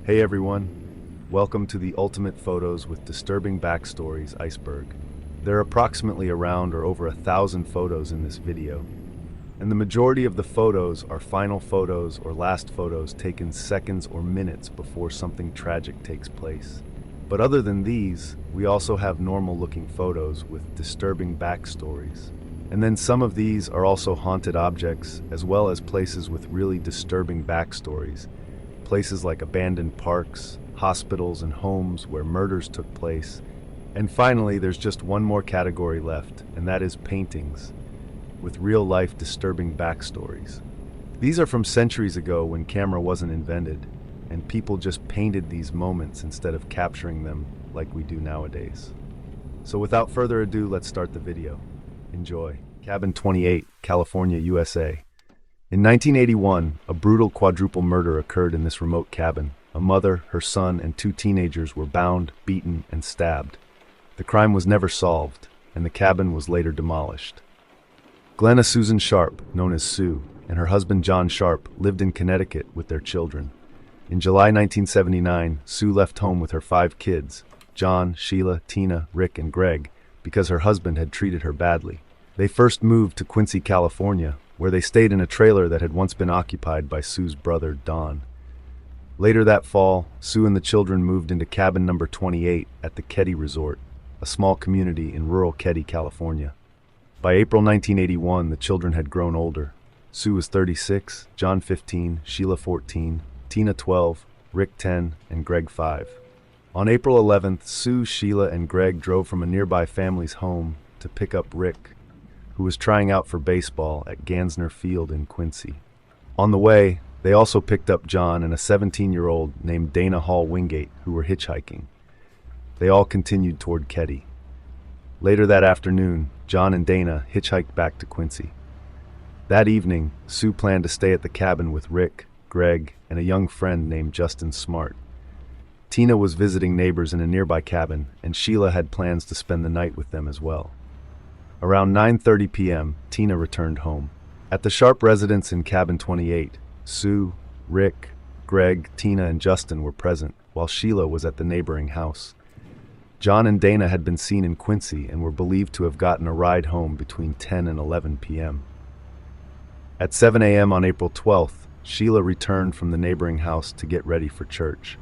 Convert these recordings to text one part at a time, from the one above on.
Hey everyone, welcome to the Ultimate Photos with Disturbing Backstories Iceberg. There are approximately around or over 1,000 photos in this video, and the majority of the photos are final photos or last photos taken seconds or minutes before something tragic takes place. But other than these, we also have normal-looking photos with disturbing backstories. And then some of these are also haunted objects, as well as places with really disturbing backstories. Places like abandoned parks, hospitals, and homes where murders took place. And finally, there's just one more category left, and that is paintings, with real-life disturbing backstories. These are from centuries ago when camera wasn't invented, and people just painted these moments instead of capturing them like we do nowadays. So without further ado, let's start the video. Enjoy. Cabin 28, California, USA. In 1981, a brutal quadruple murder occurred in this remote cabin. A mother, her son, and 2 teenagers were bound, beaten, and stabbed. The crime was never solved, and the cabin was later demolished. Glenna Susan Sharp, known as Sue, and her husband John Sharp lived in Connecticut with their children. In July 1979, Sue left home with her 5 kids, John, Sheila, Tina, Rick, and Greg, because her husband had treated her badly. They first moved to Quincy, California, where they stayed in a trailer that had once been occupied by Sue's brother, Don. Later that fall, Sue and the children moved into cabin number 28 at the Ketty Resort, a small community in rural Ketty, California. By April 1981, the children had grown older. Sue was 36, John 15, Sheila 14, Tina 12, Rick 10, and Greg 5. On April 11th, Sue, Sheila, and Greg drove from a nearby family's home to pick up Rick, who was trying out for baseball at Gansner Field in Quincy. On the way, they also picked up John and a 17-year-old named Dana Hall Wingate, who were hitchhiking. They all continued toward Ketty. Later that afternoon, John and Dana hitchhiked back to Quincy. That evening, Sue planned to stay at the cabin with Rick, Greg, and a young friend named Justin Smart. Tina was visiting neighbors in a nearby cabin, and Sheila had plans to spend the night with them as well. Around 9:30 p.m., Tina returned home. At the Sharp residence in cabin 28, Sue, Rick, Greg, Tina, and Justin were present, while Sheila was at the neighboring house. John and Dana had been seen in Quincy and were believed to have gotten a ride home between 10 and 11 p.m. At 7 a.m. on April 12th, Sheila returned from the neighboring house to get ready for church.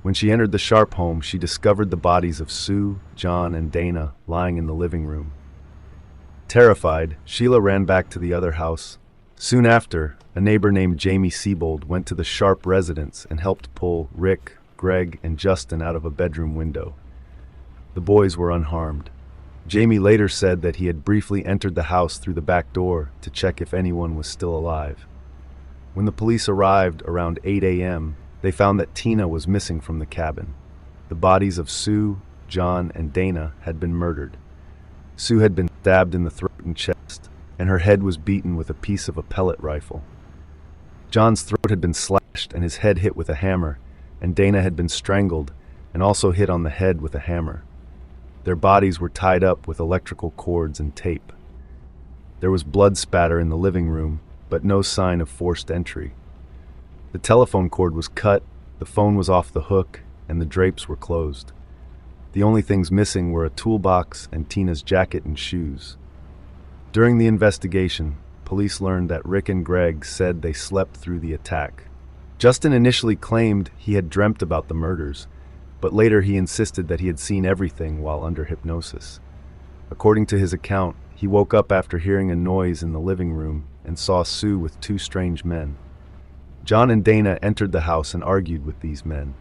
When she entered the Sharp home, she discovered the bodies of Sue, John, and Dana lying in the living room. Terrified, Sheila ran back to the other house. Soon after, a neighbor named Jamie Siebold went to the Sharp residence and helped pull Rick, Greg, and Justin out of a bedroom window. The boys were unharmed. Jamie later said that he had briefly entered the house through the back door to check if anyone was still alive. When the police arrived around 8 a.m., they found that Tina was missing from the cabin. The bodies of Sue, John, and Dana had been murdered. Sue had been stabbed in the throat and chest, and her head was beaten with a piece of a pellet rifle. John's throat had been slashed and his head hit with a hammer, and Dana had been strangled and also hit on the head with a hammer. Their bodies were tied up with electrical cords and tape. There was blood spatter in the living room, but no sign of forced entry. The telephone cord was cut, the phone was off the hook, and the drapes were closed. The only things missing were a toolbox and Tina's jacket and shoes. During the investigation, police learned that Rick and Greg said they slept through the attack. Justin initially claimed he had dreamt about the murders, but later he insisted that he had seen everything while under hypnosis. According to his account, he woke up after hearing a noise in the living room and saw Sue with 2 strange men. John and Dana entered the house and argued with these men.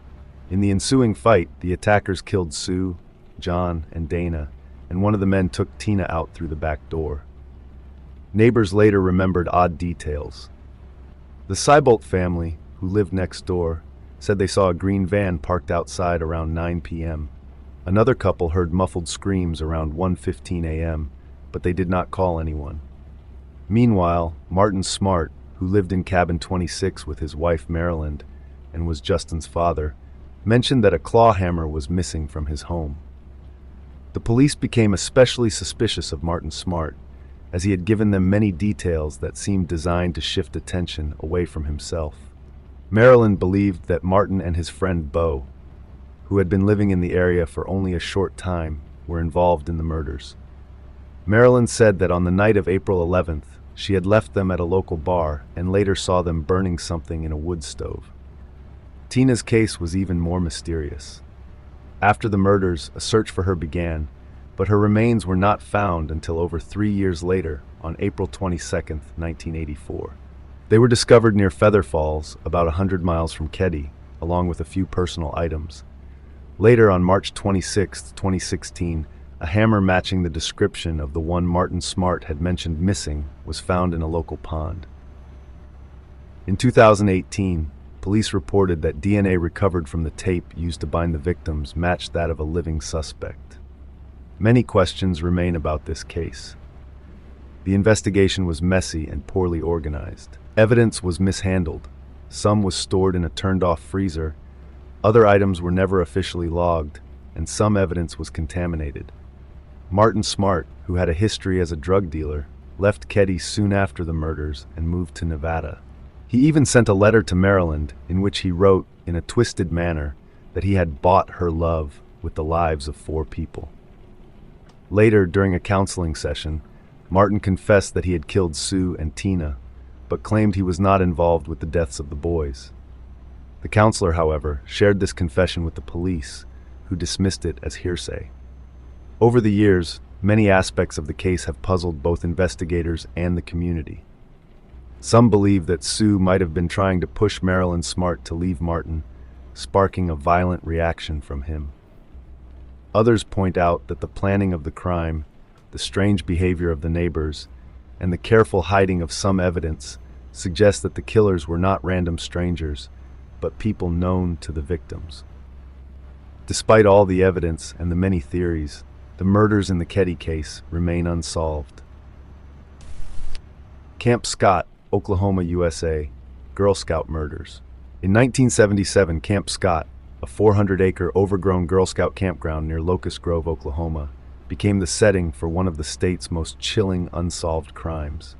In the ensuing fight, the attackers killed Sue, John, and Dana, and one of the men took Tina out through the back door. Neighbors later remembered odd details. The Siebold family, who lived next door, said they saw a green van parked outside around 9 p.m. Another couple heard muffled screams around 1:15 a.m., but they did not call anyone. Meanwhile, Martin Smart, who lived in cabin 26 with his wife Maryland and was Justin's father, mentioned that a claw hammer was missing from his home. The police became especially suspicious of Martin Smart, as he had given them many details that seemed designed to shift attention away from himself. Marilyn believed that Martin and his friend Beau, who had been living in the area for only a short time, were involved in the murders. Marilyn said that on the night of April 11th, she had left them at a local bar and later saw them burning something in a wood stove. Tina's case was even more mysterious. After the murders, a search for her began, but her remains were not found until over 3 years later, on April 22, 1984. They were discovered near Feather Falls, about 100 miles from Keddie, along with a few personal items. Later, on March 26, 2016, a hammer matching the description of the one Martin Smart had mentioned missing was found in a local pond. In 2018, police reported that DNA recovered from the tape used to bind the victims matched that of a living suspect. Many questions remain about this case. The investigation was messy and poorly organized. Evidence was mishandled. Some was stored in a turned-off freezer. Other items were never officially logged, and some evidence was contaminated. Martin Smart, who had a history as a drug dealer, left Keddie soon after the murders and moved to Nevada. He even sent a letter to Maryland in which he wrote, in a twisted manner, that he had bought her love with the lives of 4 people. Later, during a counseling session, Martin confessed that he had killed Sue and Tina, but claimed he was not involved with the deaths of the boys. The counselor, however, shared this confession with the police, who dismissed it as hearsay. Over the years, many aspects of the case have puzzled both investigators and the community. Some believe that Sue might have been trying to push Marilyn Smart to leave Martin, sparking a violent reaction from him. Others point out that the planning of the crime, the strange behavior of the neighbors, and the careful hiding of some evidence suggest that the killers were not random strangers, but people known to the victims. Despite all the evidence and the many theories, the murders in the Keddie case remain unsolved. Camp Scott, Oklahoma, USA, Girl Scout murders. In 1977, Camp Scott, a 400-acre overgrown Girl Scout campground near Locust Grove, Oklahoma, became the setting for one of the state's most chilling unsolved crimes.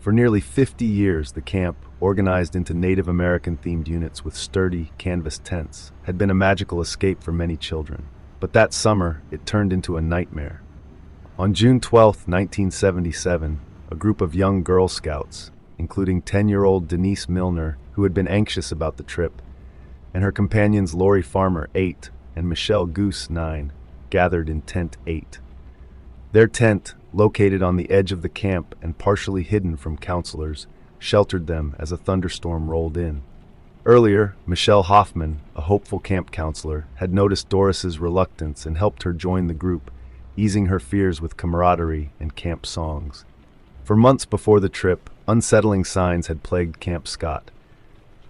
For nearly 50 years, the camp, organized into Native American-themed units with sturdy, canvas tents, had been a magical escape for many children. But that summer, it turned into a nightmare. On June 12, 1977, a group of young Girl Scouts, including 10-year-old Denise Milner, who had been anxious about the trip, and her companions Lori Farmer, 8, and Michelle Goose, 9, gathered in Tent 8. Their tent, located on the edge of the camp and partially hidden from counselors, sheltered them as a thunderstorm rolled in. Earlier, Michelle Hoffman, a hopeful camp counselor, had noticed Doris's reluctance and helped her join the group, easing her fears with camaraderie and camp songs. For months before the trip, unsettling signs had plagued Camp Scott.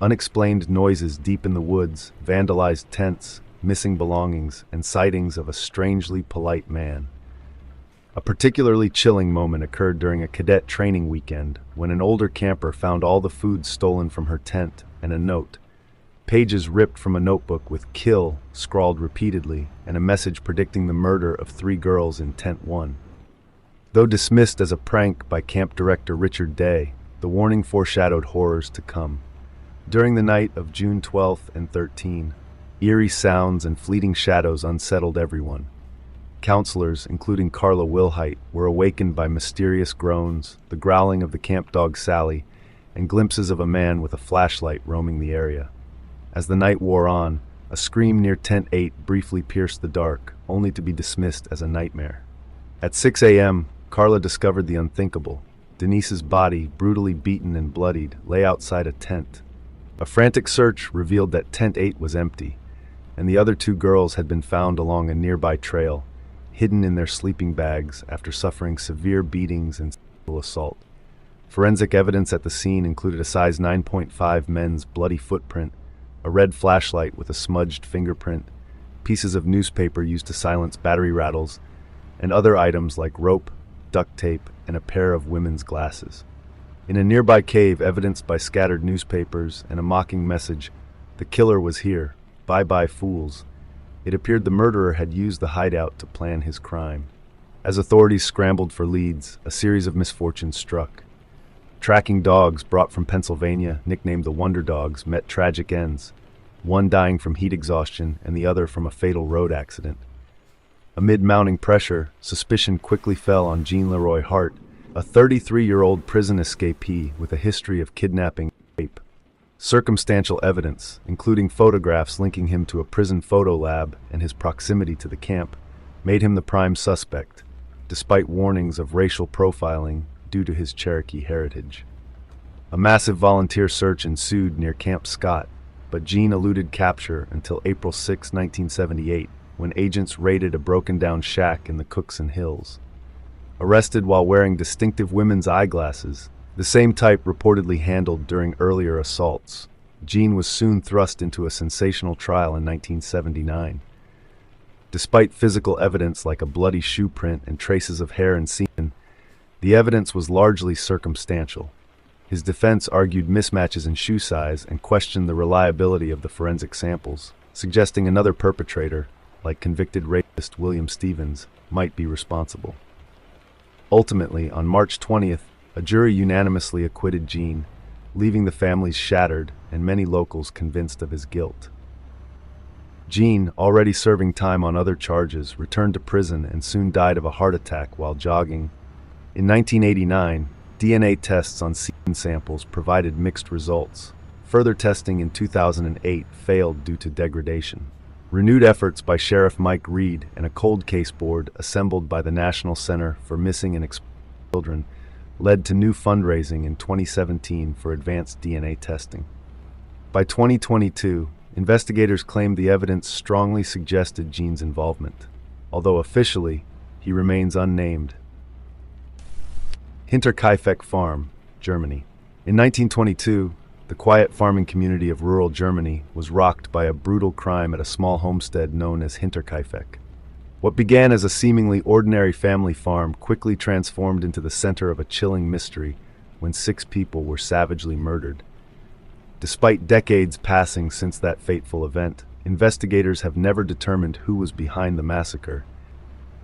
Unexplained noises deep in the woods, vandalized tents, missing belongings, and sightings of a strangely polite man. A particularly chilling moment occurred during a cadet training weekend when an older camper found all the food stolen from her tent and a note, pages ripped from a notebook with "kill" scrawled repeatedly, and a message predicting the murder of 3 girls in Tent 1. Though dismissed as a prank by camp director Richard Day, the warning foreshadowed horrors to come. During the night of June 12th and 13, eerie sounds and fleeting shadows unsettled everyone. Counselors, including Carla Wilhite, were awakened by mysterious groans, the growling of the camp dog Sally, and glimpses of a man with a flashlight roaming the area. As the night wore on, a scream near Tent 8 briefly pierced the dark, only to be dismissed as a nightmare. At 6 a.m., Carla discovered the unthinkable. Denise's body, brutally beaten and bloodied, lay outside a tent. A frantic search revealed that Tent 8 was empty, and the other 2 girls had been found along a nearby trail, hidden in their sleeping bags after suffering severe beatings and sexual assault. Forensic evidence at the scene included a size 9.5 men's bloody footprint, a red flashlight with a smudged fingerprint, pieces of newspaper used to silence battery rattles, and other items like rope, duct tape, and a pair of women's glasses. In a nearby cave evidenced by scattered newspapers and a mocking message, "The killer was here. Bye-bye, fools," it appeared the murderer had used the hideout to plan his crime. As authorities scrambled for leads, a series of misfortunes struck. Tracking dogs brought from Pennsylvania, nicknamed the Wonder Dogs, met tragic ends, one dying from heat exhaustion and the other from a fatal road accident. Amid mounting pressure, suspicion quickly fell on Jean Leroy Hart, a 33-year-old prison escapee with a history of kidnapping and rape. Circumstantial evidence, including photographs linking him to a prison photo lab and his proximity to the camp, made him the prime suspect, despite warnings of racial profiling due to his Cherokee heritage. A massive volunteer search ensued near Camp Scott, but Jean eluded capture until April 6, 1978, when agents raided a broken-down shack in the Cookson Hills. Arrested while wearing distinctive women's eyeglasses, the same type reportedly handled during earlier assaults, Jean was soon thrust into a sensational trial in 1979. Despite physical evidence like a bloody shoe print and traces of hair and semen, the evidence was largely circumstantial. His defense argued mismatches in shoe size and questioned the reliability of the forensic samples, suggesting another perpetrator, like convicted rapist William Stevens, might be responsible. Ultimately, on March 20th, a jury unanimously acquitted Jean, leaving the families shattered and many locals convinced of his guilt. Jean, already serving time on other charges, returned to prison and soon died of a heart attack while jogging. In 1989, DNA tests on semen samples provided mixed results. Further testing in 2008 failed due to degradation. Renewed efforts by Sheriff Mike Reed and a cold case board assembled by the National Center for Missing and Exploited Children led to new fundraising in 2017 for advanced DNA testing. By 2022, investigators claimed the evidence strongly suggested Jean's involvement, although officially, he remains unnamed. Hinterkaifeck Farm, Germany. In 1922, the quiet farming community of rural Germany was rocked by a brutal crime at a small homestead known as Hinterkaifeck. What began as a seemingly ordinary family farm quickly transformed into the center of a chilling mystery when 6 people were savagely murdered. Despite decades passing since that fateful event, investigators have never determined who was behind the massacre.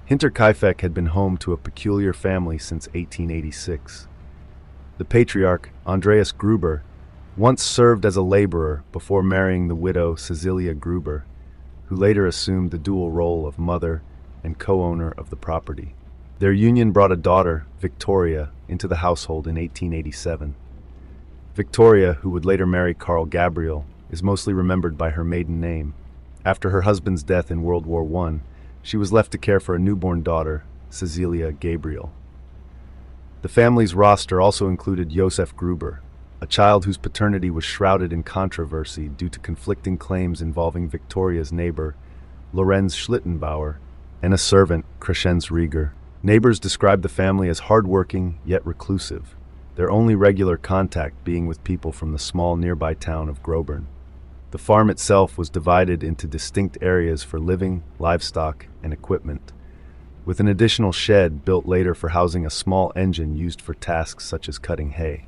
Hinterkaifeck had been home to a peculiar family since 1886. The patriarch, Andreas Gruber, once served as a laborer before marrying the widow Cecilia Gruber, who later assumed the dual role of mother and co-owner of the property. Their union brought a daughter, Victoria, into the household in 1887. Victoria, who would later marry Carl Gabriel, is mostly remembered by her maiden name. After her husband's death in World War I, she was left to care for a newborn daughter, Cecilia Gabriel. The family's roster also included Josef Gruber, a child whose paternity was shrouded in controversy due to conflicting claims involving Victoria's neighbor, Lorenz Schlittenbauer, and a servant, Crescens Rieger. Neighbors described the family as hardworking yet reclusive, their only regular contact being with people from the small nearby town of Groburn. The farm itself was divided into distinct areas for living, livestock, and equipment, with an additional shed built later for housing a small engine used for tasks such as cutting hay.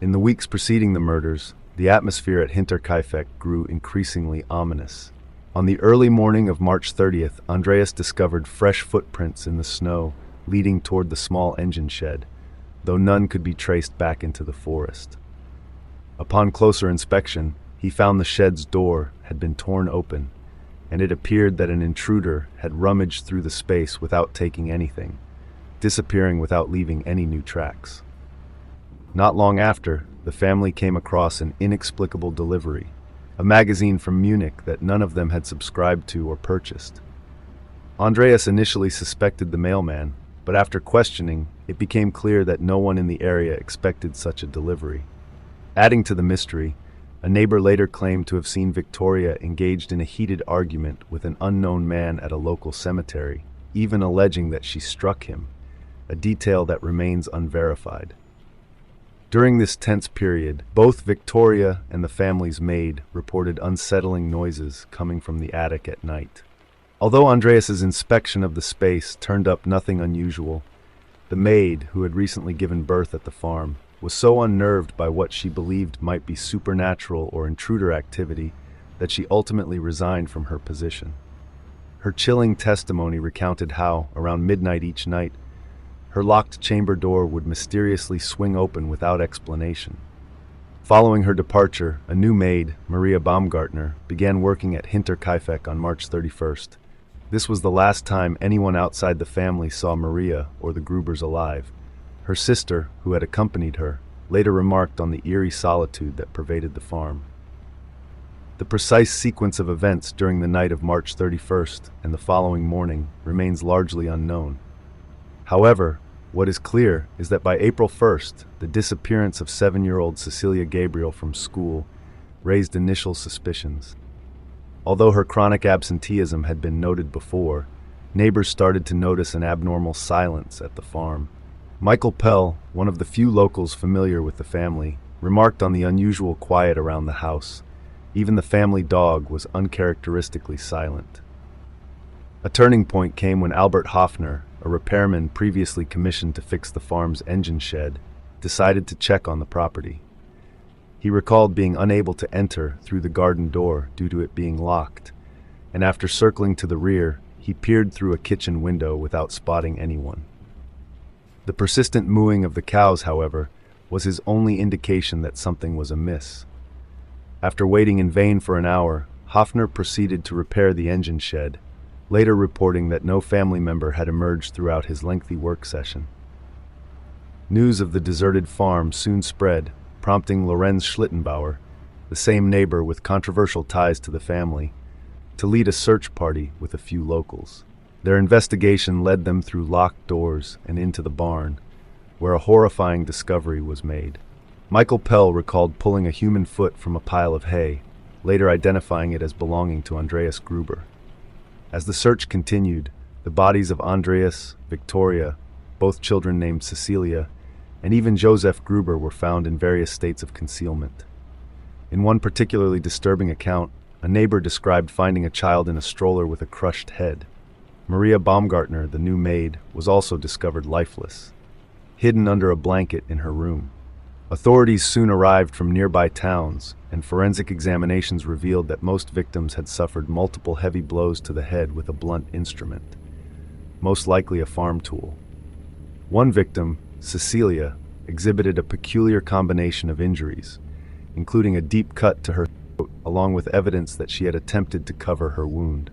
In the weeks preceding the murders, the atmosphere at Hinterkaifeck grew increasingly ominous. On the early morning of March 30th, Andreas discovered fresh footprints in the snow leading toward the small engine shed, though none could be traced back into the forest. Upon closer inspection, he found the shed's door had been torn open, and it appeared that an intruder had rummaged through the space without taking anything, disappearing without leaving any new tracks. Not long after, the family came across an inexplicable delivery, a magazine from Munich that none of them had subscribed to or purchased. Andreas initially suspected the mailman, but after questioning, it became clear that no one in the area expected such a delivery. Adding to the mystery, a neighbor later claimed to have seen Victoria engaged in a heated argument with an unknown man at a local cemetery, even alleging that she struck him, a detail that remains unverified. During this tense period, both Victoria and the family's maid reported unsettling noises coming from the attic at night. Although Andreas's inspection of the space turned up nothing unusual, the maid, who had recently given birth at the farm, was so unnerved by what she believed might be supernatural or intruder activity that she ultimately resigned from her position. Her chilling testimony recounted how, around midnight each night, her locked chamber door would mysteriously swing open without explanation. Following her departure, a new maid, Maria Baumgartner, began working at Hinterkaifeck on March 31st. This was the last time anyone outside the family saw Maria or the Grubers alive. Her sister, who had accompanied her, later remarked on the eerie solitude that pervaded the farm. The precise sequence of events during the night of March 31st and the following morning remains largely unknown. However, what is clear is that by April 1st, the disappearance of 7-year-old Cecilia Gabriel from school raised initial suspicions. Although her chronic absenteeism had been noted before, neighbors started to notice an abnormal silence at the farm. Michael Pell, one of the few locals familiar with the family, remarked on the unusual quiet around the house. Even the family dog was uncharacteristically silent. A turning point came when Albert Hoffner, a repairman previously commissioned to fix the farm's engine shed, decided to check on the property. He recalled being unable to enter through the garden door due to it being locked, and after circling to the rear, he peered through a kitchen window without spotting anyone. The persistent mooing of the cows, however, was his only indication that something was amiss. After waiting in vain for an hour, Hoffner proceeded to repair the engine shed, later reporting that no family member had emerged throughout his lengthy work session. News of the deserted farm soon spread, prompting Lorenz Schlittenbauer, the same neighbor with controversial ties to the family, to lead a search party with a few locals. Their investigation led them through locked doors and into the barn, where a horrifying discovery was made. Michael Pell recalled pulling a human foot from a pile of hay, later identifying it as belonging to Andreas Gruber. As the search continued, the bodies of Andreas, Victoria, both children named Cecilia, and even Joseph Gruber were found in various states of concealment. In one particularly disturbing account, a neighbor described finding a child in a stroller with a crushed head. Maria Baumgartner, the new maid, was also discovered lifeless, hidden under a blanket in her room. Authorities soon arrived from nearby towns, and forensic examinations revealed that most victims had suffered multiple heavy blows to the head with a blunt instrument, most likely a farm tool. One victim, Cecilia, exhibited a peculiar combination of injuries, including a deep cut to her throat, along with evidence that she had attempted to cover her wound.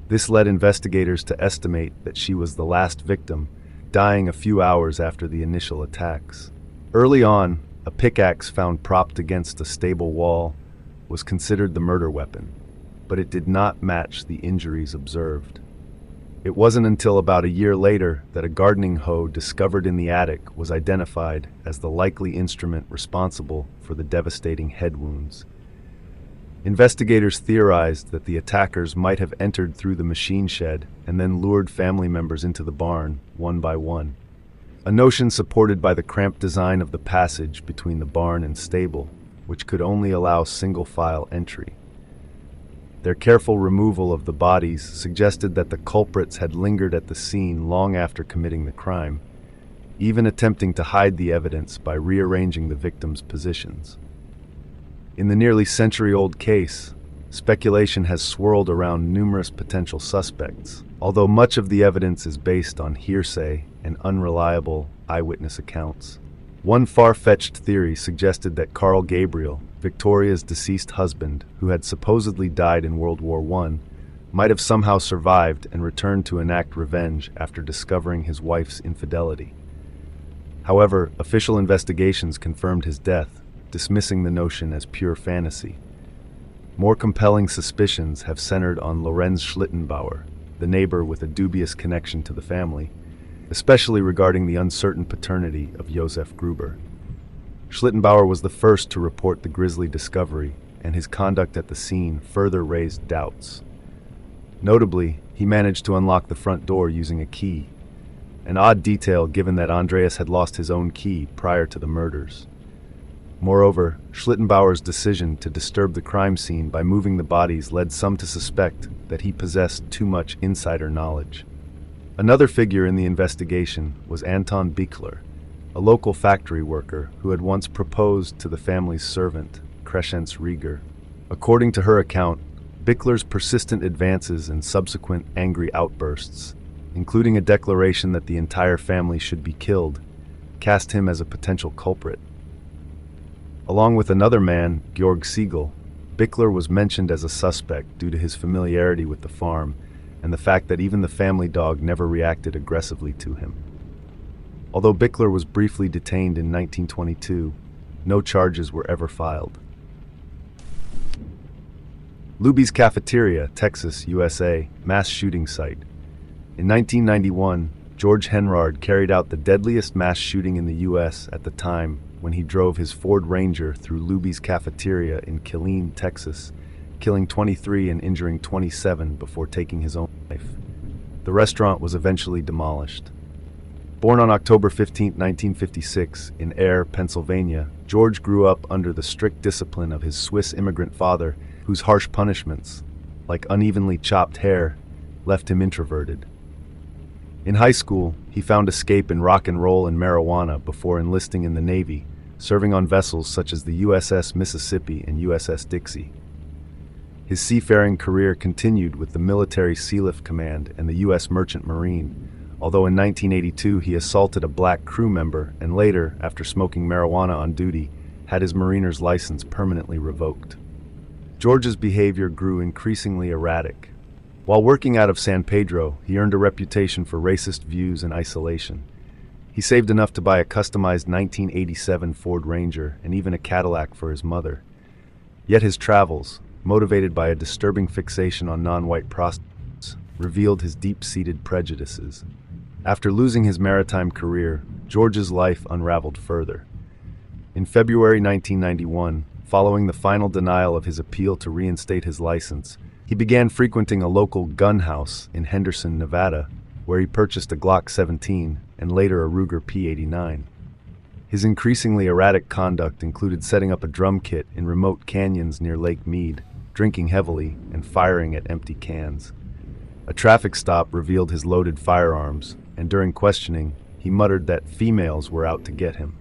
This led investigators to estimate that she was the last victim, dying a few hours after the initial attacks. Early on, a pickaxe found propped against a stable wall was considered the murder weapon, but it did not match the injuries observed. It wasn't until about a year later that a gardening hoe discovered in the attic was identified as the likely instrument responsible for the devastating head wounds. Investigators theorized that the attackers might have entered through the machine shed and then lured family members into the barn, one by one. A notion supported by the cramped design of the passage between the barn and stable, which could only allow single-file entry. Their careful removal of the bodies suggested that the culprits had lingered at the scene long after committing the crime, even attempting to hide the evidence by rearranging the victims' positions. In the nearly century-old case, speculation has swirled around numerous potential suspects, although much of the evidence is based on hearsay and unreliable eyewitness accounts. One far-fetched theory suggested that Carl Gabriel, Victoria's deceased husband, who had supposedly died in World War I, might have somehow survived and returned to enact revenge after discovering his wife's infidelity. However, official investigations confirmed his death, dismissing the notion as pure fantasy. More compelling suspicions have centered on Lorenz Schlittenbauer, the neighbor with a dubious connection to the family, especially regarding the uncertain paternity of Josef Gruber. Schlittenbauer was the first to report the grisly discovery, and his conduct at the scene further raised doubts. Notably, he managed to unlock the front door using a key, an odd detail given that Andreas had lost his own key prior to the murders. Moreover, Schlittenbauer's decision to disturb the crime scene by moving the bodies led some to suspect that he possessed too much insider knowledge. Another figure in the investigation was Anton Bichler, a local factory worker who had once proposed to the family's servant, Crescence Rieger. According to her account, Bichler's persistent advances and subsequent angry outbursts, including a declaration that the entire family should be killed, cast him as a potential culprit. Along with another man, Georg Siegel, Bickler was mentioned as a suspect due to his familiarity with the farm and the fact that even the family dog never reacted aggressively to him. Although Bickler was briefly detained in 1922, no charges were ever filed. Luby's Cafeteria, Texas, USA, mass shooting site. In 1991, George Henrard carried out the deadliest mass shooting in the U.S. at the time when he drove his Ford Ranger through Luby's Cafeteria in Killeen, Texas, killing 23 and injuring 27 before taking his own life. The restaurant was eventually demolished. Born on October 15, 1956, in Ayer, Pennsylvania, George grew up under the strict discipline of his Swiss immigrant father, whose harsh punishments, like unevenly chopped hair, left him introverted. In high school, he found escape in rock and roll and marijuana before enlisting in the Navy, serving on vessels such as the USS Mississippi and USS Dixie. His seafaring career continued with the Military Sealift Command and the U.S. Merchant Marine, although in 1982 he assaulted a black crew member and later, after smoking marijuana on duty, had his mariner's license permanently revoked. George's behavior grew increasingly erratic. While working out of San Pedro, he earned a reputation for racist views and isolation. He saved enough to buy a customized 1987 Ford Ranger and even a Cadillac for his mother. Yet his travels, motivated by a disturbing fixation on non-white prostitutes, revealed his deep-seated prejudices. After losing his maritime career, George's life unraveled further. In February 1991, following the final denial of his appeal to reinstate his license, he began frequenting a local gun house in Henderson, Nevada, where he purchased a Glock 17 and later a Ruger P89. His increasingly erratic conduct included setting up a drum kit in remote canyons near Lake Mead, drinking heavily, and firing at empty cans. A traffic stop revealed his loaded firearms, and during questioning, he muttered that females were out to get him,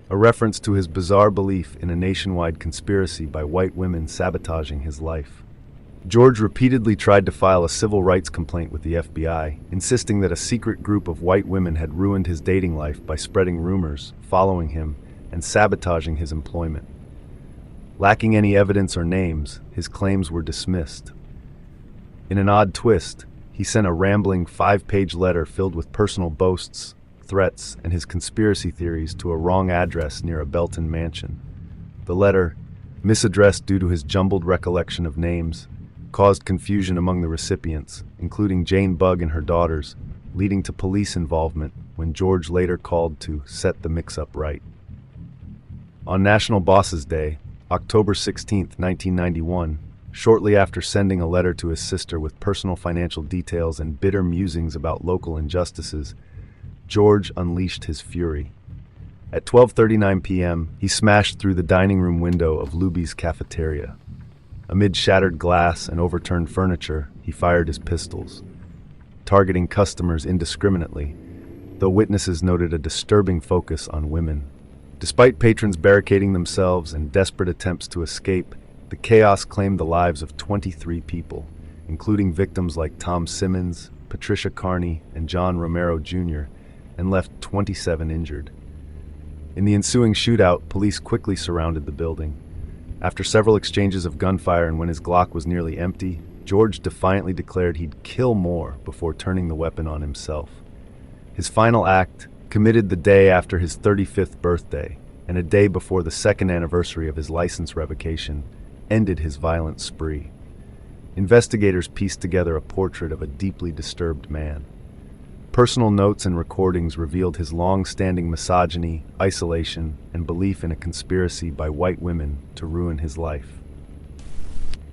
a reference to his bizarre belief in a nationwide conspiracy by white women sabotaging his life. George repeatedly tried to file a civil rights complaint with the FBI, insisting that a secret group of white women had ruined his dating life by spreading rumors, following him, and sabotaging his employment. Lacking any evidence or names, his claims were dismissed. In an odd twist, he sent a rambling 5-page letter filled with personal boasts, threats, and his conspiracy theories to a wrong address near a Belton mansion. The letter, misaddressed due to his jumbled recollection of names, caused confusion among the recipients, including Jane Bugg and her daughters, leading to police involvement when George later called to set the mix-up right. On National Bosses Day, October 16, 1991, shortly after sending a letter to his sister with personal financial details and bitter musings about local injustices, George unleashed his fury. At 12:39 p.m., he smashed through the dining room window of Luby's Cafeteria. Amid shattered glass and overturned furniture, he fired his pistols, targeting customers indiscriminately, though witnesses noted a disturbing focus on women. Despite patrons barricading themselves and desperate attempts to escape, the chaos claimed the lives of 23 people, including victims like Tom Simmons, Patricia Carney, and John Romero Jr., and left 27 injured. In the ensuing shootout, police quickly surrounded the building. After several exchanges of gunfire and when his Glock was nearly empty, George defiantly declared he'd kill more before turning the weapon on himself. His final act, committed the day after his 35th birthday and a day before the second anniversary of his license revocation, ended his violent spree. Investigators pieced together a portrait of a deeply disturbed man. Personal notes and recordings revealed his long-standing misogyny, isolation, and belief in a conspiracy by white women to ruin his life.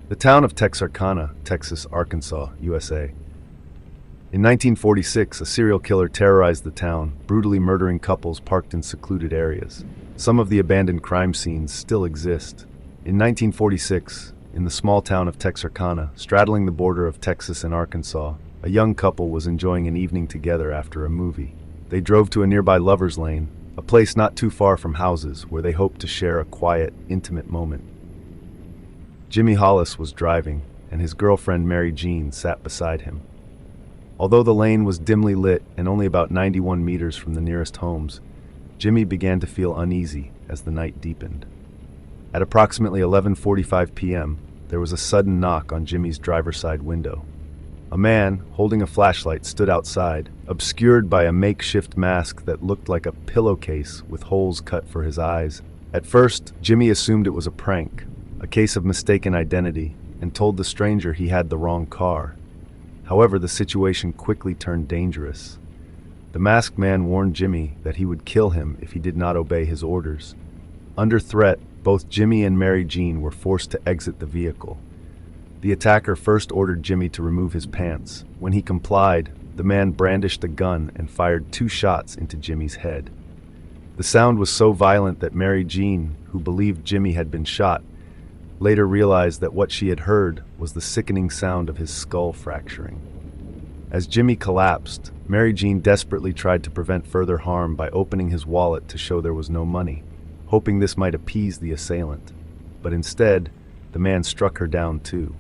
The town of Texarkana, Texas, Arkansas, USA. In 1946, a serial killer terrorized the town, brutally murdering couples parked in secluded areas. Some of the abandoned crime scenes still exist. In 1946, in the small town of Texarkana, straddling the border of Texas and Arkansas, a young couple was enjoying an evening together after a movie. They drove to a nearby lover's lane, a place not too far from houses where they hoped to share a quiet, intimate moment. Jimmy Hollis was driving, and his girlfriend Mary Jean sat beside him. Although the lane was dimly lit and only about 91 meters from the nearest homes, Jimmy began to feel uneasy as the night deepened. At approximately 11:45 p.m., there was a sudden knock on Jimmy's driver's side window. A man, holding a flashlight, stood outside, obscured by a makeshift mask that looked like a pillowcase with holes cut for his eyes. At first, Jimmy assumed it was a prank, a case of mistaken identity, and told the stranger he had the wrong car. However, the situation quickly turned dangerous. The masked man warned Jimmy that he would kill him if he did not obey his orders. Under threat, both Jimmy and Mary Jean were forced to exit the vehicle. The attacker first ordered Jimmy to remove his pants. When he complied, the man brandished a gun and fired 2 shots into Jimmy's head. The sound was so violent that Mary Jean, who believed Jimmy had been shot, later realized that what she had heard was the sickening sound of his skull fracturing. As Jimmy collapsed, Mary Jean desperately tried to prevent further harm by opening his wallet to show there was no money, hoping this might appease the assailant. But instead, the man struck her down too.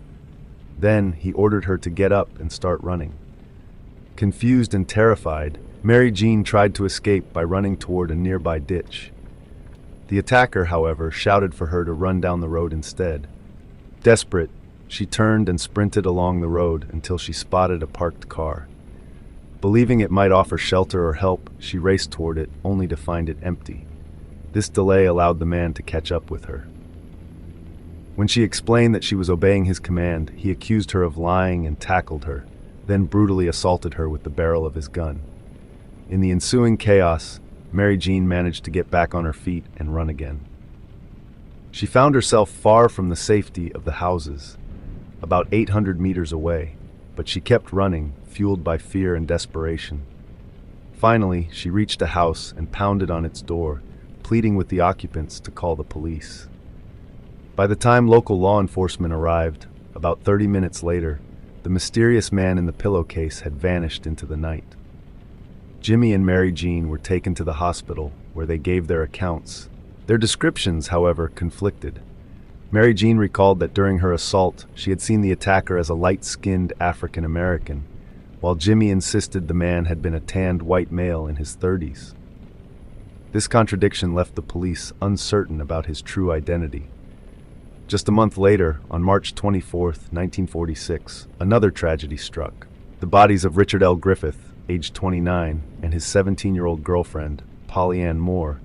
Then he ordered her to get up and start running. Confused and terrified, Mary Jean tried to escape by running toward a nearby ditch. The attacker, however, shouted for her to run down the road instead. Desperate, she turned and sprinted along the road until she spotted a parked car. Believing it might offer shelter or help, she raced toward it, only to find it empty. This delay allowed the man to catch up with her. When she explained that she was obeying his command, he accused her of lying and tackled her, then brutally assaulted her with the barrel of his gun. In the ensuing chaos, Mary Jean managed to get back on her feet and run again. She found herself far from the safety of the houses, about 800 meters away, but she kept running, fueled by fear and desperation. Finally, she reached a house and pounded on its door, pleading with the occupants to call the police. By the time local law enforcement arrived, about 30 minutes later, the mysterious man in the pillowcase had vanished into the night. Jimmy and Mary Jean were taken to the hospital, where they gave their accounts. Their descriptions, however, conflicted. Mary Jean recalled that during her assault, she had seen the attacker as a light-skinned African American, while Jimmy insisted the man had been a tanned white male in his 30s. This contradiction left the police uncertain about his true identity. Just a month later, on March 24, 1946, another tragedy struck. The bodies of Richard L. Griffith, aged 29, and his 17-year-old girlfriend, Polly Ann Moore,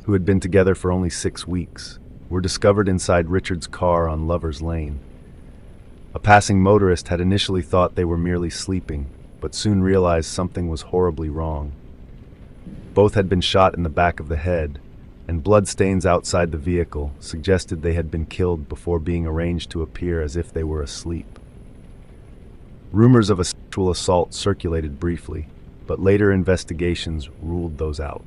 who had been together for only 6 weeks, were discovered inside Richard's car on Lover's Lane. A passing motorist had initially thought they were merely sleeping, but soon realized something was horribly wrong. Both had been shot in the back of the head, and bloodstains outside the vehicle suggested they had been killed before being arranged to appear as if they were asleep. Rumors of a sexual assault circulated briefly, but later investigations ruled those out.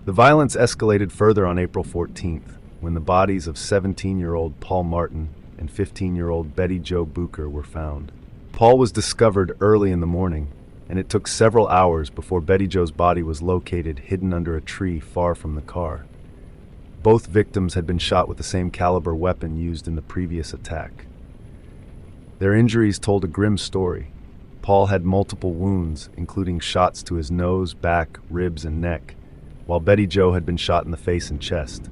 The violence escalated further on April 14th, when the bodies of 17-year-old Paul Martin and 15-year-old Betty Jo Bucher were found. Paul was discovered early in the morning, and it took several hours before Betty Jo's body was located hidden under a tree far from the car. Both victims had been shot with the same caliber weapon used in the previous attack. Their injuries told a grim story. Paul had multiple wounds, including shots to his nose, back, ribs, and neck, while Betty Jo had been shot in the face and chest.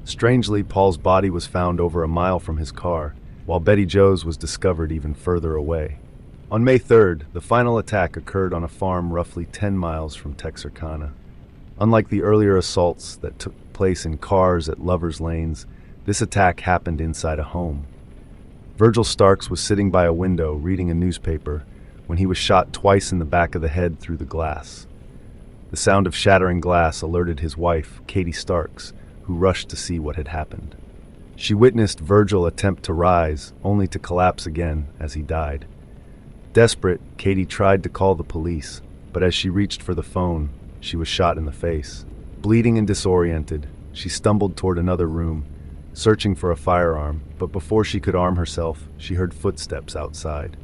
Strangely, Paul's body was found over a mile from his car, while Betty Jo's was discovered even further away. On May 3rd, the final attack occurred on a farm roughly 10 miles from Texarkana. Unlike the earlier assaults that took place in cars at lovers' lanes, this attack happened inside a home. Virgil Starks was sitting by a window reading a newspaper when he was shot twice in the back of the head through the glass. The sound of shattering glass alerted his wife, Katie Starks, who rushed to see what had happened. She witnessed Virgil attempt to rise, only to collapse again as he died. Desperate, Katie tried to call the police, but as she reached for the phone, she was shot in the face. Bleeding and disoriented, she stumbled toward another room, searching for a firearm, but before she could arm herself, she heard footsteps outside.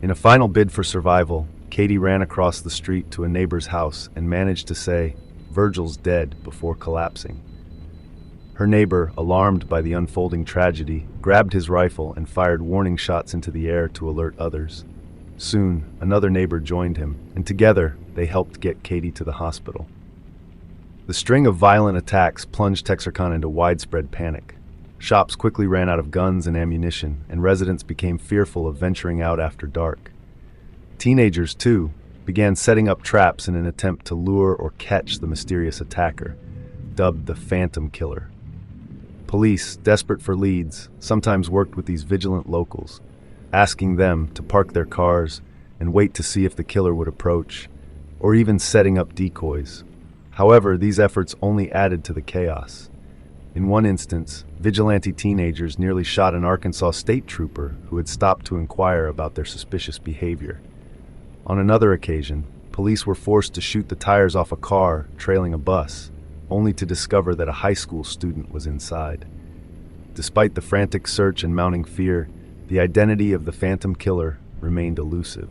In a final bid for survival, Katie ran across the street to a neighbor's house and managed to say, "Virgil's dead," before collapsing. Her neighbor, alarmed by the unfolding tragedy, grabbed his rifle and fired warning shots into the air to alert others. Soon, another neighbor joined him, and together they helped get Katie to the hospital. The string of violent attacks plunged Texarkana into widespread panic. Shops quickly ran out of guns and ammunition, and residents became fearful of venturing out after dark. Teenagers, too, began setting up traps in an attempt to lure or catch the mysterious attacker, dubbed the Phantom Killer. Police, desperate for leads, sometimes worked with these vigilant locals, asking them to park their cars and wait to see if the killer would approach, or even setting up decoys. However, these efforts only added to the chaos. In one instance, vigilante teenagers nearly shot an Arkansas state trooper who had stopped to inquire about their suspicious behavior. On another occasion, police were forced to shoot the tires off a car trailing a bus, only to discover that a high school student was inside. Despite the frantic search and mounting fear, the identity of the Phantom Killer remained elusive.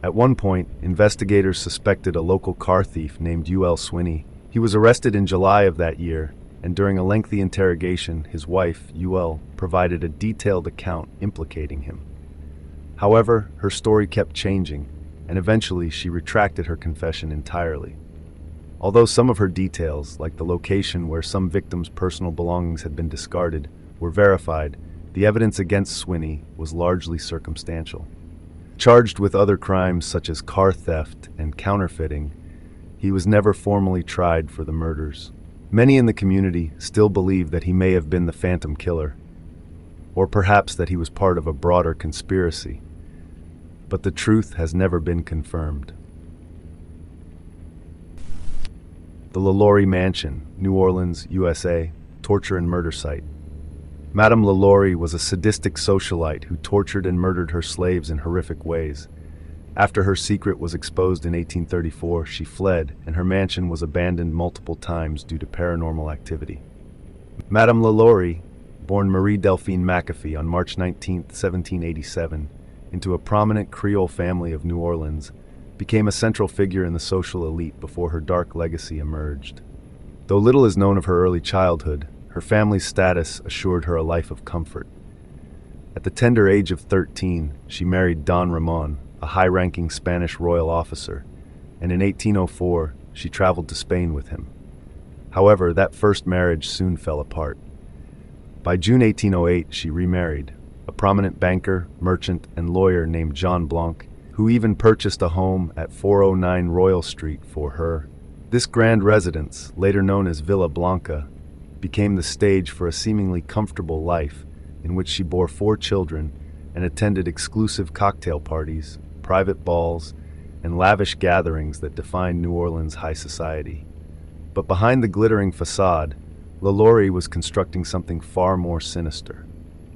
At one point, investigators suspected a local car thief named U.L. Swinney. He was arrested in July of that year, and during a lengthy interrogation, his wife, U.L., provided a detailed account implicating him. However, her story kept changing, and eventually she retracted her confession entirely. Although some of her details, like the location where some victims' personal belongings had been discarded, were verified, the evidence against Swinney was largely circumstantial. Charged with other crimes such as car theft and counterfeiting, he was never formally tried for the murders. Many in the community still believe that he may have been the Phantom Killer, or perhaps that he was part of a broader conspiracy. But the truth has never been confirmed. The LaLaurie Mansion, New Orleans, USA, torture and murder site. Madame LaLaurie was a sadistic socialite who tortured and murdered her slaves in horrific ways. After her secret was exposed in 1834, she fled, and her mansion was abandoned multiple times due to paranormal activity. Madame LaLaurie, born Marie Delphine McAfee on March 19, 1787, into a prominent Creole family of New Orleans, became a central figure in the social elite before her dark legacy emerged. Though little is known of her early childhood, her family's status assured her a life of comfort. At the tender age of 13, she married Don Ramon, a high-ranking Spanish royal officer, and in 1804, she traveled to Spain with him. However, that first marriage soon fell apart. By June 1808, she remarried a prominent banker, merchant, and lawyer named John Blanc, who even purchased a home at 409 Royal Street for her. This grand residence, later known as Villa Blanca, became the stage for a seemingly comfortable life in which she bore 4 children and attended exclusive cocktail parties, private balls, and lavish gatherings that defined New Orleans high society. But behind the glittering facade, LaLaurie was constructing something far more sinister.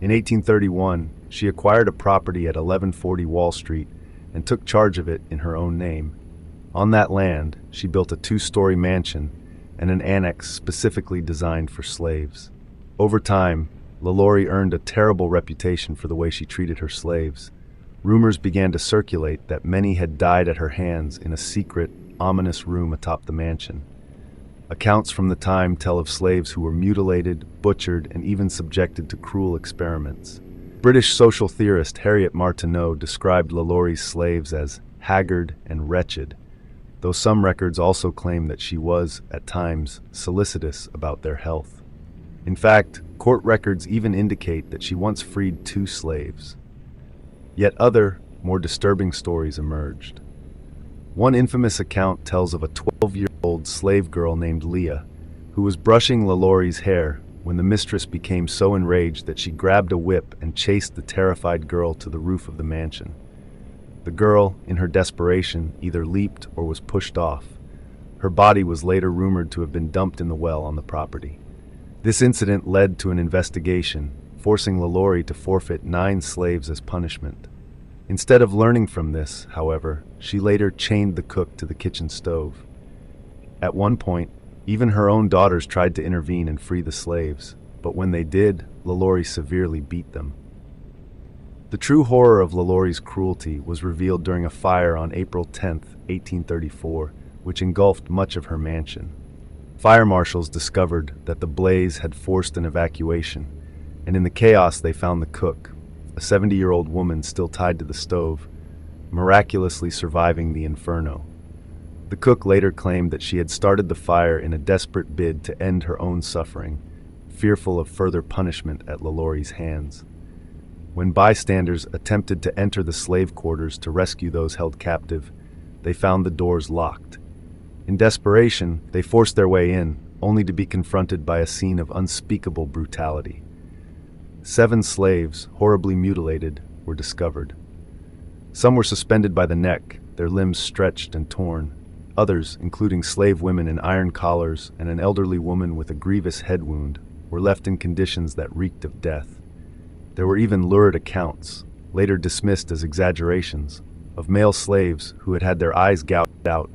In 1831, she acquired a property at 1140 Wall Street and took charge of it in her own name. On that land, she built a 2-story mansion and an annex specifically designed for slaves. Over time, LaLaurie earned a terrible reputation for the way she treated her slaves. Rumors began to circulate that many had died at her hands in a secret, ominous room atop the mansion. Accounts from the time tell of slaves who were mutilated, butchered, and even subjected to cruel experiments. British social theorist Harriet Martineau described LaLaurie's slaves as haggard and wretched, though some records also claim that she was, at times, solicitous about their health. In fact, court records even indicate that she once freed 2 slaves. Yet other, more disturbing stories emerged. One infamous account tells of a 12-year-old slave girl named Leah, who was brushing LaLaurie's hair when the mistress became so enraged that she grabbed a whip and chased the terrified girl to the roof of the mansion. The girl, in her desperation, either leaped or was pushed off. Her body was later rumored to have been dumped in the well on the property. This incident led to an investigation, forcing LaLaurie to forfeit 9 slaves as punishment. Instead of learning from this, however, she later chained the cook to the kitchen stove. At one point, even her own daughters tried to intervene and free the slaves, but when they did, LaLaurie severely beat them. The true horror of LaLaurie's cruelty was revealed during a fire on April 10, 1834, which engulfed much of her mansion. Fire marshals discovered that the blaze had forced an evacuation, and in the chaos they found the cook, a 70-year-old woman still tied to the stove, miraculously surviving the inferno. The cook later claimed that she had started the fire in a desperate bid to end her own suffering, fearful of further punishment at LaLaurie's hands. When bystanders attempted to enter the slave quarters to rescue those held captive, they found the doors locked. In desperation, they forced their way in, only to be confronted by a scene of unspeakable brutality. 7 slaves, horribly mutilated, were discovered. Some were suspended by the neck, their limbs stretched and torn. Others, including slave women in iron collars and an elderly woman with a grievous head wound, were left in conditions that reeked of death. There were even lurid accounts, later dismissed as exaggerations, of male slaves who had had their eyes gouged out,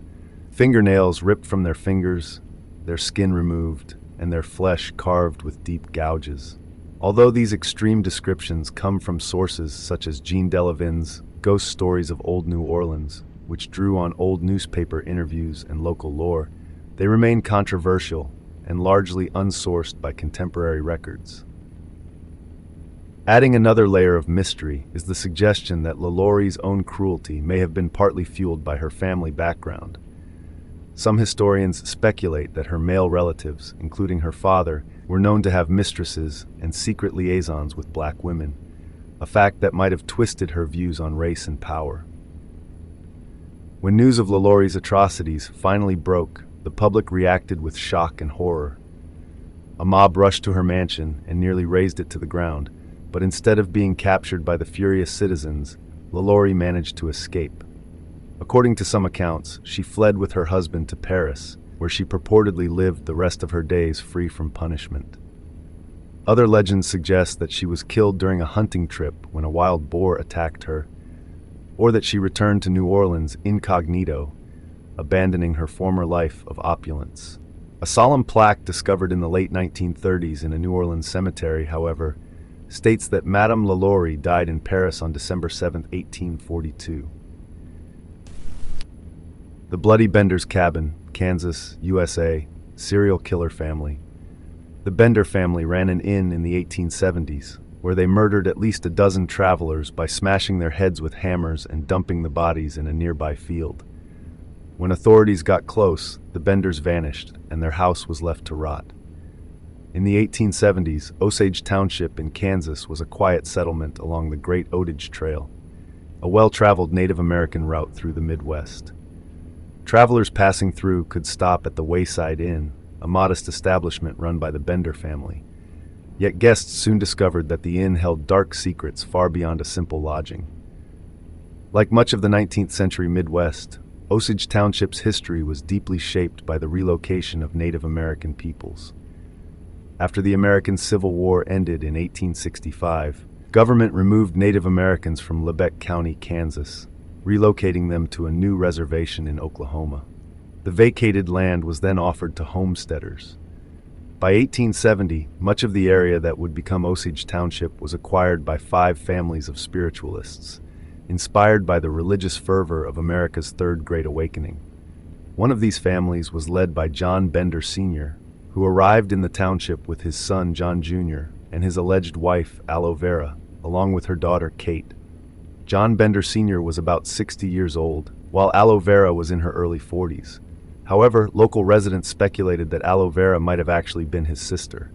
fingernails ripped from their fingers, their skin removed, and their flesh carved with deep gouges. Although these extreme descriptions come from sources such as Jean Delavin's Ghost Stories of Old New Orleans, which drew on old newspaper interviews and local lore, they remain controversial and largely unsourced by contemporary records. Adding another layer of mystery is the suggestion that LaLaurie's own cruelty may have been partly fueled by her family background. Some historians speculate that her male relatives, including her father, were known to have mistresses and secret liaisons with black women, a fact that might have twisted her views on race and power. When news of LaLaurie's atrocities finally broke, the public reacted with shock and horror. A mob rushed to her mansion and nearly razed it to the ground, but instead of being captured by the furious citizens, LaLaurie managed to escape. According to some accounts, she fled with her husband to Paris, where she purportedly lived the rest of her days free from punishment. Other legends suggest that she was killed during a hunting trip when a wild boar attacked her, or that she returned to New Orleans incognito, abandoning her former life of opulence. A solemn plaque discovered in the late 1930s in a New Orleans cemetery, however, states that Madame LaLaurie died in Paris on December 7, 1842. The Bloody Bender's Cabin, Kansas, USA, serial killer family. The Bender family ran an inn in the 1870s, where they murdered at least a dozen travelers by smashing their heads with hammers and dumping the bodies in a nearby field. When authorities got close, the Benders vanished, and their house was left to rot. In the 1870s, Osage Township in Kansas was a quiet settlement along the Great Otage Trail, a well-traveled Native American route through the Midwest. Travelers passing through could stop at the Wayside Inn, a modest establishment run by the Bender family. Yet guests soon discovered that the inn held dark secrets far beyond a simple lodging. Like much of the 19th century Midwest, Osage Township's history was deeply shaped by the relocation of Native American peoples. After the American Civil War ended in 1865, government removed Native Americans from Lebec County, Kansas, relocating them to a new reservation in Oklahoma. The vacated land was then offered to homesteaders. By 1870, much of the area that would become Osage Township was acquired by 5 families of spiritualists, inspired by the religious fervor of America's Third Great Awakening. One of these families was led by John Bender Sr., who arrived in the township with his son John Jr. and his alleged wife Aloe Vera, along with her daughter Kate. John Bender Sr. was about 60 years old, while Aloe Vera was in her early 40s. However, local residents speculated that Aloe Vera might have actually been his sister.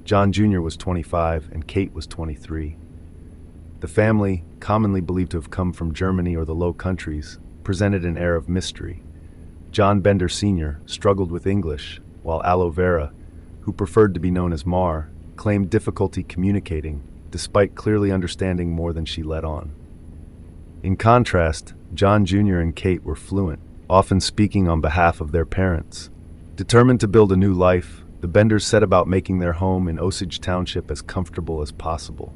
John Jr. was 25 and Kate was 23. The family, commonly believed to have come from Germany or the Low Countries, presented an air of mystery. John Bender Sr. struggled with English, while Aloe Vera, who preferred to be known as Mar, claimed difficulty communicating, despite clearly understanding more than she let on. In contrast, John Jr. and Kate were fluent, often speaking on behalf of their parents. Determined to build a new life, the Benders set about making their home in Osage Township as comfortable as possible.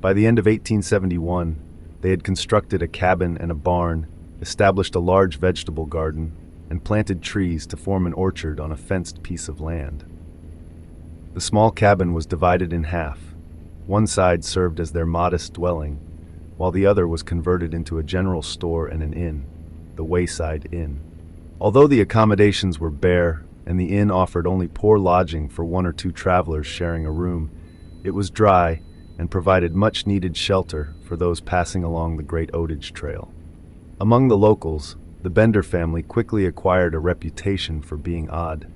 By the end of 1871, they had constructed a cabin and a barn, established a large vegetable garden, and planted trees to form an orchard on a fenced piece of land. The small cabin was divided in half. One side served as their modest dwelling, while the other was converted into a general store and an inn, the Wayside Inn. Although the accommodations were bare and the inn offered only poor lodging for 1 or 2 travelers sharing a room, it was dry, and provided much-needed shelter for those passing along the Great Otage Trail. Among the locals, the Bender family quickly acquired a reputation for being odd.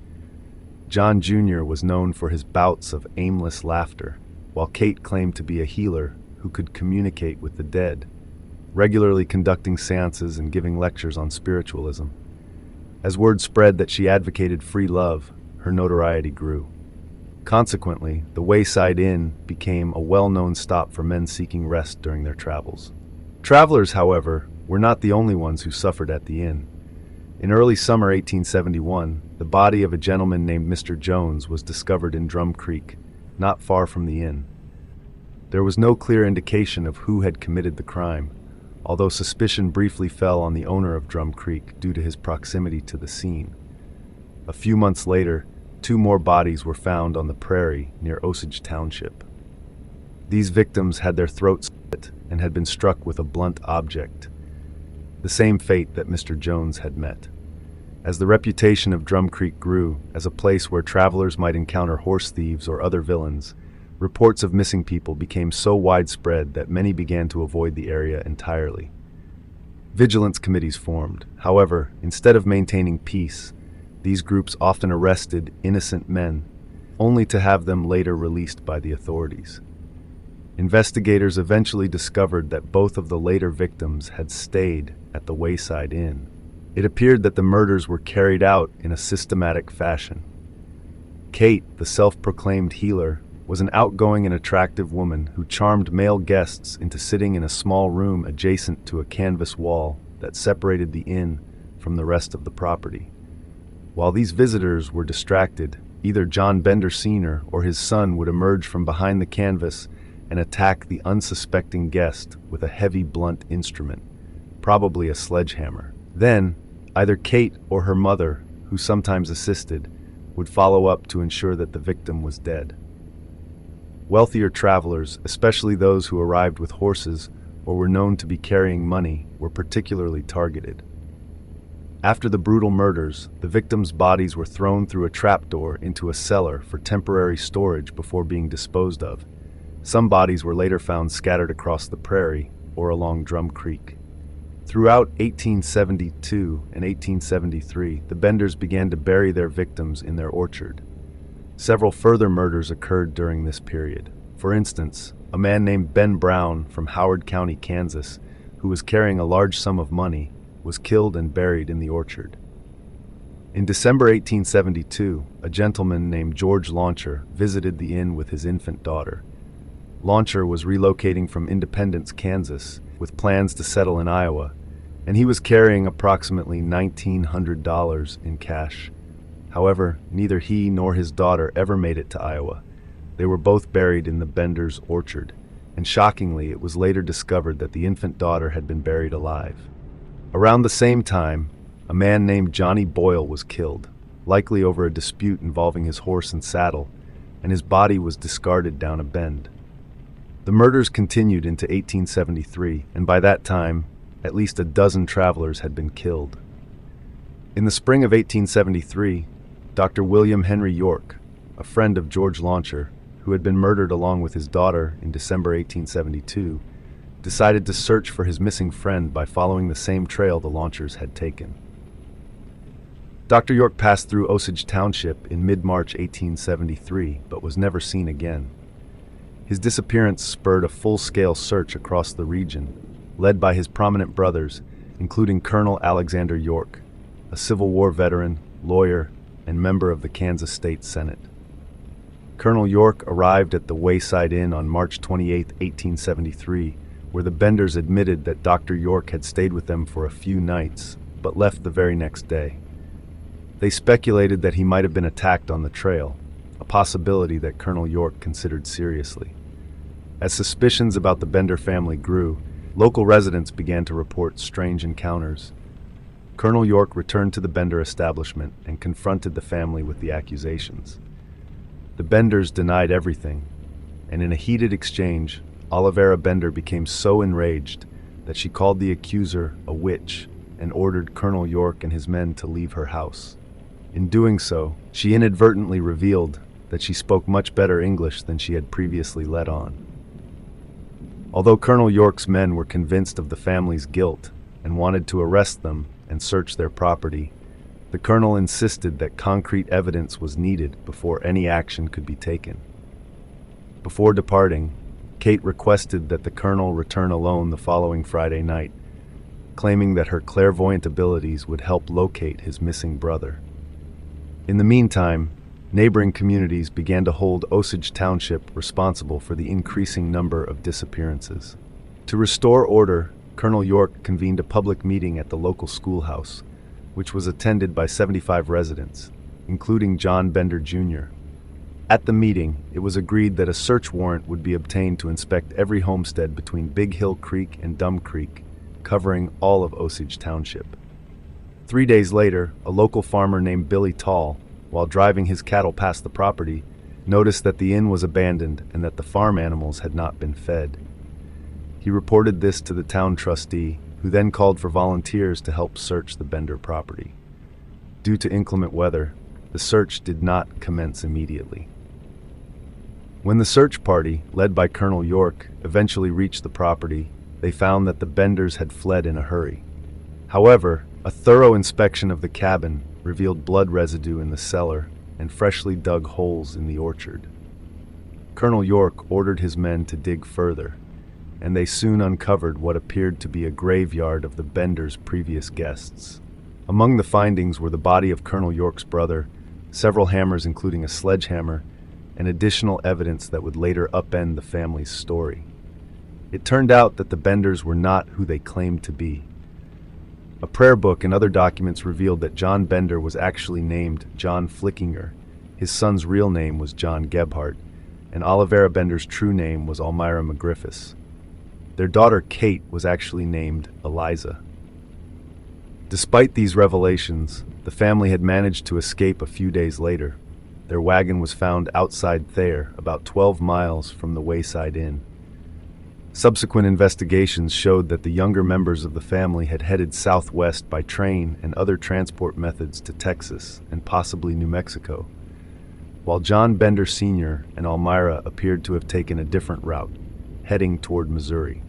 John Jr. was known for his bouts of aimless laughter, while Kate claimed to be a healer who could communicate with the dead, regularly conducting seances and giving lectures on spiritualism. As word spread that she advocated free love, her notoriety grew. Consequently, the Wayside Inn became a well-known stop for men seeking rest during their travels. Travelers, however, were not the only ones who suffered at the inn. In early summer 1871, the body of a gentleman named Mr. Jones was discovered in Drum Creek, not far from the inn. There was no clear indication of who had committed the crime, although suspicion briefly fell on the owner of Drum Creek due to his proximity to the scene. A few months later, 2 more bodies were found on the prairie near Osage Township. These victims had their throats slit and had been struck with a blunt object, the same fate that Mr. Jones had met. As the reputation of Drum Creek grew as a place where travelers might encounter horse thieves or other villains, reports of missing people became so widespread that many began to avoid the area entirely. Vigilance committees formed. However, instead of maintaining peace, these groups often arrested innocent men, only to have them later released by the authorities. Investigators eventually discovered that both of the later victims had stayed at the Wayside Inn. It appeared that the murders were carried out in a systematic fashion. Kate, the self-proclaimed healer, was an outgoing and attractive woman who charmed male guests into sitting in a small room adjacent to a canvas wall that separated the inn from the rest of the property. While these visitors were distracted, either John Bender Sr. or his son would emerge from behind the canvas and attack the unsuspecting guest with a heavy blunt instrument, probably a sledgehammer. Then, either Kate or her mother, who sometimes assisted, would follow up to ensure that the victim was dead. Wealthier travelers, especially those who arrived with horses or were known to be carrying money, were particularly targeted. After the brutal murders, the victims' bodies were thrown through a trapdoor into a cellar for temporary storage before being disposed of. Some bodies were later found scattered across the prairie or along Drum Creek. Throughout 1872 and 1873, the Benders began to bury their victims in their orchard. Several further murders occurred during this period. For instance, a man named Ben Brown from Howard County, Kansas, who was carrying a large sum of money, was killed and buried in the orchard. In December 1872, a gentleman named George Launcher visited the inn with his infant daughter. Launcher was relocating from Independence, Kansas, with plans to settle in Iowa, and he was carrying approximately $1,900 in cash. However, neither he nor his daughter ever made it to Iowa. They were both buried in the Benders' orchard, and shockingly, it was later discovered that the infant daughter had been buried alive. Around the same time, a man named Johnny Boyle was killed, likely over a dispute involving his horse and saddle, and his body was discarded down a bend. The murders continued into 1873, and by that time, at least a dozen travelers had been killed. In the spring of 1873, Dr. William Henry York, a friend of George Launcher, who had been murdered along with his daughter in December 1872, decided to search for his missing friend by following the same trail the Launchers had taken. Dr. York passed through Osage Township in mid-March 1873, but was never seen again. His disappearance spurred a full-scale search across the region, led by his prominent brothers, including Colonel Alexander York, a Civil War veteran, lawyer, and member of the Kansas State Senate. Colonel York arrived at the Wayside Inn on March 28, 1873, where the Benders admitted that Dr. York had stayed with them for a few nights, but left the very next day. They speculated that he might have been attacked on the trail, a possibility that Colonel York considered seriously. As suspicions about the Bender family grew, local residents began to report strange encounters. Colonel York returned to the Bender establishment and confronted the family with the accusations. The Benders denied everything, and in a heated exchange, Olivera Bender became so enraged that she called the accuser a witch and ordered Colonel York and his men to leave her house. In doing so, she inadvertently revealed that she spoke much better English than she had previously let on. Although Colonel York's men were convinced of the family's guilt and wanted to arrest them and search their property, the colonel insisted that concrete evidence was needed before any action could be taken. Before departing, Kate requested that the colonel return alone the following Friday night, claiming that her clairvoyant abilities would help locate his missing brother. In the meantime, neighboring communities began to hold Osage Township responsible for the increasing number of disappearances. To restore order, Colonel York convened a public meeting at the local schoolhouse, which was attended by 75 residents, including John Bender Jr. At the meeting, it was agreed that a search warrant would be obtained to inspect every homestead between Big Hill Creek and Dumb Creek, covering all of Osage Township. 3 days later, a local farmer named Billy Tall, while driving his cattle past the property, noticed that the inn was abandoned and that the farm animals had not been fed. He reported this to the town trustee, who then called for volunteers to help search the Bender property. Due to inclement weather, the search did not commence immediately. When the search party, led by Colonel York, eventually reached the property, they found that the Benders had fled in a hurry. However, a thorough inspection of the cabin revealed blood residue in the cellar and freshly dug holes in the orchard. Colonel York ordered his men to dig further, and they soon uncovered what appeared to be a graveyard of the Benders' previous guests. Among the findings were the body of Colonel York's brother, several hammers including a sledgehammer, and additional evidence that would later upend the family's story. It turned out that the Benders were not who they claimed to be. A prayer book and other documents revealed that John Bender was actually named John Flickinger. His son's real name was John Gebhardt, and Olivera Bender's true name was Almira McGriffiths. Their daughter Kate was actually named Eliza. Despite these revelations, the family had managed to escape a few days later. Their wagon was found outside Thayer, about 12 miles from the Wayside Inn. Subsequent investigations showed that the younger members of the family had headed southwest by train and other transport methods to Texas and possibly New Mexico, while John Bender Sr. and Almira appeared to have taken a different route, heading toward Missouri.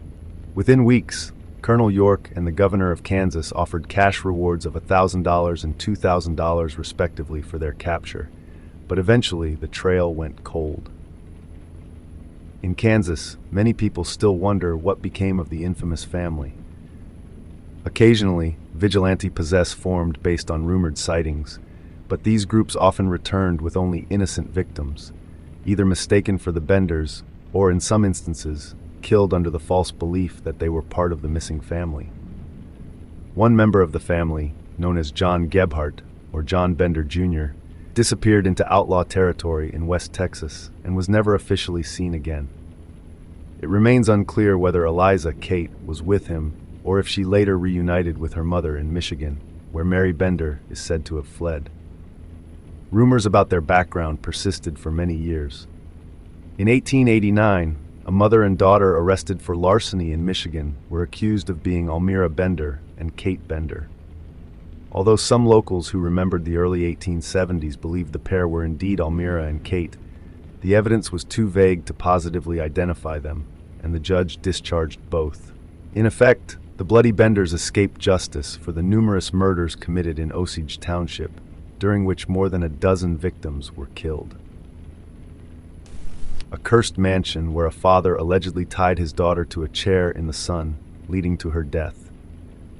Within weeks, Colonel York and the governor of Kansas offered cash rewards of $1,000 and $2,000 respectively for their capture, but eventually the trail went cold. In Kansas, many people still wonder what became of the infamous family. Occasionally, vigilante possess formed based on rumored sightings, but these groups often returned with only innocent victims, either mistaken for the Benders or, in some instances, killed under the false belief that they were part of the missing family. One member of the family, known as John Gebhardt, or John Bender Jr., disappeared into outlaw territory in West Texas and was never officially seen again. It remains unclear whether Eliza, Kate, was with him or if she later reunited with her mother in Michigan, where Mary Bender is said to have fled. Rumors about their background persisted for many years. In 1889, a mother and daughter arrested for larceny in Michigan were accused of being Almira Bender and Kate Bender. Although some locals who remembered the early 1870s believed the pair were indeed Almira and Kate, the evidence was too vague to positively identify them, and the judge discharged both. In effect, the Bloody Benders escaped justice for the numerous murders committed in Osage Township, during which more than a dozen victims were killed. A cursed mansion where a father allegedly tied his daughter to a chair in the sun, leading to her death.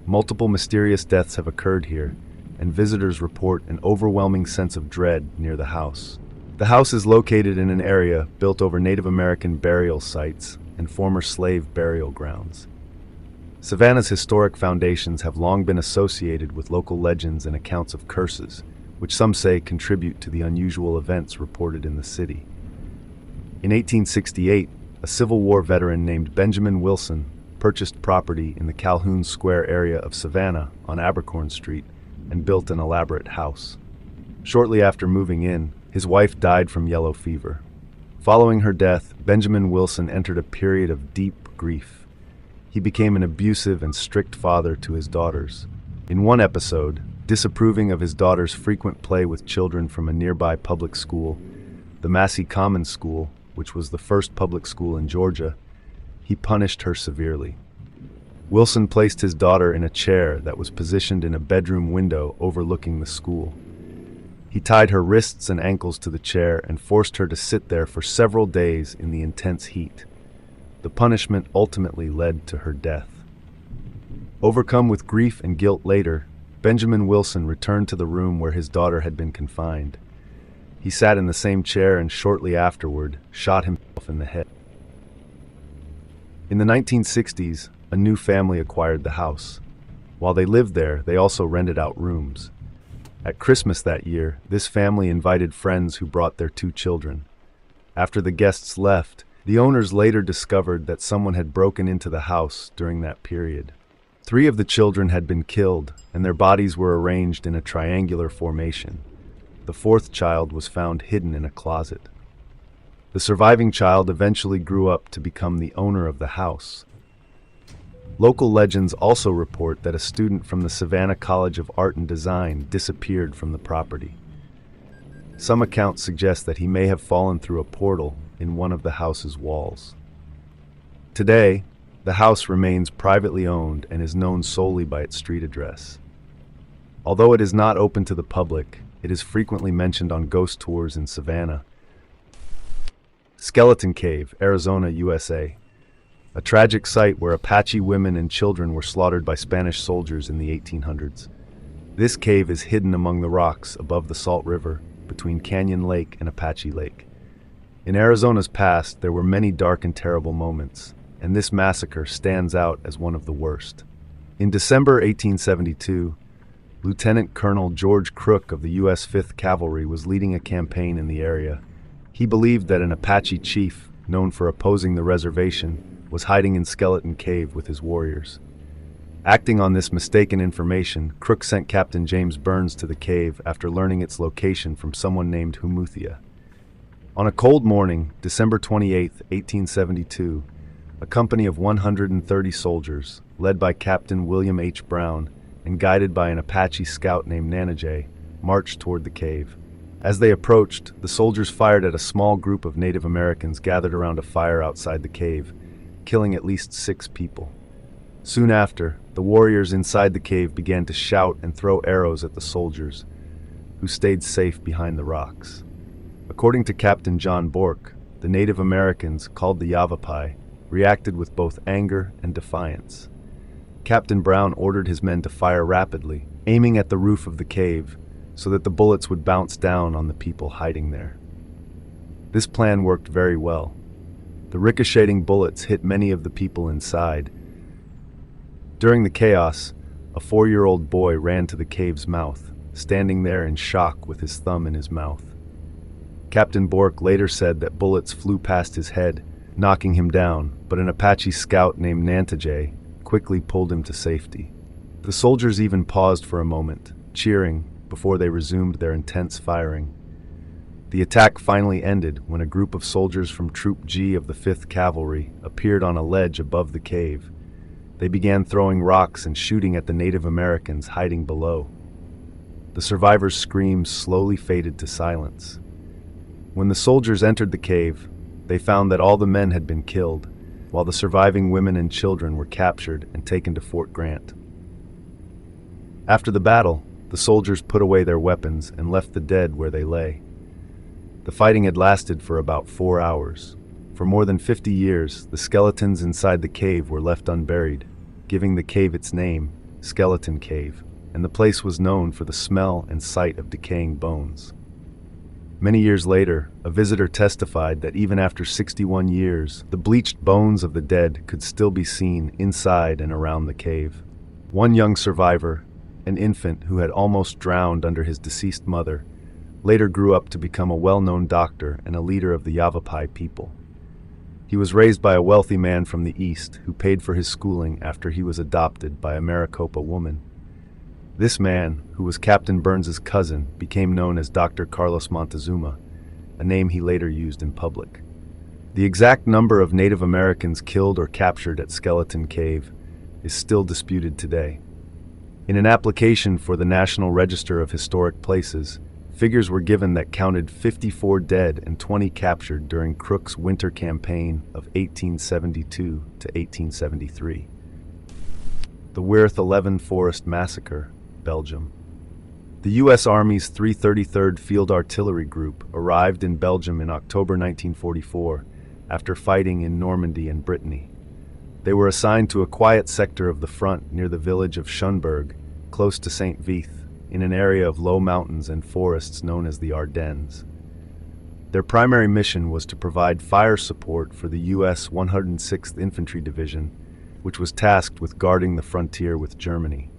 Multiple mysterious deaths have occurred here, and visitors report an overwhelming sense of dread near the house. The house is located in an area built over Native American burial sites and former slave burial grounds. Savannah's historic foundations have long been associated with local legends and accounts of curses, which some say contribute to the unusual events reported in the city. In 1868, a Civil War veteran named Benjamin Wilson purchased property in the Calhoun Square area of Savannah on Abercorn Street and built an elaborate house. Shortly after moving in, his wife died from yellow fever. Following her death, Benjamin Wilson entered a period of deep grief. He became an abusive and strict father to his daughters. In one episode, disapproving of his daughter's frequent play with children from a nearby public school, the Massey Common School, which was the first public school in Georgia, he punished her severely. Wilson placed his daughter in a chair that was positioned in a bedroom window overlooking the school. He tied her wrists and ankles to the chair and forced her to sit there for several days in the intense heat. The punishment ultimately led to her death. Overcome with grief and guilt later, Benjamin Wilson returned to the room where his daughter had been confined. He sat in the same chair and shortly afterward shot himself in the head. In the 1960s, a new family acquired the house. While they lived there, they also rented out rooms. At Christmas that year, this family invited friends who brought their 2 children. After the guests left, the owners later discovered that someone had broken into the house during that period. 3 of the children had been killed, and their bodies were arranged in a triangular formation. The 4th child was found hidden in a closet. The surviving child eventually grew up to become the owner of the house. Local legends also report that a student from the Savannah College of Art and Design disappeared from the property. Some accounts suggest that he may have fallen through a portal in one of the house's walls. Today, the house remains privately owned and is known solely by its street address. Although it is not open to the public, it is frequently mentioned on ghost tours in Savannah. Skeleton Cave, Arizona, USA. A tragic site where Apache women and children were slaughtered by Spanish soldiers in the 1800s. This cave is hidden among the rocks above the Salt River, between Canyon Lake and Apache Lake. In Arizona's past, there were many dark and terrible moments, and this massacre stands out as one of the worst. In December 1872, Lieutenant Colonel George Crook of the U.S. 5th Cavalry was leading a campaign in the area. He believed that an Apache chief, known for opposing the reservation, was hiding in Skeleton Cave with his warriors. Acting on this mistaken information, Crook sent Captain James Burns to the cave after learning its location from someone named Humuthia. On a cold morning, December 28, 1872, a company of 130 soldiers, led by Captain William H. Brown and guided by an Apache scout named Nanajay, marched toward the cave. As they approached, the soldiers fired at a small group of Native Americans gathered around a fire outside the cave, killing at least 6 people. Soon after, the warriors inside the cave began to shout and throw arrows at the soldiers, who stayed safe behind the rocks. According to Captain John Bork, the Native Americans, called the Yavapai, reacted with both anger and defiance. Captain Brown ordered his men to fire rapidly, aiming at the roof of the cave, so that the bullets would bounce down on the people hiding there. This plan worked very well. The ricocheting bullets hit many of the people inside. During the chaos, a 4-year-old boy ran to the cave's mouth, standing there in shock with his thumb in his mouth. Captain Bork later said that bullets flew past his head, knocking him down, but an Apache scout named Nantajay quickly pulled him to safety. The soldiers even paused for a moment, cheering, before they resumed their intense firing. The attack finally ended when a group of soldiers from Troop G of the 5th Cavalry appeared on a ledge above the cave. They began throwing rocks and shooting at the Native Americans hiding below. The survivors' screams slowly faded to silence. When the soldiers entered the cave, they found that all the men had been killed, while the surviving women and children were captured and taken to Fort Grant. After the battle, the soldiers put away their weapons and left the dead where they lay. The fighting had lasted for about 4 hours. For more than 50 years, the skeletons inside the cave were left unburied, giving the cave its name, Skeleton Cave, and the place was known for the smell and sight of decaying bones. Many years later, a visitor testified that even after 61 years, the bleached bones of the dead could still be seen inside and around the cave. One young survivor, an infant who had almost drowned under his deceased mother, later grew up to become a well-known doctor and a leader of the Yavapai people. He was raised by a wealthy man from the East who paid for his schooling after he was adopted by a Maricopa woman. This man, who was Captain Burns's cousin, became known as Dr. Carlos Montezuma, a name he later used in public. The exact number of Native Americans killed or captured at Skeleton Cave is still disputed today. In an application for the National Register of Historic Places, Figures were given that counted 54 dead and 20 captured during Crook's winter campaign of 1872 to 1873. The Weerth 11 Forest Massacre, Belgium. The U.S. Army's 333rd Field Artillery Group arrived in Belgium in October 1944 after fighting in Normandy and Brittany. They were assigned to a quiet sector of the front near the village of Schönberg, close to St. Vith, in an area of low mountains and forests known as the Ardennes. Their primary mission was to provide fire support for the U.S. 106th Infantry Division, which was tasked with guarding the frontier with Germany.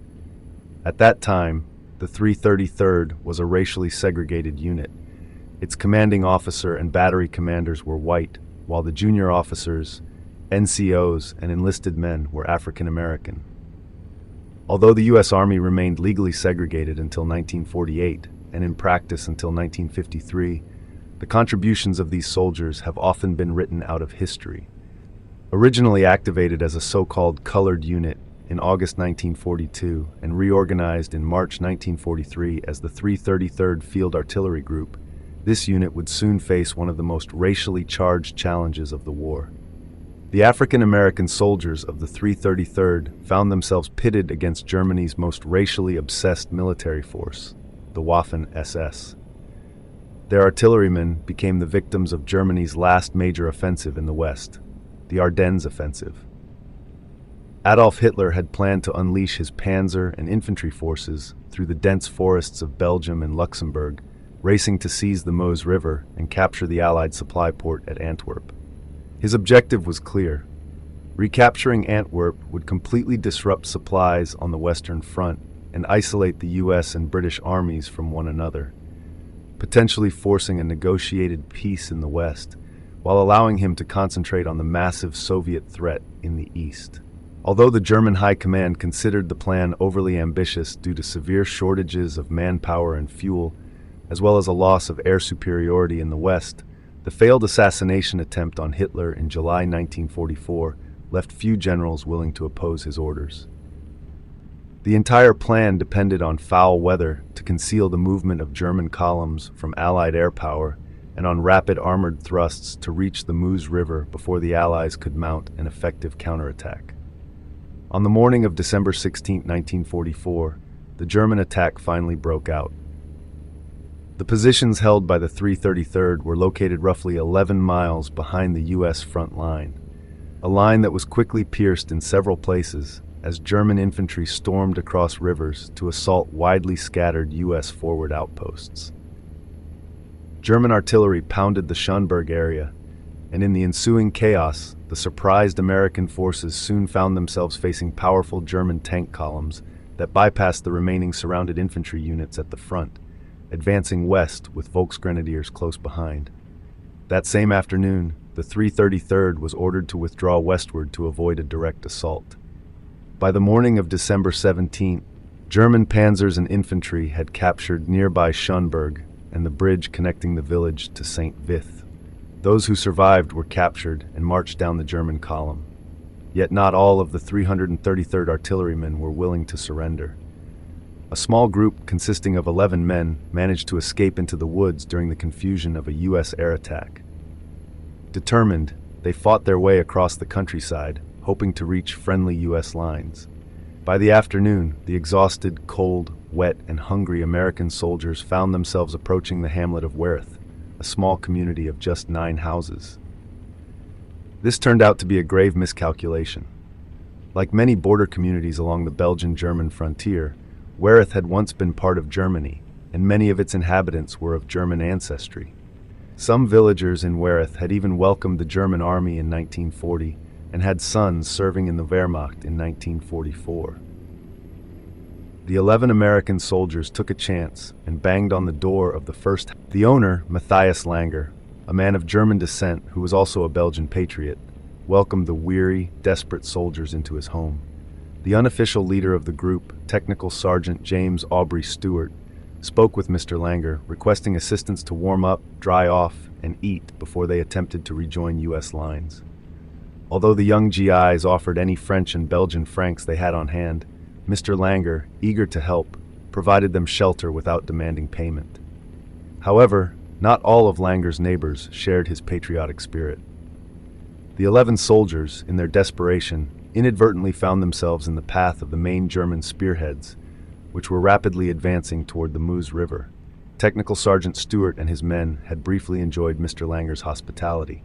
At that time, the 333rd was a racially segregated unit. Its commanding officer and battery commanders were white, while the junior officers, NCOs, and enlisted men were African American. Although the U.S. Army remained legally segregated until 1948, and in practice until 1953, the contributions of these soldiers have often been written out of history. Originally activated as a so-called colored unit in August 1942 and reorganized in March 1943 as the 333rd Field Artillery Group, this unit would soon face one of the most racially charged challenges of the war. The African-American soldiers of the 333rd found themselves pitted against Germany's most racially obsessed military force, the Waffen-SS. Their artillerymen became the victims of Germany's last major offensive in the West, the Ardennes Offensive. Adolf Hitler had planned to unleash his panzer and infantry forces through the dense forests of Belgium and Luxembourg, racing to seize the Meuse River and capture the Allied supply port at Antwerp. His objective was clear. Recapturing Antwerp would completely disrupt supplies on the Western Front and isolate the U.S. and British armies from one another, potentially forcing a negotiated peace in the West, while allowing him to concentrate on the massive Soviet threat in the East. Although the German High Command considered the plan overly ambitious due to severe shortages of manpower and fuel, as well as a loss of air superiority in the West, the failed assassination attempt on Hitler in July 1944 left few generals willing to oppose his orders. The entire plan depended on foul weather to conceal the movement of German columns from Allied air power and on rapid armored thrusts to reach the Meuse River before the Allies could mount an effective counterattack. On the morning of December 16, 1944, the German attack finally broke out. The positions held by the 333rd were located roughly 11 miles behind the U.S. front line, a line that was quickly pierced in several places as German infantry stormed across rivers to assault widely scattered U.S. forward outposts. German artillery pounded the Schönberg area, and in the ensuing chaos, the surprised American forces soon found themselves facing powerful German tank columns that bypassed the remaining surrounded infantry units at the front, advancing west with Volksgrenadiers close behind. That same afternoon, the 333rd was ordered to withdraw westward to avoid a direct assault. By the morning of December 17th, German panzers and infantry had captured nearby Schönberg and the bridge connecting the village to St. Vith. Those who survived were captured and marched down the German column. Yet not all of the 333rd artillerymen were willing to surrender. A small group consisting of 11 men managed to escape into the woods during the confusion of a U.S. air attack. Determined, they fought their way across the countryside, hoping to reach friendly U.S. lines. By the afternoon, the exhausted, cold, wet, and hungry American soldiers found themselves approaching the hamlet of Weerth, a small community of just 9 houses. This turned out to be a grave miscalculation. Like many border communities along the Belgian-German frontier, Weerth had once been part of Germany, and many of its inhabitants were of German ancestry. Some villagers in Weerth had even welcomed the German army in 1940 and had sons serving in the Wehrmacht in 1944. The 11 American soldiers took a chance and banged on the door of the first. The owner, Matthias Langer, a man of German descent who was also a Belgian patriot, welcomed the weary, desperate soldiers into his home. The unofficial leader of the group, Technical Sergeant James Aubrey Stewart, spoke with Mr. Langer, requesting assistance to warm up, dry off, and eat before they attempted to rejoin U.S. lines. Although the young GIs offered any French and Belgian francs they had on hand, Mr. Langer, eager to help, provided them shelter without demanding payment. However, not all of Langer's neighbors shared his patriotic spirit. The 11 soldiers, in their desperation, inadvertently found themselves in the path of the main German spearheads, which were rapidly advancing toward the Meuse River. Technical Sergeant Stewart and his men had briefly enjoyed Mr. Langer's hospitality.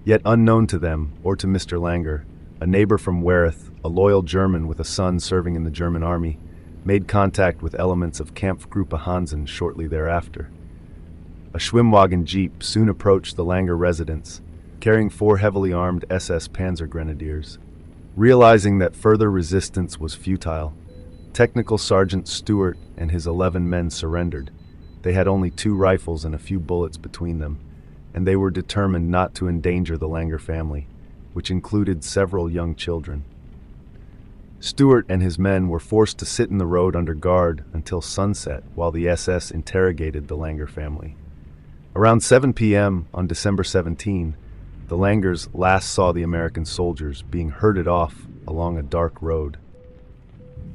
Yet unknown to them, or to Mr. Langer, a neighbor from Wereth, a loyal German with a son serving in the German army, made contact with elements of Kampfgruppe Hansen shortly thereafter. A Schwimmwagen jeep soon approached the Langer residence, carrying 4 heavily armed SS Panzer Grenadiers. Realizing that further resistance was futile, Technical Sergeant Stewart and his 11 men surrendered. They had only 2 rifles and a few bullets between them, and they were determined not to endanger the Langer family, which included several young children. Stewart and his men were forced to sit in the road under guard until sunset while the SS interrogated the Langer family. Around 7 p.m. on December 17, the Langers last saw the American soldiers being herded off along a dark road.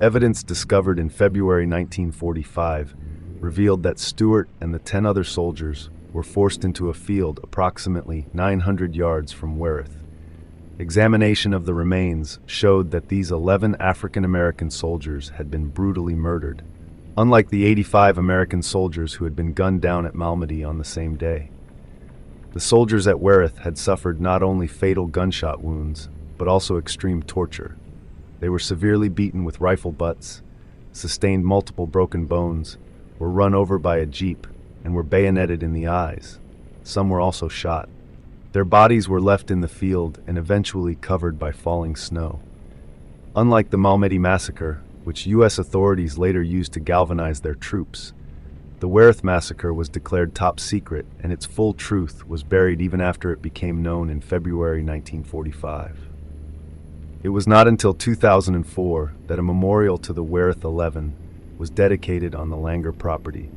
Evidence discovered in February 1945 revealed that Stewart and the 10 other soldiers were forced into a field approximately 900 yards from Wereth. Examination of the remains showed that these 11 African-American soldiers had been brutally murdered, unlike the 85 American soldiers who had been gunned down at Malmedy on the same day. The soldiers at Wereth had suffered not only fatal gunshot wounds, but also extreme torture. They were severely beaten with rifle butts, sustained multiple broken bones, were run over by a jeep, and were bayoneted in the eyes. Some were also shot. Their bodies were left in the field and eventually covered by falling snow. Unlike the Malmedy massacre, which U.S. authorities later used to galvanize their troops, the Wereth massacre was declared top secret, and its full truth was buried even after it became known in February 1945. It was not until 2004 that a memorial to the Wereth 11 was dedicated on the Langer property,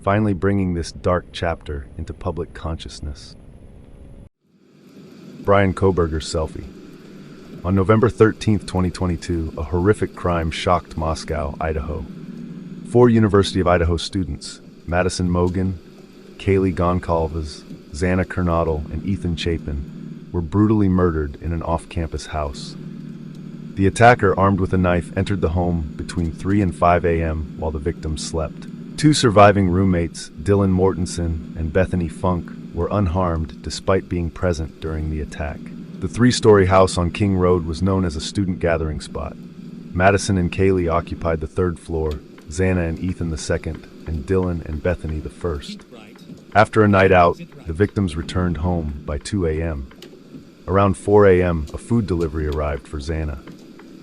finally bringing this dark chapter into public consciousness. Brian Kohberger's selfie. On November 13, 2022, a horrific crime shocked Moscow, Idaho. 4 University of Idaho students, Madison Mogan, Kaylee Goncalves, Xana Kernodle, and Ethan Chapin, were brutally murdered in an off-campus house. The attacker, armed with a knife, entered the home between 3 and 5 a.m. while the victims slept. 2 surviving roommates, Dylan Mortensen and Bethany Funk, were unharmed despite being present during the attack. The 3-story house on King Road was known as a student gathering spot. Madison and Kaylee occupied the 3rd floor, Xana and Ethan the 2nd, and Dylan and Bethany the 1st. After a night out, the victims returned home by 2 a.m. Around 4 a.m., a food delivery arrived for Xana.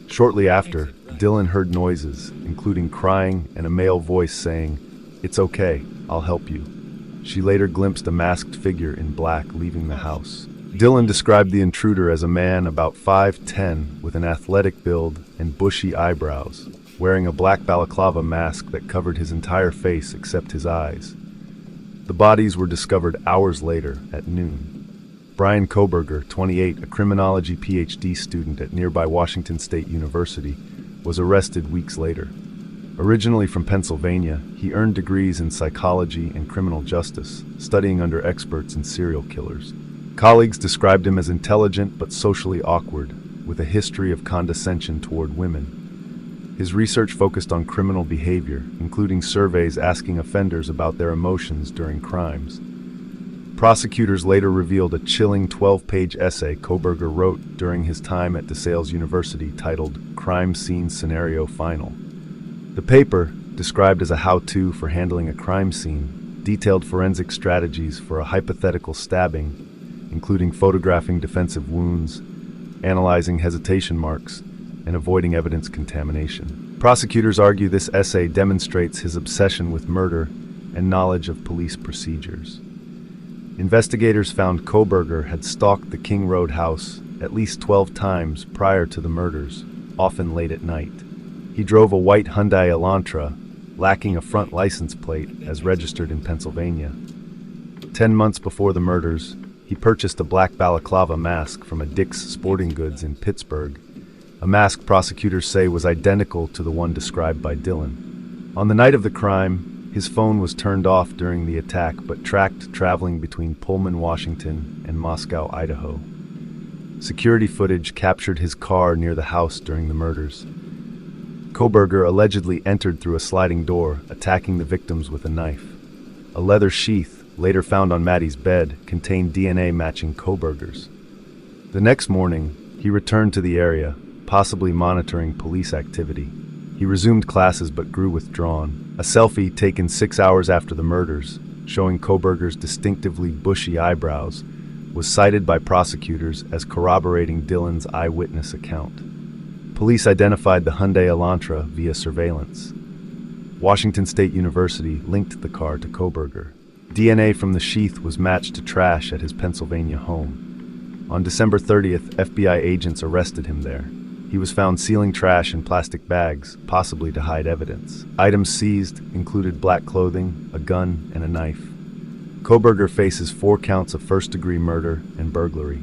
Shortly after, Dylan heard noises, including crying and a male voice saying, "It's okay, I'll help you." She later glimpsed a masked figure in black leaving the house. Dylan described the intruder as a man about 5'10" with an athletic build and bushy eyebrows, wearing a black balaclava mask that covered his entire face except his eyes. The bodies were discovered hours later at noon. Brian Kohberger, 28, a criminology PhD student at nearby Washington State University, was arrested weeks later. Originally from Pennsylvania, he earned degrees in psychology and criminal justice, studying under experts in serial killers. Colleagues described him as intelligent but socially awkward, with a history of condescension toward women. His research focused on criminal behavior, including surveys asking offenders about their emotions during crimes. Prosecutors later revealed a chilling 12-page essay Kohberger wrote during his time at DeSales University titled "Crime Scene Scenario Final." The paper, described as a how-to for handling a crime scene, detailed forensic strategies for a hypothetical stabbing, including photographing defensive wounds, analyzing hesitation marks, and avoiding evidence contamination. Prosecutors argue this essay demonstrates his obsession with murder and knowledge of police procedures. Investigators found Kohberger had stalked the King Road house at least 12 times prior to the murders, often late at night. He drove a white Hyundai Elantra, lacking a front license plate as registered in Pennsylvania. 10 months before the murders, he purchased a black balaclava mask from a Dick's Sporting Goods in Pittsburgh, a mask prosecutors say was identical to the one described by Dylan. On the night of the crime, His phone was turned off during the attack but tracked traveling between Pullman, Washington and Moscow, Idaho. Security footage captured his car near the house during the murders. Kohberger allegedly entered through a sliding door, attacking the victims with a knife. A leather sheath, later found on Maddie's bed, contained DNA matching Kohberger's. The next morning, he returned to the area, possibly monitoring police activity. He resumed classes but grew withdrawn. A selfie taken 6 hours after the murders, showing Kohberger's distinctively bushy eyebrows, was cited by prosecutors as corroborating Dylan's eyewitness account. Police identified the Hyundai Elantra via surveillance. Washington State University linked the car to Kohberger. DNA from the sheath was matched to trash at his Pennsylvania home. On December 30th, FBI agents arrested him there. He was found sealing trash in plastic bags, possibly to hide evidence. Items seized included black clothing, a gun, and a knife. Kohberger faces 4 counts of first-degree murder and burglary.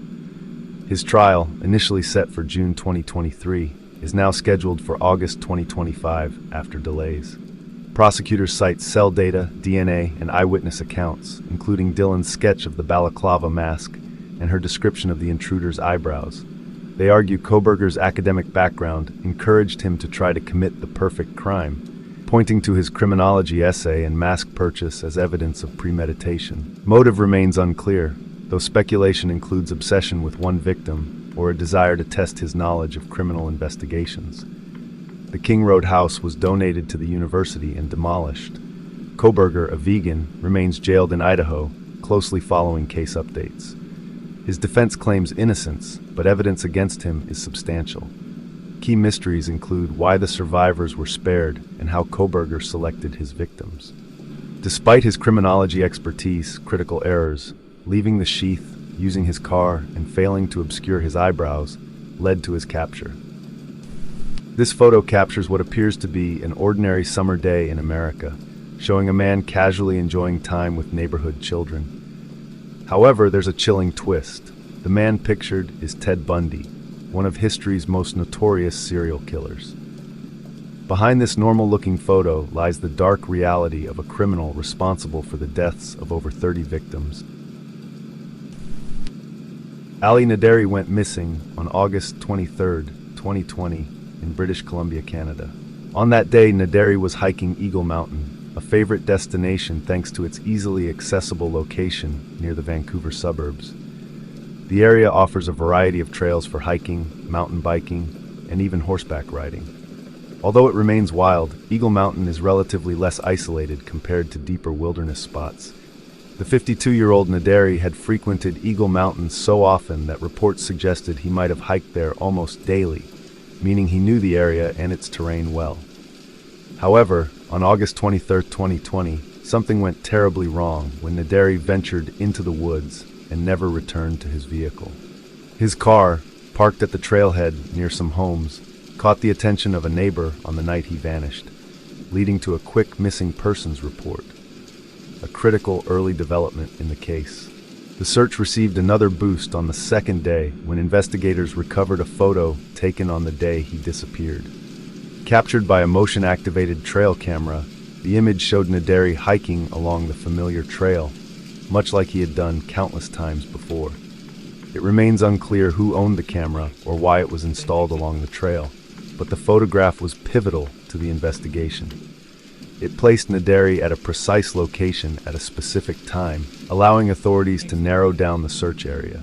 His trial, initially set for June 2023, is now scheduled for August 2025 after delays. Prosecutors cite cell data, DNA, and eyewitness accounts, including Dylan's sketch of the balaclava mask and her description of the intruder's eyebrows. They argue Kohberger's academic background encouraged him to try to commit the perfect crime, pointing to his criminology essay and mask purchase as evidence of premeditation. Motive remains unclear, though speculation includes obsession with one victim or a desire to test his knowledge of criminal investigations. The King Road house was donated to the university and demolished. Kohberger, a vegan, remains jailed in Idaho, closely following case updates. His defense claims innocence, but evidence against him is substantial. Key mysteries include why the survivors were spared and how Kohberger selected his victims. Despite his criminology expertise, critical errors, leaving the sheath, using his car, and failing to obscure his eyebrows, led to his capture. This photo captures what appears to be an ordinary summer day in America, showing a man casually enjoying time with neighborhood children. However, there's a chilling twist. The man pictured is Ted Bundy, one of history's most notorious serial killers. Behind this normal-looking photo lies the dark reality of a criminal responsible for the deaths of over 30 victims. Ali Naderi went missing on August 23, 2020, in British Columbia, Canada. On that day, Naderi was hiking Eagle Mountain, a favorite destination thanks to its easily accessible location near the Vancouver suburbs. The area offers a variety of trails for hiking, mountain biking, and even horseback riding. Although it remains wild, Eagle Mountain is relatively less isolated compared to deeper wilderness spots. The 52-year-old Naderi had frequented Eagle Mountain so often that reports suggested he might have hiked there almost daily, meaning he knew the area and its terrain well. However, on August 23, 2020, something went terribly wrong when Naderi ventured into the woods and never returned to his vehicle. His car, parked at the trailhead near some homes, caught the attention of a neighbor on the night he vanished, leading to a quick missing persons report, a critical early development in the case. The search received another boost on the second day when investigators recovered a photo taken on the day he disappeared. Captured by a motion-activated trail camera, the image showed Naderi hiking along the familiar trail, much like he had done countless times before. It remains unclear who owned the camera or why it was installed along the trail, but the photograph was pivotal to the investigation. It placed Naderi at a precise location at a specific time, allowing authorities to narrow down the search area.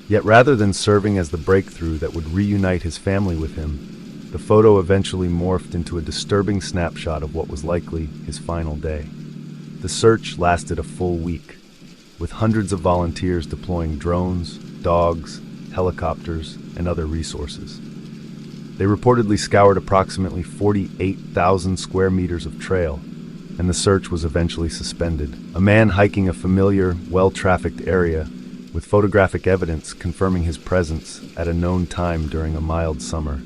Yet rather than serving as the breakthrough that would reunite his family with him, the photo eventually morphed into a disturbing snapshot of what was likely his final day. The search lasted a full week, with hundreds of volunteers deploying drones, dogs, helicopters, and other resources. They reportedly scoured approximately 48,000 square meters of trail, and the search was eventually suspended. A man hiking a familiar, well-trafficked area, with photographic evidence confirming his presence at a known time during a mild summer,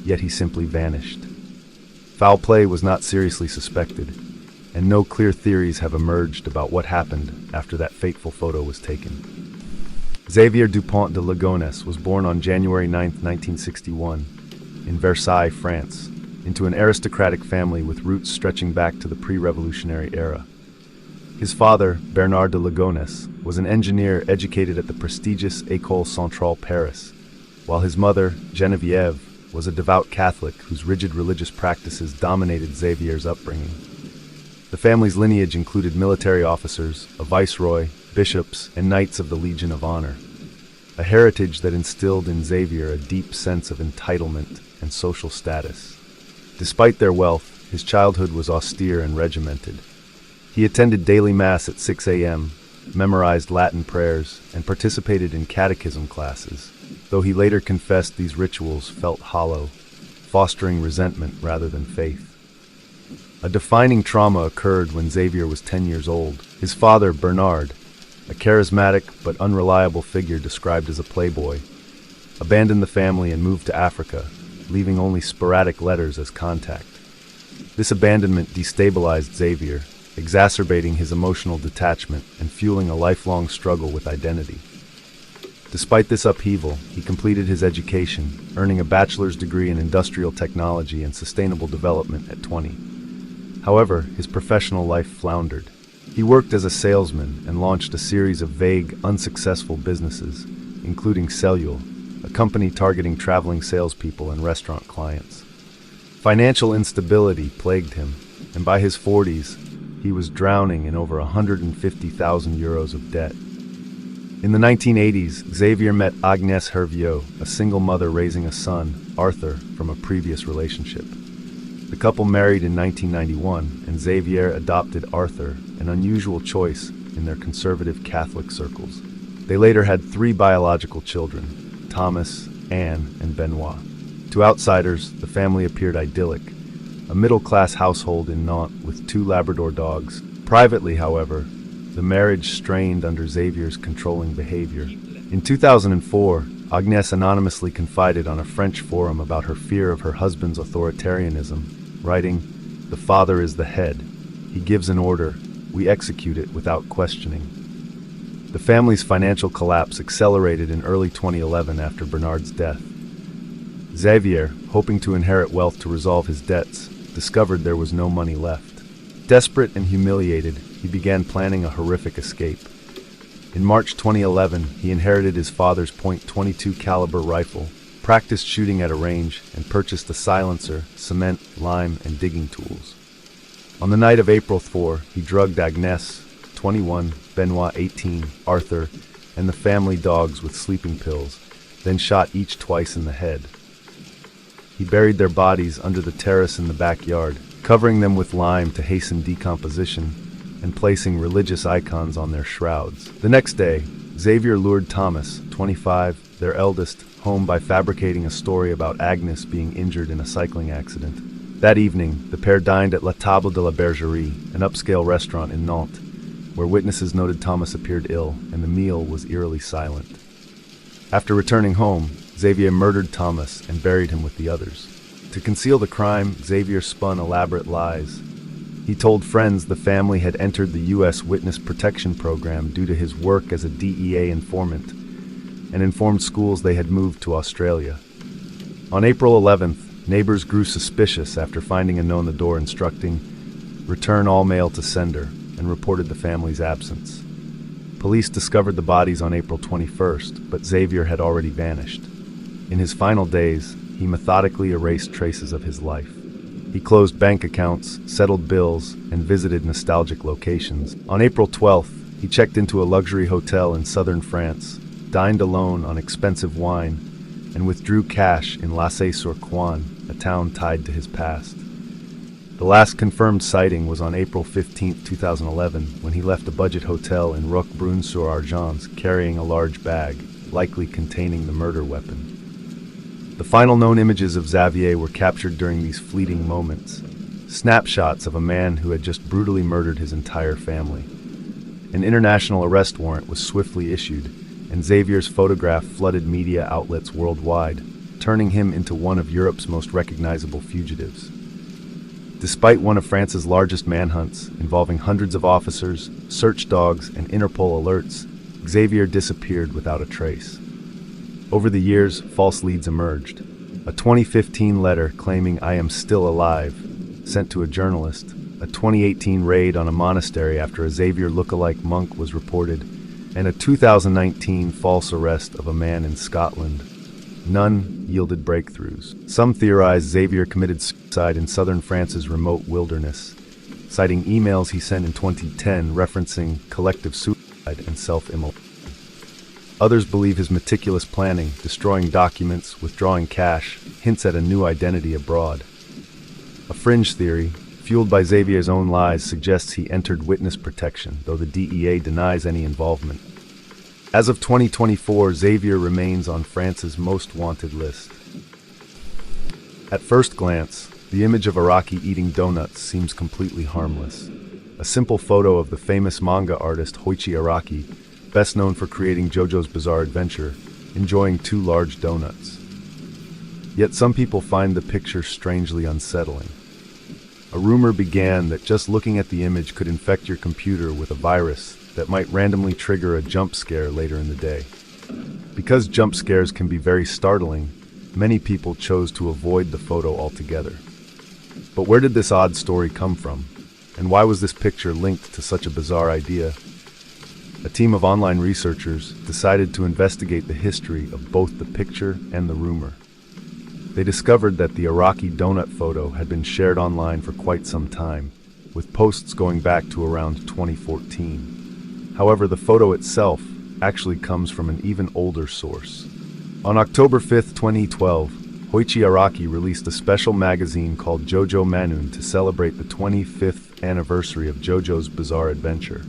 yet he simply vanished. Foul play was not seriously suspected, and no clear theories have emerged about what happened after that fateful photo was taken. Xavier Dupont de Ligonnès was born on January 9, 1961, in Versailles, France. into an aristocratic family with roots stretching back to the pre-revolutionary era. His father, Bernard de Ligonnès, was an engineer educated at the prestigious École Centrale Paris, while his mother, Geneviève, was a devout Catholic whose rigid religious practices dominated Xavier's upbringing. The family's lineage included military officers, a viceroy, bishops, and knights of the Legion of Honor, a heritage that instilled in Xavier a deep sense of entitlement and social status. Despite their wealth, his childhood was austere and regimented. He attended daily mass at 6 a.m., memorized Latin prayers, and participated in catechism classes, though he later confessed these rituals felt hollow, fostering resentment rather than faith. A defining trauma occurred when Xavier was 10 years old. His father, Bernard, a charismatic but unreliable figure described as a playboy, abandoned the family and moved to Africa, leaving only sporadic letters as contact. This abandonment destabilized Xavier, exacerbating his emotional detachment and fueling a lifelong struggle with identity. Despite this upheaval, he completed his education, earning a bachelor's degree in industrial technology and sustainable development at 20. However, his professional life floundered. He worked as a salesman and launched a series of vague, unsuccessful businesses, including Cellule, a company targeting traveling salespeople and restaurant clients. Financial instability plagued him, and by his 40s, he was drowning in over 150,000 euros of debt. In the 1980s, Xavier met Agnès Hervieux, a single mother raising a son, Arthur, from a previous relationship. The couple married in 1991, and Xavier adopted Arthur, an unusual choice in their conservative Catholic circles. They later had 3 biological children, Thomas, Anne, and Benoit. To outsiders, the family appeared idyllic, a middle-class household in Nantes with 2 Labrador dogs. Privately, however, the marriage strained under Xavier's controlling behavior. In 2004, Agnès anonymously confided on a French forum about her fear of her husband's authoritarianism, writing, "The father is the head. He gives an order. We execute it without questioning." The family's financial collapse accelerated in early 2011 after Bernard's death. Xavier, hoping to inherit wealth to resolve his debts, discovered there was no money left. Desperate and humiliated, he began planning a horrific escape. In March 2011, he inherited his father's .22 caliber rifle, practiced shooting at a range, and purchased a silencer, cement, lime, and digging tools. On the night of April 4, he drugged Agnès, 21, Benoit, 18, Arthur, and the family dogs with sleeping pills, then shot each twice in the head. He buried their bodies under the terrace in the backyard, covering them with lime to hasten decomposition, and placing religious icons on their shrouds. The next day, Xavier lured Thomas, 25, their eldest, home by fabricating a story about Agnes being injured in a cycling accident. That evening, the pair dined at La Table de la Bergerie, an upscale restaurant in Nantes, where witnesses noted Thomas appeared ill, and the meal was eerily silent. After returning home, Xavier murdered Thomas and buried him with the others. To conceal the crime, Xavier spun elaborate lies. He told friends the family had entered the U.S. Witness Protection Program due to his work as a DEA informant, and informed schools they had moved to Australia. On April 11th, neighbors grew suspicious after finding a note on the door instructing, "Return all mail to sender," and reported the family's absence. Police discovered the bodies on April 21st, but Xavier had already vanished. In his final days, he methodically erased traces of his life. He closed bank accounts, settled bills, and visited nostalgic locations. On April 12th, he checked into a luxury hotel in southern France, dined alone on expensive wine, and withdrew cash in Lassay-sur-Quan, a town tied to his past. The last confirmed sighting was on April 15, 2011, when he left a budget hotel in Roquebrune-sur-Argens carrying a large bag, likely containing the murder weapon. The final known images of Xavier were captured during these fleeting moments, snapshots of a man who had just brutally murdered his entire family. An international arrest warrant was swiftly issued, and Xavier's photograph flooded media outlets worldwide, turning him into one of Europe's most recognizable fugitives. Despite one of France's largest manhunts, involving hundreds of officers, search dogs, and Interpol alerts, Xavier disappeared without a trace. Over the years, false leads emerged. a 2015 letter claiming "I am still alive," sent to a journalist, a 2018 raid on a monastery after a Xavier look-alike monk was reported, and a 2019 false arrest of a man in Scotland. None yielded breakthroughs. Some theorize Xavier committed suicide in southern France's remote wilderness, citing emails he sent in 2010 referencing collective suicide and self-immolation. Others believe his meticulous planning, destroying documents, withdrawing cash, hints at a new identity abroad. A fringe theory, fueled by Xavier's own lies, suggests he entered witness protection, though the DEA denies any involvement. As of 2024, Xavier remains on France's most wanted list. At first glance, the image of Araki eating donuts seems completely harmless. A simple photo of the famous manga artist Hoichi Araki, best known for creating JoJo's Bizarre Adventure, enjoying 2 large donuts. Yet some people find the picture strangely unsettling. A rumor began that just looking at the image could infect your computer with a virus that might randomly trigger a jump scare later in the day. Because jump scares can be very startling, many people chose to avoid the photo altogether. But where did this odd story come from? And why was this picture linked to such a bizarre idea? A team of online researchers decided to investigate the history of both the picture and the rumor. They discovered that the Araki donut photo had been shared online for quite some time, with posts going back to around 2014. However, the photo itself actually comes from an even older source. On October 5, 2012, Hoichi Araki released a special magazine called JoJo Manun to celebrate the 25th anniversary of JoJo's Bizarre Adventure.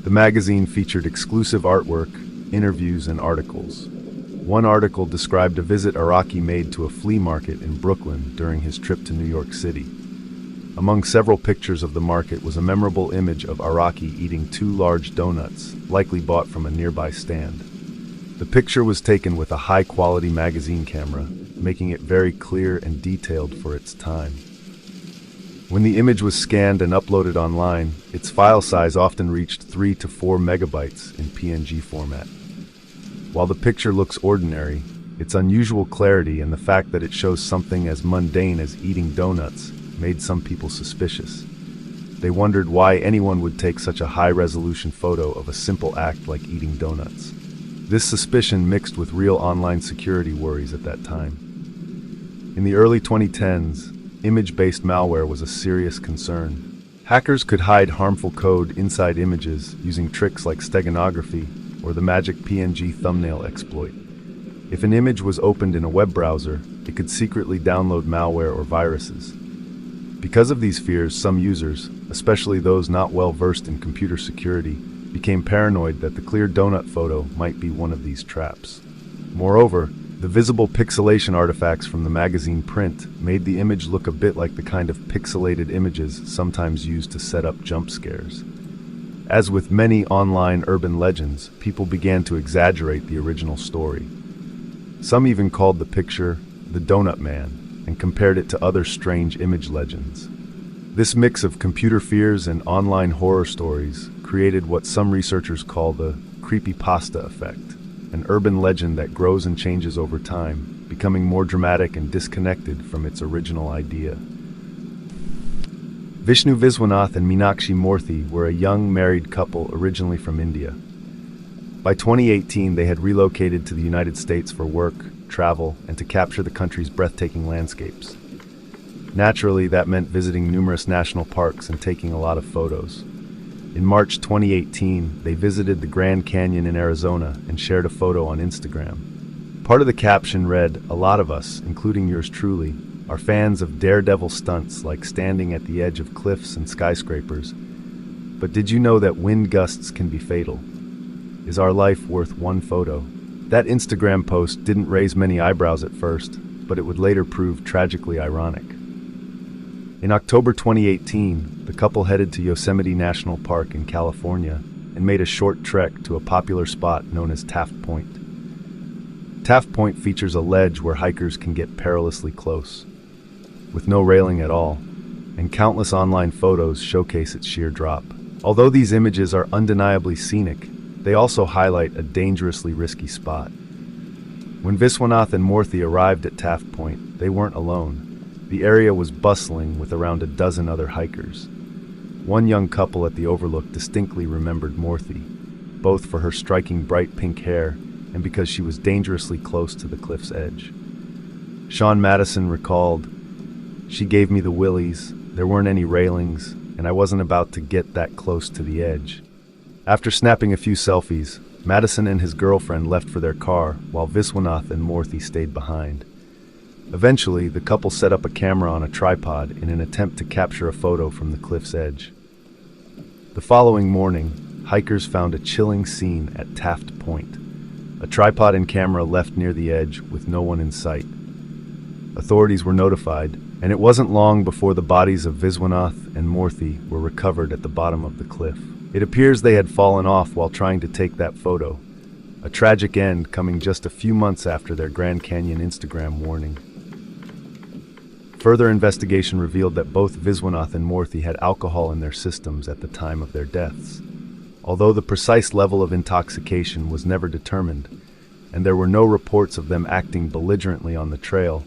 The magazine featured exclusive artwork, interviews, and articles. One article described a visit Araki made to a flea market in Brooklyn during his trip to New York City. Among several pictures of the market was a memorable image of Araki eating 2 large donuts, likely bought from a nearby stand. The picture was taken with a high-quality magazine camera, making it very clear and detailed for its time. When the image was scanned and uploaded online, its file size often reached 3 to 4 megabytes in PNG format. While the picture looks ordinary, its unusual clarity and the fact that it shows something as mundane as eating donuts made some people suspicious. They wondered why anyone would take such a high-resolution photo of a simple act like eating donuts. This suspicion mixed with real online security worries at that time. In the early 2010s, image-based malware was a serious concern. Hackers could hide harmful code inside images using tricks like steganography or the magic PNG thumbnail exploit. If an image was opened in a web browser, it could secretly download malware or viruses. Because of these fears, some users, especially those not well versed in computer security, became paranoid that the clear donut photo might be one of these traps. Moreover, the visible pixelation artifacts from the magazine print made the image look a bit like the kind of pixelated images sometimes used to set up jump scares. As with many online urban legends, people began to exaggerate the original story. Some even called the picture the Donut Man and compared it to other strange image legends. This mix of computer fears and online horror stories created what some researchers call the creepypasta effect, an urban legend that grows and changes over time, becoming more dramatic and disconnected from its original idea. Vishnu Viswanath and Meenakshi Murthy were a young married couple originally from India. By 2018, they had relocated to the United States for work, travel, and to capture the country's breathtaking landscapes. Naturally, that meant visiting numerous national parks and taking a lot of photos. In March 2018, they visited the Grand Canyon in Arizona and shared a photo on Instagram. Part of the caption read, "A lot of us, including yours truly, are fans of daredevil stunts like standing at the edge of cliffs and skyscrapers. But did you know that wind gusts can be fatal? Is our life worth one photo?" That Instagram post didn't raise many eyebrows at first, but it would later prove tragically ironic. In October 2018, the couple headed to Yosemite National Park in California and made a short trek to a popular spot known as Taft Point. Taft Point features a ledge where hikers can get perilously close, with no railing at all, and countless online photos showcase its sheer drop. Although these images are undeniably scenic, they also highlight a dangerously risky spot. When Viswanath and Morthy arrived at Taft Point, they weren't alone. The area was bustling with around a dozen other hikers. One young couple at the overlook distinctly remembered Morthy, both for her striking bright pink hair and because she was dangerously close to the cliff's edge. Sean Madison recalled, "She gave me the willies, there weren't any railings, and I wasn't about to get that close to the edge." After snapping a few selfies, Madison and his girlfriend left for their car while Viswanath and Morthy stayed behind. Eventually, the couple set up a camera on a tripod in an attempt to capture a photo from the cliff's edge. The following morning, hikers found a chilling scene at Taft Point. A tripod and camera left near the edge with no one in sight. Authorities were notified, and it wasn't long before the bodies of Viswanath and Morthy were recovered at the bottom of the cliff. It appears they had fallen off while trying to take that photo, a tragic end coming just a few months after their Grand Canyon Instagram warning. Further investigation revealed that both Viswanath and Morthy had alcohol in their systems at the time of their deaths. Although the precise level of intoxication was never determined, and there were no reports of them acting belligerently on the trail,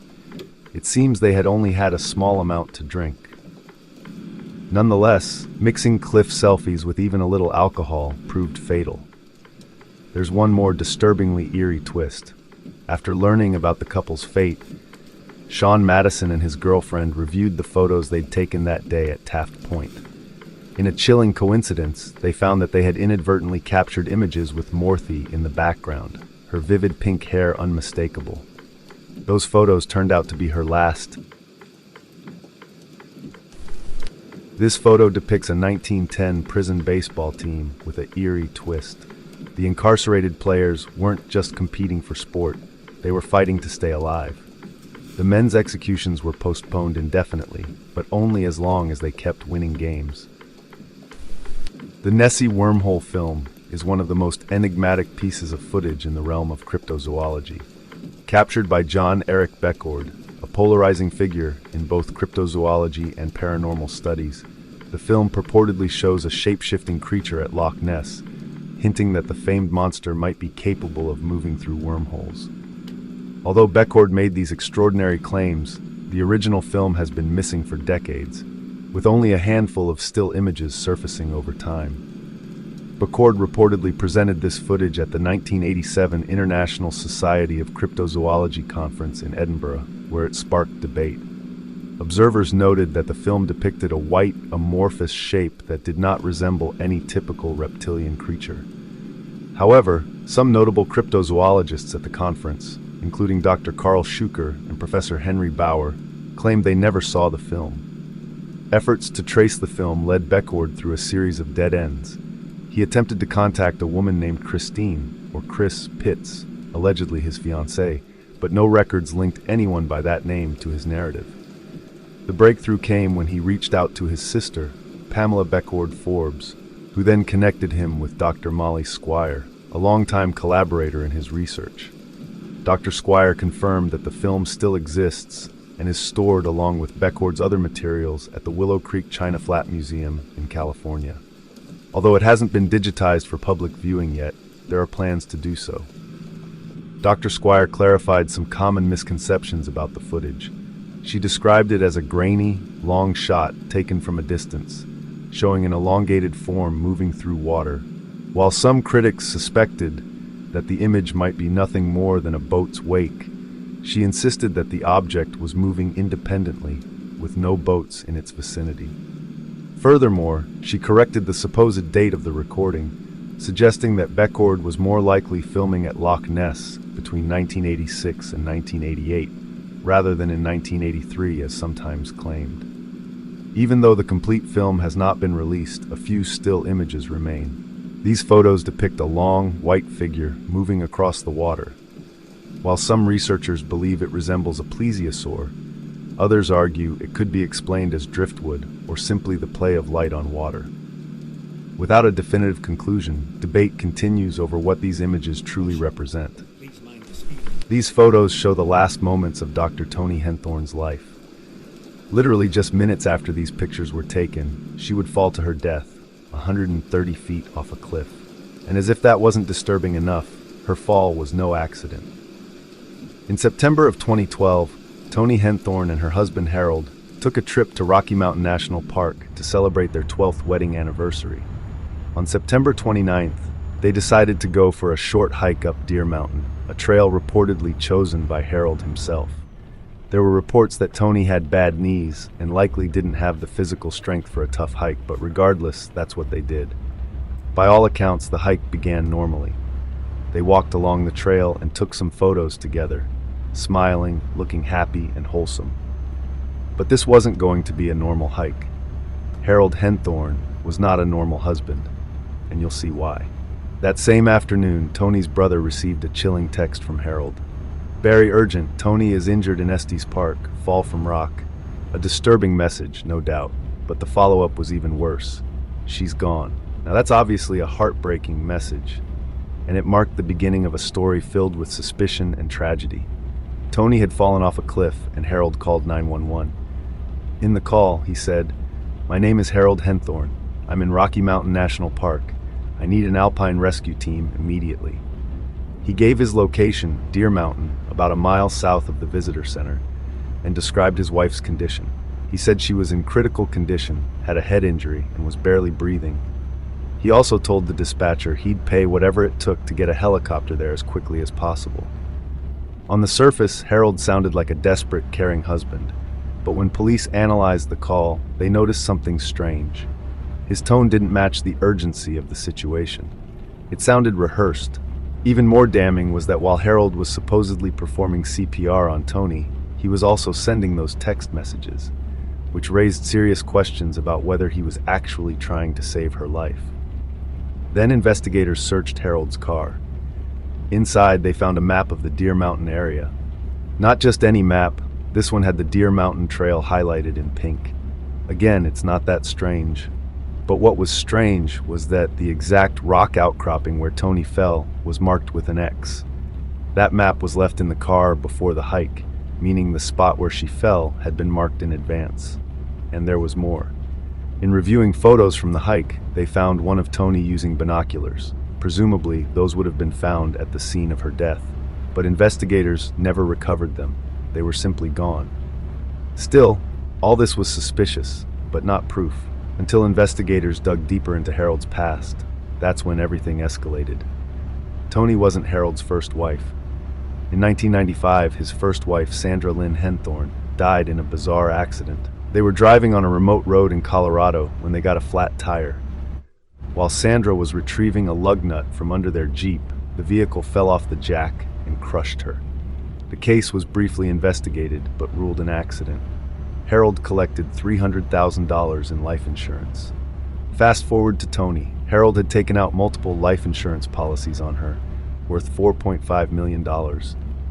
it seems they had only had a small amount to drink. Nonetheless, mixing cliff selfies with even a little alcohol proved fatal. There's one more disturbingly eerie twist. After learning about the couple's fate, Sean Madison and his girlfriend reviewed the photos they'd taken that day at Taft Point. In a chilling coincidence, they found that they had inadvertently captured images with Morthy in the background, her vivid pink hair unmistakable. Those photos turned out to be her last. This photo depicts a 1910 prison baseball team with an eerie twist. The incarcerated players weren't just competing for sport, they were fighting to stay alive. The men's executions were postponed indefinitely, but only as long as they kept winning games. The Nessie wormhole film is one of the most enigmatic pieces of footage in the realm of cryptozoology. Captured by John Eric Beckord, a polarizing figure in both cryptozoology and paranormal studies, the film purportedly shows a shape-shifting creature at Loch Ness, hinting that the famed monster might be capable of moving through wormholes. Although Beckord made these extraordinary claims, the original film has been missing for decades, with only a handful of still images surfacing over time. Beckord reportedly presented this footage at the 1987 International Society of Cryptozoology Conference in Edinburgh, where it sparked debate. Observers noted that the film depicted a white, amorphous shape that did not resemble any typical reptilian creature. However, some notable cryptozoologists at the conference, including Dr. Carl Schuker and Professor Henry Bauer, claimed they never saw the film. Efforts to trace the film led Beckord through a series of dead ends. He attempted to contact a woman named Christine, or Chris Pitts, allegedly his fiancée, but no records linked anyone by that name to his narrative. The breakthrough came when he reached out to his sister, Pamela Beckord Forbes, who then connected him with Dr. Molly Squire, a longtime collaborator in his research. Dr. Squire confirmed that the film still exists and is stored along with Beckord's other materials at the Willow Creek China Flat Museum in California. Although it hasn't been digitized for public viewing yet, there are plans to do so. Dr. Squire clarified some common misconceptions about the footage. She described it as a grainy, long shot taken from a distance, showing an elongated form moving through water, while some critics suspected that the image might be nothing more than a boat's wake. She insisted that the object was moving independently, with no boats in its vicinity. Furthermore, she corrected the supposed date of the recording, suggesting that Beckord was more likely filming at Loch Ness between 1986 and 1988, rather than in 1983 as sometimes claimed. Even though the complete film has not been released, a few still images remain. These photos depict a long, white figure moving across the water. While some researchers believe it resembles a plesiosaur, others argue it could be explained as driftwood or simply the play of light on water. Without a definitive conclusion, debate continues over what these images truly represent. These photos show the last moments of Dr. Toni Henthorn's life. Literally just minutes after these pictures were taken, she would fall to her death, 130 feet off a cliff. And as if that wasn't disturbing enough, her fall was no accident. In September of 2012, Toni Henthorn and her husband Harold took a trip to Rocky Mountain National Park to celebrate their 12th wedding anniversary. On September 29th, they decided to go for a short hike up Deer Mountain, a trail reportedly chosen by Harold himself. There were reports that Toni had bad knees and likely didn't have the physical strength for a tough hike, but regardless, that's what they did. By all accounts, the hike began normally. They walked along the trail and took some photos together, smiling, looking happy and wholesome. But this wasn't going to be a normal hike. Harold Henthorn was not a normal husband, and you'll see why. That same afternoon, Toni's brother received a chilling text from Harold. Very urgent, Toni is injured in Estes Park, fall from rock. A disturbing message, no doubt, but the follow-up was even worse. She's gone. Now that's obviously a heartbreaking message, and it marked the beginning of a story filled with suspicion and tragedy. Toni had fallen off a cliff, and Harold called 911. In the call, he said, "My name is Harold Henthorn. I'm in Rocky Mountain National Park. I need an alpine rescue team immediately." He gave his location, Deer Mountain, about a mile south of the visitor center, and described his wife's condition. He said she was in critical condition, had a head injury, and was barely breathing. He also told the dispatcher he'd pay whatever it took to get a helicopter there as quickly as possible. On the surface, Harold sounded like a desperate, caring husband, but when police analyzed the call, they noticed something strange. His tone didn't match the urgency of the situation. It sounded rehearsed. Even more damning was that while Harold was supposedly performing CPR on Toni, he was also sending those text messages, which raised serious questions about whether he was actually trying to save her life. Then investigators searched Harold's car. Inside, they found a map of the Deer Mountain area. Not just any map, this one had the Deer Mountain Trail highlighted in pink. Again, it's not that strange. But what was strange was that the exact rock outcropping where Toni fell was marked with an X. That map was left in the car before the hike, meaning the spot where she fell had been marked in advance. And there was more. In reviewing photos from the hike, they found one of Toni using binoculars. Presumably, those would have been found at the scene of her death. But investigators never recovered them. They were simply gone. Still, all this was suspicious, but not proof. Until investigators dug deeper into Harold's past. That's when everything escalated. Toni wasn't Harold's first wife. In 1995, his first wife, Sandra Lynn Henthorn, died in a bizarre accident. They were driving on a remote road in Colorado when they got a flat tire. While Sandra was retrieving a lug nut from under their Jeep, the vehicle fell off the jack and crushed her. The case was briefly investigated, but ruled an accident. Harold collected $300,000 in life insurance. Fast forward to Toni. Harold had taken out multiple life insurance policies on her, worth $4.5 million.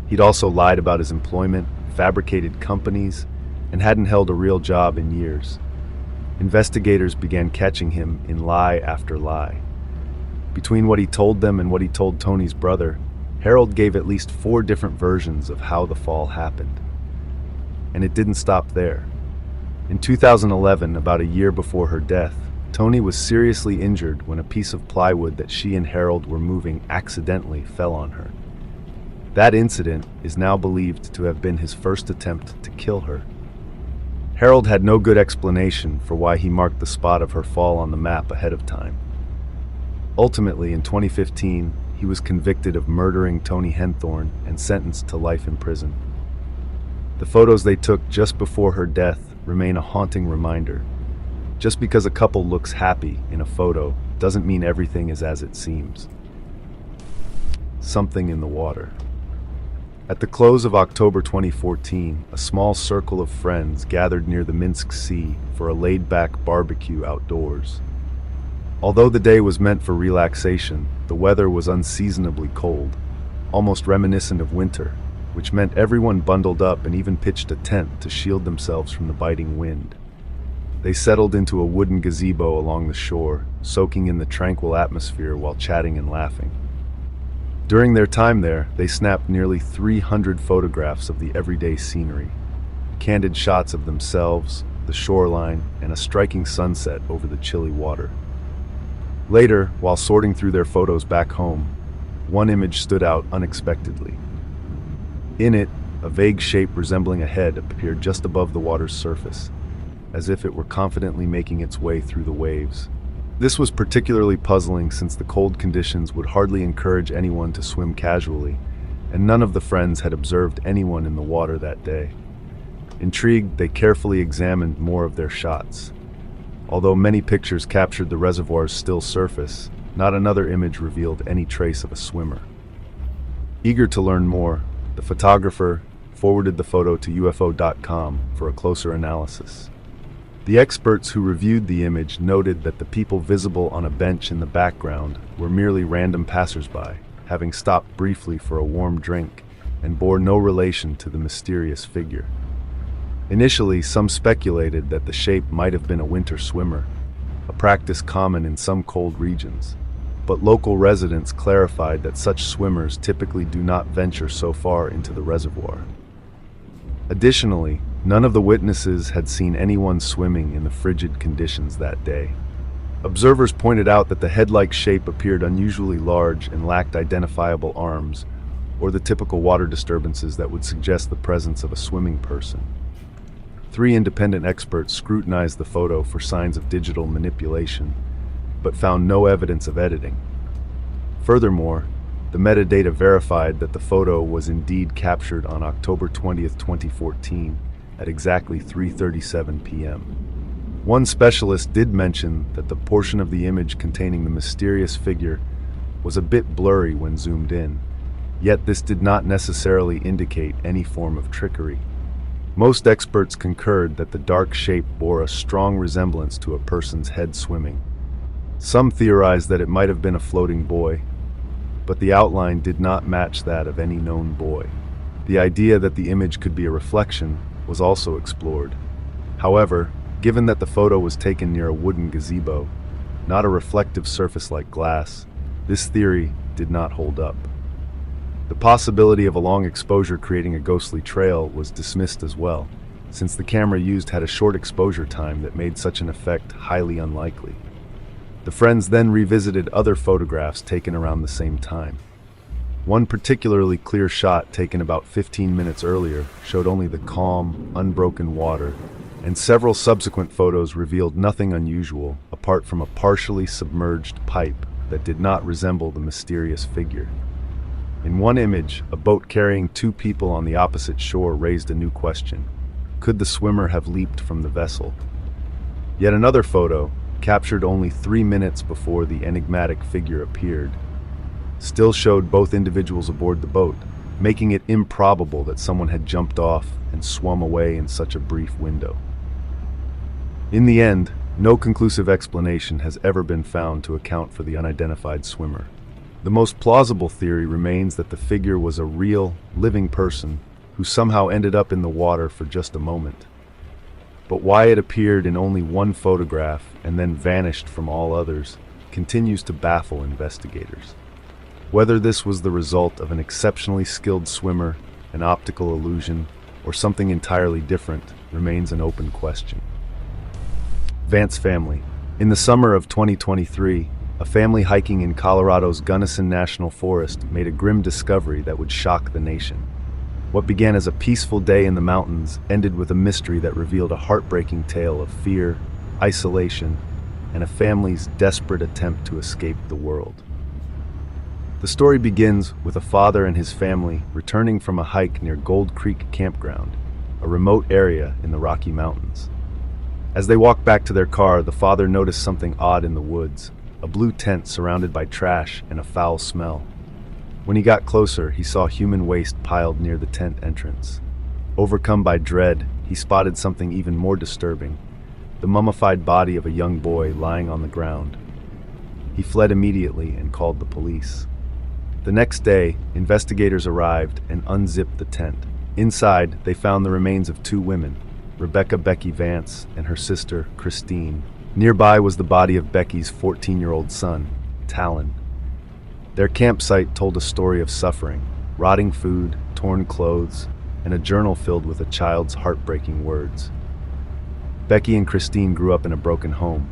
He'd also lied about his employment, fabricated companies, and hadn't held a real job in years. Investigators began catching him in lie after lie. Between what he told them and what he told Toni's brother, Harold gave at least 4 different versions of how the fall happened. And it didn't stop there. In 2011, about a year before her death, Toni was seriously injured when a piece of plywood that she and Harold were moving accidentally fell on her. That incident is now believed to have been his first attempt to kill her. Harold had no good explanation for why he marked the spot of her fall on the map ahead of time. Ultimately, in 2015, he was convicted of murdering Toni Henthorn and sentenced to life in prison. The photos they took just before her death remain a haunting reminder. Just because a couple looks happy in a photo doesn't mean everything is as it seems. Something in the water. At the close of October 2014, a small circle of friends gathered near the Minsk Sea for a laid-back barbecue outdoors. Although the day was meant for relaxation, the weather was unseasonably cold, almost reminiscent of winter, which meant everyone bundled up and even pitched a tent to shield themselves from the biting wind. They settled into a wooden gazebo along the shore, soaking in the tranquil atmosphere while chatting and laughing. During their time there, they snapped nearly 300 photographs of the everyday scenery, candid shots of themselves, the shoreline, and a striking sunset over the chilly water. Later, while sorting through their photos back home, one image stood out unexpectedly. In it, a vague shape resembling a head appeared just above the water's surface, as if it were confidently making its way through the waves. This was particularly puzzling since the cold conditions would hardly encourage anyone to swim casually, and none of the friends had observed anyone in the water that day. Intrigued, they carefully examined more of their shots. Although many pictures captured the reservoir's still surface, not another image revealed any trace of a swimmer. Eager to learn more, the photographer forwarded the photo to UFO.com for a closer analysis. The experts who reviewed the image noted that the people visible on a bench in the background were merely random passersby, having stopped briefly for a warm drink, and bore no relation to the mysterious figure. Initially, some speculated that the shape might have been a winter swimmer, a practice common in some cold regions, but local residents clarified that such swimmers typically do not venture so far into the reservoir. Additionally, none of the witnesses had seen anyone swimming in the frigid conditions that day. Observers pointed out that the head-like shape appeared unusually large and lacked identifiable arms, or the typical water disturbances that would suggest the presence of a swimming person. 3 independent experts scrutinized the photo for signs of digital manipulation, but found no evidence of editing. Furthermore, the metadata verified that the photo was indeed captured on October 20th, 2014, at exactly 3:37 p.m. One specialist did mention that the portion of the image containing the mysterious figure was a bit blurry when zoomed in, yet this did not necessarily indicate any form of trickery. Most experts concurred that the dark shape bore a strong resemblance to a person's head swimming. Some theorized that it might have been a floating buoy, but the outline did not match that of any known buoy. The idea that the image could be a reflection was also explored. However, given that the photo was taken near a wooden gazebo, not a reflective surface like glass, this theory did not hold up. The possibility of a long exposure creating a ghostly trail was dismissed as well, since the camera used had a short exposure time that made such an effect highly unlikely. The friends then revisited other photographs taken around the same time. One particularly clear shot taken about 15 minutes earlier showed only the calm, unbroken water, and several subsequent photos revealed nothing unusual apart from a partially submerged pipe that did not resemble the mysterious figure. In one image, a boat carrying 2 people on the opposite shore raised a new question. Could the swimmer have leaped from the vessel? Yet another photo, captured only 3 minutes before the enigmatic figure appeared, still showed both individuals aboard the boat, making it improbable that someone had jumped off and swum away in such a brief window. In the end, no conclusive explanation has ever been found to account for the unidentified swimmer. The most plausible theory remains that the figure was a real, living person who somehow ended up in the water for just a moment. But why it appeared in only one photograph and then vanished from all others continues to baffle investigators. Whether this was the result of an exceptionally skilled swimmer, an optical illusion, or something entirely different remains an open question. Vance family. In the summer of 2023, a family hiking in Colorado's Gunnison National Forest made a grim discovery that would shock the nation. What began as a peaceful day in the mountains ended with a mystery that revealed a heartbreaking tale of fear, isolation, and a family's desperate attempt to escape the world. The story begins with a father and his family returning from a hike near Gold Creek Campground, a remote area in the Rocky Mountains. As they walked back to their car, the father noticed something odd in the woods, a blue tent surrounded by trash and a foul smell. When he got closer, he saw human waste piled near the tent entrance. Overcome by dread, he spotted something even more disturbing, the mummified body of a young boy lying on the ground. He fled immediately and called the police. The next day, investigators arrived and unzipped the tent. Inside, they found the remains of 2 women, Rebecca Becky Vance and her sister, Christine. Nearby was the body of Becky's 14-year-old son, Talon. Their campsite told a story of suffering, rotting food, torn clothes, and a journal filled with a child's heartbreaking words. Becky and Christine grew up in a broken home.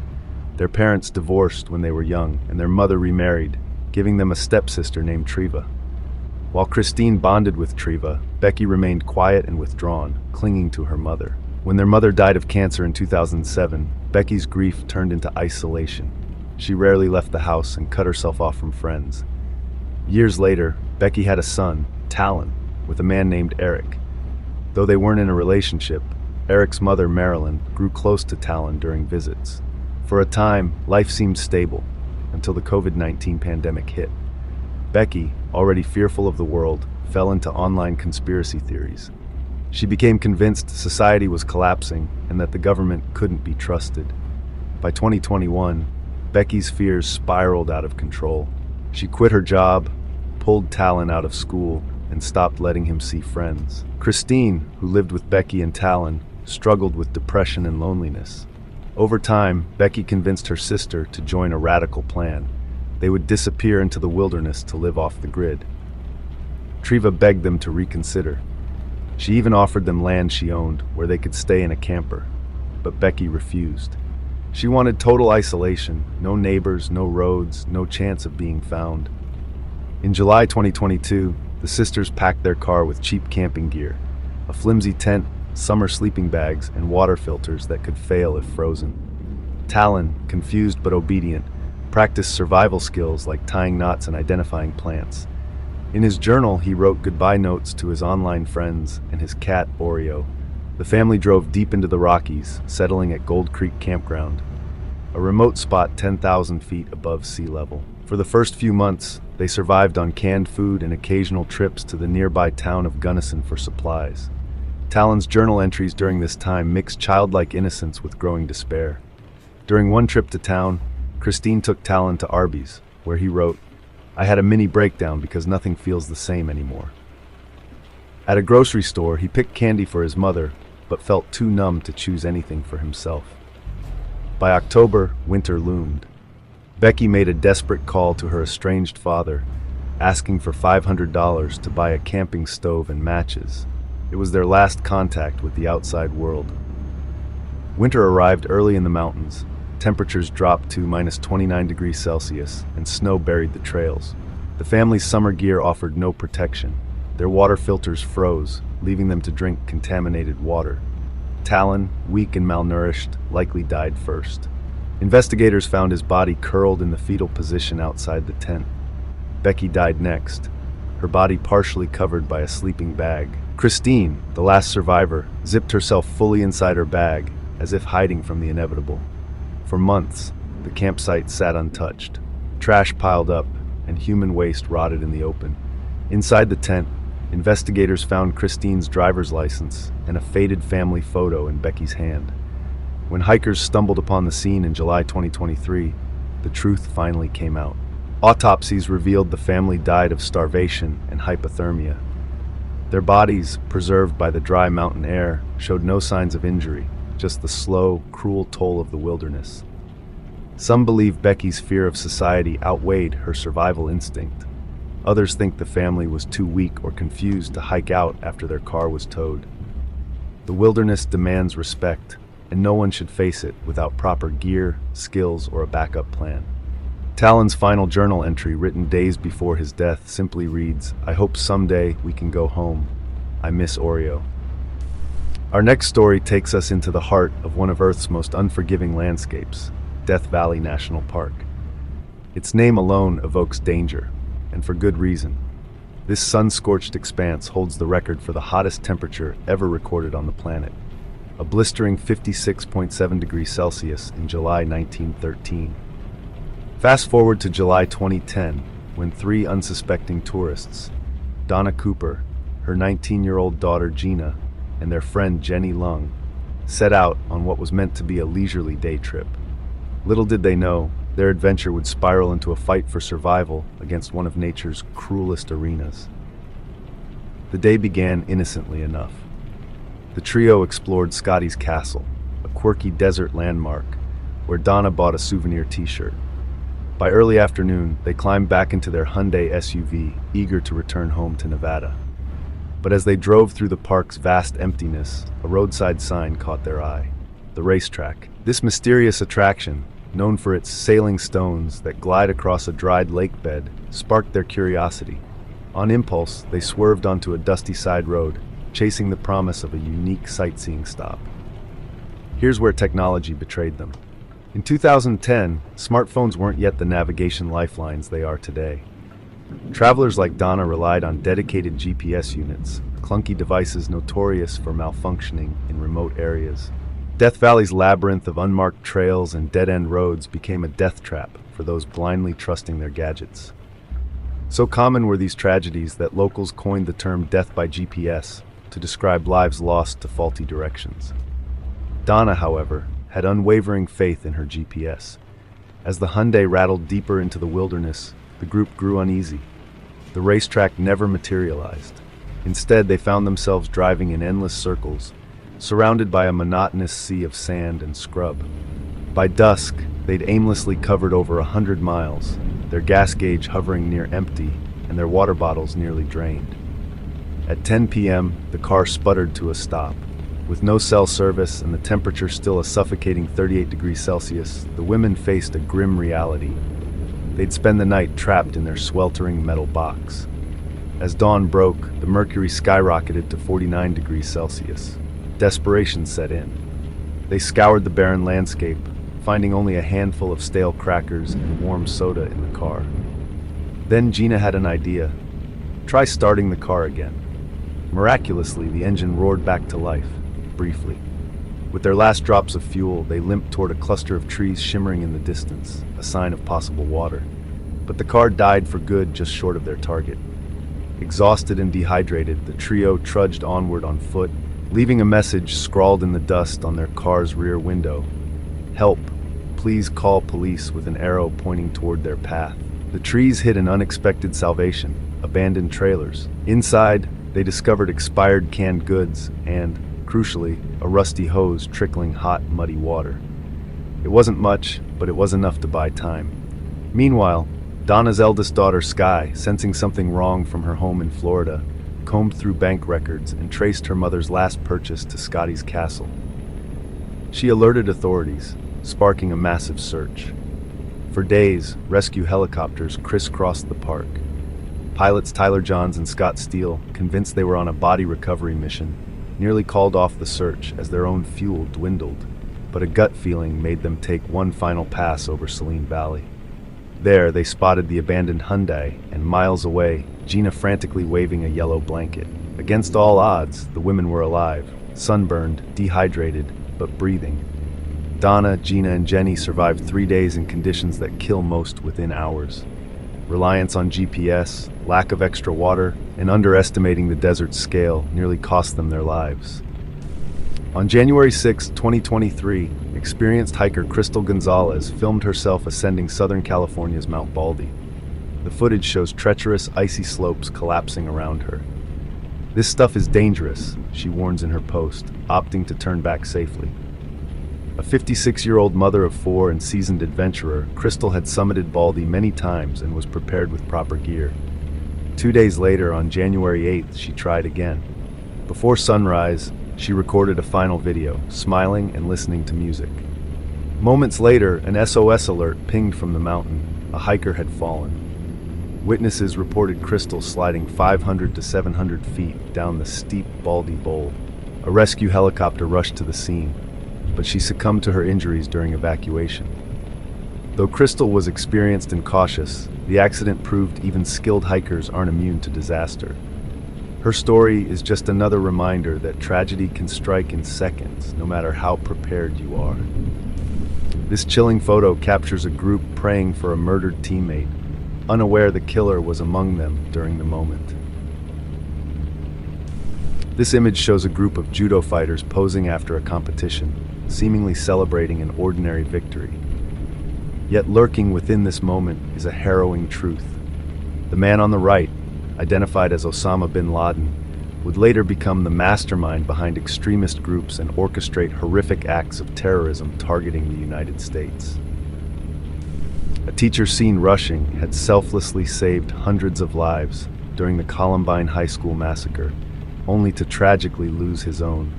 Their parents divorced when they were young, and their mother remarried, giving them a stepsister named Treva. While Christine bonded with Treva, Becky remained quiet and withdrawn, clinging to her mother. When their mother died of cancer in 2007, Becky's grief turned into isolation. She rarely left the house and cut herself off from friends. Years later, Becky had a son, Talon, with a man named Eric. Though they weren't in a relationship, Eric's mother, Marilyn, grew close to Talon during visits. For a time, life seemed stable, until the COVID-19 pandemic hit. Becky, already fearful of the world, fell into online conspiracy theories. She became convinced society was collapsing and that the government couldn't be trusted. By 2021, Becky's fears spiraled out of control. She quit her job, pulled Talon out of school, and stopped letting him see friends. Christine, who lived with Becky and Talon, struggled with depression and loneliness. Over time, Becky convinced her sister to join a radical plan. They would disappear into the wilderness to live off the grid. Treva begged them to reconsider. She even offered them land she owned, where they could stay in a camper. But Becky refused. She wanted total isolation, no neighbors, no roads, no chance of being found. In July 2022, the sisters packed their car with cheap camping gear, a flimsy tent, summer sleeping bags, and water filters that could fail if frozen. Talon, confused but obedient, practiced survival skills like tying knots and identifying plants. In his journal, he wrote goodbye notes to his online friends and his cat, Oreo. The family drove deep into the Rockies, settling at Gold Creek Campground, a remote spot 10,000 feet above sea level. For the first few months, they survived on canned food and occasional trips to the nearby town of Gunnison for supplies. Talon's journal entries during this time mixed childlike innocence with growing despair. During one trip to town, Christine took Talon to Arby's, where he wrote, "I had a mini breakdown because nothing feels the same anymore." At a grocery store, he picked candy for his mother, but felt too numb to choose anything for himself. By October, winter loomed. Becky made a desperate call to her estranged father, asking for $500 to buy a camping stove and matches. It was their last contact with the outside world. Winter arrived early in the mountains. Temperatures dropped to -29°C, and snow buried the trails. The family's summer gear offered no protection. Their water filters froze, leaving them to drink contaminated water. Talon, weak and malnourished, likely died first. Investigators found his body curled in the fetal position outside the tent. Becky died next, her body partially covered by a sleeping bag. Christine, the last survivor, zipped herself fully inside her bag, as if hiding from the inevitable. For months, the campsite sat untouched. Trash piled up, and human waste rotted in the open. Inside the tent, investigators found Christine's driver's license and a faded family photo in Becky's hand. When hikers stumbled upon the scene in July 2023, the truth finally came out. Autopsies revealed the family died of starvation and hypothermia. Their bodies, preserved by the dry mountain air, showed no signs of injury, just the slow, cruel toll of the wilderness. Some believe Becky's fear of society outweighed her survival instinct. Others think the family was too weak or confused to hike out after their car was towed. The wilderness demands respect, and no one should face it without proper gear, skills, or a backup plan. Talon's final journal entry, written days before his death, simply reads, "I hope someday we can go home. I miss Oreo." Our next story takes us into the heart of one of Earth's most unforgiving landscapes, Death Valley National Park. Its name alone evokes danger, and for good reason. This sun-scorched expanse holds the record for the hottest temperature ever recorded on the planet, a blistering 56.7°C in July 1913. Fast forward to July 2010, when three unsuspecting tourists, Donna Cooper, her 19-year-old daughter Gina, and their friend Jenny Lung, set out on what was meant to be a leisurely day trip. Little did they know, their adventure would spiral into a fight for survival against one of nature's cruelest arenas. The day began innocently enough. The trio explored Scotty's Castle, a quirky desert landmark, where Donna bought a souvenir t-shirt. By early afternoon, they climbed back into their Hyundai SUV, eager to return home to Nevada. But as they drove through the park's vast emptiness, a roadside sign caught their eye: the racetrack. This mysterious attraction, known for its sailing stones that glide across a dried lake bed, sparked their curiosity. On impulse, they swerved onto a dusty side road, chasing the promise of a unique sightseeing stop. Here's where technology betrayed them. In 2010, smartphones weren't yet the navigation lifelines they are today. Travelers like Donna relied on dedicated GPS units, clunky devices notorious for malfunctioning in remote areas. Death Valley's labyrinth of unmarked trails and dead-end roads became a death trap for those blindly trusting their gadgets. So common were these tragedies that locals coined the term death by GPS to describe lives lost to faulty directions. Donna, however, had unwavering faith in her GPS. As the Hyundai rattled deeper into the wilderness, the group grew uneasy. The racetrack never materialized. Instead, they found themselves driving in endless circles, surrounded by a monotonous sea of sand and scrub. By dusk, they'd aimlessly covered over 100 miles, their gas gauge hovering near empty and their water bottles nearly drained. At 10 p.m., the car sputtered to a stop. With no cell service and the temperature still a suffocating 38 degrees Celsius, the women faced a grim reality. They'd spend the night trapped in their sweltering metal box. As dawn broke, the mercury skyrocketed to 49 degrees Celsius. Desperation set in. They scoured the barren landscape, finding only a handful of stale crackers and warm soda in the car. Then Gina had an idea. Try starting the car again. Miraculously, the engine roared back to life, briefly. With their last drops of fuel, they limped toward a cluster of trees shimmering in the distance, a sign of possible water. But the car died for good just short of their target. Exhausted and dehydrated, the trio trudged onward on foot, leaving a message scrawled in the dust on their car's rear window. Help. Please call police, with an arrow pointing toward their path. The trees hid an unexpected salvation, abandoned trailers. Inside, they discovered expired canned goods and, crucially, a rusty hose trickling hot, muddy water. It wasn't much, but it was enough to buy time. Meanwhile, Donna's eldest daughter, Sky, sensing something wrong from her home in Florida, combed through bank records and traced her mother's last purchase to Scotty's castle. She alerted authorities, sparking a massive search. For days, rescue helicopters crisscrossed the park. Pilots Tyler Johns and Scott Steele, convinced they were on a body recovery mission, nearly called off the search as their own fuel dwindled, but a gut feeling made them take one final pass over Saline Valley. There, they spotted the abandoned Hyundai, and miles away, Gina frantically waving a yellow blanket. Against all odds, the women were alive, sunburned, dehydrated, but breathing. Donna, Gina, and Jenny survived 3 days in conditions that kill most within hours. Reliance on GPS, lack of extra water, and underestimating the desert's scale nearly cost them their lives. On January 6, 2023, experienced hiker Crystal Gonzalez filmed herself ascending Southern California's Mount Baldy. The footage shows treacherous, icy slopes collapsing around her. "This stuff is dangerous," she warns in her post, opting to turn back safely. A 56-year-old mother of 4 and seasoned adventurer, Crystal had summited Baldy many times and was prepared with proper gear. 2 days later, on January 8th, she tried again. Before sunrise, she recorded a final video, smiling and listening to music. Moments later, an SOS alert pinged from the mountain. A hiker had fallen. Witnesses reported Crystal sliding 500 to 700 feet down the steep Baldy Bowl. A rescue helicopter rushed to the scene, but she succumbed to her injuries during evacuation. Though Crystal was experienced and cautious, the accident proved even skilled hikers aren't immune to disaster. Her story is just another reminder that tragedy can strike in seconds, no matter how prepared you are. This chilling photo captures a group praying for a murdered teammate, unaware the killer was among them during the moment. This image shows a group of judo fighters posing after a competition, seemingly celebrating an ordinary victory. Yet lurking within this moment is a harrowing truth. The man on the right, identified as Osama bin Laden, would later become the mastermind behind extremist groups and orchestrate horrific acts of terrorism targeting the United States. A teacher seen rushing had selflessly saved hundreds of lives during the Columbine High School massacre, only to tragically lose his own.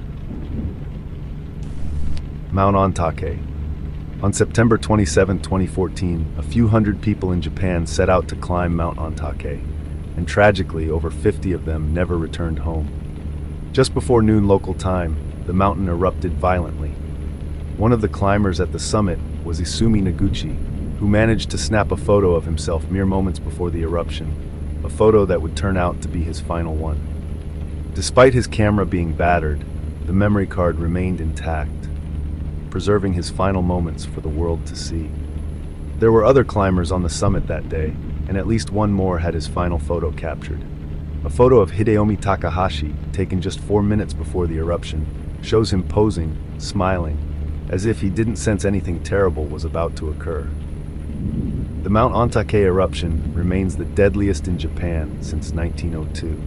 Mount Ontake. On September 27, 2014, a few hundred people in Japan set out to climb Mount Ontake, and tragically, over 50 of them never returned home. Just before noon local time, the mountain erupted violently. One of the climbers at the summit was Isumi Noguchi, who managed to snap a photo of himself mere moments before the eruption, a photo that would turn out to be his final one. Despite his camera being battered, the memory card remained intact, preserving his final moments for the world to see. There were other climbers on the summit that day, and at least one more had his final photo captured. A photo of Hideyomi Takahashi, taken just 4 minutes before the eruption, shows him posing, smiling, as if he didn't sense anything terrible was about to occur. The Mount Ontake eruption remains the deadliest in Japan since 1902.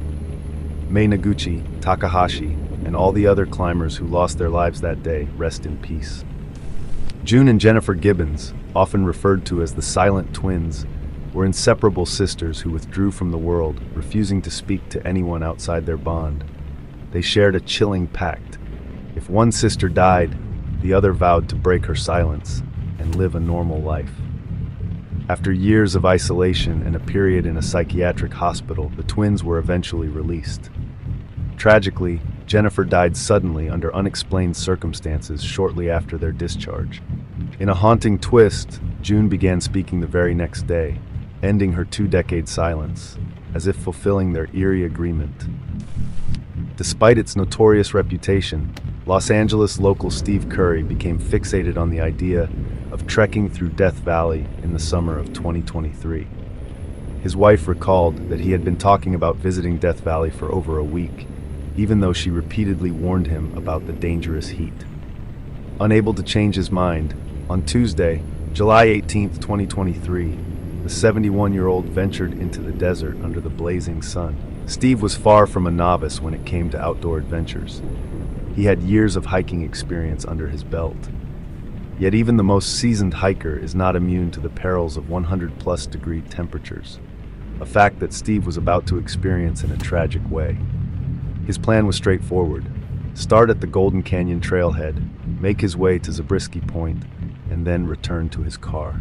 May Noguchi, Takahashi, and all the other climbers who lost their lives that day rest in peace. June and Jennifer Gibbons, often referred to as the Silent Twins, were inseparable sisters who withdrew from the world, refusing to speak to anyone outside their bond. They shared a chilling pact. If one sister died, the other vowed to break her silence and live a normal life. After years of isolation and a period in a psychiatric hospital, the twins were eventually released. Tragically, Jennifer died suddenly under unexplained circumstances shortly after their discharge. In a haunting twist, June began speaking the very next day, ending her 2-decade silence, as if fulfilling their eerie agreement. Despite its notorious reputation, Los Angeles local Steve Curry became fixated on the idea of trekking through Death Valley in the summer of 2023. His wife recalled that he had been talking about visiting Death Valley for over a week, even though she repeatedly warned him about the dangerous heat. Unable to change his mind, on Tuesday, July 18, 2023, the 71-year-old ventured into the desert under the blazing sun. Steve was far from a novice when it came to outdoor adventures. He had years of hiking experience under his belt. Yet even the most seasoned hiker is not immune to the perils of 100+ degree temperatures, a fact that Steve was about to experience in a tragic way. His plan was straightforward: start at the Golden Canyon trailhead, make his way to Zabriskie Point, and then return to his car.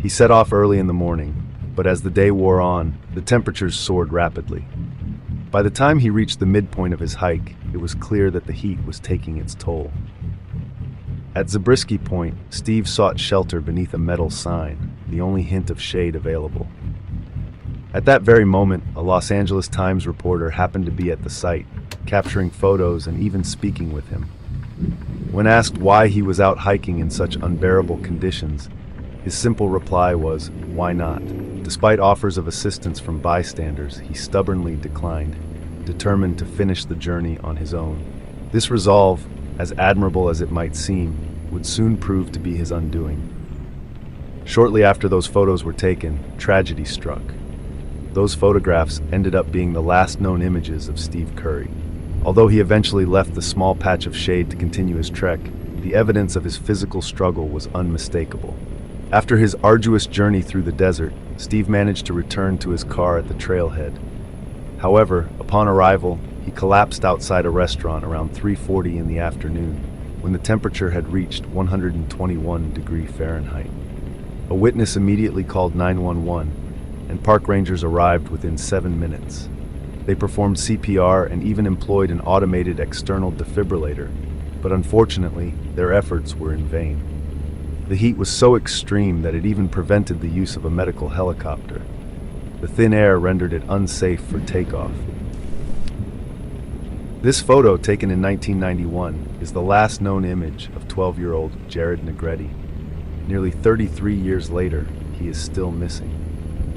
He set off early in the morning, but as the day wore on, the temperatures soared rapidly. By the time he reached the midpoint of his hike, it was clear that the heat was taking its toll. At Zabriskie Point, Steve sought shelter beneath a metal sign, the only hint of shade available. At that very moment, a Los Angeles Times reporter happened to be at the site, capturing photos and even speaking with him. When asked why he was out hiking in such unbearable conditions, his simple reply was, "Why not?" Despite offers of assistance from bystanders, he stubbornly declined, determined to finish the journey on his own. This resolve, as admirable as it might seem, would soon prove to be his undoing. Shortly after those photos were taken, tragedy struck. Those photographs ended up being the last known images of Steve Curry. Although he eventually left the small patch of shade to continue his trek, the evidence of his physical struggle was unmistakable. After his arduous journey through the desert, Steve managed to return to his car at the trailhead. However, upon arrival, he collapsed outside a restaurant around 3:40 in the afternoon, when the temperature had reached 121 degrees Fahrenheit. A witness immediately called 911, and park rangers arrived within 7 minutes. They performed CPR and even employed an automated external defibrillator, but unfortunately, their efforts were in vain. The heat was so extreme that it even prevented the use of a medical helicopter. The thin air rendered it unsafe for takeoff. This photo, taken in 1991, is the last known image of 12-year-old Jared Negretti. Nearly 33 years later, he is still missing.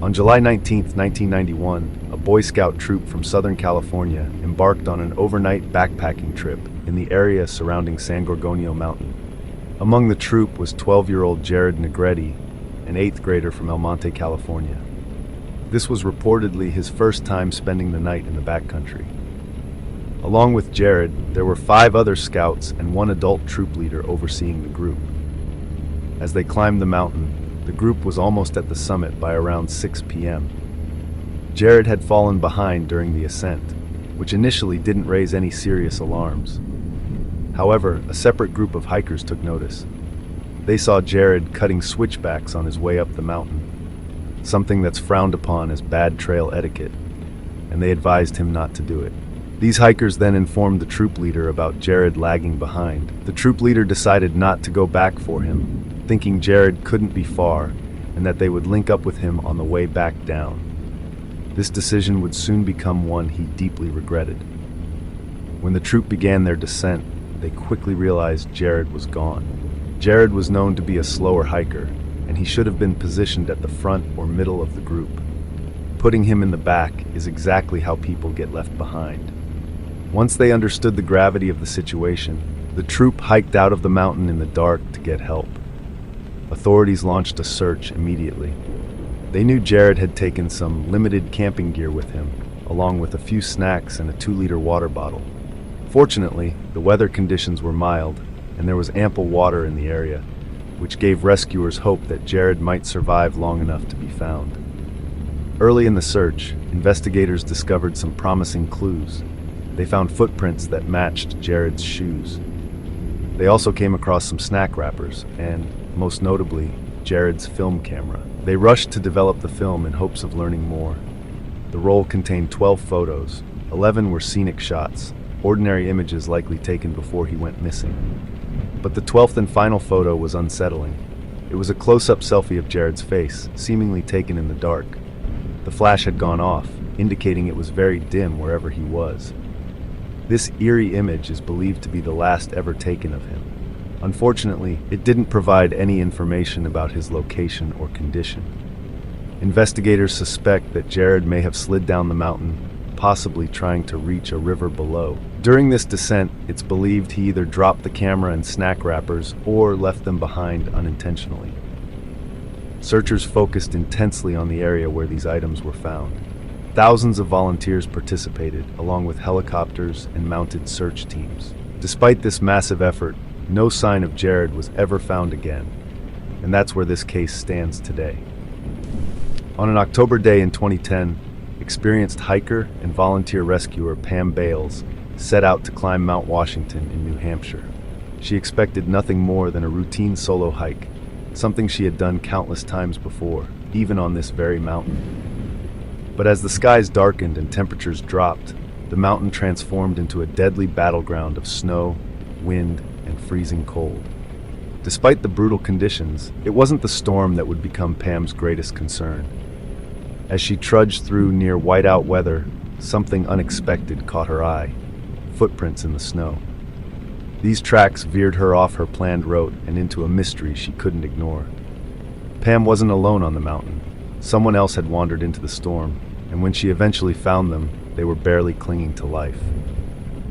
On July 19, 1991, a Boy Scout troop from Southern California embarked on an overnight backpacking trip in the area surrounding San Gorgonio Mountain. Among the troop was 12-year-old Jared Negretti, an 8th grader from El Monte, California. This was reportedly his first time spending the night in the backcountry. Along with Jared, there were 5 other scouts and 1 adult troop leader overseeing the group. As they climbed the mountain, the group was almost at the summit by around 6 p.m. Jared had fallen behind during the ascent, which initially didn't raise any serious alarms. However, a separate group of hikers took notice. They saw Jared cutting switchbacks on his way up the mountain. something that's frowned upon as bad trail etiquette, and they advised him not to do it. These hikers then informed the troop leader about Jared lagging behind. The troop leader decided not to go back for him, thinking Jared couldn't be far and that they would link up with him on the way back down. This decision would soon become one he deeply regretted. When the troop began their descent, they quickly realized Jared was gone. Jared was known to be a slower hiker, and he should have been positioned at the front or middle of the group. Putting him in the back is exactly how people get left behind. Once they understood the gravity of the situation, the troop hiked out of the mountain in the dark to get help. Authorities launched a search immediately. They knew Jared had taken some limited camping gear with him, along with a few snacks and a 2-liter water bottle. Fortunately, the weather conditions were mild, and there was ample water in the area, which gave rescuers hope that Jared might survive long enough to be found. Early in the search, investigators discovered some promising clues. They found footprints that matched Jared's shoes. They also came across some snack wrappers and, most notably, Jared's film camera. They rushed to develop the film in hopes of learning more. The roll contained 12 photos. 11 were scenic shots, ordinary images likely taken before he went missing. But the 12th and final photo was unsettling. It was a close-up selfie of Jared's face, seemingly taken in the dark. The flash had gone off, indicating it was very dim wherever he was. This eerie image is believed to be the last ever taken of him. Unfortunately, it didn't provide any information about his location or condition. Investigators suspect that Jared may have slid down the mountain, possibly trying to reach a river below. During this descent, it's believed he either dropped the camera and snack wrappers or left them behind unintentionally. Searchers focused intensely on the area where these items were found. Thousands of volunteers participated, along with helicopters and mounted search teams. Despite this massive effort, no sign of Jared was ever found again, and that's where this case stands today. On an October day in 2010, experienced hiker and volunteer rescuer Pam Bales set out to climb Mount Washington in New Hampshire. She expected nothing more than a routine solo hike, something she had done countless times before, even on this very mountain. But as the skies darkened and temperatures dropped, the mountain transformed into a deadly battleground of snow, wind, and freezing cold. Despite the brutal conditions, it wasn't the storm that would become Pam's greatest concern. As she trudged through near whiteout weather, something unexpected caught her eye: footprints in the snow. These tracks veered her off her planned route and into a mystery she couldn't ignore. Pam wasn't alone on the mountain. Someone else had wandered into the storm, and when she eventually found them, they were barely clinging to life.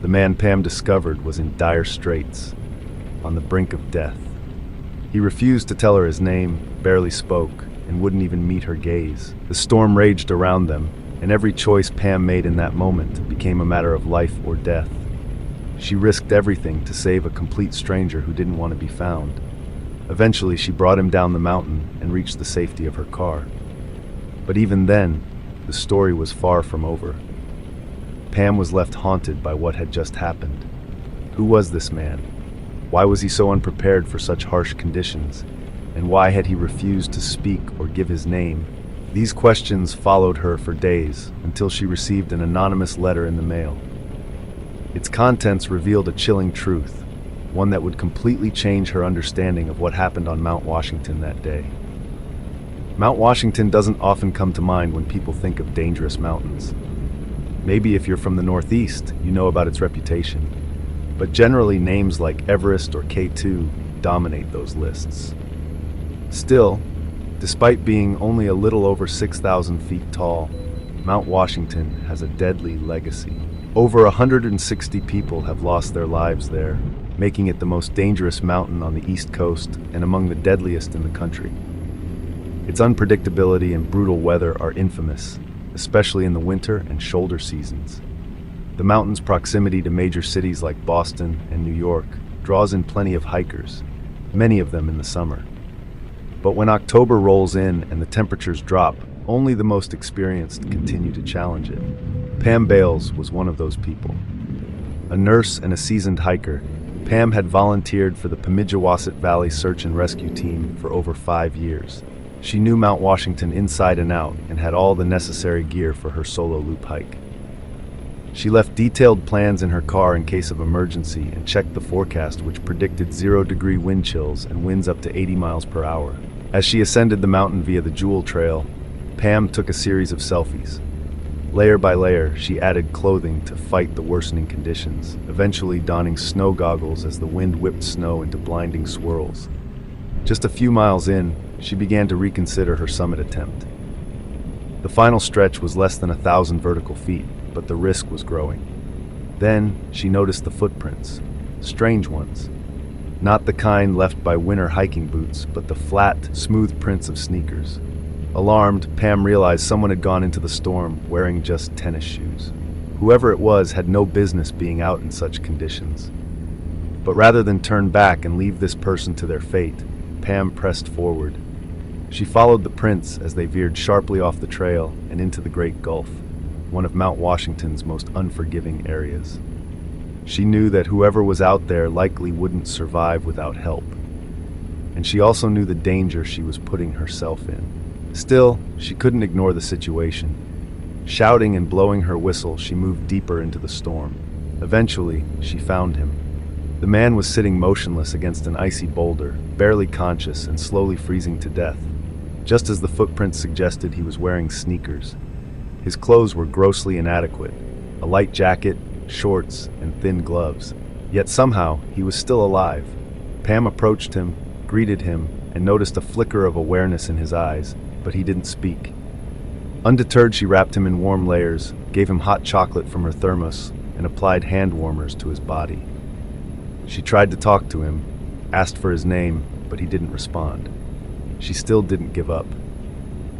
The man Pam discovered was in dire straits, on the brink of death. He refused to tell her his name, barely spoke, and wouldn't even meet her gaze. The storm raged around them, and every choice Pam made in that moment became a matter of life or death. She risked everything to save a complete stranger who didn't want to be found. Eventually, she brought him down the mountain and reached the safety of her car. But even then, the story was far from over. Pam was left haunted by what had just happened. Who was this man? Why was he so unprepared for such harsh conditions? And why had he refused to speak or give his name? These questions followed her for days until she received an anonymous letter in the mail. Its contents revealed a chilling truth, one that would completely change her understanding of what happened on Mount Washington that day. Mount Washington doesn't often come to mind when people think of dangerous mountains. Maybe if you're from the Northeast, you know about its reputation, but generally names like Everest or K2 dominate those lists. Still, despite being only a little over 6,000 feet tall, Mount Washington has a deadly legacy. Over 160 people have lost their lives there, making it the most dangerous mountain on the East Coast and among the deadliest in the country. Its unpredictability and brutal weather are infamous, especially in the winter and shoulder seasons. The mountain's proximity to major cities like Boston and New York draws in plenty of hikers, many of them in the summer. But when October rolls in and the temperatures drop, only the most experienced continue to challenge it. Pam Bales was one of those people. A nurse and a seasoned hiker, Pam had volunteered for the Pemigewasset Valley Search and Rescue Team for over 5 years. She knew Mount Washington inside and out and had all the necessary gear for her solo loop hike. She left detailed plans in her car in case of emergency and checked the forecast, which predicted 0-degree wind chills and winds up to 80 miles per hour. As she ascended the mountain via the Jewel Trail, Pam took a series of selfies. Layer by layer, she added clothing to fight the worsening conditions, eventually donning snow goggles as the wind whipped snow into blinding swirls. Just a few miles in, she began to reconsider her summit attempt. The final stretch was less than 1,000 vertical feet, but the risk was growing. Then she noticed the footprints, strange ones. Not the kind left by winter hiking boots, but the flat, smooth prints of sneakers. Alarmed, Pam realized someone had gone into the storm wearing just tennis shoes. Whoever it was had no business being out in such conditions. But rather than turn back and leave this person to their fate, Pam pressed forward. She followed the prints as they veered sharply off the trail and into the Great Gulf, one of Mount Washington's most unforgiving areas. She knew that whoever was out there likely wouldn't survive without help. And she also knew the danger she was putting herself in. Still, she couldn't ignore the situation. Shouting and blowing her whistle, she moved deeper into the storm. Eventually, she found him. The man was sitting motionless against an icy boulder, barely conscious and slowly freezing to death. Just as the footprints suggested, he was wearing sneakers. His clothes were grossly inadequate, a light jacket, shorts, and thin gloves. Yet somehow, he was still alive. Pam approached him, greeted him, and noticed a flicker of awareness in his eyes, but he didn't speak. Undeterred, she wrapped him in warm layers, gave him hot chocolate from her thermos, and applied hand warmers to his body. She tried to talk to him, asked for his name, but he didn't respond. She still didn't give up.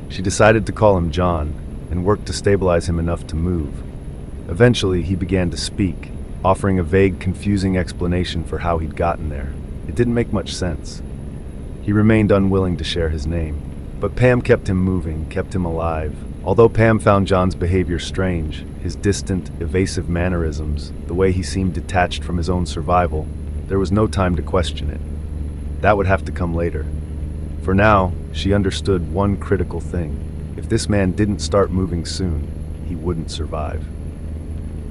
She decided to call him John, and worked to stabilize him enough to move. Eventually, he began to speak, offering a vague, confusing explanation for how he'd gotten there. It didn't make much sense. He remained unwilling to share his name. But Pam kept him moving, kept him alive. Although Pam found John's behavior strange, his distant, evasive mannerisms, the way he seemed detached from his own survival, there was no time to question it. That would have to come later. For now, she understood one critical thing. If this man didn't start moving soon, he wouldn't survive.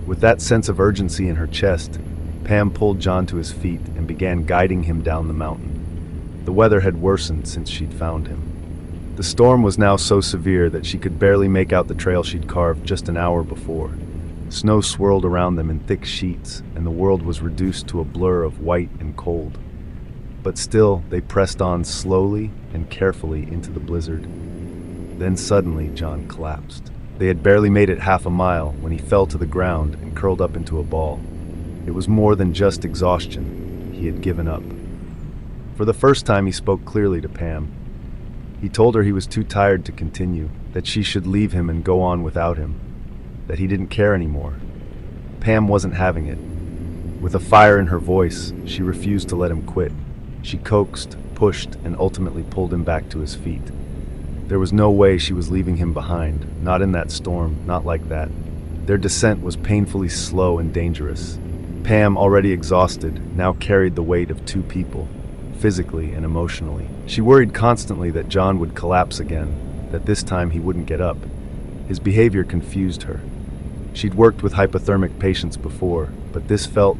With that sense of urgency in her chest, Pam pulled John to his feet and began guiding him down the mountain. The weather had worsened since she'd found him. The storm was now so severe that she could barely make out the trail she'd carved just an hour before. Snow swirled around them in thick sheets, and the world was reduced to a blur of white and cold. But still, they pressed on slowly and carefully into the blizzard. Then suddenly, John collapsed. They had barely made it half a mile when he fell to the ground and curled up into a ball. It was more than just exhaustion. He had given up. For the first time, he spoke clearly to Pam. He told her he was too tired to continue, that she should leave him and go on without him, that he didn't care anymore. Pam wasn't having it. With a fire in her voice, she refused to let him quit. She coaxed, pushed, and ultimately pulled him back to his feet. There was no way she was leaving him behind, not in that storm, not like that. Their descent was painfully slow and dangerous. Pam, already exhausted, now carried the weight of two people, physically and emotionally. She worried constantly that John would collapse again, that this time he wouldn't get up. His behavior confused her. She'd worked with hypothermic patients before, but this felt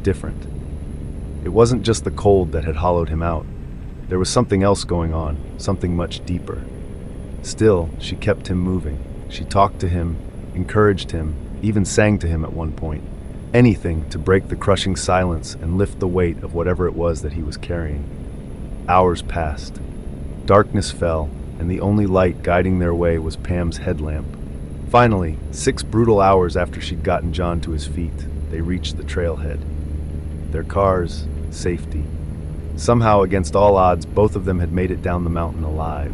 different. It wasn't just the cold that had hollowed him out. There was something else going on, something much deeper. Still, she kept him moving. She talked to him, encouraged him, even sang to him at one point. Anything to break the crushing silence and lift the weight of whatever it was that he was carrying. Hours passed. Darkness fell, and the only light guiding their way was Pam's headlamp. Finally, 6 brutal hours after she'd gotten John to his feet, they reached the trailhead. Their cars, safety. Somehow, against all odds, both of them had made it down the mountain alive.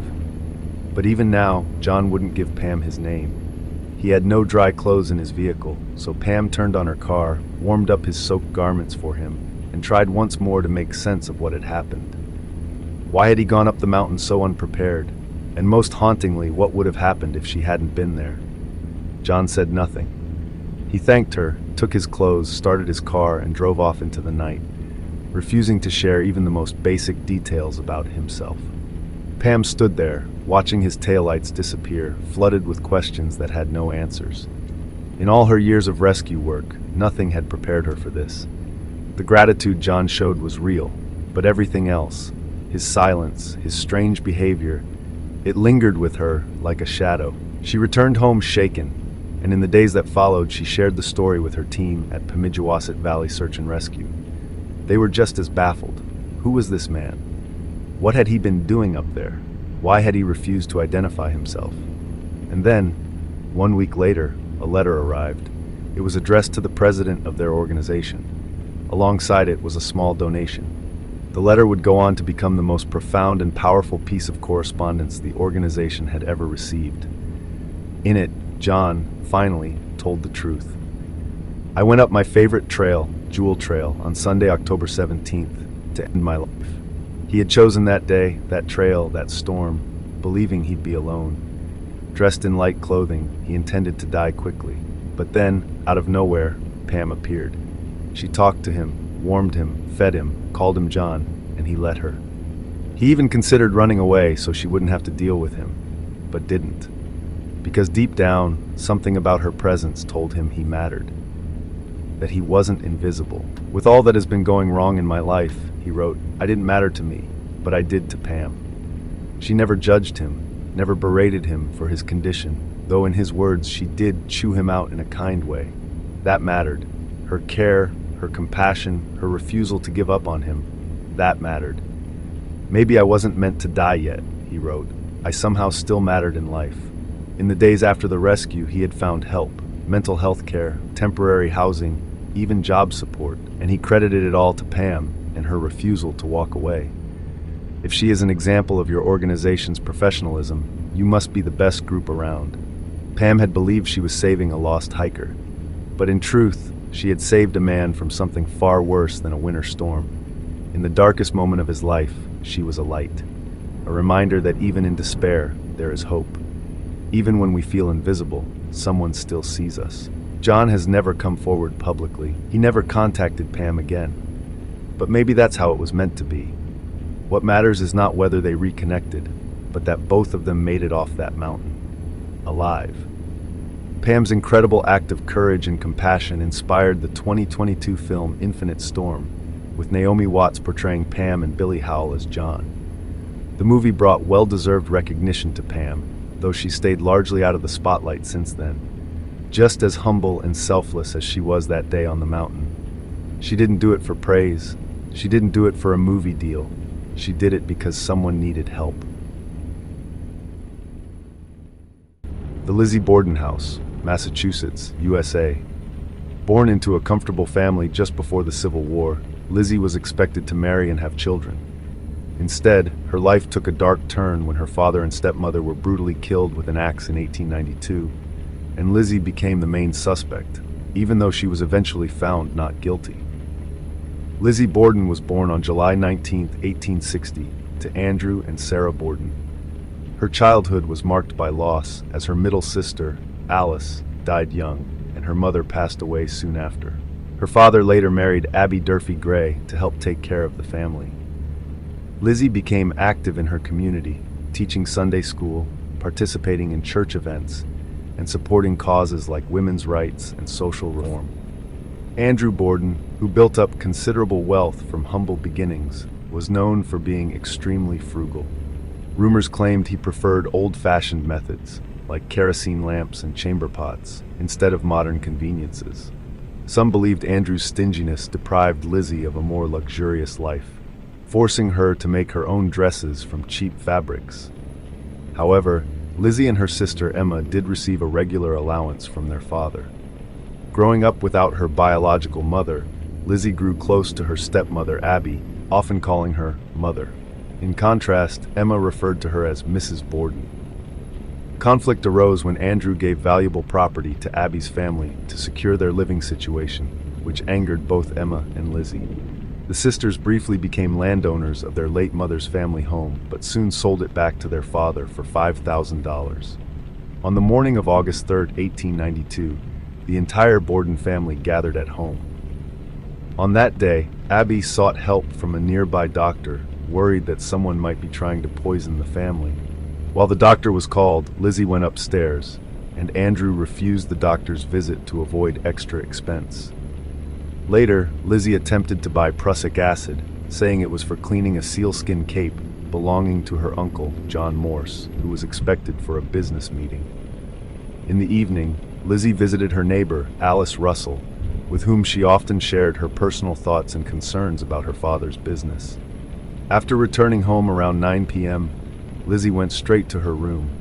But even now, John wouldn't give Pam his name. He had no dry clothes in his vehicle, so Pam turned on her car, warmed up his soaked garments for him, and tried once more to make sense of what had happened. Why had he gone up the mountain so unprepared? And most hauntingly, what would have happened if she hadn't been there? John said nothing. He thanked her, took his clothes, started his car, and drove off into the night, refusing to share even the most basic details about himself. Pam stood there, watching his taillights disappear, flooded with questions that had no answers. In all her years of rescue work, nothing had prepared her for this. The gratitude John showed was real, but everything else, his silence, his strange behavior, it lingered with her like a shadow. She returned home shaken, and in the days that followed, she shared the story with her team at Pemigewasset Valley Search and Rescue. They were just as baffled. Who was this man? What had he been doing up there? Why had he refused to identify himself? And then, 1 week later, a letter arrived. It was addressed to the president of their organization. Alongside it was a small donation. The letter would go on to become the most profound and powerful piece of correspondence the organization had ever received. In it, John, finally, told the truth. I went up my favorite trail, Jewel Trail, on Sunday, October 17th, to end my life. He had chosen that day, that trail, that storm, believing he'd be alone. Dressed in light clothing, he intended to die quickly. But then, out of nowhere, Pam appeared. She talked to him, warmed him, fed him, called him John, and he let her. He even considered running away so she wouldn't have to deal with him, but didn't. Because deep down, something about her presence told him he mattered. That he wasn't invisible. With all that has been going wrong in my life, he wrote, I didn't matter to me, but I did to Pam. She never judged him, never berated him for his condition, though in his words she did chew him out in a kind way. That mattered. Her care, her compassion, her refusal to give up on him, that mattered. Maybe I wasn't meant to die yet, he wrote. I somehow still mattered in life. In the days after the rescue, he had found help, mental health care, temporary housing, even job support, and he credited it all to Pam and her refusal to walk away. If she is an example of your organization's professionalism, you must be the best group around. Pam had believed she was saving a lost hiker, but in truth, she had saved a man from something far worse than a winter storm. In the darkest moment of his life, she was a light, a reminder that even in despair, there is hope. Even when we feel invisible, someone still sees us. John has never come forward publicly. He never contacted Pam again. But maybe that's how it was meant to be. What matters is not whether they reconnected, but that both of them made it off that mountain, alive. Pam's incredible act of courage and compassion inspired the 2022 film Infinite Storm, with Naomi Watts portraying Pam and Billy Howell as John. The movie brought well-deserved recognition to Pam, though she stayed largely out of the spotlight since then. Just as humble and selfless as she was that day on the mountain. She didn't do it for praise. She didn't do it for a movie deal. She did it because someone needed help. The Lizzie Borden House, Massachusetts, USA. Born into a comfortable family just before the Civil War, Lizzie was expected to marry and have children. Instead, her life took a dark turn when her father and stepmother were brutally killed with an axe in 1892, and Lizzie became the main suspect, even though she was eventually found not guilty. Lizzie Borden was born on July 19, 1860, to Andrew and Sarah Borden. Her childhood was marked by loss, as her middle sister, Alice, died young, and her mother passed away soon after. Her father later married Abby Durfee Gray to help take care of the family. Lizzie became active in her community, teaching Sunday school, participating in church events, and supporting causes like women's rights and social reform. Andrew Borden, who built up considerable wealth from humble beginnings, was known for being extremely frugal. Rumors claimed he preferred old-fashioned methods, like kerosene lamps and chamber pots, instead of modern conveniences. Some believed Andrew's stinginess deprived Lizzie of a more luxurious life, forcing her to make her own dresses from cheap fabrics. However, Lizzie and her sister Emma did receive a regular allowance from their father. Growing up without her biological mother, Lizzie grew close to her stepmother Abby, often calling her Mother. In contrast, Emma referred to her as Mrs. Borden. Conflict arose when Andrew gave valuable property to Abby's family to secure their living situation, which angered both Emma and Lizzie. The sisters briefly became landowners of their late mother's family home, but soon sold it back to their father for $5,000. On the morning of August 3, 1892, the entire Borden family gathered at home. On that day, Abby sought help from a nearby doctor worried that someone might be trying to poison the family. While the doctor was called, Lizzie went upstairs, and Andrew refused the doctor's visit to avoid extra expense. Later, Lizzie attempted to buy prussic acid, saying it was for cleaning a sealskin cape belonging to her uncle, John Morse, who was expected for a business meeting. In the evening, Lizzie visited her neighbor, Alice Russell, with whom she often shared her personal thoughts and concerns about her father's business. After returning home around 9 p.m., Lizzie went straight to her room.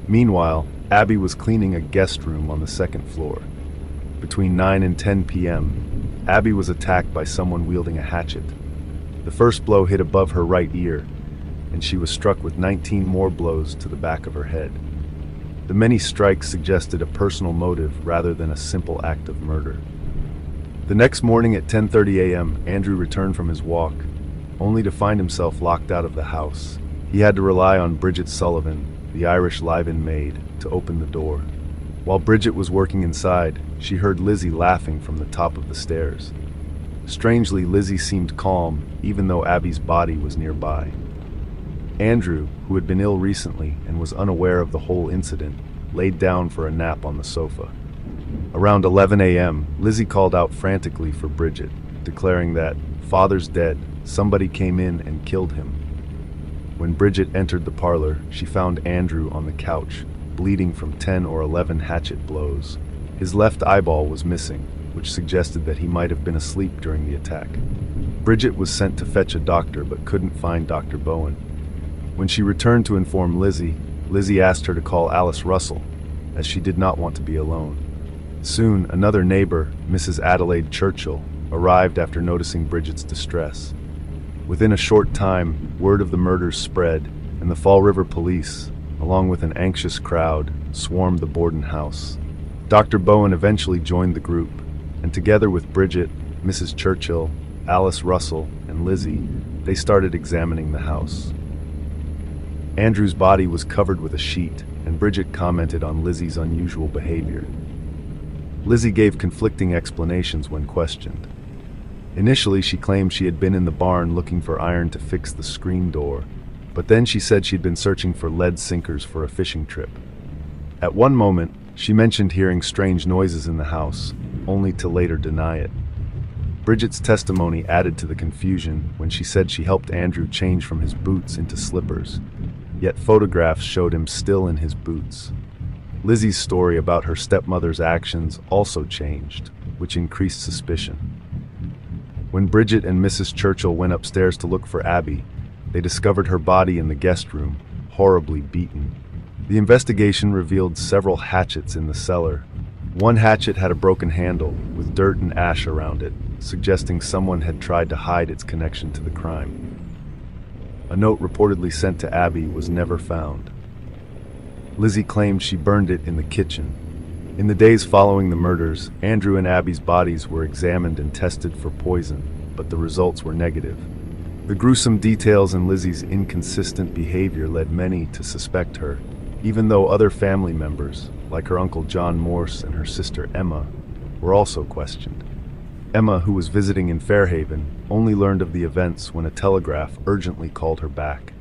Meanwhile, Abby was cleaning a guest room on the second floor. Between 9 and 10 p.m., Abby was attacked by someone wielding a hatchet. The first blow hit above her right ear, and she was struck with 19 more blows to the back of her head. The many strikes suggested a personal motive rather than a simple act of murder. The next morning at 10:30 a.m., Andrew returned from his walk, only to find himself locked out of the house. He had to rely on Bridget Sullivan, the Irish live-in maid, to open the door. While Bridget was working inside, she heard Lizzie laughing from the top of the stairs. Strangely, Lizzie seemed calm, even though Abby's body was nearby. Andrew, who had been ill recently and was unaware of the whole incident, laid down for a nap on the sofa. Around 11 a.m., Lizzie called out frantically for Bridget, declaring that, "Father's dead, somebody came in and killed him." When Bridget entered the parlor, she found Andrew on the couch, bleeding from 10 or 11 hatchet blows. His left eyeball was missing, which suggested that he might have been asleep during the attack. Bridget was sent to fetch a doctor but couldn't find Dr. Bowen. When she returned to inform Lizzie, Lizzie asked her to call Alice Russell, as she did not want to be alone. Soon, another neighbor, Mrs. Adelaide Churchill, arrived after noticing Bridget's distress. Within a short time, word of the murders spread, and the Fall River police, along with an anxious crowd, swarmed the Borden house. Dr. Bowen eventually joined the group, and together with Bridget, Mrs. Churchill, Alice Russell, and Lizzie, they started examining the house. Andrew's body was covered with a sheet, and Bridget commented on Lizzie's unusual behavior. Lizzie gave conflicting explanations when questioned. Initially, she claimed she had been in the barn looking for iron to fix the screen door, but then she said she'd been searching for lead sinkers for a fishing trip. At one moment, she mentioned hearing strange noises in the house, only to later deny it. Bridget's testimony added to the confusion when she said she helped Andrew change from his boots into slippers, yet photographs showed him still in his boots. Lizzie's story about her stepmother's actions also changed, which increased suspicion. When Bridget and Mrs. Churchill went upstairs to look for Abby, they discovered her body in the guest room, horribly beaten. The investigation revealed several hatchets in the cellar. One hatchet had a broken handle, with dirt and ash around it, suggesting someone had tried to hide its connection to the crime. A note reportedly sent to Abby was never found. Lizzie claimed she burned it in the kitchen. In the days following the murders, Andrew and Abby's bodies were examined and tested for poison, but the results were negative. The gruesome details in Lizzie's inconsistent behavior led many to suspect her, even though other family members, like her uncle John Morse and her sister Emma, were also questioned. Emma, who was visiting in Fairhaven, only learned of the events when a telegraph urgently called her back.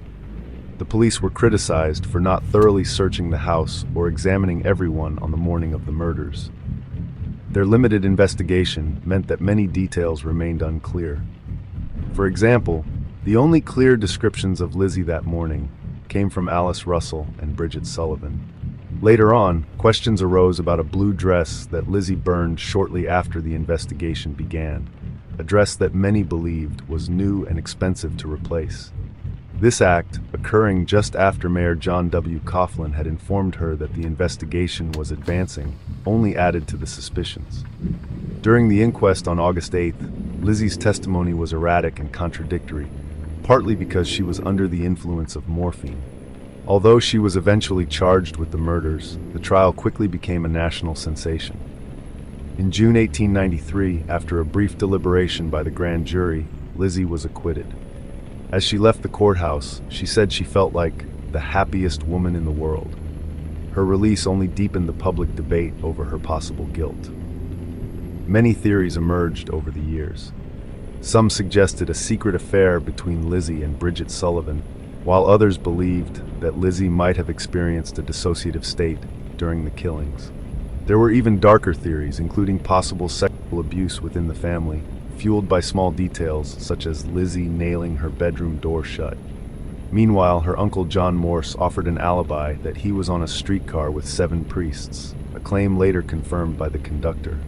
The police were criticized for not thoroughly searching the house or examining everyone on the morning of the murders. Their limited investigation meant that many details remained unclear. For example, the only clear descriptions of Lizzie that morning came from Alice Russell and Bridget Sullivan. Later on, questions arose about a blue dress that Lizzie burned shortly after the investigation began, a dress that many believed was new and expensive to replace. This act, occurring just after Mayor John W. Coughlin had informed her that the investigation was advancing, only added to the suspicions. During the inquest on August 8th, Lizzie's testimony was erratic and contradictory, partly because she was under the influence of morphine. Although she was eventually charged with the murders, the trial quickly became a national sensation. In June 1893, after a brief deliberation by the grand jury, Lizzie was acquitted. As she left the courthouse, she said she felt like the happiest woman in the world. Her release only deepened the public debate over her possible guilt. Many theories emerged over the years. Some suggested a secret affair between Lizzie and Bridget Sullivan, while others believed that Lizzie might have experienced a dissociative state during the killings. There were even darker theories, including possible sexual abuse within the family, fueled by small details such as Lizzie nailing her bedroom door shut. Meanwhile, her uncle John Morse offered an alibi that he was on a streetcar with 7 priests, a claim later confirmed by the conductor.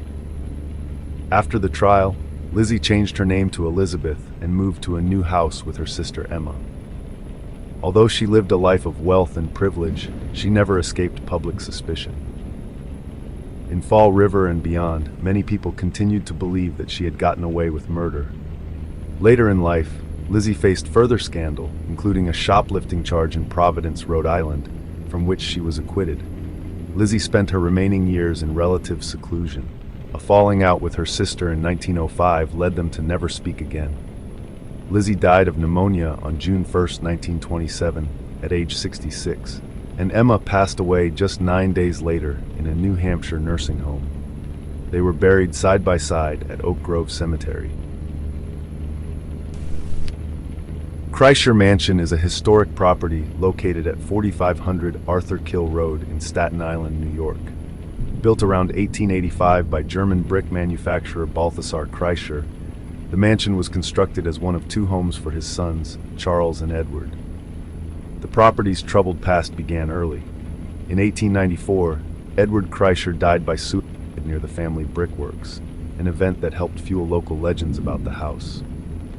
After the trial, Lizzie changed her name to Elizabeth and moved to a new house with her sister Emma. Although she lived a life of wealth and privilege, she never escaped public suspicion. In Fall River and beyond, many people continued to believe that she had gotten away with murder. Later in life, Lizzie faced further scandal, including a shoplifting charge in Providence, Rhode Island, from which she was acquitted. Lizzie spent her remaining years in relative seclusion. A falling out with her sister in 1905 led them to never speak again. Lizzie died of pneumonia on June 1, 1927, at age 66, and Emma passed away just 9 days later in a New Hampshire nursing home. They were buried side by side at Oak Grove Cemetery. Kreischer Mansion is a historic property located at 4500 Arthur Kill Road in Staten Island, New York. Built around 1885 by German brick manufacturer Balthasar Kreischer, the mansion was constructed as one of 2 homes for his sons, Charles and Edward. The property's troubled past began early. In 1894, Edward Kreischer died by suicide near the family brickworks, an event that helped fuel local legends about the house.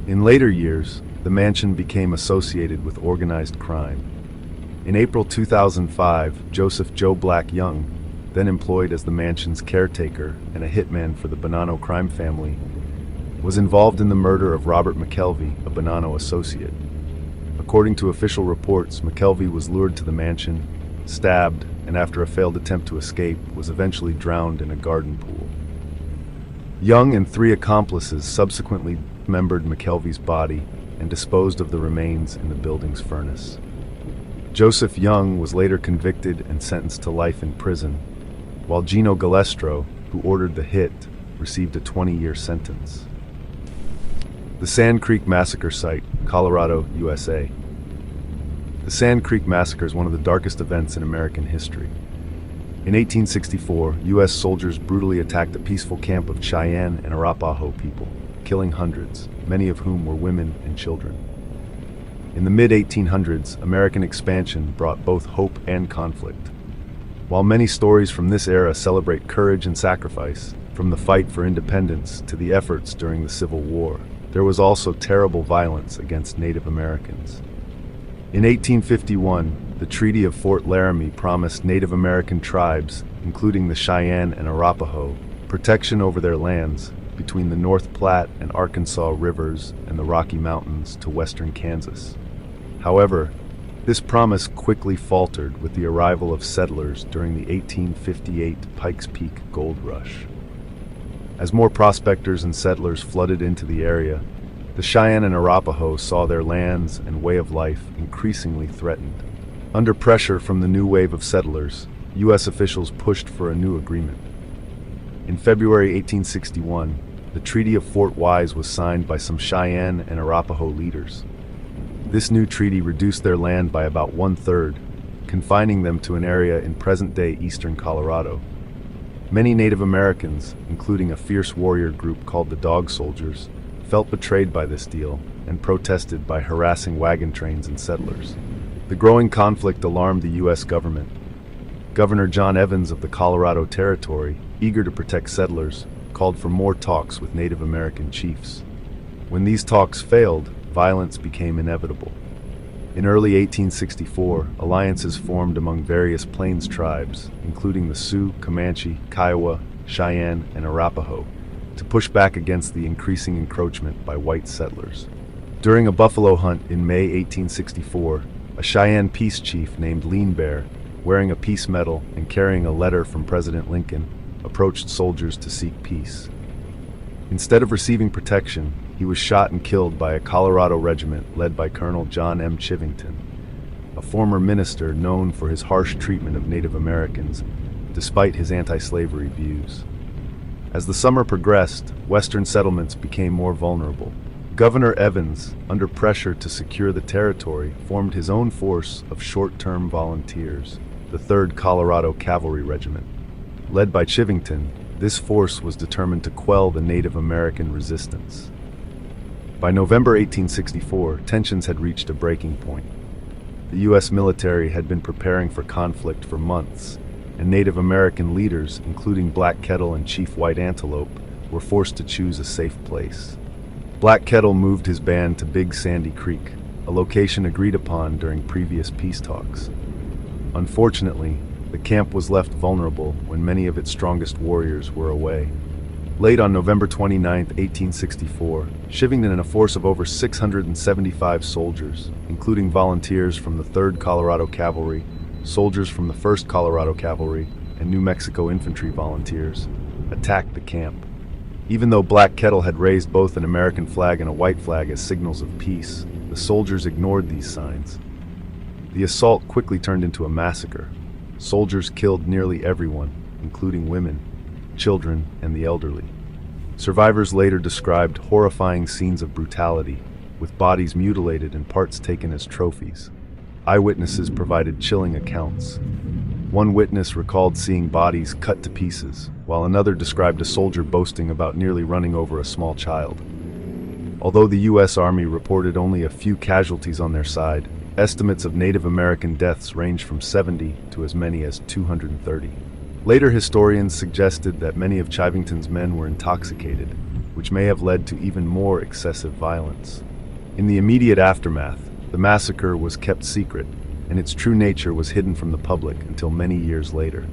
In later years, the mansion became associated with organized crime. In April 2005, Joseph Joe Black Young, then employed as the mansion's caretaker and a hitman for the Bonanno crime family, was involved in the murder of Robert McKelvey, a Bonanno associate. According to official reports, McKelvey was lured to the mansion, stabbed, and after a failed attempt to escape, was eventually drowned in a garden pool. Young and 3 accomplices subsequently dismembered McKelvey's body and disposed of the remains in the building's furnace. Joseph Young was later convicted and sentenced to life in prison, while Gino Galestro, who ordered the hit, received a 20-year sentence. The Sand Creek Massacre Site, Colorado, USA. The Sand Creek Massacre is one of the darkest events in American history. In 1864, U.S. soldiers brutally attacked a peaceful camp of Cheyenne and Arapaho people, killing hundreds, many of whom were women and children. In the mid-1800s, American expansion brought both hope and conflict. While many stories from this era celebrate courage and sacrifice, from the fight for independence to the efforts during the Civil War, there was also terrible violence against Native Americans. In 1851, the Treaty of Fort Laramie promised Native American tribes, including the Cheyenne and Arapaho, protection over their lands between the North Platte and Arkansas rivers and the Rocky Mountains to western Kansas. However, this promise quickly faltered with the arrival of settlers during the 1858 Pikes Peak Gold Rush. As more prospectors and settlers flooded into the area, the Cheyenne and Arapaho saw their lands and way of life increasingly threatened. Under pressure from the new wave of settlers, U.S. officials pushed for a new agreement. In February 1861, the Treaty of Fort Wise was signed by some Cheyenne and Arapaho leaders. This new treaty reduced their land by about 1/3, confining them to an area in present-day eastern Colorado. Many Native Americans, including a fierce warrior group called the Dog Soldiers, felt betrayed by this deal and protested by harassing wagon trains and settlers. The growing conflict alarmed the U.S. government. Governor John Evans of the Colorado Territory, eager to protect settlers, called for more talks with Native American chiefs. When these talks failed, violence became inevitable. In early 1864, alliances formed among various Plains tribes, including the Sioux, Comanche, Kiowa, Cheyenne, and Arapaho, to push back against the increasing encroachment by white settlers. During a buffalo hunt in May 1864, a Cheyenne peace chief named Lean Bear, wearing a peace medal and carrying a letter from President Lincoln, approached soldiers to seek peace. Instead of receiving protection, he was shot and killed by a Colorado regiment led by Colonel John M. Chivington, a former minister known for his harsh treatment of Native Americans, despite his anti-slavery views. As the summer progressed, Western settlements became more vulnerable. Governor Evans, under pressure to secure the territory, formed his own force of short-term volunteers, the 3rd Colorado Cavalry Regiment. Led by Chivington, this force was determined to quell the Native American resistance. By November 1864, tensions had reached a breaking point. The U.S. military had been preparing for conflict for months, and Native American leaders, including Black Kettle and Chief White Antelope, were forced to choose a safe place. Black Kettle moved his band to Big Sandy Creek, a location agreed upon during previous peace talks. Unfortunately, the camp was left vulnerable when many of its strongest warriors were away. Late on November 29, 1864, Chivington and a force of over 675 soldiers, including volunteers from the 3rd Colorado Cavalry, soldiers from the 1st Colorado Cavalry, and New Mexico infantry volunteers, attacked the camp. Even though Black Kettle had raised both an American flag and a white flag as signals of peace, the soldiers ignored these signs. The assault quickly turned into a massacre. Soldiers killed nearly everyone, including women, children, and the elderly. Survivors later described horrifying scenes of brutality, with bodies mutilated and parts taken as trophies. Eyewitnesses provided chilling accounts. One witness recalled seeing bodies cut to pieces, while another described a soldier boasting about nearly running over a small child. Although the U.S. Army reported only a few casualties on their side, estimates of Native American deaths ranged from 70 to as many as 230. Later historians suggested that many of Chivington's men were intoxicated, which may have led to even more excessive violence. In the immediate aftermath, the massacre was kept secret, and its true nature was hidden from the public until many years later.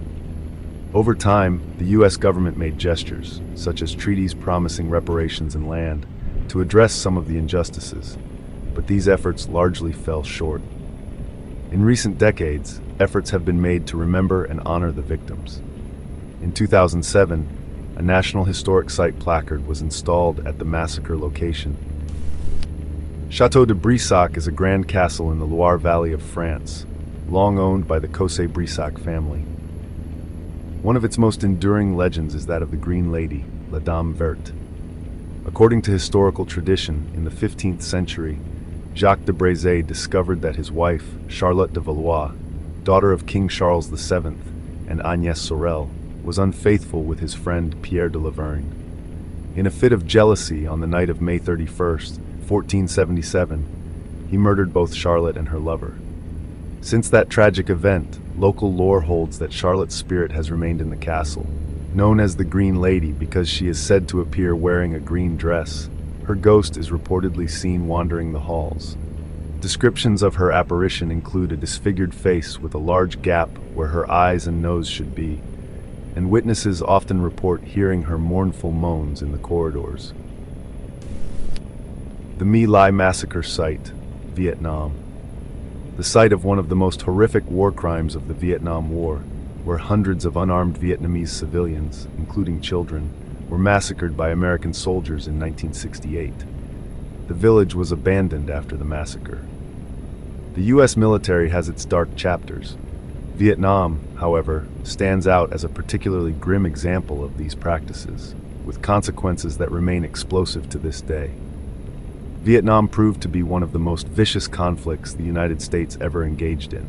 Over time, the U.S. government made gestures, such as treaties promising reparations and land, to address some of the injustices, but these efforts largely fell short. In recent decades, efforts have been made to remember and honor the victims. In 2007, a National Historic Site placard was installed at the massacre location. Château de Brissac is a grand castle in the Loire Valley of France, long owned by the Cossé-Brissac family. One of its most enduring legends is that of the Green Lady, La Dame Verte. According to historical tradition, in the 15th century, Jacques de Brézé discovered that his wife, Charlotte de Valois, daughter of King Charles VII and Agnès Sorel, was unfaithful with his friend Pierre de Lavergne. In a fit of jealousy on the night of May 31st, 1477, he murdered both Charlotte and her lover. Since that tragic event, local lore holds that Charlotte's spirit has remained in the castle. Known as the Green Lady because she is said to appear wearing a green dress, her ghost is reportedly seen wandering the halls. Descriptions of her apparition include a disfigured face with a large gap where her eyes and nose should be, and witnesses often report hearing her mournful moans in the corridors. The My Lai Massacre Site, Vietnam. The site of one of the most horrific war crimes of the Vietnam War, where hundreds of unarmed Vietnamese civilians, including children, were massacred by American soldiers in 1968. The village was abandoned after the massacre. The U.S. military has its dark chapters. Vietnam, however, stands out as a particularly grim example of these practices, with consequences that remain explosive to this day. Vietnam proved to be one of the most vicious conflicts the United States ever engaged in.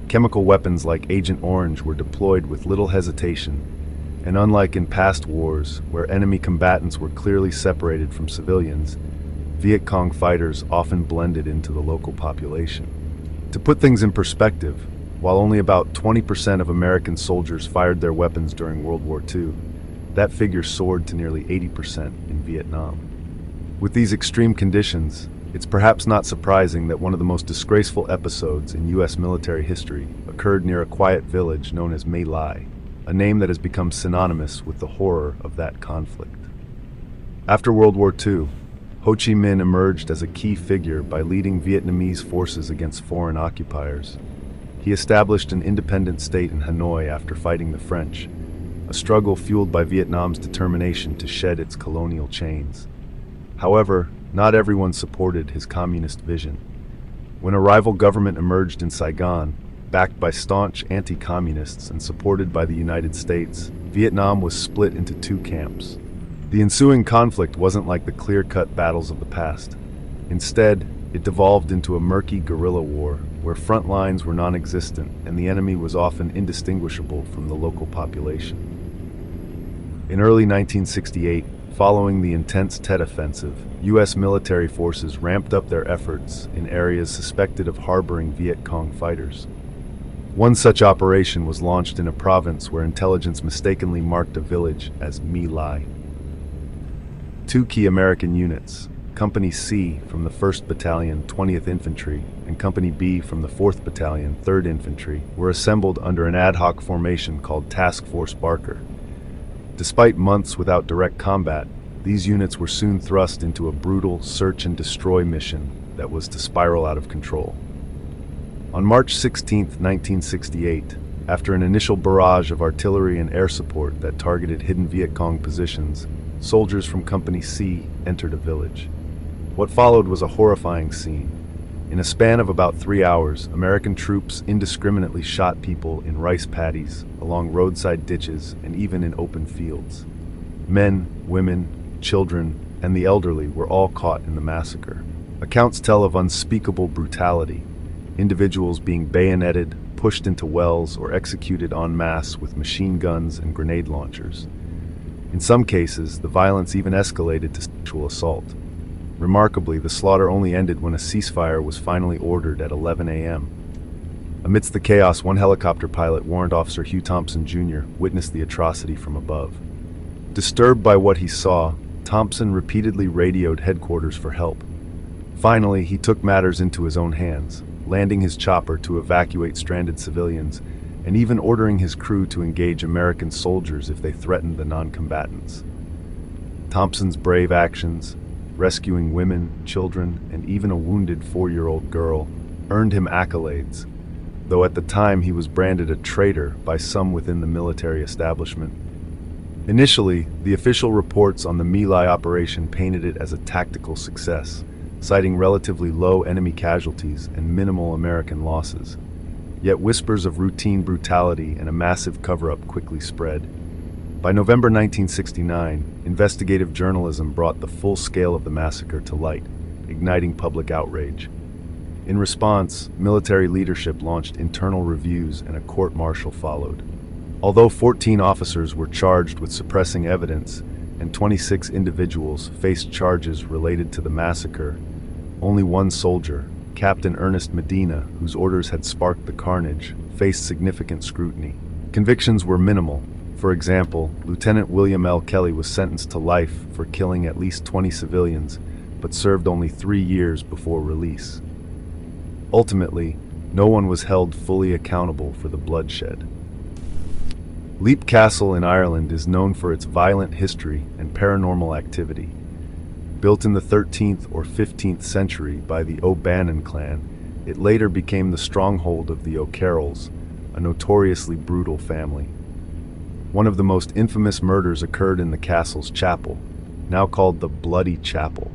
Chemical weapons like Agent Orange were deployed with little hesitation, and unlike in past wars, where enemy combatants were clearly separated from civilians, Viet Cong fighters often blended into the local population. To put things in perspective, while only about 20% of American soldiers fired their weapons during World War II, that figure soared to nearly 80% in Vietnam. With these extreme conditions, it's perhaps not surprising that one of the most disgraceful episodes in U.S. military history occurred near a quiet village known as My Lai, a name that has become synonymous with the horror of that conflict. After World War II, Ho Chi Minh emerged as a key figure by leading Vietnamese forces against foreign occupiers. He established an independent state in Hanoi after fighting the French, a struggle fueled by Vietnam's determination to shed its colonial chains. However, not everyone supported his communist vision. When a rival government emerged in Saigon, Backed by staunch anti-communists and supported by the United States, Vietnam was split into two camps. The ensuing conflict wasn't like the clear-cut battles of the past. Instead, it devolved into a murky guerrilla war where front lines were non-existent and the enemy was often indistinguishable from the local population. In early 1968, following the intense Tet Offensive, U.S. military forces ramped up their efforts in areas suspected of harboring Viet Cong fighters. One such operation was launched in a province where intelligence mistakenly marked a village as My Lai. Two key American units, Company C from the 1st Battalion, 20th Infantry, and Company B from the 4th Battalion, 3rd Infantry, were assembled under an ad hoc formation called Task Force Barker. Despite months without direct combat, these units were soon thrust into a brutal search and destroy mission that was to spiral out of control. On March 16, 1968, after an initial barrage of artillery and air support that targeted hidden Viet Cong positions, soldiers from Company C entered a village. What followed was a horrifying scene. In a span of about 3 hours, American troops indiscriminately shot people in rice paddies, along roadside ditches, and even in open fields. Men, women, children, and the elderly were all caught in the massacre. Accounts tell of unspeakable brutality, individuals being bayoneted, pushed into wells, or executed en masse with machine guns and grenade launchers. In some cases, the violence even escalated to sexual assault. Remarkably, the slaughter only ended when a ceasefire was finally ordered at 11 a.m. Amidst the chaos, one helicopter pilot, Warrant Officer Hugh Thompson Jr., witnessed the atrocity from above. Disturbed by what he saw, Thompson repeatedly radioed headquarters for help. Finally, he took matters into his own hands, landing his chopper to evacuate stranded civilians, and even ordering his crew to engage American soldiers if they threatened the non-combatants. Thompson's brave actions, rescuing women, children, and even a wounded 4-year-old girl, earned him accolades, though at the time he was branded a traitor by some within the military establishment. Initially, the official reports on the My Lai operation painted it as a tactical success, citing relatively low enemy casualties and minimal American losses. Yet whispers of routine brutality and a massive cover-up quickly spread. By November 1969, investigative journalism brought the full scale of the massacre to light, igniting public outrage. In response, military leadership launched internal reviews and a court-martial followed. Although 14 officers were charged with suppressing evidence and 26 individuals faced charges related to the massacre, only one soldier, Captain Ernest Medina, whose orders had sparked the carnage, faced significant scrutiny. Convictions were minimal. For example, Lieutenant William L. Kelly was sentenced to life for killing at least 20 civilians, but served only 3 years before release. Ultimately, no one was held fully accountable for the bloodshed. Leap Castle in Ireland is known for its violent history and paranormal activity. Built in the 13th or 15th century by the O'Bannon clan, it later became the stronghold of the O'Carrolls, a notoriously brutal family. One of the most infamous murders occurred in the castle's chapel, now called the Bloody Chapel,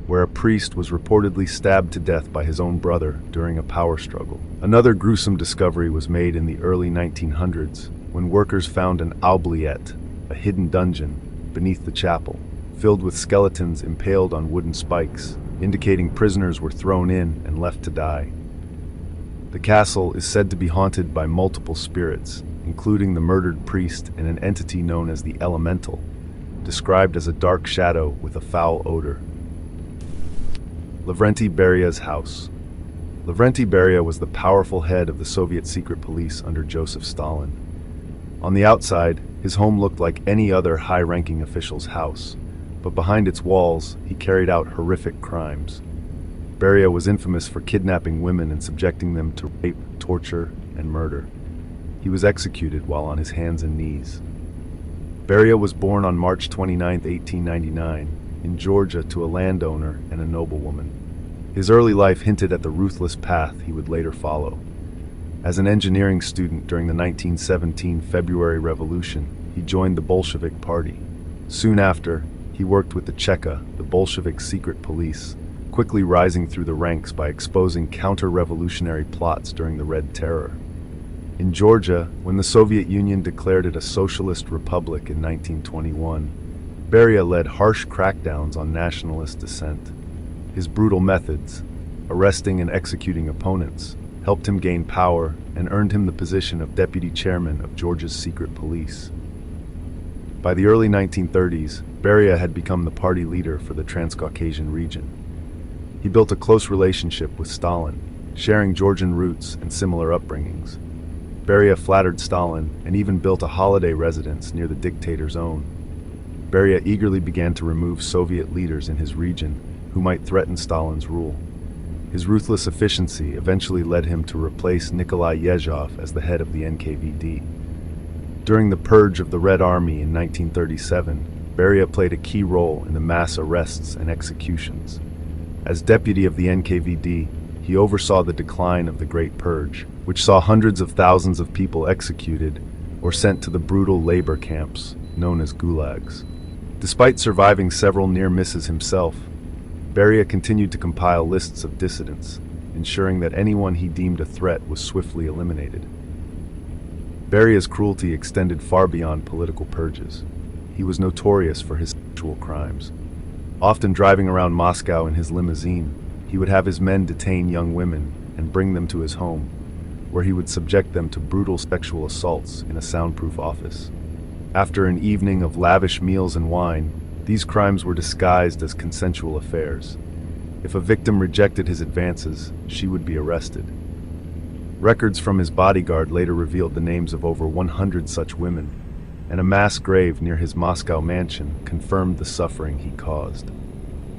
where a priest was reportedly stabbed to death by his own brother during a power struggle. Another gruesome discovery was made in the early 1900s when workers found an oubliette, a hidden dungeon, beneath the chapel, filled with skeletons impaled on wooden spikes, indicating prisoners were thrown in and left to die. The castle is said to be haunted by multiple spirits, including the murdered priest and an entity known as the Elemental, described as a dark shadow with a foul odor. Lavrenti Beria's house. Lavrenti Beria was the powerful head of the Soviet secret police under Joseph Stalin. On the outside, his home looked like any other high-ranking official's house, but behind its walls, he carried out horrific crimes. Beria was infamous for kidnapping women and subjecting them to rape, torture, and murder. He was executed while on his hands and knees. Beria was born on March 29, 1899, in Georgia to a landowner and a noblewoman. His early life hinted at the ruthless path he would later follow. As an engineering student during the 1917 February Revolution, he joined the Bolshevik Party. Soon after, he worked with the Cheka, the Bolshevik secret police, quickly quickly rising through the ranks by exposing counter-revolutionary plots during the Red Terror. In Georgia, when the Soviet Union declared it a socialist republic in 1921, Beria led harsh crackdowns on nationalist dissent. His brutal methods, arresting and executing opponents, helped him gain power and earned him the position of deputy chairman of Georgia's secret police. By the early 1930s, Beria had become the party leader for the Transcaucasian region. He built a close relationship with Stalin, sharing Georgian roots and similar upbringings. Beria flattered Stalin and even built a holiday residence near the dictator's own. Beria eagerly began to remove Soviet leaders in his region who might threaten Stalin's rule. His ruthless efficiency eventually led him to replace Nikolai Yezhov as the head of the NKVD. During the purge of the Red Army in 1937, Beria played a key role in the mass arrests and executions. As deputy of the NKVD, he oversaw the decline of the Great Purge, which saw hundreds of thousands of people executed or sent to the brutal labor camps known as gulags. Despite surviving several near misses himself, Beria continued to compile lists of dissidents, ensuring that anyone he deemed a threat was swiftly eliminated. Beria's cruelty extended far beyond political purges. He was notorious for his sexual crimes. Often driving around Moscow in his limousine, he would have his men detain young women and bring them to his home, where he would subject them to brutal sexual assaults in a soundproof office. After an evening of lavish meals and wine, these crimes were disguised as consensual affairs. If a victim rejected his advances, she would be arrested. Records from his bodyguard later revealed the names of over 100 such women, and a mass grave near his Moscow mansion confirmed the suffering he caused.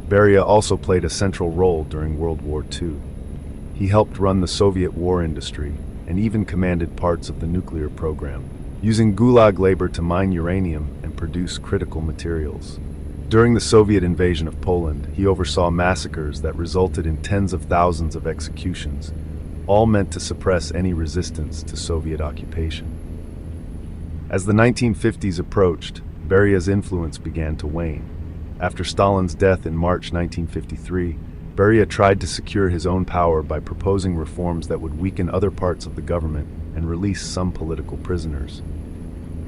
Beria also played a central role during World War II. He helped run the Soviet war industry and even commanded parts of the nuclear program, using gulag labor to mine uranium and produce critical materials. During the Soviet invasion of Poland, he oversaw massacres that resulted in tens of thousands of executions, all meant to suppress any resistance to Soviet occupation. As the 1950s approached, Beria's influence began to wane. After Stalin's death in March 1953, Beria tried to secure his own power by proposing reforms that would weaken other parts of the government and release some political prisoners.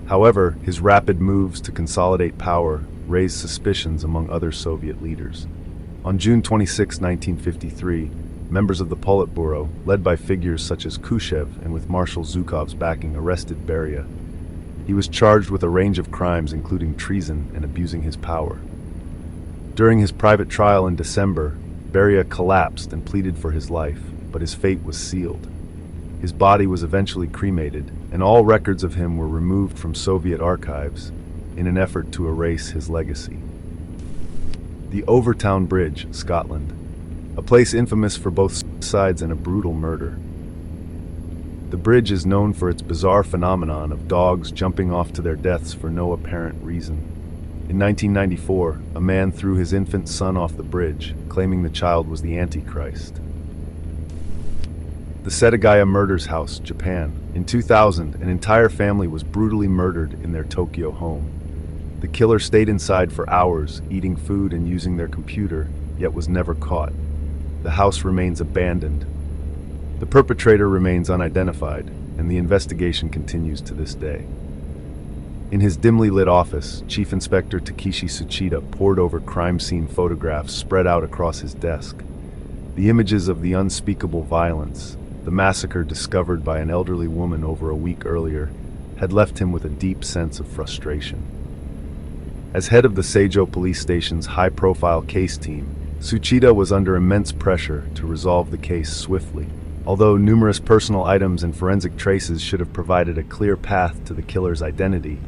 However, his rapid moves to consolidate power raised suspicions among other Soviet leaders. On June 26, 1953, members of the Politburo, led by figures such as Khrushchev and with Marshal Zhukov's backing, arrested Beria. He was charged with a range of crimes including treason and abusing his power. During his private trial in December, Beria collapsed and pleaded for his life, but his fate was sealed. His body was eventually cremated, and all records of him were removed from Soviet archives in an effort to erase his legacy. The Overtown Bridge, Scotland, a place infamous for both suicides and a brutal murder. The bridge is known for its bizarre phenomenon of dogs jumping off to their deaths for no apparent reason. In 1994, a man threw his infant son off the bridge, claiming the child was the Antichrist. The Setagaya Murders House, Japan. In 2000, an entire family was brutally murdered in their Tokyo home. The killer stayed inside for hours, eating food and using their computer, yet was never caught. The house remains abandoned. The perpetrator remains unidentified, and the investigation continues to this day. In his dimly lit office, Chief Inspector Takeshi Tsuchida pored over crime scene photographs spread out across his desk. The images of the unspeakable violence, the massacre discovered by an elderly woman over a week earlier, had left him with a deep sense of frustration. As head of the Seijo police station's high-profile case team, Tsuchida was under immense pressure to resolve the case swiftly. Although numerous personal items and forensic traces should have provided a clear path to the killer's identity,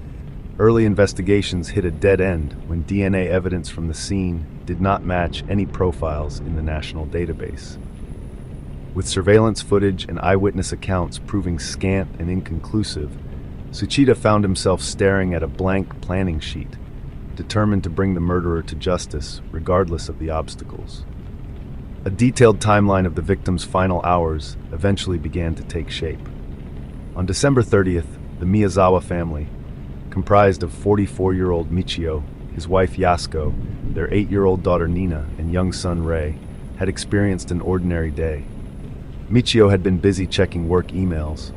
early investigations hit a dead end when DNA evidence from the scene did not match any profiles in the national database. With surveillance footage and eyewitness accounts proving scant and inconclusive, Tsuchida found himself staring at a blank planning sheet, determined to bring the murderer to justice regardless of the obstacles. A detailed timeline of the victim's final hours eventually began to take shape. On December 30th, the Miyazawa family, comprised of 44-year-old Michio, his wife Yasuko, their 8-year-old daughter Nina, and young son Rei, had experienced an ordinary day. Michio had been busy checking work emails,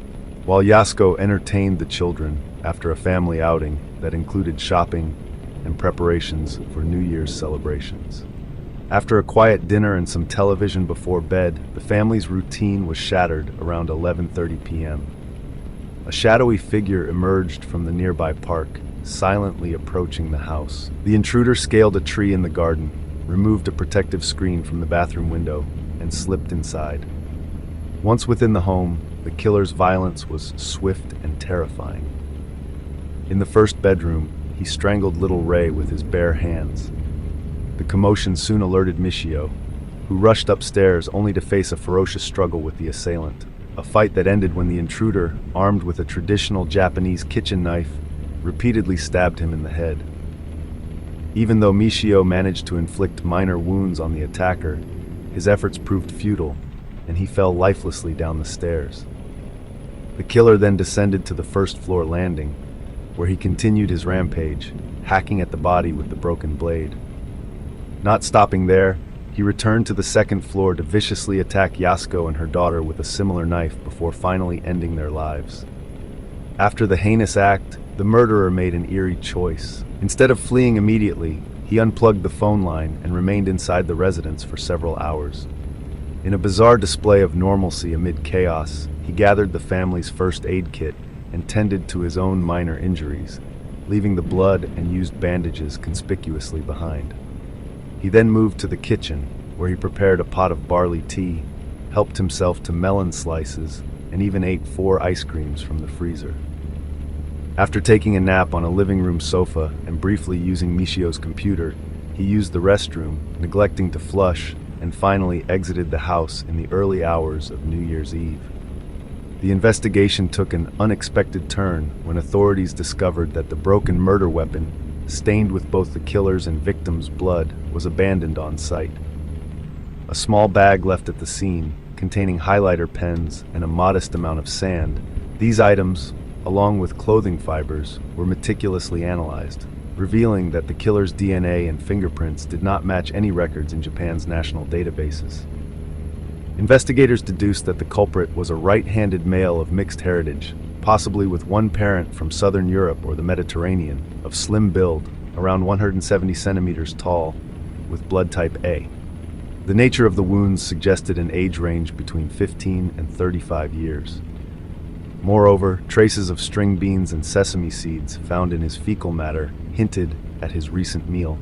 while Yasko entertained the children after a family outing that included shopping and preparations for New Year's celebrations. After a quiet dinner and some television before bed, the family's routine was shattered around 11:30 p.m. A shadowy figure emerged from the nearby park, silently approaching the house. The intruder scaled a tree in the garden, removed a protective screen from the bathroom window, and slipped inside. Once within the home, the killer's violence was swift and terrifying. In the first bedroom, he strangled little Ray with his bare hands. The commotion soon alerted Michio, who rushed upstairs only to face a ferocious struggle with the assailant. A fight that ended when the intruder, armed with a traditional Japanese kitchen knife, repeatedly stabbed him in the head. Even though Michio managed to inflict minor wounds on the attacker, his efforts proved futile, and he fell lifelessly down the stairs. The killer then descended to the first-floor landing, where he continued his rampage, hacking at the body with the broken blade. Not stopping there, he returned to the second floor to viciously attack Yasko and her daughter with a similar knife before finally ending their lives. After the heinous act, the murderer made an eerie choice. Instead of fleeing immediately, he unplugged the phone line and remained inside the residence for several hours. In a bizarre display of normalcy amid chaos, he gathered the family's first aid kit and tended to his own minor injuries, leaving the blood and used bandages conspicuously behind. He then moved to the kitchen, where he prepared a pot of barley tea, helped himself to melon slices, and even ate 4 ice creams from the freezer. After taking a nap on a living room sofa and briefly using Michio's computer, he used the restroom, neglecting to flush, and finally exited the house in the early hours of New Year's Eve. The investigation took an unexpected turn when authorities discovered that the broken murder weapon, stained with both the killer's and victim's blood, was abandoned on site. A small bag left at the scene, containing highlighter pens and a modest amount of sand. These items, along with clothing fibers, were meticulously analyzed, revealing that the killer's DNA and fingerprints did not match any records in Japan's national databases. Investigators deduced that the culprit was a right-handed male of mixed heritage, possibly with one parent from southern Europe or the Mediterranean, of slim build, around 170 centimeters tall, with blood type A. The nature of the wounds suggested an age range between 15 and 35 years. Moreover, traces of string beans and sesame seeds found in his fecal matter hinted at his recent meal,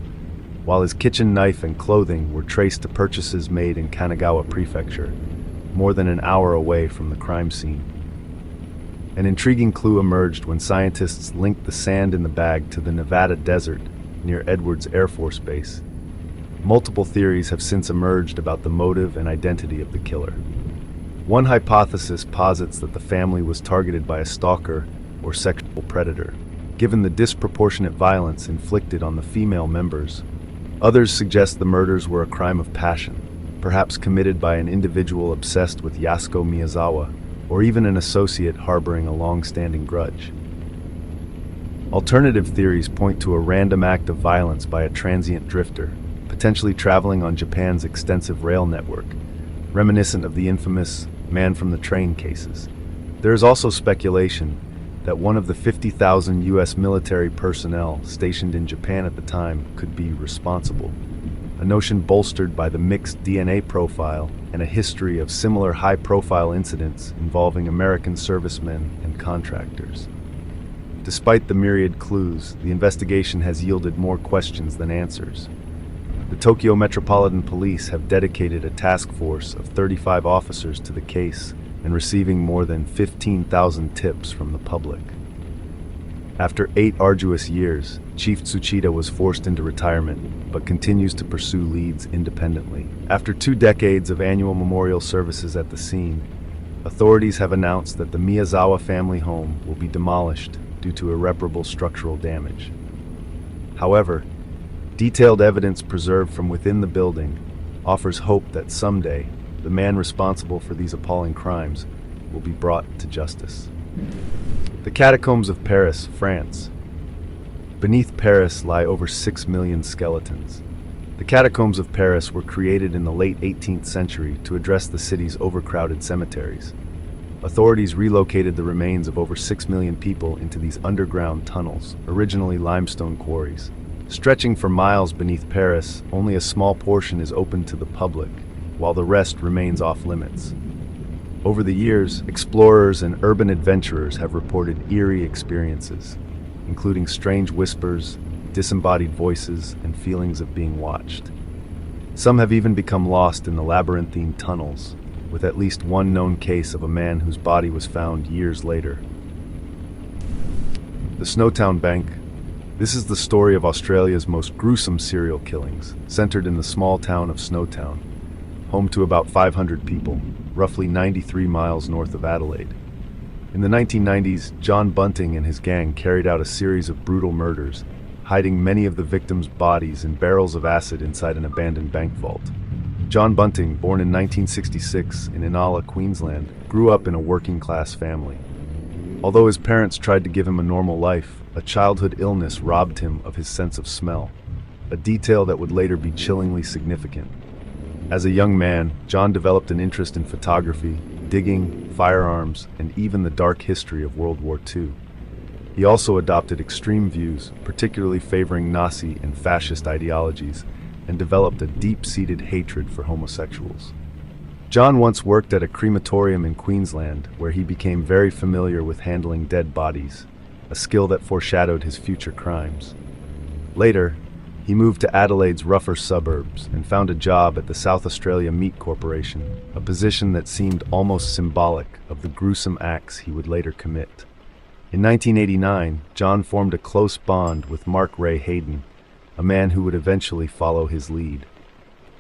while his kitchen knife and clothing were traced to purchases made in Kanagawa Prefecture, more than an hour away from the crime scene. An intriguing clue emerged when scientists linked the sand in the bag to the Nevada desert near Edwards Air Force Base. Multiple theories have since emerged about the motive and identity of the killer. One hypothesis posits that the family was targeted by a stalker or sexual predator, given the disproportionate violence inflicted on the female members. Others suggest the murders were a crime of passion, perhaps committed by an individual obsessed with Yasuko Miyazawa, or even an associate harboring a long-standing grudge. Alternative theories point to a random act of violence by a transient drifter, potentially traveling on Japan's extensive rail network, reminiscent of the infamous man-from-the-train cases. There is also speculation that one of the 50,000 U.S. military personnel stationed in Japan at the time could be responsible, a notion bolstered by the mixed DNA profile and a history of similar high-profile incidents involving American servicemen and contractors. Despite the myriad clues, the investigation has yielded more questions than answers. The Tokyo Metropolitan Police have dedicated a task force of 35 officers to the case and receiving more than 15,000 tips from the public. After 8 arduous years, Chief Tsuchida was forced into retirement, but continues to pursue leads independently. After 2 decades of annual memorial services at the scene, authorities have announced that the Miyazawa family home will be demolished due to irreparable structural damage. However, detailed evidence preserved from within the building offers hope that someday the man responsible for these appalling crimes will be brought to justice. The catacombs of Paris, France. Beneath Paris lie over 6 million skeletons. The catacombs of Paris were created in the late 18th century to address the city's overcrowded cemeteries. Authorities relocated the remains of over 6 million people into these underground tunnels, originally limestone quarries. Stretching for miles beneath Paris, only a small portion is open to the public, while the rest remains off-limits. Over the years, explorers and urban adventurers have reported eerie experiences, including strange whispers, disembodied voices, and feelings of being watched. Some have even become lost in the labyrinthine tunnels, with at least one known case of a man whose body was found years later. The Snowtown Bank. This is the story of Australia's most gruesome serial killings, centered in the small town of Snowtown, home to about 500 people, roughly 93 miles north of Adelaide. In the 1990s, John Bunting and his gang carried out a series of brutal murders, hiding many of the victims' bodies in barrels of acid inside an abandoned bank vault. John Bunting, born in 1966 in Inala, Queensland, grew up in a working-class family. Although his parents tried to give him a normal life, a childhood illness robbed him of his sense of smell, a detail that would later be chillingly significant. As a young man, John developed an interest in photography, digging, firearms, and even the dark history of World War II. He also adopted extreme views, particularly favoring Nazi and fascist ideologies, and developed a deep-seated hatred for homosexuals. John once worked at a crematorium in Queensland, where he became very familiar with handling dead bodies, a skill that foreshadowed his future crimes. Later, he moved to Adelaide's rougher suburbs and found a job at the South Australia Meat Corporation, a position that seemed almost symbolic of the gruesome acts he would later commit. In 1989, John formed a close bond with Mark Ray Hayden, a man who would eventually follow his lead.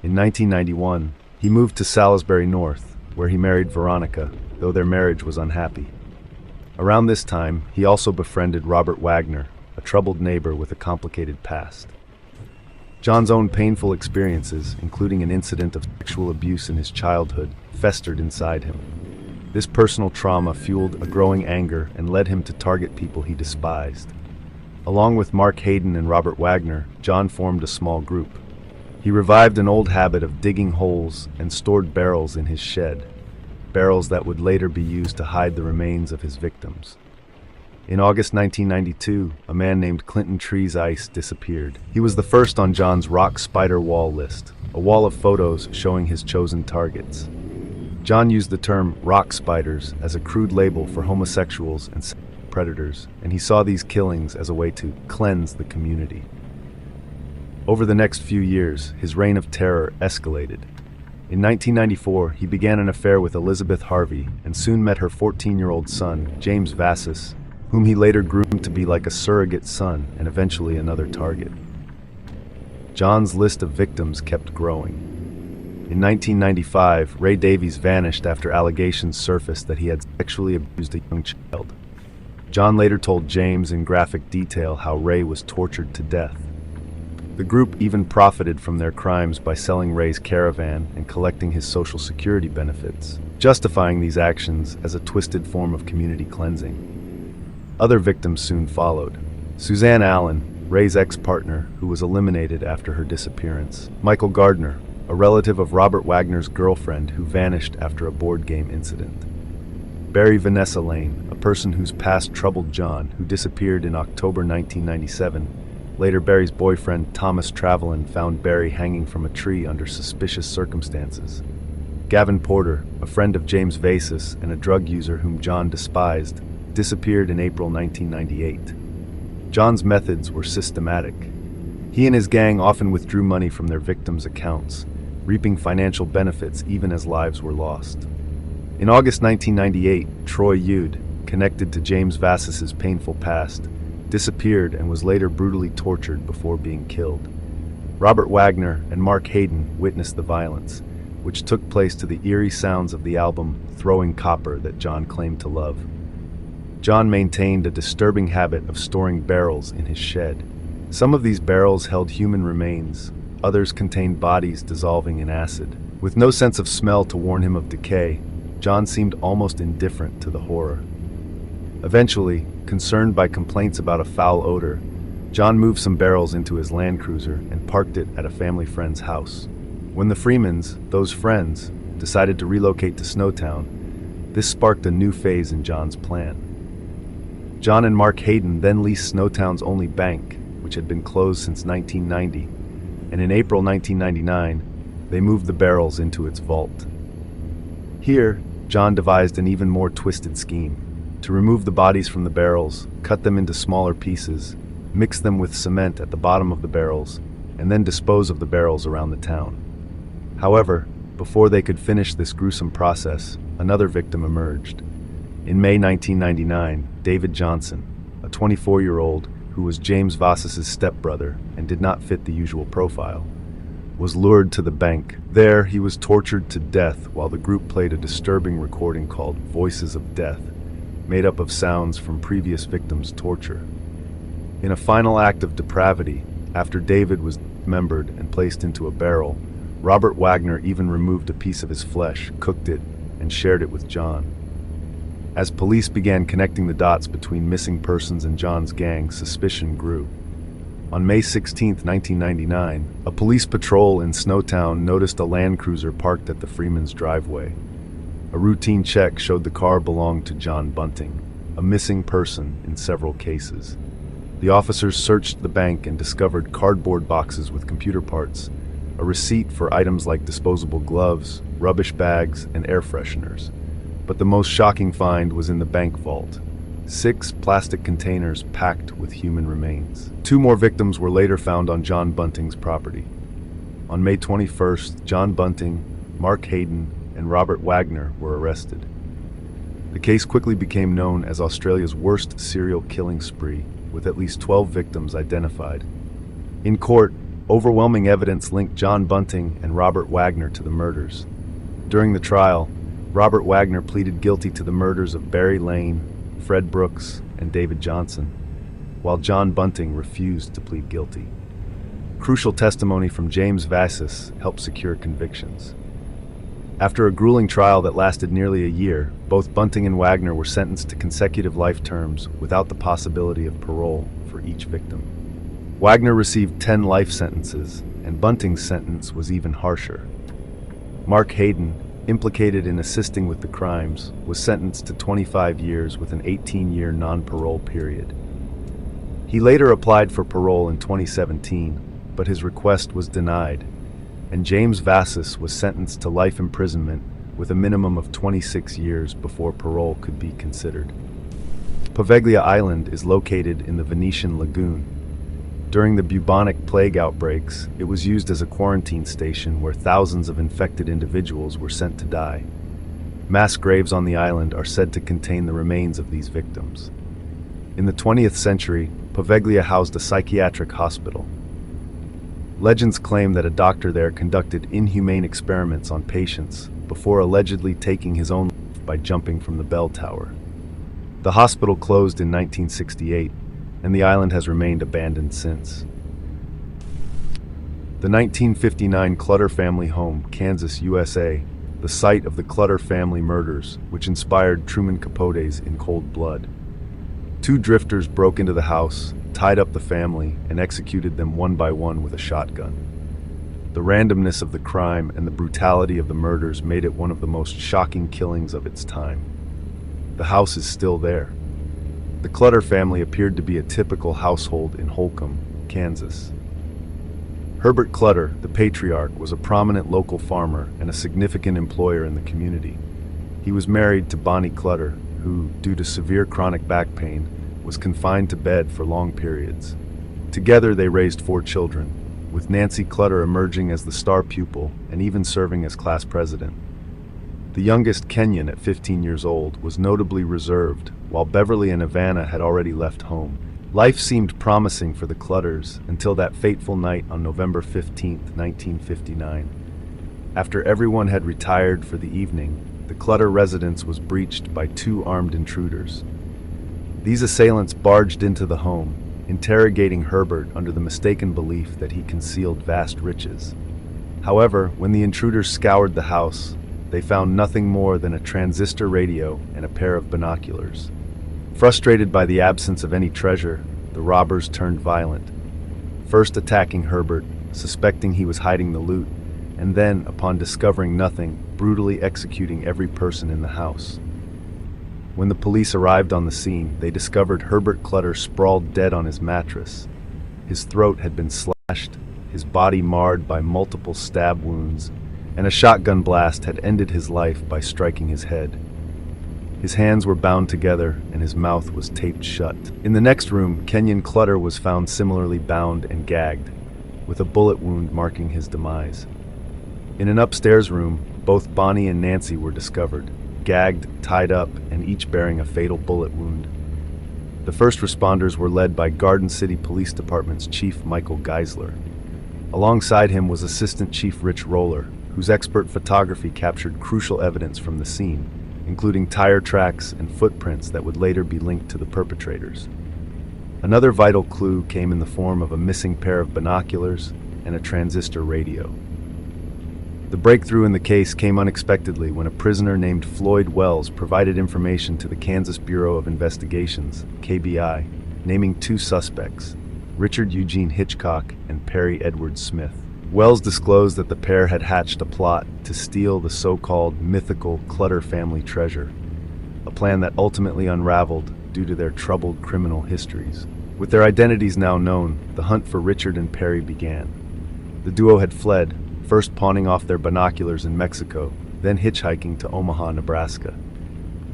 In 1991, he moved to Salisbury North, where he married Veronica, though their marriage was unhappy. Around this time, he also befriended Robert Wagner, a troubled neighbor with a complicated past. John's own painful experiences, including an incident of sexual abuse in his childhood, festered inside him. This personal trauma fueled a growing anger and led him to target people he despised. Along with Mark Hayden and Robert Wagner, John formed a small group. He revived an old habit of digging holes and stored barrels in his shed, barrels that would later be used to hide the remains of his victims. In August 1992, a man named Clinton Trees Ice disappeared. He was the first on John's rock spider wall list, a wall of photos showing his chosen targets. John used the term rock spiders as a crude label for homosexuals and predators, and he saw these killings as a way to cleanse the community. Over the next few years, his reign of terror escalated. In 1994, he began an affair with Elizabeth Harvey and soon met her 14-year-old son, James Vassis, whom he later groomed to be like a surrogate son and eventually another target. John's list of victims kept growing. In 1995, Ray Davies vanished after allegations surfaced that he had sexually abused a young child. John later told James in graphic detail how Ray was tortured to death. The group even profited from their crimes by selling Ray's caravan and collecting his Social Security benefits, justifying these actions as a twisted form of community cleansing. Other victims soon followed. Suzanne Allen, Ray's ex-partner, who was eliminated after her disappearance. Michael Gardner, a relative of Robert Wagner's girlfriend who vanished after a board game incident. Barry Vanessa Lane, a person whose past troubled John, who disappeared in October 1997. Later, Barry's boyfriend, Thomas Travelin, found Barry hanging from a tree under suspicious circumstances. Gavin Porter, a friend of James Vassis and a drug user whom John despised, disappeared in April 1998. John's methods were systematic. He and his gang often withdrew money from their victims' accounts, reaping financial benefits even as lives were lost. In August 1998, Troy Yude, connected to James Vassis's painful past, disappeared and was later brutally tortured before being killed. Robert Wagner and Mark Hayden witnessed the violence, which took place to the eerie sounds of the album Throwing Copper that John claimed to love. John maintained a disturbing habit of storing barrels in his shed. Some of these barrels held human remains, others contained bodies dissolving in acid. With no sense of smell to warn him of decay, John seemed almost indifferent to the horror. Eventually, concerned by complaints about a foul odor, John moved some barrels into his Land Cruiser and parked it at a family friend's house. When the Freemans, those friends, decided to relocate to Snowtown, this sparked a new phase in John's plan. John and Mark Hayden then leased Snowtown's only bank, which had been closed since 1990, and in April 1999, they moved the barrels into its vault. Here, John devised an even more twisted scheme: to remove the bodies from the barrels, cut them into smaller pieces, mix them with cement at the bottom of the barrels, and then dispose of the barrels around the town. However, before they could finish this gruesome process, another victim emerged. In May 1999, David Johnson, a 24-year-old who was James Vassis's stepbrother and did not fit the usual profile, was lured to the bank. There, he was tortured to death while the group played a disturbing recording called Voices of Death, made up of sounds from previous victims' torture. In a final act of depravity, after David was dismembered and placed into a barrel, Robert Wagner even removed a piece of his flesh, cooked it, and shared it with John. As police began connecting the dots between missing persons and John's gang, suspicion grew. On May 16, 1999, a police patrol in Snowtown noticed a Land Cruiser parked at the Freeman's driveway. A routine check showed the car belonged to John Bunting, a missing person in several cases. The officers searched the bank and discovered cardboard boxes with computer parts, a receipt for items like disposable gloves, rubbish bags, and air fresheners. But the most shocking find was in the bank vault: 6 plastic containers packed with human remains. 2 more victims were later found on John Bunting's property. On May 21st, John Bunting, Mark Hayden, and Robert Wagner were arrested. The case quickly became known as Australia's worst serial killing spree, with at least 12 victims identified. In court, overwhelming evidence linked John Bunting and Robert Wagner to the murders. During the trial, Robert Wagner pleaded guilty to the murders of Barry Lane, Fred Brooks, and David Johnson, while John Bunting refused to plead guilty. Crucial testimony from James Vassis helped secure convictions. After a grueling trial that lasted nearly a year, both Bunting and Wagner were sentenced to consecutive life terms without the possibility of parole for each victim. Wagner received 10 life sentences, and Bunting's sentence was even harsher. Mark Hayden, implicated in assisting with the crimes, was sentenced to 25 years with an 18-year non-parole period. He later applied for parole in 2017, but his request was denied, and James Vassis was sentenced to life imprisonment with a minimum of 26 years before parole could be considered. Poveglia Island is located in the Venetian Lagoon. During the bubonic plague outbreaks, it was used as a quarantine station where thousands of infected individuals were sent to die. Mass graves on the island are said to contain the remains of these victims. In the 20th century, Poveglia housed a psychiatric hospital. Legends claim that a doctor there conducted inhumane experiments on patients before allegedly taking his own life by jumping from the bell tower. The hospital closed in 1968, and the island has remained abandoned since. The 1959 Clutter family home, Kansas, USA, the site of the Clutter family murders, which inspired Truman Capote's In Cold Blood. 2 drifters broke into the house, tied up the family, and executed them one by one with a shotgun. The randomness of the crime and the brutality of the murders made it one of the most shocking killings of its time. The house is still there. The Clutter family appeared to be a typical household in Holcomb, Kansas. Herbert Clutter, the patriarch, was a prominent local farmer and a significant employer in the community. He was married to Bonnie Clutter, who, due to severe chronic back pain, was confined to bed for long periods. Together they raised 4 children, with Nancy Clutter emerging as the star pupil and even serving as class president. The youngest, Kenyon, at 15 years old, was notably reserved, while Beverly and Ivana had already left home. Life seemed promising for the Clutters until that fateful night on November 15, 1959. After everyone had retired for the evening, the Clutter residence was breached by 2 armed intruders. These assailants barged into the home, interrogating Herbert under the mistaken belief that he concealed vast riches. However, when the intruders scoured the house, they found nothing more than a transistor radio and a pair of binoculars. Frustrated by the absence of any treasure, the robbers turned violent, first attacking Herbert, suspecting he was hiding the loot, and then, upon discovering nothing, brutally executing every person in the house. When the police arrived on the scene, they discovered Herbert Clutter sprawled dead on his mattress. His throat had been slashed, his body marred by multiple stab wounds, and a shotgun blast had ended his life by striking his head. His hands were bound together and his mouth was taped shut. In the next room, Kenyon Clutter was found similarly bound and gagged, with a bullet wound marking his demise. In an upstairs room, both Bonnie and Nancy were discovered, gagged, tied up, and each bearing a fatal bullet wound. The first responders were led by Garden City Police Department's Chief Michael Geisler. Alongside him was Assistant Chief Rich Roller, whose expert photography captured crucial evidence from the scene, including tire tracks and footprints that would later be linked to the perpetrators. Another vital clue came in the form of a missing pair of binoculars and a transistor radio. The breakthrough in the case came unexpectedly when a prisoner named Floyd Wells provided information to the Kansas Bureau of Investigations, KBI, naming two suspects, Richard Eugene Hitchcock and Perry Edward Smith. Wells disclosed that the pair had hatched a plot to steal the so-called mythical Clutter family treasure, a plan that ultimately unraveled due to their troubled criminal histories. With their identities now known, the hunt for Richard and Perry began. The duo had fled, first pawning off their binoculars in Mexico, then hitchhiking to Omaha, Nebraska.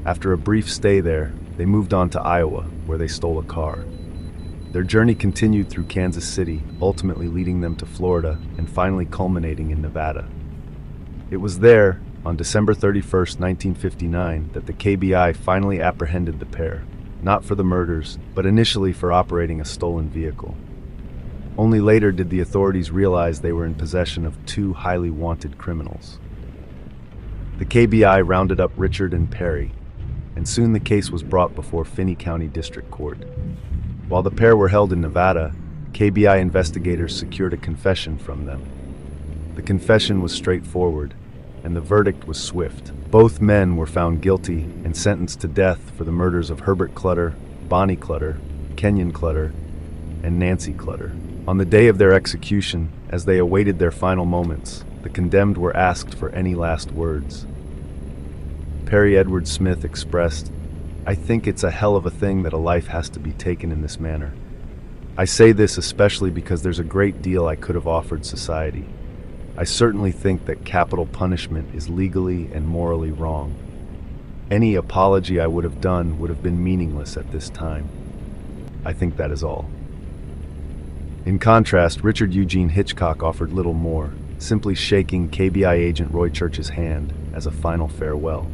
After a brief stay there, they moved on to Iowa, where they stole a car. Their journey continued through Kansas City, ultimately leading them to Florida and finally culminating in Nevada. It was there, on December 31st, 1959, that the KBI finally apprehended the pair, not for the murders, but initially for operating a stolen vehicle. Only later did the authorities realize they were in possession of two highly wanted criminals. The KBI rounded up Richard and Perry, and soon the case was brought before Finney County District Court. While the pair were held in Nevada, KBI investigators secured a confession from them. The confession was straightforward, and the verdict was swift. Both men were found guilty and sentenced to death for the murders of Herbert Clutter, Bonnie Clutter, Kenyon Clutter, and Nancy Clutter. On the day of their execution, as they awaited their final moments, the condemned were asked for any last words. Perry Edward Smith expressed, "I think it's a hell of a thing that a life has to be taken in this manner. I say this especially because there's a great deal I could have offered society. I certainly think that capital punishment is legally and morally wrong. Any apology I would have done would have been meaningless at this time. I think that is all." In contrast, Richard Eugene Hitchcock offered little more, simply shaking KBI agent Roy Church's hand as a final farewell.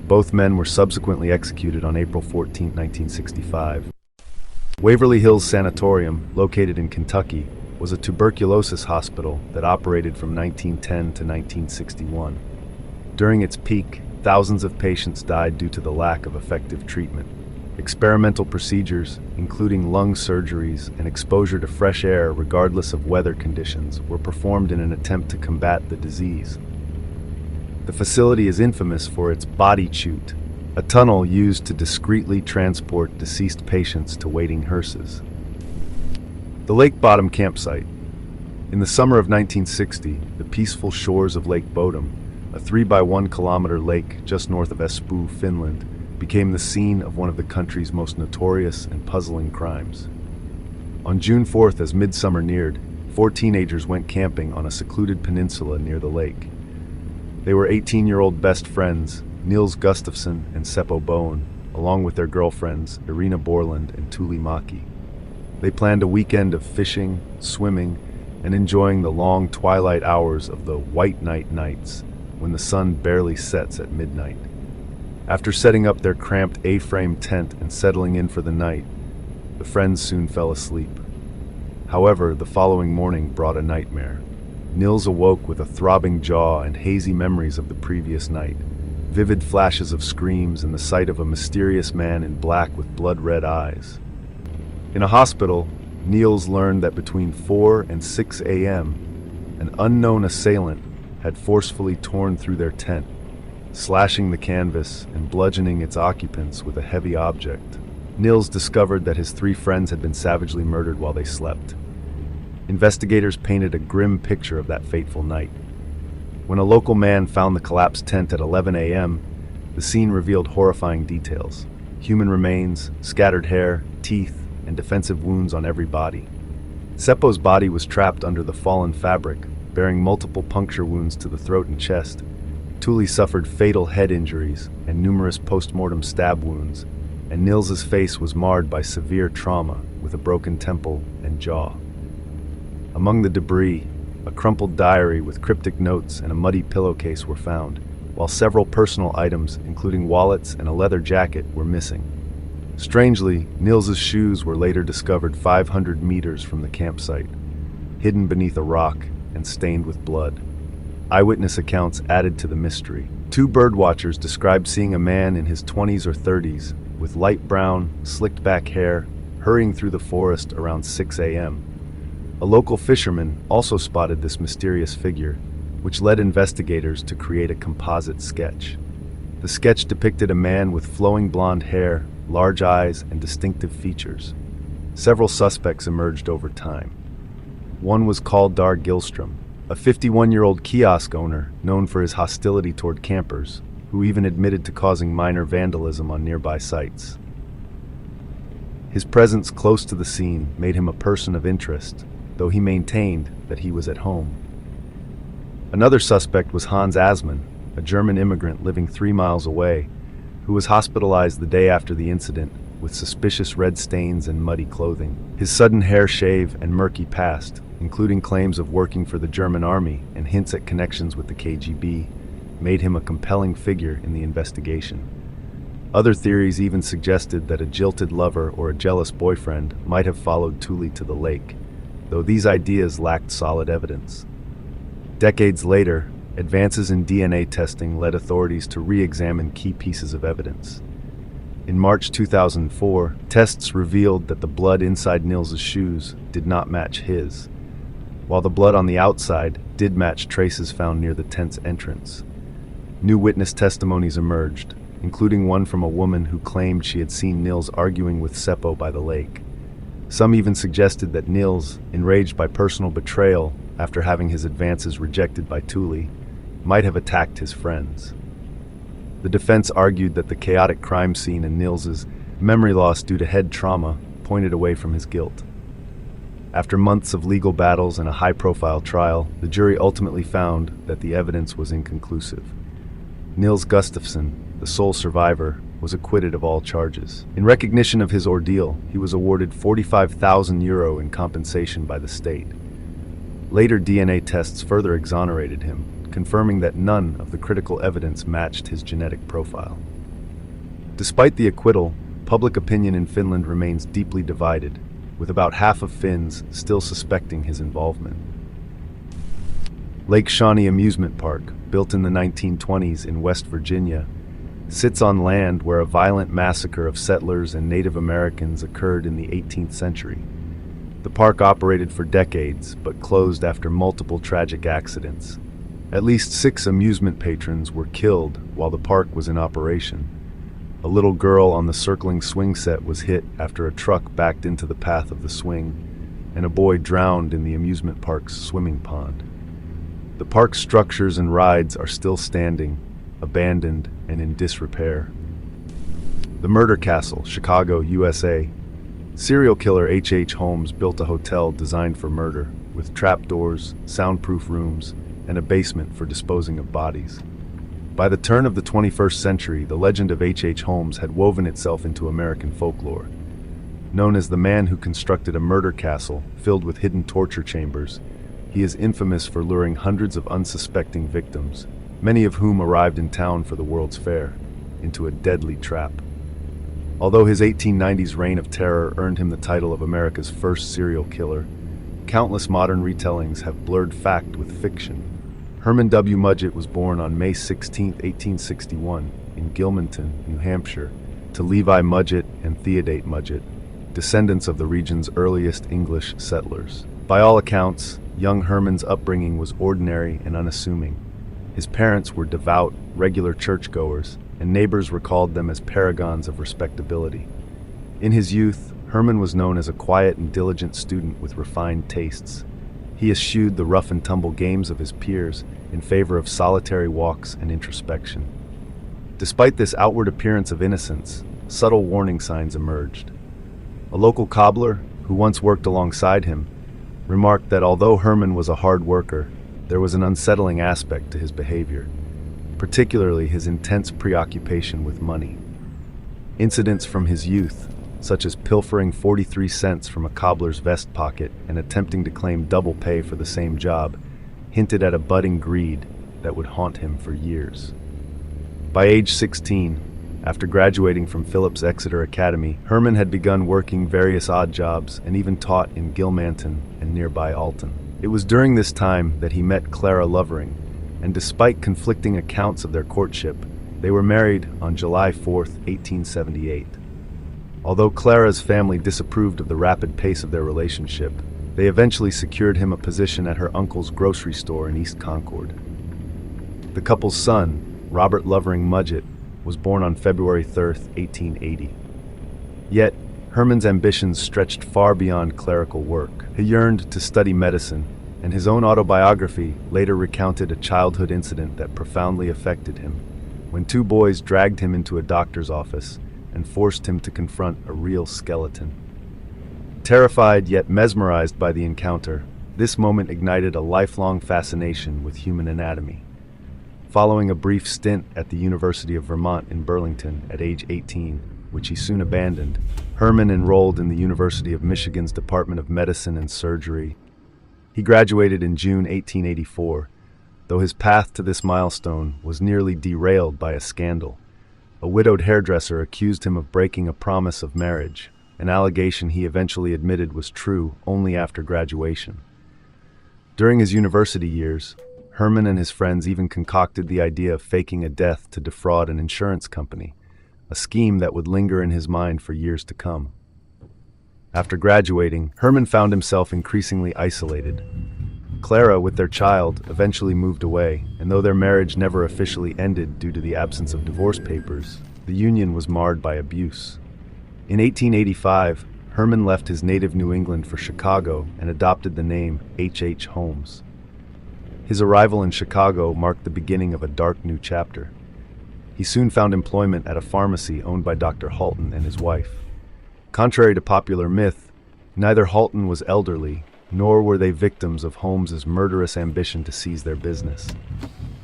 Both men were subsequently executed on April 14, 1965. Waverly Hills Sanatorium, located in Kentucky, was a tuberculosis hospital that operated from 1910 to 1961. During its peak, thousands of patients died due to the lack of effective treatment. Experimental procedures, including lung surgeries and exposure to fresh air regardless of weather conditions, were performed in an attempt to combat the disease. The facility is infamous for its body chute, a tunnel used to discreetly transport deceased patients to waiting hearses. The Lake Bottom Campsite. In the summer of 1960, the peaceful shores of Lake Bodom, a 3 by 1 kilometer lake just north of Espoo, Finland, became the scene of one of the country's most notorious and puzzling crimes. On June 4th, as midsummer neared, 4 teenagers went camping on a secluded peninsula near the lake. They were 18-year-old best friends, Niels Gustafsson and Seppo Bowen, along with their girlfriends, Irina Borland and Tuuli Maki. They planned a weekend of fishing, swimming, and enjoying the long twilight hours of the white night nights, when the sun barely sets at midnight. After setting up their cramped A-frame tent and settling in for the night, the friends soon fell asleep. However, the following morning brought a nightmare. Niels awoke with a throbbing jaw and hazy memories of the previous night, vivid flashes of screams and the sight of a mysterious man in black with blood-red eyes. In a hospital, Niels learned that between 4 and 6 a.m., an unknown assailant had forcefully torn through their tent, slashing the canvas and bludgeoning its occupants with a heavy object. Nils discovered that his three friends had been savagely murdered while they slept. Investigators painted a grim picture of that fateful night. When a local man found the collapsed tent at 11 a.m., the scene revealed horrifying details: human remains, scattered hair, teeth, and defensive wounds on every body. Seppo's body was trapped under the fallen fabric, bearing multiple puncture wounds to the throat and chest. Tuli suffered fatal head injuries and numerous post-mortem stab wounds, and Nils's face was marred by severe trauma with a broken temple and jaw. Among the debris, a crumpled diary with cryptic notes and a muddy pillowcase were found, while several personal items, including wallets and a leather jacket, were missing. Strangely, Nils's shoes were later discovered 500 meters from the campsite, hidden beneath a rock and stained with blood. Eyewitness accounts added to the mystery. Two birdwatchers described seeing a man in his 20s or 30s with light brown, slicked-back hair hurrying through the forest around 6 a.m. A local fisherman also spotted this mysterious figure, which led investigators to create a composite sketch. The sketch depicted a man with flowing blonde hair, large eyes, and distinctive features. Several suspects emerged over time. One was Kaldar Gilstrom, a 51-year-old kiosk owner known for his hostility toward campers, who even admitted to causing minor vandalism on nearby sites. His presence close to the scene made him a person of interest, though he maintained that he was at home. Another suspect was Hans Asman, a German immigrant living 3 miles away, who was hospitalized the day after the incident with suspicious red stains and muddy clothing. His sudden hair shave and murky past, including claims of working for the German army and hints at connections with the KGB, made him a compelling figure in the investigation. Other theories even suggested that a jilted lover or a jealous boyfriend might have followed Tuli to the lake, though these ideas lacked solid evidence. Decades later, advances in DNA testing led authorities to re-examine key pieces of evidence. In March 2004, tests revealed that the blood inside Nils's shoes did not match his, while the blood on the outside did match traces found near the tent's entrance. New witness testimonies emerged, including one from a woman who claimed she had seen Nils arguing with Seppo by the lake. Some even suggested that Nils, enraged by personal betrayal after having his advances rejected by Tuli, might have attacked his friends. The defense argued that the chaotic crime scene and Nils's memory loss due to head trauma pointed away from his guilt. After months of legal battles and a high-profile trial, the jury ultimately found that the evidence was inconclusive. Nils Gustafsson, the sole survivor, was acquitted of all charges. In recognition of his ordeal, he was awarded €45,000 in compensation by the state. Later DNA tests further exonerated him, confirming that none of the critical evidence matched his genetic profile. Despite the acquittal, public opinion in Finland remains deeply divided, with about half of Finns still suspecting his involvement. Lake Shawnee Amusement Park, built in the 1920s in West Virginia, sits on land where a violent massacre of settlers and Native Americans occurred in the 18th century. The park operated for decades, but closed after multiple tragic accidents. At least 6 amusement patrons were killed while the park was in operation. A little girl on the circling swing set was hit after a truck backed into the path of the swing, and a boy drowned in the amusement park's swimming pond. The park's structures and rides are still standing, abandoned and in disrepair. The Murder Castle, Chicago, USA. Serial killer H.H. Holmes built a hotel designed for murder, with trapdoors, soundproof rooms, and a basement for disposing of bodies. By the turn of the 21st century, the legend of H.H. Holmes had woven itself into American folklore. Known as the man who constructed a murder castle filled with hidden torture chambers, he is infamous for luring hundreds of unsuspecting victims, many of whom arrived in town for the World's Fair, into a deadly trap. Although his 1890s reign of terror earned him the title of America's first serial killer, countless modern retellings have blurred fact with fiction. Herman W. Mudgett was born on May 16, 1861, in Gilmanton, New Hampshire, to Levi Mudgett and Theodate Mudgett, descendants of the region's earliest English settlers. By all accounts, young Herman's upbringing was ordinary and unassuming. His parents were devout, regular churchgoers, and neighbors recalled them as paragons of respectability. In his youth, Herman was known as a quiet and diligent student with refined tastes. He eschewed the rough-and-tumble games of his peers in favor of solitary walks and introspection. Despite this outward appearance of innocence, subtle warning signs emerged. A local cobbler, who once worked alongside him, remarked that although Herman was a hard worker, there was an unsettling aspect to his behavior, particularly his intense preoccupation with money. Incidents from his youth, such as pilfering 43 cents from a cobbler's vest pocket and attempting to claim double pay for the same job, hinted at a budding greed that would haunt him for years. By age 16, after graduating from Phillips Exeter Academy, Herman had begun working various odd jobs and even taught in Gilmanton and nearby Alton. It was during this time that he met Clara Lovering, and despite conflicting accounts of their courtship, they were married on July 4, 1878. Although Clara's family disapproved of the rapid pace of their relationship, they eventually secured him a position at her uncle's grocery store in East Concord. The couple's son, Robert Lovering Mudgett, was born on February 3, 1880. Yet, Herman's ambitions stretched far beyond clerical work. He yearned to study medicine, and his own autobiography later recounted a childhood incident that profoundly affected him, when two boys dragged him into a doctor's office and forced him to confront a real skeleton. Terrified yet mesmerized by the encounter, this moment ignited a lifelong fascination with human anatomy. Following a brief stint at the University of Vermont in Burlington at age 18, which he soon abandoned, Herman enrolled in the University of Michigan's Department of Medicine and Surgery. He graduated in June 1884, though his path to this milestone was nearly derailed by a scandal. A widowed hairdresser accused him of breaking a promise of marriage, an allegation he eventually admitted was true only after graduation. During his university years, Herman and his friends even concocted the idea of faking a death to defraud an insurance company, a scheme that would linger in his mind for years to come. After graduating, Herman found himself increasingly isolated. Clara, with their child, eventually moved away, and though their marriage never officially ended due to the absence of divorce papers, the union was marred by abuse. In 1885, Herman left his native New England for Chicago and adopted the name H. Holmes. His arrival in Chicago marked the beginning of a dark new chapter. He soon found employment at a pharmacy owned by Dr. Halton and his wife. Contrary to popular myth, neither Halton was elderly, nor were they victims of Holmes's murderous ambition to seize their business.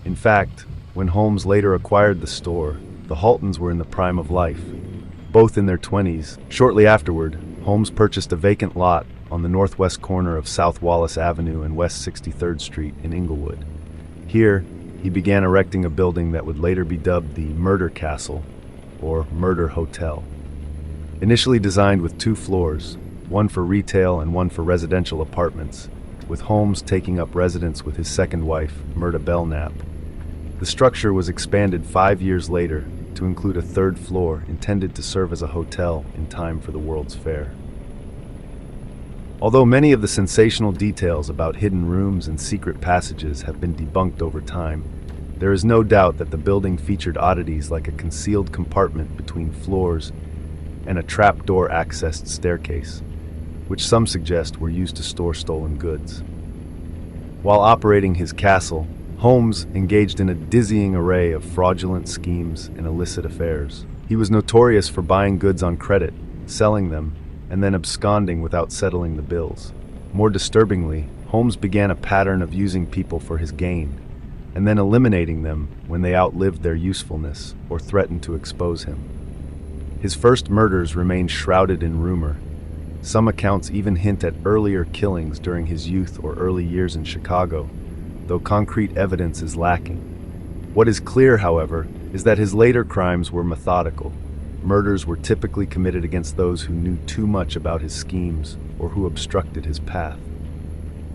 In fact, when Holmes later acquired the store, the Haltons were in the prime of life, both in their 20s. Shortly afterward, Holmes purchased a vacant lot on the northwest corner of South Wallace Avenue and West 63rd Street in Inglewood. Here, he began erecting a building that would later be dubbed the Murder Castle, or Murder Hotel. Initially designed with 2 floors, one for retail and one for residential apartments, with Holmes taking up residence with his second wife, Myrta Belknap. The structure was expanded 5 years later to include a 3rd floor intended to serve as a hotel in time for the World's Fair. Although many of the sensational details about hidden rooms and secret passages have been debunked over time, there is no doubt that the building featured oddities like a concealed compartment between floors and a trapdoor accessed staircase, which some suggest were used to store stolen goods. While operating his castle, Holmes engaged in a dizzying array of fraudulent schemes and illicit affairs. He was notorious for buying goods on credit, selling them, and then absconding without settling the bills. More disturbingly, Holmes began a pattern of using people for his gain, and then eliminating them when they outlived their usefulness or threatened to expose him. His first murders remain shrouded in rumor. Some accounts even hint at earlier killings during his youth or early years in Chicago, though concrete evidence is lacking. What is clear, however, is that his later crimes were methodical. Murders were typically committed against those who knew too much about his schemes or who obstructed his path.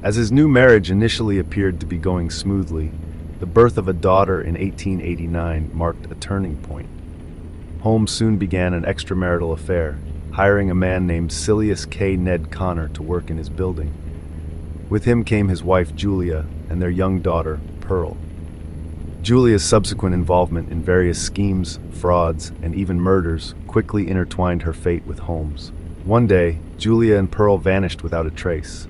As his new marriage initially appeared to be going smoothly, the birth of a daughter in 1889 marked a turning point. Holmes soon began an extramarital affair, hiring a man named Silas K. Ned Connor to work in his building. With him came his wife Julia and their young daughter, Pearl. Julia's subsequent involvement in various schemes, frauds, and even murders quickly intertwined her fate with Holmes. One day, Julia and Pearl vanished without a trace.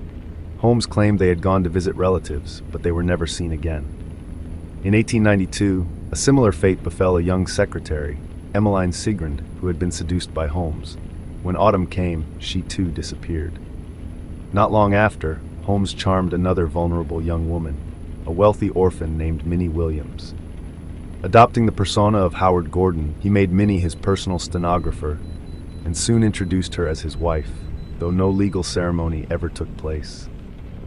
Holmes claimed they had gone to visit relatives, but they were never seen again. In 1892, a similar fate befell a young secretary, Emmeline Sigrand, who had been seduced by Holmes. When autumn came, she too disappeared. Not long after, Holmes charmed another vulnerable young woman, a wealthy orphan named Minnie Williams. Adopting the persona of Howard Gordon, he made Minnie his personal stenographer and soon introduced her as his wife, though no legal ceremony ever took place.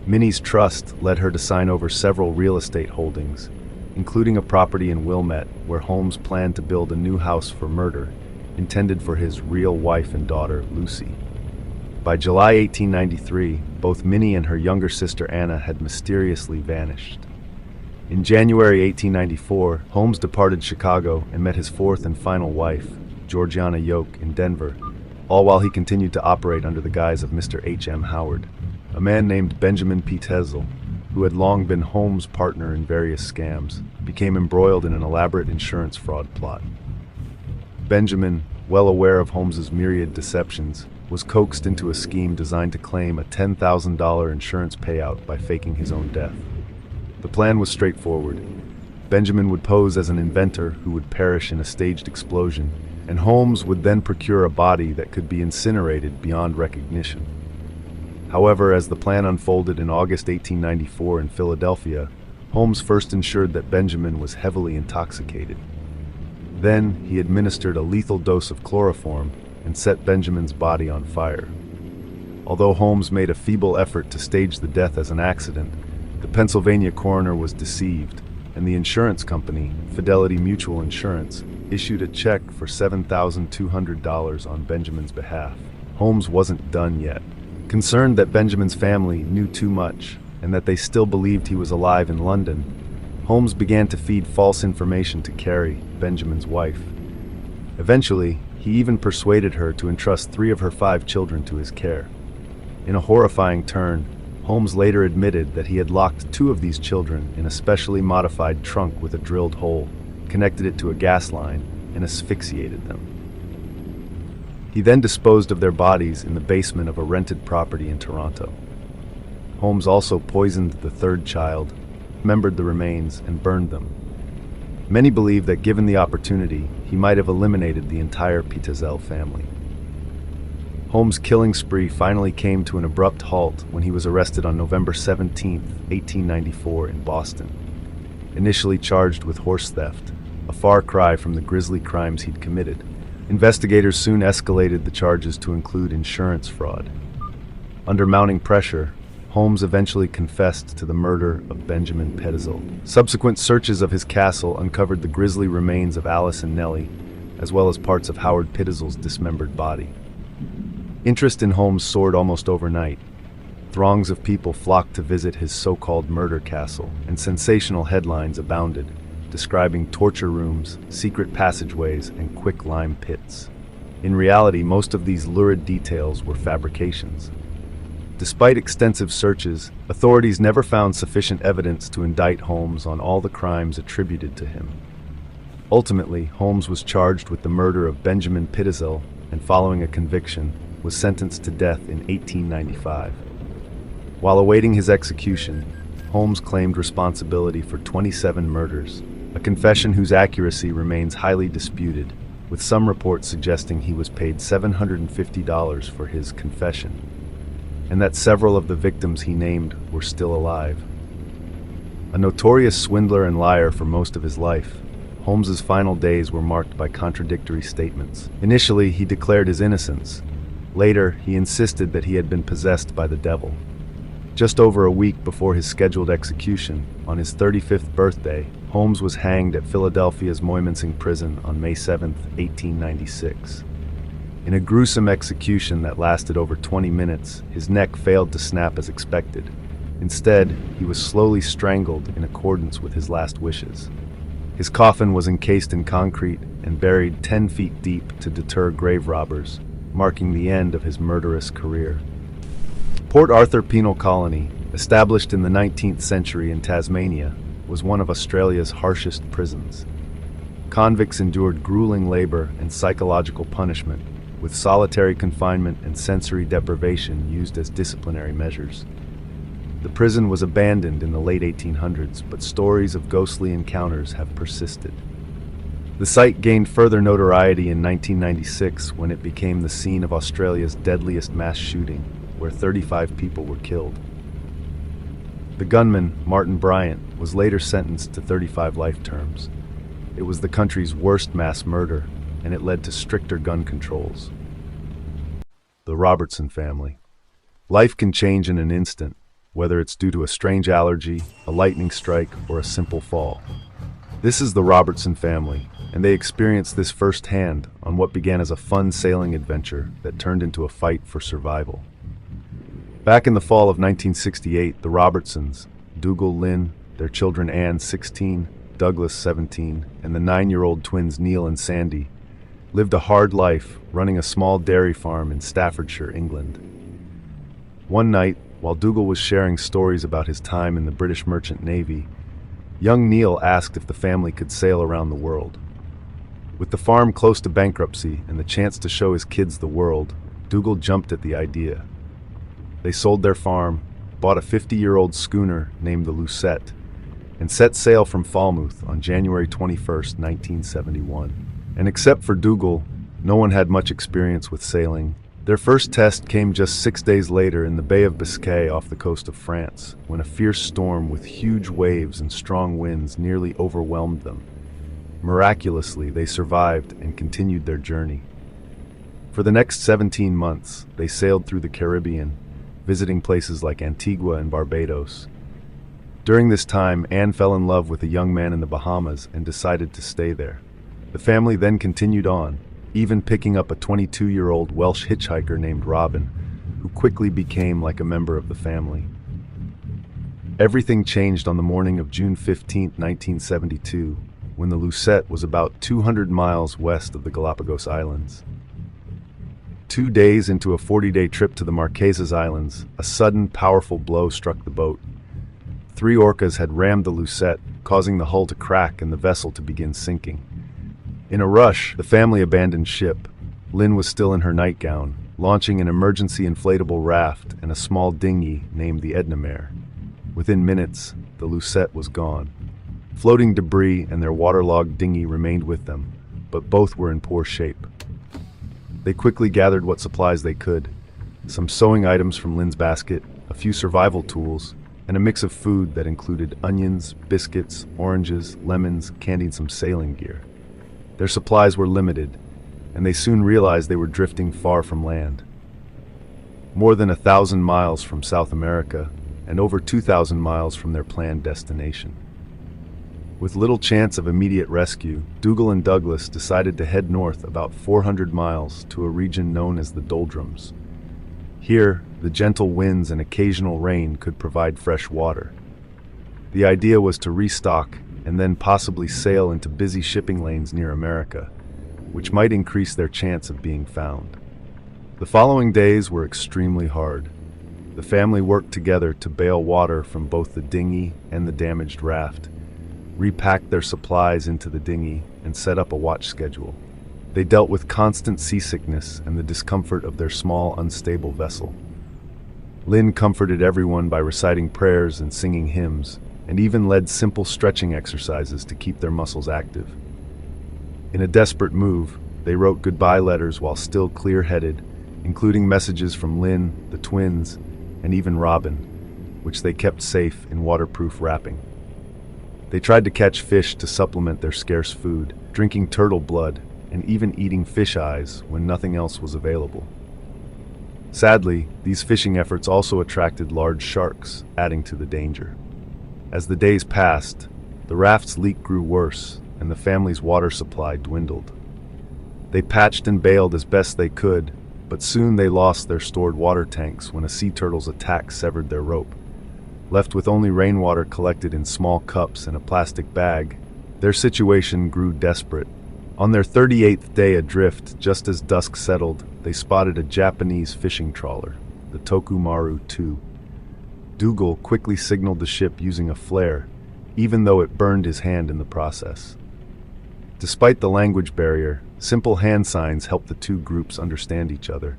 Minnie's trust led her to sign over several real estate holdings, including a property in Wilmette where Holmes planned to build a new house for murder, intended for his real wife and daughter, Lucy. By July 1893, both Minnie and her younger sister Anna had mysteriously vanished. In January 1894, Holmes departed Chicago and met his fourth and final wife, Georgiana Yoke, in Denver, all while he continued to operate under the guise of Mr. H.M. Howard. A man named Benjamin P. Tezel, who had long been Holmes' partner in various scams, became embroiled in an elaborate insurance fraud plot. Benjamin, well aware of Holmes's myriad deceptions, was coaxed into a scheme designed to claim a $10,000 insurance payout by faking his own death. The plan was straightforward. Benjamin would pose as an inventor who would perish in a staged explosion, and Holmes would then procure a body that could be incinerated beyond recognition. However, as the plan unfolded in August 1894 in Philadelphia, Holmes first ensured that Benjamin was heavily intoxicated. Then, he administered a lethal dose of chloroform and set Benjamin's body on fire. Although Holmes made a feeble effort to stage the death as an accident, the Pennsylvania coroner was deceived, and the insurance company, Fidelity Mutual Insurance, issued a check for $7,200 on Benjamin's behalf. Holmes wasn't done yet. Concerned that Benjamin's family knew too much and that they still believed he was alive in London, Holmes began to feed false information to Carrie, Benjamin's wife. Eventually, he even persuaded her to entrust 3 of her 5 children to his care. In a horrifying turn, Holmes later admitted that he had locked 2 of these children in a specially modified trunk with a drilled hole, connected it to a gas line, and asphyxiated them. He then disposed of their bodies in the basement of a rented property in Toronto. Holmes also poisoned the 3rd child, dismembered the remains, and burned them. Many believe that given the opportunity, he might have eliminated the entire Tezel family. Holmes' killing spree finally came to an abrupt halt when he was arrested on November 17, 1894 in Boston. Initially charged with horse theft, a far cry from the grisly crimes he'd committed, investigators soon escalated the charges to include insurance fraud. Under mounting pressure, Holmes eventually confessed to the murder of Benjamin Tezel. Subsequent searches of his castle uncovered the grisly remains of Alice and Nellie, as well as parts of Howard Tezel's dismembered body. Interest in Holmes soared almost overnight. Throngs of people flocked to visit his so-called murder castle, and sensational headlines abounded, describing torture rooms, secret passageways, and quicklime pits. In reality, most of these lurid details were fabrications. Despite extensive searches, authorities never found sufficient evidence to indict Holmes on all the crimes attributed to him. Ultimately, Holmes was charged with the murder of Benjamin Tezel and, following a conviction, was sentenced to death in 1895. While awaiting his execution, Holmes claimed responsibility for 27 murders, a confession whose accuracy remains highly disputed, with some reports suggesting he was paid $750 for his confession, and that several of the victims he named were still alive. A notorious swindler and liar for most of his life, Holmes's final days were marked by contradictory statements. Initially, he declared his innocence. Later, he insisted that he had been possessed by the devil. Just over a week before his scheduled execution, on his 35th birthday, Holmes was hanged at Philadelphia's Moymansing prison on May 7, 1896. In a gruesome execution that lasted over 20 minutes, his neck failed to snap as expected. Instead, he was slowly strangled in accordance with his last wishes. His coffin was encased in concrete and buried 10 feet deep to deter grave robbers, marking the end of his murderous career. Port Arthur Penal Colony, established in the 19th century in Tasmania, was one of Australia's harshest prisons. Convicts endured grueling labor and psychological punishment, with solitary confinement and sensory deprivation used as disciplinary measures. The prison was abandoned in the late 1800s, but stories of ghostly encounters have persisted. The site gained further notoriety in 1996 when it became the scene of Australia's deadliest mass shooting, where 35 people were killed. The gunman, Martin Bryant, was later sentenced to 35 life terms. It was the country's worst mass murder, and it led to stricter gun controls. The Robertson family. Life can change in an instant, whether it's due to a strange allergy, a lightning strike, or a simple fall. This is the Robertson family, and they experienced this firsthand on what began as a fun sailing adventure that turned into a fight for survival. Back in the fall of 1968, the Robertsons, Dougal, Lynn, their children Anne, 16, Douglas, 17, and the 9-year-old twins Neil and Sandy, lived a hard life running a small dairy farm in Staffordshire, England. One night, while Dougal was sharing stories about his time in the British Merchant Navy, young Neil asked if the family could sail around the world. With the farm close to bankruptcy and the chance to show his kids the world, Dougal jumped at the idea. They sold their farm, bought a 50-year-old schooner named the Lucette, and set sail from Falmouth on January 21, 1971. And except for Dougal, no one had much experience with sailing. Their first test came just 6 days later in the Bay of Biscay off the coast of France, when a fierce storm with huge waves and strong winds nearly overwhelmed them. Miraculously, they survived and continued their journey. For the next 17 months, they sailed through the Caribbean, visiting places like Antigua and Barbados. During this time, Anne fell in love with a young man in the Bahamas and decided to stay there. The family then continued on, even picking up a 22-year-old Welsh hitchhiker named Robin, who quickly became like a member of the family. Everything changed on the morning of June 15, 1972, when the Lucette was about 200 miles west of the Galapagos Islands. 2 days into a 40-day trip to the Marquesas Islands, a sudden, powerful blow struck the boat. 3 orcas had rammed the Lucette, causing the hull to crack and the vessel to begin sinking. In a rush, the family abandoned ship. Lynn was still in her nightgown, launching an emergency inflatable raft and a small dinghy named the Edna Mare. Within minutes, the Lucette was gone. Floating debris and their waterlogged dinghy remained with them, but both were in poor shape. They quickly gathered what supplies they could: some sewing items from Lynn's basket, a few survival tools, and a mix of food that included onions, biscuits, oranges, lemons, candy, and some sailing gear. Their supplies were limited, and they soon realized they were drifting far from land. More than 1,000 miles from South America, and over 2,000 miles from their planned destination. With little chance of immediate rescue, Dougal and Douglas decided to head north about 400 miles to a region known as the Doldrums. Here, the gentle winds and occasional rain could provide fresh water. The idea was to restock and then possibly sail into busy shipping lanes near America, which might increase their chance of being found. The following days were extremely hard. The family worked together to bail water from both the dinghy and the damaged raft, repacked their supplies into the dinghy, and set up a watch schedule. They dealt with constant seasickness and the discomfort of their small, unstable vessel. Lynn comforted everyone by reciting prayers and singing hymns, and even led simple stretching exercises to keep their muscles active. In a desperate move, they wrote goodbye letters while still clear-headed, including messages from Lynn, the twins, and even Robin, which they kept safe in waterproof wrapping. They tried to catch fish to supplement their scarce food, drinking turtle blood, and even eating fish eyes when nothing else was available. Sadly, these fishing efforts also attracted large sharks, adding to the danger. As the days passed, the raft's leak grew worse, and the family's water supply dwindled. They patched and bailed as best they could, but soon they lost their stored water tanks when a sea turtle's attack severed their rope. Left with only rainwater collected in small cups in a plastic bag, their situation grew desperate. On their 38th day adrift, just as dusk settled, they spotted a Japanese fishing trawler, the Tokumaru II. Dougal quickly signaled the ship using a flare, even though it burned his hand in the process. Despite the language barrier, simple hand signs helped the two groups understand each other.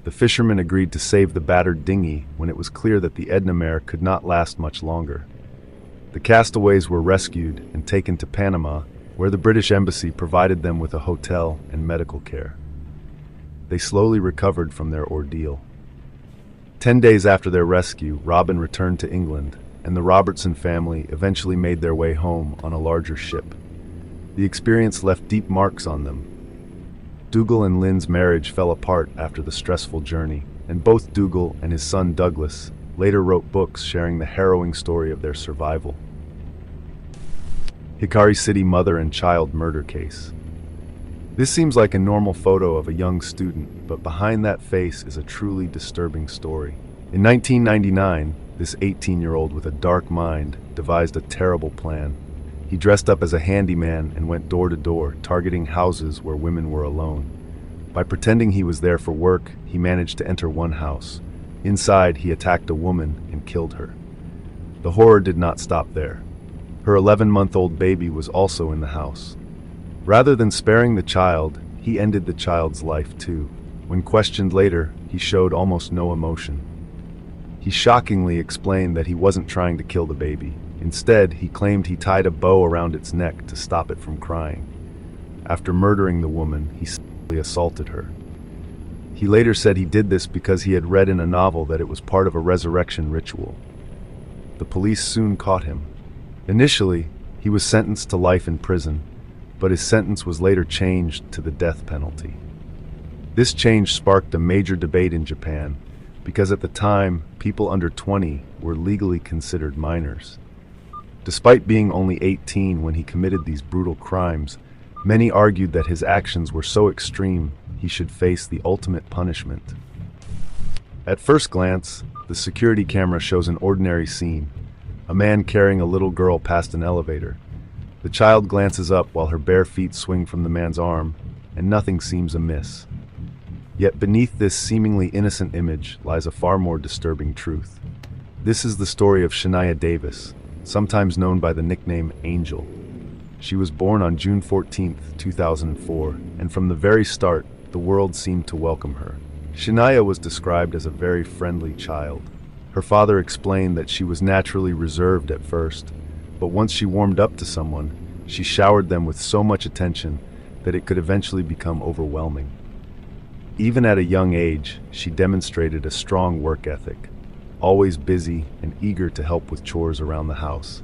The fishermen agreed to save the battered dinghy when it was clear that the Edna Mare could not last much longer. The castaways were rescued and taken to Panama, where the British Embassy provided them with a hotel and medical care. They slowly recovered from their ordeal. 10 days after their rescue, Robin returned to England, and the Robertson family eventually made their way home on a larger ship. The experience left deep marks on them. Dougal and Lynn's marriage fell apart after the stressful journey, and both Dougal and his son Douglas later wrote books sharing the harrowing story of their survival. Hikari City mother and child murder case. This seems like a normal photo of a young student, but behind that face is a truly disturbing story. In 1999, this 18-year-old with a dark mind devised a terrible plan. He dressed up as a handyman and went door to door, targeting houses where women were alone. By pretending he was there for work, he managed to enter one house. Inside, he attacked a woman and killed her. The horror did not stop there. Her 11-month-old baby was also in the house. Rather than sparing the child, he ended the child's life too. When questioned later, he showed almost no emotion. He shockingly explained that he wasn't trying to kill the baby. Instead, he claimed he tied a bow around its neck to stop it from crying. After murdering the woman, he sexually assaulted her. He later said he did this because he had read in a novel that it was part of a resurrection ritual. The police soon caught him. Initially, he was sentenced to life in prison, but his sentence was later changed to the death penalty. This change sparked a major debate in Japan, because at the time, people under 20 were legally considered minors. Despite being only 18 when he committed these brutal crimes, many argued that his actions were so extreme he should face the ultimate punishment. At first glance, the security camera shows an ordinary scene: a man carrying a little girl past an elevator. The child glances up while her bare feet swing from the man's arm, and nothing seems amiss. Yet beneath this seemingly innocent image lies a far more disturbing truth. This is the story of Shania Davis, sometimes known by the nickname Angel. She was born on June 14, 2004, and from the very start, the world seemed to welcome her. Shania was described as a very friendly child. Her father explained that she was naturally reserved at first, but once she warmed up to someone, she showered them with so much attention that it could eventually become overwhelming. Even at a young age, she demonstrated a strong work ethic, always busy and eager to help with chores around the house.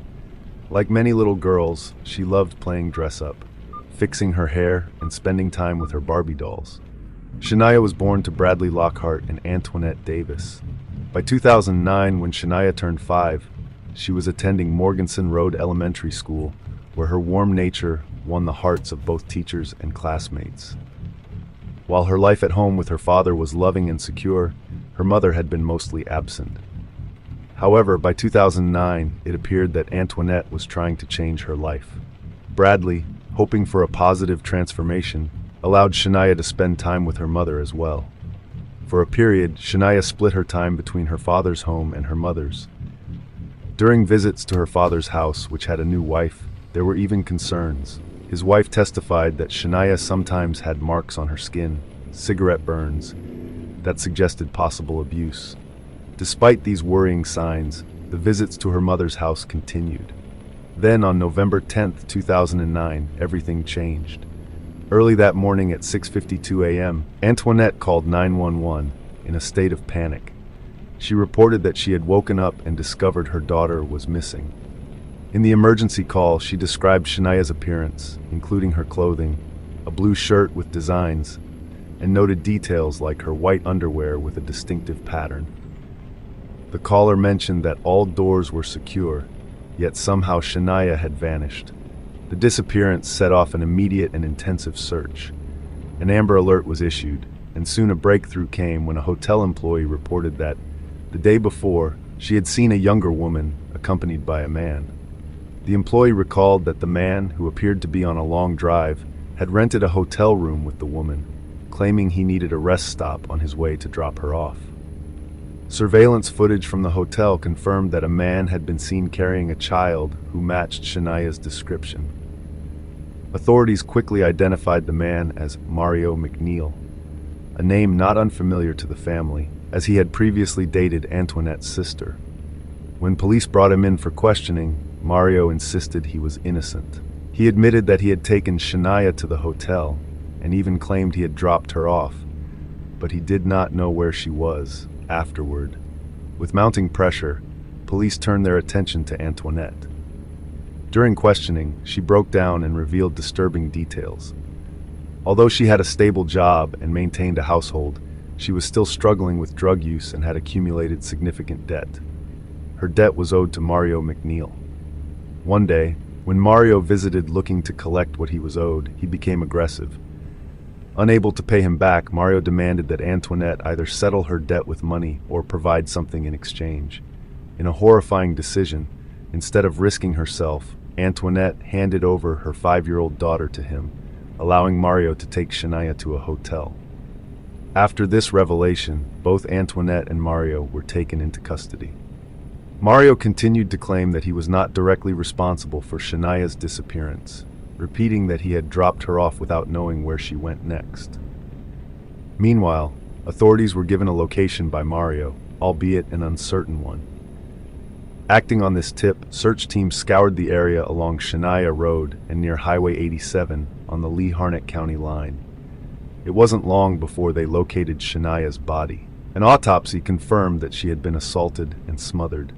Like many little girls, she loved playing dress-up, fixing her hair, and spending time with her Barbie dolls. Shania was born to Bradley Lockhart and Antoinette Davis. By 2009, when Shania turned 5, she was attending Morganson Road Elementary School, where her warm nature won the hearts of both teachers and classmates. While her life at home with her father was loving and secure, her mother had been mostly absent. However, by 2009, it appeared that Antoinette was trying to change her life. Bradley, hoping for a positive transformation, allowed Shania to spend time with her mother as well. For a period, Shania split her time between her father's home and her mother's. During visits to her father's house, which had a new wife, there were even concerns. His wife testified that Shania sometimes had marks on her skin, cigarette burns, that suggested possible abuse. Despite these worrying signs, the visits to her mother's house continued. Then on November 10, 2009, everything changed. Early that morning at 6:52 a.m., Antoinette called 911 in a state of panic. She reported that she had woken up and discovered her daughter was missing. In the emergency call, she described Shania's appearance, including her clothing, a blue shirt with designs, and noted details like her white underwear with a distinctive pattern. The caller mentioned that all doors were secure, yet somehow Shania had vanished. The disappearance set off an immediate and intensive search. An Amber Alert was issued, and soon a breakthrough came when a hotel employee reported that, the day before, she had seen a younger woman accompanied by a man. The employee recalled that the man, who appeared to be on a long drive, had rented a hotel room with the woman, claiming he needed a rest stop on his way to drop her off. Surveillance footage from the hotel confirmed that a man had been seen carrying a child who matched Shania's description. Authorities quickly identified the man as Mario McNeil, a name not unfamiliar to the family, as he had previously dated Antoinette's sister. When police brought him in for questioning, Mario insisted he was innocent. He admitted that he had taken Shania to the hotel and even claimed he had dropped her off, but he did not know where she was afterward. With mounting pressure, police turned their attention to Antoinette. During questioning, she broke down and revealed disturbing details. Although she had a stable job and maintained a household, she was still struggling with drug use and had accumulated significant debt. Her debt was owed to Mario McNeil. One day, when Mario visited looking to collect what he was owed, he became aggressive. Unable to pay him back, Mario demanded that Antoinette either settle her debt with money or provide something in exchange. In a horrifying decision, instead of risking herself, Antoinette handed over her 5-year-old daughter to him, allowing Mario to take Shania to a hotel. After this revelation, both Antoinette and Mario were taken into custody. Mario continued to claim that he was not directly responsible for Shania's disappearance, repeating that he had dropped her off without knowing where she went next. Meanwhile, authorities were given a location by Mario, albeit an uncertain one. Acting on this tip, search teams scoured the area along Shania Road and near Highway 87 on the Lee-Harnett County line. It wasn't long before they located Shania's body. An autopsy confirmed that she had been assaulted and smothered.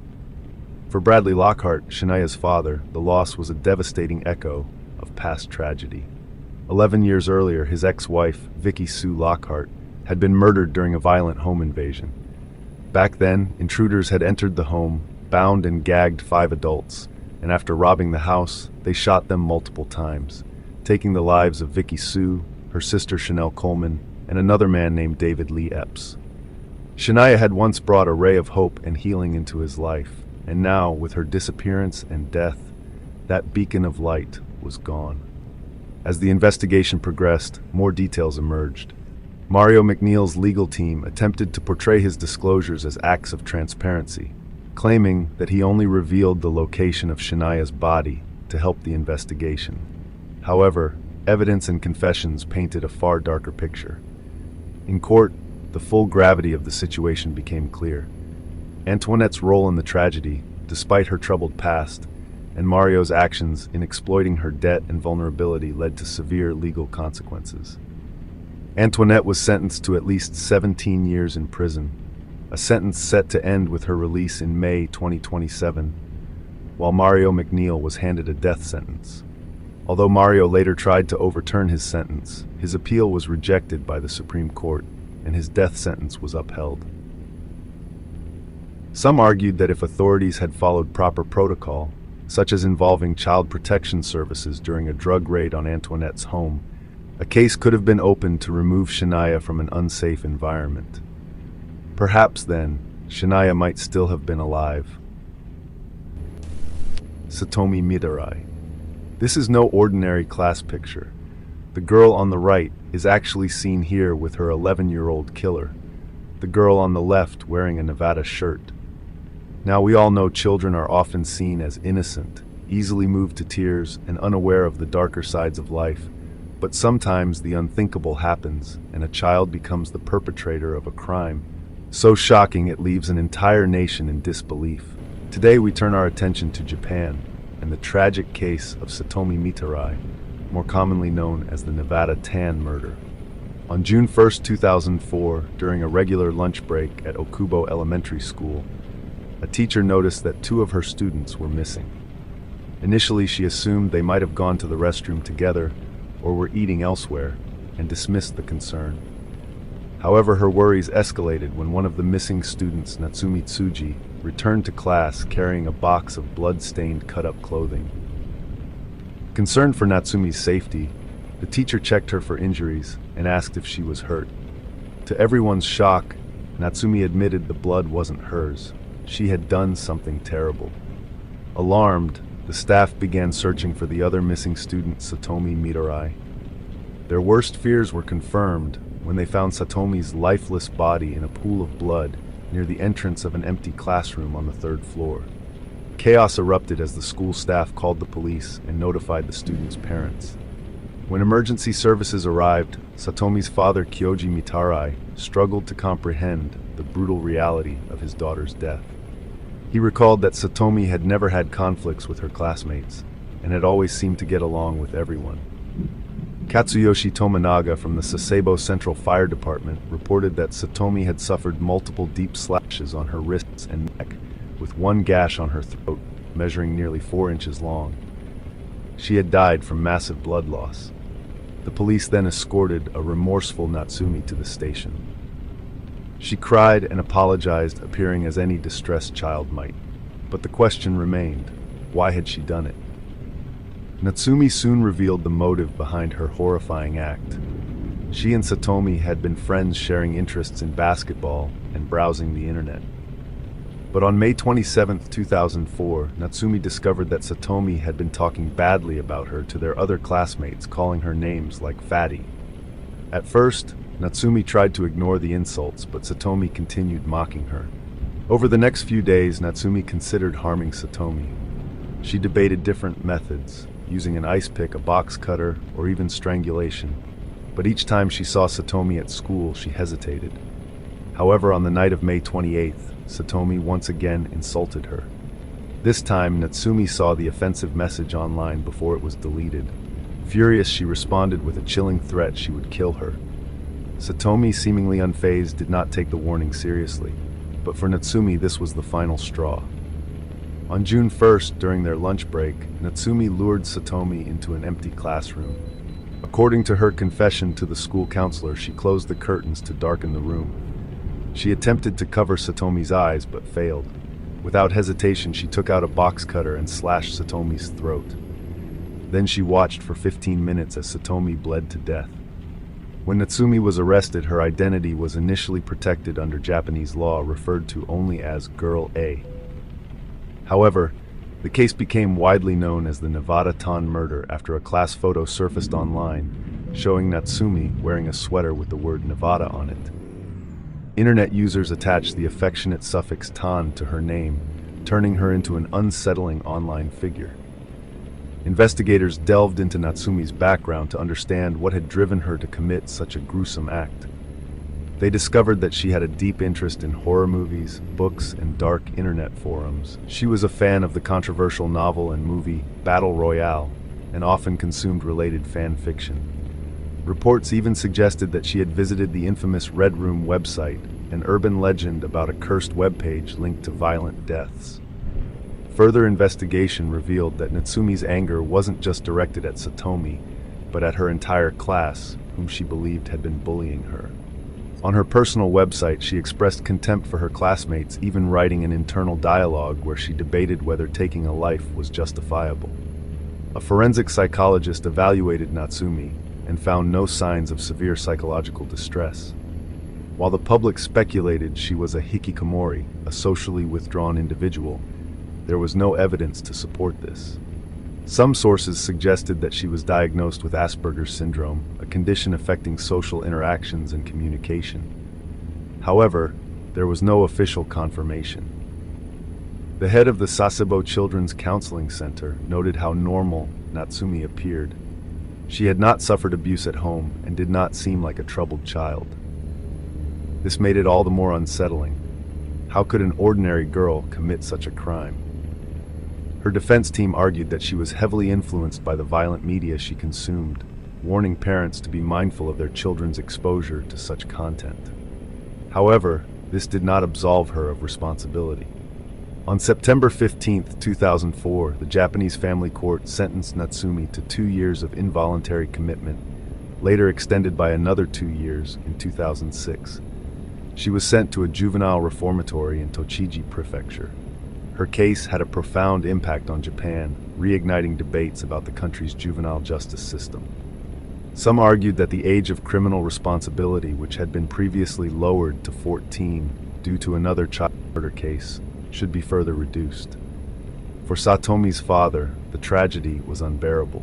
For Bradley Lockhart, Shania's father, the loss was a devastating echo of past tragedy. 11 years earlier, his ex-wife, Vicky Sue Lockhart, had been murdered during a violent home invasion. Back then, intruders had entered the home, bound and gagged 5 adults, and after robbing the house, they shot them multiple times, taking the lives of Vicky Sue, her sister Chanel Coleman, and another man named David Lee Epps. Shania had once brought a ray of hope and healing into his life, and now, with her disappearance and death, that beacon of light was gone. As the investigation progressed, more details emerged. Mario McNeil's legal team attempted to portray his disclosures as acts of transparency, claiming that he only revealed the location of Shania's body to help the investigation. However, evidence and confessions painted a far darker picture. In court, the full gravity of the situation became clear. Antoinette's role in the tragedy, despite her troubled past, and Mario's actions in exploiting her debt and vulnerability led to severe legal consequences. Antoinette was sentenced to at least 17 years in prison, a sentence set to end with her release in May 2027, while Mario McNeil was handed a death sentence. Although Mario later tried to overturn his sentence, his appeal was rejected by the Supreme Court, and his death sentence was upheld. Some argued that if authorities had followed proper protocol, such as involving child protection services during a drug raid on Antoinette's home, a case could have been opened to remove Shania from an unsafe environment. Perhaps then, Shania might still have been alive. Satomi Mitarai. This is no ordinary class picture. The girl on the right is actually seen here with her 11-year-old killer, the girl on the left wearing a Nevada shirt. Now, we all know children are often seen as innocent, easily moved to tears, and unaware of the darker sides of life. But sometimes the unthinkable happens, and a child becomes the perpetrator of a crime so shocking it leaves an entire nation in disbelief. Today we turn our attention to Japan and the tragic case of Satomi Mitarai, more commonly known as the Nevada Tan murder. On June 1, 2004, during a regular lunch break at Okubo Elementary School, a teacher noticed that 2 of her students were missing. Initially, she assumed they might have gone to the restroom together or were eating elsewhere, and dismissed the concern. However, her worries escalated when one of the missing students, Natsumi Tsuji, returned to class carrying a box of blood-stained cut-up clothing. Concerned for Natsumi's safety, the teacher checked her for injuries and asked if she was hurt. To everyone's shock, Natsumi admitted the blood wasn't hers. She had done something terrible. Alarmed, the staff began searching for the other missing student, Satomi Mitarai. Their worst fears were confirmed when they found Satomi's lifeless body in a pool of blood near the entrance of an empty classroom on the third floor. Chaos erupted as the school staff called the police and notified the students' parents. When emergency services arrived, Satomi's father, Kyoji Mitarai, struggled to comprehend the brutal reality of his daughter's death. He recalled that Satomi had never had conflicts with her classmates and had always seemed to get along with everyone. Katsuyoshi Tominaga from the Sasebo Central Fire Department reported that Satomi had suffered multiple deep slashes on her wrists and neck, with one gash on her throat measuring nearly 4 inches long. She had died from massive blood loss. The police then escorted a remorseful Natsumi to the station. She cried and apologized, appearing as any distressed child might. But the question remained, why had she done it? Natsumi soon revealed the motive behind her horrifying act. She and Satomi had been friends sharing interests in basketball and browsing the internet. But on May 27, 2004, Natsumi discovered that Satomi had been talking badly about her to their other classmates, calling her names like fatty. At first, Natsumi tried to ignore the insults, but Satomi continued mocking her. Over the next few days, Natsumi considered harming Satomi. She debated different methods, using an ice pick, a box cutter, or even strangulation. But each time she saw Satomi at school, she hesitated. However, on the night of May 28th, Satomi once again insulted her. This time, Natsumi saw the offensive message online before it was deleted. Furious, she responded with a chilling threat she would kill her. Satomi, seemingly unfazed, did not take the warning seriously, but for Natsumi this was the final straw. On June 1st, during their lunch break, Natsumi lured Satomi into an empty classroom. According to her confession to the school counselor, she closed the curtains to darken the room. She attempted to cover Satomi's eyes, but failed. Without hesitation, she took out a box cutter and slashed Satomi's throat. Then she watched for 15 minutes as Satomi bled to death. When Natsumi was arrested, her identity was initially protected under Japanese law, referred to only as Girl A. However, the case became widely known as the Nevada Ton murder after a class photo surfaced online, showing Natsumi wearing a sweater with the word Nevada on it. Internet users attached the affectionate suffix "ton" to her name, turning her into an unsettling online figure. Investigators delved into Natsumi's background to understand what had driven her to commit such a gruesome act. They discovered that she had a deep interest in horror movies, books, and dark internet forums. She was a fan of the controversial novel and movie Battle Royale, and often consumed related fan fiction. Reports even suggested that she had visited the infamous Red Room website, an urban legend about a cursed webpage linked to violent deaths. Further investigation revealed that Natsumi's anger wasn't just directed at Satomi, but at her entire class, whom she believed had been bullying her. On her personal website, she expressed contempt for her classmates, even writing an internal dialogue where she debated whether taking a life was justifiable. A forensic psychologist evaluated Natsumi and found no signs of severe psychological distress. While the public speculated she was a hikikomori, a socially withdrawn individual, there was no evidence to support this. Some sources suggested that she was diagnosed with Asperger's syndrome, a condition affecting social interactions and communication. However, there was no official confirmation. The head of the Sasebo Children's Counseling Center noted how normal Natsumi appeared. She had not suffered abuse at home and did not seem like a troubled child. This made it all the more unsettling. How could an ordinary girl commit such a crime? Her defense team argued that she was heavily influenced by the violent media she consumed, warning parents to be mindful of their children's exposure to such content. However, this did not absolve her of responsibility. On September 15, 2004, the Japanese family court sentenced Natsumi to 2 years of involuntary commitment, later extended by another 2 years in 2006. She was sent to a juvenile reformatory in Tochigi Prefecture. Her case had a profound impact on Japan, reigniting debates about the country's juvenile justice system. Some argued that the age of criminal responsibility, which had been previously lowered to 14 due to another child murder case, should be further reduced. For Satomi's father, the tragedy was unbearable.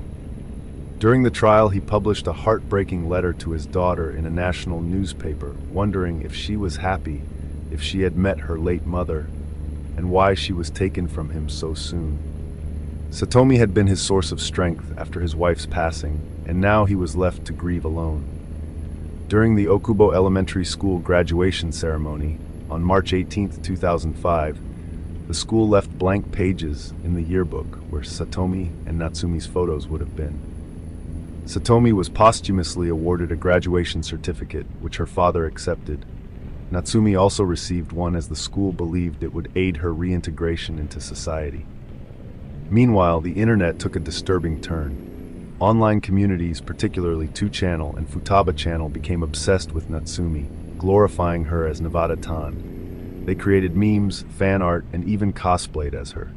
During the trial, he published a heartbreaking letter to his daughter in a national newspaper, wondering if she was happy if she had met her late mother, and why she was taken from him so soon. Satomi had been his source of strength after his wife's passing, and now he was left to grieve alone. During the Okubo Elementary School graduation ceremony, on March 18, 2005, the school left blank pages in the yearbook where Satomi and Natsumi's photos would have been. Satomi was posthumously awarded a graduation certificate, which her father accepted. Natsumi also received one as the school believed it would aid her reintegration into society. Meanwhile, the internet took a disturbing turn. Online communities, particularly 2channel and Futaba Channel, became obsessed with Natsumi, glorifying her as Nevada-tan. They created memes, fan art, and even cosplayed as her.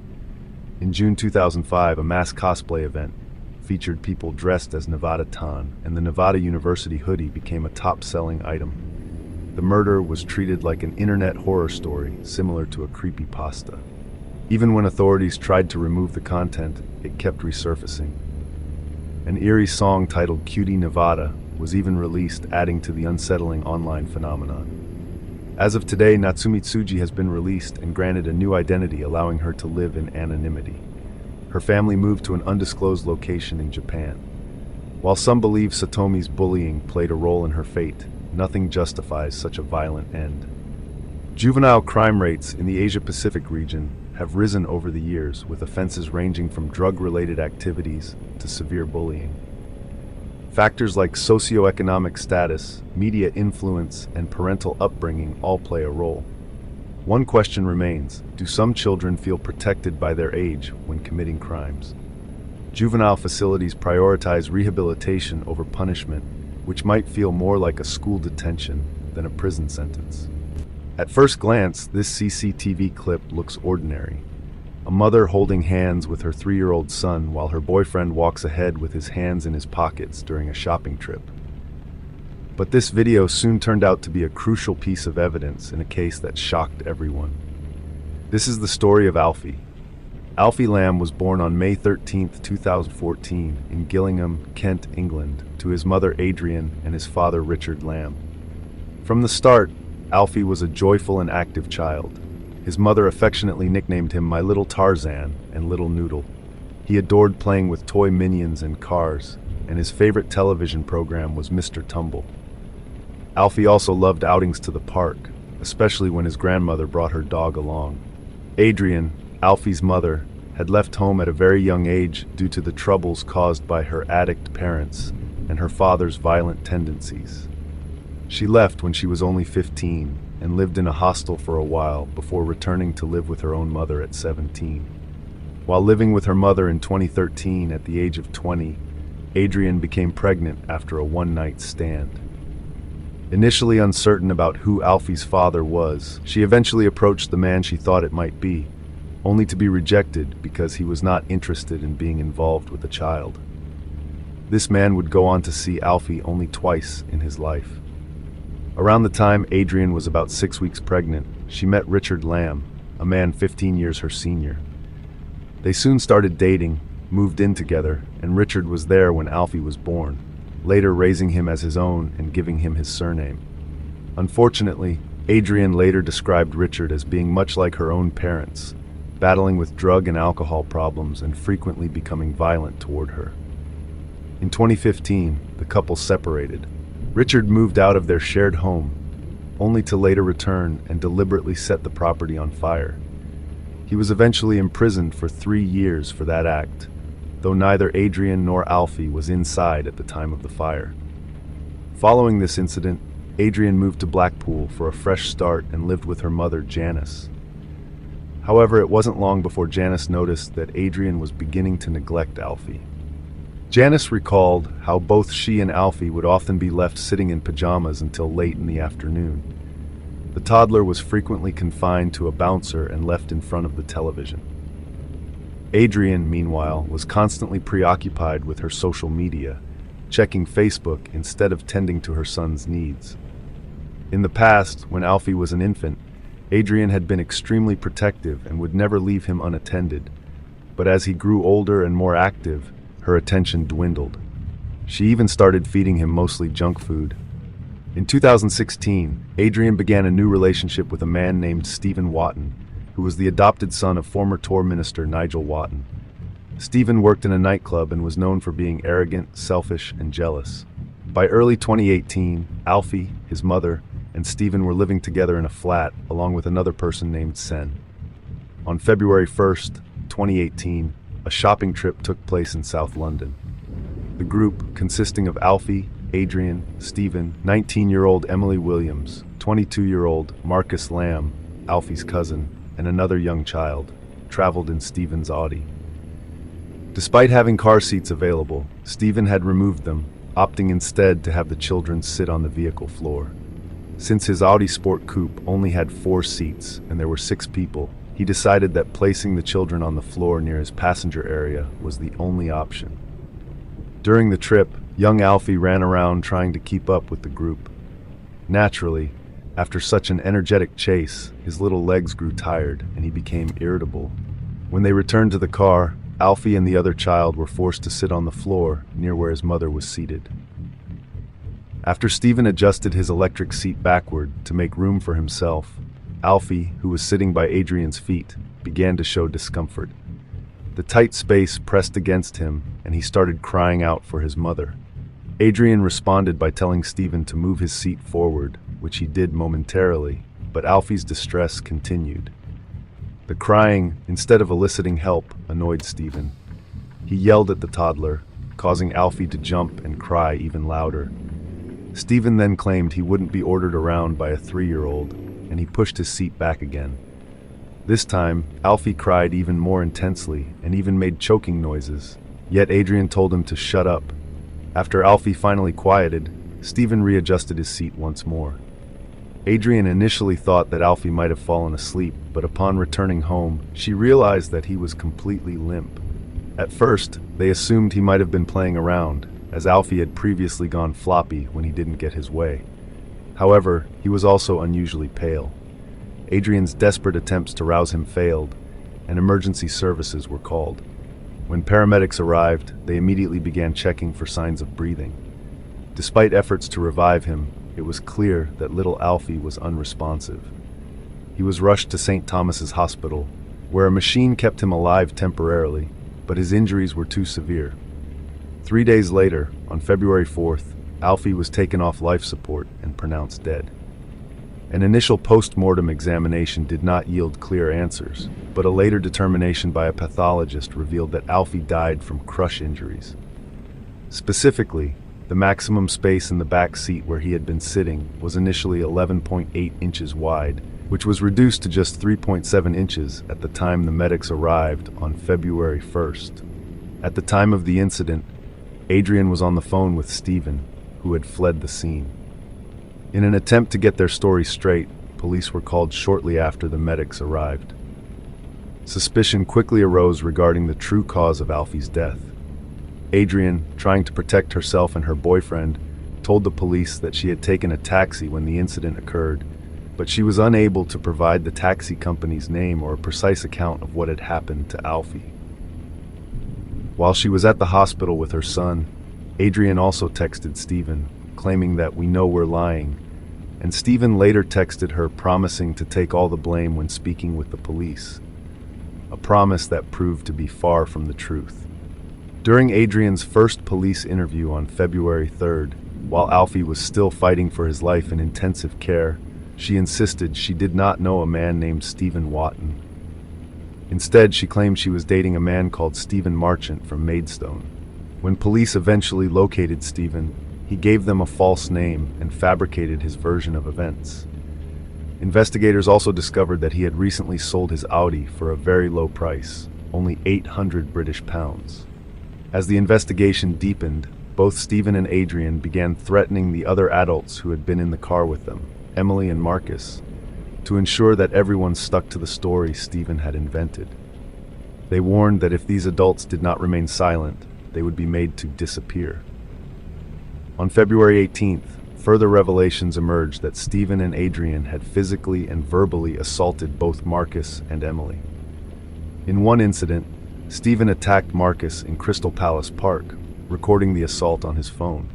In June 2005, a mass cosplay event featured people dressed as Nevada-tan, and the Nevada University hoodie became a top-selling item. The murder was treated like an internet horror story, similar to a creepypasta. Even when authorities tried to remove the content, it kept resurfacing. An eerie song titled Cutie Nevada was even released, adding to the unsettling online phenomenon. As of today, Natsumi Tsuji has been released and granted a new identity, allowing her to live in anonymity. Her family moved to an undisclosed location in Japan. While some believe Satomi's bullying played a role in her fate, nothing justifies such a violent end. Juvenile crime rates in the Asia-Pacific region have risen over the years, with offenses ranging from drug-related activities to severe bullying. Factors like socioeconomic status, media influence, and parental upbringing all play a role. One question remains: do some children feel protected by their age when committing crimes? Juvenile facilities prioritize rehabilitation over punishment, which might feel more like a school detention than a prison sentence. At first glance, this CCTV clip looks ordinary. A mother holding hands with her 3-year-old son while her boyfriend walks ahead with his hands in his pockets during a shopping trip. But this video soon turned out to be a crucial piece of evidence in a case that shocked everyone. This is the story of Alfie. Alfie Lamb was born on May 13, 2014 in Gillingham, Kent, England, to his mother Adrian and his father Richard Lamb. From the start, Alfie was a joyful and active child. His mother affectionately nicknamed him My Little Tarzan and Little Noodle. He adored playing with toy minions and cars, and his favorite television program was Mr. Tumble. Alfie also loved outings to the park, especially when his grandmother brought her dog along. Adrian, Alfie's mother, had left home at a very young age due to the troubles caused by her addict parents and her father's violent tendencies. She left when she was only 15 and lived in a hostel for a while before returning to live with her own mother at 17. While living with her mother in 2013 at the age of 20, Adrian became pregnant after a one-night stand. Initially uncertain about who Alfie's father was, she eventually approached the man she thought it might be, only to be rejected because he was not interested in being involved with a child. This man would go on to see Alfie only twice in his life. Around the time Adrian was about 6 weeks pregnant, she met Richard Lamb, a man 15 years her senior. They soon started dating, moved in together, and Richard was there when Alfie was born, later raising him as his own and giving him his surname. Unfortunately, Adrian later described Richard as being much like her own parents, battling with drug and alcohol problems and frequently becoming violent toward her. In 2015, the couple separated. Richard moved out of their shared home, only to later return and deliberately set the property on fire. He was eventually imprisoned for 3 years for that act, though neither Adrian nor Alfie was inside at the time of the fire. Following this incident, Adrian moved to Blackpool for a fresh start and lived with her mother, Janice. However, it wasn't long before Janice noticed that Adrian was beginning to neglect Alfie. Janice recalled how both she and Alfie would often be left sitting in pajamas until late in the afternoon. The toddler was frequently confined to a bouncer and left in front of the television. Adrian, meanwhile, was constantly preoccupied with her social media, checking Facebook instead of tending to her son's needs. In the past, when Alfie was an infant, Adrian had been extremely protective and would never leave him unattended, but as he grew older and more active, her attention dwindled. She even started feeding him mostly junk food. In 2016, Adrian began a new relationship with a man named Stephen Wotton, who was the adopted son of former Tour minister Nigel Wotton. Stephen worked in a nightclub and was known for being arrogant, selfish, and jealous. By early 2018, Alfie, his mother, and Stephen were living together in a flat, along with another person named Sen. On February 1st, 2018, a shopping trip took place in South London. The group, consisting of Alfie, Adrian, Stephen, 19-year-old Emily Williams, 22-year-old Marcus Lamb, Alfie's cousin, and another young child, traveled in Stephen's Audi. Despite having car seats available, Stephen had removed them, opting instead to have the children sit on the vehicle floor. Since his Audi Sport Coupe only had 4 seats and there were 6 people, he decided that placing the children on the floor near his passenger area was the only option. During the trip, young Alfie ran around trying to keep up with the group. Naturally, after such an energetic chase, his little legs grew tired and he became irritable. When they returned to the car, Alfie and the other child were forced to sit on the floor near where his mother was seated. After Stephen adjusted his electric seat backward to make room for himself, Alfie, who was sitting by Adrian's feet, began to show discomfort. The tight space pressed against him, and he started crying out for his mother. Adrian responded by telling Stephen to move his seat forward, which he did momentarily, but Alfie's distress continued. The crying, instead of eliciting help, annoyed Stephen. He yelled at the toddler, causing Alfie to jump and cry even louder. Stephen then claimed he wouldn't be ordered around by a 3-year-old, and he pushed his seat back again. This time, Alfie cried even more intensely and even made choking noises, yet Adrian told him to shut up. After Alfie finally quieted, Stephen readjusted his seat once more. Adrian initially thought that Alfie might have fallen asleep, but upon returning home, she realized that he was completely limp. At first, they assumed he might have been playing around, as Alfie had previously gone floppy when he didn't get his way. However, he was also unusually pale. Adrian's desperate attempts to rouse him failed, and emergency services were called. When paramedics arrived, they immediately began checking for signs of breathing. Despite efforts to revive him, it was clear that little Alfie was unresponsive. He was rushed to St. Thomas's Hospital, where a machine kept him alive temporarily, but his injuries were too severe. 3 days later, on February 4th, Alfie was taken off life support and pronounced dead. An initial post-mortem examination did not yield clear answers, but a later determination by a pathologist revealed that Alfie died from crush injuries. Specifically, the maximum space in the back seat where he had been sitting was initially 11.8 inches wide, which was reduced to just 3.7 inches at the time the medics arrived on February 1st. At the time of the incident, Adrian was on the phone with Stephen, who had fled the scene. In an attempt to get their story straight, police were called shortly after the medics arrived. Suspicion quickly arose regarding the true cause of Alfie's death. Adrian, trying to protect herself and her boyfriend, told the police that she had taken a taxi when the incident occurred, but she was unable to provide the taxi company's name or a precise account of what had happened to Alfie. While she was at the hospital with her son, Adrian also texted Stephen, claiming that "we know we're lying," and Stephen later texted her promising to take all the blame when speaking with the police, a promise that proved to be far from the truth. During Adrian's first police interview on February 3rd, while Alfie was still fighting for his life in intensive care, she insisted she did not know a man named Stephen Wotton. Instead, she claimed she was dating a man called Stephen Marchant from Maidstone. When police eventually located Stephen, he gave them a false name and fabricated his version of events. Investigators also discovered that he had recently sold his Audi for a very low price, only £800. As the investigation deepened, both Stephen and Adrian began threatening the other adults who had been in the car with them, Emily and Marcus, to ensure that everyone stuck to the story Stephen had invented. They warned that if these adults did not remain silent, they would be made to disappear. On February 18th, further revelations emerged that Stephen and Adrian had physically and verbally assaulted both Marcus and Emily. In one incident, Stephen attacked Marcus in Crystal Palace Park, recording the assault on his phone.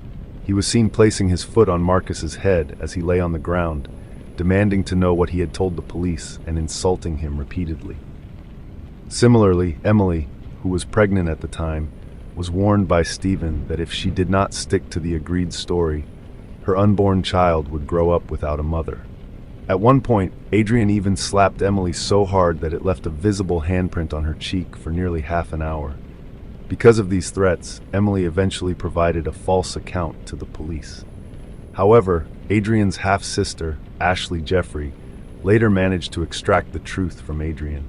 He was seen placing his foot on Marcus's head as he lay on the ground, demanding to know what he had told the police and insulting him repeatedly. Similarly, Emily, who was pregnant at the time, was warned by Stephen that if she did not stick to the agreed story, her unborn child would grow up without a mother. At one point, Adrian even slapped Emily so hard that it left a visible handprint on her cheek for nearly half an hour. Because of these threats, Emily eventually provided a false account to the police. However, Adrian's half-sister, Ashley Jeffrey, later managed to extract the truth from Adrian.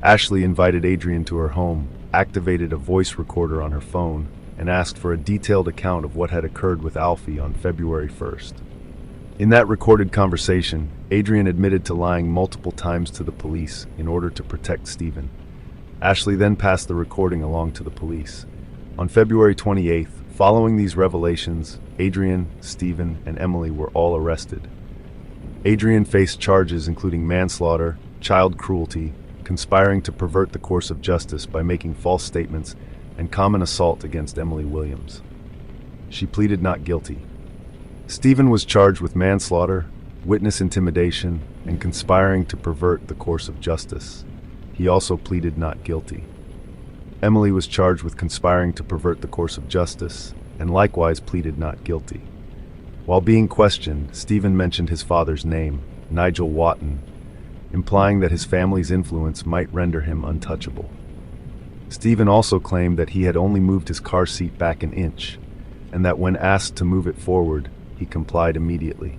Ashley invited Adrian to her home, activated a voice recorder on her phone, and asked for a detailed account of what had occurred with Alfie on February 1st. In that recorded conversation, Adrian admitted to lying multiple times to the police in order to protect Stephen. Ashley then passed the recording along to the police. On February 28th, following these revelations, Adrian, Stephen, and Emily were all arrested. Adrian faced charges including manslaughter, child cruelty, conspiring to pervert the course of justice by making false statements, and common assault against Emily Williams. She pleaded not guilty. Stephen was charged with manslaughter, witness intimidation, and conspiring to pervert the course of justice. He also pleaded not guilty. Emily was charged with conspiring to pervert the course of justice, and likewise pleaded not guilty. While being questioned, Stephen mentioned his father's name, Nigel Wotton, implying that his family's influence might render him untouchable. Stephen also claimed that he had only moved his car seat back an inch, and that when asked to move it forward, he complied immediately.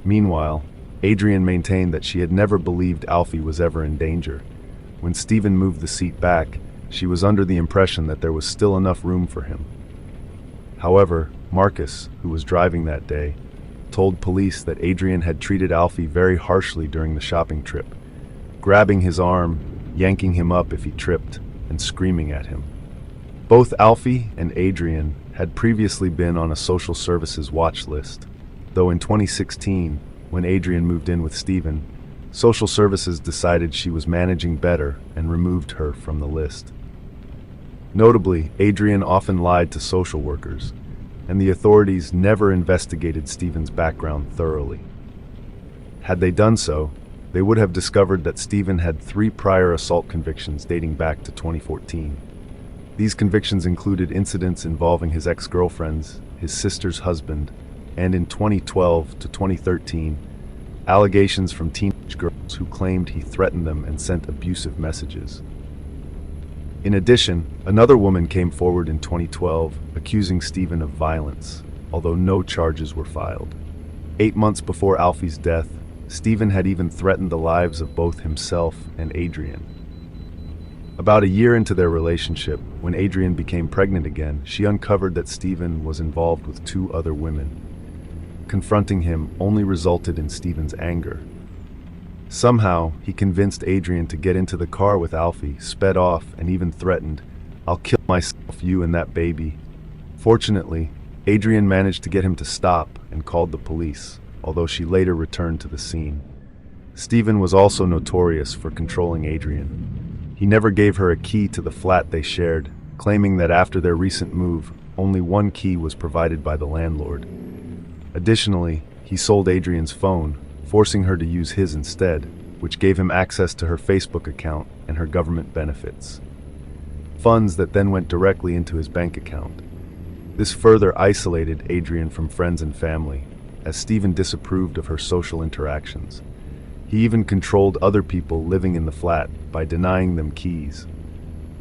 Meanwhile, Adrian maintained that she had never believed Alfie was ever in danger. When Stephen moved the seat back, she was under the impression that there was still enough room for him. However, Marcus, who was driving that day, told police that Adrian had treated Alfie very harshly during the shopping trip, grabbing his arm, yanking him up if he tripped, and screaming at him. Both Alfie and Adrian had previously been on a social services watch list, though in 2016, when Adrian moved in with Stephen, social services decided she was managing better and removed her from the list. Notably, Adrian often lied to social workers, and the authorities never investigated Stephen's background thoroughly. Had they done so, they would have discovered that Stephen had 3 prior assault convictions dating back to 2014. These convictions included incidents involving his ex-girlfriends, his sister's husband, and in 2012 to 2013, allegations from teenage girls who claimed he threatened them and sent abusive messages. In addition, another woman came forward in 2012 accusing Stephen of violence, although no charges were filed. 8 months before Alfie's death, Stephen had even threatened the lives of both himself and Adrian. About a year into their relationship, when Adrian became pregnant again, she uncovered that Stephen was involved with 2 other women. Confronting him only resulted in Stephen's anger. Somehow, he convinced Adrian to get into the car with Alfie, sped off, and even threatened, "I'll kill myself, you and that baby." Fortunately, Adrian managed to get him to stop and called the police, although she later returned to the scene. Stephen was also notorious for controlling Adrian. He never gave her a key to the flat they shared, claiming that after their recent move, only one key was provided by the landlord. Additionally, he sold Adrian's phone, forcing her to use his instead, which gave him access to her Facebook account and her government benefits. Funds that then went directly into his bank account. This further isolated Adrian from friends and family, as Stephen disapproved of her social interactions. He even controlled other people living in the flat by denying them keys.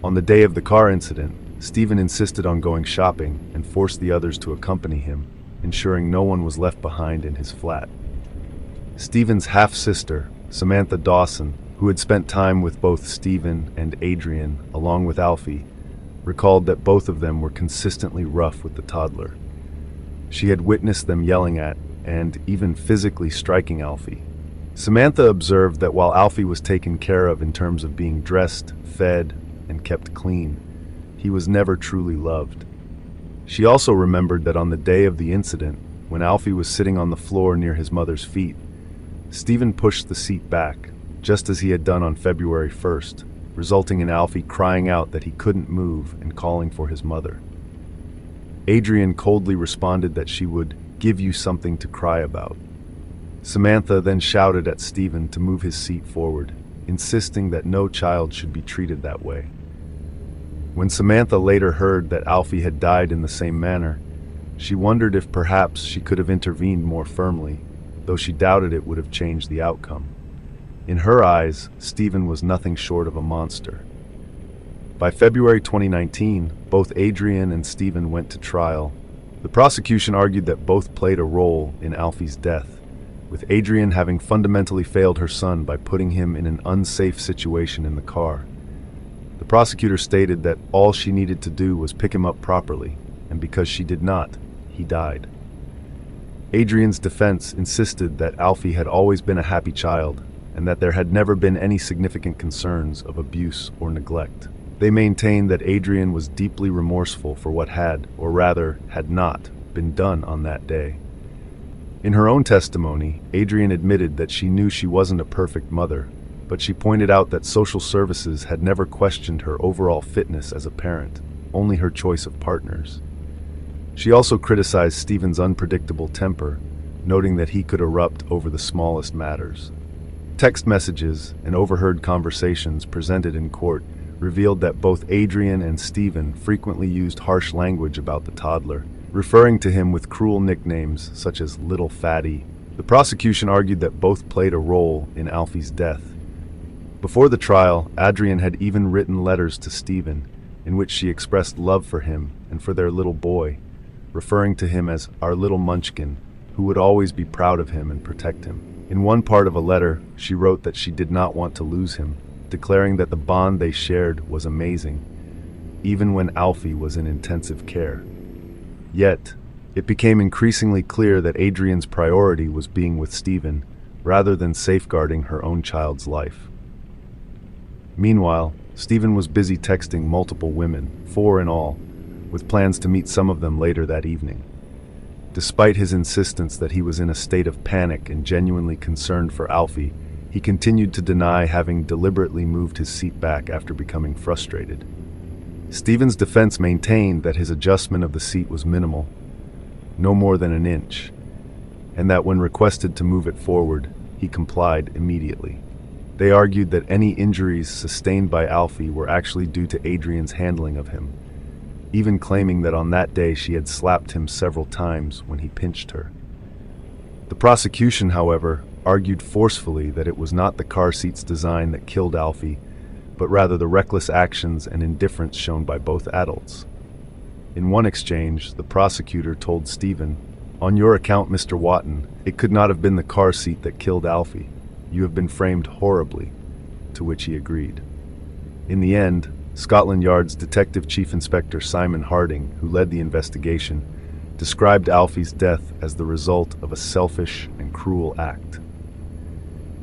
On the day of the car incident, Stephen insisted on going shopping and forced the others to accompany him, ensuring no one was left behind in his flat. Stephen's half-sister, Samantha Dawson, who had spent time with both Stephen and Adrian, along with Alfie, recalled that both of them were consistently rough with the toddler. She had witnessed them yelling at and even physically striking Alfie. Samantha observed that while Alfie was taken care of in terms of being dressed, fed, and kept clean, he was never truly loved. She also remembered that on the day of the incident, when Alfie was sitting on the floor near his mother's feet, Stephen pushed the seat back, just as he had done on February 1st, resulting in Alfie crying out that he couldn't move and calling for his mother. Adrian coldly responded that she would give you something to cry about. Samantha then shouted at Stephen to move his seat forward, insisting that no child should be treated that way. When Samantha later heard that Alfie had died in the same manner, she wondered if perhaps she could have intervened more firmly, though she doubted it would have changed the outcome. In her eyes, Stephen was nothing short of a monster. By February 2019, both Adrian and Stephen went to trial. The prosecution argued that both played a role in Alfie's death, with Adrian having fundamentally failed her son by putting him in an unsafe situation in the car. The prosecutor stated that all she needed to do was pick him up properly, and because she did not, he died. Adrian's defense insisted that Alfie had always been a happy child, and that there had never been any significant concerns of abuse or neglect. They maintained that Adrian was deeply remorseful for what had, or rather, had not, been done on that day. In her own testimony, Adrian admitted that she knew she wasn't a perfect mother, but she pointed out that social services had never questioned her overall fitness as a parent, only her choice of partners. She also criticized Stephen's unpredictable temper, noting that he could erupt over the smallest matters. Text messages and overheard conversations presented in court revealed that both Adrian and Stephen frequently used harsh language about the toddler, referring to him with cruel nicknames such as Little Fatty. The prosecution argued that both played a role in Alfie's death. Before the trial, Adrian had even written letters to Stephen, in which she expressed love for him and for their little boy, referring to him as our little munchkin, who would always be proud of him and protect him. In one part of a letter, she wrote that she did not want to lose him, declaring that the bond they shared was amazing, even when Alfie was in intensive care. Yet, it became increasingly clear that Adrian's priority was being with Stephen, rather than safeguarding her own child's life. Meanwhile, Stephen was busy texting multiple women, 4 in all, with plans to meet some of them later that evening. Despite his insistence that he was in a state of panic and genuinely concerned for Alfie, he continued to deny having deliberately moved his seat back after becoming frustrated. Stephen's defense maintained that his adjustment of the seat was minimal, no more than an inch, and that when requested to move it forward, he complied immediately. They argued that any injuries sustained by Alfie were actually due to Adrian's handling of him, even claiming that on that day she had slapped him several times when he pinched her. The prosecution, however, argued forcefully that it was not the car seat's design that killed Alfie, but rather the reckless actions and indifference shown by both adults. In one exchange, the prosecutor told Stephen, "On your account, Mr. Watton, it could not have been the car seat that killed Alfie. You have been framed horribly," to which he agreed. In the end, Scotland Yard's Detective Chief Inspector Simon Harding, who led the investigation, described Alfie's death as the result of a selfish and cruel act.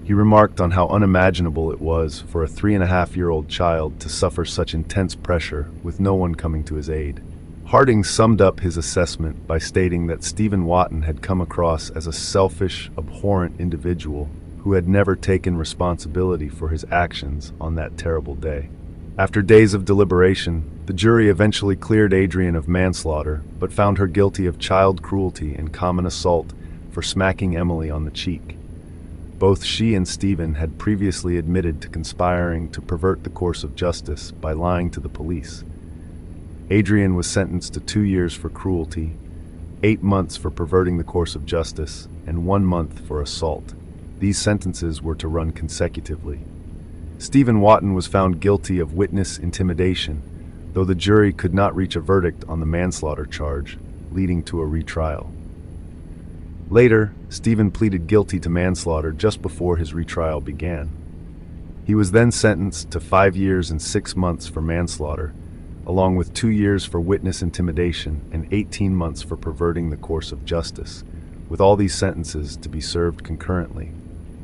He remarked on how unimaginable it was for a 3.5-year-old child to suffer such intense pressure with no one coming to his aid. Harding summed up his assessment by stating that Stephen Watton had come across as a selfish, abhorrent individual who had never taken responsibility for his actions on that terrible day. After days of deliberation, the jury eventually cleared Adrian of manslaughter, but found her guilty of child cruelty and common assault for smacking Emily on the cheek. Both she and Stephen had previously admitted to conspiring to pervert the course of justice by lying to the police. Adrian was sentenced to 2 years for cruelty, 8 months for perverting the course of justice, and 1 month for assault. These sentences were to run consecutively. Stephen Watton was found guilty of witness intimidation, though the jury could not reach a verdict on the manslaughter charge, leading to a retrial. Later, Stephen pleaded guilty to manslaughter just before his retrial began. He was then sentenced to 5 years and 6 months for manslaughter, along with 2 years for witness intimidation and 18 months for perverting the course of justice, with all these sentences to be served concurrently.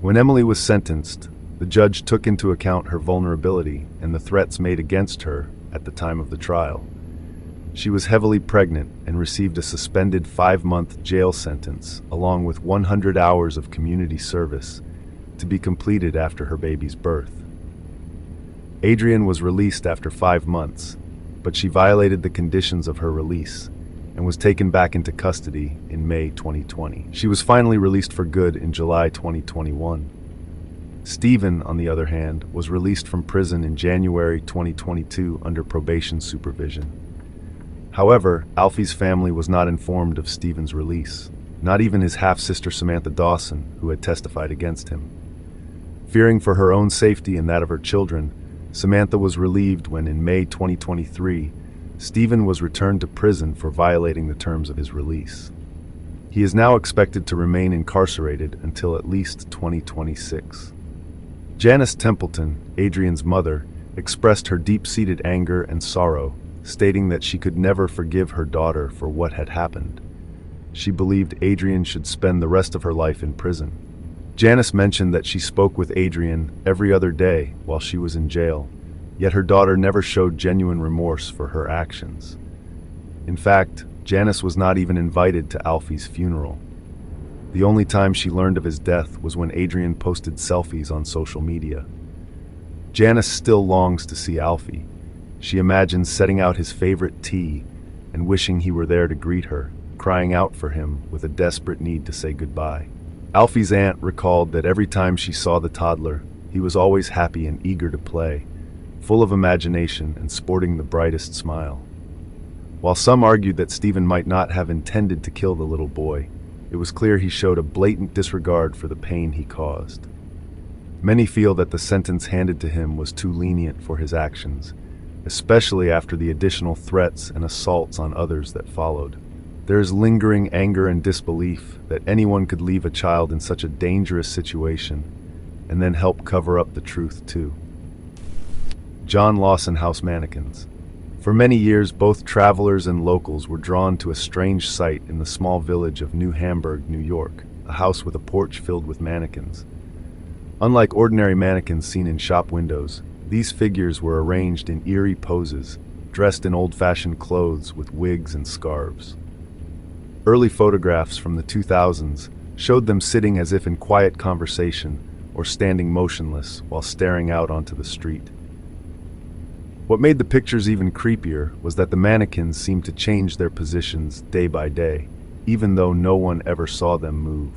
When Emily was sentenced, the judge took into account her vulnerability and the threats made against her at the time of the trial. She was heavily pregnant and received a suspended 5-month jail sentence, along with 100 hours of community service, to be completed after her baby's birth. Adrian was released after 5 months, but she violated the conditions of her release, and was taken back into custody in May 2020. She was finally released for good in July 2021. Stephen, on the other hand, was released from prison in January 2022 under probation supervision. However, Alfie's family was not informed of Stephen's release, not even his half-sister Samantha Dawson, who had testified against him. Fearing for her own safety and that of her children, Samantha was relieved when, in May 2023, Stephen was returned to prison for violating the terms of his release. He is now expected to remain incarcerated until at least 2026. Janice Templeton, Adrian's mother, expressed her deep-seated anger and sorrow, stating that she could never forgive her daughter for what had happened. She believed Adrian should spend the rest of her life in prison. Janice mentioned that she spoke with Adrian every other day while she was in jail, yet her daughter never showed genuine remorse for her actions. In fact, Janice was not even invited to Alfie's funeral. The only time she learned of his death was when Adrian posted selfies on social media. Janice still longs to see Alfie. She imagines setting out his favorite tea and wishing he were there to greet her, crying out for him with a desperate need to say goodbye. Alfie's aunt recalled that every time she saw the toddler, he was always happy and eager to play, full of imagination and sporting the brightest smile. While some argued that Stephen might not have intended to kill the little boy, it was clear he showed a blatant disregard for the pain he caused. Many feel that the sentence handed to him was too lenient for his actions, especially after the additional threats and assaults on others that followed. There is lingering anger and disbelief that anyone could leave a child in such a dangerous situation and then help cover up the truth too. John Lawson House Mannequins. For many years, both travelers and locals were drawn to a strange sight in the small village of New Hamburg, New York, a house with a porch filled with mannequins. Unlike ordinary mannequins seen in shop windows, these figures were arranged in eerie poses, dressed in old-fashioned clothes with wigs and scarves. Early photographs from the 2000s showed them sitting as if in quiet conversation or standing motionless while staring out onto the street. What made the pictures even creepier was that the mannequins seemed to change their positions day by day, even though no one ever saw them move.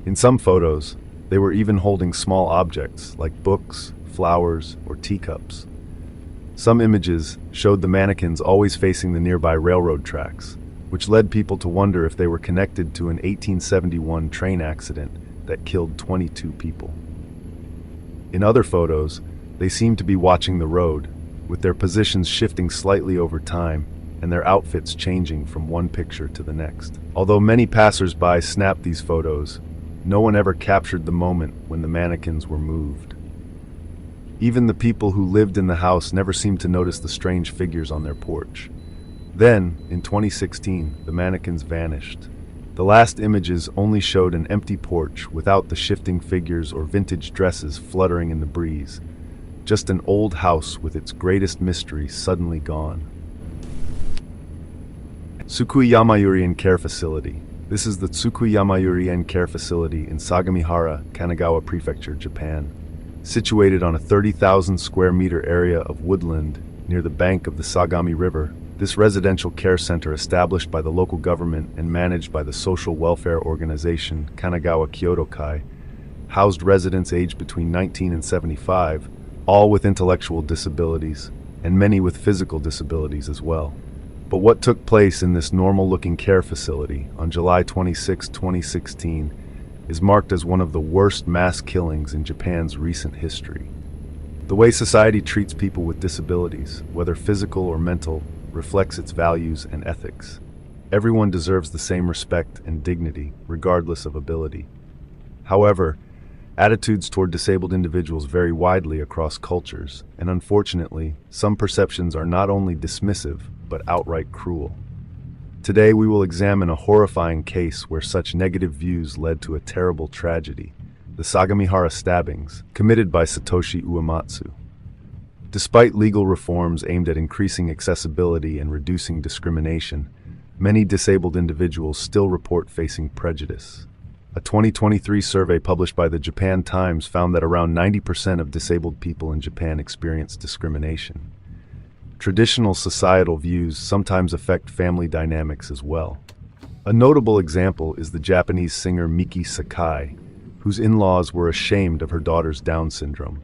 In some photos, they were even holding small objects like books, flowers, or teacups. Some images showed the mannequins always facing the nearby railroad tracks, which led people to wonder if they were connected to an 1871 train accident that killed 22 people. In other photos, they seemed to be watching the road, with their positions shifting slightly over time and their outfits changing from one picture to the next. Although many passers-by snapped these photos, no one ever captured the moment when the mannequins were moved. Even the people who lived in the house never seemed to notice the strange figures on their porch. Then, in 2016, the mannequins vanished. The last images only showed an empty porch without the shifting figures or vintage dresses fluttering in the breeze. Just an old house with its greatest mystery suddenly gone. Tsukui Yamayuri Care Facility. This is the Tsukui Yamayuri Care Facility in Sagamihara, Kanagawa Prefecture, Japan. Situated on a 30,000 square meter area of woodland near the bank of the Sagami River, this residential care center, established by the local government and managed by the social welfare organization Kanagawa Kyoto Kai, housed residents aged between 19 and 75, all with intellectual disabilities, and many with physical disabilities as well. But what took place in this normal-looking care facility on July 26, 2016, is marked as one of the worst mass killings in Japan's recent history. The way society treats people with disabilities, whether physical or mental, reflects its values and ethics. Everyone deserves the same respect and dignity, regardless of ability. However, attitudes toward disabled individuals vary widely across cultures, and unfortunately, some perceptions are not only dismissive, but outright cruel. Today, we will examine a horrifying case where such negative views led to a terrible tragedy, the Sagamihara stabbings, committed by Satoshi Uematsu. Despite legal reforms aimed at increasing accessibility and reducing discrimination, many disabled individuals still report facing prejudice. A 2023 survey published by the Japan Times found that around 90% of disabled people in Japan experience discrimination. Traditional societal views sometimes affect family dynamics as well. A notable example is the Japanese singer Miki Sakai, whose in-laws were ashamed of her daughter's Down syndrome.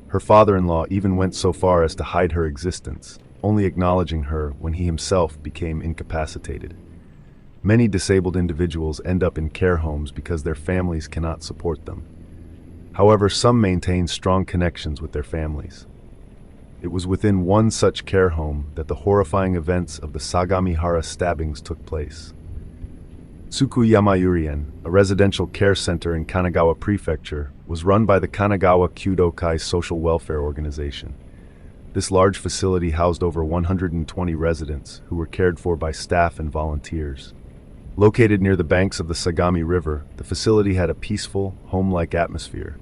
Her father-in-law even went so far as to hide her existence, only acknowledging her when he himself became incapacitated. Many disabled individuals end up in care homes because their families cannot support them. However, some maintain strong connections with their families. It was within one such care home that the horrifying events of the Sagamihara stabbings took place. Tsukuyama-urien, a residential care center in Kanagawa Prefecture, was run by the Kanagawa Kyudokai Social Welfare Organization. This large facility housed over 120 residents who were cared for by staff and volunteers. Located near the banks of the Sagami River, the facility had a peaceful, home-like atmosphere.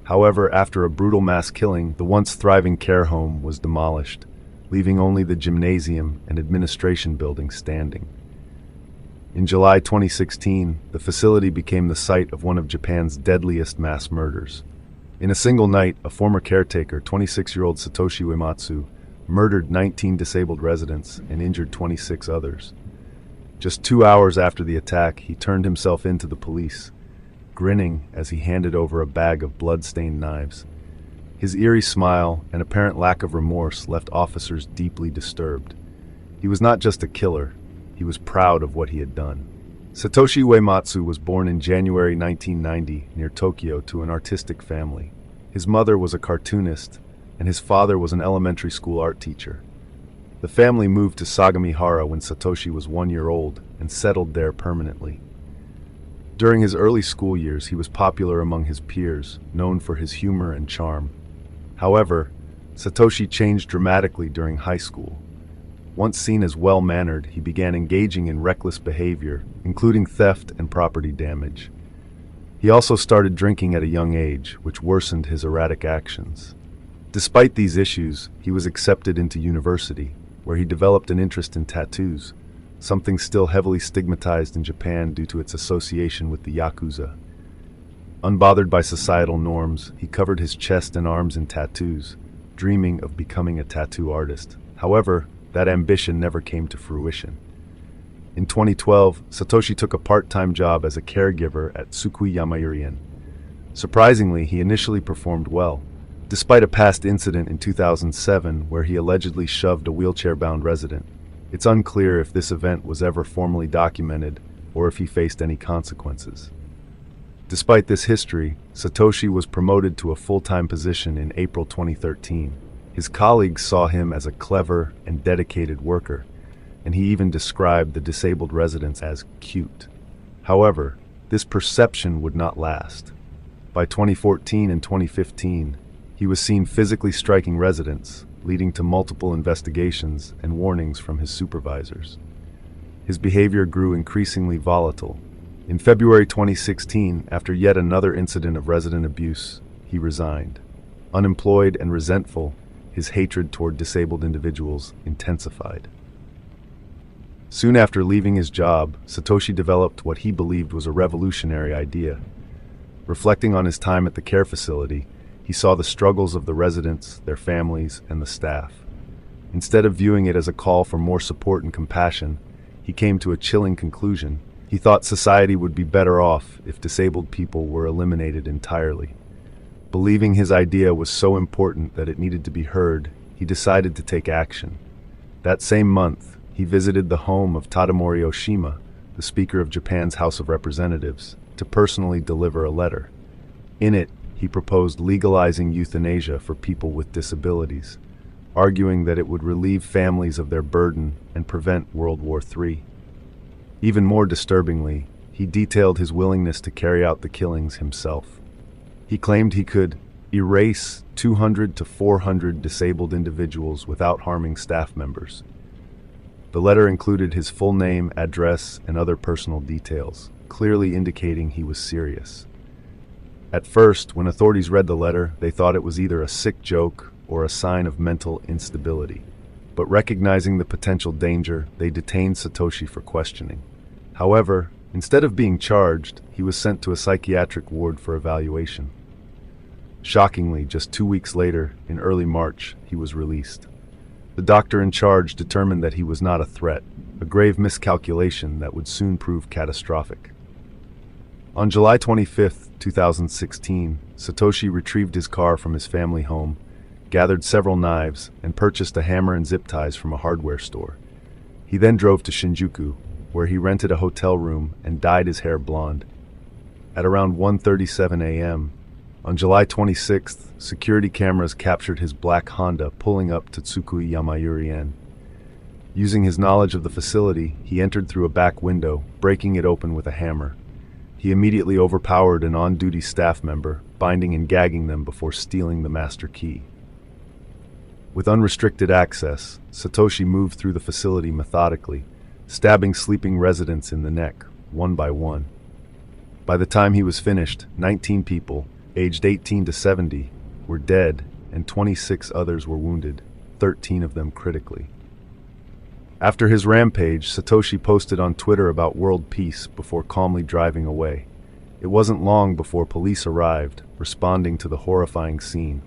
However, after a brutal mass killing, the once thriving care home was demolished, leaving only the gymnasium and administration building standing. In July 2016, the facility became the site of one of Japan's deadliest mass murders. In a single night, a former caretaker, 26-year-old Satoshi Uematsu, murdered 19 disabled residents and injured 26 others. Just 2 hours after the attack, he turned himself in to the police, grinning as he handed over a bag of blood-stained knives. His eerie smile and apparent lack of remorse left officers deeply disturbed. He was not just a killer, he was proud of what he had done. Satoshi Uematsu was born in January 1990 near Tokyo to an artistic family. His mother was a cartoonist, and his father was an elementary school art teacher. The family moved to Sagamihara when Satoshi was 1 year old and settled there permanently. During his early school years, he was popular among his peers, known for his humor and charm. However, Satoshi changed dramatically during high school. Once seen as well-mannered, he began engaging in reckless behavior, including theft and property damage. He also started drinking at a young age, which worsened his erratic actions. Despite these issues, he was accepted into university, where he developed an interest in tattoos, something still heavily stigmatized in Japan due to its association with the Yakuza. Unbothered by societal norms, he covered his chest and arms in tattoos, dreaming of becoming a tattoo artist. However, that ambition never came to fruition. In 2012, Satoshi took a part-time job as a caregiver at Tsukuyama-urien. Surprisingly, he initially performed well, despite a past incident in 2007 where he allegedly shoved a wheelchair-bound resident. It's unclear if this event was ever formally documented or if he faced any consequences. Despite this history, Satoshi was promoted to a full-time position in April 2013. His colleagues saw him as a clever and dedicated worker, and he even described the disabled residents as cute. However, this perception would not last. By 2014 and 2015, he was seen physically striking residents, leading to multiple investigations and warnings from his supervisors. His behavior grew increasingly volatile. In February 2016, after yet another incident of resident abuse, he resigned. Unemployed and resentful, his hatred toward disabled individuals intensified. Soon after leaving his job, Satoshi developed what he believed was a revolutionary idea. Reflecting on his time at the care facility, he saw the struggles of the residents, their families, and the staff. Instead of viewing it as a call for more support and compassion, he came to a chilling conclusion. He thought society would be better off if disabled people were eliminated entirely. Believing his idea was so important that it needed to be heard, he decided to take action. That same month, he visited the home of Tadamori Oshima, the Speaker of Japan's House of Representatives, to personally deliver a letter. In it, he proposed legalizing euthanasia for people with disabilities, arguing that it would relieve families of their burden and prevent World War III. Even more disturbingly, he detailed his willingness to carry out the killings himself. He claimed he could erase 200 to 400 disabled individuals without harming staff members. The letter included his full name, address, and other personal details, clearly indicating he was serious. At first, when authorities read the letter, they thought it was either a sick joke or a sign of mental instability. But recognizing the potential danger, they detained Satoshi for questioning. However, instead of being charged, he was sent to a psychiatric ward for evaluation. Shockingly, just 2 weeks later, in early March, he was released. The doctor in charge determined that he was not a threat, a grave miscalculation that would soon prove catastrophic. On July 25, 2016, Satoshi retrieved his car from his family home, gathered several knives, and purchased a hammer and zip ties from a hardware store. He then drove to Shinjuku, where he rented a hotel room and dyed his hair blonde. At around 1:37 a.m., on July 26th, security cameras captured his black Honda pulling up to Tsukui Yamayurien. Using his knowledge of the facility, he entered through a back window, breaking it open with a hammer. He immediately overpowered an on-duty staff member, binding and gagging them before stealing the master key. With unrestricted access, Satoshi moved through the facility methodically, stabbing sleeping residents in the neck, one by one. By the time he was finished, 19 people, aged 18 to 70, were dead, and 26 others were wounded, 13 of them critically. After his rampage, Satoshi posted on Twitter about world peace before calmly driving away. It wasn't long before police arrived, responding to the horrifying scene.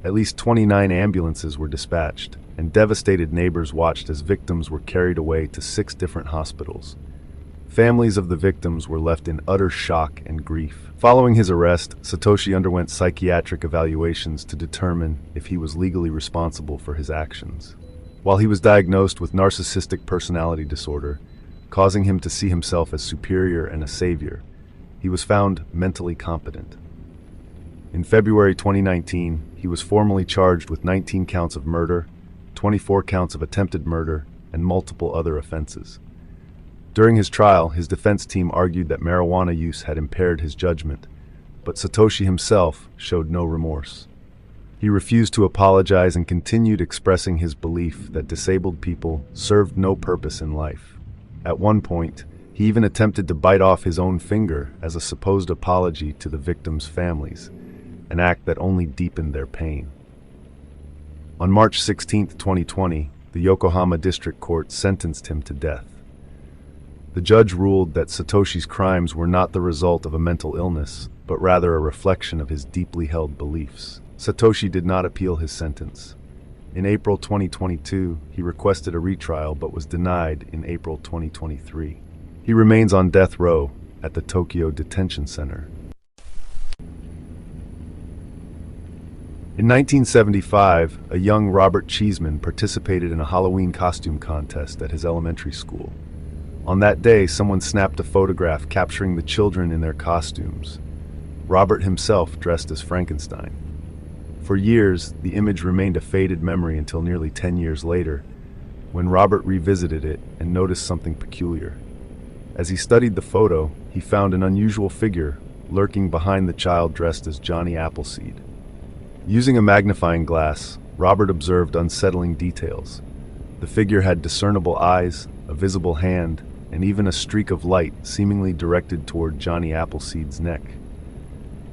At least 29 ambulances were dispatched, and devastated neighbors watched as victims were carried away to 6 different hospitals. Families of the victims were left in utter shock and grief. Following his arrest, Satoshi underwent psychiatric evaluations to determine if he was legally responsible for his actions. While he was diagnosed with narcissistic personality disorder, causing him to see himself as superior and a savior, he was found mentally competent. In February 2019, he was formally charged with 19 counts of murder, 24 counts of attempted murder, and multiple other offenses. During his trial, his defense team argued that marijuana use had impaired his judgment, but Satoshi himself showed no remorse. He refused to apologize and continued expressing his belief that disabled people served no purpose in life. At one point, he even attempted to bite off his own finger as a supposed apology to the victims' families, an act that only deepened their pain. On March 16, 2020, the Yokohama District Court sentenced him to death. The judge ruled that Satoshi's crimes were not the result of a mental illness, but rather a reflection of his deeply held beliefs. Satoshi did not appeal his sentence. In April 2022, he requested a retrial but was denied in April 2023. He remains on death row at the Tokyo Detention Center. In 1975, a young Robert Cheeseman participated in a Halloween costume contest at his elementary school. On that day, someone snapped a photograph capturing the children in their costumes. Robert himself dressed as Frankenstein. For years, the image remained a faded memory until nearly 10 years later, when Robert revisited it and noticed something peculiar. As he studied the photo, he found an unusual figure lurking behind the child dressed as Johnny Appleseed. Using a magnifying glass, Robert observed unsettling details. The figure had discernible eyes, a visible hand, and even a streak of light seemingly directed toward Johnny Appleseed's neck.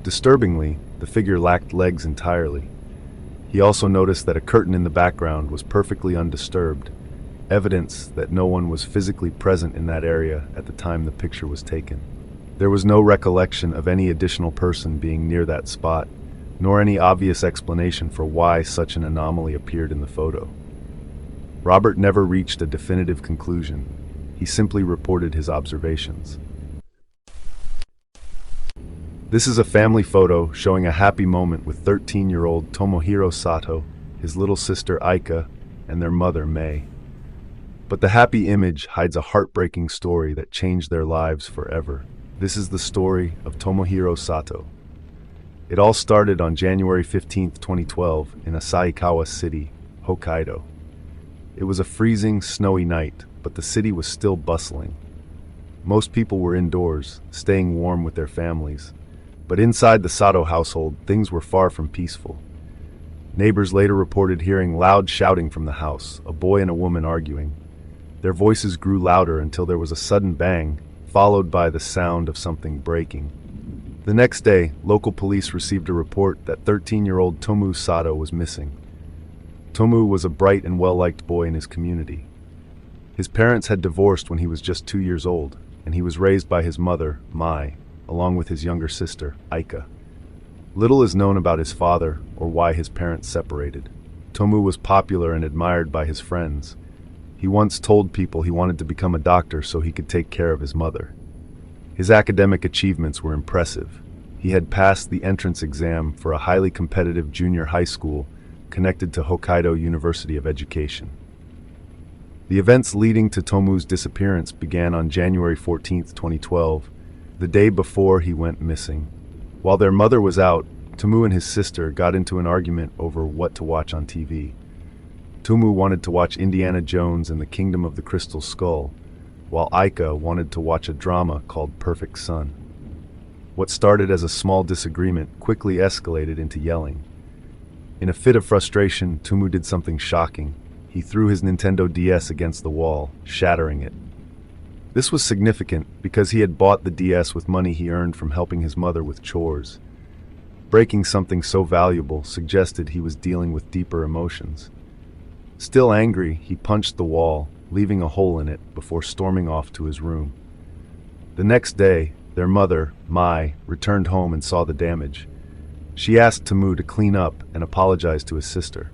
Disturbingly, the figure lacked legs entirely. He also noticed that a curtain in the background was perfectly undisturbed, evidence that no one was physically present in that area at the time the picture was taken. There was no recollection of any additional person being near that spot, nor any obvious explanation for why such an anomaly appeared in the photo. Robert never reached a definitive conclusion. He simply reported his observations. This is a family photo showing a happy moment with 13-year-old Tomohiro Sato, his little sister Aika, and their mother Mei. But the happy image hides a heartbreaking story that changed their lives forever. This is the story of Tomohiro Sato. It all started on January 15, 2012, in Asahikawa City, Hokkaido. It was a freezing, snowy night, but the city was still bustling. Most people were indoors, staying warm with their families. But inside the Sato household, things were far from peaceful. Neighbors later reported hearing loud shouting from the house, a boy and a woman arguing. Their voices grew louder until there was a sudden bang, followed by the sound of something breaking. The next day, local police received a report that 13-year-old Tomu Sato was missing. Tomu was a bright and well-liked boy in his community. His parents had divorced when he was just 2 years old, and he was raised by his mother, Mai, along with his younger sister, Aika. Little is known about his father or why his parents separated. Tomu was popular and admired by his friends. He once told people he wanted to become a doctor so he could take care of his mother. His academic achievements were impressive. He had passed the entrance exam for a highly competitive junior high school connected to Hokkaido University of Education. The events leading to Tomu's disappearance began on January 14, 2012, the day before he went missing. While their mother was out, Tomu and his sister got into an argument over what to watch on TV. Tomu wanted to watch Indiana Jones and the Kingdom of the Crystal Skull, while Aika wanted to watch a drama called Perfect Son. What started as a small disagreement quickly escalated into yelling. In a fit of frustration, Tomu did something shocking. He threw his Nintendo DS against the wall, shattering it. This was significant because he had bought the DS with money he earned from helping his mother with chores. Breaking something so valuable suggested he was dealing with deeper emotions. Still angry, he punched the wall, leaving a hole in it before storming off to his room. The next day, their mother, Mai, returned home and saw the damage. She asked Tomu to clean up and apologize to his sister.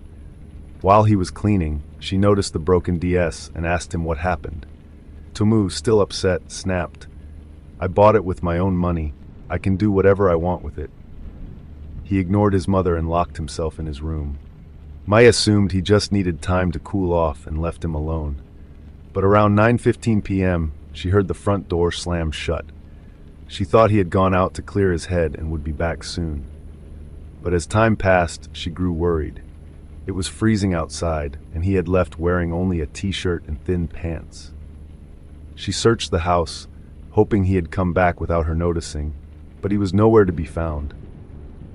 While he was cleaning, she noticed the broken DS and asked him what happened. Tomu, still upset, snapped, "I bought it with my own money. I can do whatever I want with it." He ignored his mother and locked himself in his room. Mai assumed he just needed time to cool off and left him alone. But around 9:15 p.m., she heard the front door slam shut. She thought he had gone out to clear his head and would be back soon. But as time passed, she grew worried. It was freezing outside, and he had left wearing only a t-shirt and thin pants. She searched the house, hoping he had come back without her noticing, but he was nowhere to be found.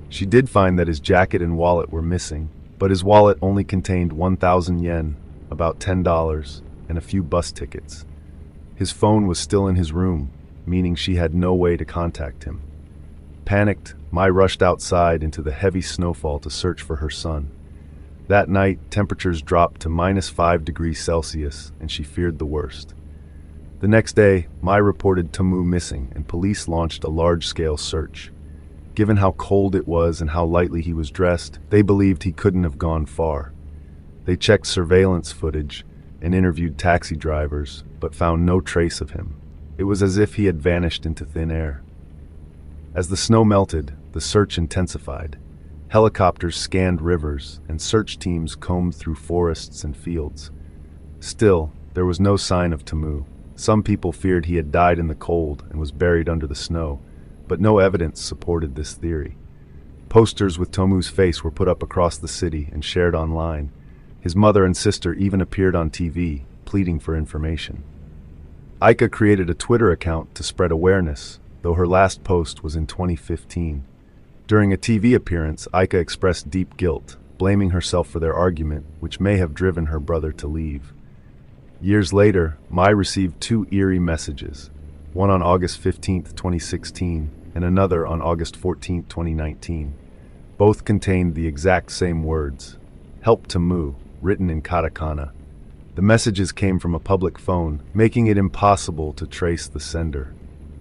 She did find that his jacket and wallet were missing, but his wallet only contained 1,000 yen, about $10, and a few bus tickets. His phone was still in his room, meaning she had no way to contact him. Panicked, Mai rushed outside into the heavy snowfall to search for her son. That night, temperatures dropped to -5 degrees Celsius, and she feared the worst. The next day, Mai reported Tomu missing, and police launched a large-scale search. Given how cold it was and how lightly he was dressed, they believed he couldn't have gone far. They checked surveillance footage and interviewed taxi drivers, but found no trace of him. It was as if he had vanished into thin air. As the snow melted, the search intensified. Helicopters scanned rivers, and search teams combed through forests and fields. Still, there was no sign of Tomu. Some people feared he had died in the cold and was buried under the snow, but no evidence supported this theory. Posters with Tomu's face were put up across the city and shared online. His mother and sister even appeared on TV, pleading for information. Aika created a Twitter account to spread awareness, though her last post was in 2015. During a TV appearance, Aika expressed deep guilt, blaming herself for their argument, which may have driven her brother to leave. Years later, Mai received two eerie messages, one on August 15, 2016, and another on August 14, 2019. Both contained the exact same words, "Help Tomu," written in katakana. The messages came from a public phone, making it impossible to trace the sender.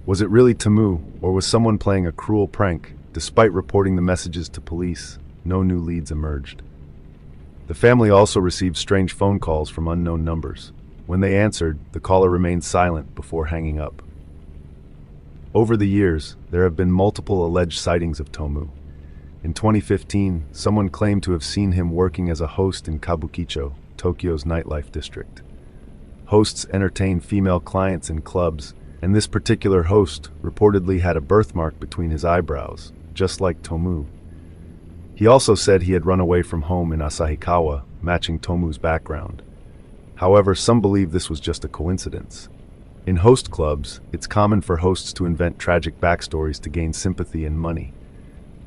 Was it really Tomu, or was someone playing a cruel prank? Despite reporting the messages to police, no new leads emerged. The family also received strange phone calls from unknown numbers. When they answered, the caller remained silent before hanging up. Over the years, there have been multiple alleged sightings of Tomu. In 2015, someone claimed to have seen him working as a host in Kabukicho, Tokyo's nightlife district. Hosts entertain female clients in clubs, and this particular host reportedly had a birthmark between his eyebrows, just like Tomu. He also said he had run away from home in Asahikawa, matching Tomu's background. However, some believe this was just a coincidence. In host clubs, it's common for hosts to invent tragic backstories to gain sympathy and money.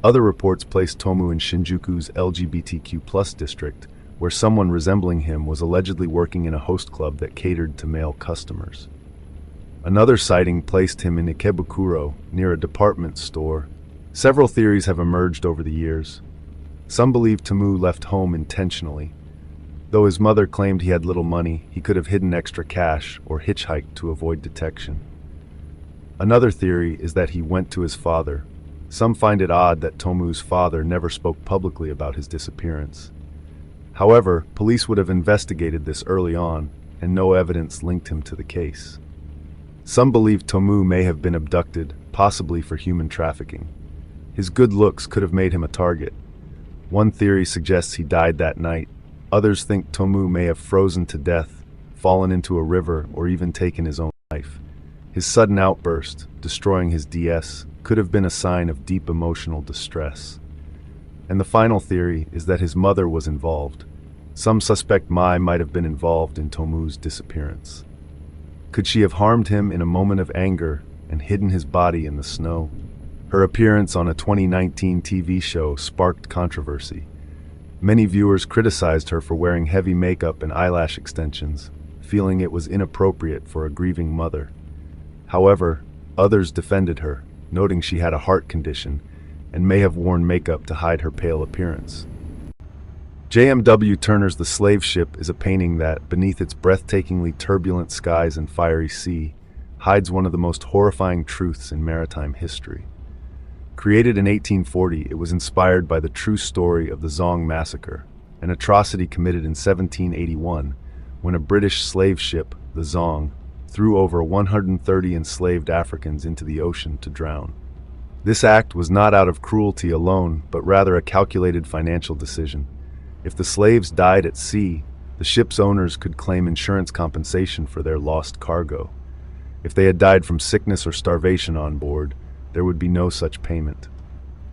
Other reports placed Tomu in Shinjuku's LGBTQ+ district, where someone resembling him was allegedly working in a host club that catered to male customers. Another sighting placed him in Ikebukuro, near a department store. Several theories have emerged over the years. Some believe Tomu left home intentionally. Though his mother claimed he had little money, he could have hidden extra cash or hitchhiked to avoid detection. Another theory is that he went to his father. Some find it odd that Tomu's father never spoke publicly about his disappearance. However, police would have investigated this early on, and no evidence linked him to the case. Some believe Tomu may have been abducted, possibly for human trafficking. His good looks could have made him a target. One theory suggests he died that night. Others think Tomu may have frozen to death, fallen into a river, or even taken his own life. His sudden outburst, destroying his DS, could have been a sign of deep emotional distress. And the final theory is that his mother was involved. Some suspect Mai might have been involved in Tomu's disappearance. Could she have harmed him in a moment of anger and hidden his body in the snow? Her appearance on a 2019 TV show sparked controversy. Many viewers criticized her for wearing heavy makeup and eyelash extensions, feeling it was inappropriate for a grieving mother. However, others defended her, noting she had a heart condition and may have worn makeup to hide her pale appearance. JMW Turner's The Slave Ship is a painting that, beneath its breathtakingly turbulent skies and fiery sea, hides one of the most horrifying truths in maritime history. Created in 1840, it was inspired by the true story of the Zong Massacre, an atrocity committed in 1781 when a British slave ship, the Zong, threw over 130 enslaved Africans into the ocean to drown. This act was not out of cruelty alone, but rather a calculated financial decision. If the slaves died at sea, the ship's owners could claim insurance compensation for their lost cargo. If they had died from sickness or starvation on board, there would be no such payment.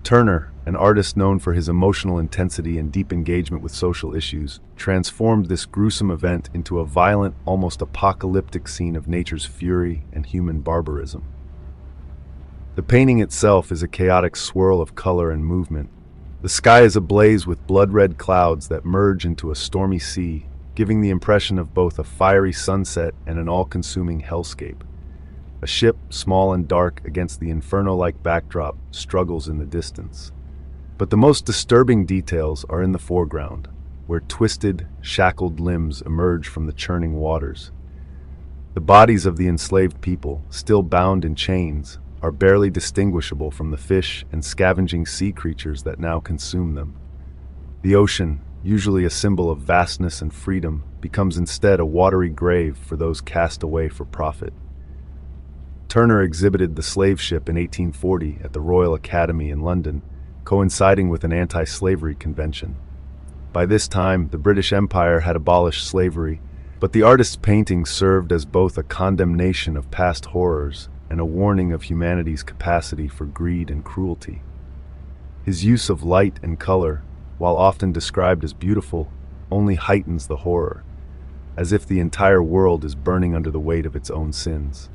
Turner, an artist known for his emotional intensity and deep engagement with social issues, transformed this gruesome event into a violent, almost apocalyptic scene of nature's fury and human barbarism. The painting itself is a chaotic swirl of color and movement. The sky is ablaze with blood-red clouds that merge into a stormy sea, giving the impression of both a fiery sunset and an all-consuming hellscape. A ship, small and dark against the inferno-like backdrop, struggles in the distance. But the most disturbing details are in the foreground, where twisted, shackled limbs emerge from the churning waters. The bodies of the enslaved people, still bound in chains, are barely distinguishable from the fish and scavenging sea creatures that now consume them. The ocean, usually a symbol of vastness and freedom, becomes instead a watery grave for those cast away for profit. Turner exhibited The Slave Ship in 1840 at the Royal Academy in London, coinciding with an anti-slavery convention. By this time, the British Empire had abolished slavery, but the artist's painting served as both a condemnation of past horrors and a warning of humanity's capacity for greed and cruelty. His use of light and color, while often described as beautiful, only heightens the horror, as if the entire world is burning under the weight of its own sins.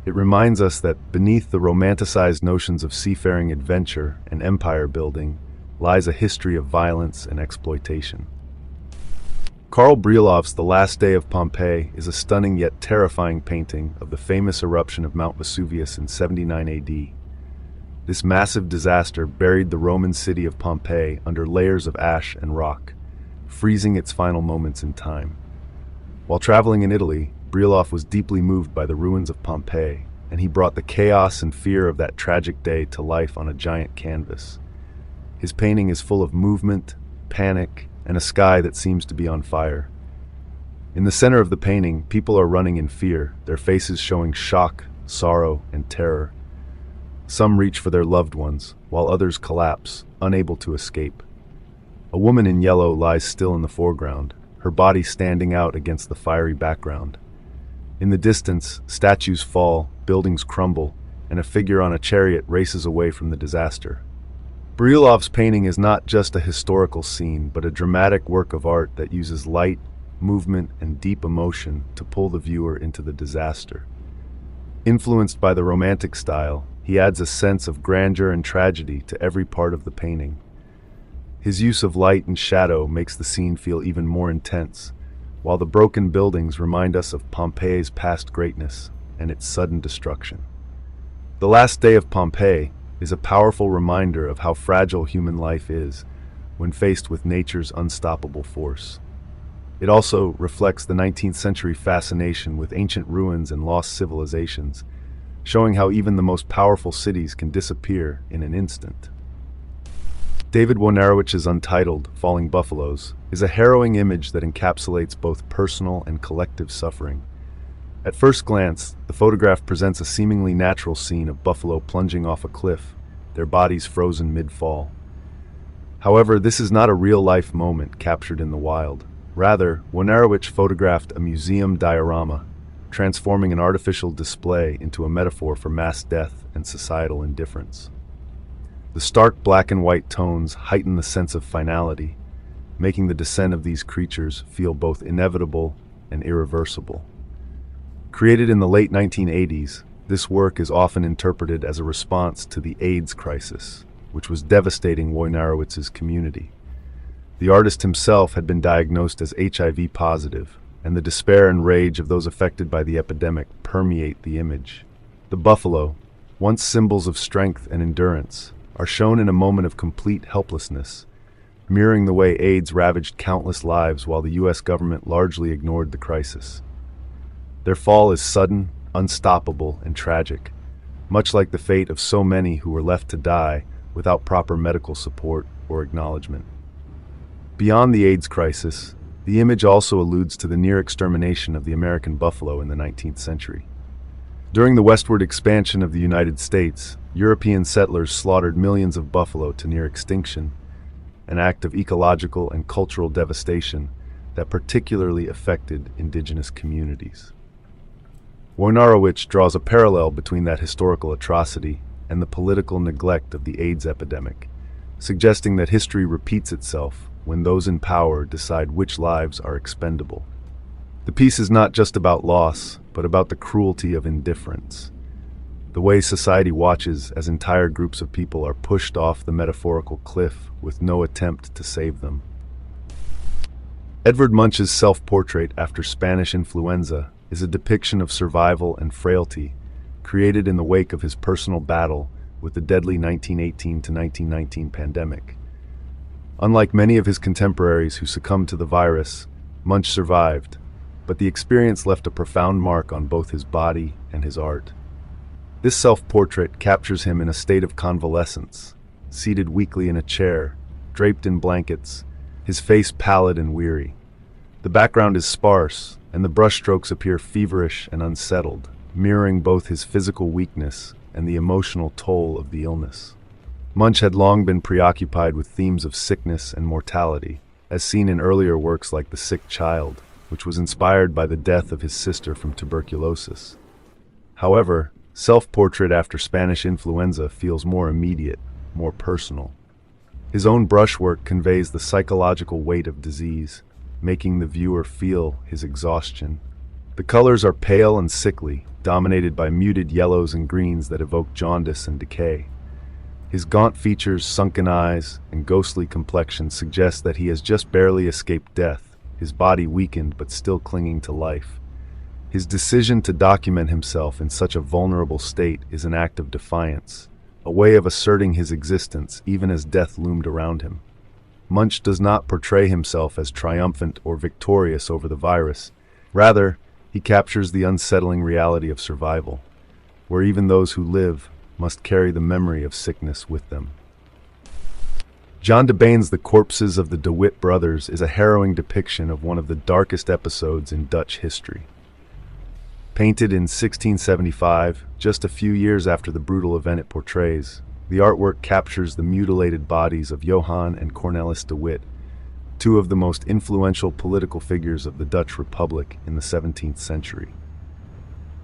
It reminds us that beneath the romanticized notions of seafaring adventure and empire building lies a history of violence and exploitation. Karl Brylov's The Last Day of Pompeii is a stunning yet terrifying painting of the famous eruption of Mount Vesuvius in 79 AD. This massive disaster buried the Roman city of Pompeii under layers of ash and rock, freezing its final moments in time. While traveling in Italy, Brylov was deeply moved by the ruins of Pompeii, and he brought the chaos and fear of that tragic day to life on a giant canvas. His painting is full of movement, panic, and a sky that seems to be on fire. In the center of the painting, people are running in fear, their faces showing shock, sorrow, and terror. Some reach for their loved ones, while others collapse, unable to escape. A woman in yellow lies still in the foreground, her body standing out against the fiery background. In the distance, statues fall, buildings crumble, and a figure on a chariot races away from the disaster. Brylov's painting is not just a historical scene, but a dramatic work of art that uses light, movement, and deep emotion to pull the viewer into the disaster. Influenced by the Romantic style, he adds a sense of grandeur and tragedy to every part of the painting. His use of light and shadow makes the scene feel even more intense, while the broken buildings remind us of Pompeii's past greatness and its sudden destruction. The Last Day of Pompeii is a powerful reminder of how fragile human life is when faced with nature's unstoppable force. It also reflects the 19th century fascination with ancient ruins and lost civilizations, showing how even the most powerful cities can disappear in an instant. David Wojnarowicz's Untitled, Falling Buffaloes, is a harrowing image that encapsulates both personal and collective suffering. At first glance, the photograph presents a seemingly natural scene of buffalo plunging off a cliff, their bodies frozen mid-fall. However, this is not a real-life moment captured in the wild. Rather, Wojnarowicz photographed a museum diorama, transforming an artificial display into a metaphor for mass death and societal indifference. The stark black and white tones heighten the sense of finality, making the descent of these creatures feel both inevitable and irreversible. Created in the late 1980s, this work is often interpreted as a response to the AIDS crisis, which was devastating Wojnarowicz's community. The artist himself had been diagnosed as HIV positive, and the despair and rage of those affected by the epidemic permeate the image. The buffalo, once symbols of strength and endurance, are shown in a moment of complete helplessness, mirroring the way AIDS ravaged countless lives while the U.S. government largely ignored the crisis. Their fall is sudden, unstoppable, and tragic, much like the fate of so many who were left to die without proper medical support or acknowledgement. Beyond the AIDS crisis, the image also alludes to the near extermination of the American buffalo in the 19th century. During the westward expansion of the United States, European settlers slaughtered millions of buffalo to near extinction, an act of ecological and cultural devastation that particularly affected indigenous communities. Wojnarowicz draws a parallel between that historical atrocity and the political neglect of the AIDS epidemic, suggesting that history repeats itself when those in power decide which lives are expendable. The piece is not just about loss, but about the cruelty of indifference, the way society watches as entire groups of people are pushed off the metaphorical cliff with no attempt to save them. Edvard Munch's self-portrait after Spanish influenza is a depiction of survival and frailty, created in the wake of his personal battle with the deadly 1918 to 1919 pandemic. Unlike many of his contemporaries who succumbed to the virus, Munch survived, but the experience left a profound mark on both his body and his art. This self-portrait captures him in a state of convalescence, seated weakly in a chair, draped in blankets, his face pallid and weary. The background is sparse, and the brushstrokes appear feverish and unsettled, mirroring both his physical weakness and the emotional toll of the illness. Munch had long been preoccupied with themes of sickness and mortality, as seen in earlier works like The Sick Child, which was inspired by the death of his sister from tuberculosis. However, Self-Portrait After Spanish Influenza feels more immediate, more personal. His own brushwork conveys the psychological weight of disease, making the viewer feel his exhaustion. The colors are pale and sickly, dominated by muted yellows and greens that evoke jaundice and decay. His gaunt features, sunken eyes, and ghostly complexion suggest that he has just barely escaped death, his body weakened but still clinging to life. His decision to document himself in such a vulnerable state is an act of defiance, a way of asserting his existence even as death loomed around him. Munch does not portray himself as triumphant or victorious over the virus. Rather, he captures the unsettling reality of survival, where even those who live must carry the memory of sickness with them. John Debane's The Corpses of the DeWitt Brothers is a harrowing depiction of one of the darkest episodes in Dutch history. Painted in 1675, just a few years after the brutal event it portrays, the artwork captures the mutilated bodies of Johan and Cornelis de Witt, two of the most influential political figures of the Dutch Republic in the 17th century.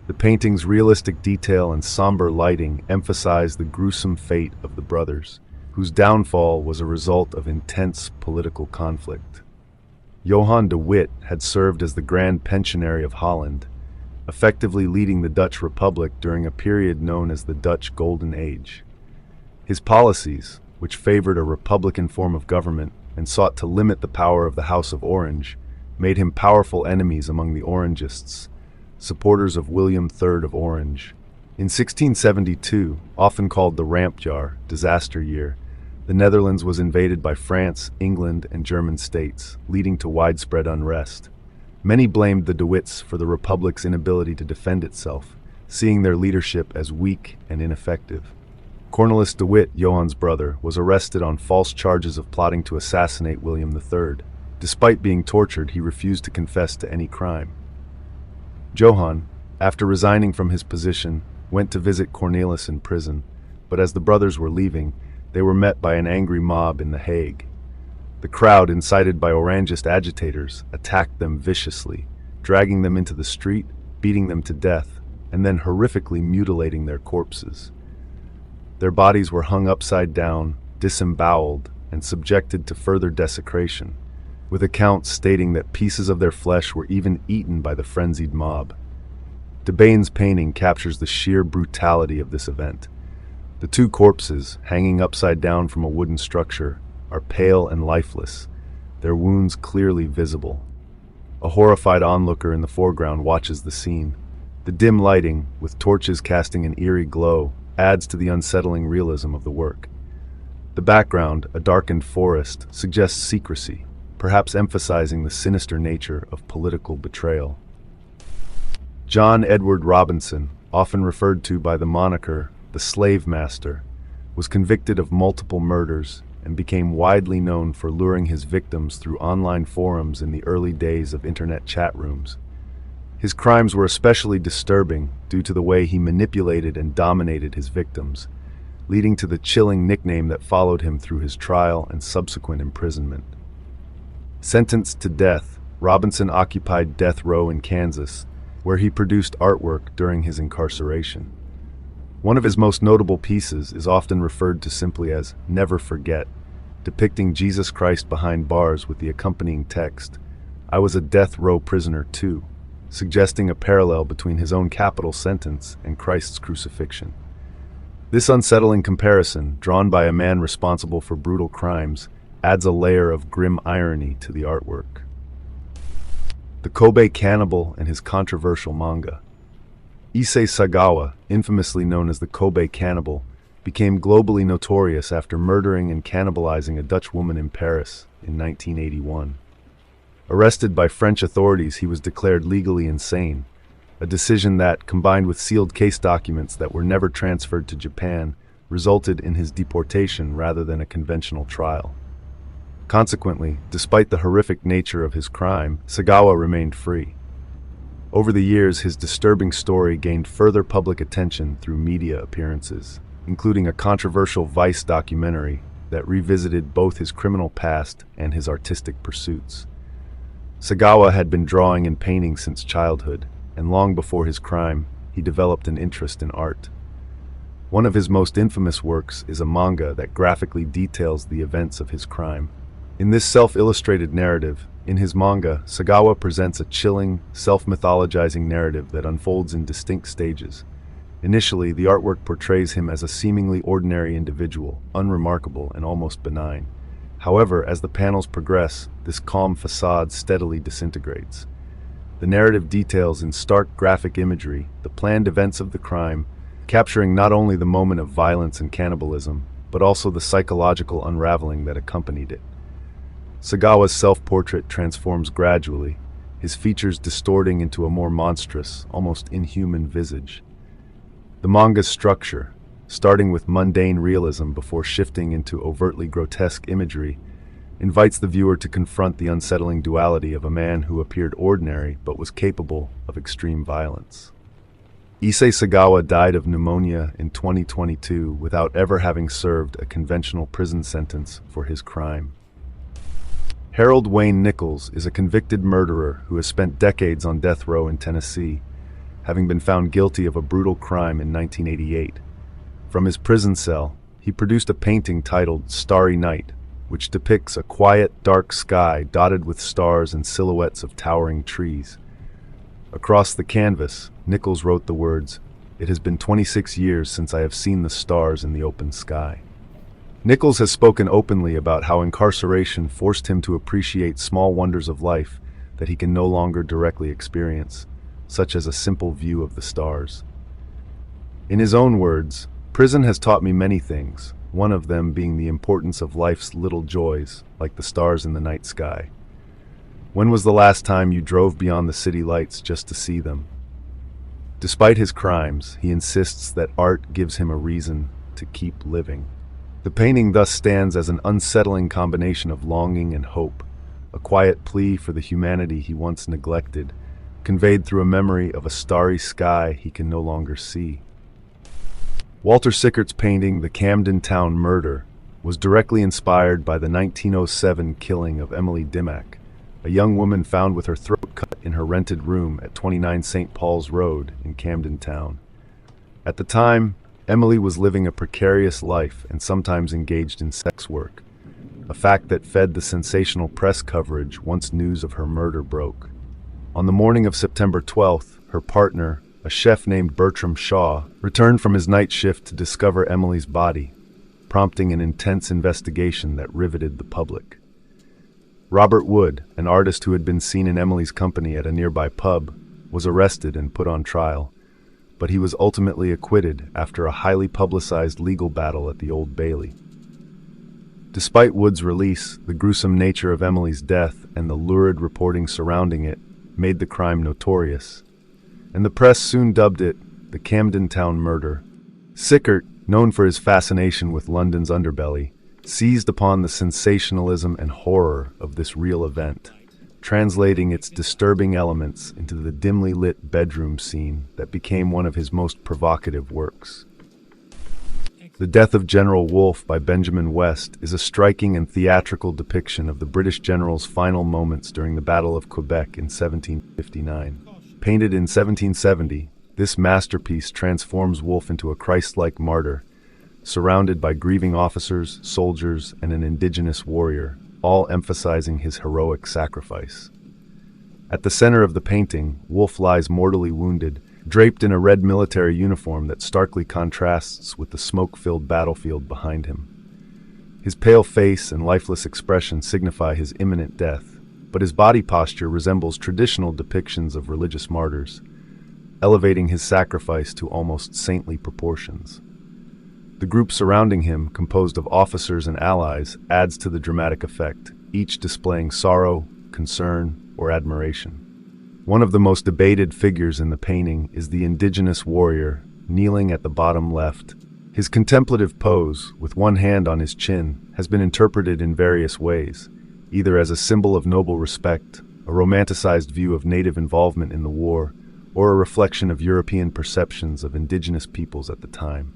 The painting's realistic detail and somber lighting emphasize the gruesome fate of the brothers, whose downfall was a result of intense political conflict. Johan de Witt had served as the Grand Pensionary of Holland, effectively leading the Dutch Republic during a period known as the Dutch Golden Age. His policies, which favored a republican form of government and sought to limit the power of the House of Orange, made him powerful enemies among the Orangists, supporters of William III of Orange. In 1672, often called the Rampjaar, disaster year, the Netherlands was invaded by France, England, and German states, leading to widespread unrest. Many blamed the De Witts for the Republic's inability to defend itself, seeing their leadership as weak and ineffective. Cornelis de Witt, Johan's brother, was arrested on false charges of plotting to assassinate William III. Despite being tortured, he refused to confess to any crime. Johan, after resigning from his position, went to visit Cornelis in prison, but as the brothers were leaving, they were met by an angry mob in The Hague. The crowd, incited by Orangist agitators, attacked them viciously, dragging them into the street, beating them to death, and then horrifically mutilating their corpses. Their bodies were hung upside down, disemboweled, and subjected to further desecration, with accounts stating that pieces of their flesh were even eaten by the frenzied mob. Debane's painting captures the sheer brutality of this event. The two corpses, hanging upside down from a wooden structure, are pale and lifeless, their wounds clearly visible. A horrified onlooker in the foreground watches the scene. The dim lighting, with torches casting an eerie glow, adds to the unsettling realism of the work. The background, a darkened forest, suggests secrecy, perhaps emphasizing the sinister nature of political betrayal. John Edward Robinson, often referred to by the moniker the Slave Master, was convicted of multiple murders and became widely known for luring his victims through online forums in the early days of internet chat rooms. His crimes were especially disturbing due to the way he manipulated and dominated his victims, leading to the chilling nickname that followed him through his trial and subsequent imprisonment. Sentenced to death, Robinson occupied death row in Kansas, where he produced artwork during his incarceration. One of his most notable pieces is often referred to simply as "Never Forget," depicting Jesus Christ behind bars with the accompanying text, "I was a death row prisoner too," suggesting a parallel between his own capital sentence and Christ's crucifixion. This unsettling comparison, drawn by a man responsible for brutal crimes, adds a layer of grim irony to the artwork. The Kobe Cannibal and his controversial manga. Issei Sagawa, infamously known as the Kobe Cannibal, became globally notorious after murdering and cannibalizing a Dutch woman in Paris in 1981. Arrested by French authorities, he was declared legally insane, a decision that, combined with sealed case documents that were never transferred to Japan, resulted in his deportation rather than a conventional trial. Consequently, despite the horrific nature of his crime, Sagawa remained free. Over the years, his disturbing story gained further public attention through media appearances, including a controversial Vice documentary that revisited both his criminal past and his artistic pursuits. Sagawa had been drawing and painting since childhood, and long before his crime, he developed an interest in art. One of his most infamous works is a manga that graphically details the events of his crime. In this self-illustrated narrative, in his manga, Sagawa presents a chilling, self-mythologizing narrative that unfolds in distinct stages. Initially, the artwork portrays him as a seemingly ordinary individual, unremarkable and almost benign. However, as the panels progress, this calm facade steadily disintegrates. The narrative details in stark graphic imagery the planned events of the crime, capturing not only the moment of violence and cannibalism, but also the psychological unraveling that accompanied it. Sagawa's self-portrait transforms gradually, his features distorting into a more monstrous, almost inhuman visage. The manga's structure, starting with mundane realism before shifting into overtly grotesque imagery, invites the viewer to confront the unsettling duality of a man who appeared ordinary but was capable of extreme violence. Issei Sagawa died of pneumonia in 2022 without ever having served a conventional prison sentence for his crime. Harold Wayne Nichols is a convicted murderer who has spent decades on death row in Tennessee, having been found guilty of a brutal crime in 1988. From his prison cell, he produced a painting titled Starry Night, which depicts a quiet, dark sky dotted with stars and silhouettes of towering trees. Across the canvas, Nichols wrote the words, "It has been 26 years since I have seen the stars in the open sky." Nichols has spoken openly about how incarceration forced him to appreciate small wonders of life that he can no longer directly experience, such as a simple view of the stars. In his own words, "Prison has taught me many things, one of them being the importance of life's little joys, like the stars in the night sky. When was the last time you drove beyond the city lights just to see them?" Despite his crimes, he insists that art gives him a reason to keep living. The painting thus stands as an unsettling combination of longing and hope, a quiet plea for the humanity he once neglected, conveyed through a memory of a starry sky he can no longer see. Walter Sickert's painting, The Camden Town Murder, was directly inspired by the 1907 killing of Emily Dimmack, a young woman found with her throat cut in her rented room at 29 St. Paul's Road in Camden Town. At the time, Emily was living a precarious life and sometimes engaged in sex work, a fact that fed the sensational press coverage once news of her murder broke. On the morning of September 12th, her partner, a chef named Bertram Shaw, returned from his night shift to discover Emily's body, prompting an intense investigation that riveted the public. Robert Wood, an artist who had been seen in Emily's company at a nearby pub, was arrested and put on trial, but he was ultimately acquitted after a highly publicized legal battle at the Old Bailey. Despite Wood's release, the gruesome nature of Emily's death and the lurid reporting surrounding it made the crime notorious, and the press soon dubbed it the Camden Town Murder. Sickert, known for his fascination with London's underbelly, seized upon the sensationalism and horror of this real event, translating its disturbing elements into the dimly lit bedroom scene that became one of his most provocative works. The Death of General Wolfe by Benjamin West is a striking and theatrical depiction of the British general's final moments during the Battle of Quebec in 1759. Painted in 1770, this masterpiece transforms Wolfe into a Christ-like martyr, surrounded by grieving officers, soldiers, and an indigenous warrior, all emphasizing his heroic sacrifice. At the center of the painting, Wolfe lies mortally wounded, draped in a red military uniform that starkly contrasts with the smoke-filled battlefield behind him. His pale face and lifeless expression signify his imminent death, but his body posture resembles traditional depictions of religious martyrs, elevating his sacrifice to almost saintly proportions. The group surrounding him, composed of officers and allies, adds to the dramatic effect, each displaying sorrow, concern, or admiration. One of the most debated figures in the painting is the indigenous warrior, kneeling at the bottom left. His contemplative pose, with one hand on his chin, has been interpreted in various ways, either as a symbol of noble respect, a romanticized view of native involvement in the war, or a reflection of European perceptions of indigenous peoples at the time.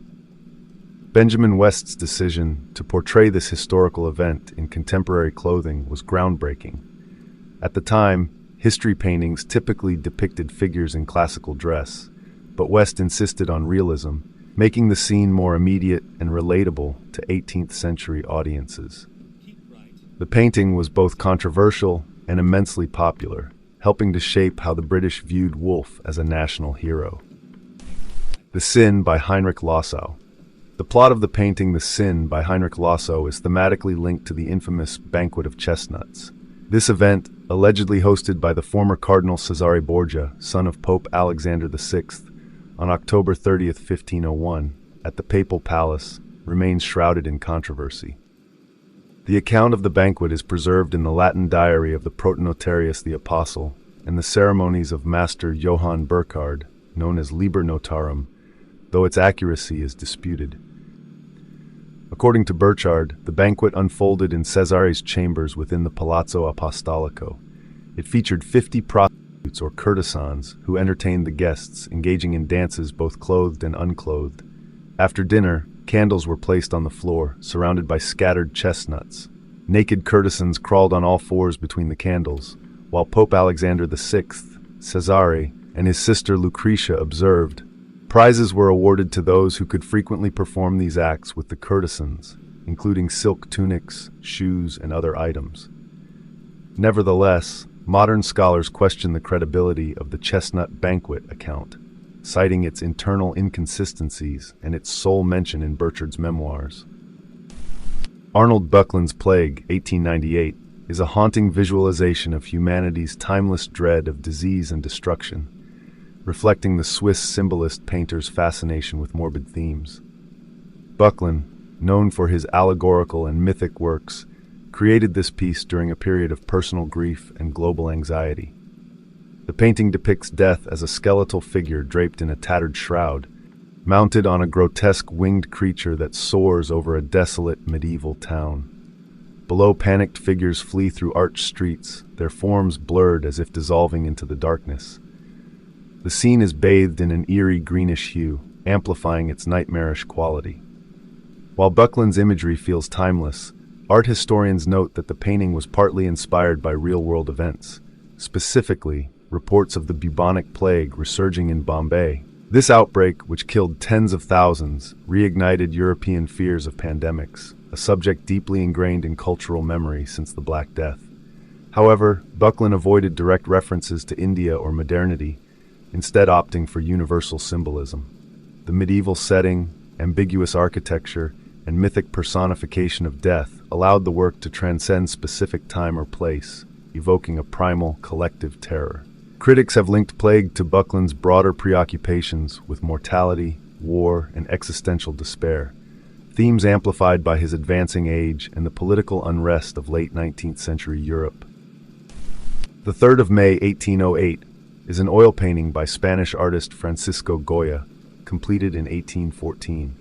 Benjamin West's decision to portray this historical event in contemporary clothing was groundbreaking. At the time, history paintings typically depicted figures in classical dress, but West insisted on realism, making the scene more immediate and relatable to 18th century audiences. The painting was both controversial and immensely popular, helping to shape how the British viewed Wolfe as a national hero. The Sin by Heinrich Lossow. The plot of the painting The Sin by Heinrich Lossow is thematically linked to the infamous Banquet of Chestnuts. This event, allegedly hosted by the former Cardinal Cesare Borgia, son of Pope Alexander VI, on October 30th, 1501, at the Papal Palace, remains shrouded in controversy. The account of the banquet is preserved in the Latin diary of the Protonotarius the Apostle and the ceremonies of Master Johann Burchard, known as Liber Notarum, though its accuracy is disputed. According to Burchard, the banquet unfolded in Cesare's chambers within the Palazzo Apostolico. It featured 50 prostitutes or courtesans who entertained the guests, engaging in dances both clothed and unclothed. After dinner, candles were placed on the floor, surrounded by scattered chestnuts. Naked courtesans crawled on all fours between the candles, while Pope Alexander VI, Cesare, and his sister Lucretia observed. Prizes were awarded to those who could frequently perform these acts with the courtesans, including silk tunics, shoes, and other items. Nevertheless, modern scholars question the credibility of the chestnut banquet account, citing its internal inconsistencies and its sole mention in Burchard's memoirs. Arnold Buckland's Plague, 1898, is a haunting visualization of humanity's timeless dread of disease and destruction, reflecting the Swiss symbolist painter's fascination with morbid themes. Buckland, known for his allegorical and mythic works, created this piece during a period of personal grief and global anxiety. The painting depicts death as a skeletal figure draped in a tattered shroud, mounted on a grotesque winged creature that soars over a desolate medieval town. Below, panicked figures flee through arched streets, their forms blurred as if dissolving into the darkness. The scene is bathed in an eerie greenish hue, amplifying its nightmarish quality. While Buckland's imagery feels timeless, art historians note that the painting was partly inspired by real-world events, specifically reports of the bubonic plague resurging in Bombay. This outbreak, which killed tens of thousands, reignited European fears of pandemics, a subject deeply ingrained in cultural memory since the Black Death. However, Buckland avoided direct references to India or modernity, instead opting for universal symbolism. The medieval setting, ambiguous architecture, and mythic personification of death allowed the work to transcend specific time or place, evoking a primal, collective terror. Critics have linked Plague to Buckland's broader preoccupations with mortality, war, and existential despair, themes amplified by his advancing age and the political unrest of late 19th century Europe. The 3rd of May 1808 is an oil painting by Spanish artist Francisco Goya, completed in 1814.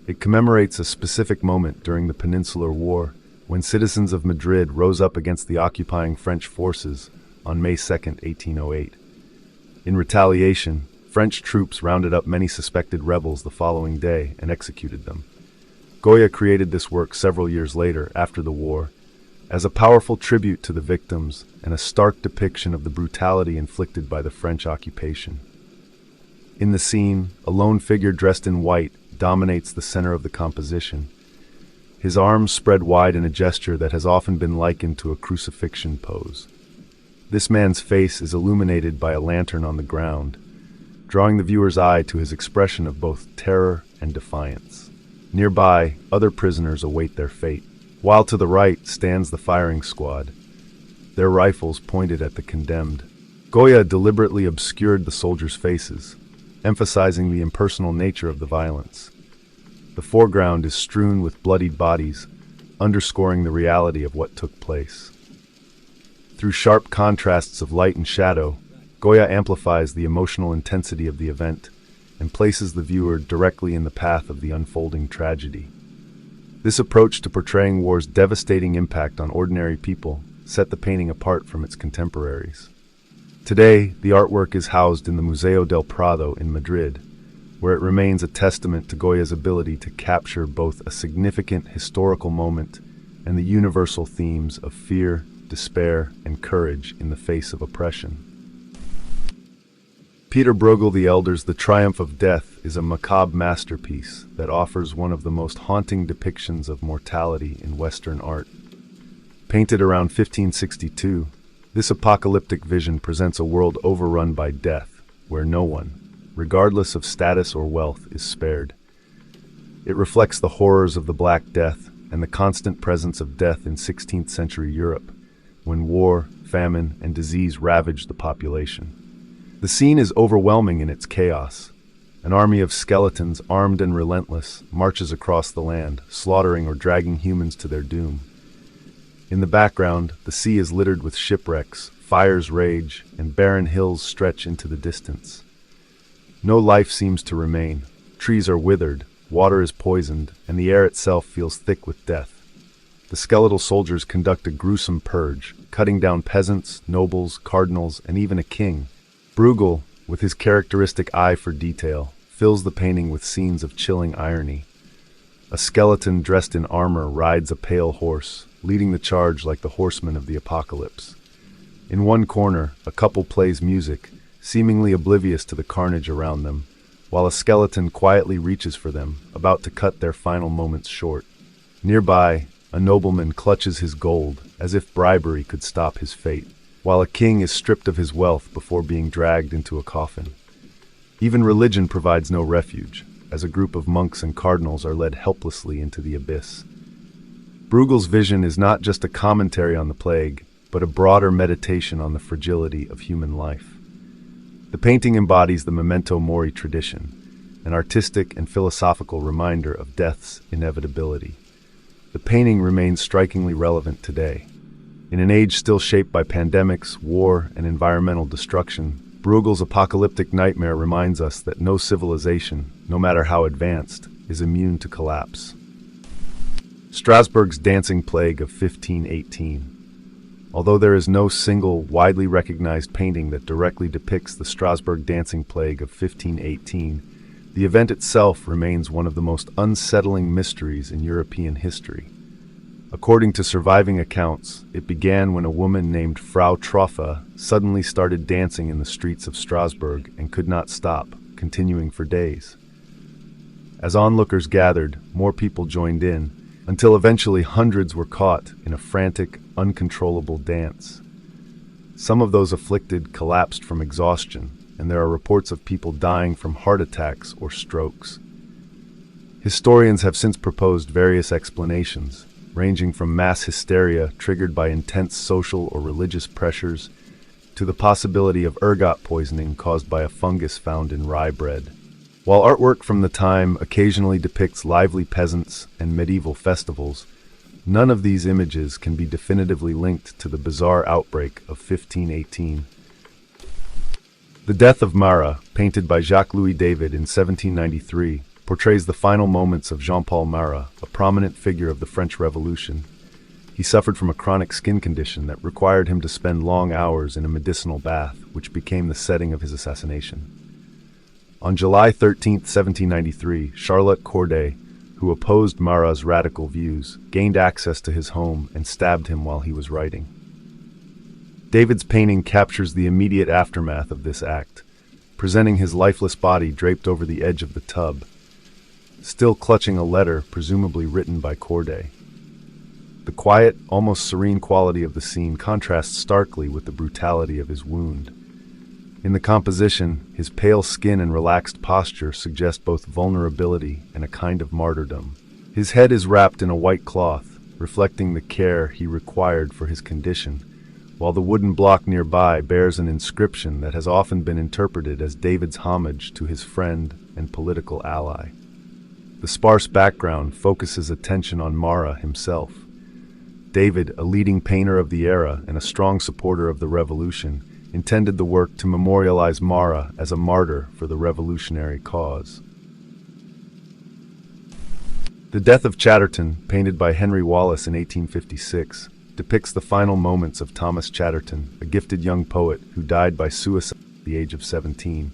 It commemorates a specific moment during the Peninsular War when citizens of Madrid rose up against the occupying French forces on May 2, 1808. In retaliation, French troops rounded up many suspected rebels the following day and executed them. Goya created this work several years later, after the war, as a powerful tribute to the victims and a stark depiction of the brutality inflicted by the French occupation. In the scene, a lone figure dressed in white dominates the center of the composition, his arms spread wide in a gesture that has often been likened to a crucifixion pose. This man's face is illuminated by a lantern on the ground, drawing the viewer's eye to his expression of both terror and defiance. Nearby, other prisoners await their fate, while to the right stands the firing squad, their rifles pointed at the condemned. Goya deliberately obscured the soldiers' faces, emphasizing the impersonal nature of the violence. The foreground is strewn with bloodied bodies, underscoring the reality of what took place. Through sharp contrasts of light and shadow, Goya amplifies the emotional intensity of the event and places the viewer directly in the path of the unfolding tragedy. This approach to portraying war's devastating impact on ordinary people set the painting apart from its contemporaries. Today, the artwork is housed in the Museo del Prado in Madrid, where it remains a testament to Goya's ability to capture both a significant historical moment and the universal themes of fear, despair, and courage in the face of oppression. Peter Bruegel the Elder's The Triumph of Death is a macabre masterpiece that offers one of the most haunting depictions of mortality in Western art. Painted around 1562, this apocalyptic vision presents a world overrun by death, where no one, regardless of status or wealth, is spared. It reflects the horrors of the Black Death and the constant presence of death in 16th century Europe, when war, famine, and disease ravaged the population. The scene is overwhelming in its chaos. An army of skeletons, armed and relentless, marches across the land, slaughtering or dragging humans to their doom. In the background, the sea is littered with shipwrecks, fires rage, and barren hills stretch into the distance. No life seems to remain. Trees are withered, water is poisoned, and the air itself feels thick with death. The skeletal soldiers conduct a gruesome purge, cutting down peasants, nobles, cardinals, and even a king. Bruegel, with his characteristic eye for detail, fills the painting with scenes of chilling irony. A skeleton dressed in armor rides a pale horse, leading the charge like the horsemen of the apocalypse. In one corner, a couple plays music, seemingly oblivious to the carnage around them, while a skeleton quietly reaches for them, about to cut their final moments short. Nearby, a nobleman clutches his gold, as if bribery could stop his fate, while a king is stripped of his wealth before being dragged into a coffin. Even religion provides no refuge, as a group of monks and cardinals are led helplessly into the abyss. Bruegel's vision is not just a commentary on the plague, but a broader meditation on the fragility of human life. The painting embodies the memento mori tradition, an artistic and philosophical reminder of death's inevitability. The painting remains strikingly relevant today. In an age still shaped by pandemics, war, and environmental destruction, Bruegel's apocalyptic nightmare reminds us that no civilization, no matter how advanced, is immune to collapse. Strasbourg's dancing plague of 1518. Although there is no single, widely recognized painting that directly depicts the Strasbourg dancing plague of 1518, the event itself remains one of the most unsettling mysteries in European history. According to surviving accounts, it began when a woman named Frau Troffa suddenly started dancing in the streets of Strasbourg and could not stop, continuing for days. As onlookers gathered, more people joined in, until eventually hundreds were caught in a frantic, uncontrollable dance. Some of those afflicted collapsed from exhaustion, and there are reports of people dying from heart attacks or strokes. Historians have since proposed various explanations, ranging from mass hysteria triggered by intense social or religious pressures to the possibility of ergot poisoning caused by a fungus found in rye bread. While artwork from the time occasionally depicts lively peasants and medieval festivals, none of these images can be definitively linked to the bizarre outbreak of 1518. The Death of Marat, painted by Jacques-Louis David in 1793, portrays the final moments of Jean-Paul Marat, a prominent figure of the French Revolution. He suffered from a chronic skin condition that required him to spend long hours in a medicinal bath, which became the setting of his assassination. On July 13, 1793, Charlotte Corday, who opposed Marat's radical views, gained access to his home and stabbed him while he was writing. David's painting captures the immediate aftermath of this act, presenting his lifeless body draped over the edge of the tub, still clutching a letter presumably written by Corday. The quiet, almost serene quality of the scene contrasts starkly with the brutality of his wound. In the composition, his pale skin and relaxed posture suggest both vulnerability and a kind of martyrdom. His head is wrapped in a white cloth, reflecting the care he required for his condition, while the wooden block nearby bears an inscription that has often been interpreted as David's homage to his friend and political ally. The sparse background focuses attention on Marat himself. David, a leading painter of the era and a strong supporter of the revolution, intended the work to memorialize Marat as a martyr for the revolutionary cause. The Death of Chatterton, painted by Henry Wallace in 1856, depicts the final moments of Thomas Chatterton, a gifted young poet who died by suicide at the age of 17.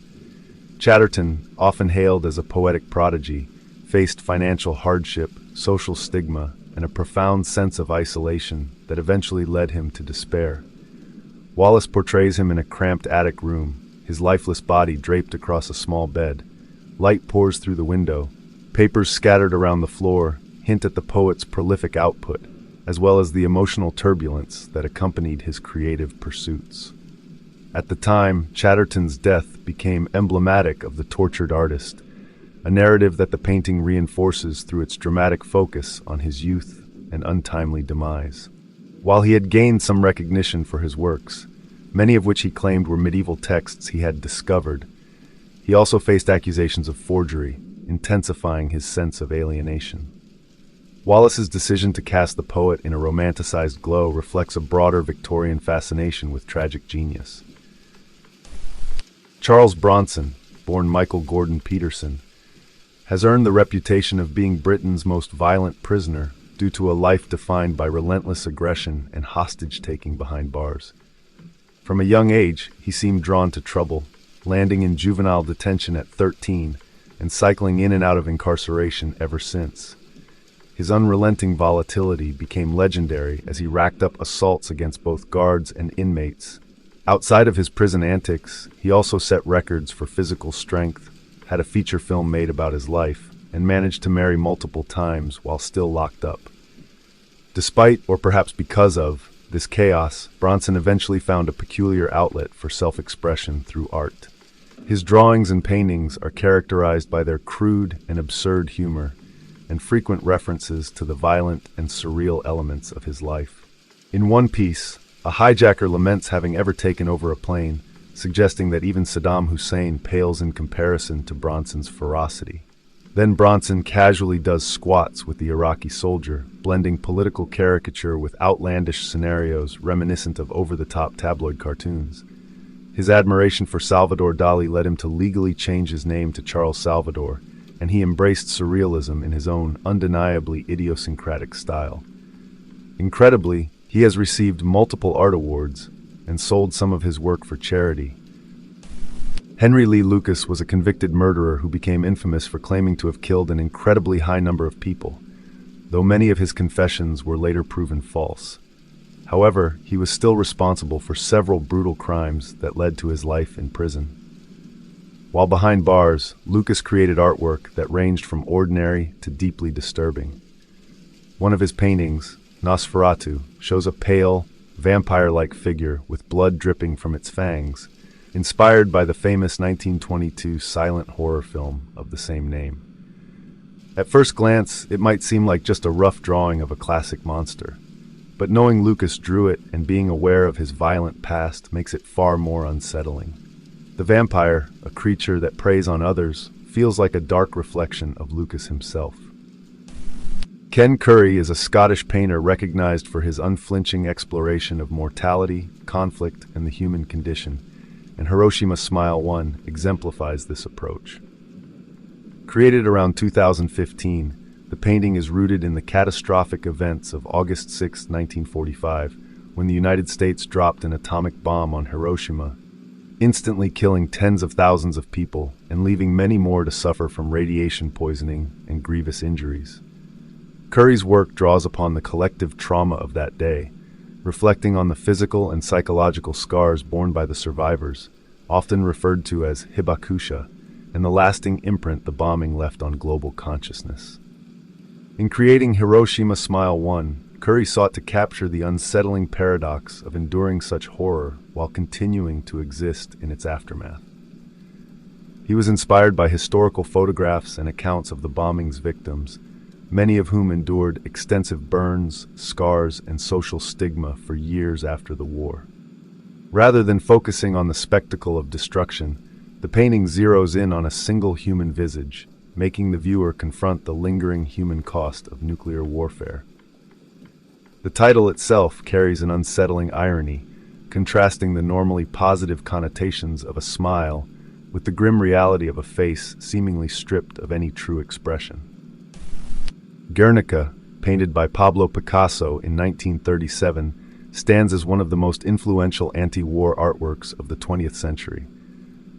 Chatterton, often hailed as a poetic prodigy, faced financial hardship, social stigma, and a profound sense of isolation that eventually led him to despair. Wallace portrays him in a cramped attic room, his lifeless body draped across a small bed. Light pours through the window. Papers scattered around the floor hint at the poet's prolific output, as well as the emotional turbulence that accompanied his creative pursuits. At the time, Chatterton's death became emblematic of the tortured artist, a narrative that the painting reinforces through its dramatic focus on his youth and untimely demise. While he had gained some recognition for his works, many of which he claimed were medieval texts he had discovered, he also faced accusations of forgery, intensifying his sense of alienation. Wallace's decision to cast the poet in a romanticized glow reflects a broader Victorian fascination with tragic genius. Charles Bronson, born Michael Gordon Peterson, has earned the reputation of being Britain's most violent prisoner due to a life defined by relentless aggression and hostage-taking behind bars. From a young age, he seemed drawn to trouble, landing in juvenile detention at 13 and cycling in and out of incarceration ever since. His unrelenting volatility became legendary as he racked up assaults against both guards and inmates. Outside of his prison antics, he also set records for physical strength, had a feature film made about his life, and managed to marry multiple times while still locked up. Despite, or perhaps because of, this chaos, Bronson eventually found a peculiar outlet for self-expression through art. His drawings and paintings are characterized by their crude and absurd humor, and frequent references to the violent and surreal elements of his life. In one piece, a hijacker laments having ever taken over a plane, suggesting that even Saddam Hussein pales in comparison to Bronson's ferocity. Then Bronson casually does squats with the Iraqi soldier, blending political caricature with outlandish scenarios reminiscent of over-the-top tabloid cartoons. His admiration for Salvador Dali led him to legally change his name to Charles Salvador, and he embraced surrealism in his own undeniably idiosyncratic style. Incredibly, he has received multiple art awards and sold some of his work for charity. Henry Lee Lucas was a convicted murderer who became infamous for claiming to have killed an incredibly high number of people, though many of his confessions were later proven false. However, he was still responsible for several brutal crimes that led to his life in prison. While behind bars, Lucas created artwork that ranged from ordinary to deeply disturbing. One of his paintings, Nosferatu, shows a pale, vampire-like figure with blood dripping from its fangs, inspired by the famous 1922 silent horror film of the same name. At first glance, it might seem like just a rough drawing of a classic monster, but knowing Lucas drew it and being aware of his violent past makes it far more unsettling. The vampire, a creature that preys on others, feels like a dark reflection of Lucas himself. Ken Curry is a Scottish painter recognized for his unflinching exploration of mortality, conflict, and the human condition, and Hiroshima Smile 1 exemplifies this approach. Created around 2015, the painting is rooted in the catastrophic events of August 6, 1945, when the United States dropped an atomic bomb on Hiroshima, instantly killing tens of thousands of people and leaving many more to suffer from radiation poisoning and grievous injuries. Curry's work draws upon the collective trauma of that day, reflecting on the physical and psychological scars borne by the survivors, often referred to as hibakusha, and the lasting imprint the bombing left on global consciousness. In creating Hiroshima Smile 1, Curry sought to capture the unsettling paradox of enduring such horror while continuing to exist in its aftermath. He was inspired by historical photographs and accounts of the bombing's victims, many of whom endured extensive burns, scars, and social stigma for years after the war. Rather than focusing on the spectacle of destruction, the painting zeroes in on a single human visage, making the viewer confront the lingering human cost of nuclear warfare. The title itself carries an unsettling irony, contrasting the normally positive connotations of a smile with the grim reality of a face seemingly stripped of any true expression. Guernica, painted by Pablo Picasso in 1937, stands as one of the most influential anti-war artworks of the 20th century.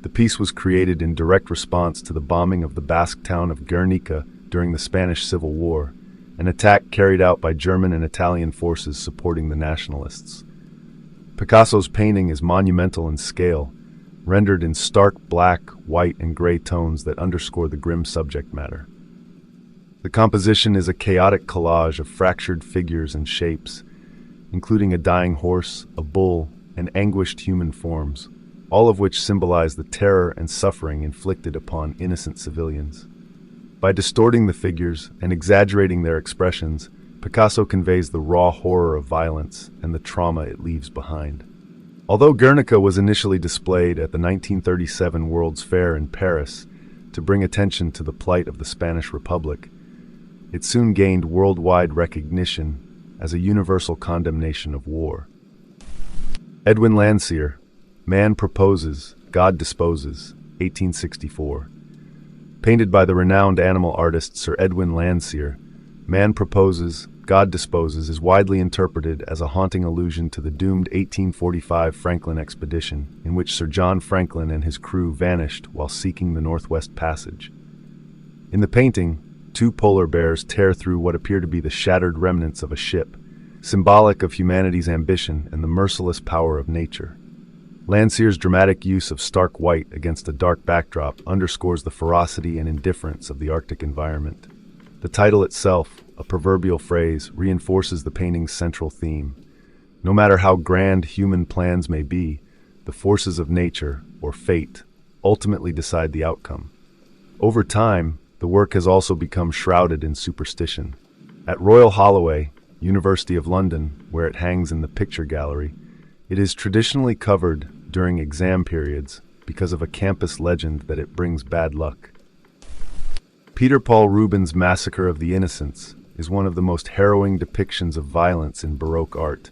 The piece was created in direct response to the bombing of the Basque town of Guernica during the Spanish Civil War, an attack carried out by German and Italian forces supporting the nationalists. Picasso's painting is monumental in scale, rendered in stark black, white, and gray tones that underscore the grim subject matter. The composition is a chaotic collage of fractured figures and shapes, including a dying horse, a bull, and anguished human forms, all of which symbolize the terror and suffering inflicted upon innocent civilians. By distorting the figures and exaggerating their expressions, Picasso conveys the raw horror of violence and the trauma it leaves behind. Although Guernica was initially displayed at the 1937 World's Fair in Paris to bring attention to the plight of the Spanish Republic, it soon gained worldwide recognition as a universal condemnation of war. Edwin Landseer, Man Proposes, God Disposes, 1864. Painted by the renowned animal artist Sir Edwin Landseer, Man Proposes, God Disposes is widely interpreted as a haunting allusion to the doomed 1845 Franklin expedition, in which Sir John Franklin and his crew vanished while seeking the Northwest Passage. In the painting, two polar bears tear through what appear to be the shattered remnants of a ship, symbolic of humanity's ambition and the merciless power of nature. Landseer's dramatic use of stark white against a dark backdrop underscores the ferocity and indifference of the Arctic environment. The title itself, a proverbial phrase, reinforces the painting's central theme. No matter how grand human plans may be, the forces of nature, or fate, ultimately decide the outcome. Over time, the work has also become shrouded in superstition. At Royal Holloway, University of London, where it hangs in the picture gallery, it is traditionally covered during exam periods because of a campus legend that it brings bad luck. Peter Paul Rubens' Massacre of the Innocents is one of the most harrowing depictions of violence in Baroque art,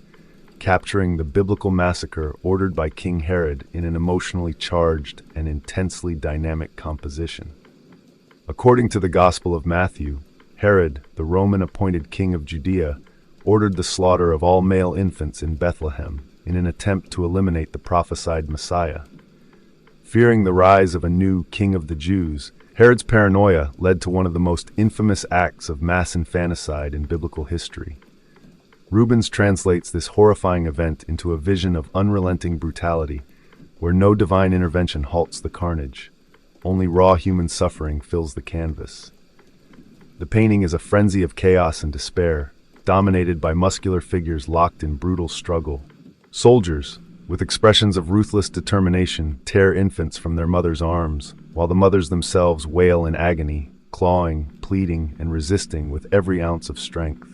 capturing the biblical massacre ordered by King Herod in an emotionally charged and intensely dynamic composition. According to the Gospel of Matthew, Herod, the Roman-appointed king of Judea, ordered the slaughter of all male infants in Bethlehem in an attempt to eliminate the prophesied Messiah. Fearing the rise of a new king of the Jews, Herod's paranoia led to one of the most infamous acts of mass infanticide in biblical history. Rubens translates this horrifying event into a vision of unrelenting brutality, where no divine intervention halts the carnage. Only raw human suffering fills the canvas. The painting is a frenzy of chaos and despair, dominated by muscular figures locked in brutal struggle. Soldiers, with expressions of ruthless determination, tear infants from their mothers' arms, while the mothers themselves wail in agony, clawing, pleading, and resisting with every ounce of strength.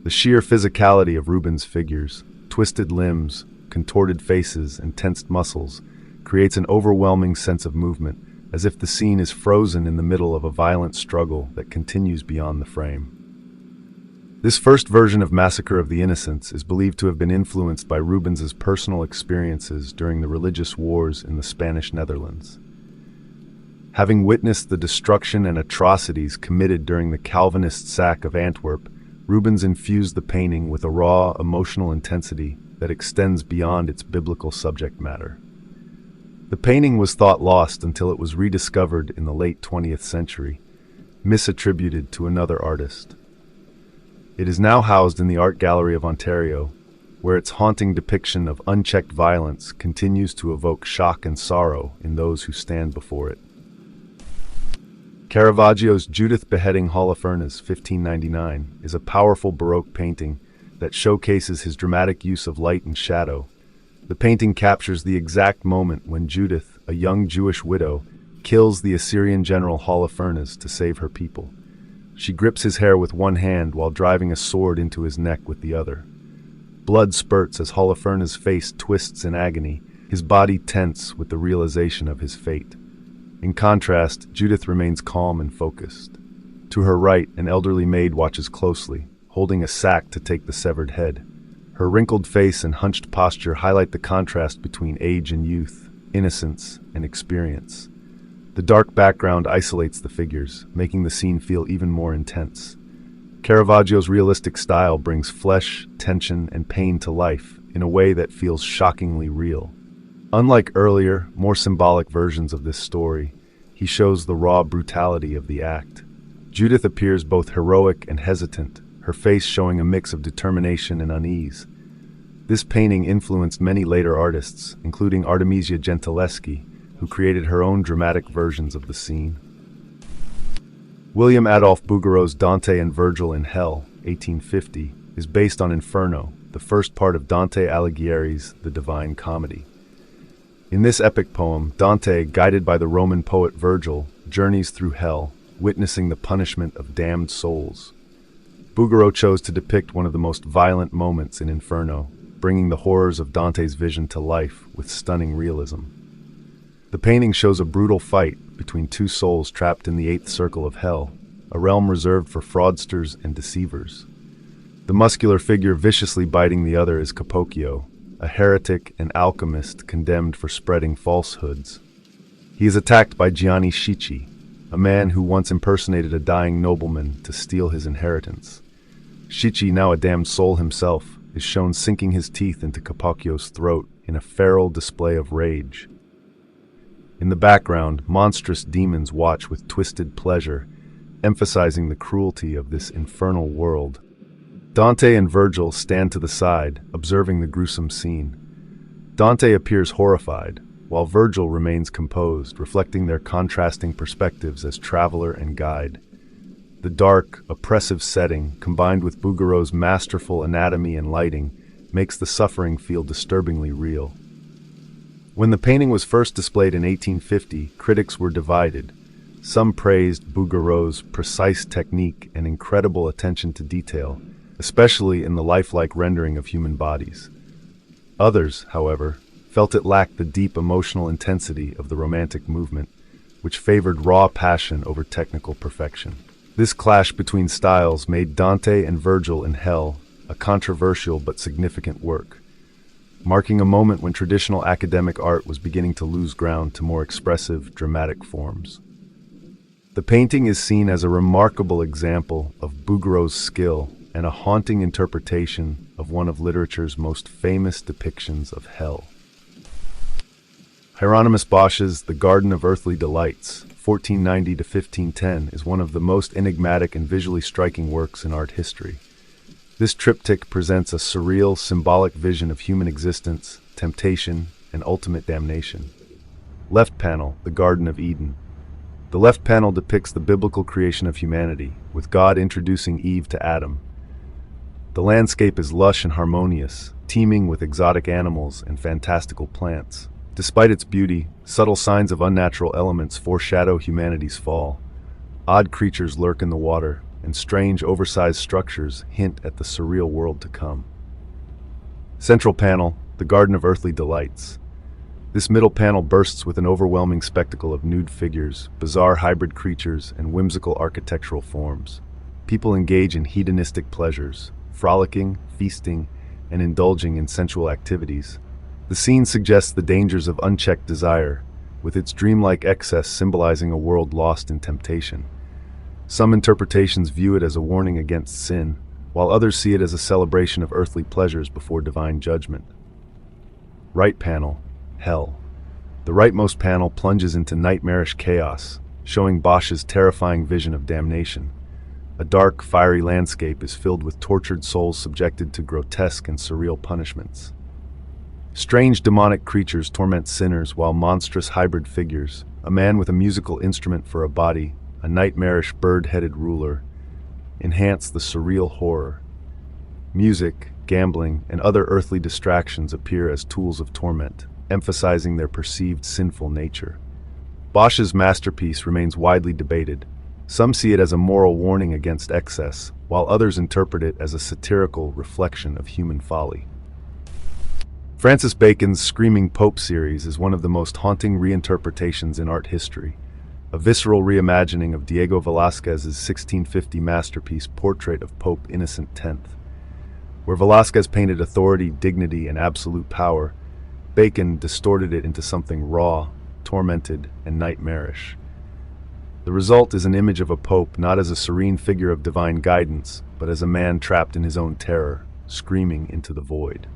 The sheer physicality of Rubens' figures, twisted limbs, contorted faces, and tensed muscles, creates an overwhelming sense of movement, as if the scene is frozen in the middle of a violent struggle that continues beyond the frame. This first version of Massacre of the Innocents is believed to have been influenced by Rubens's personal experiences during the religious wars in the Spanish Netherlands. Having witnessed the destruction and atrocities committed during the Calvinist sack of Antwerp, Rubens infused the painting with a raw, emotional intensity that extends beyond its biblical subject matter. The painting was thought lost until it was rediscovered in the late 20th century, misattributed to another artist. It is now housed in the Art Gallery of Ontario, where its haunting depiction of unchecked violence continues to evoke shock and sorrow in those who stand before it. Caravaggio's Judith beheading Holofernes, 1599, is a powerful Baroque painting that showcases his dramatic use of light and shadow. The painting captures the exact moment when Judith, a young Jewish widow, kills the Assyrian general Holofernes to save her people. She grips his hair with one hand while driving a sword into his neck with the other. Blood spurts as Holofernes' face twists in agony, his body tense with the realization of his fate. In contrast, Judith remains calm and focused. To her right, an elderly maid watches closely, holding a sack to take the severed head. Her wrinkled face and hunched posture highlight the contrast between age and youth, innocence and experience. The dark background isolates the figures, making the scene feel even more intense. Caravaggio's realistic style brings flesh, tension, and pain to life in a way that feels shockingly real. Unlike earlier, more symbolic versions of this story, he shows the raw brutality of the act. Judith appears both heroic and hesitant, her face showing a mix of determination and unease. This painting influenced many later artists, including Artemisia Gentileschi, who created her own dramatic versions of the scene. William Adolph Bouguereau's Dante and Virgil in Hell, 1850, is based on Inferno, the first part of Dante Alighieri's The Divine Comedy. In this epic poem, Dante, guided by the Roman poet Virgil, journeys through hell, witnessing the punishment of damned souls. Bouguereau chose to depict one of the most violent moments in Inferno, bringing the horrors of Dante's vision to life with stunning realism. The painting shows a brutal fight between two souls trapped in the eighth circle of hell, a realm reserved for fraudsters and deceivers. The muscular figure viciously biting the other is Capocchio, a heretic and alchemist condemned for spreading falsehoods. He is attacked by Gianni Schicchi, a man who once impersonated a dying nobleman to steal his inheritance. Schicchi, now a damned soul himself, is shown sinking his teeth into Capocchio's throat in a feral display of rage. In the background, monstrous demons watch with twisted pleasure, emphasizing the cruelty of this infernal world. Dante and Virgil stand to the side, observing the gruesome scene. Dante appears horrified, while Virgil remains composed, reflecting their contrasting perspectives as traveler and guide. The dark, oppressive setting, combined with Bouguereau's masterful anatomy and lighting, makes the suffering feel disturbingly real. When the painting was first displayed in 1850, critics were divided. Some praised Bouguereau's precise technique and incredible attention to detail, especially in the lifelike rendering of human bodies. Others, however, felt it lacked the deep emotional intensity of the Romantic movement, which favored raw passion over technical perfection. This clash between styles made Dante and Virgil in Hell a controversial but significant work, marking a moment when traditional academic art was beginning to lose ground to more expressive, dramatic forms. The painting is seen as a remarkable example of Bouguereau's skill and a haunting interpretation of one of literature's most famous depictions of hell. Hieronymus Bosch's The Garden of Earthly Delights, 1490 to 1510, is one of the most enigmatic and visually striking works in art history. This triptych presents a surreal, symbolic vision of human existence, temptation, and ultimate damnation. Left panel, The Garden of Eden. The left panel depicts the biblical creation of humanity, with God introducing Eve to Adam. The landscape is lush and harmonious, teeming with exotic animals and fantastical plants. Despite its beauty, subtle signs of unnatural elements foreshadow humanity's fall. Odd creatures lurk in the water, and strange, oversized structures hint at the surreal world to come. Central panel, The Garden of Earthly Delights. This middle panel bursts with an overwhelming spectacle of nude figures, bizarre hybrid creatures, and whimsical architectural forms. People engage in hedonistic pleasures, frolicking, feasting, and indulging in sensual activities. The scene suggests the dangers of unchecked desire, with its dreamlike excess symbolizing a world lost in temptation. Some interpretations view it as a warning against sin, while others see it as a celebration of earthly pleasures before divine judgment. Right panel, Hell. The rightmost panel plunges into nightmarish chaos, showing Bosch's terrifying vision of damnation. A dark, fiery landscape is filled with tortured souls subjected to grotesque and surreal punishments. Strange demonic creatures torment sinners, while monstrous hybrid figures, a man with a musical instrument for a body, a nightmarish bird-headed ruler, enhance the surreal horror. Music, gambling, and other earthly distractions appear as tools of torment, emphasizing their perceived sinful nature. Bosch's masterpiece remains widely debated. Some see it as a moral warning against excess, while others interpret it as a satirical reflection of human folly. Francis Bacon's Screaming Pope series is one of the most haunting reinterpretations in art history, a visceral reimagining of Diego Velázquez's 1650 masterpiece Portrait of Pope Innocent X. Where Velázquez painted authority, dignity, and absolute power, Bacon distorted it into something raw, tormented, and nightmarish. The result is an image of a pope not as a serene figure of divine guidance, but as a man trapped in his own terror, screaming into the void.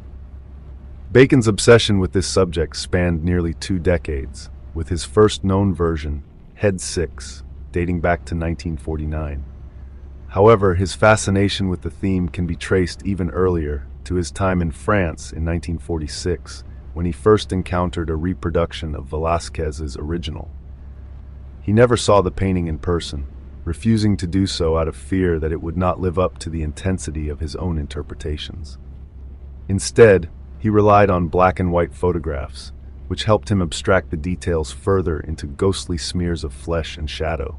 Bacon's obsession with this subject spanned nearly 2 decades, with his first known version, Head 6, dating back to 1949. However, his fascination with the theme can be traced even earlier, to his time in France in 1946, when he first encountered a reproduction of Velázquez's original. He never saw the painting in person, refusing to do so out of fear that it would not live up to the intensity of his own interpretations. Instead, he relied on black and white photographs, which helped him abstract the details further into ghostly smears of flesh and shadow.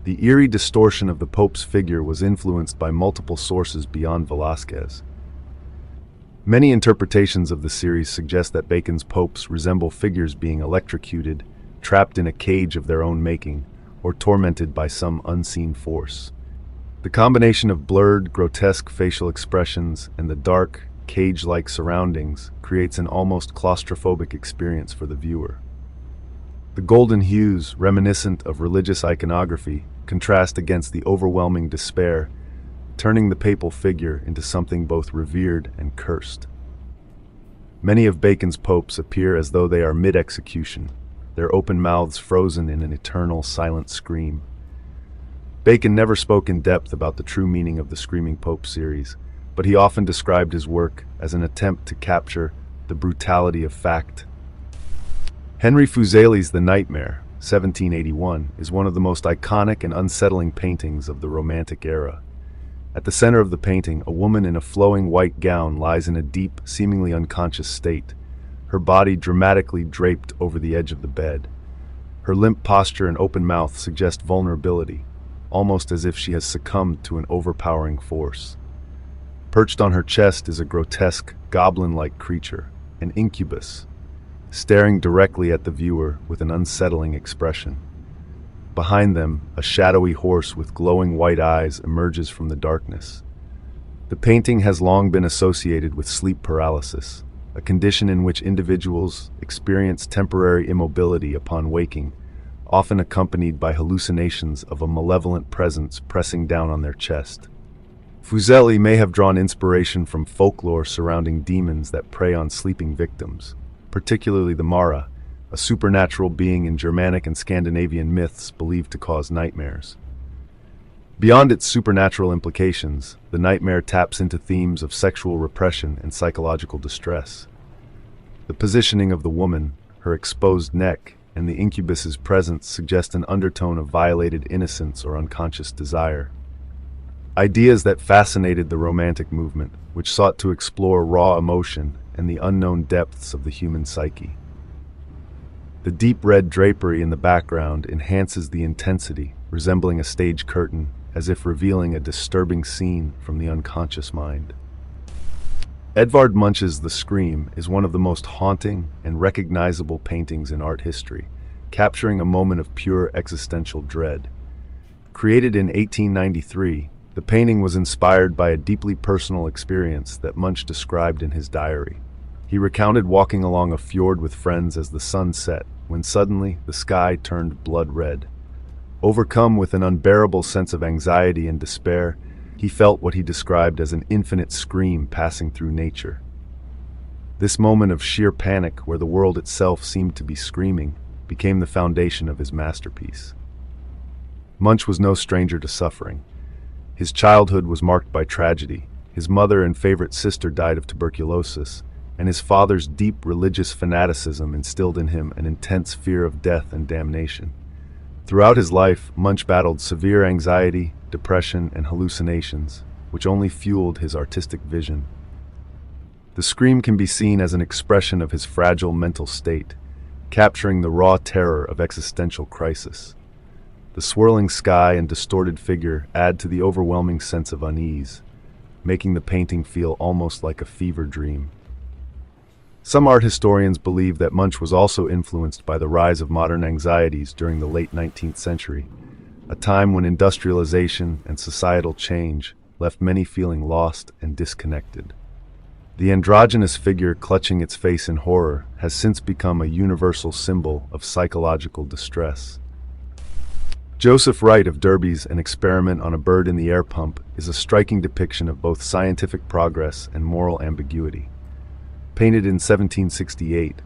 The eerie distortion of the Pope's figure was influenced by multiple sources beyond Velázquez. Many interpretations of the series suggest that Bacon's popes resemble figures being electrocuted, trapped in a cage of their own making, or tormented by some unseen force. The combination of blurred, grotesque facial expressions and the dark, cage-like surroundings creates an almost claustrophobic experience for the viewer. The golden hues, reminiscent of religious iconography, contrast against the overwhelming despair, turning the papal figure into something both revered and cursed. Many of Bacon's popes appear as though they are mid-execution, their open mouths frozen in an eternal, silent scream. Bacon never spoke in depth about the true meaning of the Screaming Pope series, but he often described his work as an attempt to capture the brutality of fact. Henry Fuseli's The Nightmare, 1781, is one of the most iconic and unsettling paintings of the Romantic era. At the center of the painting, a woman in a flowing white gown lies in a deep, seemingly unconscious state, her body dramatically draped over the edge of the bed. Her limp posture and open mouth suggest vulnerability, almost as if she has succumbed to an overpowering force. Perched on her chest is a grotesque, goblin-like creature, an incubus, staring directly at the viewer with an unsettling expression. Behind them, a shadowy horse with glowing white eyes emerges from the darkness. The painting has long been associated with sleep paralysis, a condition in which individuals experience temporary immobility upon waking, often accompanied by hallucinations of a malevolent presence pressing down on their chest. Fuseli may have drawn inspiration from folklore surrounding demons that prey on sleeping victims, particularly the Mara, a supernatural being in Germanic and Scandinavian myths believed to cause nightmares. Beyond its supernatural implications, the nightmare taps into themes of sexual repression and psychological distress. The positioning of the woman, her exposed neck, and the incubus's presence suggest an undertone of violated innocence or unconscious desire. Ideas that fascinated the Romantic movement, which sought to explore raw emotion and the unknown depths of the human psyche. The deep red drapery in the background enhances the intensity, resembling a stage curtain, as if revealing a disturbing scene from the unconscious mind. Edvard Munch's The Scream is one of the most haunting and recognizable paintings in art history, capturing a moment of pure existential dread. Created in 1893, the painting was inspired by a deeply personal experience that Munch described in his diary. He recounted walking along a fjord with friends as the sun set, when suddenly the sky turned blood red. Overcome with an unbearable sense of anxiety and despair, he felt what he described as an infinite scream passing through nature. This moment of sheer panic, where the world itself seemed to be screaming, became the foundation of his masterpiece. Munch was no stranger to suffering. His childhood was marked by tragedy. His mother and favorite sister died of tuberculosis, and his father's deep religious fanaticism instilled in him an intense fear of death and damnation. Throughout his life, Munch battled severe anxiety, depression, and hallucinations, which only fueled his artistic vision. The Scream can be seen as an expression of his fragile mental state, capturing the raw terror of existential crisis. The swirling sky and distorted figure add to the overwhelming sense of unease, making the painting feel almost like a fever dream. Some art historians believe that Munch was also influenced by the rise of modern anxieties during the late 19th century, a time when industrialization and societal change left many feeling lost and disconnected. The androgynous figure clutching its face in horror has since become a universal symbol of psychological distress. Joseph Wright of Derby's An Experiment on a Bird in the Air Pump is a striking depiction of both scientific progress and moral ambiguity. Painted in 1768,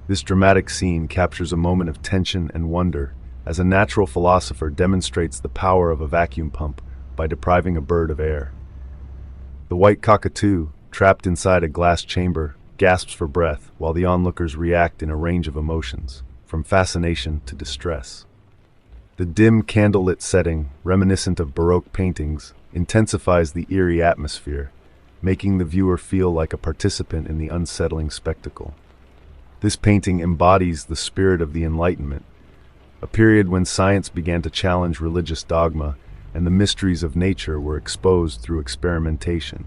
this dramatic scene captures a moment of tension and wonder as a natural philosopher demonstrates the power of a vacuum pump by depriving a bird of air. The white cockatoo, trapped inside a glass chamber, gasps for breath while the onlookers react in a range of emotions, from fascination to distress. The dim candlelit setting, reminiscent of Baroque paintings, intensifies the eerie atmosphere, making the viewer feel like a participant in the unsettling spectacle. This painting embodies the spirit of the Enlightenment, a period when science began to challenge religious dogma and the mysteries of nature were exposed through experimentation.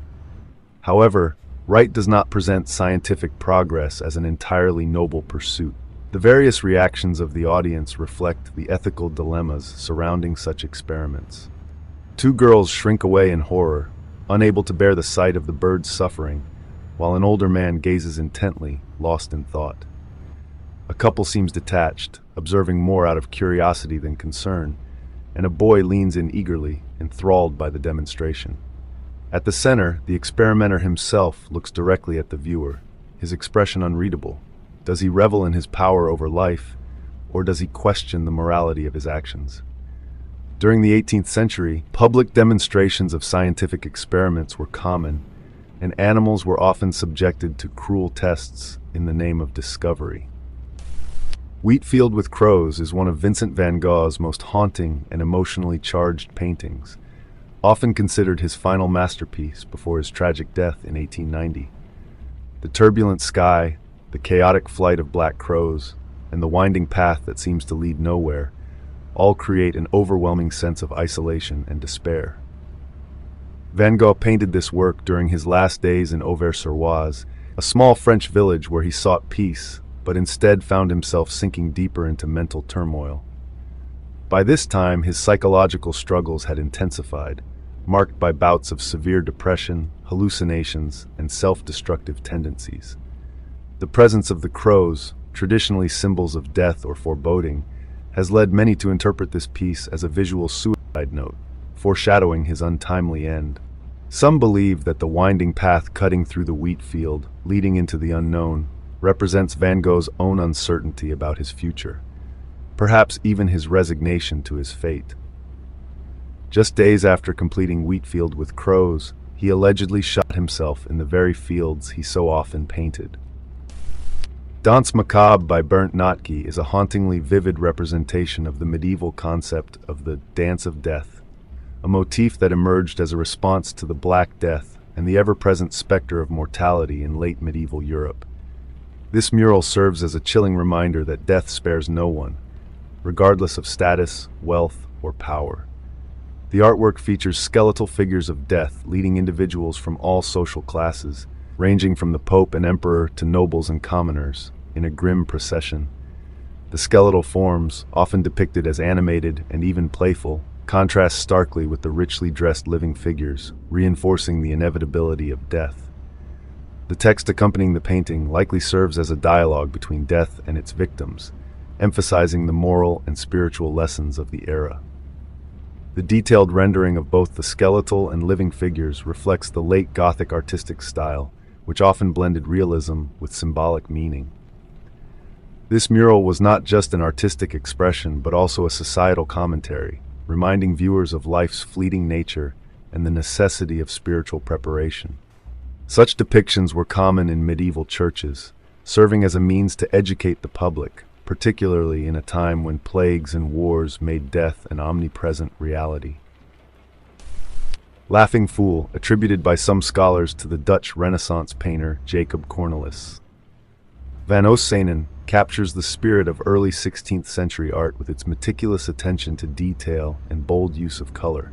However, Wright does not present scientific progress as an entirely noble pursuit. The various reactions of the audience reflect the ethical dilemmas surrounding such experiments. Two girls shrink away in horror, unable to bear the sight of the bird's suffering, while an older man gazes intently, lost in thought. A couple seems detached, observing more out of curiosity than concern, and a boy leans in eagerly, enthralled by the demonstration. At the center, the experimenter himself looks directly at the viewer, his expression unreadable. Does he revel in his power over life, or does he question the morality of his actions? During the 18th century, public demonstrations of scientific experiments were common, and animals were often subjected to cruel tests in the name of discovery. Wheatfield with Crows is one of Vincent van Gogh's most haunting and emotionally charged paintings, often considered his final masterpiece before his tragic death in 1890. The turbulent sky, the chaotic flight of black crows, and the winding path that seems to lead nowhere all create an overwhelming sense of isolation and despair. Van Gogh painted this work during his last days in Auvers-sur-Oise, a small French village where he sought peace, but instead found himself sinking deeper into mental turmoil. By this time, his psychological struggles had intensified, marked by bouts of severe depression, hallucinations, and self-destructive tendencies. The presence of the crows, traditionally symbols of death or foreboding, has led many to interpret this piece as a visual suicide note, foreshadowing his untimely end. Some believe that the winding path cutting through the wheat field, leading into the unknown, represents Van Gogh's own uncertainty about his future, perhaps even his resignation to his fate. Just days after completing Wheatfield with Crows, he allegedly shot himself in the very fields he so often painted. Danse Macabre by Bernd Notke is a hauntingly vivid representation of the medieval concept of the Dance of Death, a motif that emerged as a response to the Black Death and the ever-present specter of mortality in late medieval Europe. This mural serves as a chilling reminder that death spares no one, regardless of status, wealth, or power. The artwork features skeletal figures of death leading individuals from all social classes, ranging from the Pope and Emperor to nobles and commoners, in a grim procession. The skeletal forms, often depicted as animated and even playful, contrast starkly with the richly dressed living figures, reinforcing the inevitability of death. The text accompanying the painting likely serves as a dialogue between death and its victims, emphasizing the moral and spiritual lessons of the era. The detailed rendering of both the skeletal and living figures reflects the late Gothic artistic style, which often blended realism with symbolic meaning. This mural was not just an artistic expression, but also a societal commentary, reminding viewers of life's fleeting nature and the necessity of spiritual preparation. Such depictions were common in medieval churches, serving as a means to educate the public, particularly in a time when plagues and wars made death an omnipresent reality. Laughing Fool, attributed by some scholars to the Dutch Renaissance painter Jacob Cornelis. Van Oostzenen captures the spirit of early 16th century art with its meticulous attention to detail and bold use of color.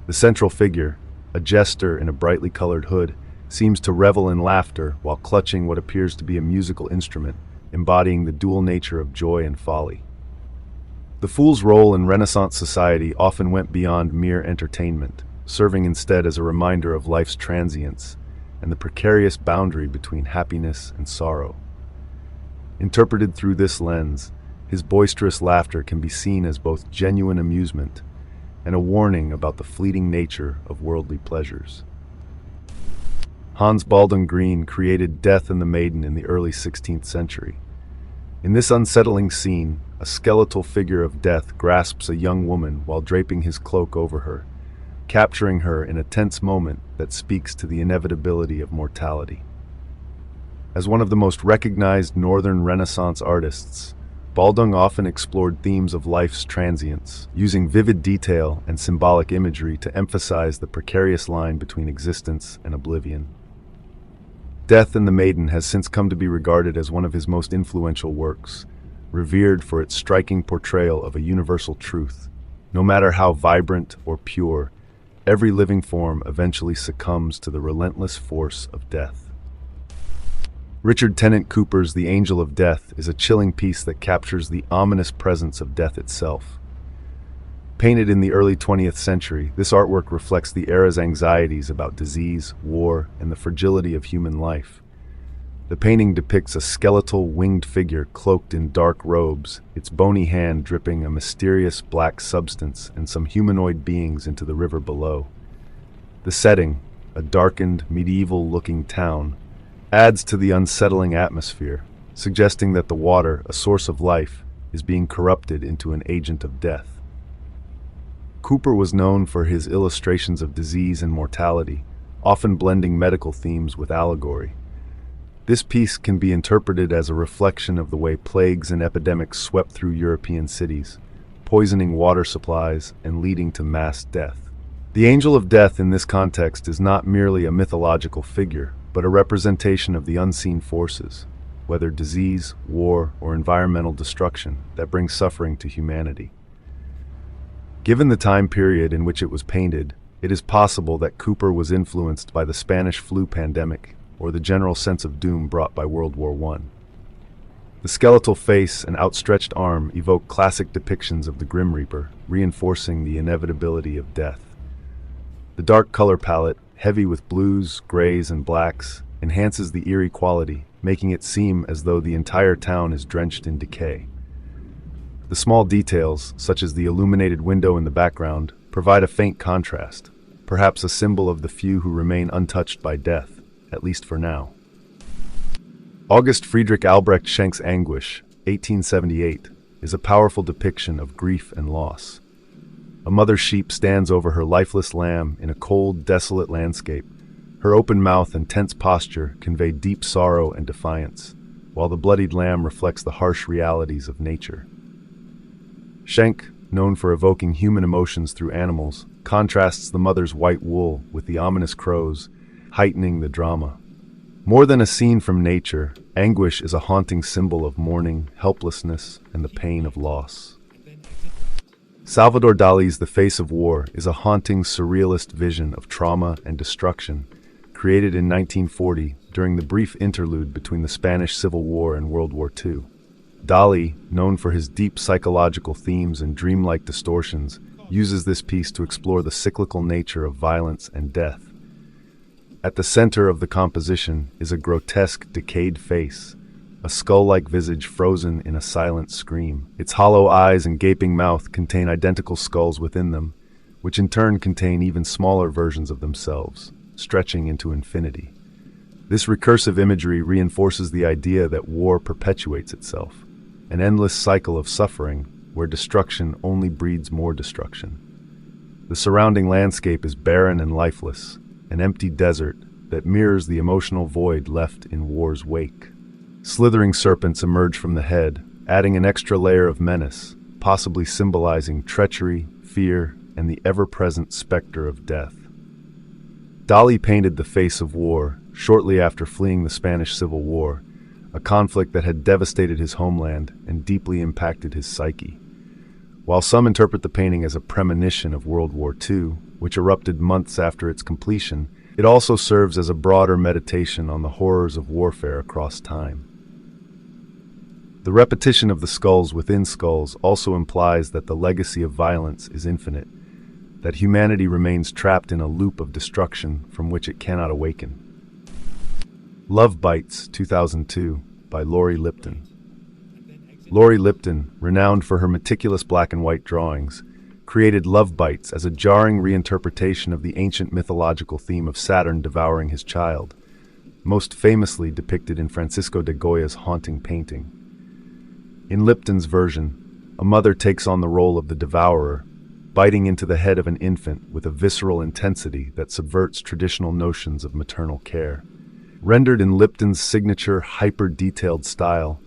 The central figure, a jester in a brightly colored hood, seems to revel in laughter while clutching what appears to be a musical instrument, embodying the dual nature of joy and folly. The fool's role in Renaissance society often went beyond mere entertainment, serving instead as a reminder of life's transience and the precarious boundary between happiness and sorrow. Interpreted through this lens, his boisterous laughter can be seen as both genuine amusement and a warning about the fleeting nature of worldly pleasures. Hans Baldung Green created Death and the Maiden in the early 16th century. In this unsettling scene, a skeletal figure of death grasps a young woman while draping his cloak over her, capturing her in a tense moment that speaks to the inevitability of mortality. As one of the most recognized Northern Renaissance artists, Baldung often explored themes of life's transience, using vivid detail and symbolic imagery to emphasize the precarious line between existence and oblivion. Death and the Maiden has since come to be regarded as one of his most influential works, revered for its striking portrayal of a universal truth. No matter how vibrant or pure, every living form eventually succumbs to the relentless force of death. Richard Tennant Cooper's The Angel of Death is a chilling piece that captures the ominous presence of death itself. Painted in the early 20th century, this artwork reflects the era's anxieties about disease, war, and the fragility of human life. The painting depicts a skeletal, winged figure cloaked in dark robes, its bony hand dripping a mysterious black substance and some humanoid beings into the river below. The setting, a darkened, medieval-looking town, adds to the unsettling atmosphere, suggesting that the water, a source of life, is being corrupted into an agent of death. Cooper was known for his illustrations of disease and mortality, often blending medical themes with allegory. This piece can be interpreted as a reflection of the way plagues and epidemics swept through European cities, poisoning water supplies and leading to mass death. The Angel of Death in this context is not merely a mythological figure, but a representation of the unseen forces, whether disease, war, or environmental destruction, that bring suffering to humanity. Given the time period in which it was painted, it is possible that Cooper was influenced by the Spanish flu pandemic or the general sense of doom brought by World War I. The skeletal face and outstretched arm evoke classic depictions of the Grim Reaper, reinforcing the inevitability of death. The dark color palette, heavy with blues, grays, and blacks, enhances the eerie quality, making it seem as though the entire town is drenched in decay. The small details, such as the illuminated window in the background, provide a faint contrast, perhaps a symbol of the few who remain untouched by death, at least for now. August Friedrich Albrecht Schenk's Anguish, 1878, is a powerful depiction of grief and loss. A mother sheep stands over her lifeless lamb in a cold, desolate landscape. Her open mouth and tense posture convey deep sorrow and defiance, while the bloodied lamb reflects the harsh realities of nature. Schenk, known for evoking human emotions through animals, contrasts the mother's white wool with the ominous crows, heightening the drama. More than a scene from nature, Anguish is a haunting symbol of mourning, helplessness, and the pain of loss. Salvador Dali's The Face of War is a haunting, surrealist vision of trauma and destruction, created in 1940 during the brief interlude between the Spanish Civil War and World War II. Dali, known for his deep psychological themes and dreamlike distortions, uses this piece to explore the cyclical nature of violence and death. At the center of the composition is a grotesque, decayed face, a skull-like visage frozen in a silent scream. Its hollow eyes and gaping mouth contain identical skulls within them, which in turn contain even smaller versions of themselves, stretching into infinity. This recursive imagery reinforces the idea that war perpetuates itself, an endless cycle of suffering where destruction only breeds more destruction. The surrounding landscape is barren and lifeless, an empty desert that mirrors the emotional void left in war's wake. Slithering serpents emerge from the head, adding an extra layer of menace, possibly symbolizing treachery, fear, and the ever-present specter of death. Dali painted The Face of War shortly after fleeing the Spanish Civil War, a conflict that had devastated his homeland and deeply impacted his psyche. While some interpret the painting as a premonition of World War II, which erupted months after its completion, it also serves as a broader meditation on the horrors of warfare across time. The repetition of the skulls within skulls also implies that the legacy of violence is infinite, that humanity remains trapped in a loop of destruction from which it cannot awaken. Love Bites, 2002, by Lori Lipton. Lori Lipton, renowned for her meticulous black and white drawings, created Love Bites as a jarring reinterpretation of the ancient mythological theme of Saturn devouring his child, most famously depicted in Francisco de Goya's haunting painting. In Lipton's version, a mother takes on the role of the devourer, biting into the head of an infant with a visceral intensity that subverts traditional notions of maternal care. Rendered in Lipton's signature hyper-detailed style,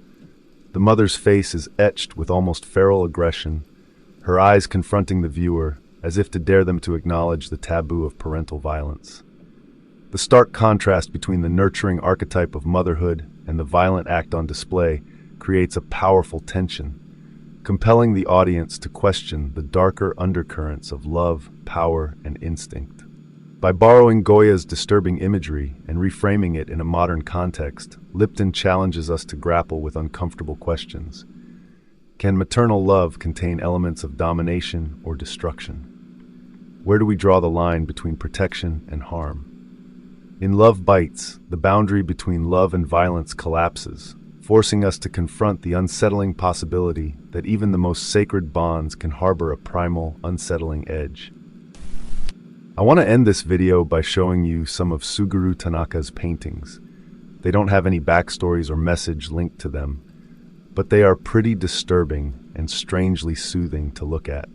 the mother's face is etched with almost feral aggression, her eyes confronting the viewer as if to dare them to acknowledge the taboo of parental violence. The stark contrast between the nurturing archetype of motherhood and the violent act on display creates a powerful tension, compelling the audience to question the darker undercurrents of love, power, and instinct. By borrowing Goya's disturbing imagery and reframing it in a modern context, Lipton challenges us to grapple with uncomfortable questions. Can maternal love contain elements of domination or destruction? Where do we draw the line between protection and harm? In Love Bites, the boundary between love and violence collapses, forcing us to confront the unsettling possibility that even the most sacred bonds can harbor a primal, unsettling edge. I want to end this video by showing you some of Suguru Tanaka's paintings. They don't have any backstories or message linked to them, but they are pretty disturbing and strangely soothing to look at.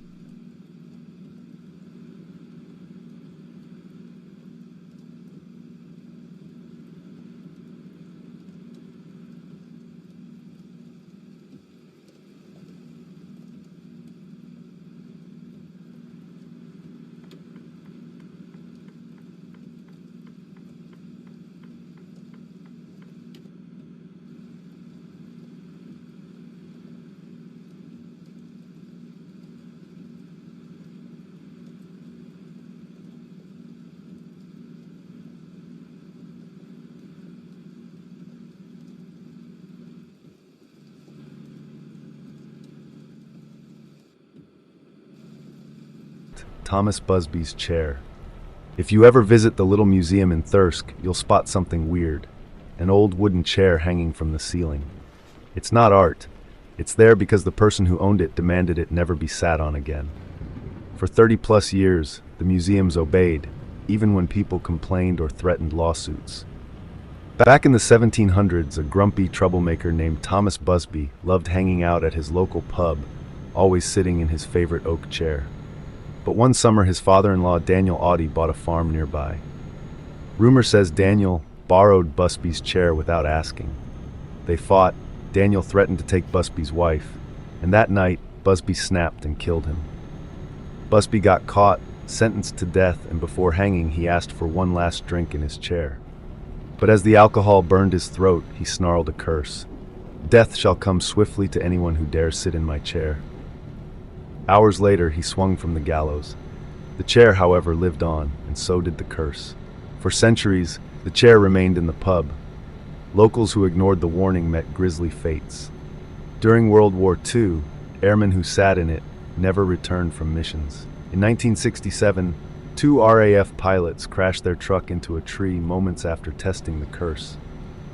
Thomas Busby's Chair, If you ever visit the little museum in Thirsk, you'll spot something weird. An old wooden chair hanging from the ceiling. It's not art. It's there because the person who owned it demanded it never be sat on again. For 30+ years, the museums obeyed, even when people complained or threatened lawsuits. Back in the 1700s, a grumpy troublemaker named Thomas Busby loved hanging out at his local pub, always sitting in his favorite oak chair. But one summer, his father-in-law Daniel Audie bought a farm nearby. Rumor says Daniel borrowed Busby's chair without asking. They fought. Daniel threatened to take Busby's wife, and that night, Busby snapped and killed him. Busby got caught, sentenced to death, and before hanging, he asked for one last drink in his chair. But as the alcohol burned his throat, he snarled a curse. "Death shall come swiftly to anyone who dares sit in my chair." Hours later, he swung from the gallows. The chair, however, lived on, and so did the curse. For centuries, the chair remained in the pub. Locals who ignored the warning met grisly fates. During World War II, airmen who sat in it never returned from missions. In 1967, 2 RAF pilots crashed their truck into a tree moments after testing the curse.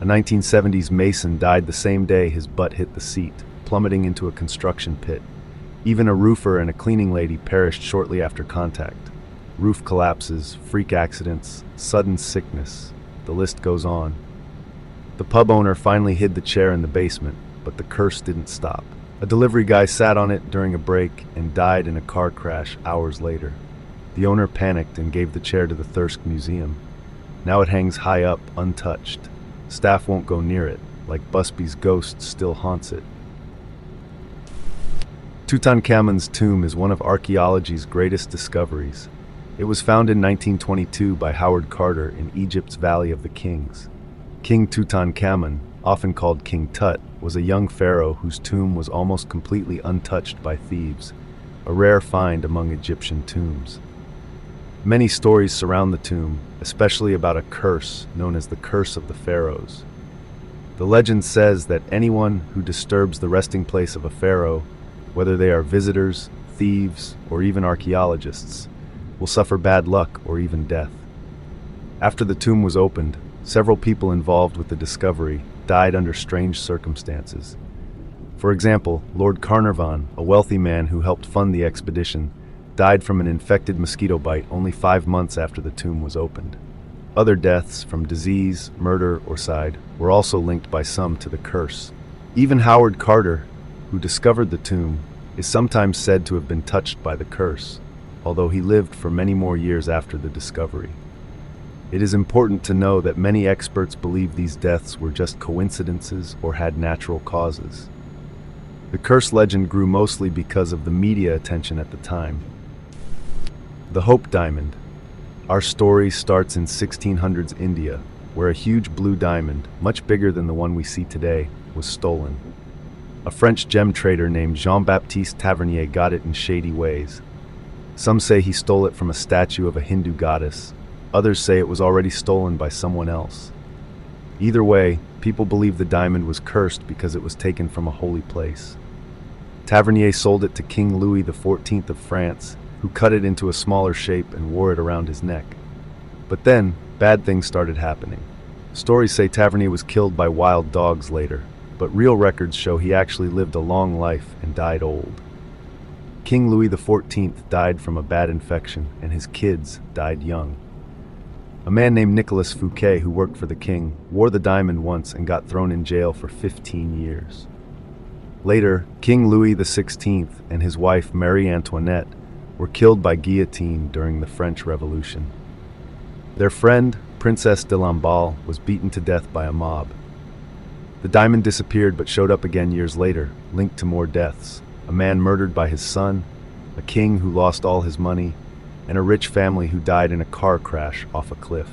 A 1970s mason died the same day his butt hit the seat, plummeting into a construction pit. Even a roofer and a cleaning lady perished shortly after contact. Roof collapses, freak accidents, sudden sickness. The list goes on. The pub owner finally hid the chair in the basement, but the curse didn't stop. A delivery guy sat on it during a break and died in a car crash hours later. The owner panicked and gave the chair to the Thirsk Museum. Now it hangs high up, untouched. Staff won't go near it, like Busby's ghost still haunts it. Tutankhamun's tomb is one of archaeology's greatest discoveries. It was found in 1922 by Howard Carter in Egypt's Valley of the Kings. King Tutankhamun, often called King Tut, was a young pharaoh whose tomb was almost completely untouched by thieves, a rare find among Egyptian tombs. Many stories surround the tomb, especially about a curse known as the Curse of the Pharaohs. The legend says that anyone who disturbs the resting place of a pharaoh, whether they are visitors, thieves, or even archaeologists, will suffer bad luck or even death. After the tomb was opened, several people involved with the discovery died under strange circumstances. For example, Lord Carnarvon, a wealthy man who helped fund the expedition, died from an infected mosquito bite only 5 months after the tomb was opened. Other deaths from disease, murder, or suicide were also linked by some to the curse. Even Howard Carter, who discovered the tomb, is sometimes said to have been touched by the curse, although he lived for many more years after the discovery. It is important to know that many experts believe these deaths were just coincidences or had natural causes. The curse legend grew mostly because of the media attention at the time. The Hope Diamond. Our story starts in 1600s India, where a huge blue diamond, much bigger than the one we see today, was stolen. A French gem trader named Jean-Baptiste Tavernier got it in shady ways. Some say he stole it from a statue of a Hindu goddess. Others say it was already stolen by someone else. Either way, people believe the diamond was cursed because it was taken from a holy place. Tavernier sold it to King Louis XIV of France, who cut it into a smaller shape and wore it around his neck. But then, bad things started happening. Stories say Tavernier was killed by wild dogs later, but real records show he actually lived a long life and died old. King Louis XIV died from a bad infection, and his kids died young. A man named Nicolas Fouquet, who worked for the king, wore the diamond once and got thrown in jail for 15 years. Later, King Louis XVI and his wife Marie Antoinette were killed by guillotine during the French Revolution. Their friend, Princess de Lamballe, was beaten to death by a mob. The diamond disappeared but showed up again years later, linked to more deaths. A man murdered by his son, a king who lost all his money, and a rich family who died in a car crash off a cliff.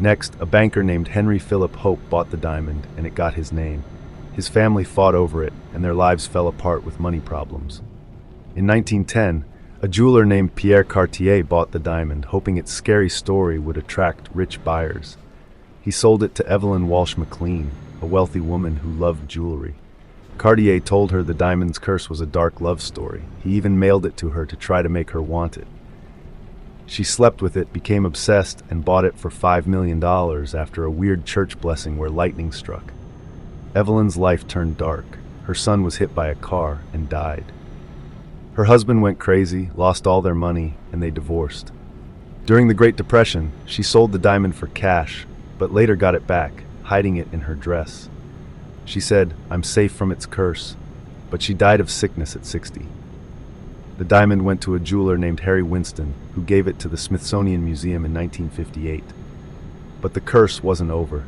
Next, a banker named Henry Philip Hope bought the diamond, and it got his name. His family fought over it, and their lives fell apart with money problems. In 1910, a jeweler named Pierre Cartier bought the diamond, hoping its scary story would attract rich buyers. He sold it to Evelyn Walsh McLean, a wealthy woman who loved jewelry. Cartier told her the diamond's curse was a dark love story. He even mailed it to her to try to make her want it. She slept with it, became obsessed, and bought it for $5 million after a weird church blessing where lightning struck. Evelyn's life turned dark. Her son was hit by a car and died. Her husband went crazy, lost all their money, and they divorced. During the Great Depression, she sold the diamond for cash, but later got it back, hiding it in her dress. She said, "I'm safe from its curse," but she died of sickness at 60. The diamond went to a jeweler named Harry Winston, who gave it to the Smithsonian Museum in 1958. But the curse wasn't over.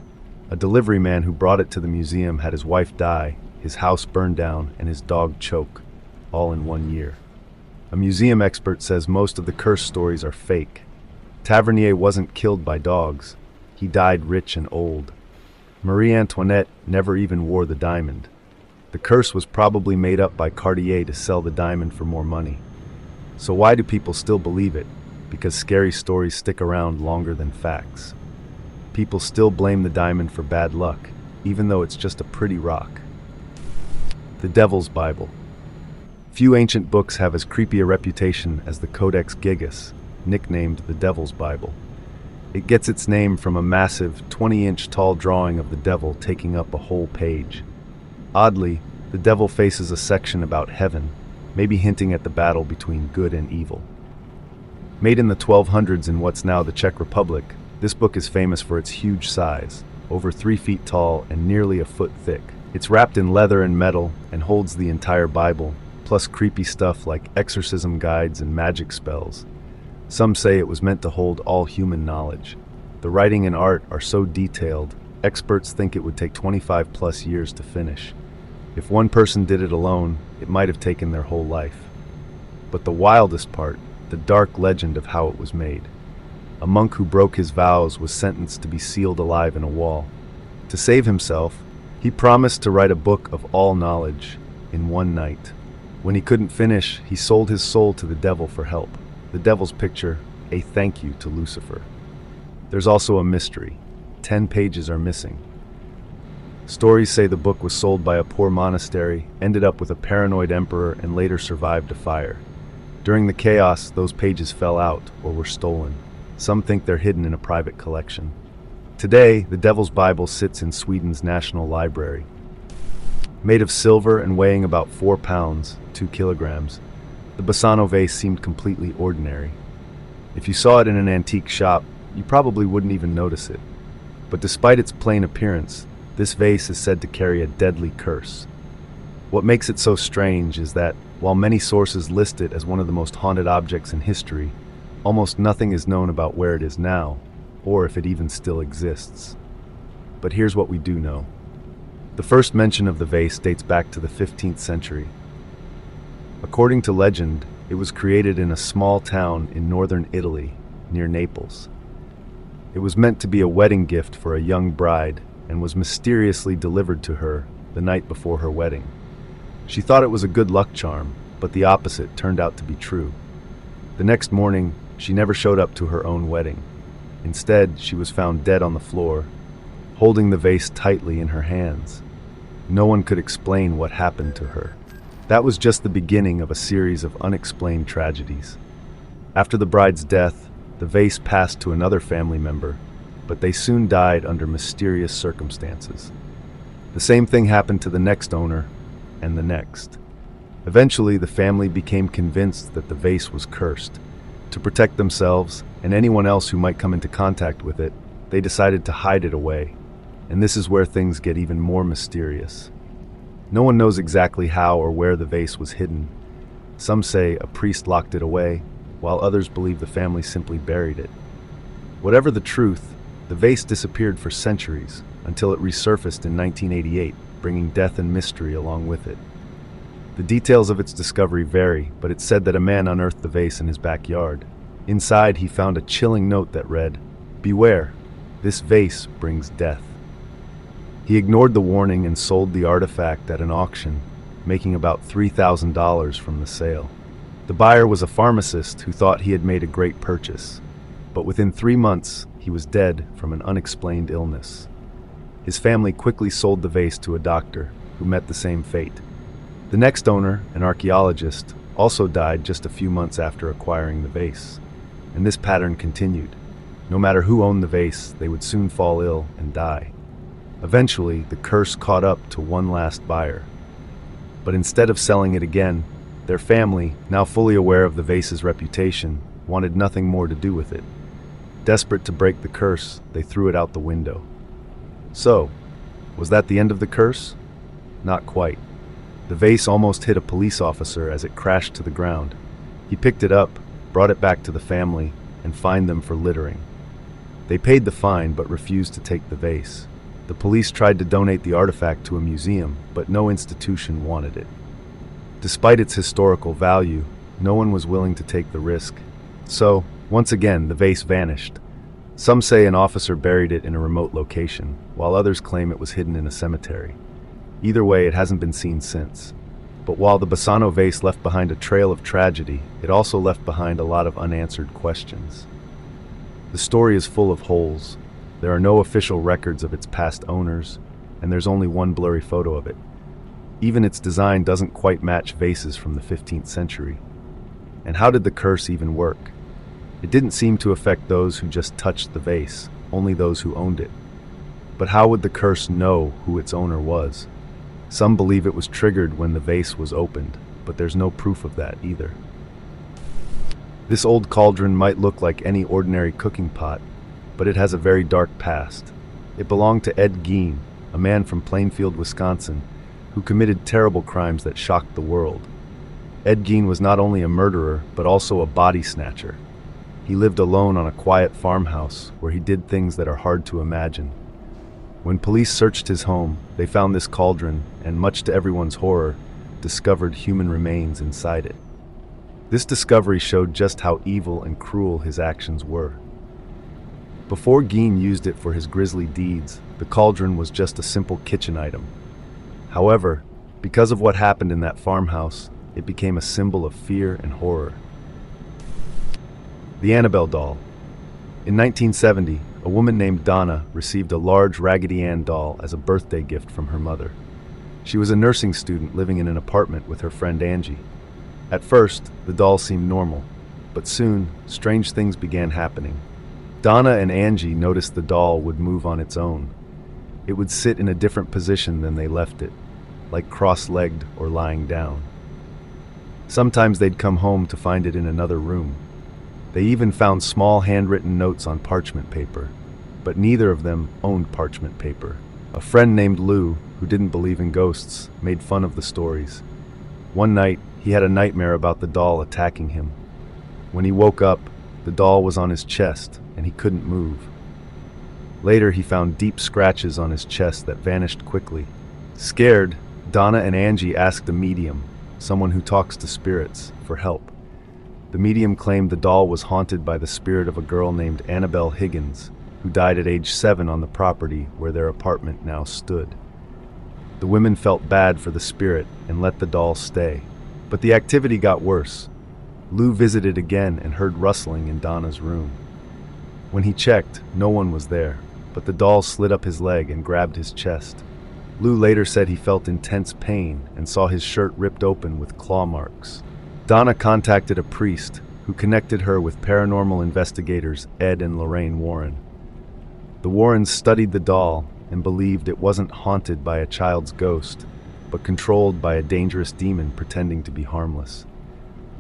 A delivery man who brought it to the museum had his wife die, his house burned down, and his dog choke, all in 1 year. A museum expert says most of the curse stories are fake. Tavernier wasn't killed by dogs. He died rich and old. Marie Antoinette never even wore the diamond. The curse was probably made up by Cartier to sell the diamond for more money. So why do people still believe it? Because scary stories stick around longer than facts. People still blame the diamond for bad luck, even though it's just a pretty rock. The Devil's Bible. Few ancient books have as creepy a reputation as the Codex Gigas, nicknamed the Devil's Bible. It gets its name from a massive 20-inch tall drawing of the devil taking up a whole page. Oddly, the devil faces a section about heaven, maybe hinting at the battle between good and evil. Made in the 1200s in what's now the Czech Republic, this book is famous for its huge size, over 3 feet tall and nearly a foot thick. It's wrapped in leather and metal and holds the entire Bible, plus creepy stuff like exorcism guides and magic spells. Some say it was meant to hold all human knowledge. The writing and art are so detailed, experts think it would take 25+ years to finish. If one person did it alone, it might have taken their whole life. But the wildest part, the dark legend of how it was made. A monk who broke his vows was sentenced to be sealed alive in a wall. To save himself, he promised to write a book of all knowledge in one night. When he couldn't finish, he sold his soul to the devil for help. The devil's picture, a thank you to Lucifer. There's also a mystery. 10 pages are missing. Stories say the book was sold by a poor monastery, ended up with a paranoid emperor, and later survived a fire. During the chaos, those pages fell out or were stolen. Some think they're hidden in a private collection. Today, the Devil's Bible sits in Sweden's National Library. Made of silver and weighing about 4 pounds, 2 kilograms, the Bassano vase seemed completely ordinary. If you saw it in an antique shop, you probably wouldn't even notice it. But despite its plain appearance, this vase is said to carry a deadly curse. What makes it so strange is that, while many sources list it as one of the most haunted objects in history, almost nothing is known about where it is now, or if it even still exists. But here's what we do know. The first mention of the vase dates back to the 15th century. According to legend, it was created in a small town in northern Italy, near Naples. It was meant to be a wedding gift for a young bride and was mysteriously delivered to her the night before her wedding. She thought it was a good luck charm, but the opposite turned out to be true. The next morning, she never showed up to her own wedding. Instead, she was found dead on the floor, holding the vase tightly in her hands. No one could explain what happened to her. That was just the beginning of a series of unexplained tragedies. After the bride's death, the vase passed to another family member, but they soon died under mysterious circumstances. The same thing happened to the next owner, and the next. Eventually, the family became convinced that the vase was cursed. To protect themselves, and anyone else who might come into contact with it, they decided to hide it away. And this is where things get even more mysterious. No one knows exactly how or where the vase was hidden. Some say a priest locked it away, while others believe the family simply buried it. Whatever the truth, the vase disappeared for centuries, until it resurfaced in 1988, bringing death and mystery along with it. The details of its discovery vary, but it's said that a man unearthed the vase in his backyard. Inside, he found a chilling note that read, "Beware, this vase brings death." He ignored the warning and sold the artifact at an auction, making about $3,000 from the sale. The buyer was a pharmacist who thought he had made a great purchase, but within 3 months, he was dead from an unexplained illness. His family quickly sold the vase to a doctor, who met the same fate. The next owner, an archaeologist, also died just a few months after acquiring the vase. and this pattern continued. No matter who owned the vase, they would soon fall ill and die. Eventually, the curse caught up to one last buyer. But instead of selling it again, their family, now fully aware of the vase's reputation, wanted nothing more to do with it. Desperate to break the curse, they threw it out the window. So, was that the end of the curse? Not quite. The vase almost hit a police officer as it crashed to the ground. He picked it up, brought it back to the family, and fined them for littering. They paid the fine but refused to take the vase. The police tried to donate the artifact to a museum, but no institution wanted it. Despite its historical value, no one was willing to take the risk. So, once again, the vase vanished. Some say an officer buried it in a remote location, while others claim it was hidden in a cemetery. Either way, it hasn't been seen since. But while the Bassano vase left behind a trail of tragedy, it also left behind a lot of unanswered questions. The story is full of holes. There are no official records of its past owners, and there's only one blurry photo of it. Even its design doesn't quite match vases from the 15th century. And how did the curse even work? It didn't seem to affect those who just touched the vase, only those who owned it. But how would the curse know who its owner was? Some believe it was triggered when the vase was opened, but there's no proof of that either. This old cauldron might look like any ordinary cooking pot, but it has a very dark past. It belonged to Ed Gein, a man from Plainfield, Wisconsin, who committed terrible crimes that shocked the world. Ed Gein was not only a murderer, but also a body snatcher. He lived alone on a quiet farmhouse where he did things that are hard to imagine. When police searched his home, they found this cauldron and, much to everyone's horror, discovered human remains inside it. This discovery showed just how evil and cruel his actions were. Before Gein used it for his grisly deeds, the cauldron was just a simple kitchen item. However, because of what happened in that farmhouse, it became a symbol of fear and horror. The Annabelle doll. In 1970, a woman named Donna received a large Raggedy Ann doll as a birthday gift from her mother. She was a nursing student living in an apartment with her friend Angie. At first, the doll seemed normal, but soon, strange things began happening. Donna and Angie noticed the doll would move on its own. It would sit in a different position than they left it, like cross-legged or lying down. Sometimes they'd come home to find it in another room. They even found small handwritten notes on parchment paper, but neither of them owned parchment paper. A friend named Lou, who didn't believe in ghosts, made fun of the stories. One night, he had a nightmare about the doll attacking him. When he woke up, the doll was on his chest, and he couldn't move. Later, he found deep scratches on his chest that vanished quickly. Scared, Donna and Angie asked a medium, someone who talks to spirits, for help. The medium claimed the doll was haunted by the spirit of a girl named Annabelle Higgins, who died at age 7 on the property where their apartment now stood. The women felt bad for the spirit and let the doll stay. But the activity got worse. Lou visited again and heard rustling in Donna's room. When he checked, no one was there, but the doll slid up his leg and grabbed his chest. Lou later said he felt intense pain and saw his shirt ripped open with claw marks. Donna contacted a priest, who connected her with paranormal investigators Ed and Lorraine Warren. The Warrens studied the doll and believed it wasn't haunted by a child's ghost, but controlled by a dangerous demon pretending to be harmless.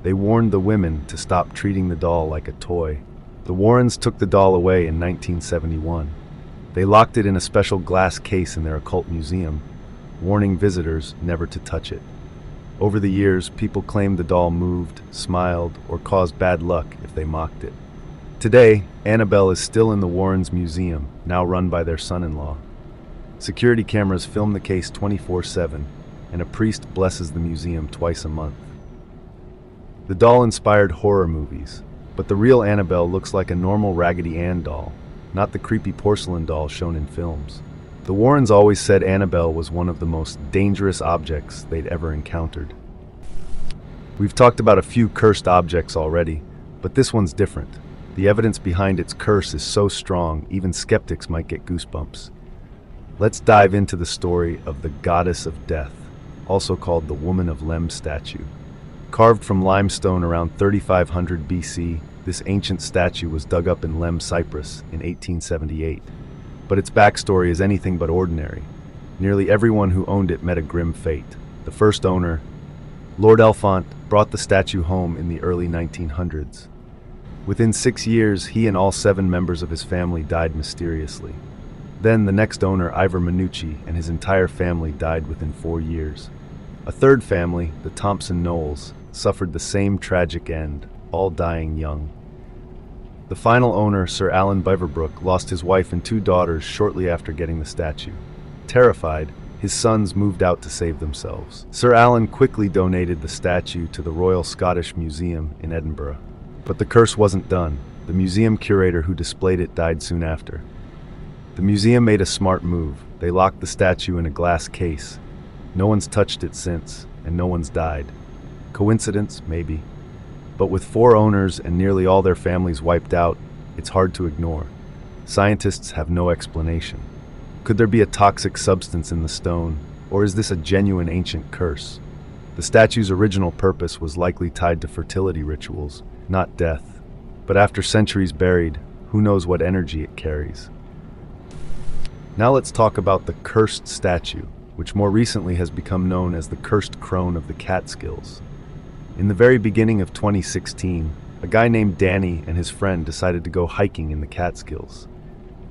They warned the women to stop treating the doll like a toy. The Warrens took the doll away in 1971. They locked it in a special glass case in their occult museum, warning visitors never to touch it. Over the years, people claimed the doll moved, smiled, or caused bad luck if they mocked it. Today, Annabelle is still in the Warrens Museum, now run by their son-in-law. Security cameras film the case 24/7, and a priest blesses the museum twice a month. The doll inspired horror movies, but the real Annabelle looks like a normal Raggedy Ann doll, not the creepy porcelain doll shown in films. The Warrens always said Annabelle was one of the most dangerous objects they'd ever encountered. We've talked about a few cursed objects already, but this one's different. The evidence behind its curse is so strong, even skeptics might get goosebumps. Let's dive into the story of the Goddess of Death, also called the Woman of Lem statue. Carved from limestone around 3500 BC, This ancient statue was dug up in Lem, Cyprus in 1878. But its backstory is anything but ordinary. Nearly everyone who owned it met a grim fate. The first owner, Lord Elfont, brought the statue home in the early 1900s. Within 6 years, he and all 7 members of his family died mysteriously. Then the next owner, Ivor Minucci, and his entire family died within 4 years. A third family, the Thompson Knowles, suffered the same tragic end, all dying young. The final owner, Sir Alan Beaverbrook, lost his wife and 2 daughters shortly after getting the statue. Terrified, his sons moved out to save themselves. Sir Alan quickly donated the statue to the Royal Scottish Museum in Edinburgh. But the curse wasn't done. The museum curator who displayed it died soon after. The museum made a smart move. They locked the statue in a glass case. No one's touched it since, and no one's died. Coincidence? Maybe. But with 4 owners and nearly all their families wiped out, it's hard to ignore. Scientists have no explanation. Could there be a toxic substance in the stone, or is this a genuine ancient curse? The statue's original purpose was likely tied to fertility rituals, not death. But after centuries buried, who knows what energy it carries? Now let's talk about the cursed statue, which more recently has become known as the cursed crone of the Catskills. In the very beginning of 2016, a guy named Danny and his friend decided to go hiking in the Catskills.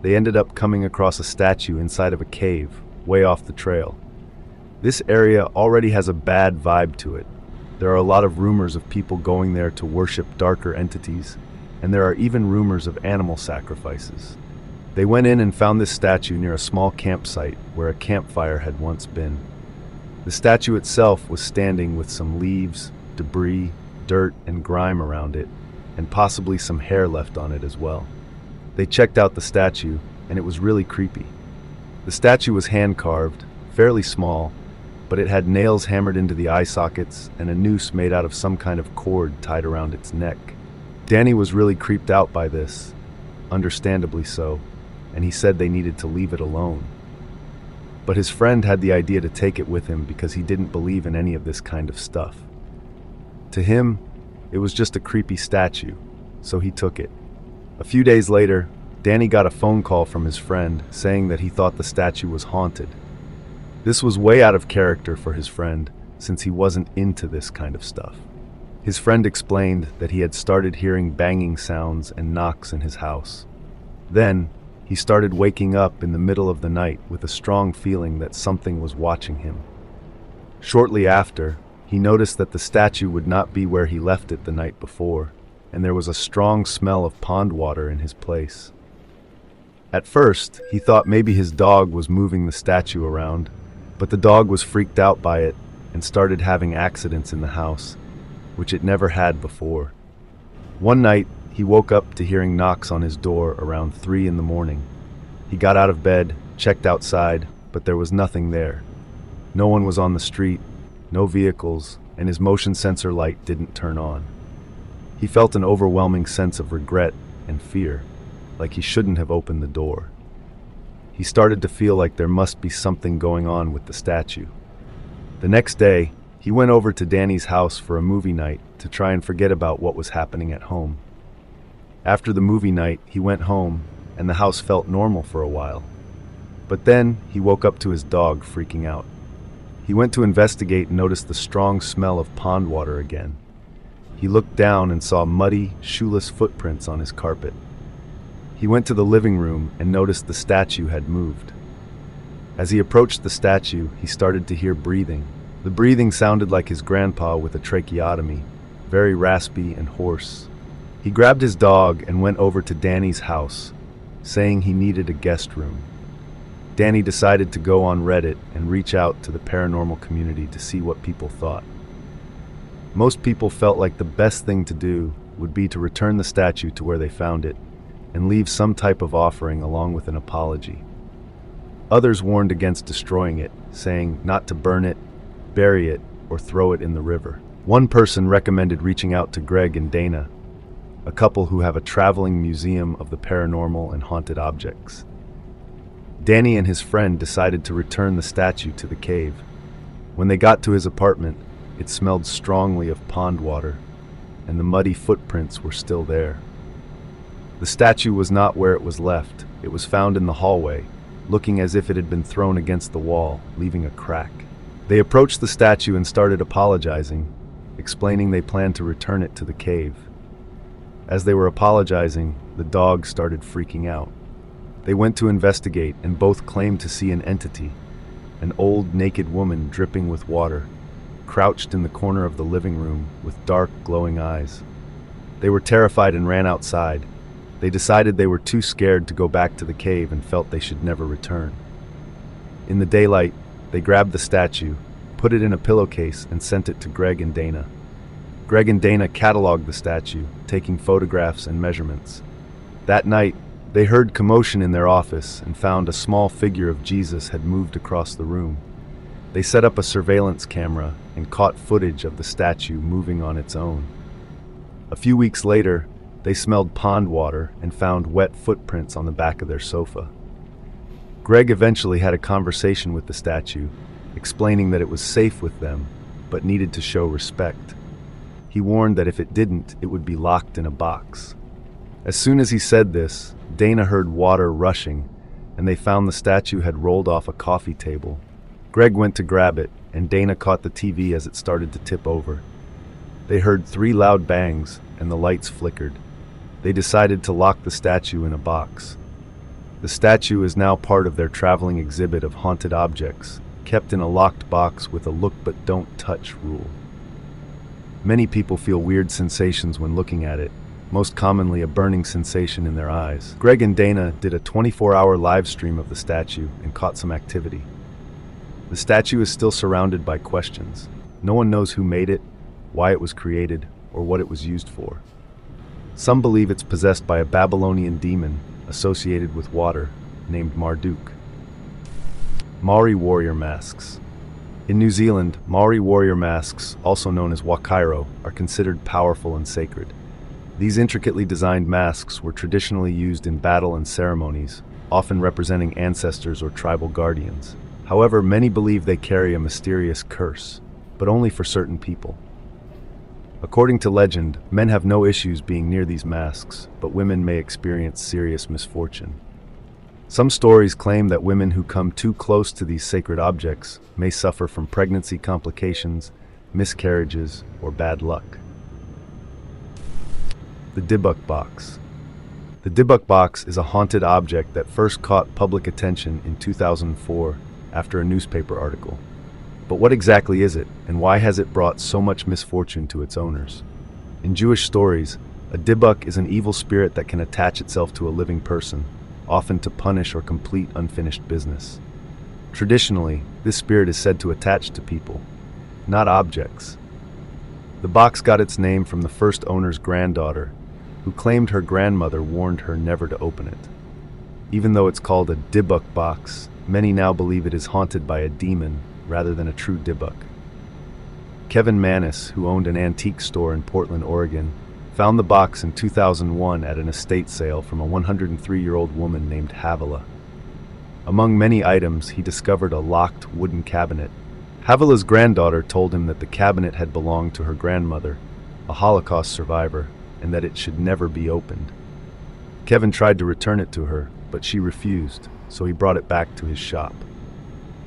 They ended up coming across a statue inside of a cave, way off the trail. This area already has a bad vibe to it. There are a lot of rumors of people going there to worship darker entities, and there are even rumors of animal sacrifices. They went in and found this statue near a small campsite where a campfire had once been. The statue itself was standing with some leaves, debris, dirt, and grime around it, and possibly some hair left on it as well. They checked out the statue, and it was really creepy. The statue was hand-carved, fairly small, but it had nails hammered into the eye sockets and a noose made out of some kind of cord tied around its neck. Danny was really creeped out by this, understandably so, and he said they needed to leave it alone. But his friend had the idea to take it with him because he didn't believe in any of this kind of stuff. To him, it was just a creepy statue, so he took it. A few days later, Danny got a phone call from his friend saying that he thought the statue was haunted. This was way out of character for his friend, since he wasn't into this kind of stuff. His friend explained that he had started hearing banging sounds and knocks in his house. Then, he started waking up in the middle of the night with a strong feeling that something was watching him. Shortly after, he noticed that the statue would not be where he left it the night before, and there was a strong smell of pond water in his place. At first, he thought maybe his dog was moving the statue around, but the dog was freaked out by it and started having accidents in the house, which it never had before. One night, he woke up to hearing knocks on his door around 3 in the morning. He got out of bed, checked outside, but there was nothing there. No one was on the street, no vehicles, and his motion sensor light didn't turn on. He felt an overwhelming sense of regret and fear, like he shouldn't have opened the door. He started to feel like there must be something going on with the statue. The next day, he went over to Danny's house for a movie night to try and forget about what was happening at home. After the movie night, he went home, and the house felt normal for a while. But then, he woke up to his dog freaking out. He went to investigate and noticed the strong smell of pond water again. He looked down and saw muddy, shoeless footprints on his carpet. He went to the living room and noticed the statue had moved. As he approached the statue, he started to hear breathing. The breathing sounded like his grandpa with a tracheotomy, very raspy and hoarse. He grabbed his dog and went over to Danny's house, saying he needed a guest room. Danny decided to go on Reddit and reach out to the paranormal community to see what people thought. Most people felt like the best thing to do would be to return the statue to where they found it and leave some type of offering along with an apology. Others warned against destroying it, saying not to burn it, bury it, or throw it in the river. One person recommended reaching out to Greg and Dana, a couple who have a traveling museum of the paranormal and haunted objects. Danny and his friend decided to return the statue to the cave. When they got to his apartment, it smelled strongly of pond water, and the muddy footprints were still there. The statue was not where it was left. It was found in the hallway, looking as if it had been thrown against the wall, leaving a crack. They approached the statue and started apologizing, explaining they planned to return it to the cave. As they were apologizing, the dog started freaking out. They went to investigate and both claimed to see an entity, an old, naked woman dripping with water, crouched in the corner of the living room with dark, glowing eyes. They were terrified and ran outside. They decided they were too scared to go back to the cave and felt they should never return. In the daylight, they grabbed the statue, put it in a pillowcase, and sent it to Greg and Dana. Greg and Dana cataloged the statue, taking photographs and measurements. That night, they heard commotion in their office and found a small figure of Jesus had moved across the room. They set up a surveillance camera and caught footage of the statue moving on its own. A few weeks later, they smelled pond water and found wet footprints on the back of their sofa. Greg eventually had a conversation with the statue, explaining that it was safe with them, but needed to show respect. He warned that if it didn't, it would be locked in a box. As soon as he said this, Dana heard water rushing, and they found the statue had rolled off a coffee table. Greg went to grab it, and Dana caught the TV as it started to tip over. They heard 3 loud bangs, and the lights flickered. They decided to lock the statue in a box. The statue is now part of their traveling exhibit of haunted objects, kept in a locked box with a look but don't touch rule. Many people feel weird sensations when looking at it, most commonly a burning sensation in their eyes. Greg and Dana did a 24-hour live stream of the statue and caught some activity. The statue is still surrounded by questions. No one knows who made it, why it was created, or what it was used for. Some believe it's possessed by a Babylonian demon associated with water named Marduk. Maori warrior masks. In New Zealand, Maori warrior masks, also known as wakairo, are considered powerful and sacred. These intricately designed masks were traditionally used in battle and ceremonies, often representing ancestors or tribal guardians. However, many believe they carry a mysterious curse, but only for certain people. According to legend, men have no issues being near these masks, but women may experience serious misfortune. Some stories claim that women who come too close to these sacred objects may suffer from pregnancy complications, miscarriages, or bad luck. The Dybbuk Box. The Dybbuk Box is a haunted object that first caught public attention in 2004 after a newspaper article. But what exactly is it, and why has it brought so much misfortune to its owners? In Jewish stories, a Dybbuk is an evil spirit that can attach itself to a living person, often to punish or complete unfinished business. Traditionally, this spirit is said to attach to people, not objects. The box got its name from the first owner's granddaughter, who claimed her grandmother warned her never to open it. Even though it's called a Dybbuk box, many now believe it is haunted by a demon rather than a true Dybbuk. Kevin Mannis, who owned an antique store in Portland, Oregon, found the box in 2001 at an estate sale from a 103-year-old woman named Havilah. Among many items, he discovered a locked wooden cabinet. Havilah's granddaughter told him that the cabinet had belonged to her grandmother, a Holocaust survivor, and that it should never be opened. Kevin tried to return it to her, but she refused, so he brought it back to his shop.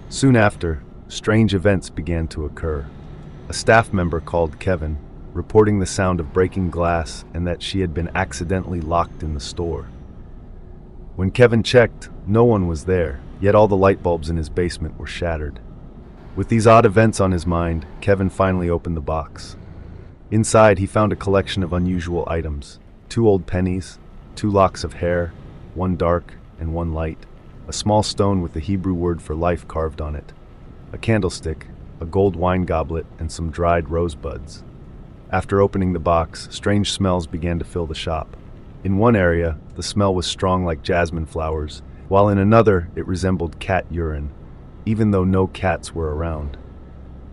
Soon after, strange events began to occur. A staff member called Kevin, reporting the sound of breaking glass and that she had been accidentally locked in the store. When Kevin checked, no one was there, yet all the light bulbs in his basement were shattered. With these odd events on his mind, Kevin finally opened the box. Inside, he found a collection of unusual items: 2 old pennies, 2 locks of hair, 1 dark and 1 light, a small stone with the Hebrew word for life carved on it, a candlestick, a gold wine goblet, and some dried rosebuds. After opening the box, strange smells began to fill the shop. In one area, the smell was strong like jasmine flowers, while in another, it resembled cat urine, even though no cats were around.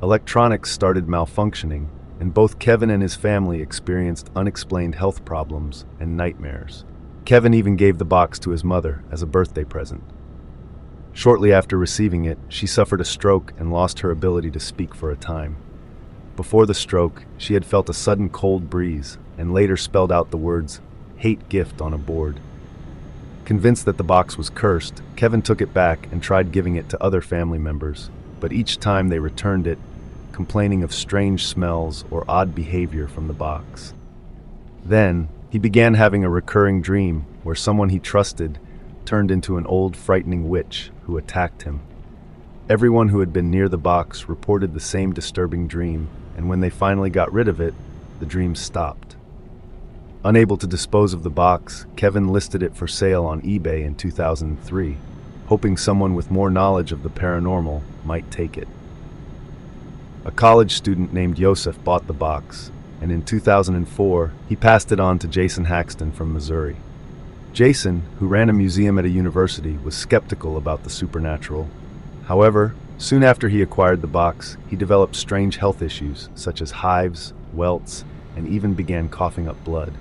Electronics started malfunctioning, and both Kevin and his family experienced unexplained health problems and nightmares. Kevin even gave the box to his mother as a birthday present. Shortly after receiving it, she suffered a stroke and lost her ability to speak for a time. Before the stroke, she had felt a sudden cold breeze and later spelled out the words, hate gift on a board. Convinced that the box was cursed, Kevin took it back and tried giving it to other family members, but each time they returned it, complaining of strange smells or odd behavior from the box. Then, he began having a recurring dream where someone he trusted turned into an old, frightening witch who attacked him. Everyone who had been near the box reported the same disturbing dream, and when they finally got rid of it, the dream stopped. Unable to dispose of the box, Kevin listed it for sale on eBay in 2003, hoping someone with more knowledge of the paranormal might take it. A college student named Joseph bought the box, and in 2004, he passed it on to Jason Haxton from Missouri. Jason, who ran a museum at a university, was skeptical about the supernatural. However, soon after he acquired the box, he developed strange health issues such as hives, welts, and even began coughing up blood.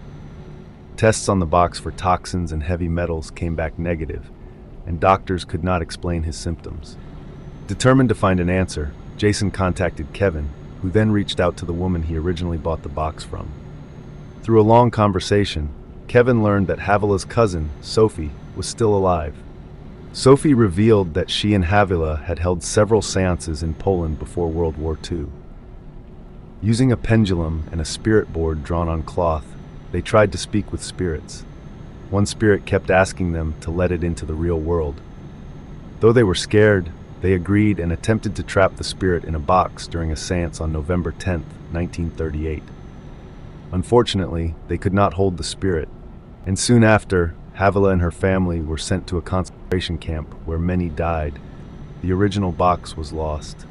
Tests on the box for toxins and heavy metals came back negative, and doctors could not explain his symptoms. Determined to find an answer, Jason contacted Kevin, who then reached out to the woman he originally bought the box from. Through a long conversation, Kevin learned that Havila's cousin, Sophie, was still alive. Sophie revealed that she and Havila had held several seances in Poland before World War II. Using a pendulum and a spirit board drawn on cloth, they tried to speak with spirits. One spirit kept asking them to let it into the real world. Though they were scared, they agreed and attempted to trap the spirit in a box during a seance on November 10, 1938. Unfortunately, they could not hold the spirit, and soon after, Havila and her family were sent to a concentration camp where many died. The original box was lost.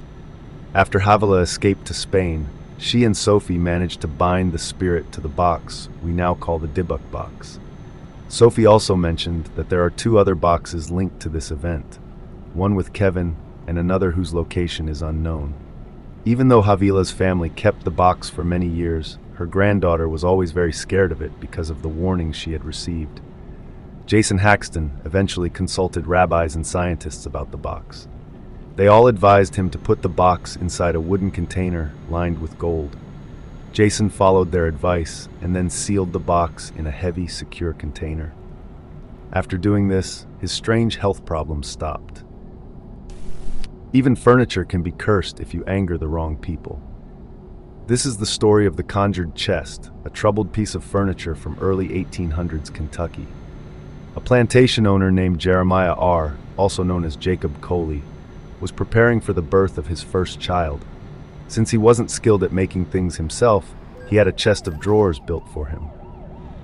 After Havila escaped to Spain, she and Sophie managed to bind the spirit to the box we now call the Dybbuk box. Sophie also mentioned that there are 2 other boxes linked to this event, one with Kevin and another whose location is unknown. Even though Havila's family kept the box for many years, her granddaughter was always very scared of it because of the warnings she had received. Jason Haxton eventually consulted rabbis and scientists about the box. They all advised him to put the box inside a wooden container lined with gold. Jason followed their advice and then sealed the box in a heavy, secure container. After doing this, his strange health problems stopped. Even furniture can be cursed if you anger the wrong people. This is the story of the conjured chest, a troubled piece of furniture from early 1800s Kentucky. A plantation owner named Jeremiah R., also known as Jacob Coley, was preparing for the birth of his first child. Since he wasn't skilled at making things himself, he had a chest of drawers built for him.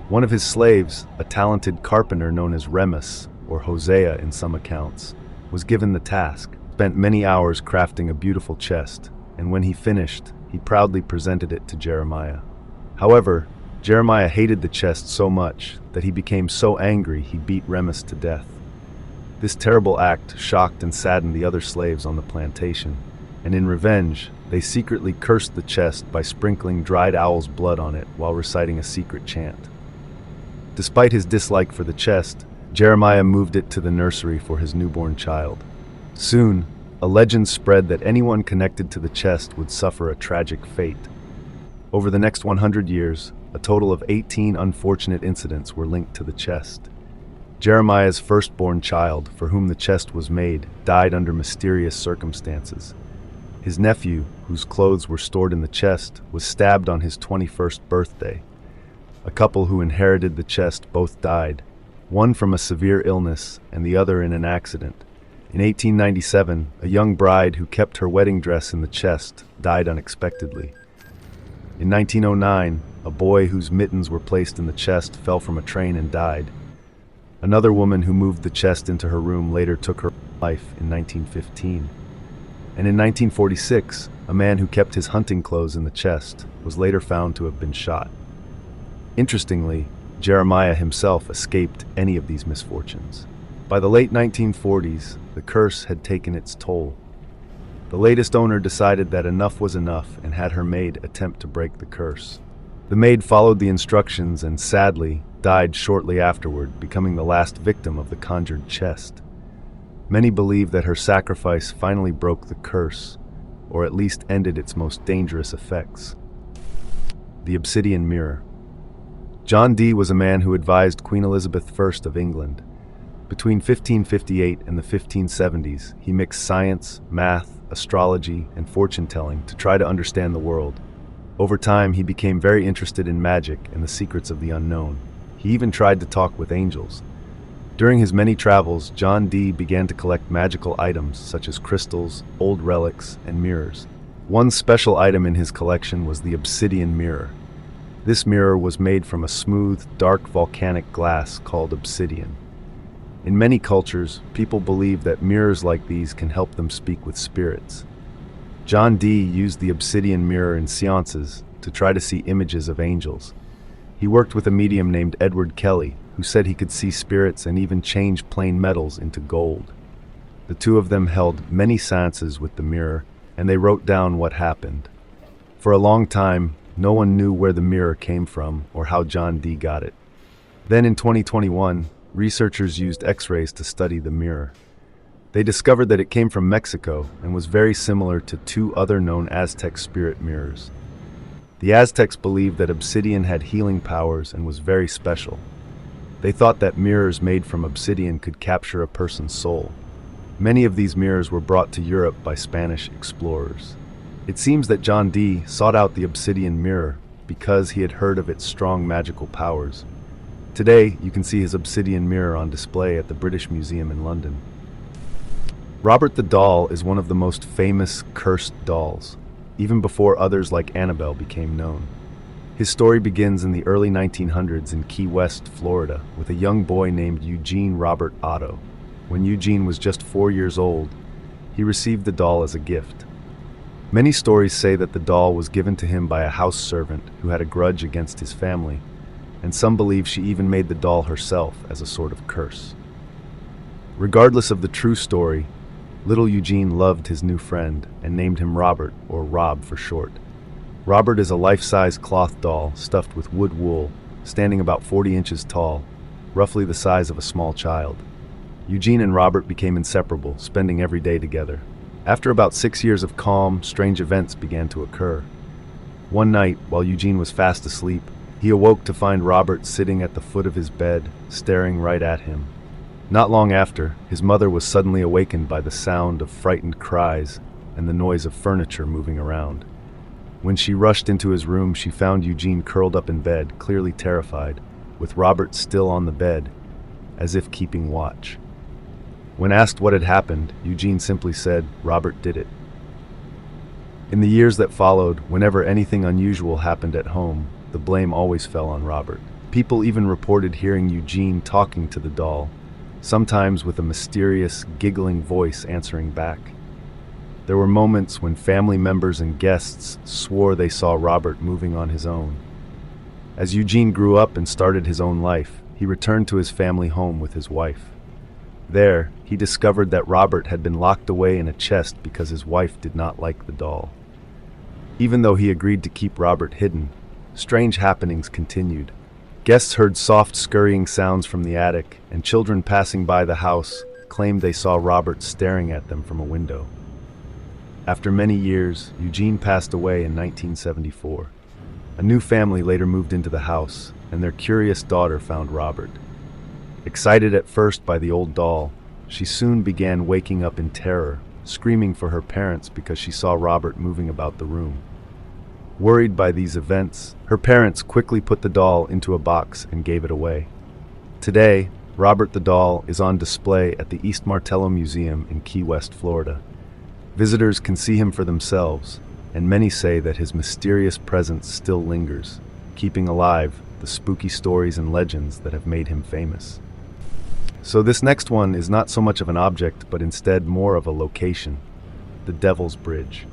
One of his slaves, a talented carpenter known as Remus, or Hosea in some accounts, was given the task, spent many hours crafting a beautiful chest, and when he finished, he proudly presented it to Jeremiah. However, Jeremiah hated the chest so much that he became so angry he beat Remus to death. This terrible act shocked and saddened the other slaves on the plantation, and in revenge, they secretly cursed the chest by sprinkling dried owl's blood on it while reciting a secret chant. Despite his dislike for the chest, Jeremiah moved it to the nursery for his newborn child. Soon, a legend spread that anyone connected to the chest would suffer a tragic fate. Over the next 100 years, a total of 18 unfortunate incidents were linked to the chest. Jeremiah's firstborn child, for whom the chest was made, died under mysterious circumstances. His nephew, whose clothes were stored in the chest, was stabbed on his 21st birthday. A couple who inherited the chest both died, one from a severe illness and the other in an accident. In 1897, a young bride who kept her wedding dress in the chest died unexpectedly. In 1909, a boy whose mittens were placed in the chest fell from a train and died. Another woman who moved the chest into her room later took her life in 1915. And in 1946, a man who kept his hunting clothes in the chest was later found to have been shot. Interestingly, Jeremiah himself escaped any of these misfortunes. By the late 1940s, the curse had taken its toll. The latest owner decided that enough was enough and had her maid attempt to break the curse. The maid followed the instructions and, sadly, died shortly afterward, becoming the last victim of the conjured chest. Many believe that her sacrifice finally broke the curse, or at least ended its most dangerous effects. The obsidian mirror. John Dee was a man who advised Queen Elizabeth I of England. Between 1558 and the 1570s, he mixed science, math, astrology, and fortune-telling to try to understand the world. Over time, he became very interested in magic and the secrets of the unknown. He even tried to talk with angels. During his many travels, John Dee began to collect magical items such as crystals, old relics, and mirrors. One special item in his collection was the obsidian mirror. This mirror was made from a smooth, dark volcanic glass called obsidian. In many cultures, people believe that mirrors like these can help them speak with spirits. John Dee used the obsidian mirror in seances to try to see images of angels. He worked with a medium named Edward Kelly, who said he could see spirits and even change plain metals into gold. The two of them held many seances with the mirror, and they wrote down what happened. For a long time, no one knew where the mirror came from or how John Dee got it. Then in 2021, researchers used X-rays to study the mirror. They discovered that it came from Mexico and was very similar to two other known Aztec spirit mirrors. The Aztecs believed that obsidian had healing powers and was very special. They thought that mirrors made from obsidian could capture a person's soul. Many of these mirrors were brought to Europe by Spanish explorers. It seems that John Dee sought out the obsidian mirror because he had heard of its strong magical powers. Today, you can see his obsidian mirror on display at the British Museum in London. Robert the Doll is one of the most famous cursed dolls, even before others like Annabelle became known. His story begins in the early 1900s in Key West, Florida, with a young boy named Eugene Robert Otto. When Eugene was just 4 years old, he received the doll as a gift. Many stories say that the doll was given to him by a house servant who had a grudge against his family, and some believe she even made the doll herself as a sort of curse. Regardless of the true story, little Eugene loved his new friend and named him Robert, or Rob for short. Robert is a life-size cloth doll stuffed with wood wool, standing about 40 inches tall, roughly the size of a small child. Eugene and Robert became inseparable, spending every day together. After about 6 years of calm, strange events began to occur. One night, while Eugene was fast asleep, he awoke to find Robert sitting at the foot of his bed, staring right at him. Not long after, his mother was suddenly awakened by the sound of frightened cries and the noise of furniture moving around. When she rushed into his room, she found Eugene curled up in bed, clearly terrified, with Robert still on the bed, as if keeping watch. When asked what had happened, Eugene simply said, "Robert did it." In the years that followed, whenever anything unusual happened at home, the blame always fell on Robert. People even reported hearing Eugene talking to the doll, sometimes with a mysterious, giggling voice answering back. There were moments when family members and guests swore they saw Robert moving on his own. As Eugene grew up and started his own life, he returned to his family home with his wife. There, he discovered that Robert had been locked away in a chest because his wife did not like the doll. Even though he agreed to keep Robert hidden, strange happenings continued. Guests heard soft scurrying sounds from the attic, and children passing by the house claimed they saw Robert staring at them from a window. After many years, Eugene passed away in 1974. A new family later moved into the house, and their curious daughter found Robert. Excited at first by the old doll, she soon began waking up in terror, screaming for her parents because she saw Robert moving about the room. Worried by these events, her parents quickly put the doll into a box and gave it away. Today, Robert the doll is on display at the East Martello Museum in Key West, Florida. Visitors can see him for themselves, and many say that his mysterious presence still lingers, keeping alive the spooky stories and legends that have made him famous. So this next one is not so much of an object, but instead more of a location: the Devil's Bridge.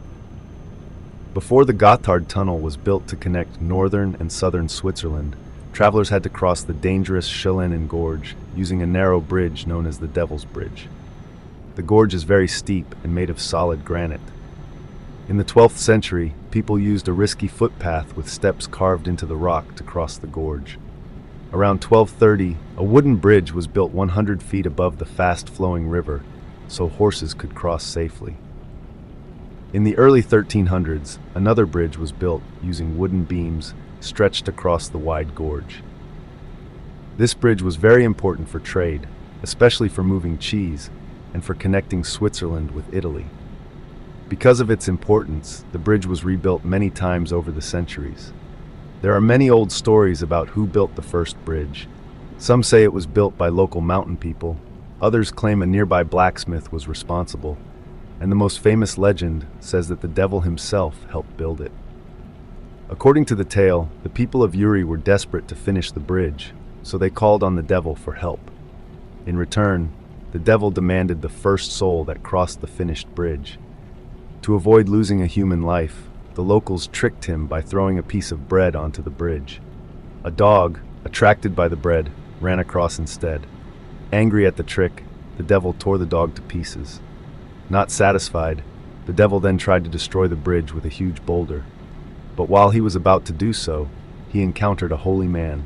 Before the Gotthard Tunnel was built to connect northern and southern Switzerland, travelers had to cross the dangerous Schellenen Gorge using a narrow bridge known as the Devil's Bridge. The gorge is very steep and made of solid granite. In the 12th century, people used a risky footpath with steps carved into the rock to cross the gorge. Around 1230, a wooden bridge was built 100 feet above the fast-flowing river so horses could cross safely. In the early 1300s, another bridge was built using wooden beams stretched across the wide gorge. This bridge was very important for trade, especially for moving cheese and for connecting Switzerland with Italy. Because of its importance, the bridge was rebuilt many times over the centuries. There are many old stories about who built the first bridge. Some say it was built by local mountain people, others claim a nearby blacksmith was responsible, and the most famous legend says that the devil himself helped build it. According to the tale, the people of Uri were desperate to finish the bridge, so they called on the devil for help. In return, the devil demanded the first soul that crossed the finished bridge. To avoid losing a human life, the locals tricked him by throwing a piece of bread onto the bridge. A dog, attracted by the bread, ran across instead. Angry at the trick, the devil tore the dog to pieces. Not satisfied, the devil then tried to destroy the bridge with a huge boulder. But while he was about to do so, he encountered a holy man.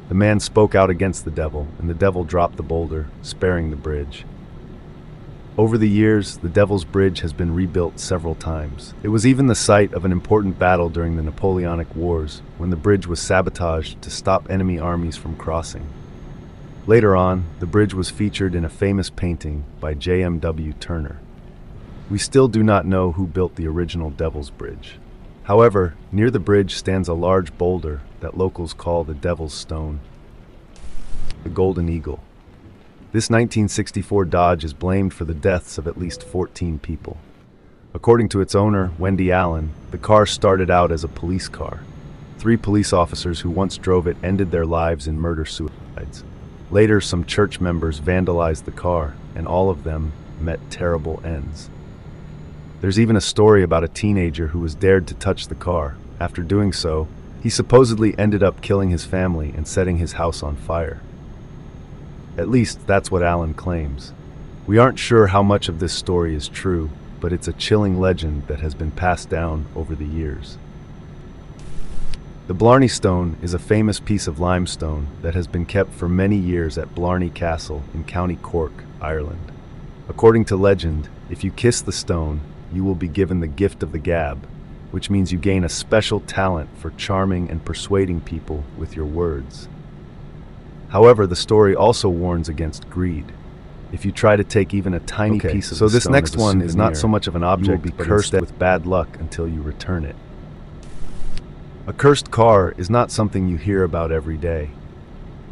The man spoke out against the devil, and the devil dropped the boulder, sparing the bridge. Over the years, the Devil's Bridge has been rebuilt several times. It was even the site of an important battle during the Napoleonic Wars, when the bridge was sabotaged to stop enemy armies from crossing. Later on, the bridge was featured in a famous painting by J.M.W. Turner. We still do not know who built the original Devil's Bridge. However, near the bridge stands a large boulder that locals call the Devil's Stone, the Golden Eagle. This 1964 Dodge is blamed for the deaths of at least 14 people. According to its owner, Wendy Allen, the car started out as a police car. 3 police officers who once drove it ended their lives in murder-suicides. Later, some church members vandalized the car, and all of them met terrible ends. There's even a story about a teenager who was dared to touch the car. After doing so, he supposedly ended up killing his family and setting his house on fire. At least, that's what Allen claims. We aren't sure how much of this story is true, but it's a chilling legend that has been passed down over the years. The Blarney Stone is a famous piece of limestone that has been kept for many years at Blarney Castle in County Cork, Ireland. According to legend, if you kiss the stone, you will be given the gift of the gab, which means you gain a special talent for charming and persuading people with your words. However, the story also warns against greed. If you try to take even a tiny piece of the stone, this next one is not so much of an object, but cursed with bad luck until you return it. A cursed car is not something you hear about every day.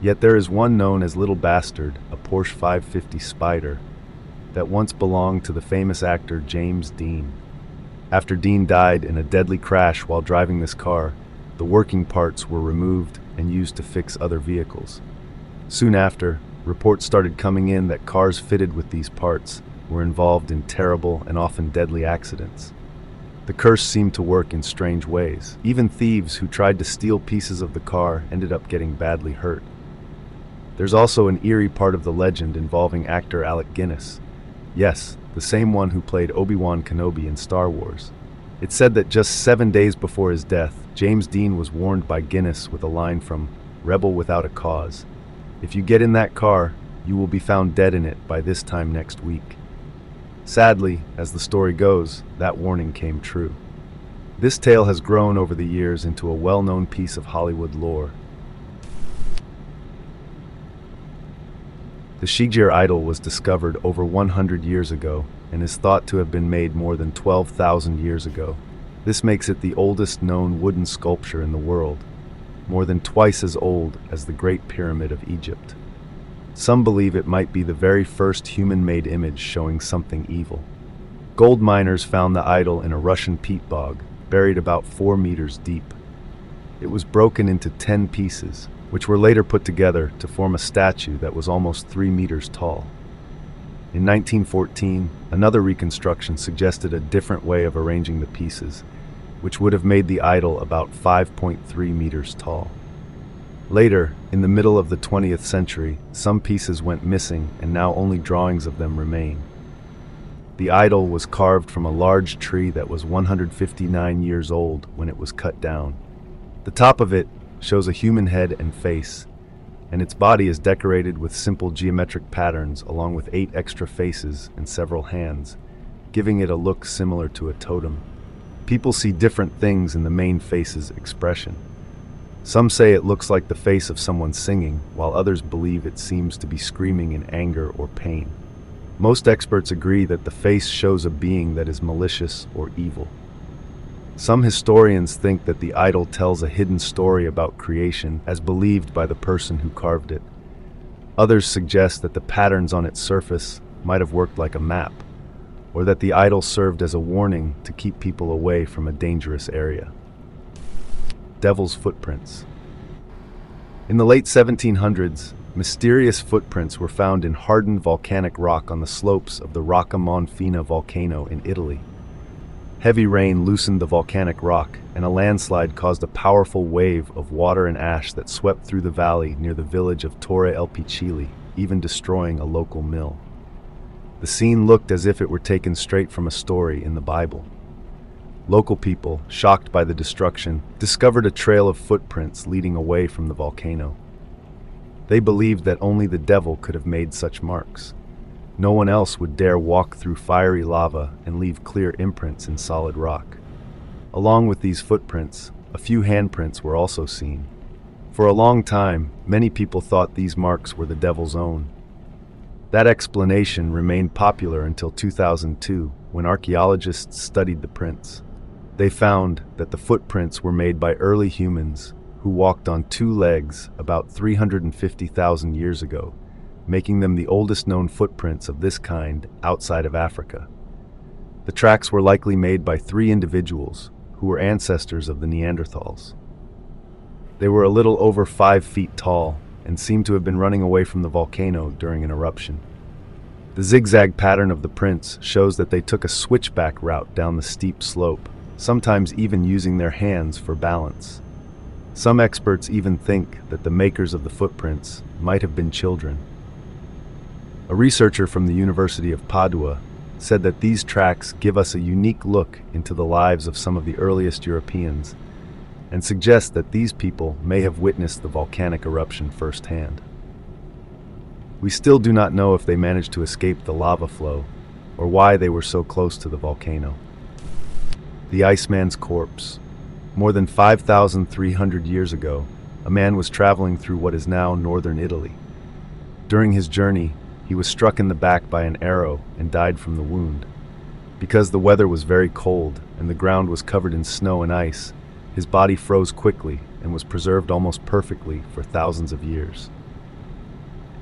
Yet there is one known as Little Bastard, a Porsche 550 Spider, that once belonged to the famous actor James Dean. After Dean died in a deadly crash while driving this car, the working parts were removed and used to fix other vehicles. Soon after, reports started coming in that cars fitted with these parts were involved in terrible and often deadly accidents. The curse seemed to work in strange ways. Even thieves who tried to steal pieces of the car ended up getting badly hurt. There's also an eerie part of the legend involving actor Alec Guinness. Yes, the same one who played Obi-Wan Kenobi in Star Wars. It's said that just 7 days before his death, James Dean was warned by Guinness with a line from Rebel Without a Cause. If you get in that car, you will be found dead in it by this time next week. Sadly, as the story goes, that warning came true. This tale has grown over the years into a well-known piece of Hollywood lore. The Shigir idol was discovered over 100 years ago and is thought to have been made more than 12,000 years ago. This makes it the oldest known wooden sculpture in the world, more than twice as old as the Great Pyramid of Egypt. Some believe it might be the very first human-made image showing something evil. Gold miners found the idol in a Russian peat bog, buried about 4 meters deep. It was broken into 10 pieces, which were later put together to form a statue that was almost 3 meters tall. In 1914, another reconstruction suggested a different way of arranging the pieces, which would have made the idol about 5.3 meters tall. Later, in the middle of the 20th century, some pieces went missing and now only drawings of them remain. The idol was carved from a large tree that was 159 years old when it was cut down. The top of it shows a human head and face, and its body is decorated with simple geometric patterns along with 8 extra faces and several hands, giving it a look similar to a totem. People see different things in the main face's expression. Some say it looks like the face of someone singing, while others believe it seems to be screaming in anger or pain. Most experts agree that the face shows a being that is malicious or evil. Some historians think that the idol tells a hidden story about creation as believed by the person who carved it. Others suggest that the patterns on its surface might have worked like a map, or that the idol served as a warning to keep people away from a dangerous area. Devil's footprints. In the late 1700s, mysterious footprints were found in hardened volcanic rock on the slopes of the Rocca Monfina volcano in Italy. Heavy rain loosened the volcanic rock, and a landslide caused a powerful wave of water and ash that swept through the valley near the village of Torre El Picili, even destroying a local mill. The scene looked as if it were taken straight from a story in the Bible. Local people, shocked by the destruction, discovered a trail of footprints leading away from the volcano. They believed that only the devil could have made such marks. No one else would dare walk through fiery lava and leave clear imprints in solid rock. Along with these footprints, a few handprints were also seen. For a long time, many people thought these marks were the devil's own. That explanation remained popular until 2002, when archaeologists studied the prints. They found that the footprints were made by early humans who walked on two legs about 350,000 years ago, making them the oldest known footprints of this kind outside of Africa. The tracks were likely made by three individuals who were ancestors of the Neanderthals. They were a little over 5 feet tall and seemed to have been running away from the volcano during an eruption. The zigzag pattern of the prints shows that they took a switchback route down the steep slope, sometimes even using their hands for balance. Some experts even think that the makers of the footprints might have been children. A researcher from the University of Padua said that these tracks give us a unique look into the lives of some of the earliest Europeans and suggest that these people may have witnessed the volcanic eruption firsthand. We still do not know if they managed to escape the lava flow or why they were so close to the volcano. The Iceman's corpse. More than 5,300 years ago, a man was traveling through what is now northern Italy. During his journey, he was struck in the back by an arrow and died from the wound. Because the weather was very cold and the ground was covered in snow and ice, his body froze quickly and was preserved almost perfectly for thousands of years.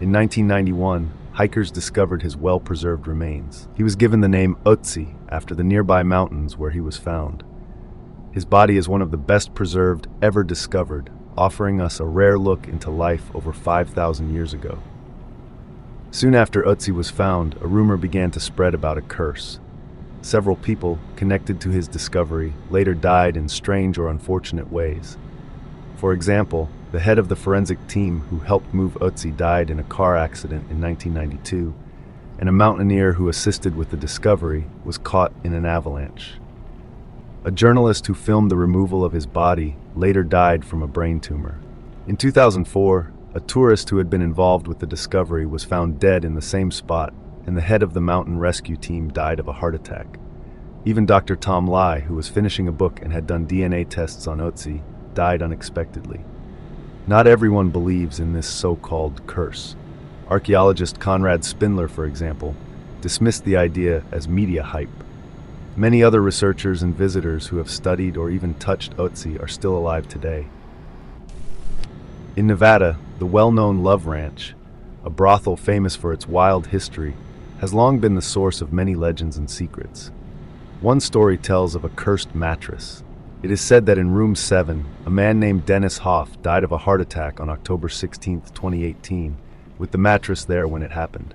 In 1991, hikers discovered his well-preserved remains. He was given the name Ötzi after the nearby mountains where he was found. His body is one of the best preserved ever discovered, offering us a rare look into life over 5,000 years ago. Soon after Ötzi was found, a rumor began to spread about a curse. Several people connected to his discovery later died in strange or unfortunate ways. For example, the head of the forensic team who helped move Ötzi died in a car accident in 1992, and a mountaineer who assisted with the discovery was caught in an avalanche. A journalist who filmed the removal of his body later died from a brain tumor. In 2004, a tourist who had been involved with the discovery was found dead in the same spot, and the head of the mountain rescue team died of a heart attack. Even Dr. Tom Lai, who was finishing a book and had done DNA tests on Ötzi, died unexpectedly. Not everyone believes in this so-called curse. Archaeologist Conrad Spindler, for example, dismissed the idea as media hype. Many other researchers and visitors who have studied or even touched Ötzi are still alive today. In Nevada, the well-known Love Ranch, a brothel famous for its wild history, has long been the source of many legends and secrets. One story tells of a cursed mattress. It is said that in room 7, a man named Dennis Hoff died of a heart attack on October 16, 2018, with the mattress there when it happened.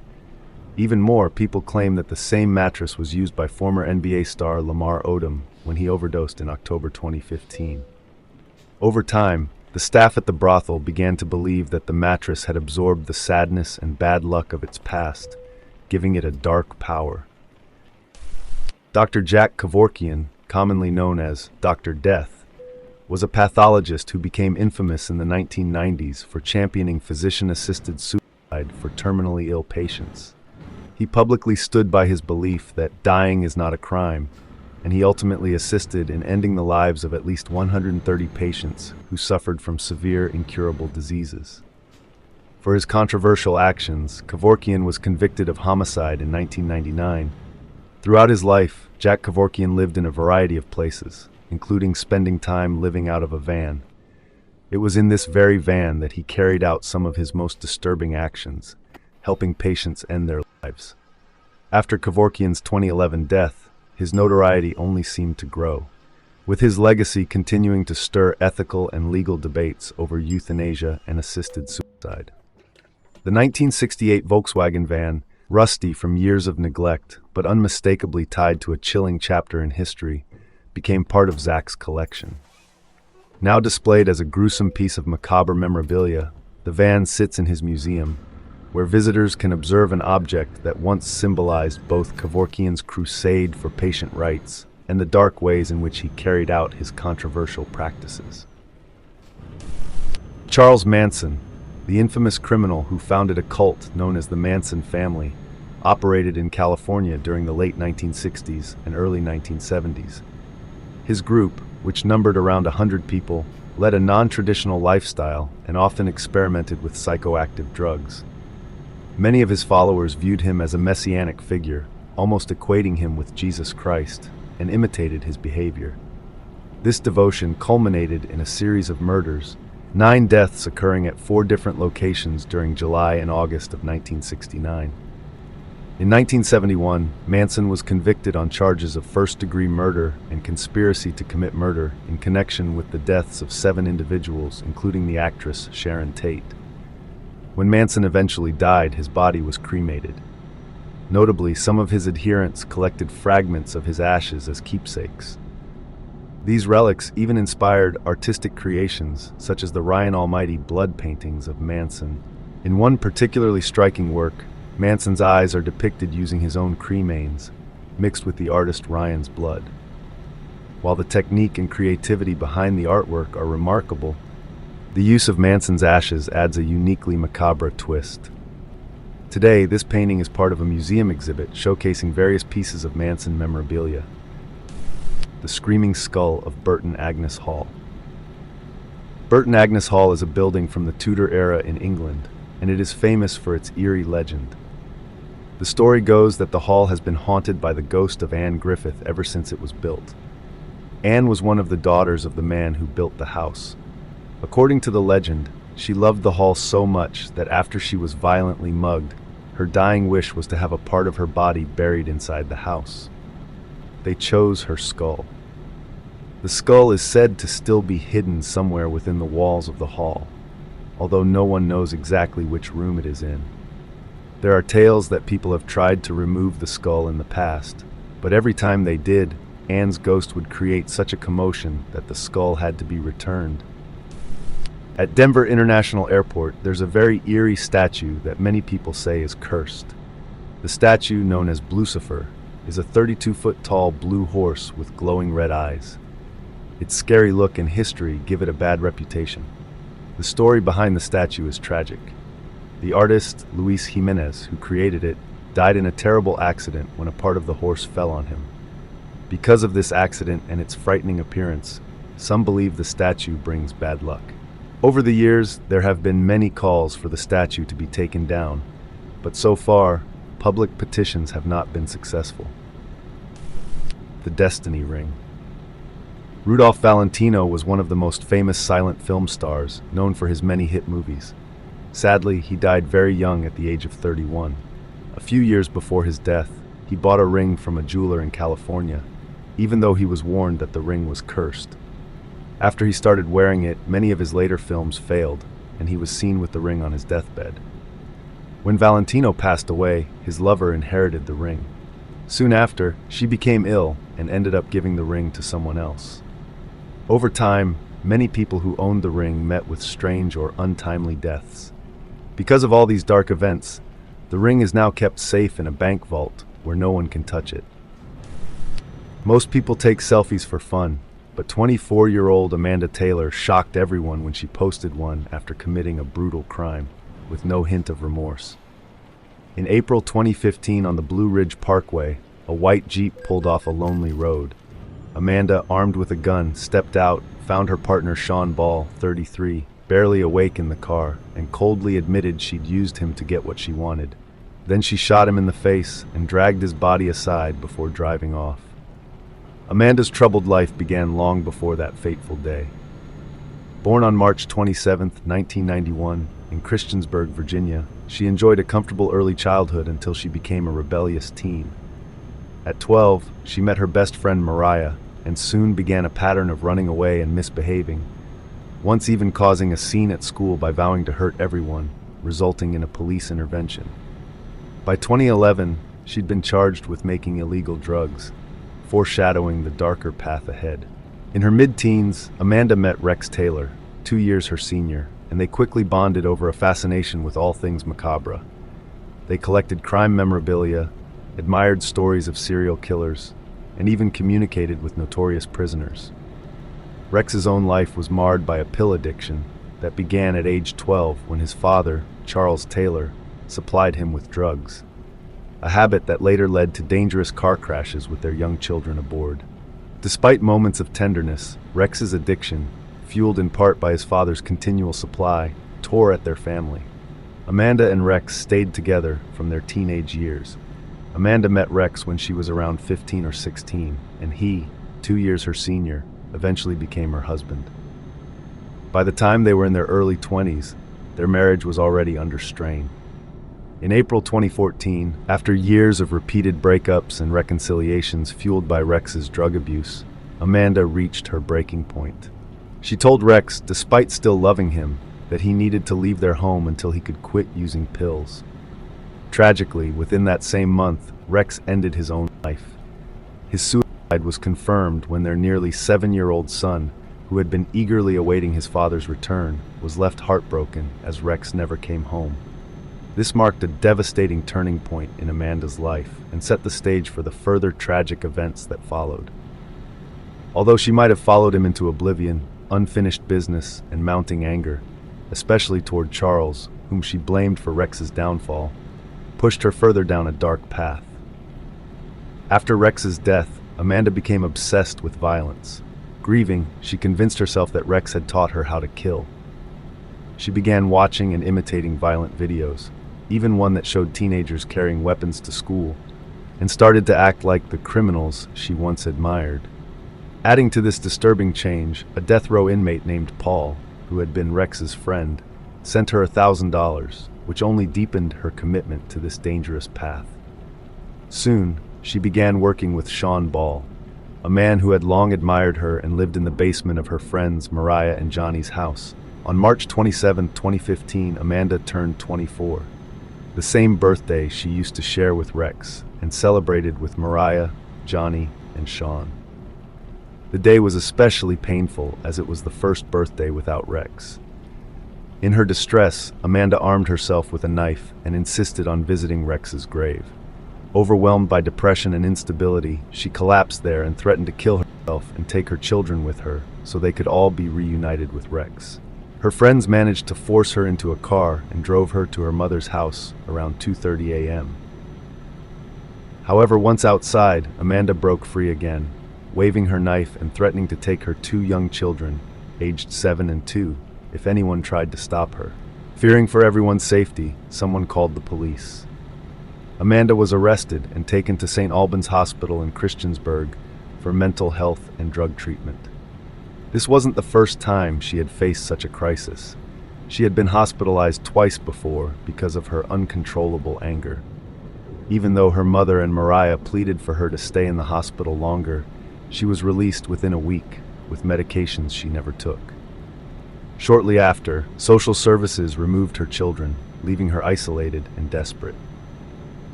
Even more, people claim that the same mattress was used by former NBA star Lamar Odom when he overdosed in October 2015. Over time, the staff at the brothel began to believe that the mattress had absorbed the sadness and bad luck of its past, giving it a dark power. Dr. Jack Kevorkian, commonly known as Dr. Death, was a pathologist who became infamous in the 1990s for championing physician-assisted suicide for terminally ill patients. He publicly stood by his belief that dying is not a crime, and he ultimately assisted in ending the lives of at least 130 patients who suffered from severe incurable diseases. For his controversial actions, Kevorkian was convicted of homicide in 1999. Throughout his life, Jack Kevorkian lived in a variety of places, including spending time living out of a van. It was in this very van that he carried out some of his most disturbing actions, helping patients end their lives. After Kevorkian's 2011 death, his notoriety only seemed to grow, with his legacy continuing to stir ethical and legal debates over euthanasia and assisted suicide. The 1968 Volkswagen van, rusty from years of neglect but unmistakably tied to a chilling chapter in history, became part of Zach's collection. Now displayed as a gruesome piece of macabre memorabilia, the van sits in his museum, where visitors can observe an object that once symbolized both Kevorkian's crusade for patient rights and the dark ways in which he carried out his controversial practices. Charles Manson, the infamous criminal who founded a cult known as the Manson family, operated in California during the late 1960s and early 1970s. His group, which numbered around 100 people, led a non-traditional lifestyle and often experimented with psychoactive drugs. Many of his followers viewed him as a messianic figure, almost equating him with Jesus Christ, and imitated his behavior. This devotion culminated in a series of murders, 9 deaths occurring at 4 different locations during July and August of 1969. In 1971, Manson was convicted on charges of first-degree murder and conspiracy to commit murder in connection with the deaths of 7 individuals, including the actress Sharon Tate. When Manson eventually died, his body was cremated. Notably, some of his adherents collected fragments of his ashes as keepsakes. These relics even inspired artistic creations, such as the Ryan Almighty blood paintings of Manson. In one particularly striking work, Manson's eyes are depicted using his own cremains, mixed with the artist Ryan's blood. While the technique and creativity behind the artwork are remarkable, the use of Manson's ashes adds a uniquely macabre twist. Today, this painting is part of a museum exhibit showcasing various pieces of Manson memorabilia. The Screaming Skull of Burton Agnes Hall. Burton Agnes Hall is a building from the Tudor era in England, and it is famous for its eerie legend. The story goes that the hall has been haunted by the ghost of Anne Griffith ever since it was built. Anne was one of the daughters of the man who built the house. According to the legend, she loved the hall so much that after she was violently mugged, her dying wish was to have a part of her body buried inside the house. They chose her skull. The skull is said to still be hidden somewhere within the walls of the hall, although no one knows exactly which room it is in. There are tales that people have tried to remove the skull in the past, but every time they did, Anne's ghost would create such a commotion that the skull had to be returned. At Denver International Airport, there's a very eerie statue that many people say is cursed. The statue, known as Blucifer, is a 32-foot-tall blue horse with glowing red eyes. Its scary look and history give it a bad reputation. The story behind the statue is tragic. The artist, Luis Jimenez, who created it, died in a terrible accident when a part of the horse fell on him. Because of this accident and its frightening appearance, some believe the statue brings bad luck. Over the years, there have been many calls for the statue to be taken down, but so far, public petitions have not been successful. The Destiny Ring. Rudolph Valentino was one of the most famous silent film stars, known for his many hit movies. Sadly, he died very young at the age of 31. A few years before his death, he bought a ring from a jeweler in California, even though he was warned that the ring was cursed. After he started wearing it, many of his later films failed, and he was seen with the ring on his deathbed. When Valentino passed away, his lover inherited the ring. Soon after, she became ill and ended up giving the ring to someone else. Over time, many people who owned the ring met with strange or untimely deaths. Because of all these dark events, the ring is now kept safe in a bank vault where no one can touch it. Most people take selfies for fun, but 24-year-old Amanda Taylor shocked everyone when she posted one after committing a brutal crime, with no hint of remorse. In April 2015 on the Blue Ridge Parkway, a white Jeep pulled off a lonely road. Amanda, armed with a gun, stepped out, found her partner Sean Ball, 33, barely awake in the car, and coldly admitted she'd used him to get what she wanted. Then she shot him in the face and dragged his body aside before driving off. Amanda's troubled life began long before that fateful day. Born on March 27, 1991, in Christiansburg, Virginia, she enjoyed a comfortable early childhood until she became a rebellious teen. At 12, she met her best friend Mariah and soon began a pattern of running away and misbehaving, once even causing a scene at school by vowing to hurt everyone, resulting in a police intervention. By 2011, she'd been charged with making illegal drugs, foreshadowing the darker path ahead. In her mid-teens, Amanda met Rex Taylor, 2 years her senior, and they quickly bonded over a fascination with all things macabre. They collected crime memorabilia, admired stories of serial killers, and even communicated with notorious prisoners. Rex's own life was marred by a pill addiction that began at age 12 when his father, Charles Taylor, supplied him with drugs, a habit that later led to dangerous car crashes with their young children aboard. Despite moments of tenderness, Rex's addiction, fueled in part by his father's continual supply, tore at their family. Amanda and Rex stayed together from their teenage years. Amanda met Rex when she was around 15 or 16, and he, 2 years her senior, eventually became her husband. By the time they were in their early 20s, their marriage was already under strain. In April 2014, after years of repeated breakups and reconciliations fueled by Rex's drug abuse, Amanda reached her breaking point. She told Rex, despite still loving him, that he needed to leave their home until he could quit using pills. Tragically, within that same month, Rex ended his own life. His suicide was confirmed when their nearly 7-year-old son, who had been eagerly awaiting his father's return, was left heartbroken as Rex never came home. This marked a devastating turning point in Amanda's life and set the stage for the further tragic events that followed. Although she might have followed him into oblivion, unfinished business, and mounting anger, especially toward Charles, whom she blamed for Rex's downfall, pushed her further down a dark path. After Rex's death, Amanda became obsessed with violence. Grieving, she convinced herself that Rex had taught her how to kill. She began watching and imitating violent videos, even one that showed teenagers carrying weapons to school, and started to act like the criminals she once admired. Adding to this disturbing change, a death row inmate named Paul, who had been Rex's friend, sent her $1,000, which only deepened her commitment to this dangerous path. Soon, she began working with Sean Ball, a man who had long admired her and lived in the basement of her friends Mariah and Johnny's house. On March 27, 2015, Amanda turned 24, the same birthday she used to share with Rex and celebrated with Mariah, Johnny, and Sean. The day was especially painful as it was the first birthday without Rex. In her distress, Amanda armed herself with a knife and insisted on visiting Rex's grave. Overwhelmed by depression and instability, she collapsed there and threatened to kill herself and take her children with her so they could all be reunited with Rex. Her friends managed to force her into a car and drove her to her mother's house around 2:30 a.m. However, once outside, Amanda broke free again, waving her knife and threatening to take her 2 young children, aged 7 and 2, if anyone tried to stop her. Fearing for everyone's safety, someone called the police. Amanda was arrested and taken to St. Albans Hospital in Christiansburg for mental health and drug treatment. This wasn't the first time she had faced such a crisis. She had been hospitalized twice before because of her uncontrollable anger. Even though her mother and Mariah pleaded for her to stay in the hospital longer, she was released within a week with medications she never took. Shortly after, social services removed her children, leaving her isolated and desperate.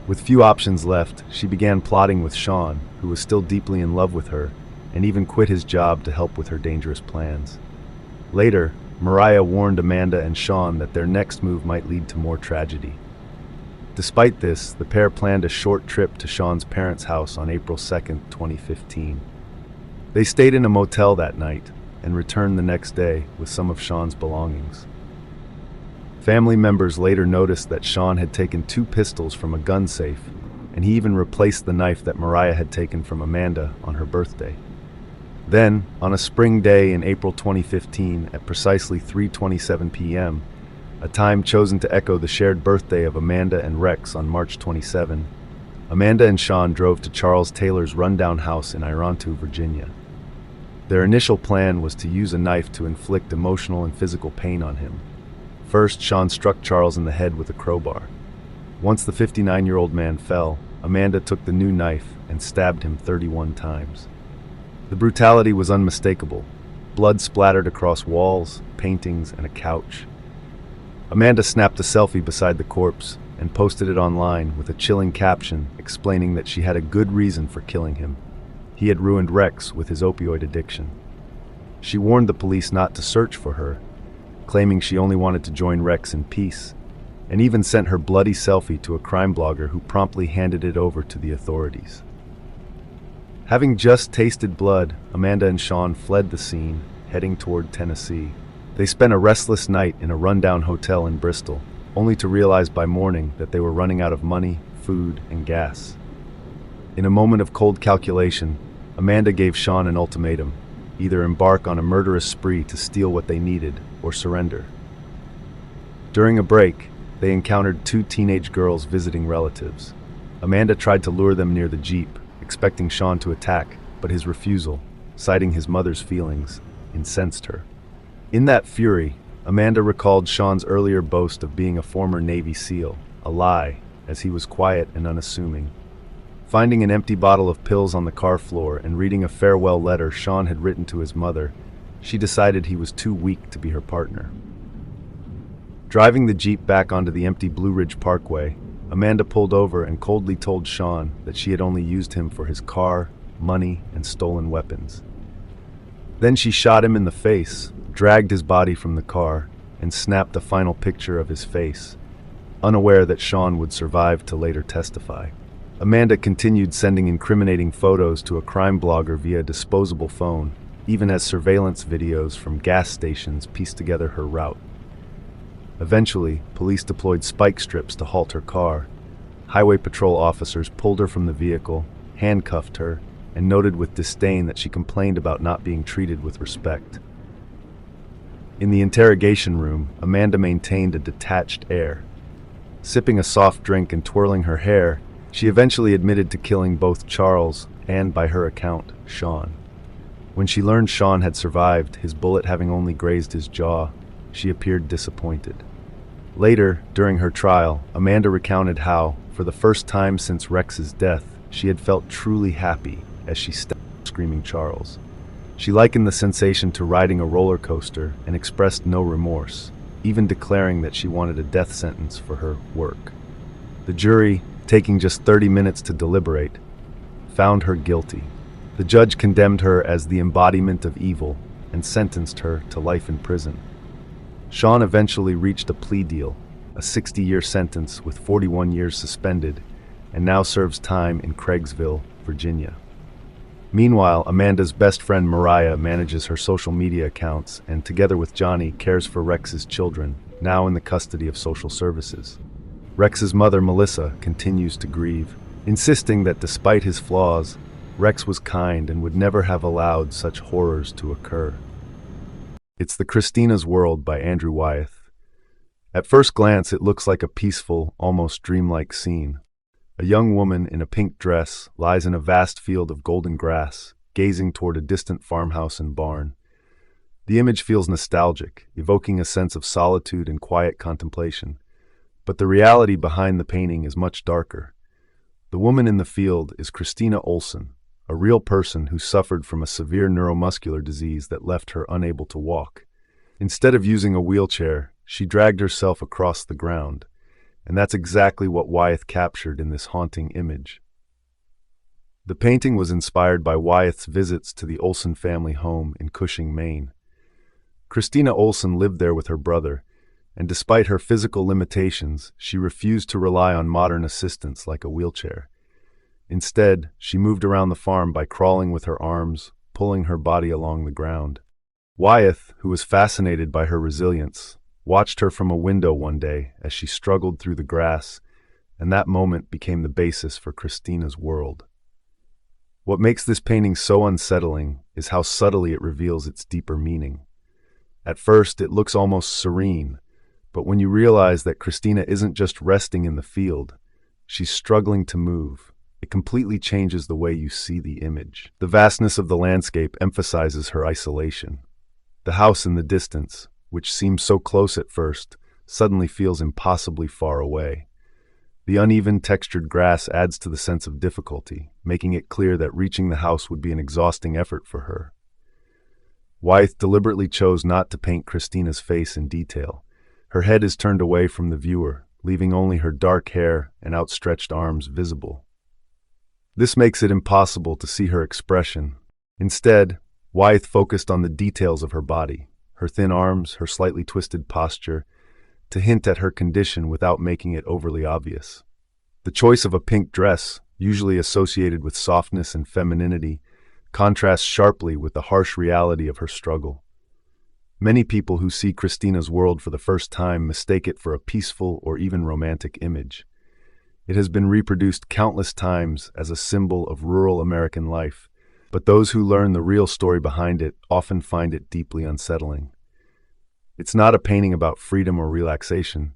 With few options left, she began plotting with Sean, who was still deeply in love with her, and even quit his job to help with her dangerous plans. Later, Mariah warned Amanda and Sean that their next move might lead to more tragedy. Despite this, the pair planned a short trip to Sean's parents' house on April 2, 2015. They stayed in a motel that night and returned the next day with some of Sean's belongings. Family members later noticed that Sean had taken 2 pistols from a gun safe and he even replaced the knife that Mariah had taken from Amanda on her birthday. Then, on a spring day in April 2015 at precisely 3:27 p.m., a time chosen to echo the shared birthday of Amanda and Rex on March 27, Amanda and Sean drove to Charles Taylor's rundown house in Ironton, Virginia. Their initial plan was to use a knife to inflict emotional and physical pain on him. First, Sean struck Charles in the head with a crowbar. Once the 59-year-old man fell, Amanda took the new knife and stabbed him 31 times. The brutality was unmistakable. Blood splattered across walls, paintings, and a couch. Amanda snapped a selfie beside the corpse and posted it online with a chilling caption explaining that she had a good reason for killing him. He had ruined Rex with his opioid addiction. She warned the police not to search for her, claiming she only wanted to join Rex in peace, and even sent her bloody selfie to a crime blogger who promptly handed it over to the authorities. Having just tasted blood, Amanda and Sean fled the scene, heading toward Tennessee. They spent a restless night in a rundown hotel in Bristol, only to realize by morning that they were running out of money, food, and gas. In a moment of cold calculation, Amanda gave Sean an ultimatum: either embark on a murderous spree to steal what they needed or surrender. During a break, they encountered two teenage girls visiting relatives. Amanda tried to lure them near the Jeep, expecting Sean to attack, but his refusal, citing his mother's feelings, incensed her. In that fury, Amanda recalled Sean's earlier boast of being a former Navy SEAL, a lie, as he was quiet and unassuming. Finding an empty bottle of pills on the car floor and reading a farewell letter Sean had written to his mother, she decided he was too weak to be her partner. Driving the Jeep back onto the empty Blue Ridge Parkway, Amanda pulled over and coldly told Sean that she had only used him for his car, money, and stolen weapons. Then she shot him in the face, dragged his body from the car, and snapped a final picture of his face, unaware that Sean would survive to later testify. Amanda continued sending incriminating photos to a crime blogger via a disposable phone, even as surveillance videos from gas stations pieced together her route. Eventually, police deployed spike strips to halt her car. Highway patrol officers pulled her from the vehicle, handcuffed her, and noted with disdain that she complained about not being treated with respect. In the interrogation room, Amanda maintained a detached air. Sipping a soft drink and twirling her hair, she eventually admitted to killing both Charles and, by her account, Sean. When she learned Sean had survived, his bullet having only grazed his jaw, she appeared disappointed. Later, during her trial, Amanda recounted how, for the first time since Rex's death, she had felt truly happy as she stabbed screaming Charles. She likened the sensation to riding a roller coaster and expressed no remorse, even declaring that she wanted a death sentence for her work. The jury, taking just 30 minutes to deliberate, found her guilty. The judge condemned her as the embodiment of evil and sentenced her to life in prison. Sean eventually reached a plea deal, a 60-year sentence with 41 years suspended, and now serves time in Craigsville, Virginia. Meanwhile, Amanda's best friend Mariah manages her social media accounts and, together with Johnny, cares for Rex's children, now in the custody of social services. Rex's mother, Melissa, continues to grieve, insisting that despite his flaws, Rex was kind and would never have allowed such horrors to occur. It's The Christina's World by Andrew Wyeth. At first glance, it looks like a peaceful, almost dreamlike scene. A young woman in a pink dress lies in a vast field of golden grass, gazing toward a distant farmhouse and barn. The image feels nostalgic, evoking a sense of solitude and quiet contemplation. But the reality behind the painting is much darker. The woman in the field is Christina Olson, a real person who suffered from a severe neuromuscular disease that left her unable to walk. Instead of using a wheelchair, she dragged herself across the ground. And that's exactly what Wyeth captured in this haunting image. The painting was inspired by Wyeth's visits to the Olson family home in Cushing, Maine. Christina Olson lived there with her brother, and despite her physical limitations, she refused to rely on modern assistance like a wheelchair. Instead, she moved around the farm by crawling with her arms, pulling her body along the ground. Wyeth, who was fascinated by her resilience, watched her from a window one day as she struggled through the grass, and that moment became the basis for Christina's world. What makes this painting so unsettling is how subtly it reveals its deeper meaning. At first, it looks almost serene, but when you realize that Christina isn't just resting in the field, she's struggling to move, it completely changes the way you see the image. The vastness of the landscape emphasizes her isolation. The house in the distance, which seems so close at first, suddenly feels impossibly far away. The uneven textured grass adds to the sense of difficulty, making it clear that reaching the house would be an exhausting effort for her. Wyeth deliberately chose not to paint Christina's face in detail. Her head is turned away from the viewer, leaving only her dark hair and outstretched arms visible. This makes it impossible to see her expression. Instead, Wyeth focused on the details of her body, her thin arms, her slightly twisted posture, to hint at her condition without making it overly obvious. The choice of a pink dress, usually associated with softness and femininity, contrasts sharply with the harsh reality of her struggle. Many people who see Christina's world for the first time mistake it for a peaceful or even romantic image. It has been reproduced countless times as a symbol of rural American life, but those who learn the real story behind it often find it deeply unsettling. It's not a painting about freedom or relaxation.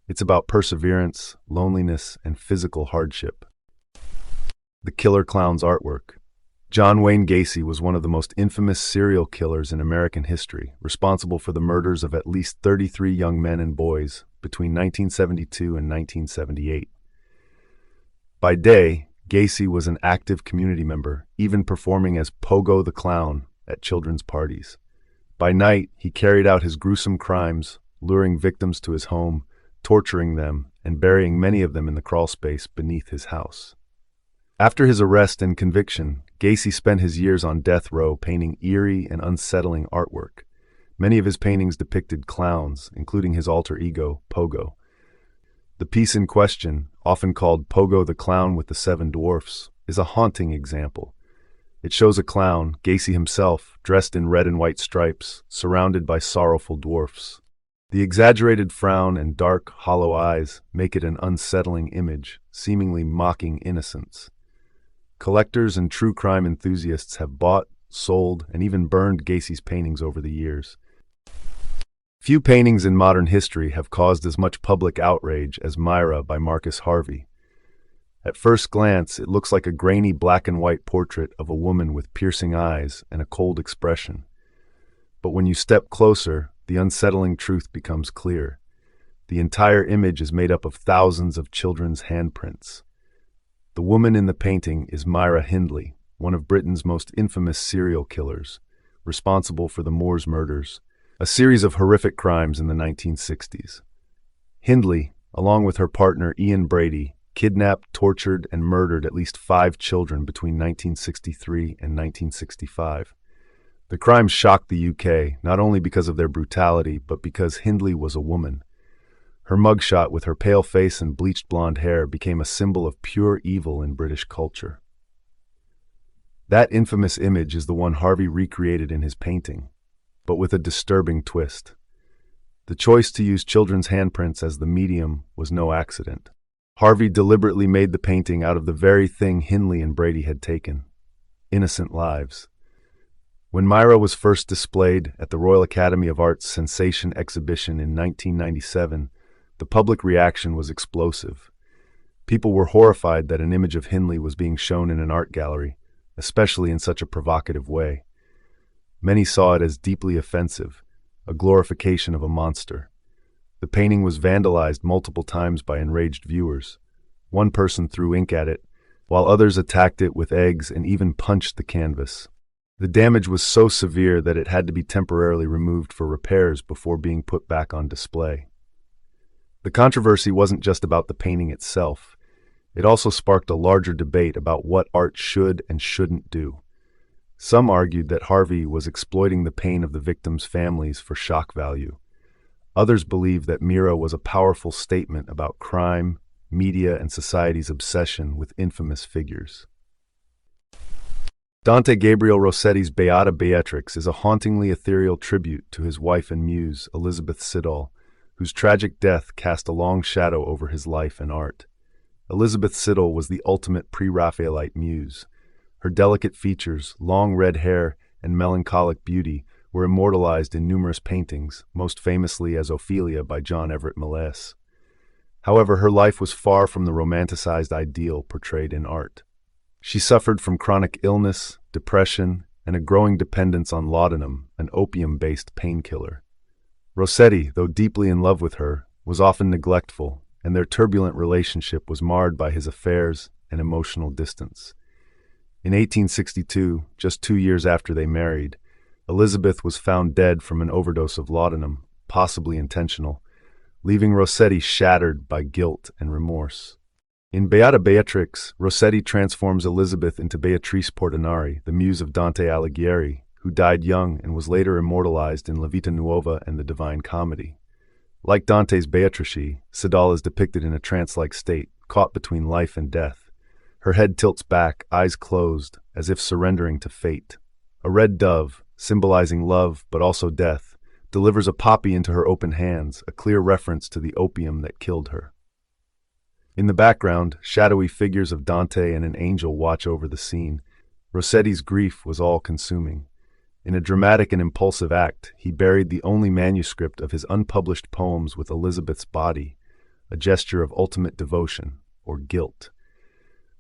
It's about perseverance, loneliness, and physical hardship. The Killer Clown's artwork. John Wayne Gacy was one of the most infamous serial killers in American history, responsible for the murders of at least 33 young men and boys between 1972 and 1978. By day, Gacy was an active community member, even performing as Pogo the Clown at children's parties. By night, he carried out his gruesome crimes, luring victims to his home, torturing them, and burying many of them in the crawlspace beneath his house. After his arrest and conviction, Gacy spent his years on death row painting eerie and unsettling artwork. Many of his paintings depicted clowns, including his alter ego, Pogo. The piece in question, often called Pogo the Clown with the Seven Dwarfs, is a haunting example. It shows a clown, Gacy himself, dressed in red and white stripes, surrounded by sorrowful dwarfs. The exaggerated frown and dark, hollow eyes make it an unsettling image, seemingly mocking innocence. Collectors and true crime enthusiasts have bought, sold, and even burned Gacy's paintings over the years. Few paintings in modern history have caused as much public outrage as Myra by Marcus Harvey. At first glance, it looks like a grainy black and white portrait of a woman with piercing eyes and a cold expression. But when you step closer, the unsettling truth becomes clear. The entire image is made up of thousands of children's handprints. The woman in the painting is Myra Hindley, one of Britain's most infamous serial killers, responsible for the Moors murders, a series of horrific crimes in the 1960s. Hindley, along with her partner Ian Brady, kidnapped, tortured, and murdered at least 5 children between 1963 and 1965. The crimes shocked the UK, not only because of their brutality, but because Hindley was a woman. Her mugshot with her pale face and bleached blonde hair became a symbol of pure evil in British culture. That infamous image is the one Harvey recreated in his painting, but with a disturbing twist. The choice to use children's handprints as the medium was no accident. Harvey deliberately made the painting out of the very thing Hindley and Brady had taken: innocent lives. When Myra was first displayed at the Royal Academy of Art's Sensation exhibition in 1997, the public reaction was explosive. People were horrified that an image of Hindley was being shown in an art gallery, especially in such a provocative way. Many saw it as deeply offensive, a glorification of a monster. The painting was vandalized multiple times by enraged viewers. One person threw ink at it, while others attacked it with eggs and even punched the canvas. The damage was so severe that it had to be temporarily removed for repairs before being put back on display. The controversy wasn't just about the painting itself. It also sparked a larger debate about what art should and shouldn't do. Some argued that Harvey was exploiting the pain of the victims' families for shock value. Others believed that Myra was a powerful statement about crime, media, and society's obsession with infamous figures. Dante Gabriel Rossetti's Beata Beatrix is a hauntingly ethereal tribute to his wife and muse, Elizabeth Siddall, whose tragic death cast a long shadow over his life and art. Elizabeth Siddal was the ultimate pre-Raphaelite muse. Her delicate features, long red hair, and melancholic beauty were immortalized in numerous paintings, most famously as Ophelia by John Everett Millais. However, her life was far from the romanticized ideal portrayed in art. She suffered from chronic illness, depression, and a growing dependence on laudanum, an opium-based painkiller. Rossetti, though deeply in love with her, was often neglectful, and their turbulent relationship was marred by his affairs and emotional distance. In 1862, just 2 years after they married, Elizabeth was found dead from an overdose of laudanum, possibly intentional, leaving Rossetti shattered by guilt and remorse. In Beata Beatrix, Rossetti transforms Elizabeth into Beatrice Portinari, the muse of Dante Alighieri, who died young and was later immortalized in La Vita Nuova and the Divine Comedy. Like Dante's Beatrice, Siddal is depicted in a trance-like state, caught between life and death. Her head tilts back, eyes closed, as if surrendering to fate. A red dove, symbolizing love but also death, delivers a poppy into her open hands, a clear reference to the opium that killed her. In the background, shadowy figures of Dante and an angel watch over the scene. Rossetti's grief was all-consuming. In a dramatic and impulsive act, he buried the only manuscript of his unpublished poems with Elizabeth's body, a gesture of ultimate devotion, or guilt.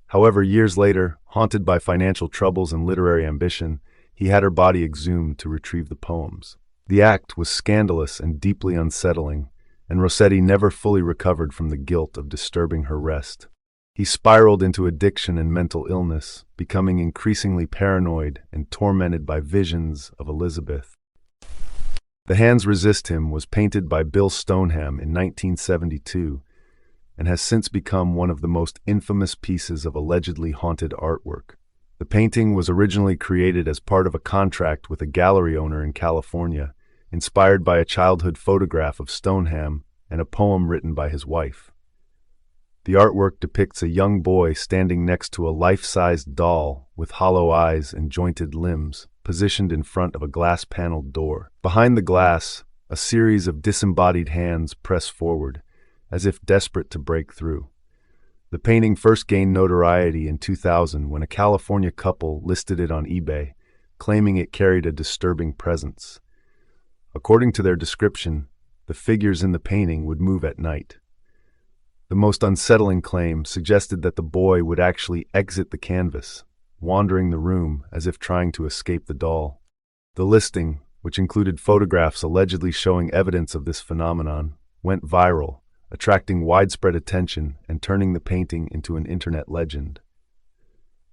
However, years later, haunted by financial troubles and literary ambition, he had her body exhumed to retrieve the poems. The act was scandalous and deeply unsettling, and Rossetti never fully recovered from the guilt of disturbing her rest. He spiraled into addiction and mental illness, becoming increasingly paranoid and tormented by visions of Elizabeth. The Hands Resist Him was painted by Bill Stoneham in 1972 and has since become one of the most infamous pieces of allegedly haunted artwork. The painting was originally created as part of a contract with a gallery owner in California, inspired by a childhood photograph of Stoneham and a poem written by his wife. The artwork depicts a young boy standing next to a life-sized doll with hollow eyes and jointed limbs, positioned in front of a glass-paneled door. Behind the glass, a series of disembodied hands press forward, as if desperate to break through. The painting first gained notoriety in 2000 when a California couple listed it on eBay, claiming it carried a disturbing presence. According to their description, the figures in the painting would move at night. The most unsettling claim suggested that the boy would actually exit the canvas, wandering the room as if trying to escape the doll. The listing, which included photographs allegedly showing evidence of this phenomenon, went viral, attracting widespread attention and turning the painting into an internet legend.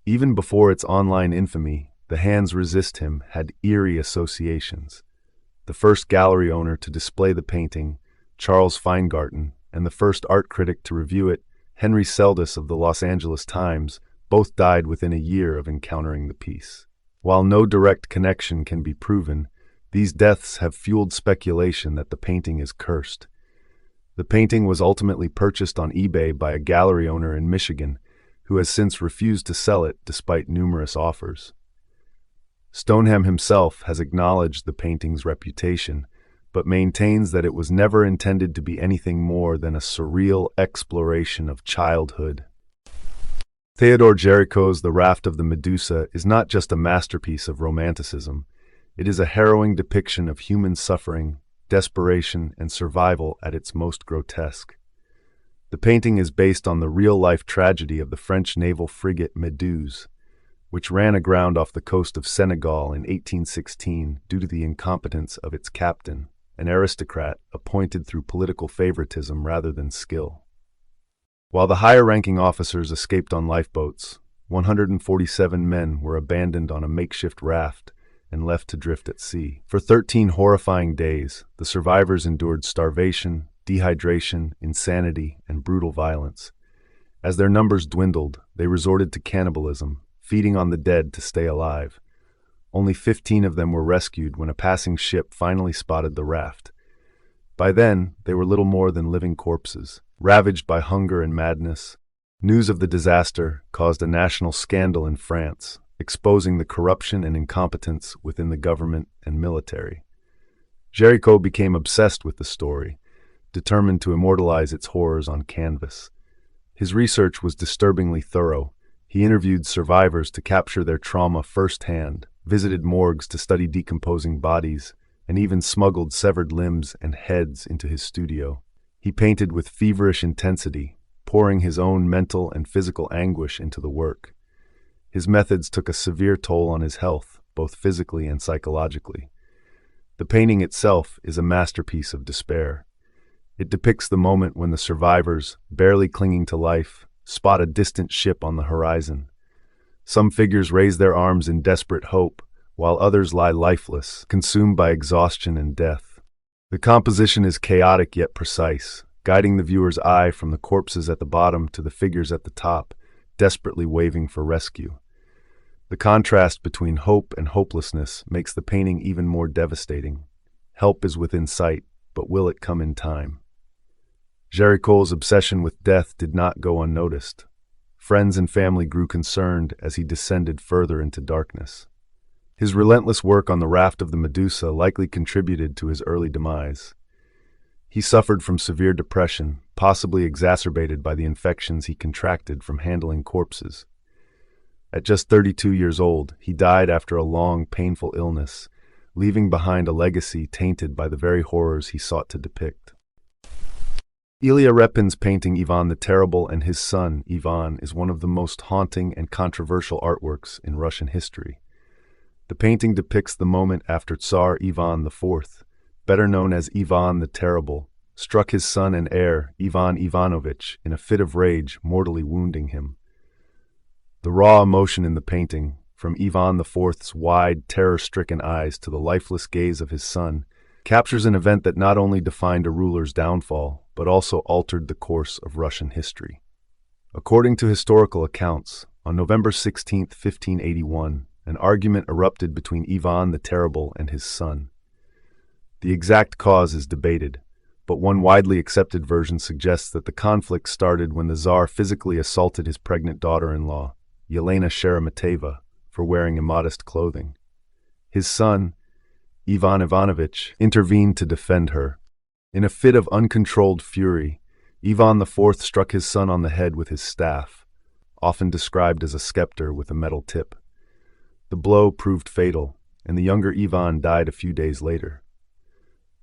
Even before its online infamy, The Hands Resist Him had eerie associations. The first gallery owner to display the painting, Charles Feingarten, and the first art critic to review it, Henry Seldes of the Los Angeles Times, both died within a year of encountering the piece. While no direct connection can be proven, these deaths have fueled speculation that the painting is cursed. The painting was ultimately purchased on eBay by a gallery owner in Michigan, who has since refused to sell it despite numerous offers. Stoneham himself has acknowledged the painting's reputation, but maintains that it was never intended to be anything more than a surreal exploration of childhood. Theodore Géricault's The Raft of the Medusa is not just a masterpiece of romanticism. It is a harrowing depiction of human suffering, desperation, and survival at its most grotesque. The painting is based on the real-life tragedy of the French naval frigate Méduse, which ran aground off the coast of Senegal in 1816 due to the incompetence of its captain, an aristocrat appointed through political favoritism rather than skill. While the higher-ranking officers escaped on lifeboats, 147 men were abandoned on a makeshift raft and left to drift at sea. For 13 horrifying days, the survivors endured starvation, dehydration, insanity, and brutal violence. As their numbers dwindled, they resorted to cannibalism, feeding on the dead to stay alive. Only 15 of them were rescued when a passing ship finally spotted the raft. By then, they were little more than living corpses, ravaged by hunger and madness. News of the disaster caused a national scandal in France, exposing the corruption and incompetence within the government and military. Géricault became obsessed with the story, determined to immortalize its horrors on canvas. His research was disturbingly thorough. He interviewed survivors to capture their trauma firsthand, visited morgues to study decomposing bodies, and even smuggled severed limbs and heads into his studio. He painted with feverish intensity, pouring his own mental and physical anguish into the work. His methods took a severe toll on his health, both physically and psychologically. The painting itself is a masterpiece of despair. It depicts the moment when the survivors, barely clinging to life, spot a distant ship on the horizon. Some figures raise their arms in desperate hope, while others lie lifeless, consumed by exhaustion and death. The composition is chaotic yet precise, guiding the viewer's eye from the corpses at the bottom to the figures at the top, desperately waving for rescue. The contrast between hope and hopelessness makes the painting even more devastating. Help is within sight, but will it come in time? Géricault's obsession with death did not go unnoticed. Friends and family grew concerned as he descended further into darkness. His relentless work on the raft of the Medusa likely contributed to his early demise. He suffered from severe depression, possibly exacerbated by the infections he contracted from handling corpses. At just 32 years old, he died after a long, painful illness, leaving behind a legacy tainted by the very horrors he sought to depict. Ilya Repin's painting Ivan the Terrible and his son, Ivan, is one of the most haunting and controversial artworks in Russian history. The painting depicts the moment after Tsar Ivan IV, better known as Ivan the Terrible, struck his son and heir, Ivan Ivanovich, in a fit of rage, mortally wounding him. The raw emotion in the painting, from Ivan IV's wide, terror-stricken eyes to the lifeless gaze of his son, captures an event that not only defined a ruler's downfall, but also altered the course of Russian history. According to historical accounts, on November 16, 1581, an argument erupted between Ivan the Terrible and his son. The exact cause is debated, but one widely accepted version suggests that the conflict started when the Tsar physically assaulted his pregnant daughter-in-law, Yelena Sheremeteva, for wearing immodest clothing. His son, Ivan Ivanovich, intervened to defend her. In a fit of uncontrolled fury, Ivan IV struck his son on the head with his staff, often described as a scepter with a metal tip. The blow proved fatal, and the younger Ivan died a few days later.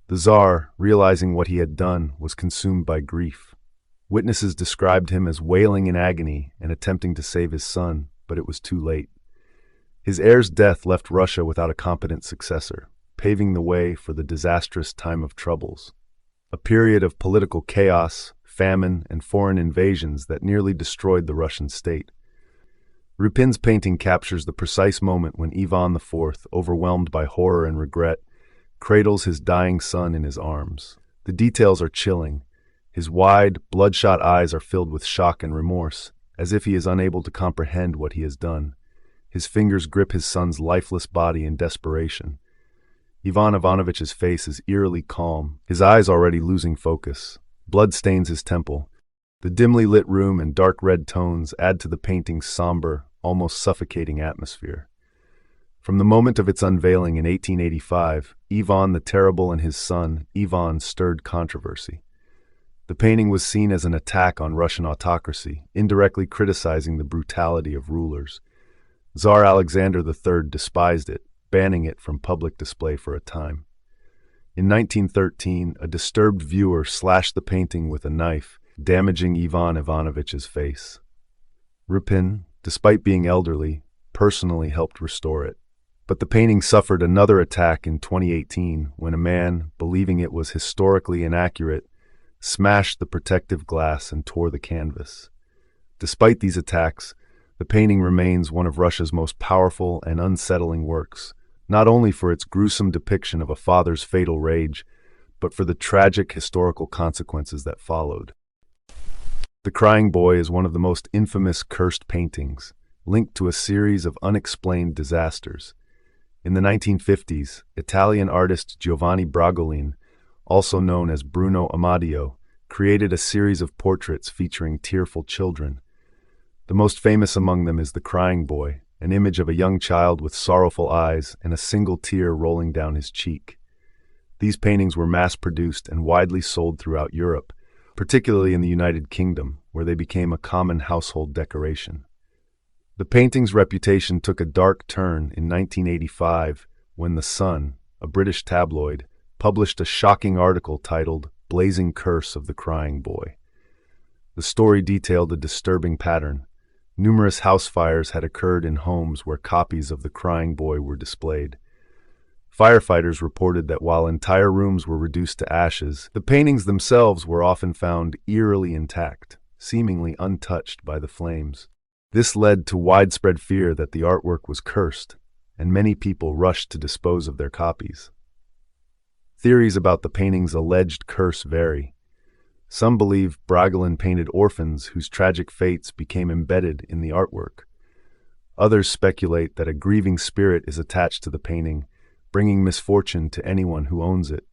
The Tsar, realizing what he had done, was consumed by grief. Witnesses described him as wailing in agony and attempting to save his son, but it was too late. His heir's death left Russia without a competent successor, paving the way for the disastrous Time of Troubles, a period of political chaos, famine, and foreign invasions that nearly destroyed the Russian state. Repin's painting captures the precise moment when Ivan IV, overwhelmed by horror and regret, cradles his dying son in his arms. The details are chilling. His wide, bloodshot eyes are filled with shock and remorse, as if he is unable to comprehend what he has done. His fingers grip his son's lifeless body in desperation. Ivan Ivanovich's face is eerily calm, his eyes already losing focus. Blood stains his temple. The dimly lit room and dark red tones add to the painting's somber, almost suffocating atmosphere. From the moment of its unveiling in 1885, Ivan the Terrible and his son, Ivan, stirred controversy. The painting was seen as an attack on Russian autocracy, indirectly criticizing the brutality of rulers. Tsar Alexander III despised it, banning it from public display for a time. In 1913, a disturbed viewer slashed the painting with a knife, damaging Ivan Ivanovich's face. Repin, despite being elderly, personally helped restore it. But the painting suffered another attack in 2018 when a man, believing it was historically inaccurate, smashed the protective glass and tore the canvas. Despite these attacks, the painting remains one of Russia's most powerful and unsettling works, not only for its gruesome depiction of a father's fatal rage, but for the tragic historical consequences that followed. The Crying Boy is one of the most infamous cursed paintings, linked to a series of unexplained disasters. In the 1950s, Italian artist Giovanni Bragolin, also known as Bruno Amadio, created a series of portraits featuring tearful children. The most famous among them is The Crying Boy, an image of a young child with sorrowful eyes and a single tear rolling down his cheek. These paintings were mass-produced and widely sold throughout Europe, particularly in the United Kingdom, where they became a common household decoration. The painting's reputation took a dark turn in 1985 when The Sun, a British tabloid, published a shocking article titled "Blazing Curse of the Crying Boy." The story detailed a disturbing pattern. Numerous house fires had occurred in homes where copies of the crying boy were displayed. Firefighters reported that while entire rooms were reduced to ashes, the paintings themselves were often found eerily intact, seemingly untouched by the flames. This led to widespread fear that the artwork was cursed, and many people rushed to dispose of their copies. Theories about the painting's alleged curse vary. Some believe Bragelin painted orphans whose tragic fates became embedded in the artwork. Others speculate that a grieving spirit is attached to the painting, bringing misfortune to anyone who owns it.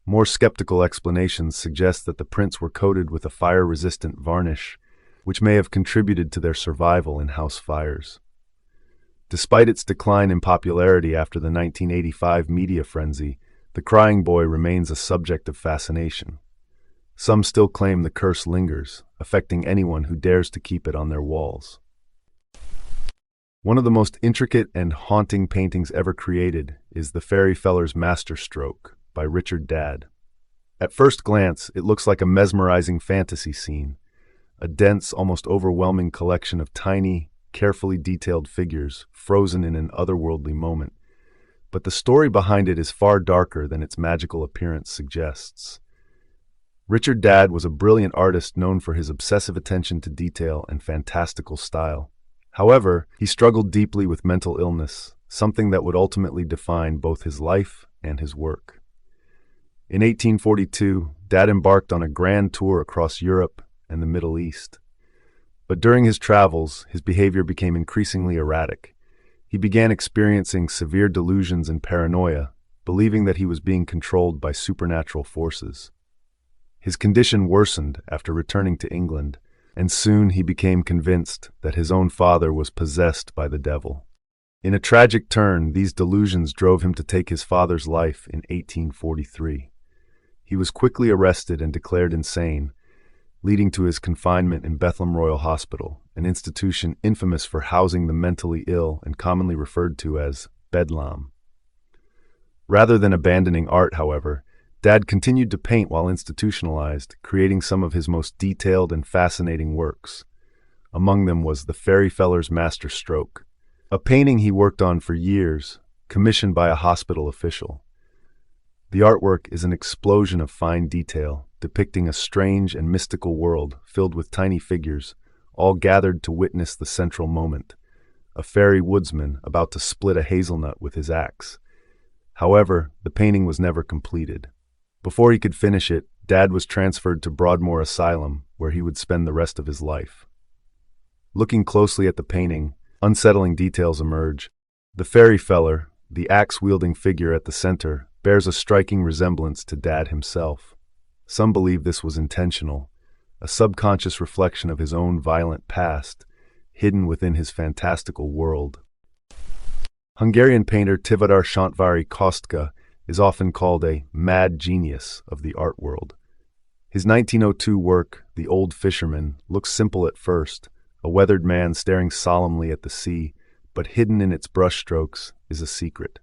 More skeptical explanations suggest that the prints were coated with a fire-resistant varnish, which may have contributed to their survival in house fires. Despite its decline in popularity after the 1985 media frenzy, the crying boy remains a subject of fascination. Some still claim the curse lingers, affecting anyone who dares to keep it on their walls. One of the most intricate and haunting paintings ever created is The Fairy Feller's Masterstroke by Richard Dadd. At first glance, it looks like a mesmerizing fantasy scene, a dense, almost overwhelming collection of tiny, carefully detailed figures frozen in an otherworldly moment. But the story behind it is far darker than its magical appearance suggests. Richard Dadd was a brilliant artist known for his obsessive attention to detail and fantastical style. However, he struggled deeply with mental illness, something that would ultimately define both his life and his work. In 1842, Dadd embarked on a grand tour across Europe and the Middle East. But during his travels, his behavior became increasingly erratic. He began experiencing severe delusions and paranoia, believing that he was being controlled by supernatural forces. His condition worsened after returning to England, and soon he became convinced that his own father was possessed by the devil. In a tragic turn, these delusions drove him to take his father's life in 1843. He was quickly arrested and declared insane, leading to his confinement in Bethlehem Royal Hospital, an institution infamous for housing the mentally ill and commonly referred to as Bedlam. Rather than abandoning art, however, Dadd continued to paint while institutionalized, creating some of his most detailed and fascinating works. Among them was The Fairy Feller's Masterstroke, a painting he worked on for years, commissioned by a hospital official. The artwork is an explosion of fine detail, depicting a strange and mystical world filled with tiny figures, all gathered to witness the central moment, a fairy woodsman about to split a hazelnut with his axe. However, the painting was never completed. Before he could finish it, Dadd was transferred to Broadmoor Asylum, where he would spend the rest of his life. Looking closely at the painting, unsettling details emerge. The fairy feller, the axe-wielding figure at the center, bears a striking resemblance to Dadd himself. Some believe this was intentional, a subconscious reflection of his own violent past, hidden within his fantastical world. Hungarian painter Tivadar Sántváry Kostka is often called a mad genius of the art world. His 1902 work, The Old Fisherman, looks simple at first, a weathered man staring solemnly at the sea, but hidden in its brushstrokes is a secret.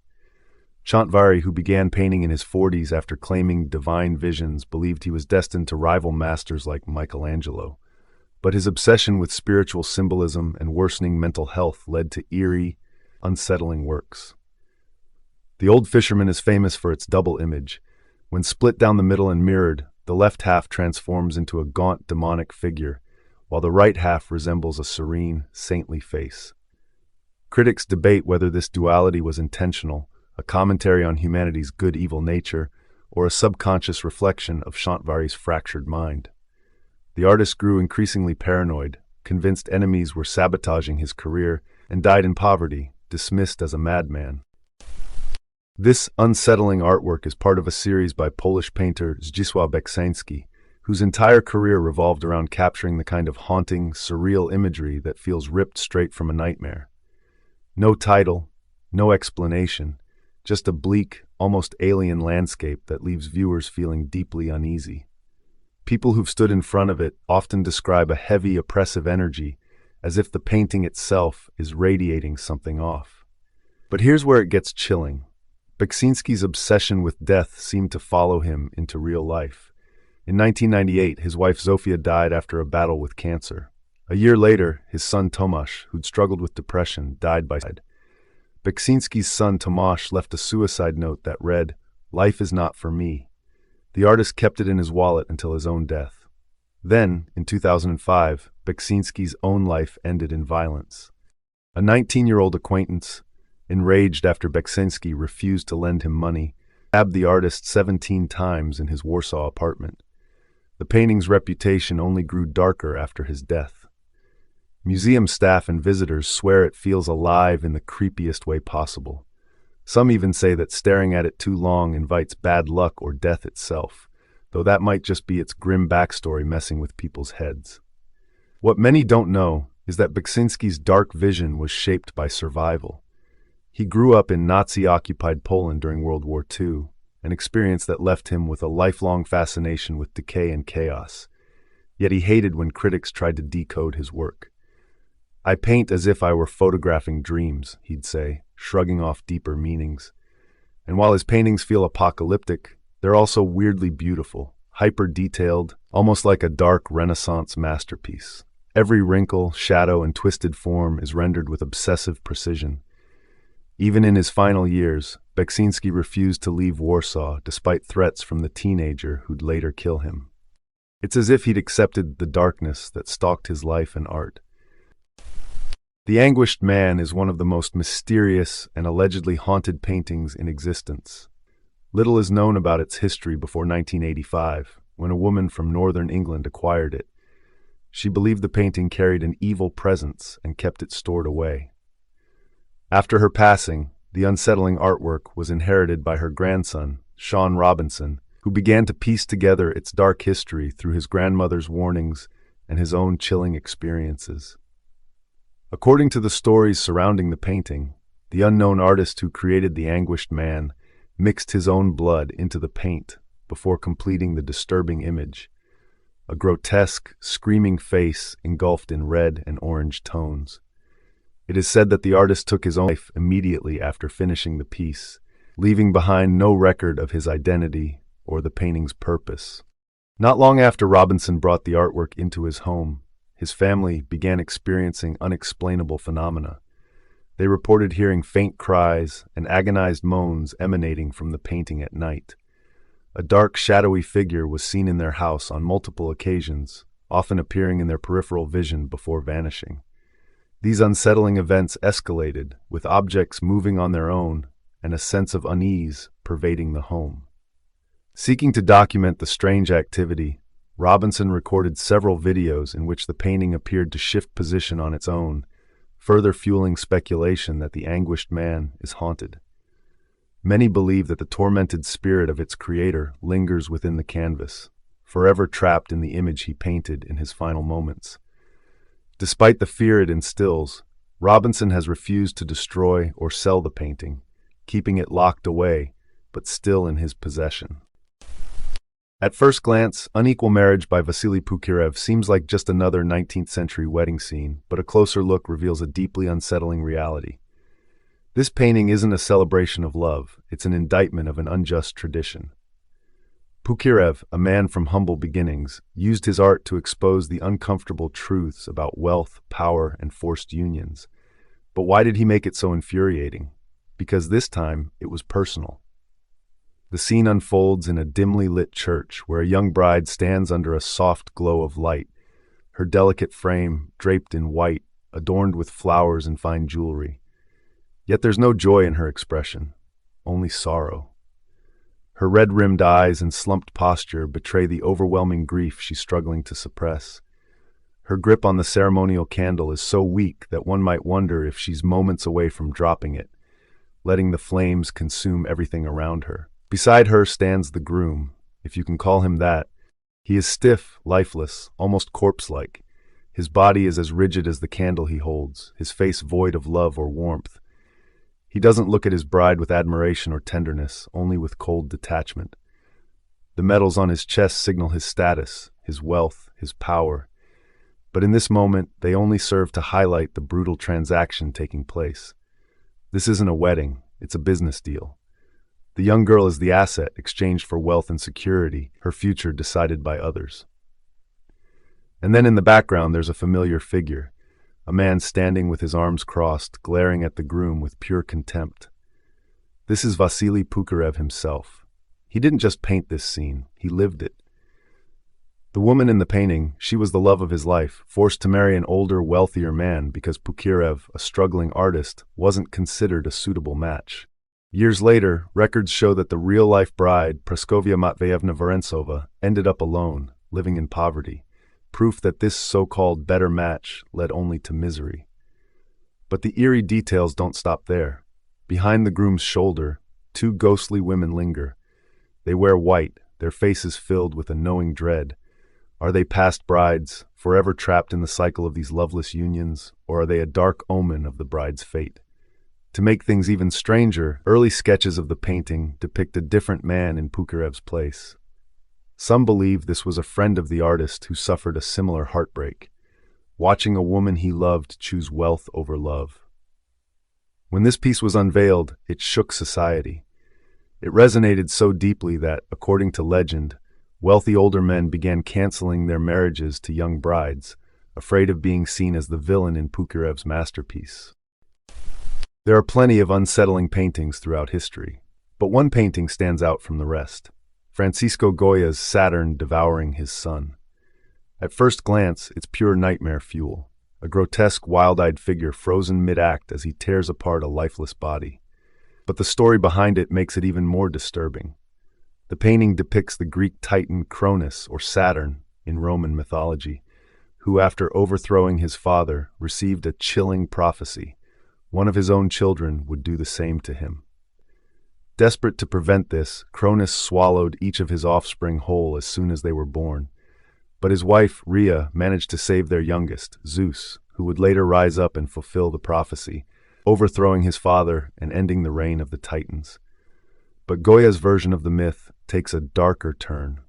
Sántváry, who began painting in his 40s after claiming divine visions, believed he was destined to rival masters like Michelangelo. But his obsession with spiritual symbolism and worsening mental health led to eerie, unsettling works. The Old Fisherman is famous for its double image. When split down the middle and mirrored, the left half transforms into a gaunt demonic figure, while the right half resembles a serene, saintly face. Critics debate whether this duality was intentional, a commentary on humanity's good-evil nature, or a subconscious reflection of Sántváry's fractured mind. The artist grew increasingly paranoid, convinced enemies were sabotaging his career, and died in poverty, dismissed as a madman. This unsettling artwork is part of a series by Polish painter Zdzisław Beksański, whose entire career revolved around capturing the kind of haunting, surreal imagery that feels ripped straight from a nightmare. No title, no explanation, just a bleak, almost alien landscape that leaves viewers feeling deeply uneasy. People who've stood in front of it often describe a heavy, oppressive energy, as if the painting itself is radiating something off. But here's where it gets chilling. Beksinski's obsession with death seemed to follow him into real life. In 1998, his wife Zofia died after a battle with cancer. A year later, his son Tomasz, who'd struggled with depression, died by suicide. Beksinski's son Tomasz left a suicide note that read, "Life is not for me." The artist kept it in his wallet until his own death. Then, in 2005, Beksinski's own life ended in violence. A 19-year-old acquaintance, enraged after Beksinski refused to lend him money, stabbed the artist 17 times in his Warsaw apartment. The painting's reputation only grew darker after his death. Museum staff and visitors swear it feels alive in the creepiest way possible. Some even say that staring at it too long invites bad luck or death itself, though that might just be its grim backstory messing with people's heads. What many don't know is that Beksinski's dark vision was shaped by survival. He grew up in Nazi-occupied Poland during World War II, an experience that left him with a lifelong fascination with decay and chaos. Yet he hated when critics tried to decode his work. "I paint as if I were photographing dreams," he'd say, shrugging off deeper meanings. And while his paintings feel apocalyptic, they're also weirdly beautiful, hyper-detailed, almost like a dark Renaissance masterpiece. Every wrinkle, shadow, and twisted form is rendered with obsessive precision. Even in his final years, Beksinski refused to leave Warsaw despite threats from the teenager who'd later kill him. It's as if he'd accepted the darkness that stalked his life and art. The Anguished Man is one of the most mysterious and allegedly haunted paintings in existence. Little is known about its history before 1985, when a woman from northern England acquired it. She believed the painting carried an evil presence and kept it stored away. After her passing, the unsettling artwork was inherited by her grandson, Sean Robinson, who began to piece together its dark history through his grandmother's warnings and his own chilling experiences. According to the stories surrounding the painting, the unknown artist who created the Anguished Man mixed his own blood into the paint before completing the disturbing image, a grotesque, screaming face engulfed in red and orange tones. It is said that the artist took his own life immediately after finishing the piece, leaving behind no record of his identity or the painting's purpose. Not long after Robinson brought the artwork into his home, his family began experiencing unexplainable phenomena. They reported hearing faint cries and agonized moans emanating from the painting at night. A dark, shadowy figure was seen in their house on multiple occasions, often appearing in their peripheral vision before vanishing. These unsettling events escalated, with objects moving on their own and a sense of unease pervading the home. Seeking to document the strange activity, Robinson recorded several videos in which the painting appeared to shift position on its own, further fueling speculation that the Anguished Man is haunted. Many believe that the tormented spirit of its creator lingers within the canvas, forever trapped in the image he painted in his final moments. Despite the fear it instills, Robinson has refused to destroy or sell the painting, keeping it locked away, but still in his possession. At first glance, Unequal Marriage by Vasily Pukirev seems like just another 19th century wedding scene, but a closer look reveals a deeply unsettling reality. This painting isn't a celebration of love, it's an indictment of an unjust tradition. Pukirev, a man from humble beginnings, used his art to expose the uncomfortable truths about wealth, power, and forced unions. But why did he make it so infuriating? Because this time, it was personal. The scene unfolds in a dimly lit church where a young bride stands under a soft glow of light, her delicate frame draped in white, adorned with flowers and fine jewelry. Yet there's no joy in her expression, only sorrow. Her red-rimmed eyes and slumped posture betray the overwhelming grief she's struggling to suppress. Her grip on the ceremonial candle is so weak that one might wonder if she's moments away from dropping it, letting the flames consume everything around her. Beside her stands the groom, if you can call him that. He is stiff, lifeless, almost corpse-like. His body is as rigid as the candle he holds, his face void of love or warmth. He doesn't look at his bride with admiration or tenderness, only with cold detachment. The medals on his chest signal his status, his wealth, his power. But in this moment, they only serve to highlight the brutal transaction taking place. This isn't a wedding, it's a business deal. The young girl is the asset exchanged for wealth and security, her future decided by others. And then in the background there's a familiar figure, a man standing with his arms crossed, glaring at the groom with pure contempt. This is Vasily Pugachev himself. He didn't just paint this scene, he lived it. The woman in the painting, she was the love of his life, forced to marry an older, wealthier man because Pugachev, a struggling artist, wasn't considered a suitable match. Years later, records show that the real-life bride, Praskovia Matveyevna Vorontsova, ended up alone, living in poverty, proof that this so-called better match led only to misery. But the eerie details don't stop there. Behind the groom's shoulder, two ghostly women linger. They wear white, their faces filled with a knowing dread. Are they past brides, forever trapped in the cycle of these loveless unions, or are they a dark omen of the bride's fate? To make things even stranger, early sketches of the painting depict a different man in Pugachev's place. Some believe this was a friend of the artist who suffered a similar heartbreak, watching a woman he loved choose wealth over love. When this piece was unveiled, it shook society. It resonated so deeply that, according to legend, wealthy older men began canceling their marriages to young brides, afraid of being seen as the villain in Pugachev's masterpiece. There are plenty of unsettling paintings throughout history, but one painting stands out from the rest. Francisco Goya's Saturn devouring his son. At first glance, it's pure nightmare fuel, a grotesque, wild-eyed figure frozen mid-act as he tears apart a lifeless body. But the story behind it makes it even more disturbing. The painting depicts the Greek titan Cronus, or Saturn, in Roman mythology, who, after overthrowing his father, received a chilling prophecy. One of his own children would do the same to him. Desperate to prevent this, Cronus swallowed each of his offspring whole as soon as they were born. But his wife, Rhea, managed to save their youngest, Zeus, who would later rise up and fulfill the prophecy, overthrowing his father and ending the reign of the Titans. But Goya's version of the myth takes a darker turn.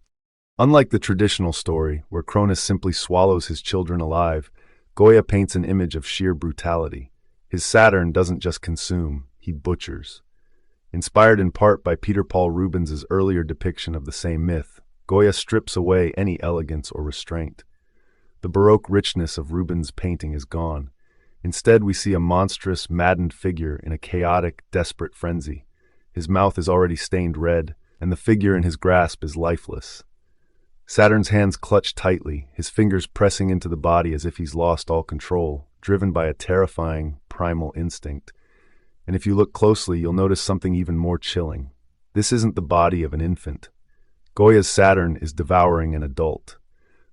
Unlike the traditional story, where Cronus simply swallows his children alive, Goya paints an image of sheer brutality. His Saturn doesn't just consume, he butchers. Inspired in part by Peter Paul Rubens's earlier depiction of the same myth, Goya strips away any elegance or restraint. The Baroque richness of Rubens' painting is gone. Instead, we see a monstrous, maddened figure in a chaotic, desperate frenzy. His mouth is already stained red, and the figure in his grasp is lifeless. Saturn's hands clutch tightly, his fingers pressing into the body as if he's lost all control, driven by a terrifying, primal instinct. And if you look closely, you'll notice something even more chilling. This isn't the body of an infant. Goya's Saturn is devouring an adult.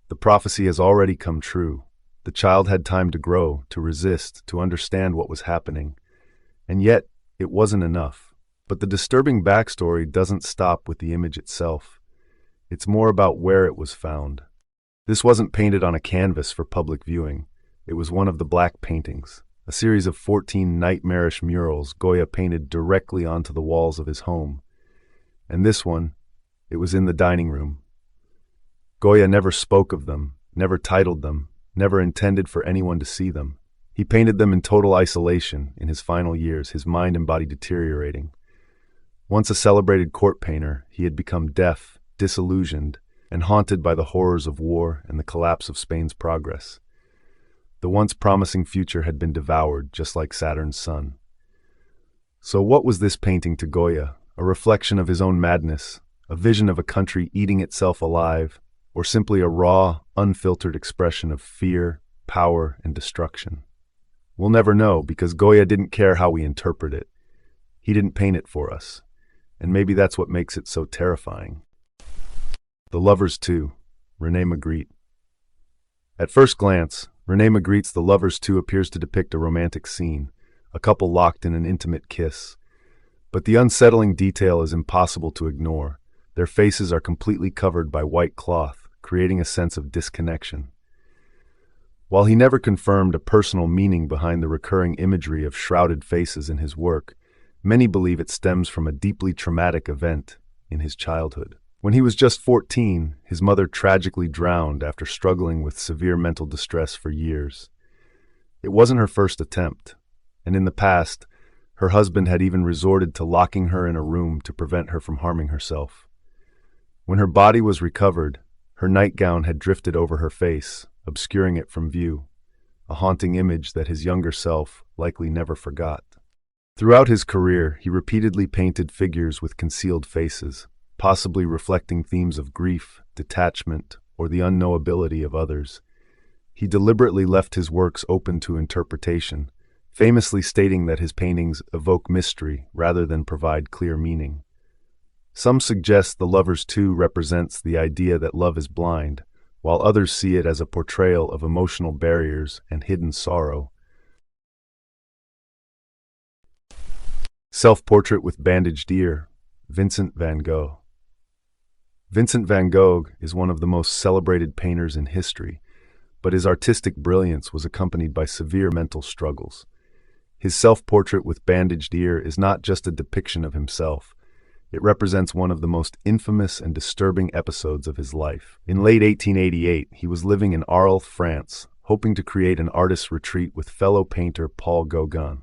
The prophecy has already come true. The child had time to grow, to resist, to understand what was happening. And yet, it wasn't enough. But the disturbing backstory doesn't stop with the image itself. It's more about where it was found. This wasn't painted on a canvas for public viewing. It was one of the black paintings, a series of 14 nightmarish murals Goya painted directly onto the walls of his home. And this one, it was in the dining room. Goya never spoke of them, never titled them, never intended for anyone to see them. He painted them in total isolation in his final years, his mind and body deteriorating. Once a celebrated court painter, he had become deaf, disillusioned, and haunted by the horrors of war and the collapse of Spain's progress. The once promising future had been devoured, just like Saturn's son. So what was this painting to Goya? A reflection of his own madness, a vision of a country eating itself alive, or simply a raw, unfiltered expression of fear, power, and destruction? We'll never know, because Goya didn't care how we interpret it. He didn't paint it for us. And maybe that's what makes it so terrifying. The Lovers 2, René Magritte. At first glance, René Magritte's The Lovers 2 appears to depict a romantic scene, a couple locked in an intimate kiss. But the unsettling detail is impossible to ignore. Their faces are completely covered by white cloth, creating a sense of disconnection. While he never confirmed a personal meaning behind the recurring imagery of shrouded faces in his work, many believe it stems from a deeply traumatic event in his childhood. When he was just 14, his mother tragically drowned after struggling with severe mental distress for years. It wasn't her first attempt, and in the past, her husband had even resorted to locking her in a room to prevent her from harming herself. When her body was recovered, her nightgown had drifted over her face, obscuring it from view, a haunting image that his younger self likely never forgot. Throughout his career, he repeatedly painted figures with concealed faces, possibly reflecting themes of grief, detachment, or the unknowability of others. He deliberately left his works open to interpretation, famously stating that his paintings evoke mystery rather than provide clear meaning. Some suggest The Lovers Two represents the idea that love is blind, while others see it as a portrayal of emotional barriers and hidden sorrow. Self-Portrait with Bandaged Ear, Vincent van Gogh. Vincent van Gogh is one of the most celebrated painters in history, but his artistic brilliance was accompanied by severe mental struggles. His self-portrait with bandaged ear is not just a depiction of himself. It represents one of the most infamous and disturbing episodes of his life. In late 1888, he was living in Arles, France, hoping to create an artist's retreat with fellow painter Paul Gauguin.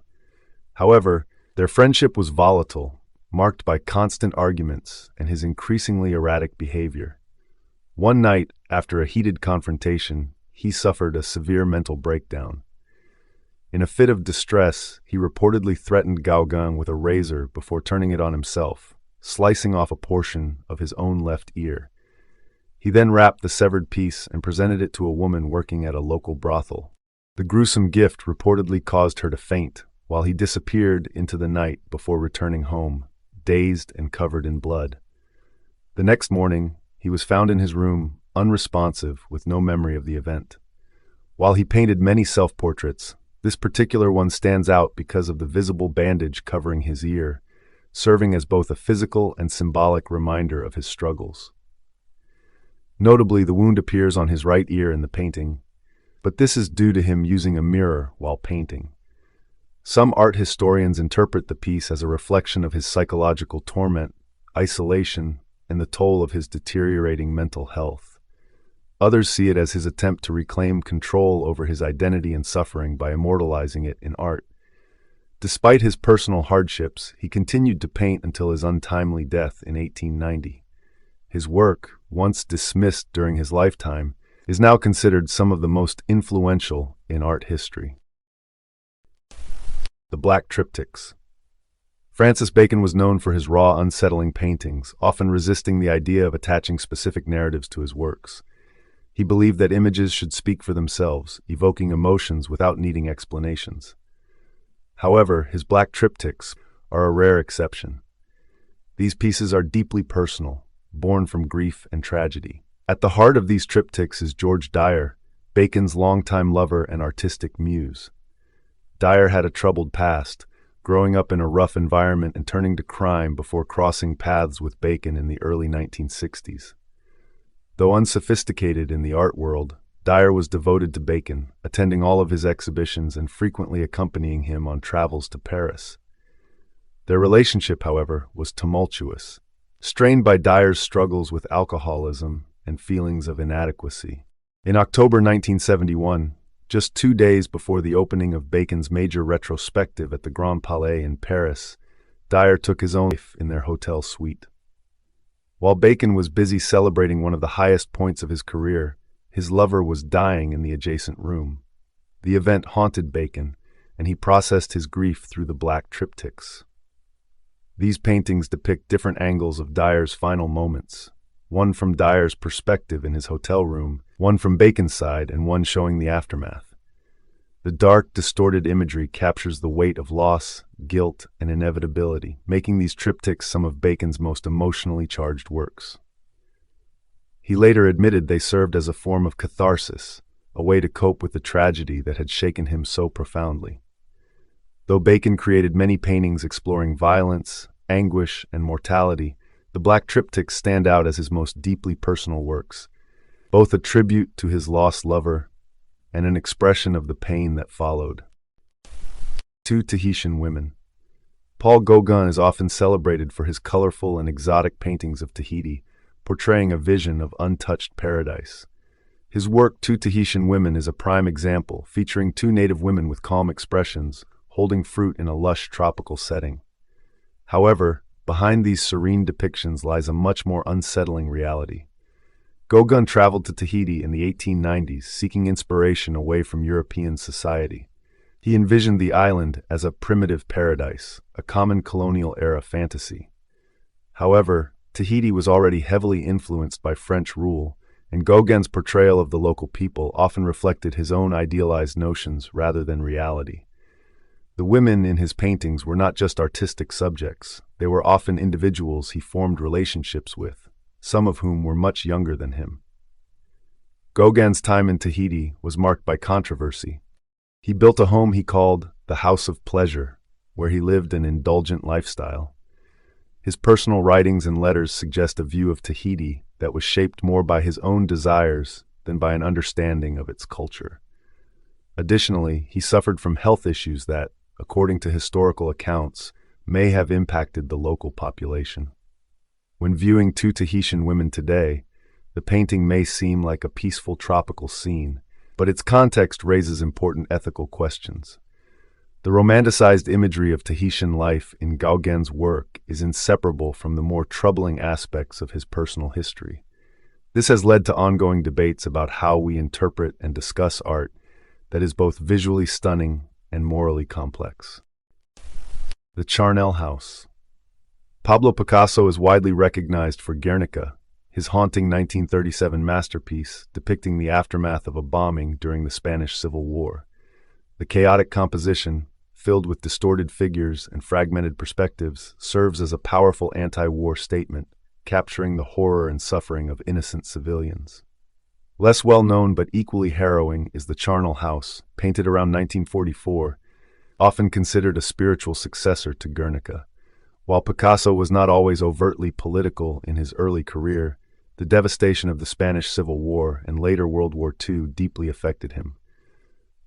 However, their friendship was volatile, marked by constant arguments and his increasingly erratic behavior. One night, after a heated confrontation, he suffered a severe mental breakdown. In a fit of distress, he reportedly threatened Gauguin with a razor before turning it on himself, slicing off a portion of his own left ear. He then wrapped the severed piece and presented it to a woman working at a local brothel. The gruesome gift reportedly caused her to faint, while he disappeared into the night before returning home, dazed and covered in blood. The next morning, he was found in his room, unresponsive, with no memory of the event. While he painted many self-portraits, this particular one stands out because of the visible bandage covering his ear, serving as both a physical and symbolic reminder of his struggles. Notably, the wound appears on his right ear in the painting, but this is due to him using a mirror while painting. Some art historians interpret the piece as a reflection of his psychological torment, isolation, and the toll of his deteriorating mental health. Others see it as his attempt to reclaim control over his identity and suffering by immortalizing it in art. Despite his personal hardships, he continued to paint until his untimely death in 1890. His work, once dismissed during his lifetime, is now considered some of the most influential in art history. The Black Triptychs. Francis Bacon was known for his raw, unsettling paintings, often resisting the idea of attaching specific narratives to his works. He believed that images should speak for themselves, evoking emotions without needing explanations. However, his black triptychs are a rare exception. These pieces are deeply personal, born from grief and tragedy. At the heart of these triptychs is George Dyer, Bacon's longtime lover and artistic muse. Dyer had a troubled past, growing up in a rough environment and turning to crime before crossing paths with Bacon in the early 1960s. Though unsophisticated in the art world, Dyer was devoted to Bacon, attending all of his exhibitions and frequently accompanying him on travels to Paris. Their relationship, however, was tumultuous, strained by Dyer's struggles with alcoholism and feelings of inadequacy. In October 1971, just 2 days before the opening of Bacon's major retrospective at the Grand Palais in Paris, Dyer took his own life in their hotel suite. While Bacon was busy celebrating one of the highest points of his career, his lover was dying in the adjacent room. The event haunted Bacon, and he processed his grief through the black triptychs. These paintings depict different angles of Dyer's final moments, one from Dyer's perspective in his hotel room, one from Bacon's side, and one showing the aftermath. The dark, distorted imagery captures the weight of loss, guilt, and inevitability, making these triptychs some of Bacon's most emotionally charged works. He later admitted they served as a form of catharsis, a way to cope with the tragedy that had shaken him so profoundly. Though Bacon created many paintings exploring violence, anguish, and mortality, the black triptychs stand out as his most deeply personal works, both a tribute to his lost lover and an expression of the pain that followed. 2 Tahitian Women. Paul Gauguin is often celebrated for his colorful and exotic paintings of Tahiti, portraying a vision of untouched paradise. His work, Two Tahitian Women, is a prime example, featuring two native women with calm expressions, holding fruit in a lush tropical setting. However, behind these serene depictions lies a much more unsettling reality. Gauguin traveled to Tahiti in the 1890s, seeking inspiration away from European society. He envisioned the island as a primitive paradise, a common colonial-era fantasy. However, Tahiti was already heavily influenced by French rule, and Gauguin's portrayal of the local people often reflected his own idealized notions rather than reality. The women in his paintings were not just artistic subjects, they were often individuals he formed relationships with, some of whom were much younger than him. Gauguin's time in Tahiti was marked by controversy. He built a home he called the House of Pleasure, where he lived an indulgent lifestyle. His personal writings and letters suggest a view of Tahiti that was shaped more by his own desires than by an understanding of its culture. Additionally, he suffered from health issues that, according to historical accounts, may have impacted the local population. When viewing Two Tahitian Women today, the painting may seem like a peaceful tropical scene, but its context raises important ethical questions. The romanticized imagery of Tahitian life in Gauguin's work is inseparable from the more troubling aspects of his personal history. This has led to ongoing debates about how we interpret and discuss art that is both visually stunning and morally complex. The Charnel House. Pablo Picasso is widely recognized for Guernica, his haunting 1937 masterpiece depicting the aftermath of a bombing during the Spanish Civil War. The chaotic composition, filled with distorted figures and fragmented perspectives, serves as a powerful anti-war statement, capturing the horror and suffering of innocent civilians. Less well-known but equally harrowing is the Charnel House, painted around 1944, often considered a spiritual successor to Guernica. While Picasso was not always overtly political in his early career, the devastation of the Spanish Civil War and later World War II deeply affected him.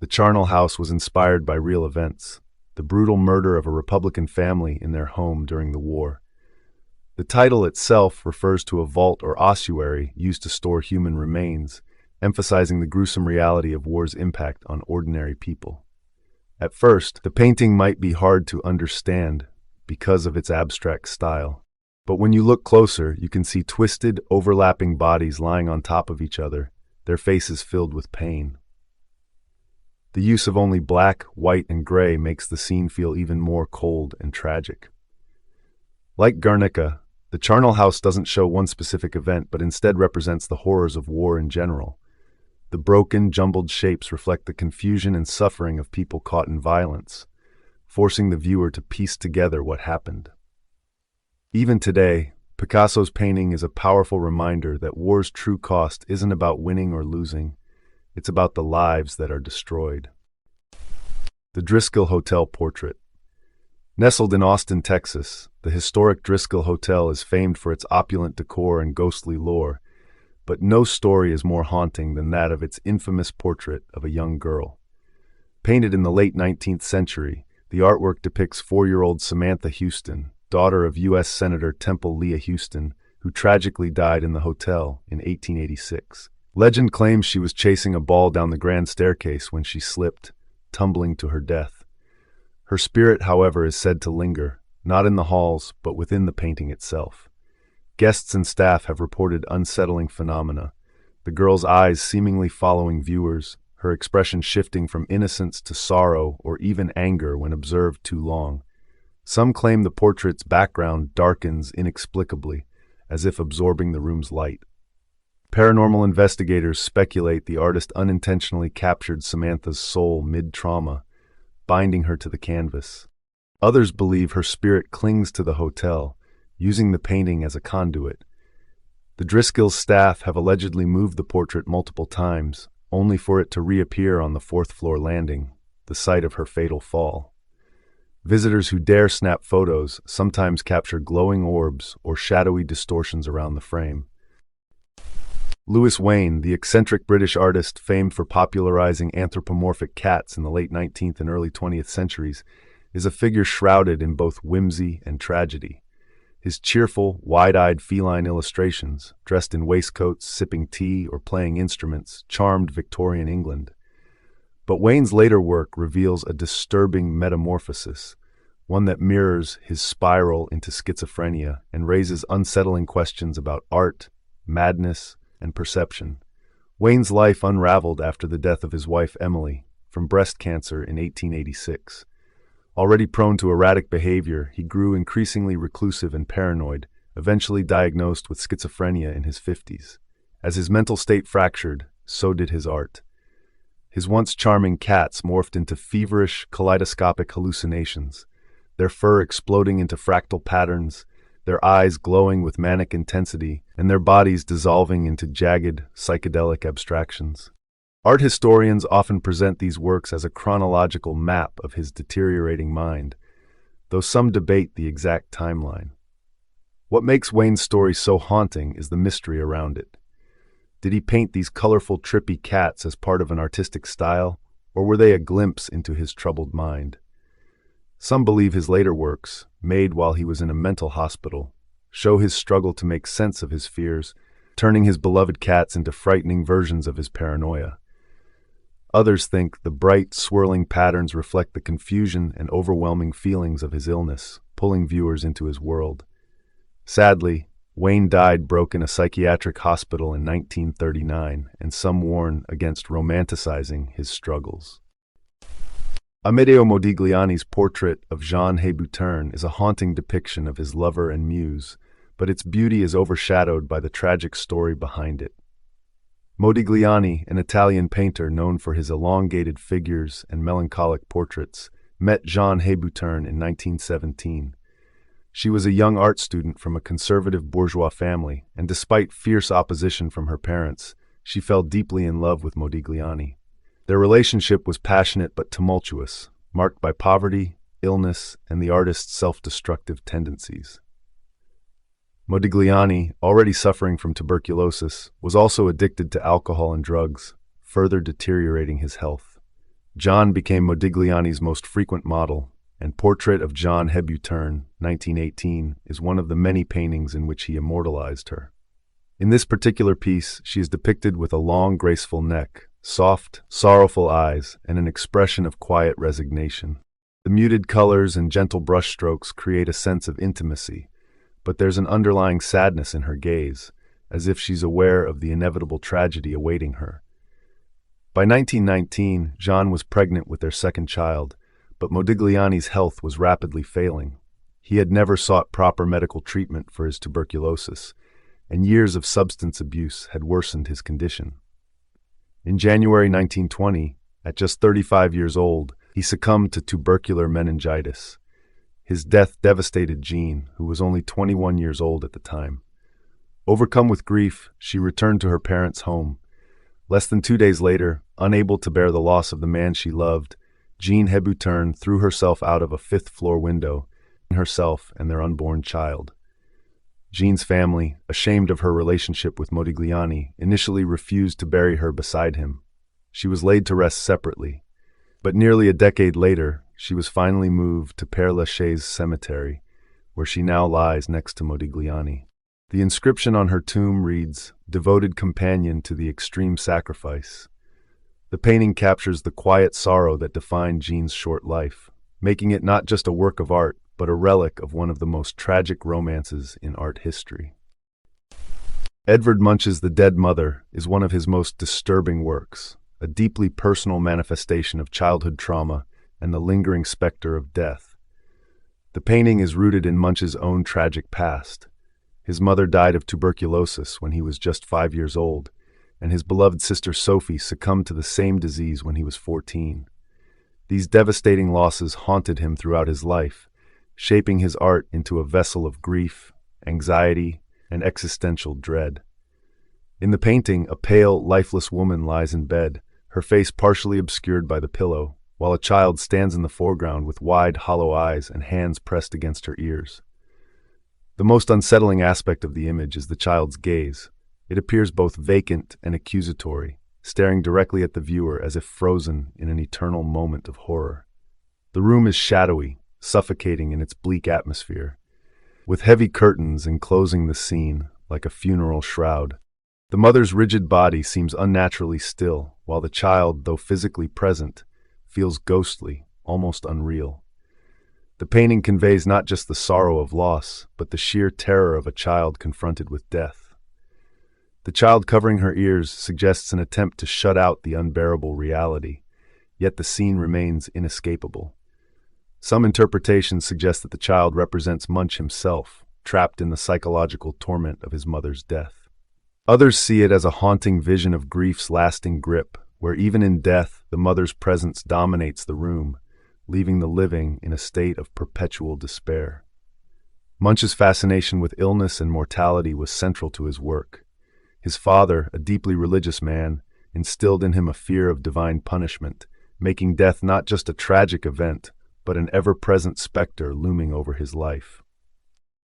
The Charnel House was inspired by real events, the brutal murder of a Republican family in their home during the war. The title itself refers to a vault or ossuary used to store human remains, emphasizing the gruesome reality of war's impact on ordinary people. At first, the painting might be hard to understand because of its abstract style. But when you look closer, you can see twisted, overlapping bodies lying on top of each other, their faces filled with pain. The use of only black, white, and gray makes the scene feel even more cold and tragic. Like Guernica, the Charnel House doesn't show one specific event, but instead represents the horrors of war in general. The broken, jumbled shapes reflect the confusion and suffering of people caught in violence, forcing the viewer to piece together what happened. Even today, Picasso's painting is a powerful reminder that war's true cost isn't about winning or losing, it's about the lives that are destroyed. The Driscoll Hotel Portrait. Nestled in Austin, Texas, the historic Driscoll Hotel is famed for its opulent decor and ghostly lore, but no story is more haunting than that of its infamous portrait of a young girl. Painted in the late 19th century, the artwork depicts 4-year-old Samantha Houston, daughter of U.S. Senator Temple Leah Houston, who tragically died in the hotel in 1886. Legend claims she was chasing a ball down the grand staircase when she slipped, tumbling to her death. Her spirit, however, is said to linger, not in the halls, but within the painting itself. Guests and staff have reported unsettling phenomena, the girl's eyes seemingly following viewers, her expression shifting from innocence to sorrow or even anger when observed too long. Some claim the portrait's background darkens inexplicably, as if absorbing the room's light. Paranormal investigators speculate the artist unintentionally captured Samantha's soul mid-trauma, binding her to the canvas. Others believe her spirit clings to the hotel, using the painting as a conduit. The Driscoll's staff have allegedly moved the portrait multiple times, only for it to reappear on the 4th-floor landing, the site of her fatal fall. Visitors who dare snap photos sometimes capture glowing orbs or shadowy distortions around the frame. Louis Wain, the eccentric British artist famed for popularizing anthropomorphic cats in the late 19th and early 20th centuries, is a figure shrouded in both whimsy and tragedy. His cheerful, wide-eyed feline illustrations, dressed in waistcoats, sipping tea, or playing instruments, charmed Victorian England. But Wayne's later work reveals a disturbing metamorphosis, one that mirrors his spiral into schizophrenia and raises unsettling questions about art, madness, and perception. Wayne's life unraveled after the death of his wife Emily from breast cancer in 1886. Already prone to erratic behavior, he grew increasingly reclusive and paranoid, eventually diagnosed with schizophrenia in his 50s. As his mental state fractured, so did his art. His once charming cats morphed into feverish, kaleidoscopic hallucinations, their fur exploding into fractal patterns, their eyes glowing with manic intensity, and their bodies dissolving into jagged, psychedelic abstractions. Art historians often present these works as a chronological map of his deteriorating mind, though some debate the exact timeline. What makes Wayne's story so haunting is the mystery around it. Did he paint these colorful, trippy cats as part of an artistic style, or were they a glimpse into his troubled mind? Some believe his later works, made while he was in a mental hospital, show his struggle to make sense of his fears, turning his beloved cats into frightening versions of his paranoia. Others think the bright, swirling patterns reflect the confusion and overwhelming feelings of his illness, pulling viewers into his world. Sadly, Wayne died broke in a psychiatric hospital in 1939, and some warn against romanticizing his struggles. Amedeo Modigliani's portrait of Jean Hébuterne is a haunting depiction of his lover and muse, but its beauty is overshadowed by the tragic story behind it. Modigliani, an Italian painter known for his elongated figures and melancholic portraits, met Jean Hébuterne in 1917. She was a young art student from a conservative bourgeois family, and despite fierce opposition from her parents, she fell deeply in love with Modigliani. Their relationship was passionate but tumultuous, marked by poverty, illness, and the artist's self-destructive tendencies. Modigliani, already suffering from tuberculosis, was also addicted to alcohol and drugs, further deteriorating his health. John became Modigliani's most frequent model, and Portrait of Jean Hébuterne, 1918, is one of the many paintings in which he immortalized her. In this particular piece, she is depicted with a long, graceful neck, soft, sorrowful eyes, and an expression of quiet resignation. The muted colors and gentle brushstrokes create a sense of intimacy, but there's an underlying sadness in her gaze, as if she's aware of the inevitable tragedy awaiting her. By 1919, Jean was pregnant with their second child, but Modigliani's health was rapidly failing. He had never sought proper medical treatment for his tuberculosis, and years of substance abuse had worsened his condition. In January 1920, at just 35 years old, he succumbed to tubercular meningitis. His death devastated Jean, who was only 21 years old at the time. Overcome with grief, she returned to her parents' home. Less than 2 days later, unable to bear the loss of the man she loved, Jean Hébuterne threw herself out of a fifth-floor window, herself and their unborn child. Jean's family, ashamed of her relationship with Modigliani, initially refused to bury her beside him. She was laid to rest separately, but nearly a decade later, she was finally moved to Père Lachaise Cemetery, where she now lies next to Modigliani. The inscription on her tomb reads, "Devoted companion to the extreme sacrifice." The painting captures the quiet sorrow that defined Jean's short life, making it not just a work of art, but a relic of one of the most tragic romances in art history. Edvard Munch's The Dead Mother is one of his most disturbing works, a deeply personal manifestation of childhood trauma and the lingering specter of death. The painting is rooted in Munch's own tragic past. His mother died of tuberculosis when he was just 5 years old, and his beloved sister Sophie succumbed to the same disease when he was 14. These devastating losses haunted him throughout his life, shaping his art into a vessel of grief, anxiety, and existential dread. In the painting, a pale, lifeless woman lies in bed, her face partially obscured by the pillow, while a child stands in the foreground with wide, hollow eyes and hands pressed against her ears. The most unsettling aspect of the image is the child's gaze. It appears both vacant and accusatory, staring directly at the viewer as if frozen in an eternal moment of horror. The room is shadowy, suffocating in its bleak atmosphere, with heavy curtains enclosing the scene like a funeral shroud. The mother's rigid body seems unnaturally still, while the child, though physically present, feels ghostly, almost unreal. The painting conveys not just the sorrow of loss, but the sheer terror of a child confronted with death. The child covering her ears suggests an attempt to shut out the unbearable reality, yet the scene remains inescapable. Some interpretations suggest that the child represents Munch himself, trapped in the psychological torment of his mother's death. Others see it as a haunting vision of grief's lasting grip, where even in death, the mother's presence dominates the room, leaving the living in a state of perpetual despair. Munch's fascination with illness and mortality was central to his work. His father, a deeply religious man, instilled in him a fear of divine punishment, making death not just a tragic event, but an ever-present specter looming over his life.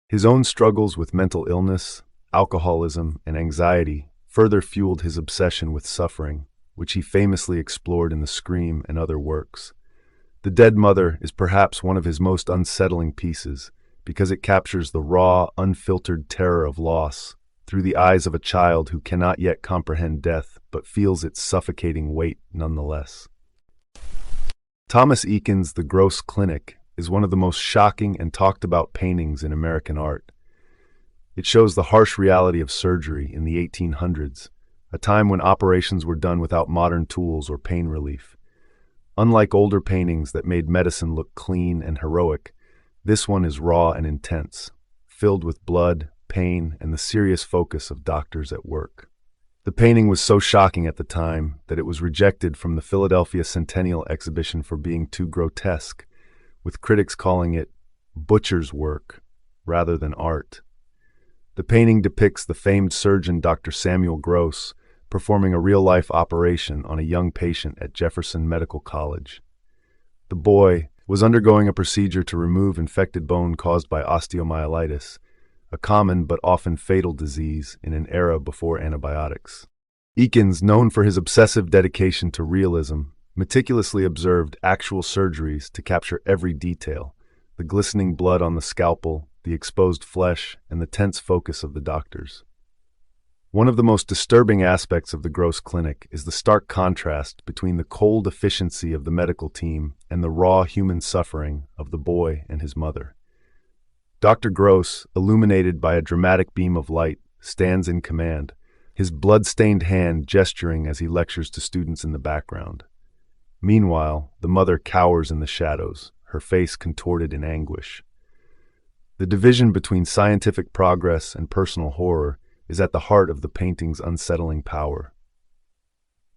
His own struggles with mental illness, alcoholism, and anxiety further fueled his obsession with suffering, which he famously explored in The Scream and other works. The Dead Mother is perhaps one of his most unsettling pieces, because it captures the raw, unfiltered terror of loss through the eyes of a child who cannot yet comprehend death but feels its suffocating weight nonetheless. Thomas Eakins' The Gross Clinic is one of the most shocking and talked about paintings in American art. It shows the harsh reality of surgery in the 1800s, a time when operations were done without modern tools or pain relief. Unlike older paintings that made medicine look clean and heroic, this one is raw and intense, filled with blood, pain, and the serious focus of doctors at work. The painting was so shocking at the time that it was rejected from the Philadelphia Centennial Exhibition for being too grotesque, with critics calling it butcher's work rather than art. The painting depicts the famed surgeon Dr. Samuel Gross performing a real-life operation on a young patient at Jefferson Medical College. The boy was undergoing a procedure to remove infected bone caused by osteomyelitis, a common but often fatal disease in an era before antibiotics. Eakins, known for his obsessive dedication to realism, meticulously observed actual surgeries to capture every detail: the glistening blood on the scalpel, the exposed flesh, and the tense focus of the doctors. One of the most disturbing aspects of the Gross Clinic is the stark contrast between the cold efficiency of the medical team and the raw human suffering of the boy and his mother. Dr. Gross, illuminated by a dramatic beam of light, stands in command, his blood-stained hand gesturing as he lectures to students in the background. Meanwhile, the mother cowers in the shadows, her face contorted in anguish. The division between scientific progress and personal horror is at the heart of the painting's unsettling power.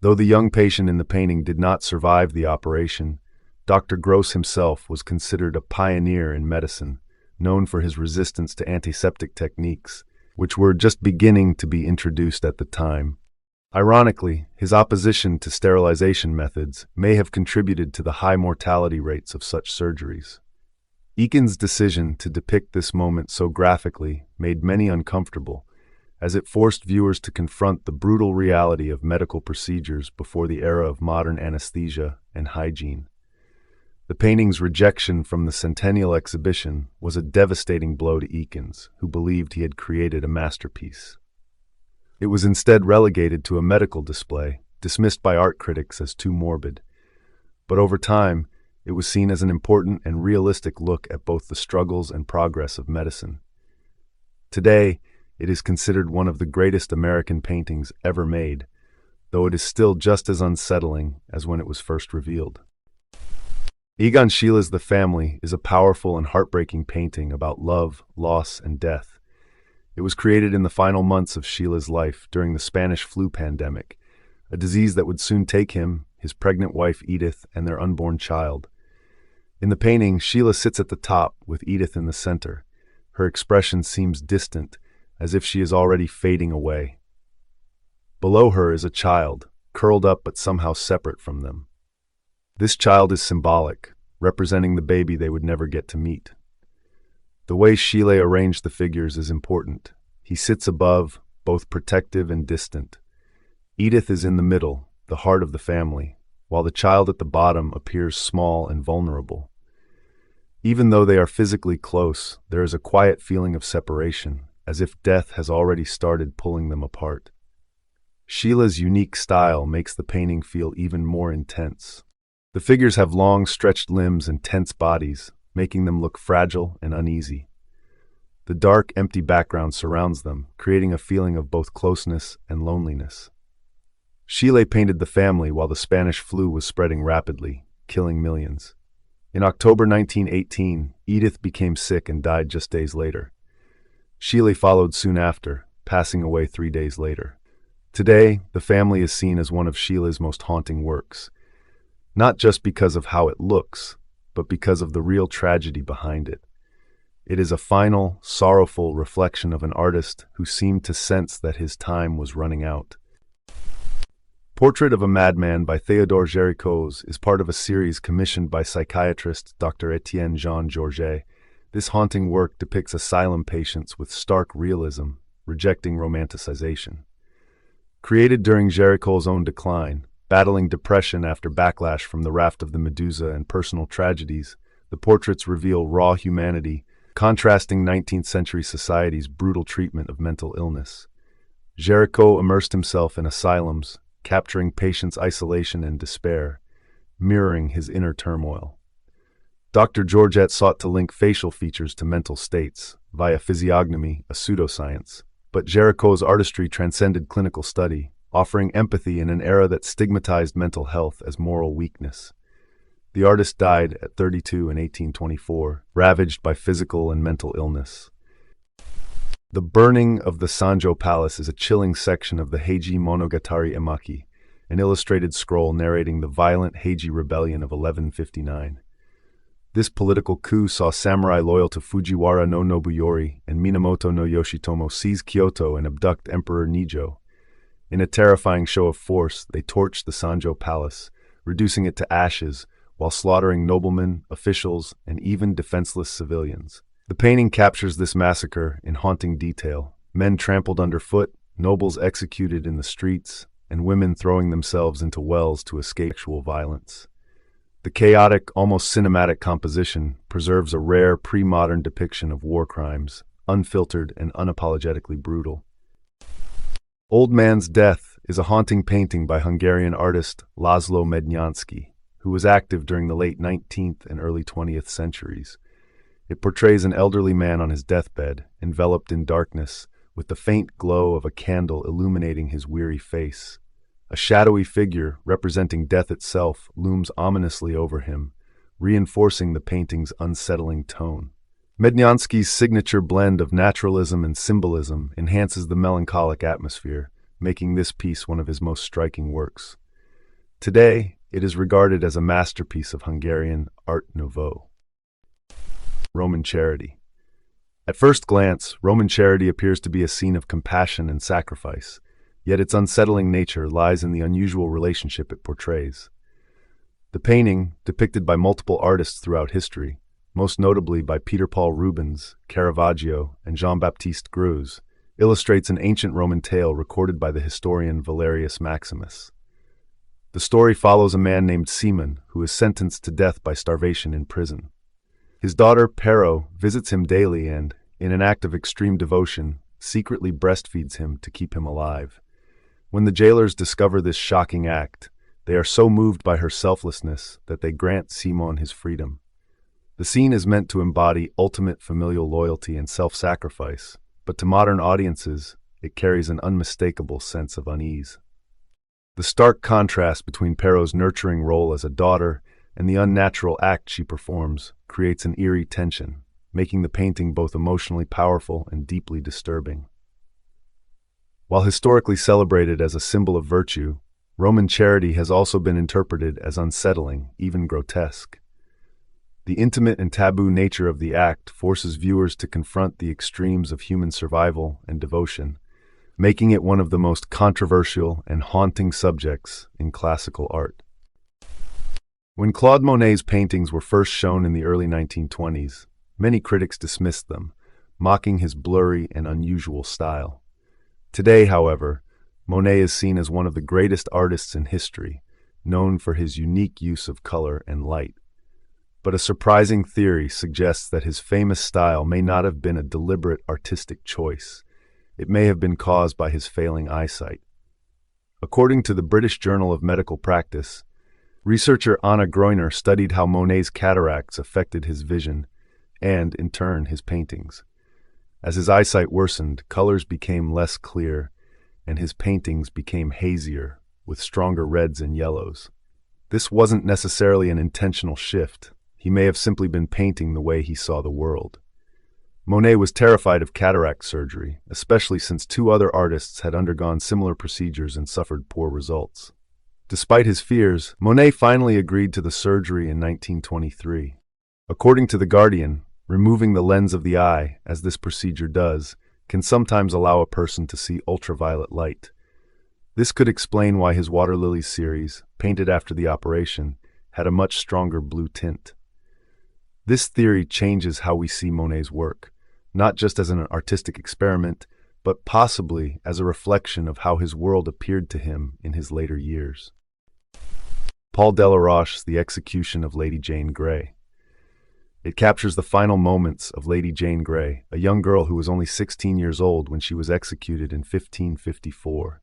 Though the young patient in the painting did not survive the operation, Dr. Gross himself was considered a pioneer in medicine, known for his resistance to antiseptic techniques, which were just beginning to be introduced at the time. Ironically, his opposition to sterilization methods may have contributed to the high mortality rates of such surgeries. Eakins' decision to depict this moment so graphically made many uncomfortable, as it forced viewers to confront the brutal reality of medical procedures before the era of modern anesthesia and hygiene. The painting's rejection from the Centennial Exhibition was a devastating blow to Eakins, who believed he had created a masterpiece. It was instead relegated to a medical display, dismissed by art critics as too morbid. But over time, it was seen as an important and realistic look at both the struggles and progress of medicine. Today, it is considered one of the greatest American paintings ever made, though it is still just as unsettling as when it was first revealed. Egon Schiele's The Family is a powerful and heartbreaking painting about love, loss, and death. It was created in the final months of Schiele's life during the Spanish flu pandemic, a disease that would soon take him, his pregnant wife Edith, and their unborn child. In the painting, Schiele sits at the top with Edith in the center. Her expression seems distant, as if she is already fading away. Below her is a child, curled up but somehow separate from them. This child is symbolic, representing the baby they would never get to meet. The way Schiele arranged the figures is important. He sits above, both protective and distant. Edith is in the middle, the heart of the family, while the child at the bottom appears small and vulnerable. Even though they are physically close, there is a quiet feeling of separation, as if death has already started pulling them apart. Sheila's unique style makes the painting feel even more intense. The figures have long, stretched limbs and tense bodies, making them look fragile and uneasy. The dark, empty background surrounds them, creating a feeling of both closeness and loneliness. Sheila painted the family while the Spanish flu was spreading rapidly, killing millions. In October 1918, Edith became sick and died just days later. Sheila followed soon after, passing away 3 days later. Today, the family is seen as one of Sheila's most haunting works, not just because of how it looks, but because of the real tragedy behind it. It is a final, sorrowful reflection of an artist who seemed to sense that his time was running out. Portrait of a Madman by Théodore Géricault is part of a series commissioned by psychiatrist Dr. Étienne Jean Georget. This haunting work depicts asylum patients with stark realism, rejecting romanticization. Created during Géricault's own decline, battling depression after backlash from the raft of the Medusa and personal tragedies, the portraits reveal raw humanity, contrasting 19th century society's brutal treatment of mental illness. Géricault immersed himself in asylums, capturing patients' isolation and despair, mirroring his inner turmoil. Dr. Georget sought to link facial features to mental states, via physiognomy, a pseudoscience. But Géricault's artistry transcended clinical study, offering empathy in an era that stigmatized mental health as moral weakness. The artist died at 32 in 1824, ravaged by physical and mental illness. The burning of the Sanjo Palace is a chilling section of the Heiji Monogatari Emaki, an illustrated scroll narrating the violent Heiji rebellion of 1159. This political coup saw samurai loyal to Fujiwara no Nobuyori and Minamoto no Yoshitomo seize Kyoto and abduct Emperor Nijo. In a terrifying show of force, they torched the Sanjo Palace, reducing it to ashes while slaughtering noblemen, officials, and even defenseless civilians. The painting captures this massacre in haunting detail: men trampled underfoot, nobles executed in the streets, and women throwing themselves into wells to escape sexual violence. The chaotic, almost cinematic composition preserves a rare pre-modern depiction of war crimes, unfiltered and unapologetically brutal. Old Man's Death is a haunting painting by Hungarian artist Laszlo Mednyansky, who was active during the late 19th and early 20th centuries. It portrays an elderly man on his deathbed, enveloped in darkness, with the faint glow of a candle illuminating his weary face. A shadowy figure, representing death itself, looms ominously over him, reinforcing the painting's unsettling tone. Mednyansky's signature blend of naturalism and symbolism enhances the melancholic atmosphere, making this piece one of his most striking works. Today, it is regarded as a masterpiece of Hungarian Art Nouveau. Roman Charity. At first glance, Roman Charity appears to be a scene of compassion and sacrifice, yet its unsettling nature lies in the unusual relationship it portrays. The painting, depicted by multiple artists throughout history, most notably by Peter Paul Rubens, Caravaggio, and Jean-Baptiste Greuze, illustrates an ancient Roman tale recorded by the historian Valerius Maximus. The story follows a man named Simon, who is sentenced to death by starvation in prison. His daughter, Pero, visits him daily and, in an act of extreme devotion, secretly breastfeeds him to keep him alive. When the jailers discover this shocking act, they are so moved by her selflessness that they grant Simon his freedom. The scene is meant to embody ultimate familial loyalty and self-sacrifice, but to modern audiences, it carries an unmistakable sense of unease. The stark contrast between Pero's nurturing role as a daughter and the unnatural act she performs creates an eerie tension, making the painting both emotionally powerful and deeply disturbing. While historically celebrated as a symbol of virtue, Roman Charity has also been interpreted as unsettling, even grotesque. The intimate and taboo nature of the act forces viewers to confront the extremes of human survival and devotion, making it one of the most controversial and haunting subjects in classical art. When Claude Monet's paintings were first shown in the early 1920s, many critics dismissed them, mocking his blurry and unusual style. Today, however, Monet is seen as one of the greatest artists in history, known for his unique use of color and light. But a surprising theory suggests that his famous style may not have been a deliberate artistic choice. It may have been caused by his failing eyesight. According to the British Journal of Medical Practice, researcher Anna Groiner studied how Monet's cataracts affected his vision and, in turn, his paintings. As his eyesight worsened, colors became less clear, and his paintings became hazier, with stronger reds and yellows. This wasn't necessarily an intentional shift. He may have simply been painting the way he saw the world. Monet was terrified of cataract surgery, especially since two other artists had undergone similar procedures and suffered poor results. Despite his fears, Monet finally agreed to the surgery in 1923. According to The Guardian, removing the lens of the eye, as this procedure does, can sometimes allow a person to see ultraviolet light. This could explain why his Water Lilies series, painted after the operation, had a much stronger blue tint. This theory changes how we see Monet's work, not just as an artistic experiment, but possibly as a reflection of how his world appeared to him in his later years. Paul Delaroche's The Execution of Lady Jane Grey. It captures the final moments of Lady Jane Grey, a young girl who was only 16 years old when she was executed in 1554.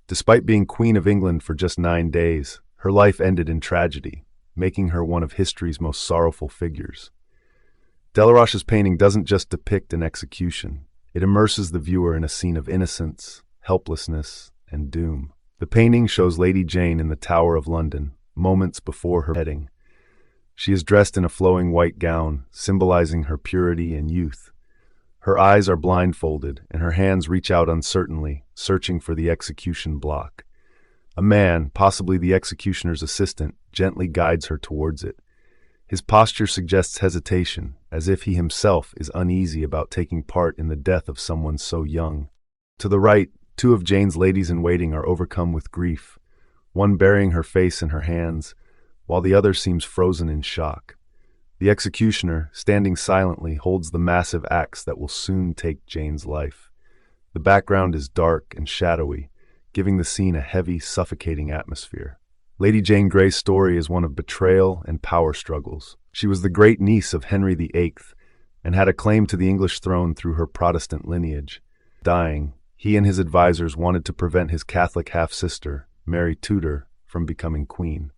Despite being Queen of England for just 9 days, her life ended in tragedy, making her one of history's most sorrowful figures. Delaroche's painting doesn't just depict an execution, it immerses the viewer in a scene of innocence, helplessness, and doom. The painting shows Lady Jane in the Tower of London, moments before her beheading. She is dressed in a flowing white gown, symbolizing her purity and youth. Her eyes are blindfolded, and her hands reach out uncertainly, searching for the execution block. A man, possibly the executioner's assistant, gently guides her towards it. His posture suggests hesitation, as if he himself is uneasy about taking part in the death of someone so young. To the right, two of Jane's ladies-in-waiting are overcome with grief, one burying her face in her hands, while the other seems frozen in shock. The executioner, standing silently, holds the massive axe that will soon take Jane's life. The background is dark and shadowy, giving the scene a heavy, suffocating atmosphere. Lady Jane Grey's story is one of betrayal and power struggles. She was the great niece of Henry VIII and had a claim to the English throne through her Protestant lineage. Dying, he and his advisors wanted to prevent his Catholic half-sister, Mary Tudor, from becoming queen.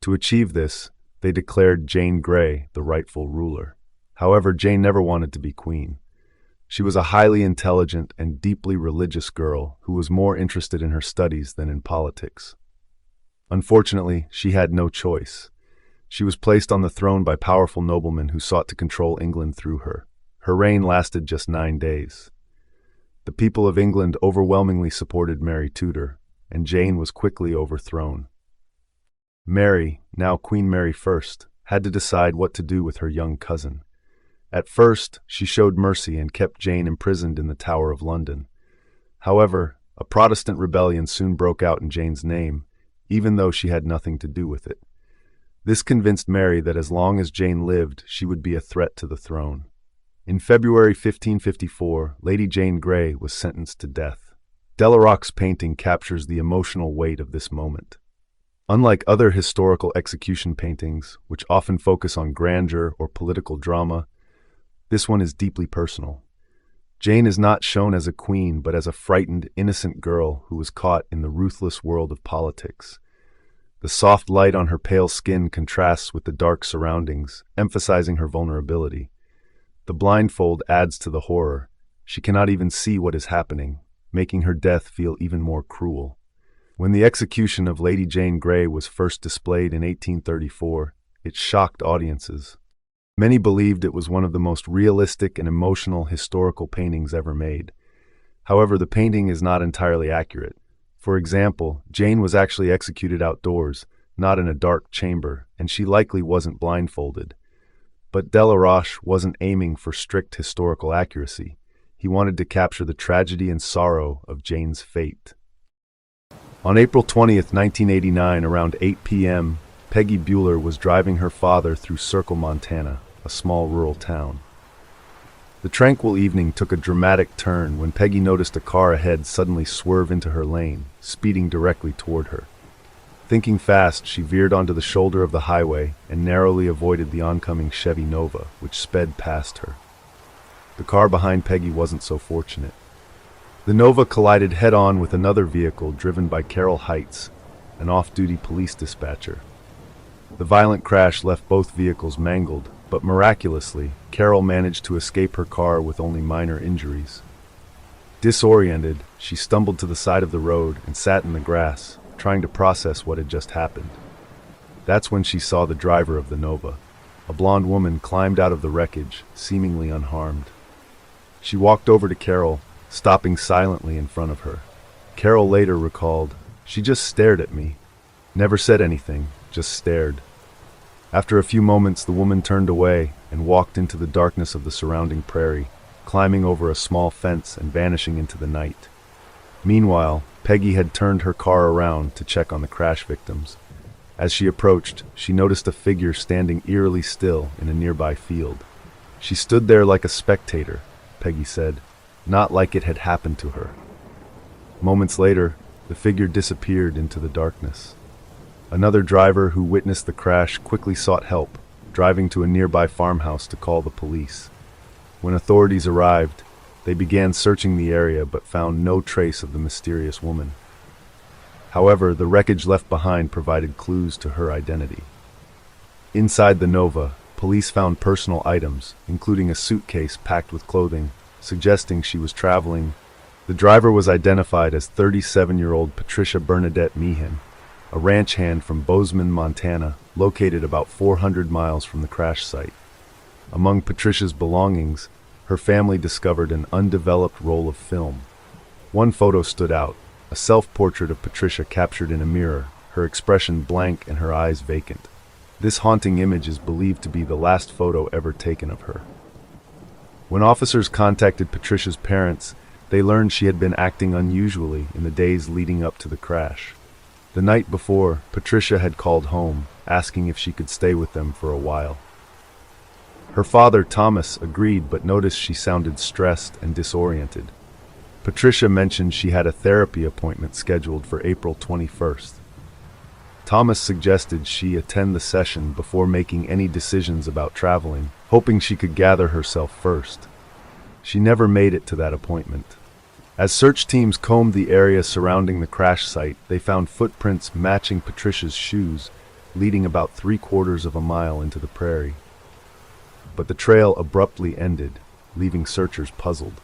To achieve this, they declared Jane Grey the rightful ruler. However, Jane never wanted to be queen. She was a highly intelligent and deeply religious girl who was more interested in her studies than in politics. Unfortunately, she had no choice. She was placed on the throne by powerful noblemen who sought to control England through her. Her reign lasted just 9 days. The people of England overwhelmingly supported Mary Tudor, and Jane was quickly overthrown. Mary, now Queen Mary I, had to decide what to do with her young cousin. At first, she showed mercy and kept Jane imprisoned in the Tower of London. However, a Protestant rebellion soon broke out in Jane's name, even though she had nothing to do with it. This convinced Mary that as long as Jane lived, she would be a threat to the throne. In February 1554, Lady Jane Grey was sentenced to death. Delaroche's painting captures the emotional weight of this moment. Unlike other historical execution paintings, which often focus on grandeur or political drama, this one is deeply personal. Jane is not shown as a queen, but as a frightened, innocent girl who was caught in the ruthless world of politics. The soft light on her pale skin contrasts with the dark surroundings, emphasizing her vulnerability. The blindfold adds to the horror. She cannot even see what is happening, making her death feel even more cruel. When the execution of Lady Jane Grey was first displayed in 1834, it shocked audiences. Many believed it was one of the most realistic and emotional historical paintings ever made. However, the painting is not entirely accurate. For example, Jane was actually executed outdoors, not in a dark chamber, and she likely wasn't blindfolded. But Delaroche wasn't aiming for strict historical accuracy. He wanted to capture the tragedy and sorrow of Jane's fate. On April 20th, 1989, around 8 p.m., Peggy Bueller was driving her father through Circle, Montana, a small rural town. The tranquil evening took a dramatic turn when Peggy noticed a car ahead suddenly swerve into her lane, speeding directly toward her. Thinking fast, she veered onto the shoulder of the highway and narrowly avoided the oncoming Chevy Nova, which sped past her. The car behind Peggy wasn't so fortunate. The Nova collided head-on with another vehicle driven by Carol Heights, an off-duty police dispatcher. The violent crash left both vehicles mangled, but miraculously, Carol managed to escape her car with only minor injuries. Disoriented, she stumbled to the side of the road and sat in the grass, trying to process what had just happened. That's when she saw the driver of the Nova. A blonde woman climbed out of the wreckage, seemingly unharmed. She walked over to Carol, stopping silently in front of her. Carol later recalled, "She just stared at me. Never said anything, just stared." After a few moments, the woman turned away and walked into the darkness of the surrounding prairie, climbing over a small fence and vanishing into the night. Meanwhile, Peggy had turned her car around to check on the crash victims. As she approached, she noticed a figure standing eerily still in a nearby field. She stood there like a spectator, Peggy said, not like it had happened to her. Moments later, the figure disappeared into the darkness. Another driver who witnessed the crash quickly sought help, driving to a nearby farmhouse to call the police. When authorities arrived, they began searching the area but found no trace of the mysterious woman. However, the wreckage left behind provided clues to her identity. Inside the Nova, police found personal items, including a suitcase packed with clothing, suggesting she was traveling. The driver was identified as 37-year-old Patricia Bernadette Meehan, a ranch hand from Bozeman, Montana, located about 400 miles from the crash site. Among Patricia's belongings, her family discovered an undeveloped roll of film. One photo stood out, a self-portrait of Patricia captured in a mirror, her expression blank and her eyes vacant. This haunting image is believed to be the last photo ever taken of her. When officers contacted Patricia's parents, they learned she had been acting unusually in the days leading up to the crash. The night before, Patricia had called home, asking if she could stay with them for a while. Her father, Thomas, agreed but noticed she sounded stressed and disoriented. Patricia mentioned she had a therapy appointment scheduled for April 21st. Thomas suggested she attend the session before making any decisions about traveling, hoping she could gather herself first. She never made it to that appointment. As search teams combed the area surrounding the crash site, they found footprints matching Patricia's shoes, leading about 3/4 of a mile into the prairie. But the trail abruptly ended, leaving searchers puzzled.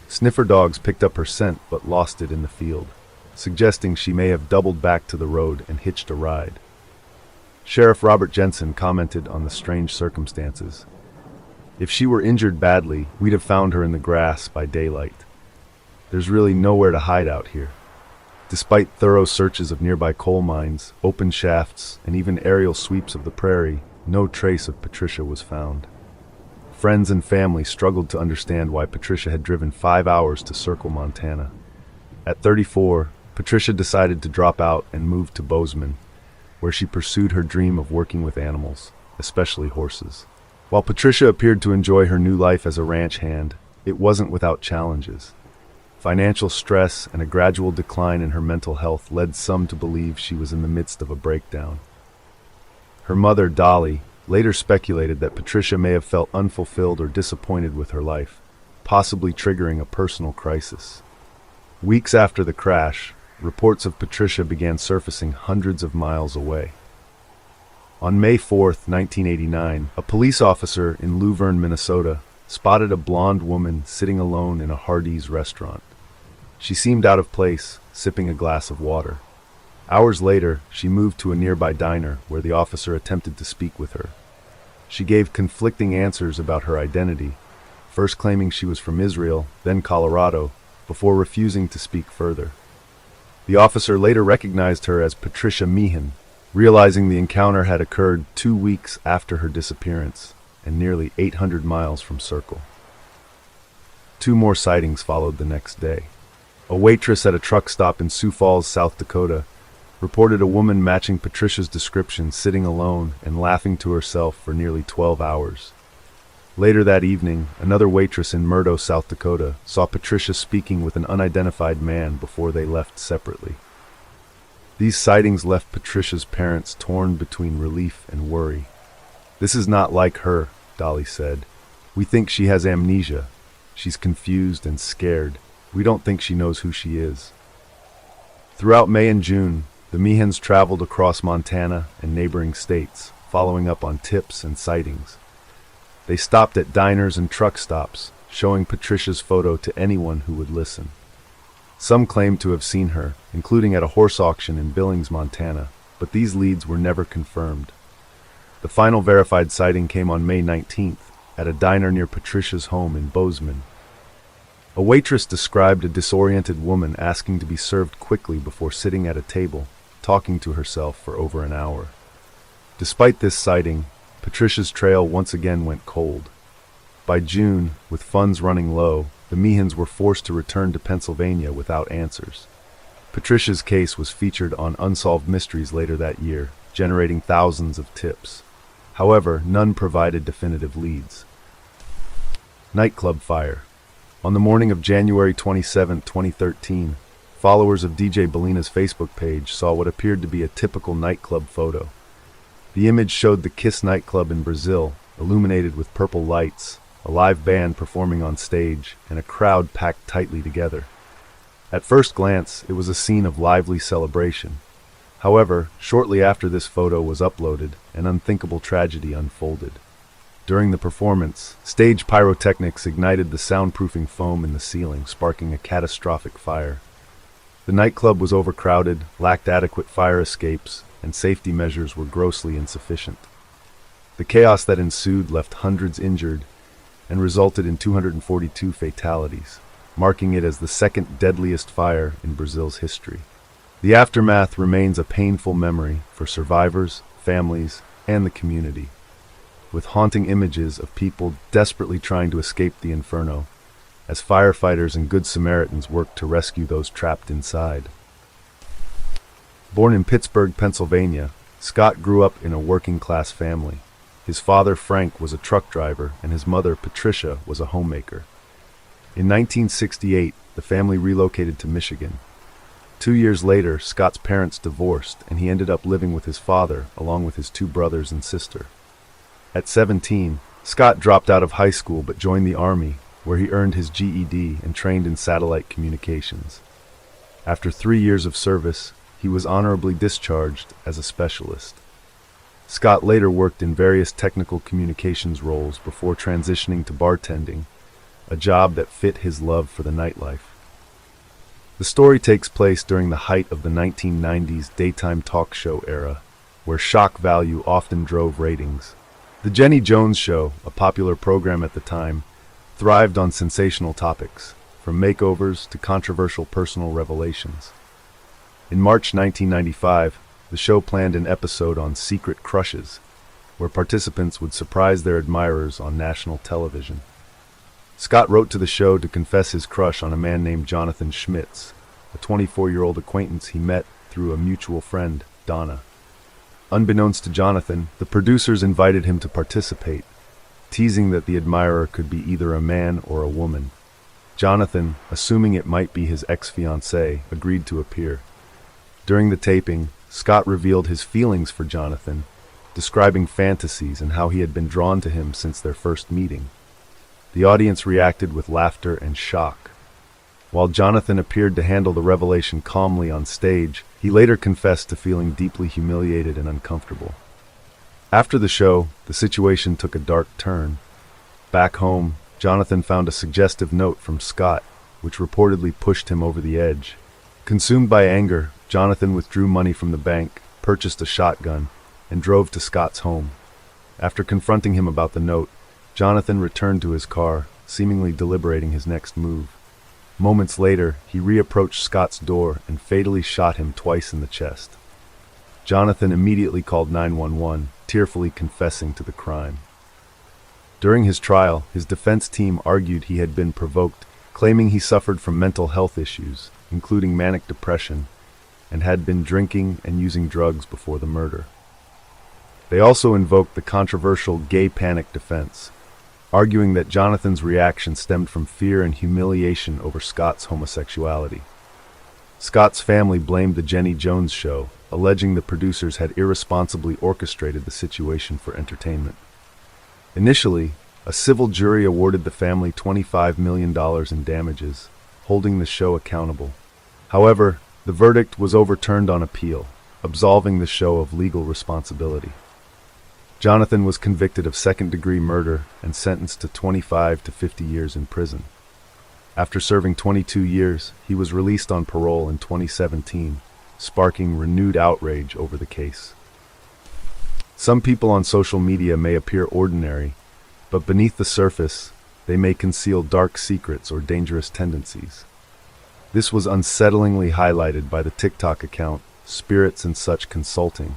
Sniffer dogs picked up her scent but lost it in the field, suggesting she may have doubled back to the road and hitched a ride. Sheriff Robert Jensen commented on the strange circumstances. "If she were injured badly, we'd have found her in the grass by daylight. There's really nowhere to hide out here." Despite thorough searches of nearby coal mines, open shafts, and even aerial sweeps of the prairie, no trace of Patricia was found. Friends and family struggled to understand why Patricia had driven 5 hours to circle Montana. At 34, Patricia decided to drop out and move to Bozeman, where she pursued her dream of working with animals, especially horses. While Patricia appeared to enjoy her new life as a ranch hand, it wasn't without challenges. Financial stress and a gradual decline in her mental health led some to believe she was in the midst of a breakdown. Her mother, Dolly, later speculated that Patricia may have felt unfulfilled or disappointed with her life, possibly triggering a personal crisis. Weeks after the crash, reports of Patricia began surfacing hundreds of miles away. On May 4, 1989, a police officer in Luverne, Minnesota, spotted a blonde woman sitting alone in a Hardee's restaurant. She seemed out of place, sipping a glass of water. Hours later, she moved to a nearby diner where the officer attempted to speak with her. She gave conflicting answers about her identity, first claiming she was from Israel, then Colorado, before refusing to speak further. The officer later recognized her as Patricia Meehan, realizing the encounter had occurred 2 weeks after her disappearance and nearly 800 miles from Circle. 2 more sightings followed the next day. A waitress at a truck stop in Sioux Falls, South Dakota, reported a woman matching Patricia's description sitting alone and laughing to herself for nearly 12 hours. Later that evening, another waitress in Murdo, South Dakota, saw Patricia speaking with an unidentified man before they left separately. These sightings left Patricia's parents torn between relief and worry. "This is not like her," Dolly said. "We think she has amnesia. She's confused and scared. We don't think she knows who she is." Throughout May and June, the Meehans traveled across Montana and neighboring states, following up on tips and sightings. They stopped at diners and truck stops, showing Patricia's photo to anyone who would listen. Some claimed to have seen her, including at a horse auction in Billings, Montana, but these leads were never confirmed. The final verified sighting came on May 19th at a diner near Patricia's home in Bozeman. A waitress described a disoriented woman asking to be served quickly before sitting at a table, talking to herself for over an hour. Despite this sighting, Patricia's trail once again went cold. By June, with funds running low, the Meehans were forced to return to Pennsylvania without answers. Patricia's case was featured on Unsolved Mysteries later that year, generating thousands of tips. However, none provided definitive leads. Nightclub fire. On the morning of January 27, 2013, followers of DJ Bellina's Facebook page saw what appeared to be a typical nightclub photo. The image showed the Kiss nightclub in Brazil, illuminated with purple lights, a live band performing on stage, and a crowd packed tightly together. At first glance, it was a scene of lively celebration. However, shortly after this photo was uploaded, an unthinkable tragedy unfolded. During the performance, stage pyrotechnics ignited the soundproofing foam in the ceiling, sparking a catastrophic fire. The nightclub was overcrowded, lacked adequate fire escapes, and safety measures were grossly insufficient. The chaos that ensued left hundreds injured and resulted in 242 fatalities, marking it as the second deadliest fire in Brazil's history. The aftermath remains a painful memory for survivors, families, and the community, with haunting images of people desperately trying to escape the inferno, as firefighters and Good Samaritans worked to rescue those trapped inside. Born in Pittsburgh, Pennsylvania, Scott grew up in a working-class family. His father, Frank, was a truck driver, and his mother, Patricia, was a homemaker. In 1968, the family relocated to Michigan. 2 years later, Scott's parents divorced, and he ended up living with his father, along with his 2 brothers and sister. At 17, Scott dropped out of high school but joined the Army, where he earned his GED and trained in satellite communications. After 3 years of service, he was honorably discharged as a specialist. Scott later worked in various technical communications roles before transitioning to bartending, a job that fit his love for the nightlife. The story takes place during the height of the 1990s daytime talk show era, where shock value often drove ratings. The Jenny Jones Show, a popular program at the time, thrived on sensational topics, from makeovers to controversial personal revelations. In March 1995, the show planned an episode on secret crushes, where participants would surprise their admirers on national television. Scott wrote to the show to confess his crush on a man named Jonathan Schmitz, a 24-year-old acquaintance he met through a mutual friend, Donna. Unbeknownst to Jonathan, the producers invited him to participate, teasing that the admirer could be either a man or a woman. Jonathan, assuming it might be his ex-fiancée, agreed to appear. During the taping, Scott revealed his feelings for Jonathan, describing fantasies and how he had been drawn to him since their first meeting. The audience reacted with laughter and shock. While Jonathan appeared to handle the revelation calmly on stage, he later confessed to feeling deeply humiliated and uncomfortable. After the show, the situation took a dark turn. Back home, Jonathan found a suggestive note from Scott, which reportedly pushed him over the edge. Consumed by anger, Jonathan withdrew money from the bank, purchased a shotgun, and drove to Scott's home. After confronting him about the note, Jonathan returned to his car, seemingly deliberating his next move. Moments later, he reapproached Scott's door and fatally shot him twice in the chest. Jonathan immediately called 911, tearfully confessing to the crime. During his trial, his defense team argued he had been provoked, claiming he suffered from mental health issues, including manic depression, and had been drinking and using drugs before the murder. They also invoked the controversial gay panic defense, arguing that Jonathan's reaction stemmed from fear and humiliation over Scott's homosexuality. Scott's family blamed The Jenny Jones Show, alleging the producers had irresponsibly orchestrated the situation for entertainment. Initially, a civil jury awarded the family $25 million in damages, holding the show accountable. However, the verdict was overturned on appeal, absolving the show of legal responsibility. Jonathan was convicted of second-degree murder and sentenced to 25 to 50 years in prison. After serving 22 years, he was released on parole in 2017, sparking renewed outrage over the case. Some people on social media may appear ordinary, but beneath the surface, they may conceal dark secrets or dangerous tendencies. This was unsettlingly highlighted by the TikTok account Spirits and Such Consulting,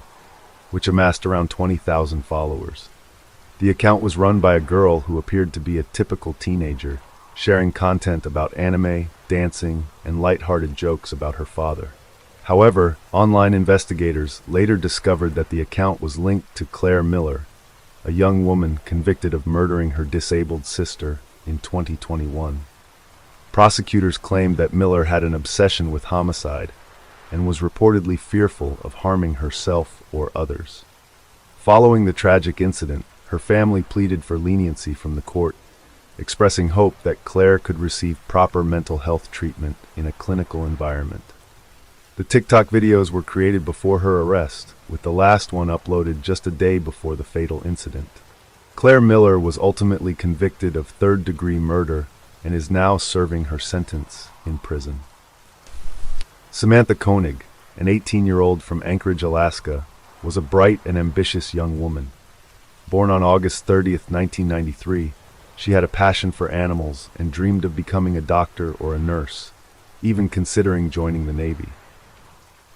which amassed around 20,000 followers. The account was run by a girl who appeared to be a typical teenager, sharing content about anime, dancing, and lighthearted jokes about her father. However, online investigators later discovered that the account was linked to Claire Miller, a young woman convicted of murdering her disabled sister in 2021. Prosecutors claimed that Miller had an obsession with homicide and was reportedly fearful of harming herself or others. Following the tragic incident, her family pleaded for leniency from the court, expressing hope that Claire could receive proper mental health treatment in a clinical environment. The TikTok videos were created before her arrest, with the last one uploaded just a day before the fatal incident. Claire Miller was ultimately convicted of third-degree murder and is now serving her sentence in prison. Samantha Koenig, an 18-year-old from Anchorage, Alaska, was a bright and ambitious young woman. Born on August 30th, 1993, she had a passion for animals and dreamed of becoming a doctor or a nurse, even considering joining the Navy.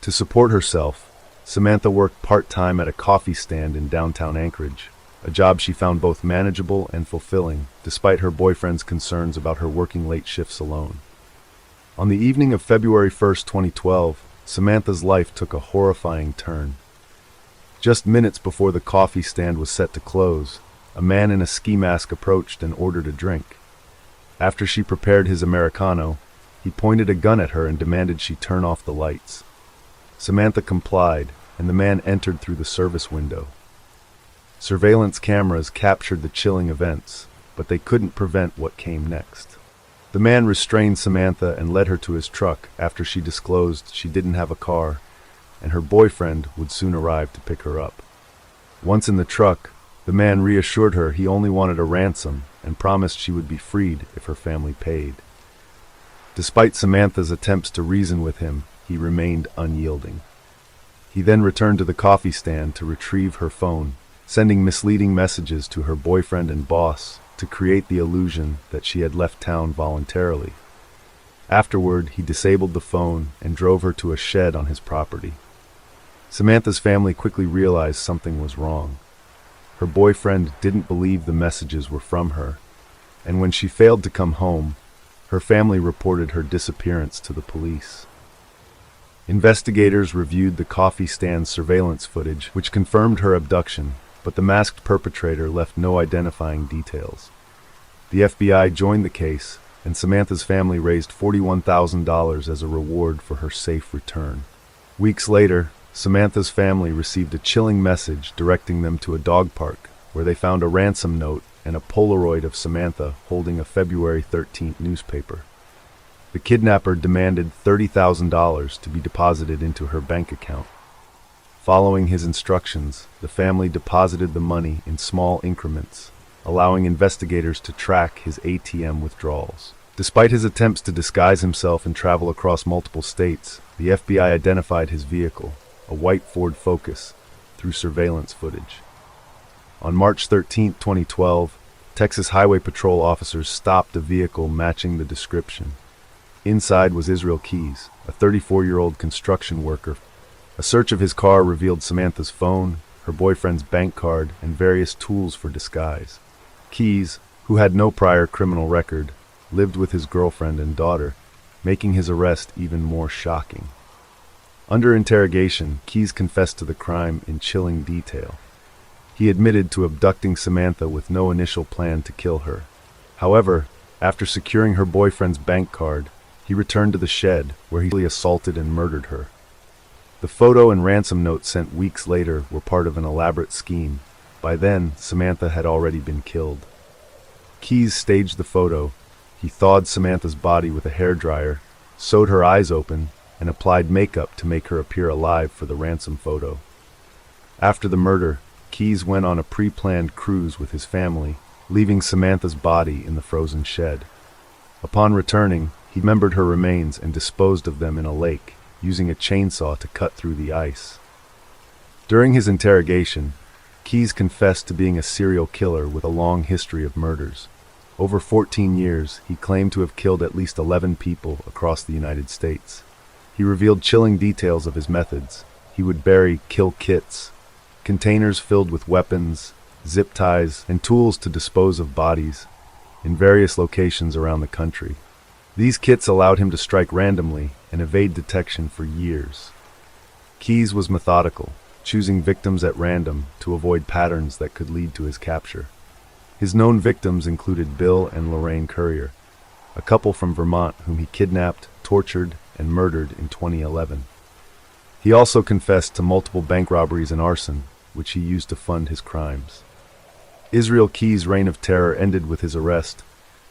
To support herself, Samantha worked part-time at a coffee stand in downtown Anchorage, a job she found both manageable and fulfilling, despite her boyfriend's concerns about her working late shifts alone. On the evening of February 1st, 2012, Samantha's life took a horrifying turn. Just minutes before the coffee stand was set to close, a man in a ski mask approached and ordered a drink. After she prepared his Americano, he pointed a gun at her and demanded she turn off the lights. Samantha complied, and the man entered through the service window. Surveillance cameras captured the chilling events, but they couldn't prevent what came next. The man restrained Samantha and led her to his truck after she disclosed she didn't have a car, and her boyfriend would soon arrive to pick her up. Once in the truck, the man reassured her he only wanted a ransom and promised she would be freed if her family paid. Despite Samantha's attempts to reason with him, he remained unyielding. He then returned to the coffee stand to retrieve her phone, sending misleading messages to her boyfriend and boss to create the illusion that she had left town voluntarily. Afterward, he disabled the phone and drove her to a shed on his property. Samantha's family quickly realized something was wrong. Her boyfriend didn't believe the messages were from her, and when she failed to come home, her family reported her disappearance to the police. Investigators reviewed the coffee stand's surveillance footage, which confirmed her abduction, but the masked perpetrator left no identifying details. The FBI joined the case, and Samantha's family raised $41,000 as a reward for her safe return. Weeks later, Samantha's family received a chilling message directing them to a dog park, where they found a ransom note and a Polaroid of Samantha holding a February 13th newspaper. The kidnapper demanded $30,000 to be deposited into her bank account. Following his instructions, the family deposited the money in small increments, allowing investigators to track his ATM withdrawals. Despite his attempts to disguise himself and travel across multiple states, the FBI identified his vehicle, a white Ford Focus, through surveillance footage. On March 13, 2012, Texas Highway Patrol officers stopped a vehicle matching the description. Inside was Israel Keys, a 34-year-old construction worker. A search of his car revealed Samantha's phone, her boyfriend's bank card, and various tools for disguise. Keys, who had no prior criminal record, lived with his girlfriend and daughter, making his arrest even more shocking. Under interrogation, Keys confessed to the crime in chilling detail. He admitted to abducting Samantha with no initial plan to kill her. However, after securing her boyfriend's bank card, he returned to the shed, where he assaulted and murdered her. The photo and ransom note sent weeks later were part of an elaborate scheme. By then, Samantha had already been killed. Keyes staged the photo. He thawed Samantha's body with a hairdryer, sewed her eyes open, and applied makeup to make her appear alive for the ransom photo. After the murder, Keyes went on a pre-planned cruise with his family, leaving Samantha's body in the frozen shed. Upon returning, he dismembered her remains and disposed of them in a lake, using a chainsaw to cut through the ice. During his interrogation, Keyes confessed to being a serial killer with a long history of murders. Over 14 years, he claimed to have killed at least 11 people across the United States. He revealed chilling details of his methods. He would bury kill kits, containers filled with weapons, zip ties, and tools to dispose of bodies, in various locations around the country. These kits allowed him to strike randomly and evade detection for years. Keyes was methodical, choosing victims at random to avoid patterns that could lead to his capture. His known victims included Bill and Lorraine Currier, a couple from Vermont whom he kidnapped, tortured, and murdered in 2011. He also confessed to multiple bank robberies and arson, which he used to fund his crimes. Israel Keyes' reign of terror ended with his arrest,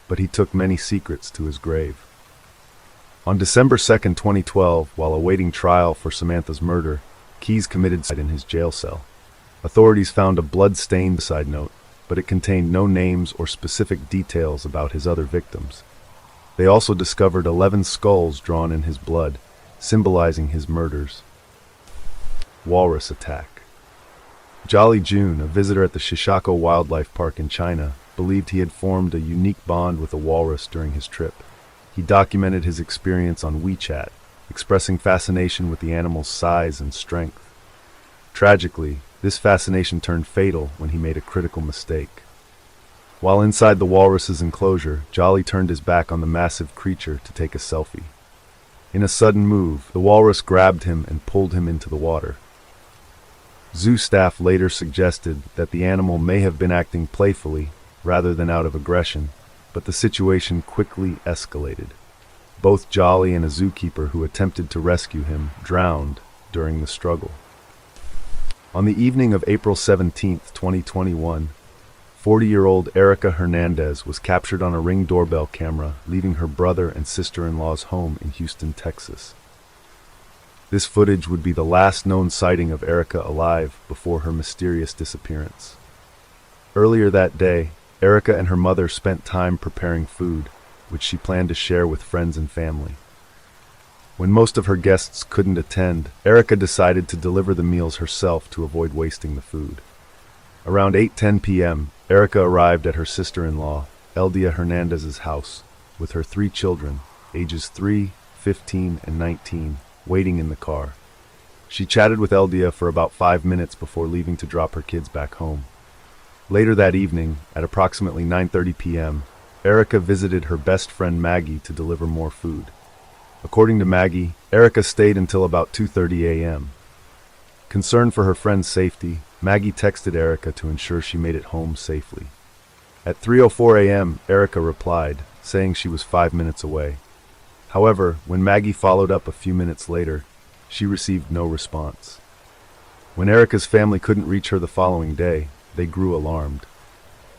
but he took many secrets to his grave. On December 2, 2012, while awaiting trial for Samantha's murder, Keyes committed suicide in his jail cell. Authorities found a blood-stained suicide note, but it contained no names or specific details about his other victims. They also discovered 11 skulls drawn in his blood, symbolizing his murders. Walrus attack. Jolly June, a visitor at the Shishako Wildlife Park in China, believed he had formed a unique bond with a walrus during his trip. He documented his experience on WeChat, expressing fascination with the animal's size and strength. Tragically, this fascination turned fatal when he made a critical mistake. While inside the walrus's enclosure, Jolly turned his back on the massive creature to take a selfie. In a sudden move, the walrus grabbed him and pulled him into the water. Zoo staff later suggested that the animal may have been acting playfully rather than out of aggression, but the situation quickly escalated. Both Jolly and a zookeeper who attempted to rescue him drowned during the struggle. On the evening of April 17, 2021, 40-year-old Erica Hernandez was captured on a Ring doorbell camera, leaving her brother and sister-in-law's home in Houston, Texas. This footage would be the last known sighting of Erica alive before her mysterious disappearance. Earlier that day, Erica and her mother spent time preparing food, which she planned to share with friends and family. When most of her guests couldn't attend, Erica decided to deliver the meals herself to avoid wasting the food. Around 8:10 p.m., Erica arrived at her sister-in-law, Eldia Hernandez's house, with her 3 children, ages 3, 15, and 19, waiting in the car. She chatted with Eldia for about 5 minutes before leaving to drop her kids back home. Later that evening, at approximately 9:30 p.m., Erica visited her best friend Maggie to deliver more food. According to Maggie, Erica stayed until about 2:30 a.m. Concerned for her friend's safety, Maggie texted Erica to ensure she made it home safely. At 3:04 a.m., Erica replied, saying she was 5 minutes away. However, when Maggie followed up a few minutes later, she received no response. When Erica's family couldn't reach her the following day, they grew alarmed.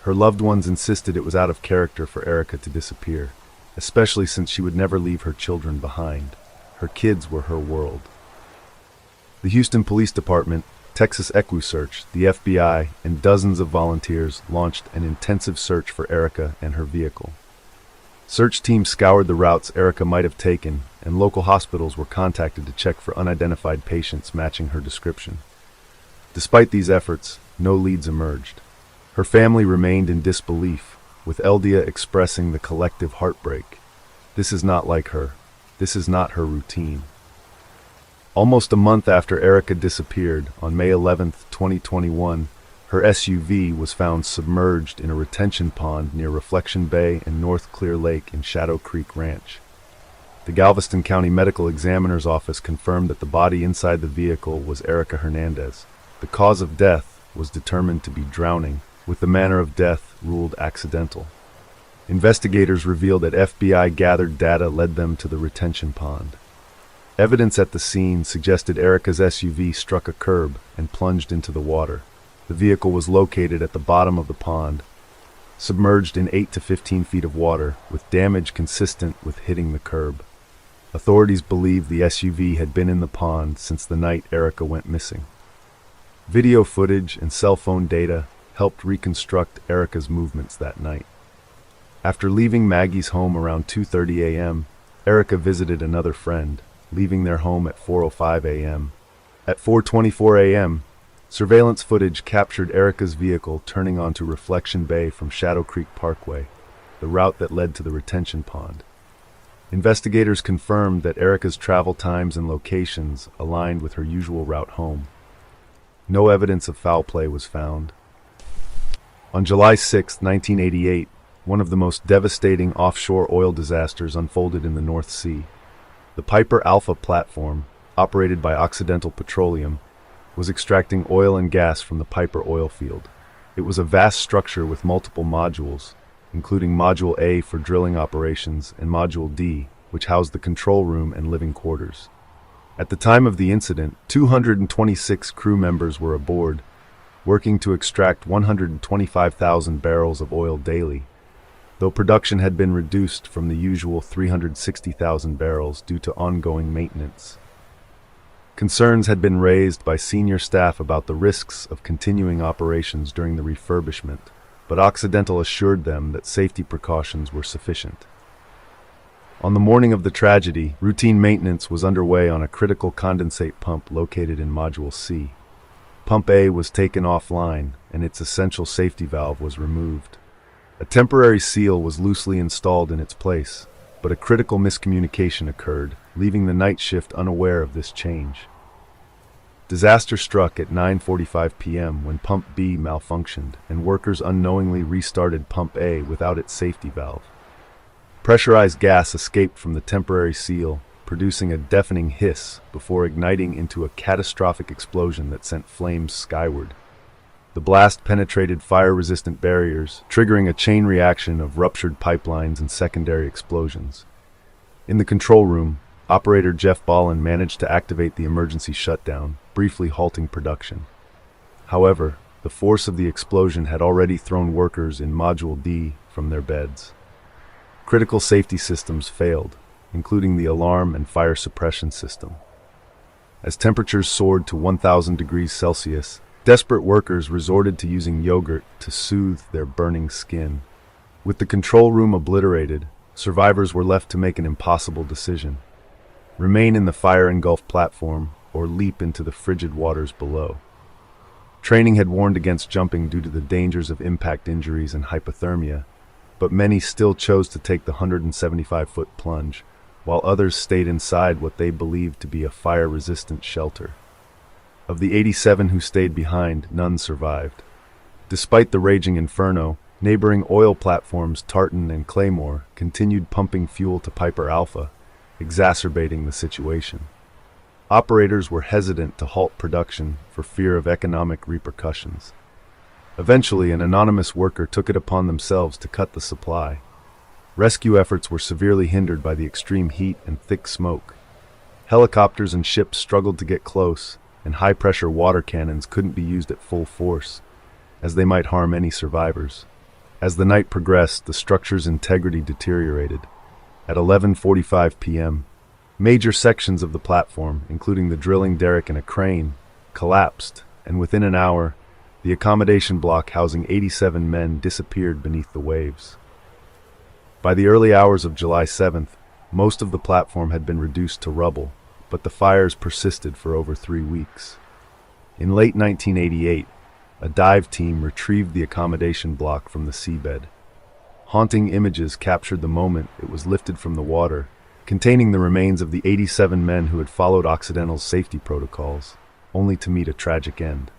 Her loved ones insisted it was out of character for Erica to disappear, especially since she would never leave her children behind. Her kids were her world. The Houston Police Department, Texas EquuSearch, the FBI, and dozens of volunteers launched an intensive search for Erica and her vehicle. Search teams scoured the routes Erica might have taken, and local hospitals were contacted to check for unidentified patients matching her description. Despite these efforts, no leads emerged. Her family remained in disbelief, with Eldia expressing the collective heartbreak. This is not like her. This is not her routine. Almost a month after Erica disappeared, on May 11, 2021, her SUV was found submerged in a retention pond near Reflection Bay and North Clear Lake in Shadow Creek Ranch. The Galveston County Medical Examiner's Office confirmed that the body inside the vehicle was Erica Hernandez. The cause of death was determined to be drowning, with the manner of death ruled accidental. Investigators revealed that FBI-gathered data led them to the retention pond. Evidence at the scene suggested Erica's SUV struck a curb and plunged into the water. The vehicle was located at the bottom of the pond, submerged in 8 to 15 feet of water, with damage consistent with hitting the curb. Authorities believe the SUV had been in the pond since the night Erica went missing. Video footage and cell phone data helped reconstruct Erica's movements that night. After leaving Maggie's home around 2:30 a.m., Erica visited another friend, leaving their home at 4:05 a.m. At 4:24 a.m., surveillance footage captured Erica's vehicle turning onto Reflection Bay from Shadow Creek Parkway, the route that led to the retention pond. Investigators confirmed that Erica's travel times and locations aligned with her usual route home. No evidence of foul play was found. On July 6, 1988, one of the most devastating offshore oil disasters unfolded in the North Sea. The Piper Alpha platform, operated by Occidental Petroleum, was extracting oil and gas from the Piper oil field. It was a vast structure with multiple modules, including Module A for drilling operations and Module D, which housed the control room and living quarters. At the time of the incident, 226 crew members were aboard, working to extract 125,000 barrels of oil daily, though production had been reduced from the usual 360,000 barrels due to ongoing maintenance. Concerns had been raised by senior staff about the risks of continuing operations during the refurbishment, but Occidental assured them that safety precautions were sufficient. On the morning of the tragedy, routine maintenance was underway on a critical condensate pump located in Module C. Pump A was taken offline, and its essential safety valve was removed. A temporary seal was loosely installed in its place, but a critical miscommunication occurred, leaving the night shift unaware of this change. Disaster struck at 9:45 p.m. when Pump B malfunctioned, and workers unknowingly restarted Pump A without its safety valve. Pressurized gas escaped from the temporary seal, producing a deafening hiss before igniting into a catastrophic explosion that sent flames skyward. The blast penetrated fire-resistant barriers, triggering a chain reaction of ruptured pipelines and secondary explosions. In the control room, operator Jeff Ballin managed to activate the emergency shutdown, briefly halting production. However, the force of the explosion had already thrown workers in Module D from their beds. Critical safety systems failed, including the alarm and fire suppression system. As temperatures soared to 1,000 degrees Celsius, desperate workers resorted to using yogurt to soothe their burning skin. With the control room obliterated, survivors were left to make an impossible decision: remain in the fire-engulfed platform or leap into the frigid waters below. Training had warned against jumping due to the dangers of impact injuries and hypothermia, but many still chose to take the 175-foot plunge, while others stayed inside what they believed to be a fire-resistant shelter. Of the 87 who stayed behind, none survived. Despite the raging inferno, neighboring oil platforms Tartan and Claymore continued pumping fuel to Piper Alpha, exacerbating the situation. Operators were hesitant to halt production for fear of economic repercussions. Eventually, an anonymous worker took it upon themselves to cut the supply. Rescue efforts were severely hindered by the extreme heat and thick smoke. Helicopters and ships struggled to get close, and high-pressure water cannons couldn't be used at full force, as they might harm any survivors. As the night progressed, the structure's integrity deteriorated. At 11:45 p.m., major sections of the platform, including the drilling derrick and a crane, collapsed, and within an hour, the accommodation block housing 87 men disappeared beneath the waves. By the early hours of July 7th, most of the platform had been reduced to rubble, but the fires persisted for over 3 weeks. In late 1988, a dive team retrieved the accommodation block from the seabed. Haunting images captured the moment it was lifted from the water, containing the remains of the 87 men who had followed Occidental's safety protocols, only to meet a tragic end.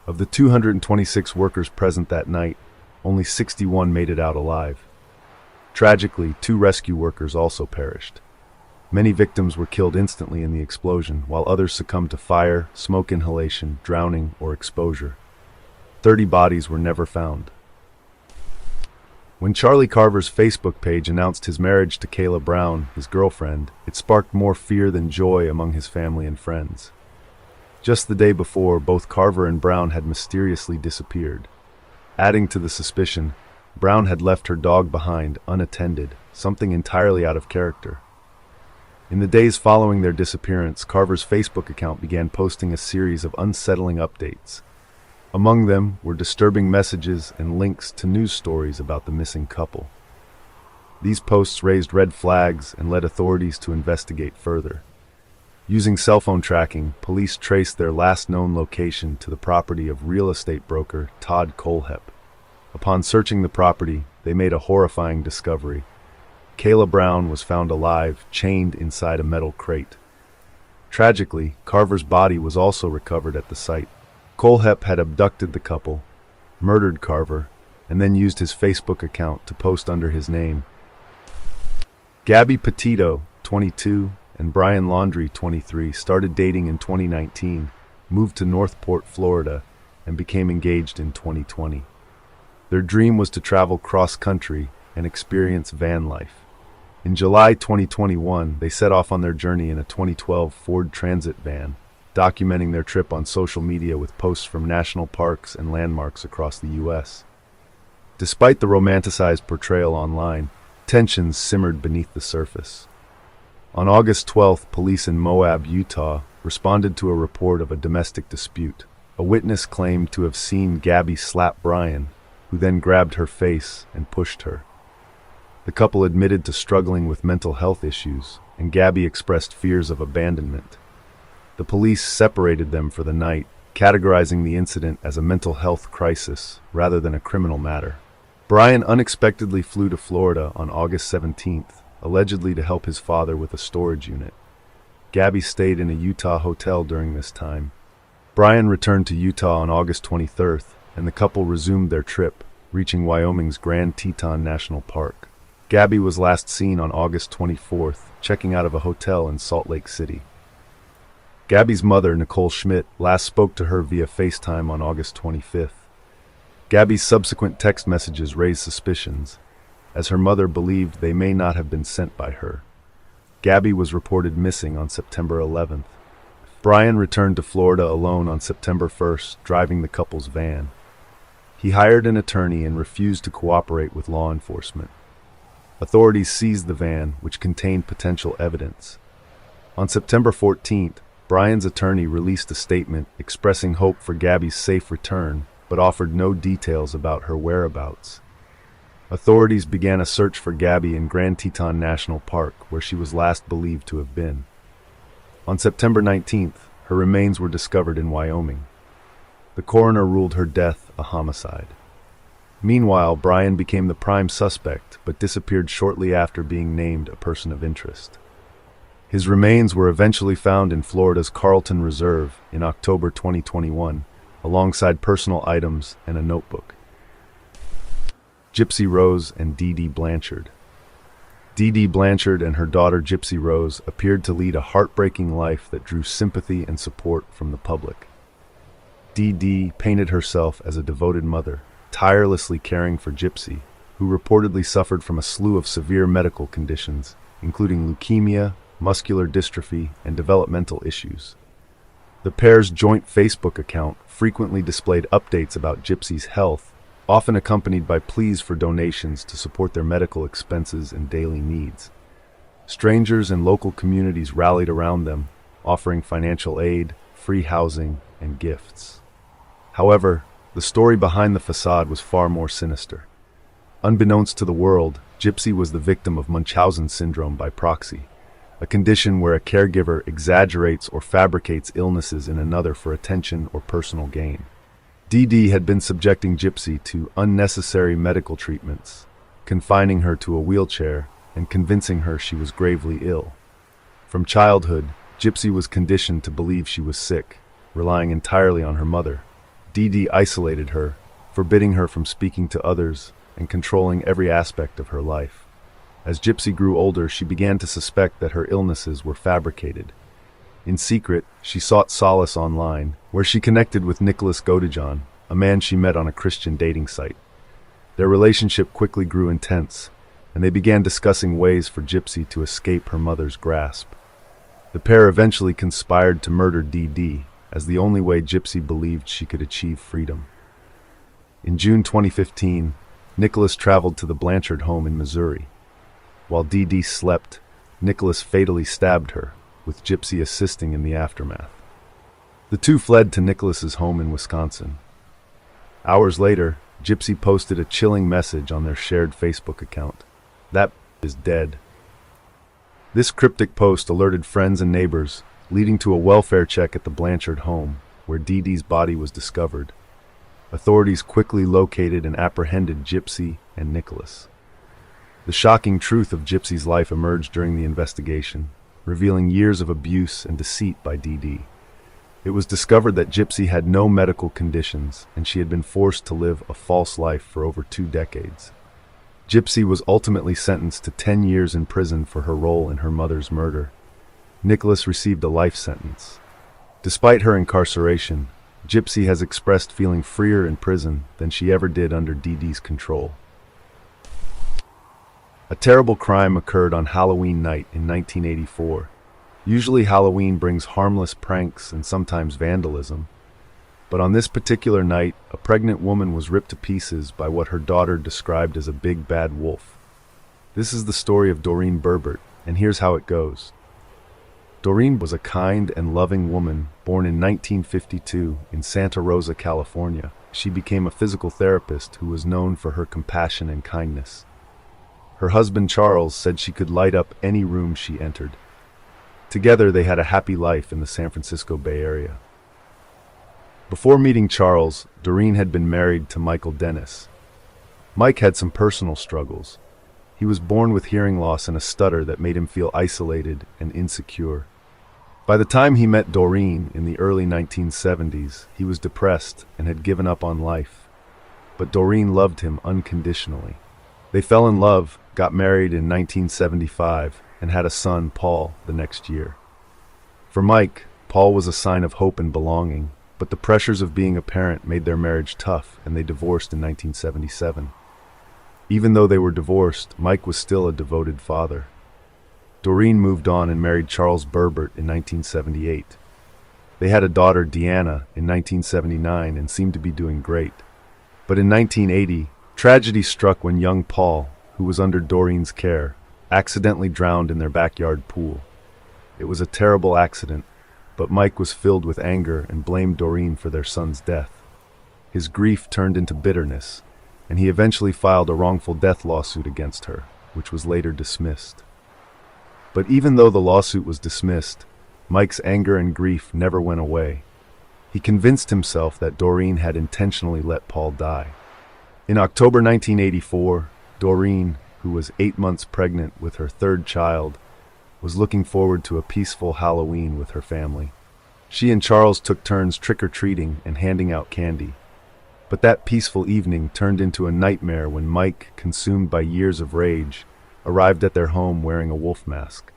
Of the 226 workers present that night, only 61 made it out alive. Tragically, 2 rescue workers also perished. Many victims were killed instantly in the explosion, while others succumbed to fire, smoke inhalation, drowning, or exposure. 30 bodies were never found. When Charlie Carver's Facebook page announced his marriage to Kayla Brown, his girlfriend, it sparked more fear than joy among his family and friends. Just the day before, both Carver and Brown had mysteriously disappeared. Adding to the suspicion, Brown had left her dog behind, unattended, something entirely out of character. In the days following their disappearance, Carver's Facebook account began posting a series of unsettling updates. Among them were disturbing messages and links to news stories about the missing couple. These posts raised red flags and led authorities to investigate further. Using cell phone tracking, police traced their last known location to the property of real estate broker Todd Kohlhepp. Upon searching the property, they made a horrifying discovery. Kayla Brown was found alive, chained inside a metal crate. Tragically, Carver's body was also recovered at the site. Kohlhepp had abducted the couple, murdered Carver, and then used his Facebook account to post under his name. Gabby Petito, 22, and Brian Laundrie, 23, started dating in 2019, moved to Northport, Florida, and became engaged in 2020. Their dream was to travel cross-country and experience van life. In July 2021, they set off on their journey in a 2012 Ford Transit van, documenting their trip on social media with posts from national parks and landmarks across the U.S. Despite the romanticized portrayal online, tensions simmered beneath the surface. On August 12th, police in Moab, Utah, responded to a report of a domestic dispute. A witness claimed to have seen Gabby slap Brian, who then grabbed her face and pushed her. The couple admitted to struggling with mental health issues, and Gabby expressed fears of abandonment. The police separated them for the night, categorizing the incident as a mental health crisis rather than a criminal matter. Brian unexpectedly flew to Florida on August 17th, allegedly to help his father with a storage unit. Gabby stayed in a Utah hotel during this time. Brian returned to Utah on August 23rd, and the couple resumed their trip, reaching Wyoming's Grand Teton National Park. Gabby was last seen on August 24th, checking out of a hotel in Salt Lake City. Gabby's mother, Nicole Schmidt, last spoke to her via FaceTime on August 25th. Gabby's subsequent text messages raised suspicions, as her mother believed they may not have been sent by her. Gabby was reported missing on September 11th. Brian returned to Florida alone on September 1st, driving the couple's van. He hired an attorney and refused to cooperate with law enforcement. Authorities seized the van, which contained potential evidence. On September 14th, Brian's attorney released a statement expressing hope for Gabby's safe return, but offered no details about her whereabouts. Authorities began a search for Gabby in Grand Teton National Park, where she was last believed to have been. On September 19th, her remains were discovered in Wyoming. The coroner ruled her death a homicide. Meanwhile, Brian became the prime suspect, but disappeared shortly after being named a person of interest. His remains were eventually found in Florida's Carlton Reserve in October 2021, alongside personal items and a notebook. Gypsy Rose and Dee Dee Blanchard. Dee Dee Blanchard and her daughter Gypsy Rose appeared to lead a heartbreaking life that drew sympathy and support from the public. Dee Dee painted herself as a devoted mother, tirelessly caring for Gypsy, who reportedly suffered from a slew of severe medical conditions, including leukemia, muscular dystrophy, and developmental issues. The pair's joint Facebook account frequently displayed updates about Gypsy's health, often accompanied by pleas for donations to support their medical expenses and daily needs. Strangers and local communities rallied around them, offering financial aid, free housing, and gifts. However, the story behind the facade was far more sinister. Unbeknownst to the world, Gypsy was the victim of Munchausen syndrome by proxy, a condition where a caregiver exaggerates or fabricates illnesses in another for attention or personal gain. Dee Dee had been subjecting Gypsy to unnecessary medical treatments, confining her to a wheelchair and convincing her she was gravely ill. From childhood, Gypsy was conditioned to believe she was sick, relying entirely on her mother. Dee Dee isolated her, forbidding her from speaking to others and controlling every aspect of her life. As Gypsy grew older, she began to suspect that her illnesses were fabricated. In secret, she sought solace online, where she connected with Nicholas Godejohn, a man she met on a Christian dating site. Their relationship quickly grew intense, and they began discussing ways for Gypsy to escape her mother's grasp. The pair eventually conspired to murder Dee Dee, as the only way Gypsy believed she could achieve freedom. In June 2015, Nicholas traveled to the Blanchard home in Missouri. While Dee Dee slept, Nicholas fatally stabbed her, with Gypsy assisting in the aftermath. The two fled to Nicholas's home in Wisconsin. Hours later, Gypsy posted a chilling message on their shared Facebook account. "That is dead." This cryptic post alerted friends and neighbors, leading to a welfare check at the Blanchard home, where Dee Dee's body was discovered. Authorities quickly located and apprehended Gypsy and Nicholas. The shocking truth of Gypsy's life emerged during the investigation, revealing years of abuse and deceit by Dee Dee. It was discovered that Gypsy had no medical conditions, and she had been forced to live a false life for over 2 decades. Gypsy was ultimately sentenced to 10 years in prison for her role in her mother's murder. Nicholas received a life sentence. Despite her incarceration, Gypsy has expressed feeling freer in prison than she ever did under Dee Dee's control. A terrible crime occurred on Halloween night in 1984. Usually Halloween brings harmless pranks and sometimes vandalism. But on this particular night, a pregnant woman was ripped to pieces by what her daughter described as a big bad wolf. This is the story of Doreen Berbert, and here's how it goes. Doreen was a kind and loving woman born in 1952 in Santa Rosa, California. She became a physical therapist who was known for her compassion and kindness. Her husband Charles said she could light up any room she entered. Together they had a happy life in the San Francisco Bay Area. Before meeting Charles, Doreen had been married to Michael Dennis. Mike had some personal struggles. He was born with hearing loss and a stutter that made him feel isolated and insecure. By the time he met Doreen in the early 1970s, he was depressed and had given up on life. But Doreen loved him unconditionally. They fell in love, got married in 1975, and had a son, Paul, the next year. For Mike, Paul was a sign of hope and belonging, but the pressures of being a parent made their marriage tough, and they divorced in 1977. Even though they were divorced, Mike was still a devoted father. Doreen moved on and married Charles Berbert in 1978. They had a daughter, Deanna, in 1979 and seemed to be doing great. But in 1980, tragedy struck when young Paul, who was under Doreen's care, accidentally drowned in their backyard pool. It was a terrible accident, but Mike was filled with anger and blamed Doreen for their son's death. His grief turned into bitterness, and he eventually filed a wrongful death lawsuit against her, which was later dismissed. But even though the lawsuit was dismissed, Mike's anger and grief never went away. He convinced himself that Doreen had intentionally let Paul die. In October 1984, Doreen, who was 8 months pregnant with her 3rd child, was looking forward to a peaceful Halloween with her family. She and Charles took turns trick-or-treating and handing out candy. But that peaceful evening turned into a nightmare when Mike, consumed by years of rage, arrived at their home wearing a wolf mask.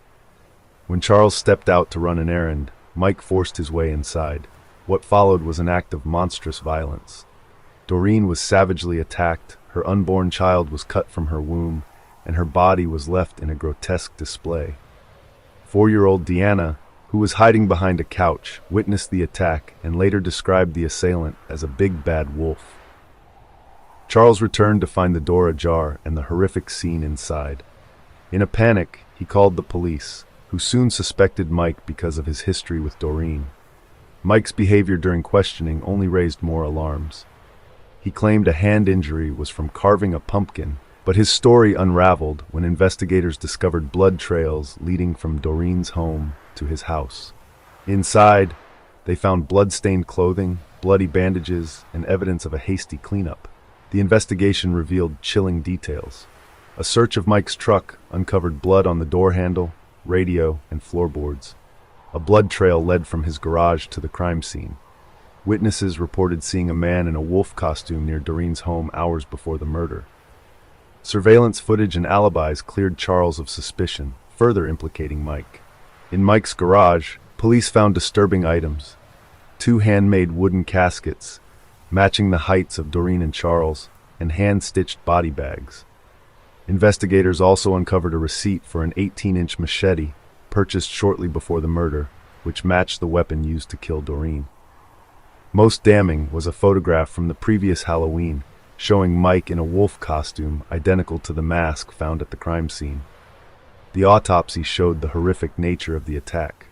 When Charles stepped out to run an errand, Mike forced his way inside. What followed was an act of monstrous violence. Doreen was savagely attacked, her unborn child was cut from her womb, and her body was left in a grotesque display. 4-year-old Deanna, who was hiding behind a couch, witnessed the attack and later described the assailant as a big bad wolf. Charles returned to find the door ajar and the horrific scene inside. In a panic, he called the police, who soon suspected Mike because of his history with Doreen. Mike's behavior during questioning only raised more alarms. He claimed a hand injury was from carving a pumpkin, but his story unraveled when investigators discovered blood trails leading from Doreen's home to his house. Inside, they found blood-stained clothing, bloody bandages, and evidence of a hasty cleanup. The investigation revealed chilling details. A search of Mike's truck uncovered blood on the door handle, radio, and floorboards. A blood trail led from his garage to the crime scene. Witnesses reported seeing a man in a wolf costume near Doreen's home hours before the murder. Surveillance footage and alibis cleared Charles of suspicion, further implicating Mike. In Mike's garage, police found disturbing items. 2 handmade wooden caskets, matching the heights of Doreen and Charles, and hand-stitched body bags. Investigators also uncovered a receipt for an 18-inch machete purchased shortly before the murder, which matched the weapon used to kill Doreen. Most damning was a photograph from the previous Halloween showing Mike in a wolf costume identical to the mask found at the crime scene. The autopsy showed the horrific nature of the attack.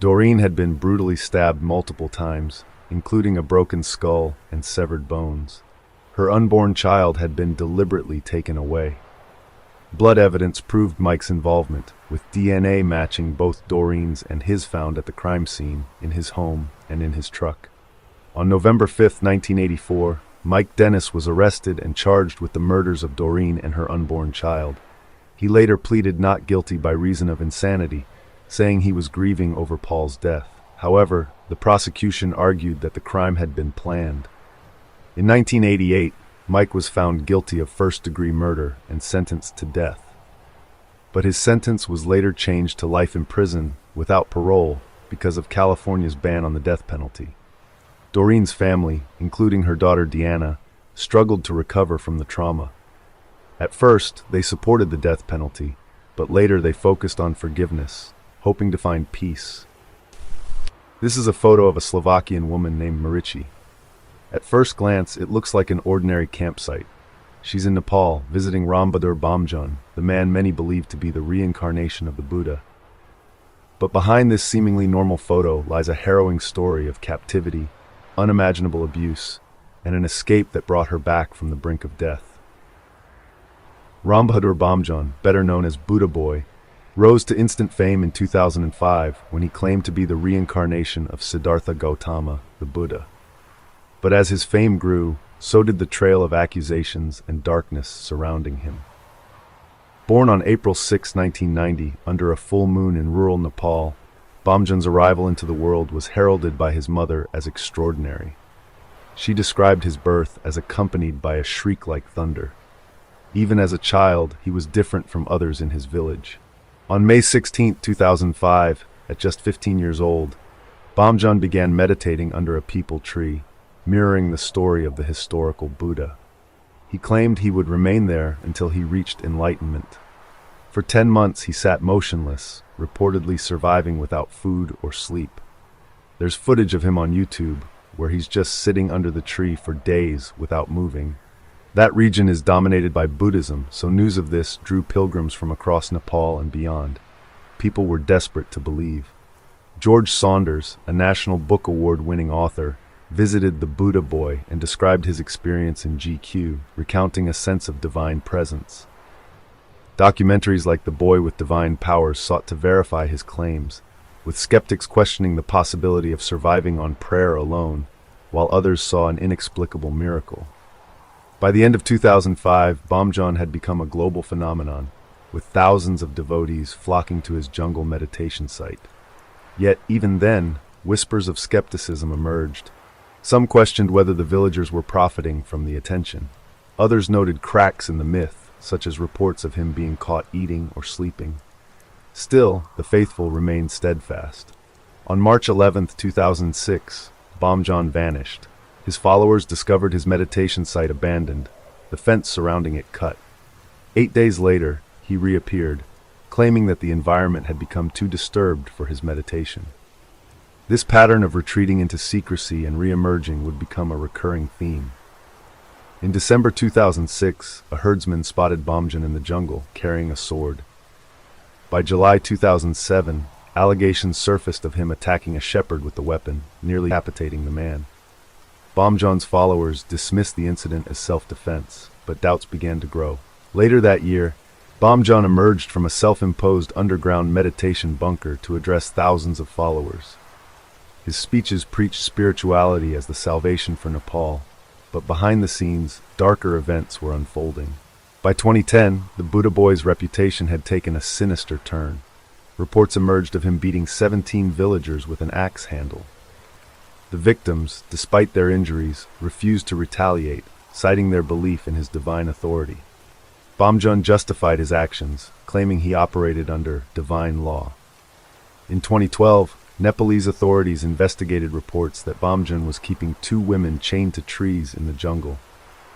Doreen had been brutally stabbed multiple times, including a broken skull and severed bones. Her unborn child had been deliberately taken away. Blood evidence proved Mike's involvement, with DNA matching both Doreen's and his found at the crime scene, in his home, and in his truck. On November 5, 1984, Mike Dennis was arrested and charged with the murders of Doreen and her unborn child. He later pleaded not guilty by reason of insanity, saying he was grieving over Paul's death. However, the prosecution argued that the crime had been planned. In 1988, Mike was found guilty of first-degree murder and sentenced to death. But his sentence was later changed to life in prison without parole because of California's ban on the death penalty. Doreen's family, including her daughter Deanna, struggled to recover from the trauma. At first, they supported the death penalty, but later they focused on forgiveness, hoping to find peace. This is a photo of a Slovakian woman named Marici. At first glance, it looks like an ordinary campsite. She's in Nepal, visiting Rambadur Bamjan, the man many believe to be the reincarnation of the Buddha. But behind this seemingly normal photo lies a harrowing story of captivity, unimaginable abuse, and an escape that brought her back from the brink of death. Rambadur Bamjan, better known as Buddha Boy, rose to instant fame in 2005 when he claimed to be the reincarnation of Siddhartha Gautama, the Buddha. But as his fame grew, so did the trail of accusations and darkness surrounding him. Born on April 6, 1990, under a full moon in rural Nepal, Bamjan's arrival into the world was heralded by his mother as extraordinary. She described his birth as accompanied by a shriek like thunder. Even as a child, he was different from others in his village. On May 16, 2005, at just 15 years old, Bamjan began meditating under a peepal tree, mirroring the story of the historical Buddha. He claimed he would remain there until he reached enlightenment. For 10 months he sat motionless, reportedly surviving without food or sleep. There's footage of him on YouTube, where he's just sitting under the tree for days without moving. That region is dominated by Buddhism, so news of this drew pilgrims from across Nepal and beyond. People were desperate to believe. George Saunders, a National Book Award-winning author, visited the Buddha Boy and described his experience in GQ, recounting a sense of divine presence. Documentaries like The Boy with Divine Powers sought to verify his claims, with skeptics questioning the possibility of surviving on prayer alone, while others saw an inexplicable miracle. By the end of 2005, Bamjan had become a global phenomenon, with thousands of devotees flocking to his jungle meditation site. Yet, even then, whispers of skepticism emerged. Some questioned whether the villagers were profiting from the attention. Others noted cracks in the myth, such as reports of him being caught eating or sleeping. Still, the faithful remained steadfast. On March 11, 2006, Bamjan vanished. His followers discovered his meditation site abandoned, the fence surrounding it cut. 8 days later, he reappeared, claiming that the environment had become too disturbed for his meditation. This pattern of retreating into secrecy and re-emerging would become a recurring theme. In December 2006, a herdsman spotted Bamjan in the jungle, carrying a sword. By July 2007, allegations surfaced of him attacking a shepherd with the weapon, nearly decapitating the man. Bamjan's followers dismissed the incident as self-defense, but doubts began to grow. Later that year, Bamjan emerged from a self-imposed underground meditation bunker to address thousands of followers. His speeches preached spirituality as the salvation for Nepal, but behind the scenes, darker events were unfolding. By 2010, the Buddha Boy's reputation had taken a sinister turn. Reports emerged of him beating 17 villagers with an axe handle. The victims, despite their injuries, refused to retaliate, citing their belief in his divine authority. Bamjan justified his actions, claiming he operated under divine law. In 2012, Nepalese authorities investigated reports that Bamjan was keeping 2 women chained to trees in the jungle.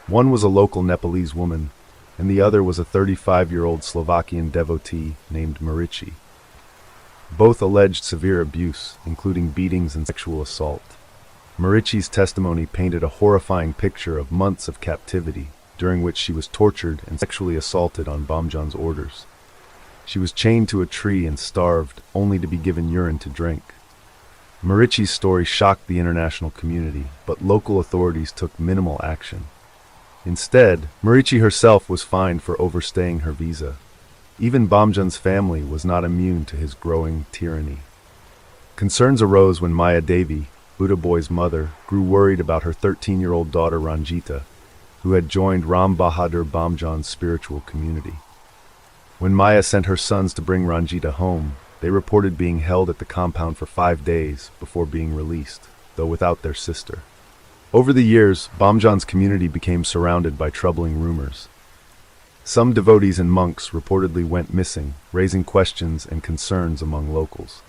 One was a local Nepalese woman, and the other was a 35-year-old Slovakian devotee named Marici. Both alleged severe abuse, including beatings and sexual assault. Marici's testimony painted a horrifying picture of months of captivity, during which she was tortured and sexually assaulted on Bomjon's orders. She was chained to a tree and starved, only to be given urine to drink. Marici's story shocked the international community, but local authorities took minimal action. Instead, Marici herself was fined for overstaying her visa. Even Bomjon's family was not immune to his growing tyranny. Concerns arose when Maya Devi, Buddha Boy's mother, grew worried about her 13-year-old daughter Ranjita, who had joined Ram Bahadur Bomjon's spiritual community. When Maya sent her sons to bring Ranjita home, they reported being held at the compound for 5 days before being released, though without their sister. Over the years, Bomjon's community became surrounded by troubling rumors. Some devotees and monks reportedly went missing, raising questions and concerns among locals.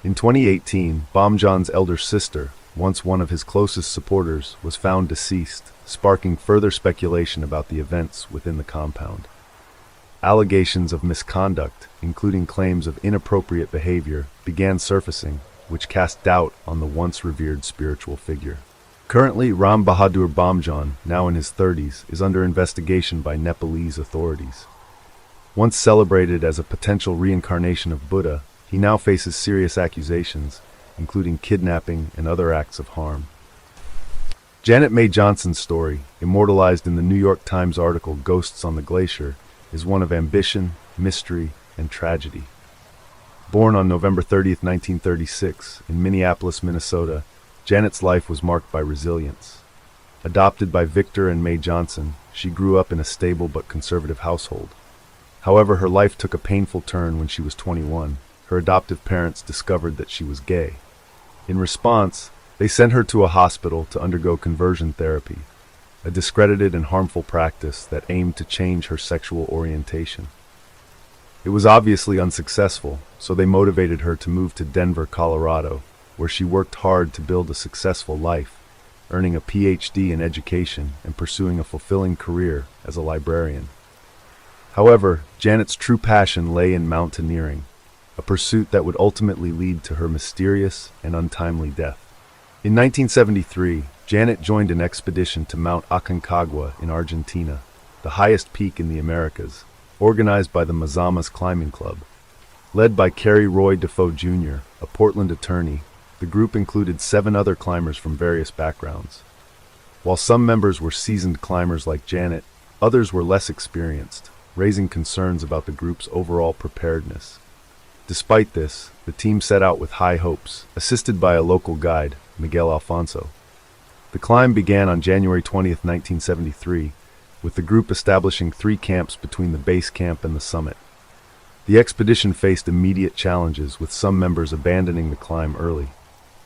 In 2018, Bomjon's elder sister, once one of his closest supporters, was found deceased, sparking further speculation about the events within the compound. Allegations of misconduct, including claims of inappropriate behavior, began surfacing, which cast doubt on the once revered spiritual figure. Currently, Ram Bahadur Bomjon, now in his 30s, is under investigation by Nepalese authorities. Once celebrated as a potential reincarnation of Buddha, he now faces serious accusations, including kidnapping and other acts of harm. Janet Mae Johnson's story, immortalized in the New York Times article Ghosts on the Glacier, is one of ambition, mystery, and tragedy. Born on November 30, 1936, in Minneapolis, Minnesota, Janet's life was marked by resilience. Adopted by Victor and Mae Johnson, she grew up in a stable but conservative household. However, her life took a painful turn when she was 21. Her adoptive parents discovered that she was gay. In response, they sent her to a hospital to undergo conversion therapy, a discredited and harmful practice that aimed to change her sexual orientation. It was obviously unsuccessful, so they motivated her to move to Denver, Colorado, where she worked hard to build a successful life, earning a PhD in education and pursuing a fulfilling career as a librarian. However, Janet's true passion lay in mountaineering, a pursuit that would ultimately lead to her mysterious and untimely death. In 1973, Janet joined an expedition to Mount Aconcagua in Argentina, the highest peak in the Americas, organized by the Mazamas Climbing Club. Led by Kerry Roy Defoe Jr., a Portland attorney, the group included 7 other climbers from various backgrounds. While some members were seasoned climbers like Janet, others were less experienced, raising concerns about the group's overall preparedness. Despite this, the team set out with high hopes, assisted by a local guide, Miguel Alfonso. The climb began on January 20, 1973, with the group establishing 3 camps between the base camp and the summit. The expedition faced immediate challenges, with some members abandoning the climb early.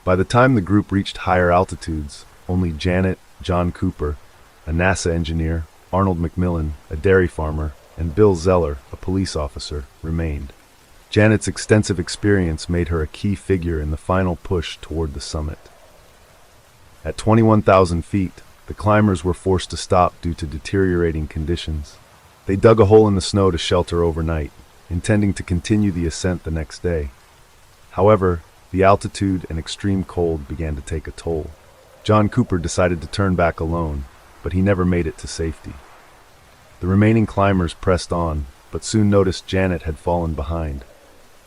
By the time the group reached higher altitudes, only Janet, John Cooper, a NASA engineer, Arnold McMillan, a dairy farmer, and Bill Zeller, a police officer, remained. Janet's extensive experience made her a key figure in the final push toward the summit. At 21,000 feet, the climbers were forced to stop due to deteriorating conditions. They dug a hole in the snow to shelter overnight, intending to continue the ascent the next day. However, the altitude and extreme cold began to take a toll. John Cooper decided to turn back alone, but he never made it to safety. The remaining climbers pressed on, but soon noticed Janet had fallen behind.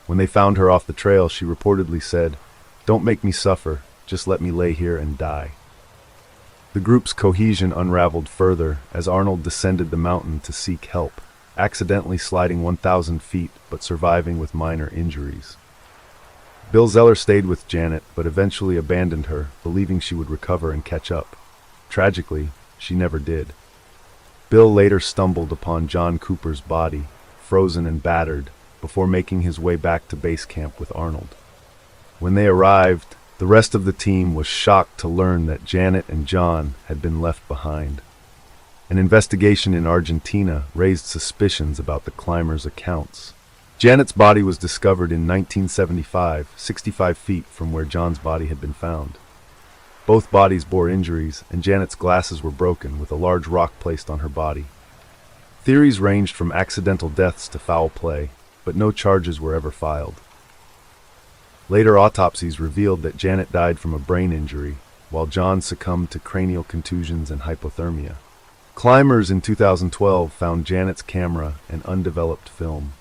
When they found her off the trail, she reportedly said, "Don't make me suffer, just let me lay here and die." The group's cohesion unraveled further as Arnold descended the mountain to seek help, accidentally sliding 1,000 feet but surviving with minor injuries. Bill Zeller stayed with Janet but eventually abandoned her, believing she would recover and catch up. Tragically, she never did. Bill later stumbled upon John Cooper's body, frozen and battered, before making his way back to base camp with Arnold. When they arrived, the rest of the team was shocked to learn that Janet and John had been left behind. An investigation in Argentina raised suspicions about the climbers' accounts. Janet's body was discovered in 1975, 65 feet from where John's body had been found. Both bodies bore injuries, and Janet's glasses were broken, with a large rock placed on her body. Theories ranged from accidental deaths to foul play, but no charges were ever filed. Later autopsies revealed that Janet died from a brain injury, while John succumbed to cranial contusions and hypothermia. Climbers in 2012 found Janet's camera and undeveloped film.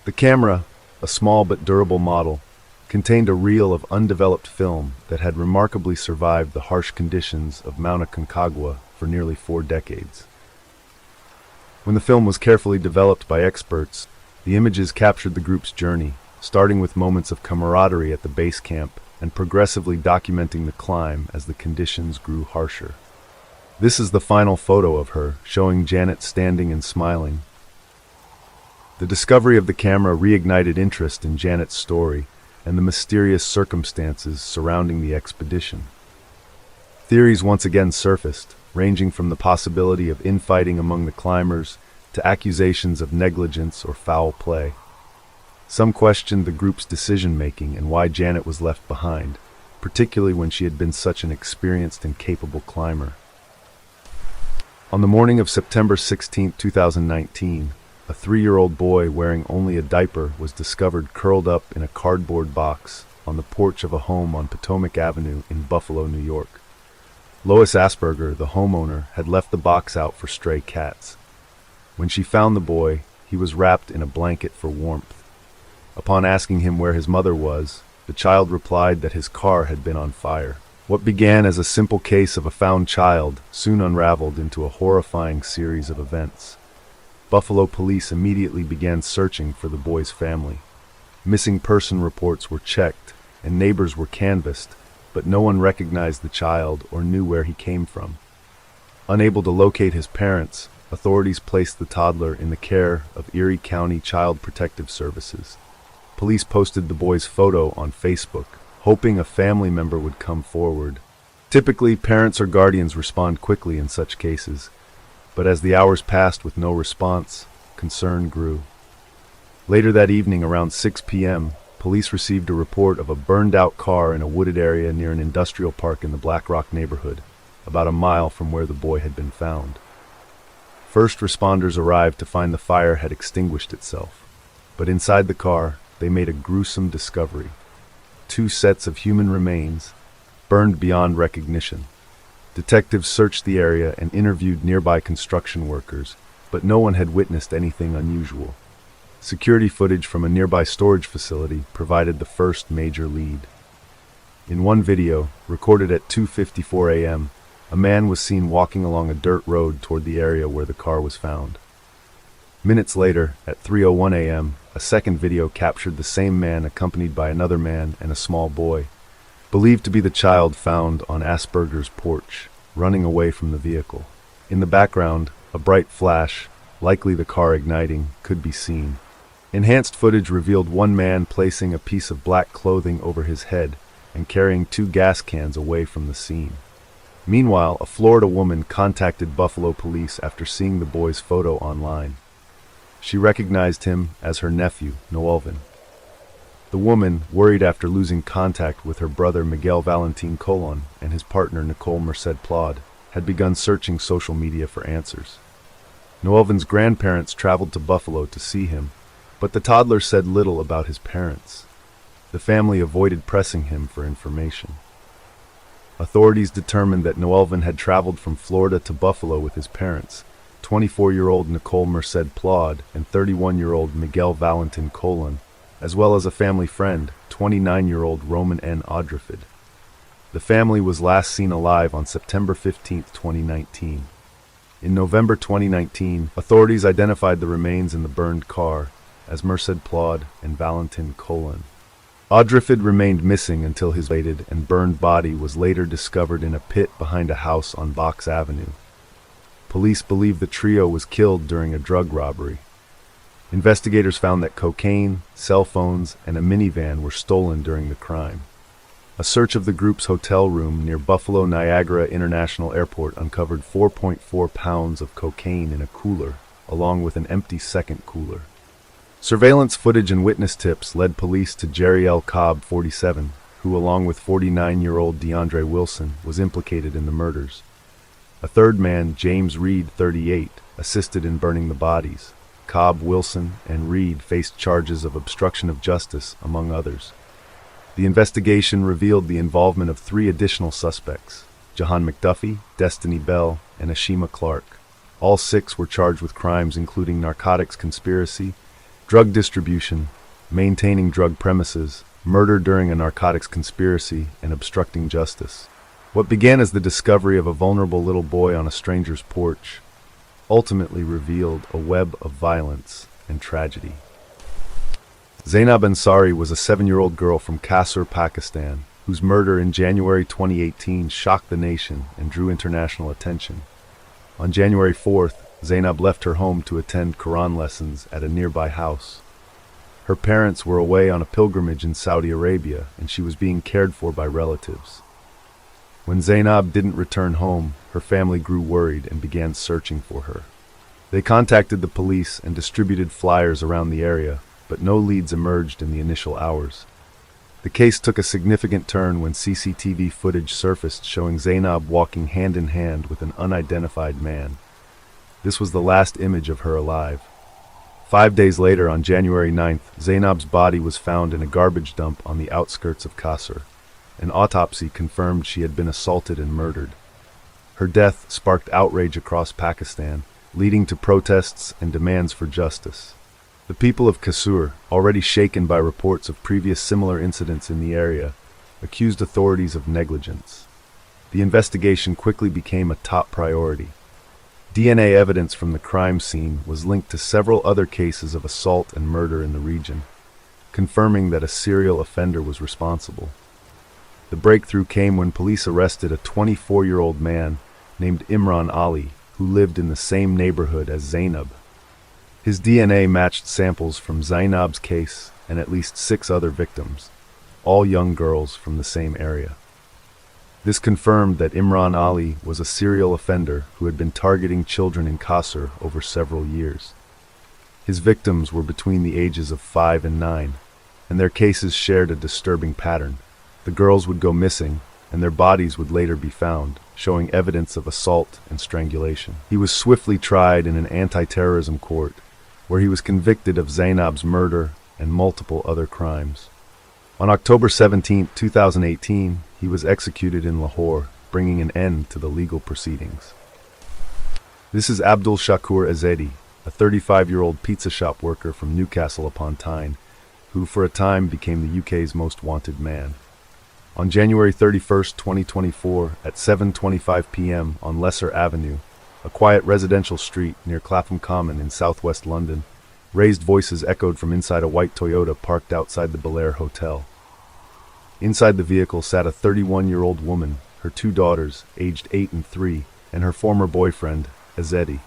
The camera, a small but durable model, contained a reel of undeveloped film that had remarkably survived the harsh conditions of Mount Aconcagua for nearly 4 decades. When the film was carefully developed by experts, the images captured the group's journey, starting with moments of camaraderie at the base camp and progressively documenting the climb as the conditions grew harsher. This is the final photo of her, showing Janet standing and smiling. The discovery of the camera reignited interest in Janet's story and the mysterious circumstances surrounding the expedition. Theories once again surfaced, ranging from the possibility of infighting among the climbers to accusations of negligence or foul play. Some questioned the group's decision-making and why Janet was left behind, particularly when she had been such an experienced and capable climber. On the morning of September 16, 2019, a 3-year-old boy wearing only a diaper was discovered curled up in a cardboard box on the porch of a home on Potomac Avenue in Buffalo, New York. Lois Asperger, the homeowner, had left the box out for stray cats. When she found the boy, he was wrapped in a blanket for warmth. Upon asking him where his mother was, the child replied that his car had been on fire. What began as a simple case of a found child soon unraveled into a horrifying series of events. Buffalo police immediately began searching for the boy's family. Missing person reports were checked, and neighbors were canvassed, but no one recognized the child or knew where he came from. Unable to locate his parents, authorities placed the toddler in the care of Erie County Child Protective Services. Police posted the boy's photo on Facebook, hoping a family member would come forward. Typically, parents or guardians respond quickly in such cases, but as the hours passed with no response, concern grew. Later that evening, around 6 p.m., police received a report of a burned-out car in a wooded area near an industrial park in the Black Rock neighborhood, about a mile from where the boy had been found. First responders arrived to find the fire had extinguished itself, but inside the car, they made a gruesome discovery. 2 sets of human remains, burned beyond recognition. Detectives searched the area and interviewed nearby construction workers, but no one had witnessed anything unusual. Security footage from a nearby storage facility provided the first major lead. In one video, recorded at 2:54 a.m., a man was seen walking along a dirt road toward the area where the car was found. Minutes later, at 3:01 a.m., a second video captured the same man accompanied by another man and a small boy, believed to be the child found on Asperger's porch, running away from the vehicle. In the background, a bright flash, likely the car igniting, could be seen. Enhanced footage revealed one man placing a piece of black clothing over his head and carrying 2 gas cans away from the scene. Meanwhile, a Florida woman contacted Buffalo police after seeing the boy's photo online. She recognized him as her nephew, Noelvin. The woman, worried after losing contact with her brother Miguel Valentin Colon and his partner Nicole Merced Plod, had begun searching social media for answers. Noelvin's grandparents traveled to Buffalo to see him, but the toddler said little about his parents. The family avoided pressing him for information. Authorities determined that Noelvin had traveled from Florida to Buffalo with his parents, 24-year-old Nicole Merced Plod and 31-year-old Miguel Valentin Colon, as well as a family friend, 29-year-old Roman N. Audrifid. The family was last seen alive on September 15, 2019. In November 2019, authorities identified the remains in the burned car as Merced Plod and Valentin Colon. Audrifid remained missing until his weighted and burned body was later discovered in a pit behind a house on Box Avenue. Police believe the trio was killed during a drug robbery. Investigators found that cocaine, cell phones, and a minivan were stolen during the crime. A search of the group's hotel room near Buffalo Niagara International Airport uncovered 4.4 pounds of cocaine in a cooler, along with an empty second cooler. Surveillance footage and witness tips led police to Jerry L. Cobb, 47, who who, along with 49-year-old DeAndre Wilson, was implicated in the murders. A third man, James Reed, 38, assisted in burning the bodies. Cobb, Wilson, and Reed faced charges of obstruction of justice, among others. The investigation revealed the involvement of 3 additional suspects: Jahan McDuffie, Destiny Bell, and Ashima Clark. All 6 were charged with crimes including narcotics conspiracy, drug distribution, maintaining drug premises, murder during a narcotics conspiracy, and obstructing justice. What began as the discovery of a vulnerable little boy on a stranger's porch ultimately revealed a web of violence and tragedy. Zainab Ansari was a 7-year-old girl from Kasur, Pakistan, whose murder in January 2018 shocked the nation and drew international attention. On January 4th, Zainab left her home to attend Quran lessons at a nearby house. Her parents were away on a pilgrimage in Saudi Arabia, and she was being cared for by relatives. When Zainab didn't return home, her family grew worried and began searching for her. They contacted the police and distributed flyers around the area, but no leads emerged in the initial hours. The case took a significant turn when CCTV footage surfaced showing Zainab walking hand in hand with an unidentified man. This was the last image of her alive. 5 days later, on January 9th, Zainab's body was found in a garbage dump on the outskirts of Kasur. An autopsy confirmed she had been assaulted and murdered. Her death sparked outrage across Pakistan, leading to protests and demands for justice. The people of Kasur, already shaken by reports of previous similar incidents in the area, accused authorities of negligence. The investigation quickly became a top priority. DNA evidence from the crime scene was linked to several other cases of assault and murder in the region, confirming that a serial offender was responsible. The breakthrough came when police arrested a 24-year-old man named Imran Ali, who lived in the same neighborhood as Zainab. His DNA matched samples from Zainab's case and at least 6 other victims, all young girls from the same area. This confirmed that Imran Ali was a serial offender who had been targeting children in Kasur over several years. His victims were between the ages of 5 and 9, and their cases shared a disturbing pattern. The girls would go missing, and their bodies would later be found, showing evidence of assault and strangulation. He was swiftly tried in an anti-terrorism court, where he was convicted of Zainab's murder and multiple other crimes. On October 17, 2018, he was executed in Lahore, bringing an end to the legal proceedings. This is Abdul Shakur Azedi, a 35-year-old pizza shop worker from Newcastle upon Tyne, who for a time became the UK's most wanted man. On January 31, 2024, at 7:25 p.m. on Lesser Avenue, a quiet residential street near Clapham Common in southwest London, raised voices echoed from inside a white Toyota parked outside the Bel Air Hotel. Inside the vehicle sat a 31-year-old woman, her 2 daughters, aged 8 and 3, and her former boyfriend, Azedi.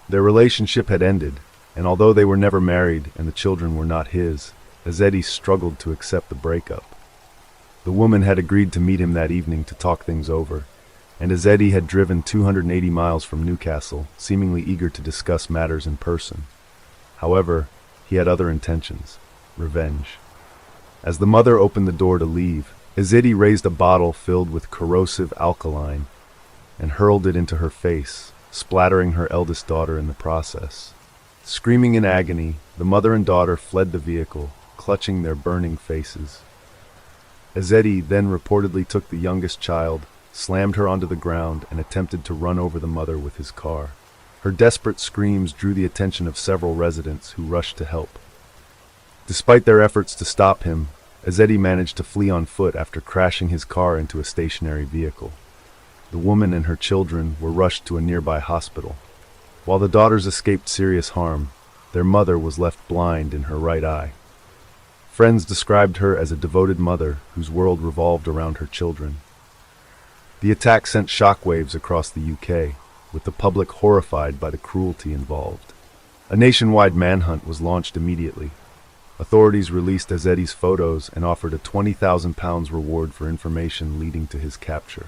Their relationship had ended, and although they were never married and the children were not his, Azedi struggled to accept the breakup. The woman had agreed to meet him that evening to talk things over, and Azedi had driven 280 miles from Newcastle, seemingly eager to discuss matters in person. However, he had other intentions: revenge. As the mother opened the door to leave, Azedi raised a bottle filled with corrosive alkaline and hurled it into her face, splattering her eldest daughter in the process. Screaming in agony, the mother and daughter fled the vehicle, clutching their burning faces. Azedi then reportedly took the youngest child, slammed her onto the ground, and attempted to run over the mother with his car. Her desperate screams drew the attention of several residents who rushed to help. Despite their efforts to stop him, Azedi managed to flee on foot after crashing his car into a stationary vehicle. The woman and her children were rushed to a nearby hospital. While the daughters escaped serious harm, their mother was left blind in her right eye. Friends described her as a devoted mother whose world revolved around her children. The attack sent shockwaves across the UK, with the public horrified by the cruelty involved. A nationwide manhunt was launched immediately. Authorities released Azedi's photos and offered a £20,000 reward for information leading to his capture.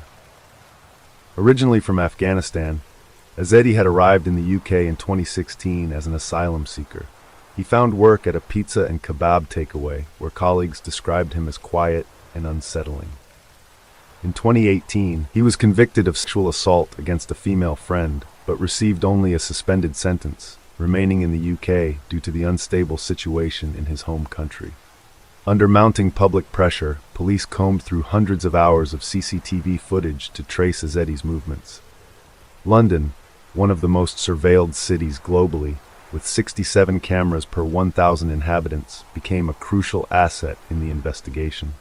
Originally from Afghanistan, Azedi had arrived in the UK in 2016 as an asylum seeker. He found work at a pizza and kebab takeaway, where colleagues described him as quiet, and unsettling. In 2018, he was convicted of sexual assault against a female friend, but received only a suspended sentence, remaining in the UK due to the unstable situation in his home country. Under mounting public pressure, police combed through hundreds of hours of CCTV footage to trace Ezeti's movements. London, one of the most surveilled cities globally, with 67 cameras per 1,000 inhabitants, became a crucial asset in the investigation.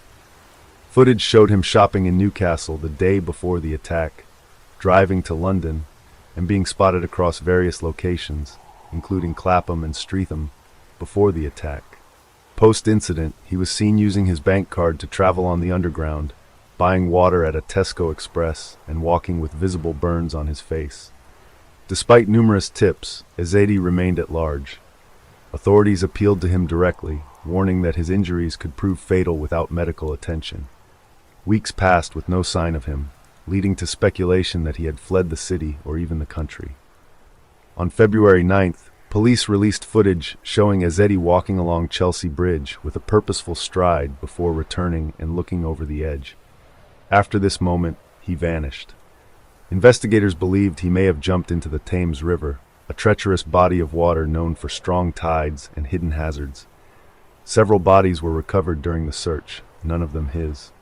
Footage showed him shopping in Newcastle the day before the attack, driving to London, and being spotted across various locations, including Clapham and Streatham, before the attack. Post-incident, he was seen using his bank card to travel on the Underground, buying water at a Tesco Express, and walking with visible burns on his face. Despite numerous tips, Ezeti remained at large. Authorities appealed to him directly, warning that his injuries could prove fatal without medical attention. Weeks passed with no sign of him, leading to speculation that he had fled the city or even the country. On February 9th, police released footage showing Ezeti walking along Chelsea Bridge with a purposeful stride before returning and looking over the edge. After this moment, he vanished. Investigators believed he may have jumped into the Thames River, a treacherous body of water known for strong tides and hidden hazards. Several bodies were recovered during the search, none of them his.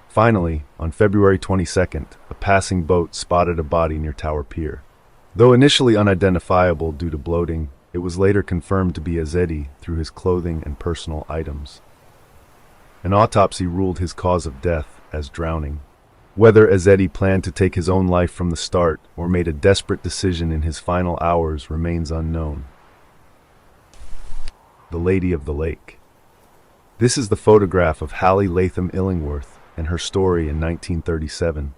Finally, on February 22nd, a passing boat spotted a body near Tower Pier. Though initially unidentifiable due to bloating, it was later confirmed to be Ezeti through his clothing and personal items. An autopsy ruled his cause of death as drowning. Whether Ezeti planned to take his own life from the start or made a desperate decision in his final hours remains unknown. The Lady of the Lake. This is the photograph of Hallie Latham Illingworth and her story in 1937.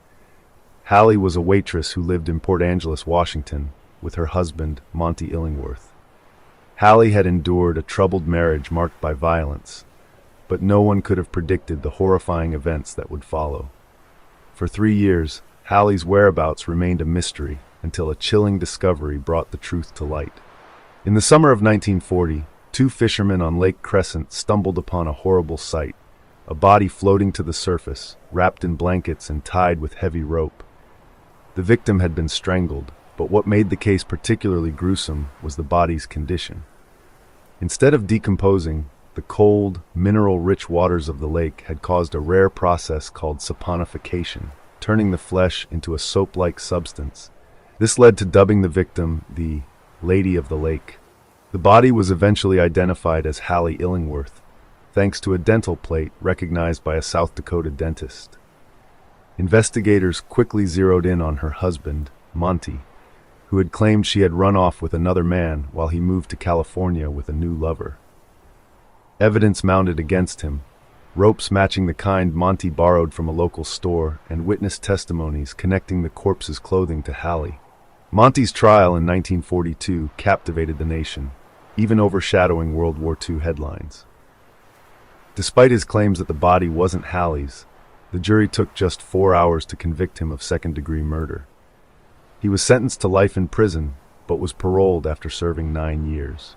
Hallie was a waitress who lived in Port Angeles, Washington, with her husband, Monty Illingworth. Hallie had endured a troubled marriage marked by violence, but no one could have predicted the horrifying events that would follow. For 3 years, Hallie's whereabouts remained a mystery until a chilling discovery brought the truth to light. In the summer of 1940, 2 fishermen on Lake Crescent stumbled upon a horrible sight, a body floating to the surface, wrapped in blankets and tied with heavy rope. The victim had been strangled, but what made the case particularly gruesome was the body's condition. Instead of decomposing, the cold, mineral-rich waters of the lake had caused a rare process called saponification, turning the flesh into a soap-like substance. This led to dubbing the victim the Lady of the Lake. The body was eventually identified as Hallie Illingworth, thanks to a dental plate recognized by a South Dakota dentist. Investigators quickly zeroed in on her husband, Monty, who had claimed she had run off with another man while he moved to California with a new lover. Evidence mounted against him, ropes matching the kind Monty borrowed from a local store and witness testimonies connecting the corpse's clothing to Hallie. Monty's trial in 1942 captivated the nation, even overshadowing World War II headlines. Despite his claims that the body wasn't Hallie's, the jury took just 4 hours to convict him of second-degree murder. He was sentenced to life in prison, but was paroled after serving 9 years.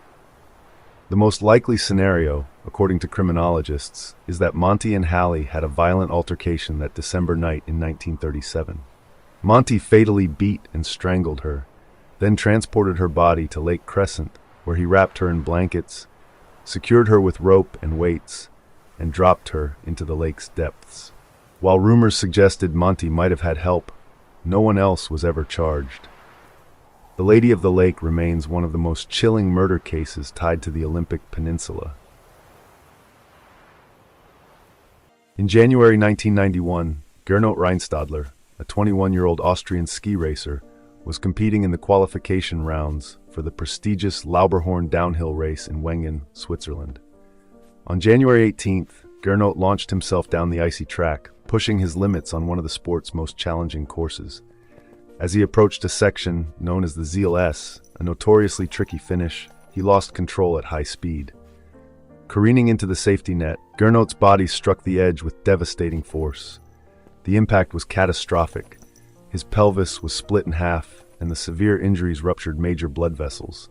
The most likely scenario, according to criminologists, is that Monty and Hallie had a violent altercation that December night in 1937. Monty fatally beat and strangled her, then transported her body to Lake Crescent, where he wrapped her in blankets, secured her with rope and weights, and dropped her into the lake's depths. While rumors suggested Monty might have had help, no one else was ever charged. The Lady of the Lake remains one of the most chilling murder cases tied to the Olympic Peninsula. In January 1991, Gernot Reinstadler, a 21-year-old Austrian ski racer, was competing in the qualification rounds for the prestigious Lauberhorn downhill race in Wengen, Switzerland. On January 18th, Gernot launched himself down the icy track, pushing his limits on one of the sport's most challenging courses. As he approached a section known as the Ziel S, a notoriously tricky finish, he lost control at high speed. Careening into the safety net, Gernot's body struck the edge with devastating force. The impact was catastrophic. His pelvis was split in half, and the severe injuries ruptured major blood vessels.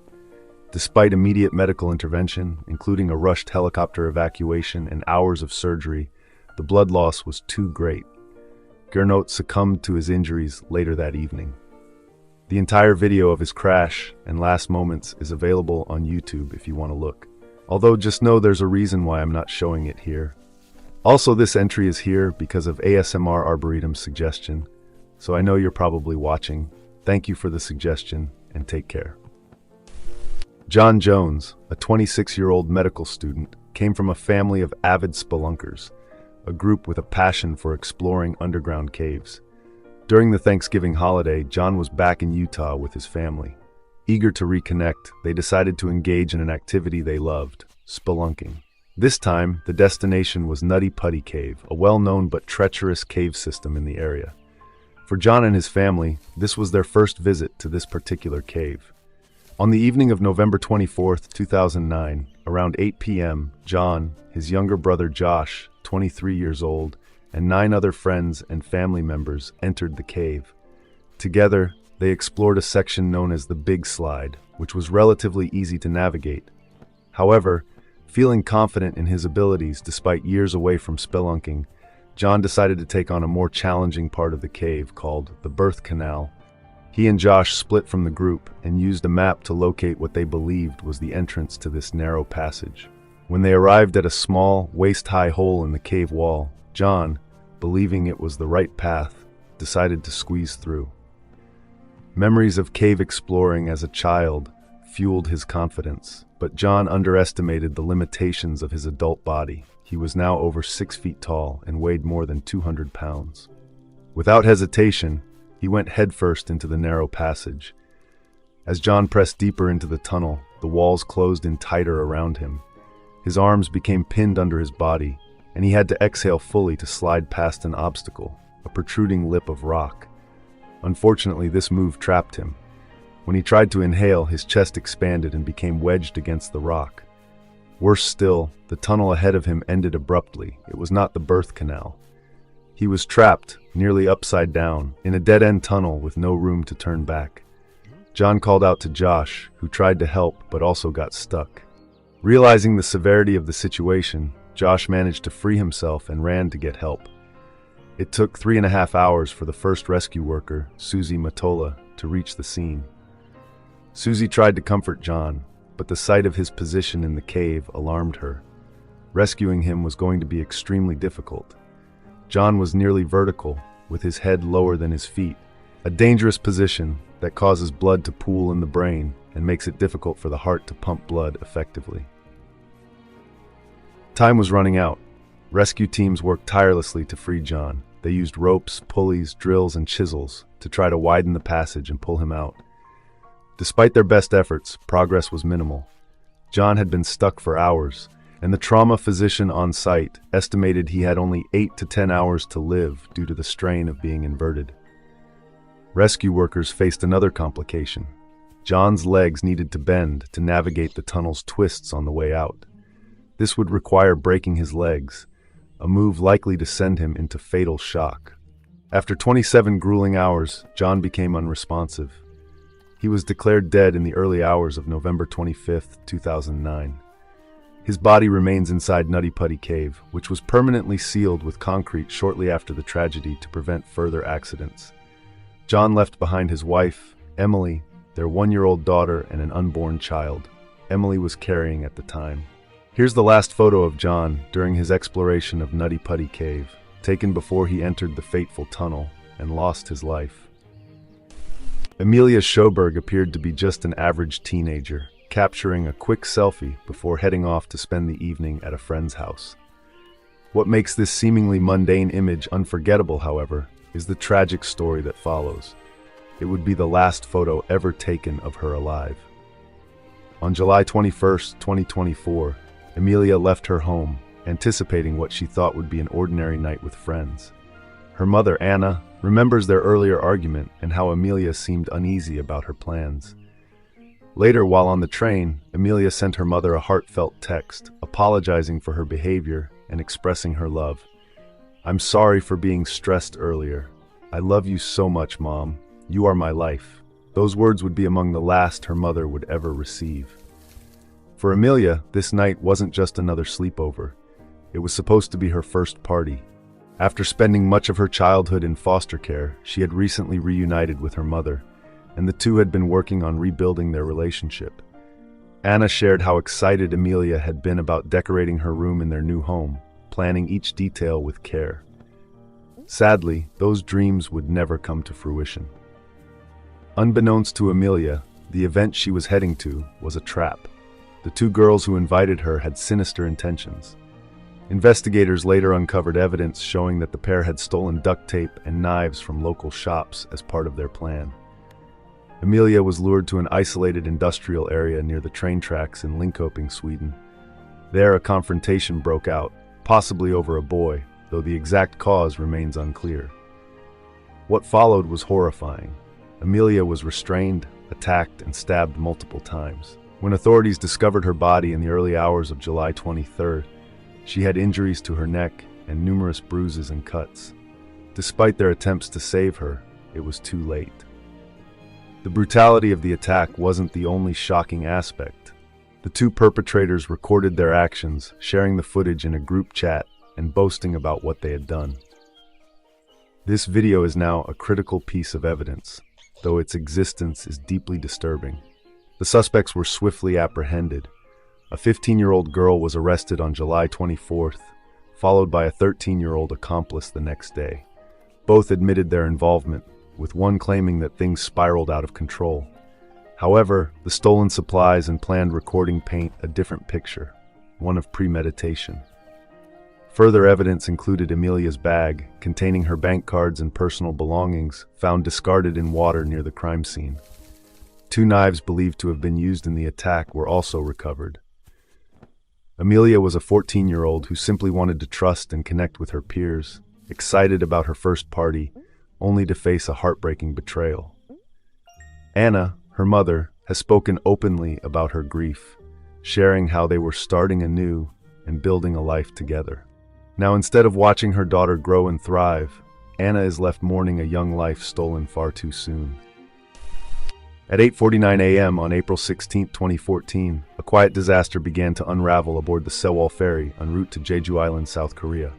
Despite immediate medical intervention, including a rushed helicopter evacuation and hours of surgery, the blood loss was too great. Gernot succumbed to his injuries later that evening. The entire video of his crash and last moments is available on YouTube if you want to look. Although just know there's a reason why I'm not showing it here. Also, this entry is here because of ASMR Arboretum's suggestion, so I know you're probably watching. Thank you for the suggestion, and take care. John Jones, a 26-year-old medical student, came from a family of avid spelunkers, a group with a passion for exploring underground caves. During the Thanksgiving holiday, John was back in Utah with his family. Eager to reconnect, they decided to engage in an activity they loved, spelunking. This time, the destination was Nutty Putty Cave, a well-known but treacherous cave system in the area. For John and his family, this was their first visit to this particular cave. On the evening of November 24, 2009, around 8 p.m., John, his younger brother Josh, 23 years old, and 9 other friends and family members entered the cave. Together, they explored a section known as the Big Slide, which was relatively easy to navigate. However, feeling confident in his abilities despite years away from spelunking, John decided to take on a more challenging part of the cave called the Birth Canal. He and Josh split from the group and used a map to locate what they believed was the entrance to this narrow passage. When they arrived at a small, waist-high hole in the cave wall, John, believing it was the right path, decided to squeeze through. Memories of cave exploring as a child fueled his confidence, but John underestimated the limitations of his adult body. He was now over 6 feet tall and weighed more than 200 pounds. Without hesitation, he went headfirst into the narrow passage. As John pressed deeper into the tunnel, the walls closed in tighter around him. His arms became pinned under his body, and he had to exhale fully to slide past an obstacle, a protruding lip of rock. Unfortunately, this move trapped him. When he tried to inhale, his chest expanded and became wedged against the rock. Worse still, the tunnel ahead of him ended abruptly. It was not the birth canal. He was trapped, nearly upside down, in a dead-end tunnel with no room to turn back. John called out to Josh, who tried to help but also got stuck. Realizing the severity of the situation, Josh managed to free himself and ran to get help. It took 3.5 hours for the first rescue worker, Susie Matola, to reach the scene. Susie tried to comfort John, but the sight of his position in the cave alarmed her. Rescuing him was going to be extremely difficult. John was nearly vertical, with his head lower than his feet, a dangerous position that causes blood to pool in the brain and makes it difficult for the heart to pump blood effectively. Time was running out. Rescue teams worked tirelessly to free John. They used ropes, pulleys, drills, and chisels to try to widen the passage and pull him out. Despite their best efforts, progress was minimal. John had been stuck for hours, and the trauma physician on site estimated he had only 8 to 10 hours to live due to the strain of being inverted. Rescue workers faced another complication. John's legs needed to bend to navigate the tunnel's twists on the way out. This would require breaking his legs, a move likely to send him into fatal shock. After 27 grueling hours, John became unresponsive. He was declared dead in the early hours of November 25, 2009. His body remains inside Nutty Putty Cave, which was permanently sealed with concrete shortly after the tragedy to prevent further accidents. John left behind his wife, Emily, their 1-year-old daughter, and an unborn child. Emily was carrying at the time. Here's the last photo of John during his exploration of Nutty Putty Cave, taken before he entered the fateful tunnel and lost his life. Amelia Schoberg appeared to be just an average teenager, capturing a quick selfie before heading off to spend the evening at a friend's house. What makes this seemingly mundane image unforgettable, however, is the tragic story that follows. It would be the last photo ever taken of her alive. On July 21, 2024, Amelia left her home, anticipating what she thought would be an ordinary night with friends. Her mother, Anna, remembers their earlier argument and how Amelia seemed uneasy about her plans. Later, while on the train, Amelia sent her mother a heartfelt text, apologizing for her behavior and expressing her love. "I'm sorry for being stressed earlier. I love you so much, Mom. You are my life." Those words would be among the last her mother would ever receive. For Amelia, this night wasn't just another sleepover. It was supposed to be her first party. After spending much of her childhood in foster care, she had recently reunited with her mother, and the two had been working on rebuilding their relationship. Anna shared how excited Amelia had been about decorating her room in their new home, planning each detail with care. Sadly, those dreams would never come to fruition. Unbeknownst to Amelia, the event she was heading to was a trap. The two girls who invited her had sinister intentions. Investigators later uncovered evidence showing that the pair had stolen duct tape and knives from local shops as part of their plan. Amelia was lured to an isolated industrial area near the train tracks in Linköping, Sweden. There, a confrontation broke out, possibly over a boy, though the exact cause remains unclear. What followed was horrifying. Amelia was restrained, attacked, and stabbed multiple times. When authorities discovered her body in the early hours of July 23rd, she had injuries to her neck and numerous bruises and cuts. Despite their attempts to save her, it was too late. The brutality of the attack wasn't the only shocking aspect. The two perpetrators recorded their actions, sharing the footage in a group chat and boasting about what they had done. This video is now a critical piece of evidence, though its existence is deeply disturbing. The suspects were swiftly apprehended. A 15-year-old girl was arrested on July 24th, followed by a 13-year-old accomplice the next day. Both admitted their involvement, with one claiming that things spiraled out of control. However, the stolen supplies and planned recording paint a different picture, one of premeditation. Further evidence included Amelia's bag, containing her bank cards and personal belongings, found discarded in water near the crime scene. 2 knives believed to have been used in the attack were also recovered. Amelia was a 14-year-old who simply wanted to trust and connect with her peers, excited about her first party, only to face a heartbreaking betrayal. Anna, her mother, has spoken openly about her grief, sharing how they were starting anew and building a life together. Now, instead of watching her daughter grow and thrive, Anna is left mourning a young life stolen far too soon. At 8:49 a.m. on April 16, 2014, a quiet disaster began to unravel aboard the Sewol ferry en route to Jeju Island, South Korea.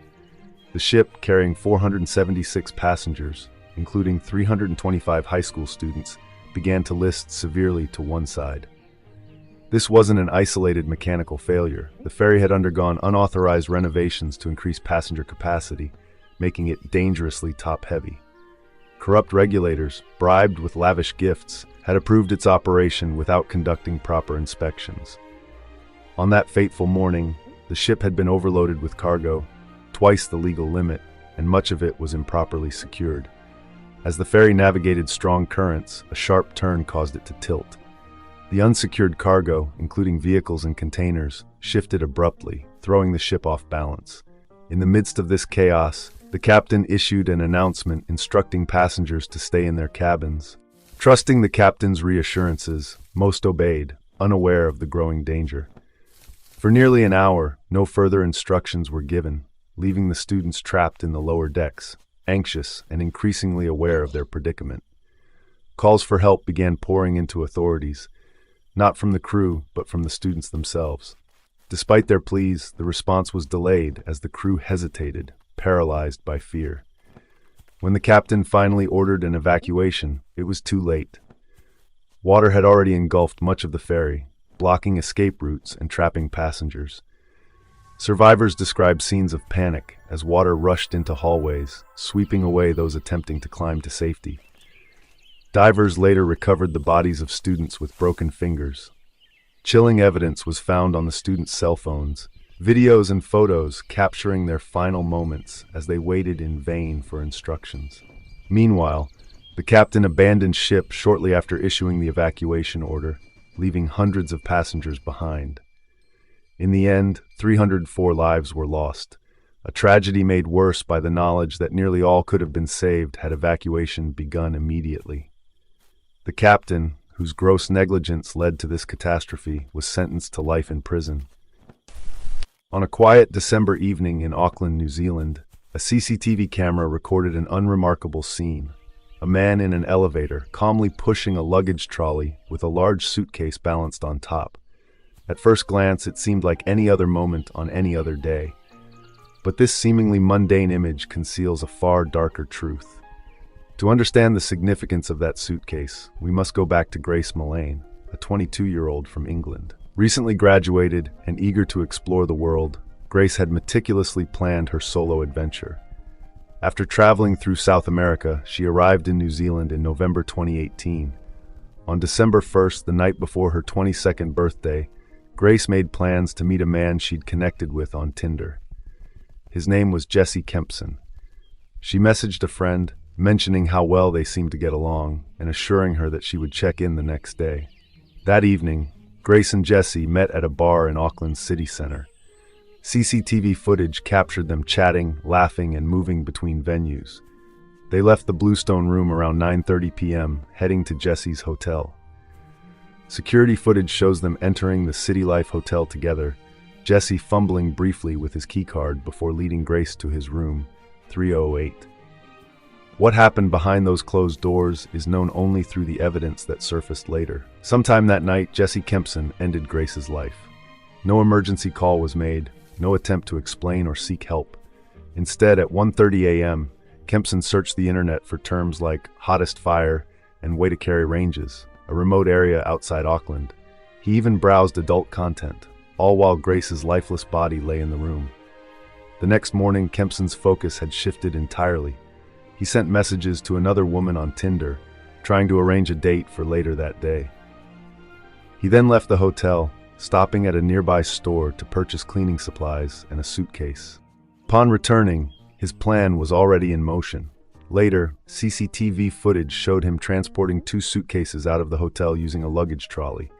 The ship, carrying 476 passengers, including 325 high school students, began to list severely to one side. This wasn't an isolated mechanical failure. The ferry had undergone unauthorized renovations to increase passenger capacity, making it dangerously top-heavy. Corrupt regulators, bribed with lavish gifts, had approved its operation without conducting proper inspections. On that fateful morning, the ship had been overloaded with cargo, twice the legal limit, and much of it was improperly secured. As the ferry navigated strong currents, a sharp turn caused it to tilt. The unsecured cargo, including vehicles and containers, shifted abruptly, throwing the ship off balance. In the midst of this chaos, the captain issued an announcement instructing passengers to stay in their cabins. Trusting the captain's reassurances, most obeyed, unaware of the growing danger. For nearly an hour, no further instructions were given, leaving the students trapped in the lower decks, anxious and increasingly aware of their predicament. Calls for help began pouring into authorities, not from the crew, but from the students themselves. Despite their pleas, the response was delayed as the crew hesitated, paralyzed by fear. When the captain finally ordered an evacuation, it was too late. Water had already engulfed much of the ferry, blocking escape routes and trapping passengers. Survivors described scenes of panic as water rushed into hallways, sweeping away those attempting to climb to safety. Divers later recovered the bodies of students with broken fingers. Chilling evidence was found on the students' cell phones, videos and photos capturing their final moments as they waited in vain for instructions. Meanwhile, the captain abandoned ship shortly after issuing the evacuation order, leaving hundreds of passengers behind. In the end, 304 lives were lost, a tragedy made worse by the knowledge that nearly all could have been saved had evacuation begun immediately. The captain, whose gross negligence led to this catastrophe, was sentenced to life in prison. On a quiet December evening in Auckland, New Zealand, a CCTV camera recorded an unremarkable scene. A man in an elevator, calmly pushing a luggage trolley with a large suitcase balanced on top. At first glance, it seemed like any other moment on any other day. But this seemingly mundane image conceals a far darker truth. To understand the significance of that suitcase, we must go back to Grace Mullane, a 22-year-old from England. Recently graduated and eager to explore the world, Grace had meticulously planned her solo adventure. After traveling through South America, she arrived in New Zealand in November 2018. On December 1st, the night before her 22nd birthday, Grace made plans to meet a man she'd connected with on Tinder. His name was Jesse Kempson. She messaged a friend, mentioning how well they seemed to get along and assuring her that she would check in the next day. That evening, Grace and Jesse met at a bar in Auckland's city center. CCTV footage captured them chatting, laughing, and moving between venues. They left the Bluestone Room around 9:30 p.m., heading to Jesse's hotel. Security footage shows them entering the City Life Hotel together, Jesse fumbling briefly with his keycard before leading Grace to his room, 3008. What happened behind those closed doors is known only through the evidence that surfaced later. Sometime that night, Jesse Kempson ended Grace's life. No emergency call was made, no attempt to explain or seek help. Instead, at 1:30 a.m., Kempson searched the internet for terms like hottest fire and way to carry ranges, a remote area outside Auckland. He even browsed adult content, all while Grace's lifeless body lay in the room. The next morning, Kempson's focus had shifted entirely. He sent messages to another woman on Tinder, trying to arrange a date for later that day. He then left the hotel, stopping at a nearby store to purchase cleaning supplies and a suitcase. Upon returning, his plan was already in motion. Later, CCTV footage showed him transporting 2 suitcases out of the hotel using a luggage trolley.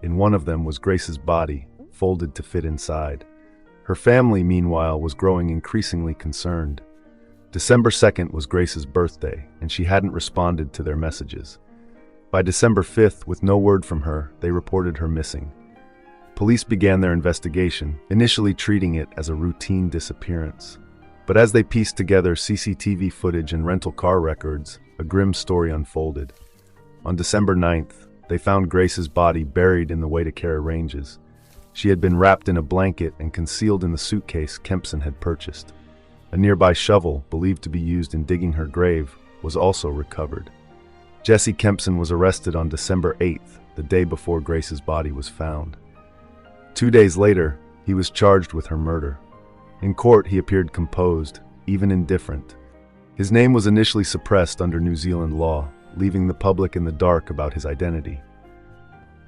In one of them was Grace's body, folded to fit inside. Her family, meanwhile, was growing increasingly concerned. December 2nd was Grace's birthday, and she hadn't responded to their messages. By December 5th, with no word from her, they reported her missing. Police began their investigation, initially treating it as a routine disappearance. But as they pieced together CCTV footage and rental car records, a grim story unfolded. On December 9th, they found Grace's body buried in the way to carry ranges. She had been wrapped in a blanket and concealed in the suitcase Kempson had purchased. A nearby shovel, believed to be used in digging her grave, was also recovered. Jesse Kempson was arrested on December 8th, the day before Grace's body was found. 2 days later, he was charged with her murder. In court, he appeared composed, even indifferent. His name was initially suppressed under New Zealand law, leaving the public in the dark about his identity.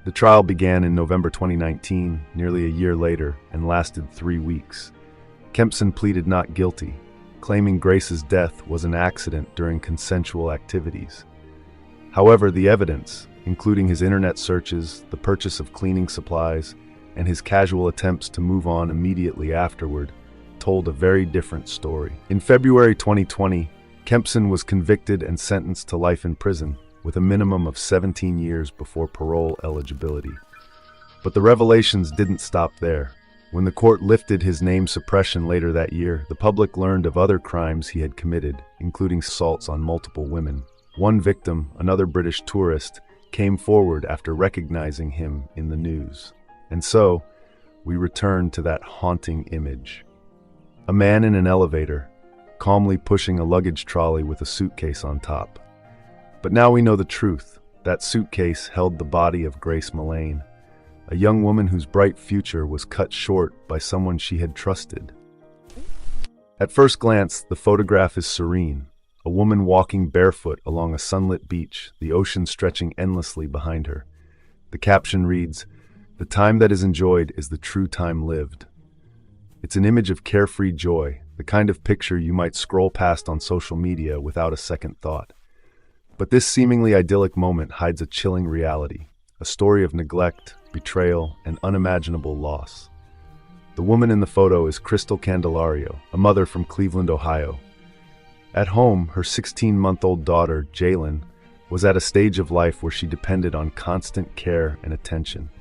The trial began in November 2019, nearly a year later, and lasted 3 weeks. Kempson pleaded not guilty, claiming Grace's death was an accident during consensual activities. However, the evidence, including his internet searches, the purchase of cleaning supplies, and his casual attempts to move on immediately afterward, told a very different story. In February 2020, Kempson was convicted and sentenced to life in prison, with a minimum of 17 years before parole eligibility. But the revelations didn't stop there. When the court lifted his name suppression later that year, the public learned of other crimes he had committed, including assaults on multiple women. One victim, another British tourist, came forward after recognizing him in the news. And so, we return to that haunting image. A man in an elevator, calmly pushing a luggage trolley with a suitcase on top. But now we know the truth. That suitcase held the body of Grace Mullane, a young woman whose bright future was cut short by someone she had trusted. At first glance, the photograph is serene, a woman walking barefoot along a sunlit beach, the ocean stretching endlessly behind her. The caption reads, "The time that is enjoyed is the true time lived." It's an image of carefree joy, the kind of picture you might scroll past on social media without a second thought. But this seemingly idyllic moment hides a chilling reality, a story of neglect, betrayal, and unimaginable loss. The woman in the photo is Crystal Candelario, a mother from Cleveland, Ohio. At home, her 16-month-old daughter, Jalen, was at a stage of life where she depended on constant care and attention.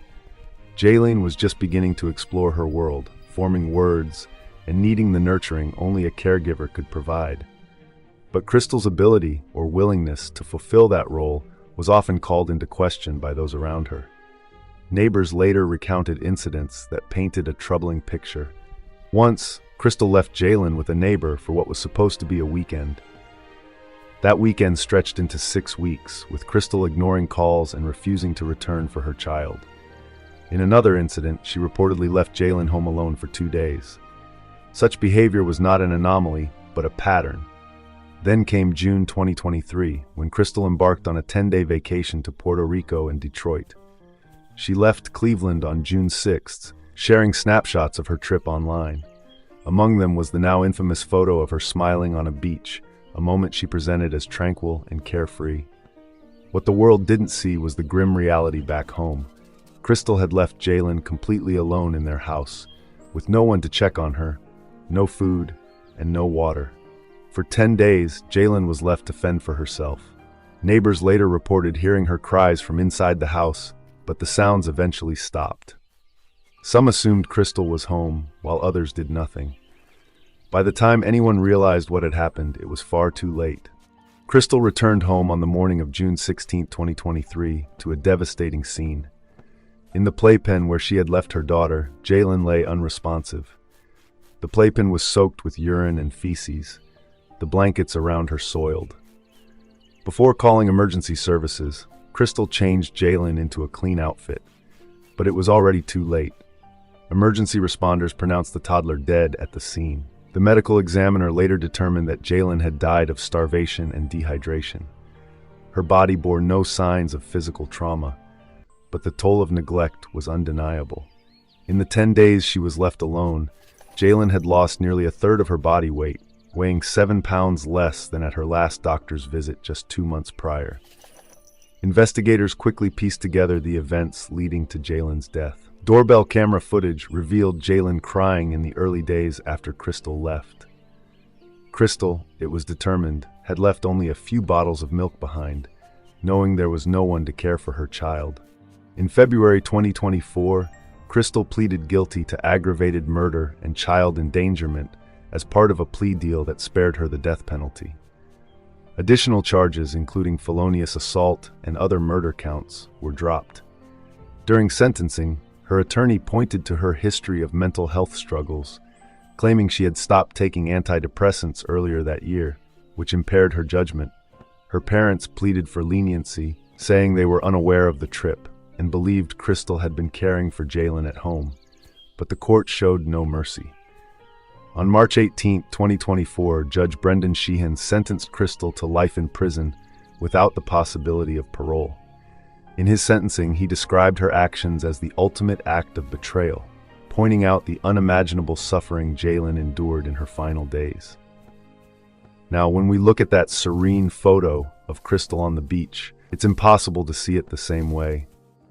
Jalen was just beginning to explore her world, forming words, and needing the nurturing only a caregiver could provide. But Crystal's ability or willingness to fulfill that role was often called into question by those around her. Neighbors later recounted incidents that painted a troubling picture. Once, Crystal left Jalen with a neighbor for what was supposed to be a weekend. That weekend stretched into 6 weeks, with Crystal ignoring calls and refusing to return for her child. In another incident, she reportedly left Jalen home alone for 2 days. Such behavior was not an anomaly, but a pattern. Then came June 2023, when Crystal embarked on a 10-day vacation to Puerto Rico and Detroit. She left Cleveland on June 6th, sharing snapshots of her trip online. Among them was the now infamous photo of her smiling on a beach, a moment she presented as tranquil and carefree. What the world didn't see was the grim reality back home. Crystal had left Jalen completely alone in their house, with no one to check on her, no food, and no water. For 10 days, Jalen was left to fend for herself. Neighbors later reported hearing her cries from inside the house, but the sounds eventually stopped. Some assumed Crystal was home, while others did nothing. By the time anyone realized what had happened, it was far too late. Crystal returned home on the morning of June 16, 2023, to a devastating scene. In the playpen where she had left her daughter, Jalen lay unresponsive. The playpen was soaked with urine and feces, the blankets around her soiled. Before calling emergency services, Crystal changed Jalen into a clean outfit, but it was already too late. Emergency responders pronounced the toddler dead at the scene. The medical examiner later determined that Jalen had died of starvation and dehydration. Her body bore no signs of physical trauma, but the toll of neglect was undeniable. In the 10 days she was left alone, Jalen had lost nearly a third of her body weight, weighing 7 pounds less than at her last doctor's visit just 2 months prior. Investigators quickly pieced together the events leading to Jalen's death. Doorbell camera footage revealed Jalen crying in the early days after Crystal left. Crystal, it was determined, had left only a few bottles of milk behind, knowing there was no one to care for her child. In February 2024, Crystal pleaded guilty to aggravated murder and child endangerment as part of a plea deal that spared her the death penalty. Additional charges, including felonious assault and other murder counts, were dropped. During sentencing, her attorney pointed to her history of mental health struggles, claiming she had stopped taking antidepressants earlier that year, which impaired her judgment. Her parents pleaded for leniency, saying they were unaware of the trip and believed Crystal had been caring for Jalen at home, but the court showed no mercy. On March 18, 2024, Judge Brendan Sheehan sentenced Crystal to life in prison without the possibility of parole. In his sentencing, he described her actions as the ultimate act of betrayal, pointing out the unimaginable suffering Jalen endured in her final days. Now, when we look at that serene photo of Crystal on the beach, it's impossible to see it the same way.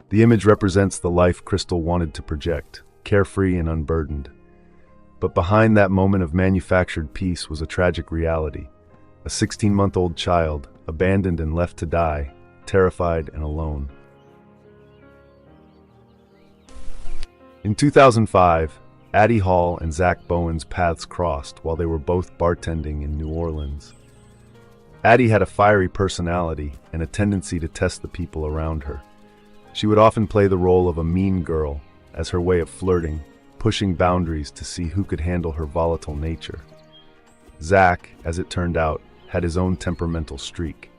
The image represents the life Crystal wanted to project, carefree and unburdened. But behind that moment of manufactured peace was a tragic reality. A 16-month-old child, abandoned and left to die, terrified and alone. In 2005, Addie Hall and Zach Bowen's paths crossed while they were both bartending in New Orleans. Addie had a fiery personality and a tendency to test the people around her. She would often play the role of a mean girl as her way of flirting, pushing boundaries to see who could handle her volatile nature. Zach, as it turned out, had his own temperamental streak.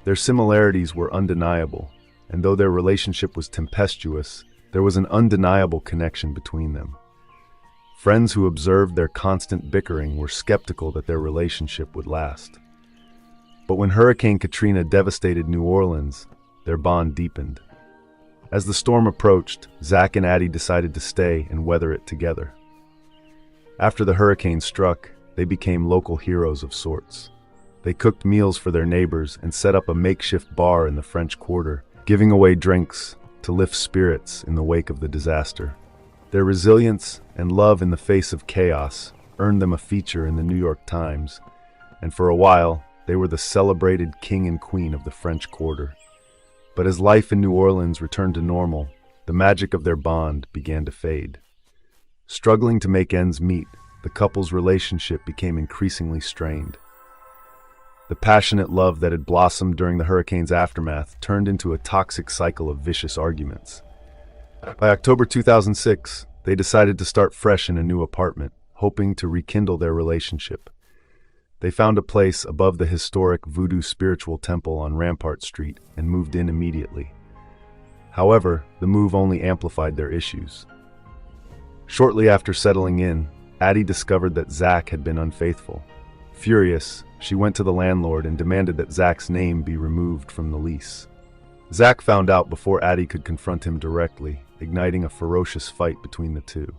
Their similarities were undeniable, and though their relationship was tempestuous, there was an undeniable connection between them. Friends who observed their constant bickering were skeptical that their relationship would last. But when Hurricane Katrina devastated New Orleans, their bond deepened. As the storm approached, Zach and Addie decided to stay and weather it together. After the hurricane struck, they became local heroes of sorts. They cooked meals for their neighbors and set up a makeshift bar in the French Quarter, giving away drinks to lift spirits in the wake of the disaster. Their resilience and love in the face of chaos earned them a feature in the New York Times, and for a while, they were the celebrated king and queen of the French Quarter. But as life in New Orleans returned to normal, the magic of their bond began to fade. Struggling to make ends meet, the couple's relationship became increasingly strained. The passionate love that had blossomed during the hurricane's aftermath turned into a toxic cycle of vicious arguments. By October 2006, they decided to start fresh in a new apartment, hoping to rekindle their relationship. They found a place above the historic Voodoo spiritual temple on Rampart Street and moved in immediately. However, the move only amplified their issues. Shortly after settling in, Addie discovered that Zach had been unfaithful. Furious, she went to the landlord and demanded that Zach's name be removed from the lease. Zach found out before Addie could confront him directly, igniting a ferocious fight between the two.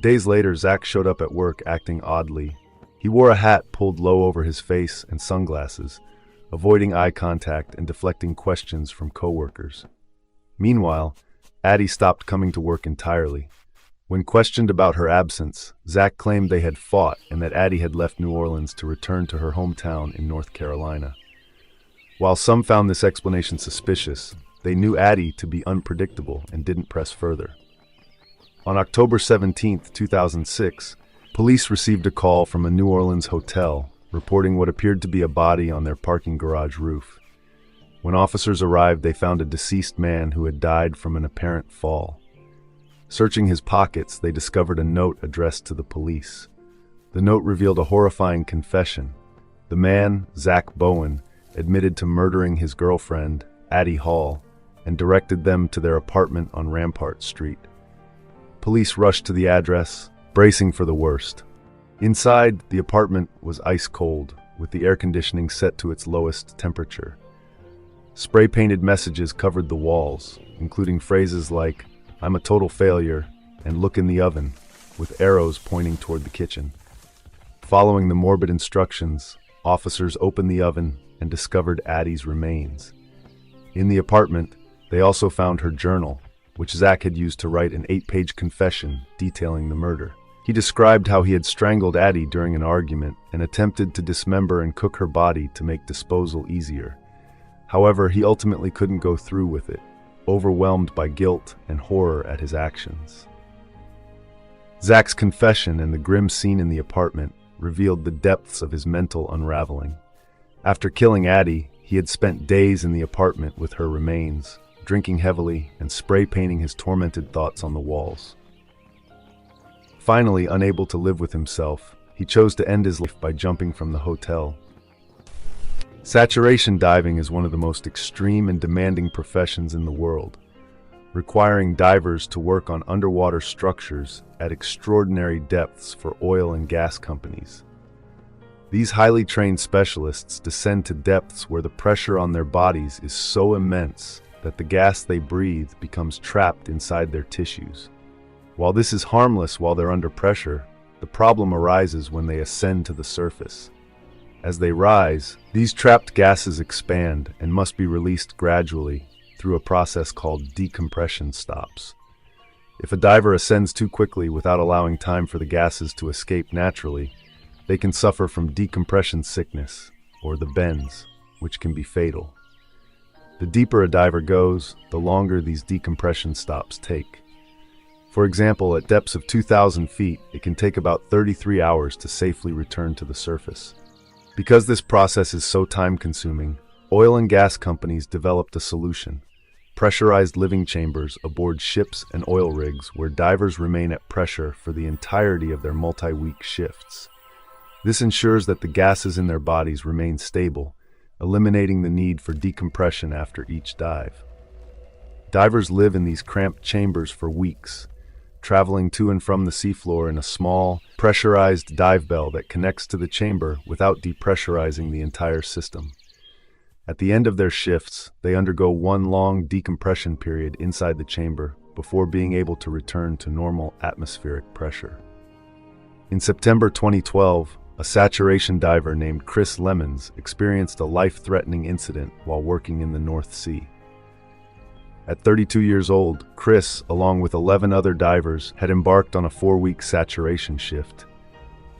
Days later, Zach showed up at work acting oddly. He wore a hat pulled low over his face and sunglasses, avoiding eye contact and deflecting questions from coworkers. Meanwhile, Addie stopped coming to work entirely. When questioned about her absence, Zach claimed they had fought and that Addie had left New Orleans to return to her hometown in North Carolina. While some found this explanation suspicious, they knew Addie to be unpredictable and didn't press further. On October 17, 2006, police received a call from a New Orleans hotel reporting what appeared to be a body on their parking garage roof. When officers arrived, they found a deceased man who had died from an apparent fall. Searching his pockets, they discovered a note addressed to the police. The note revealed a horrifying confession. The man, Zach Bowen, admitted to murdering his girlfriend, Addie Hall, and directed them to their apartment on Rampart Street. Police rushed to the address, bracing for the worst. Inside, the apartment was ice cold, with the air conditioning set to its lowest temperature. Spray-painted messages covered the walls, including phrases like, "I'm a total failure," and "Look in the oven," with arrows pointing toward the kitchen. Following the morbid instructions, officers opened the oven and discovered Addie's remains. In the apartment, they also found her journal, which Zach had used to write an 8-page confession detailing the murder. He described how he had strangled Addie during an argument and attempted to dismember and cook her body to make disposal easier. However, he ultimately couldn't go through with it, overwhelmed by guilt and horror at his actions. Zach's confession and the grim scene in the apartment revealed the depths of his mental unraveling. After killing Addie, he had spent days in the apartment with her remains, drinking heavily and spray-painting his tormented thoughts on the walls. Finally, unable to live with himself, he chose to end his life by jumping from the hotel. Saturation diving is one of the most extreme and demanding professions in the world, requiring divers to work on underwater structures at extraordinary depths for oil and gas companies. These highly trained specialists descend to depths where the pressure on their bodies is so immense that the gas they breathe becomes trapped inside their tissues. While this is harmless while they're under pressure, the problem arises when they ascend to the surface. As they rise, these trapped gases expand and must be released gradually through a process called decompression stops. If a diver ascends too quickly without allowing time for the gases to escape naturally, they can suffer from decompression sickness, or the bends, which can be fatal. The deeper a diver goes, the longer these decompression stops take. For example, at depths of 2,000 feet, it can take about 33 hours to safely return to the surface. Because this process is so time-consuming, oil and gas companies developed a solution: pressurized living chambers aboard ships and oil rigs where divers remain at pressure for the entirety of their multi-week shifts. This ensures that the gases in their bodies remain stable, eliminating the need for decompression after each dive. Divers live in these cramped chambers for weeks, traveling to and from the seafloor in a small, pressurized dive bell that connects to the chamber without depressurizing the entire system. At the end of their shifts, they undergo one long decompression period inside the chamber before being able to return to normal atmospheric pressure. In September 2012, a saturation diver named Chris Lemons experienced a life-threatening incident while working in the North Sea. At 32 years old, Chris, along with 11 other divers, had embarked on a 4-week saturation shift.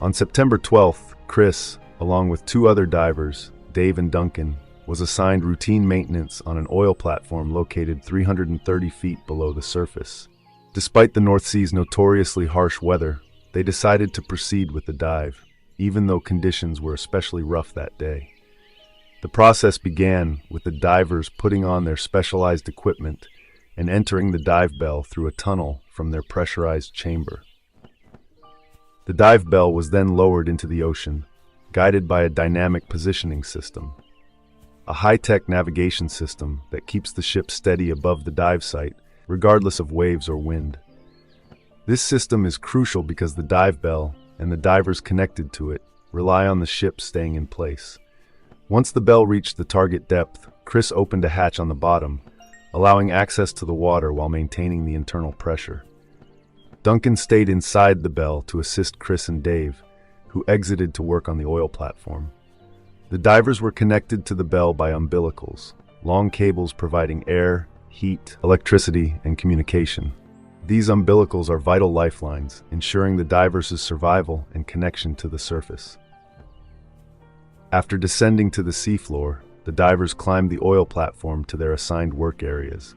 On September 12th, Chris, along with 2 other divers, Dave and Duncan, was assigned routine maintenance on an oil platform located 330 feet below the surface. Despite the North Sea's notoriously harsh weather, they decided to proceed with the dive, even though conditions were especially rough that day. The process began with the divers putting on their specialized equipment and entering the dive bell through a tunnel from their pressurized chamber. The dive bell was then lowered into the ocean, guided by a dynamic positioning system, a high-tech navigation system that keeps the ship steady above the dive site, regardless of waves or wind. This system is crucial because the dive bell and the divers connected to it rely on the ship staying in place. Once the bell reached the target depth, Chris opened a hatch on the bottom, allowing access to the water while maintaining the internal pressure. Duncan stayed inside the bell to assist Chris and Dave, who exited to work on the oil platform. The divers were connected to the bell by umbilicals, long cables providing air, heat, electricity, and communication. These umbilicals are vital lifelines, ensuring the divers' survival and connection to the surface. After descending to the seafloor, the divers climbed the oil platform to their assigned work areas.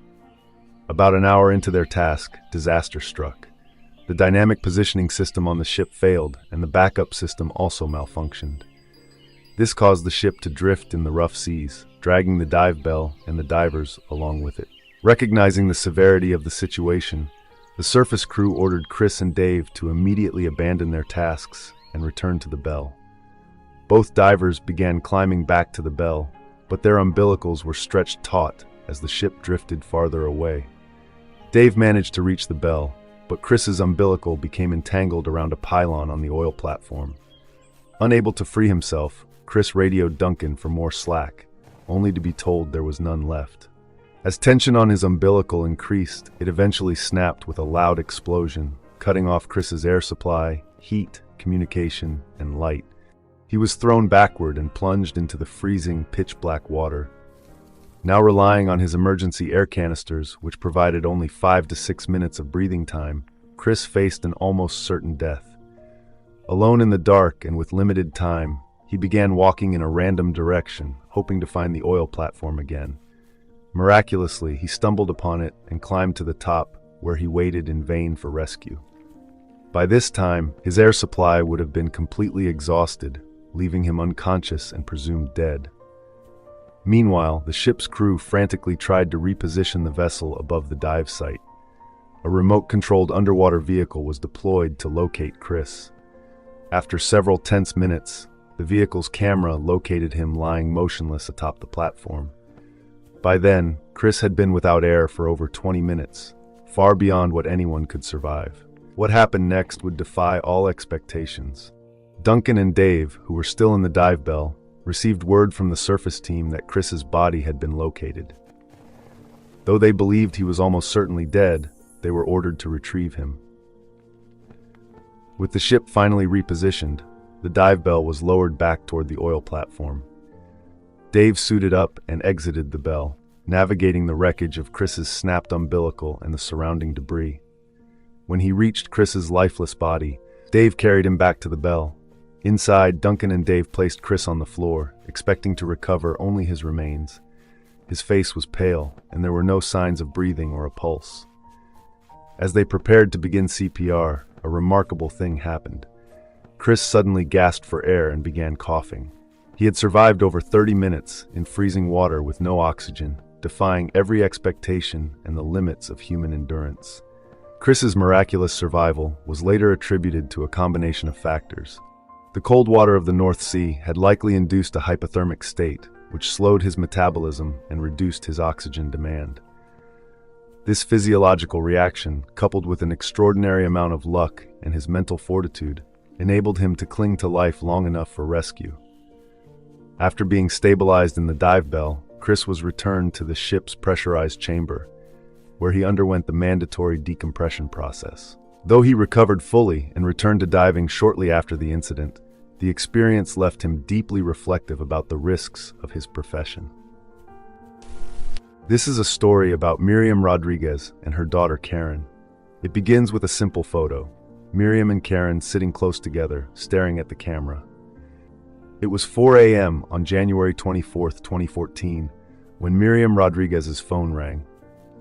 About an hour into their task, disaster struck. The dynamic positioning system on the ship failed, and the backup system also malfunctioned. This caused the ship to drift in the rough seas, dragging the dive bell and the divers along with it. Recognizing the severity of the situation, the surface crew ordered Chris and Dave to immediately abandon their tasks and return to the bell. Both divers began climbing back to the bell, but their umbilicals were stretched taut as the ship drifted farther away. Dave managed to reach the bell, but Chris's umbilical became entangled around a pylon on the oil platform. Unable to free himself, Chris radioed Duncan for more slack, only to be told there was none left. As tension on his umbilical increased, it eventually snapped with a loud explosion, cutting off Chris's air supply, heat, communication, and light. He was thrown backward and plunged into the freezing, pitch-black water. Now relying on his emergency air canisters, which provided only 5 to 6 minutes of breathing time, Chris faced an almost certain death. Alone in the dark and with limited time, he began walking in a random direction, hoping to find the oil platform again. Miraculously, he stumbled upon it and climbed to the top, where he waited in vain for rescue. By this time, his air supply would have been completely exhausted, leaving him unconscious and presumed dead. Meanwhile, the ship's crew frantically tried to reposition the vessel above the dive site. A remote-controlled underwater vehicle was deployed to locate Chris. After several tense minutes, the vehicle's camera located him lying motionless atop the platform. By then, Chris had been without air for over 20 minutes, far beyond what anyone could survive. What happened next would defy all expectations. Duncan and Dave, who were still in the dive bell, received word from the surface team that Chris's body had been located. Though they believed he was almost certainly dead, they were ordered to retrieve him. With the ship finally repositioned, the dive bell was lowered back toward the oil platform. Dave suited up and exited the bell, navigating the wreckage of Chris's snapped umbilical and the surrounding debris. When he reached Chris's lifeless body, Dave carried him back to the bell. Inside, Duncan and Dave placed Chris on the floor, expecting to recover only his remains. His face was pale, and there were no signs of breathing or a pulse. As they prepared to begin CPR, a remarkable thing happened. Chris suddenly gasped for air and began coughing. He had survived over 30 minutes in freezing water with no oxygen, defying every expectation and the limits of human endurance. Chris's miraculous survival was later attributed to a combination of factors. The cold water of the North Sea had likely induced a hypothermic state, which slowed his metabolism and reduced his oxygen demand. This physiological reaction, coupled with an extraordinary amount of luck and his mental fortitude, enabled him to cling to life long enough for rescue. After being stabilized in the dive bell, Chris was returned to the ship's pressurized chamber, where he underwent the mandatory decompression process. Though he recovered fully and returned to diving shortly after the incident, the experience left him deeply reflective about the risks of his profession. This is a story about Miriam Rodriguez and her daughter Karen. It begins with a simple photo, Miriam and Karen sitting close together, staring at the camera. It was 4 a.m. on January 24, 2014, when Miriam Rodriguez's phone rang.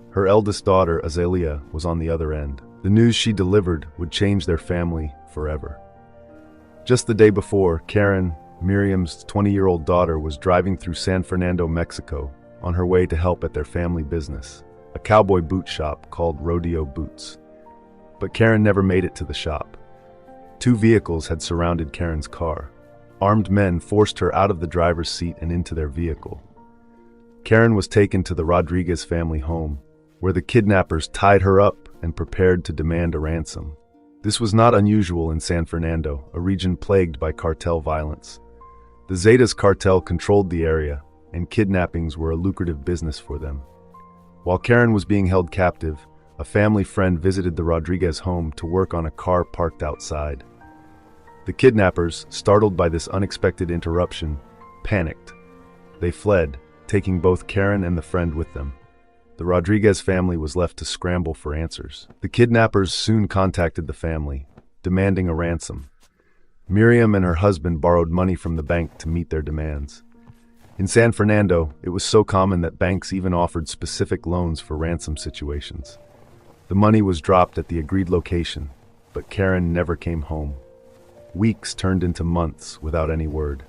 Her eldest daughter, Azalea, was on the other end. The news she delivered would change their family forever. Just the day before, Karen, Miriam's 20-year-old daughter, was driving through San Fernando, Mexico, on her way to help at their family business, a cowboy boot shop called Rodeo Boots. But Karen never made it to the shop. Two vehicles had surrounded Karen's car. Armed men forced her out of the driver's seat and into their vehicle. Karen was taken to the Rodriguez family home, where the kidnappers tied her up and prepared to demand a ransom. This was not unusual in San Fernando, a region plagued by cartel violence. The Zetas cartel controlled the area, and kidnappings were a lucrative business for them. While Karen was being held captive, a family friend visited the Rodriguez home to work on a car parked outside. The kidnappers, startled by this unexpected interruption, panicked. They fled, taking both Karen and the friend with them. The Rodriguez family was left to scramble for answers. The kidnappers soon contacted the family, demanding a ransom. Miriam and her husband borrowed money from the bank to meet their demands. In San Fernando, it was so common that banks even offered specific loans for ransom situations. The money was dropped at the agreed location, but Karen never came home. Weeks turned into months without any word.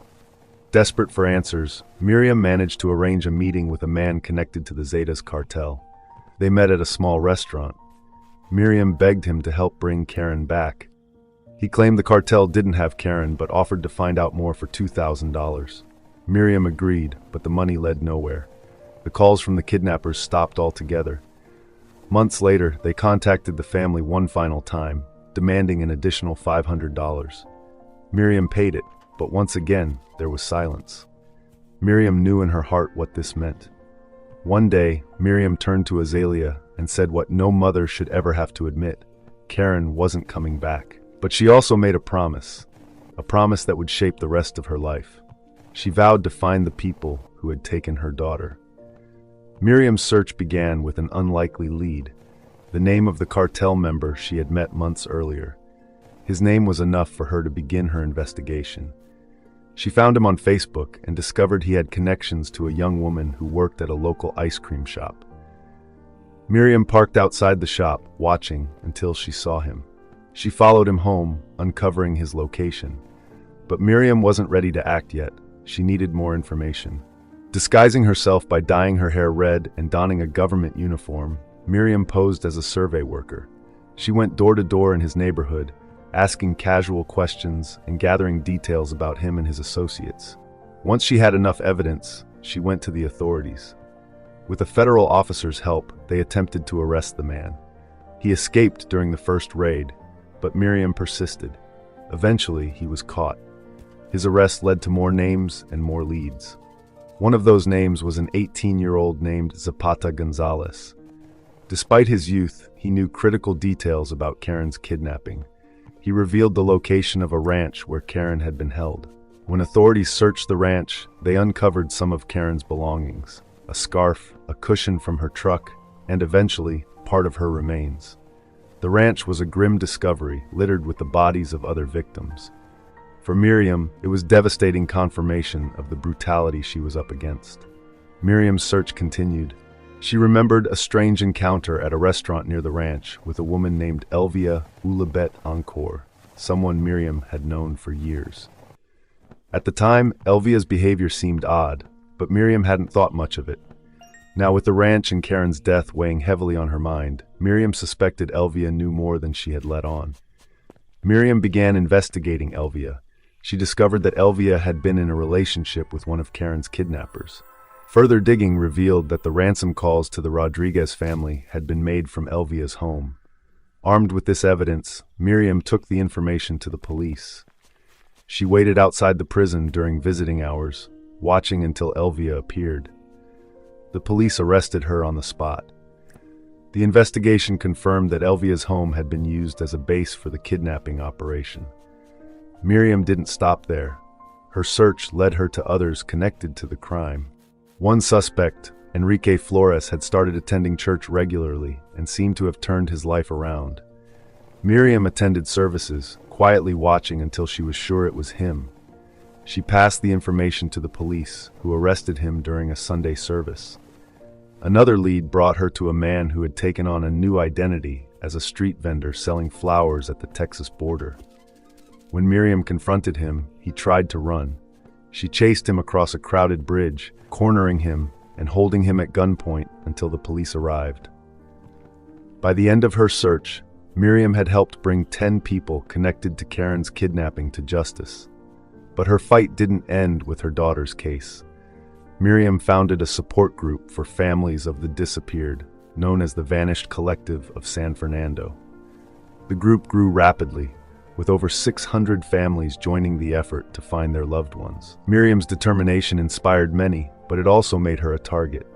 Desperate for answers, Miriam managed to arrange a meeting with a man connected to the Zetas cartel. They met at a small restaurant. Miriam begged him to help bring Karen back. He claimed the cartel didn't have Karen but offered to find out more for $2,000. Miriam agreed, but the money led nowhere. The calls from the kidnappers stopped altogether. Months later, they contacted the family one final time, demanding an additional $500. Miriam paid it, but once again, there was silence. Miriam knew in her heart what this meant. One day, Miriam turned to Azalea and said what no mother should ever have to admit: Karen wasn't coming back. But she also made a promise that would shape the rest of her life. She vowed to find the people who had taken her daughter. Miriam's search began with an unlikely lead: the name of the cartel member she had met months earlier. His name was enough for her to begin her investigation. She found him on Facebook and discovered he had connections to a young woman who worked at a local ice cream shop. Miriam parked outside the shop, watching until she saw him. She followed him home, uncovering his location. But Miriam wasn't ready to act yet. She needed more information. Disguising herself by dyeing her hair red and donning a government uniform, Miriam posed as a survey worker. She went door to door in his neighborhood, asking casual questions and gathering details about him and his associates. Once she had enough evidence, she went to the authorities. With a federal officer's help, they attempted to arrest the man. He escaped during the first raid, but Miriam persisted. Eventually, he was caught. His arrest led to more names and more leads. One of those names was an 18-year-old named Zapata Gonzalez. Despite his youth, he knew critical details about Karen's kidnapping. He revealed the location of a ranch where Karen had been held. When authorities searched the ranch, they uncovered some of Karen's belongings: a scarf, a cushion from her truck, and eventually, part of her remains. The ranch was a grim discovery, littered with the bodies of other victims. For Miriam, it was devastating confirmation of the brutality she was up against. Miriam's search continued. She remembered a strange encounter at a restaurant near the ranch with a woman named Elvia Ulabet Encore, someone Miriam had known for years. At the time, Elvia's behavior seemed odd, but Miriam hadn't thought much of it. Now, with the ranch and Karen's death weighing heavily on her mind, Miriam suspected Elvia knew more than she had let on. Miriam began investigating Elvia. She discovered that Elvia had been in a relationship with one of Karen's kidnappers. Further digging revealed that the ransom calls to the Rodriguez family had been made from Elvia's home. Armed with this evidence, Miriam took the information to the police. She waited outside the prison during visiting hours, watching until Elvia appeared. The police arrested her on the spot. The investigation confirmed that Elvia's home had been used as a base for the kidnapping operation. Miriam didn't stop there. Her search led her to others connected to the crime. One suspect, Enrique Flores, had started attending church regularly and seemed to have turned his life around. Miriam attended services, quietly watching until she was sure it was him. She passed the information to the police, who arrested him during a Sunday service. Another lead brought her to a man who had taken on a new identity as a street vendor selling flowers at the Texas border. When Miriam confronted him, he tried to run. She chased him across a crowded bridge, cornering him and holding him at gunpoint until the police arrived. By the end of her search, Miriam had helped bring 10 people connected to Karen's kidnapping to justice. But her fight didn't end with her daughter's case. Miriam founded a support group for families of the disappeared, known as the Vanished Collective of San Fernando. The group grew rapidly, with over 600 families joining the effort to find their loved ones. Miriam's determination inspired many, but it also made her a target.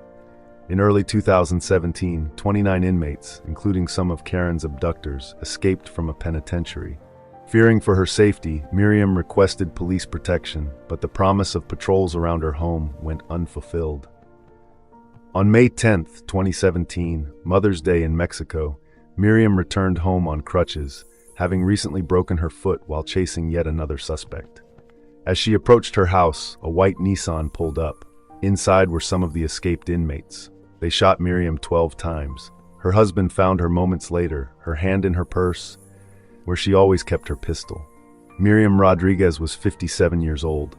In early 2017, 29 inmates, including some of Karen's abductors, escaped from a penitentiary. Fearing for her safety, Miriam requested police protection, but the promise of patrols around her home went unfulfilled. On May 10, 2017, Mother's Day in Mexico, Miriam returned home on crutches, having recently broken her foot while chasing yet another suspect. As she approached her house, a white Nissan pulled up. Inside were some of the escaped inmates. They shot Miriam 12 times. Her husband found her moments later, her hand in her purse, where she always kept her pistol. Miriam Rodriguez was 57 years old.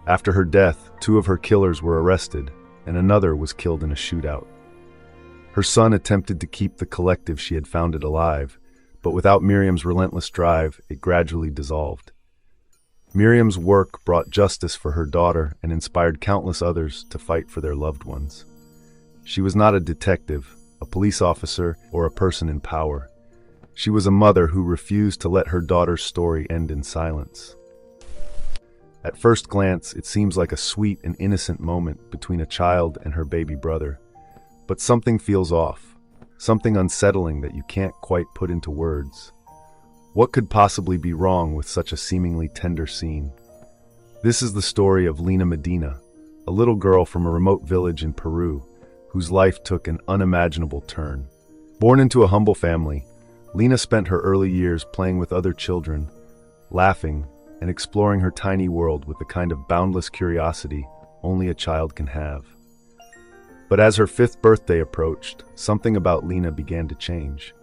After her death, 2 of her killers were arrested, and another was killed in a shootout. Her son attempted to keep the collective she had founded alive, but without Miriam's relentless drive, it gradually dissolved. Miriam's work brought justice for her daughter and inspired countless others to fight for their loved ones. She was not a detective, a police officer, or a person in power. She was a mother who refused to let her daughter's story end in silence. At first glance, it seems like a sweet and innocent moment between a child and her baby brother. But something feels off, something unsettling that you can't quite put into words. What could possibly be wrong with such a seemingly tender scene? This is the story of Lina Medina, a little girl from a remote village in Peru, whose life took an unimaginable turn. Born into a humble family, Lina spent her early years playing with other children, laughing, and exploring her tiny world with the kind of boundless curiosity only a child can have. But as her 5th birthday approached, something about Lina began to change.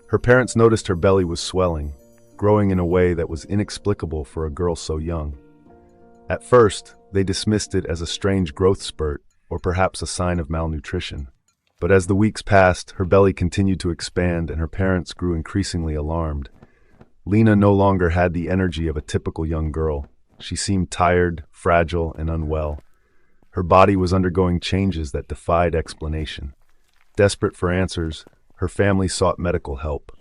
Her parents noticed her belly was swelling, growing in a way that was inexplicable for a girl so young. At first, they dismissed it as a strange growth spurt, or perhaps a sign of malnutrition. But as the weeks passed, her belly continued to expand and her parents grew increasingly alarmed. Lina no longer had the energy of a typical young girl. She seemed tired, fragile, and unwell. Her body was undergoing changes that defied explanation. Desperate for answers, her family sought medical help.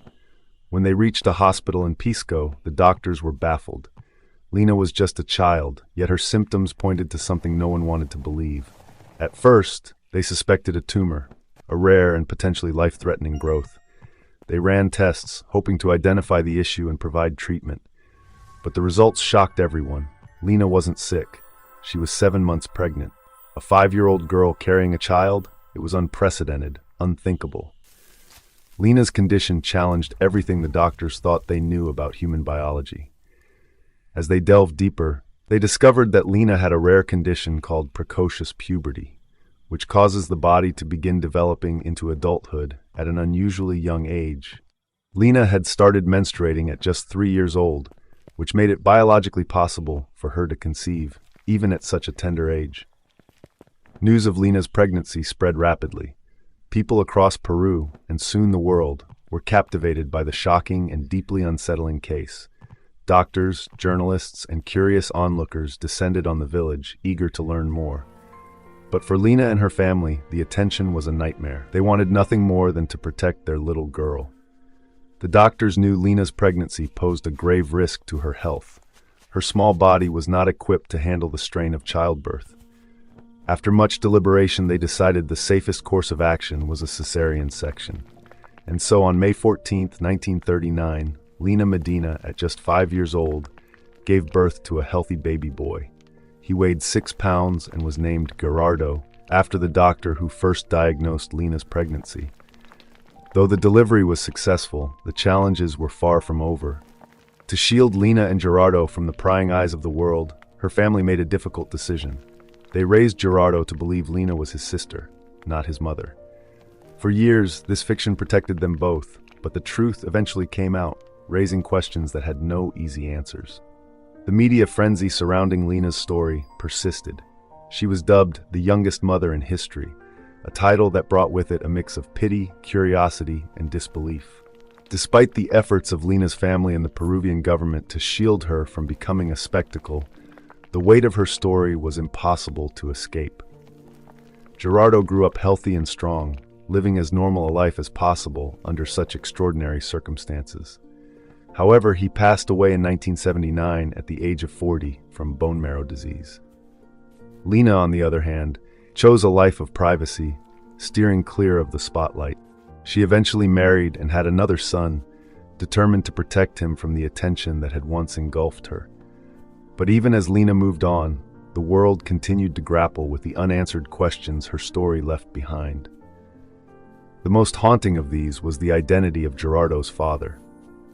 When they reached a hospital in Pisco, the doctors were baffled. Lina was just a child, yet her symptoms pointed to something no one wanted to believe. At first, they suspected a tumor, a rare and potentially life-threatening growth. They ran tests, hoping to identify the issue and provide treatment. But the results shocked everyone. Lina wasn't sick. She was 7 months pregnant. A 5-year-old girl carrying a child? It was unprecedented, unthinkable. Lina's condition challenged everything the doctors thought they knew about human biology. As they delved deeper, they discovered that Lina had a rare condition called precocious puberty, which causes the body to begin developing into adulthood at an unusually young age. Lina had started menstruating at just 3 years old, which made it biologically possible for her to conceive, even at such a tender age. News of Lina's pregnancy spread rapidly. People across Peru, and soon the world, were captivated by the shocking and deeply unsettling case. Doctors, journalists, and curious onlookers descended on the village, eager to learn more. But for Lina and her family, the attention was a nightmare. They wanted nothing more than to protect their little girl. The doctors knew Lina's pregnancy posed a grave risk to her health. Her small body was not equipped to handle the strain of childbirth. After much deliberation, they decided the safest course of action was a cesarean section. And so on May 14, 1939, Lina Medina, at just 5 years old, gave birth to a healthy baby boy. He weighed 6 pounds and was named Gerardo, after the doctor who first diagnosed Lina's pregnancy. Though the delivery was successful, the challenges were far from over. To shield Lina and Gerardo from the prying eyes of the world, her family made a difficult decision. They raised Gerardo to believe Lina was his sister, not his mother. For years, this fiction protected them both, but the truth eventually came out, raising questions that had no easy answers. The media frenzy surrounding Lina's story persisted. She was dubbed the youngest mother in history, a title that brought with it a mix of pity, curiosity, and disbelief. Despite the efforts of Lena's family and the Peruvian government to shield her from becoming a spectacle, the weight of her story was impossible to escape. Gerardo grew up healthy and strong, living as normal a life as possible under such extraordinary circumstances. However, he passed away in 1979 at the age of 40 from bone marrow disease. Lena, on the other hand, chose a life of privacy, steering clear of the spotlight. She eventually married and had another son, determined to protect him from the attention that had once engulfed her. But even as Lena moved on, the world continued to grapple with the unanswered questions her story left behind. The most haunting of these was the identity of Gerardo's father.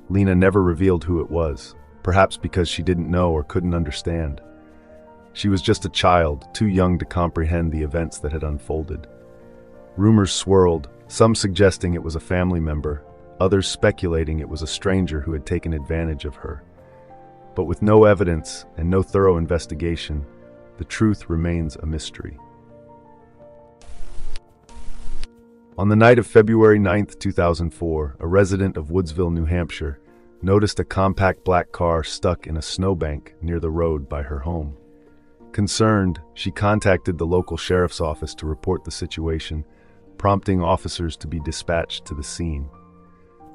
Lena never revealed who it was, perhaps because she didn't know or couldn't understand. She was just a child, too young to comprehend the events that had unfolded. Rumors swirled, some suggesting it was a family member, others speculating it was a stranger who had taken advantage of her. But with no evidence and no thorough investigation, the truth remains a mystery. On the night of February 9, 2004, a resident of Woodsville, New Hampshire, noticed a compact black car stuck in a snowbank near the road by her home. Concerned, she contacted the local sheriff's office to report the situation, prompting officers to be dispatched to the scene.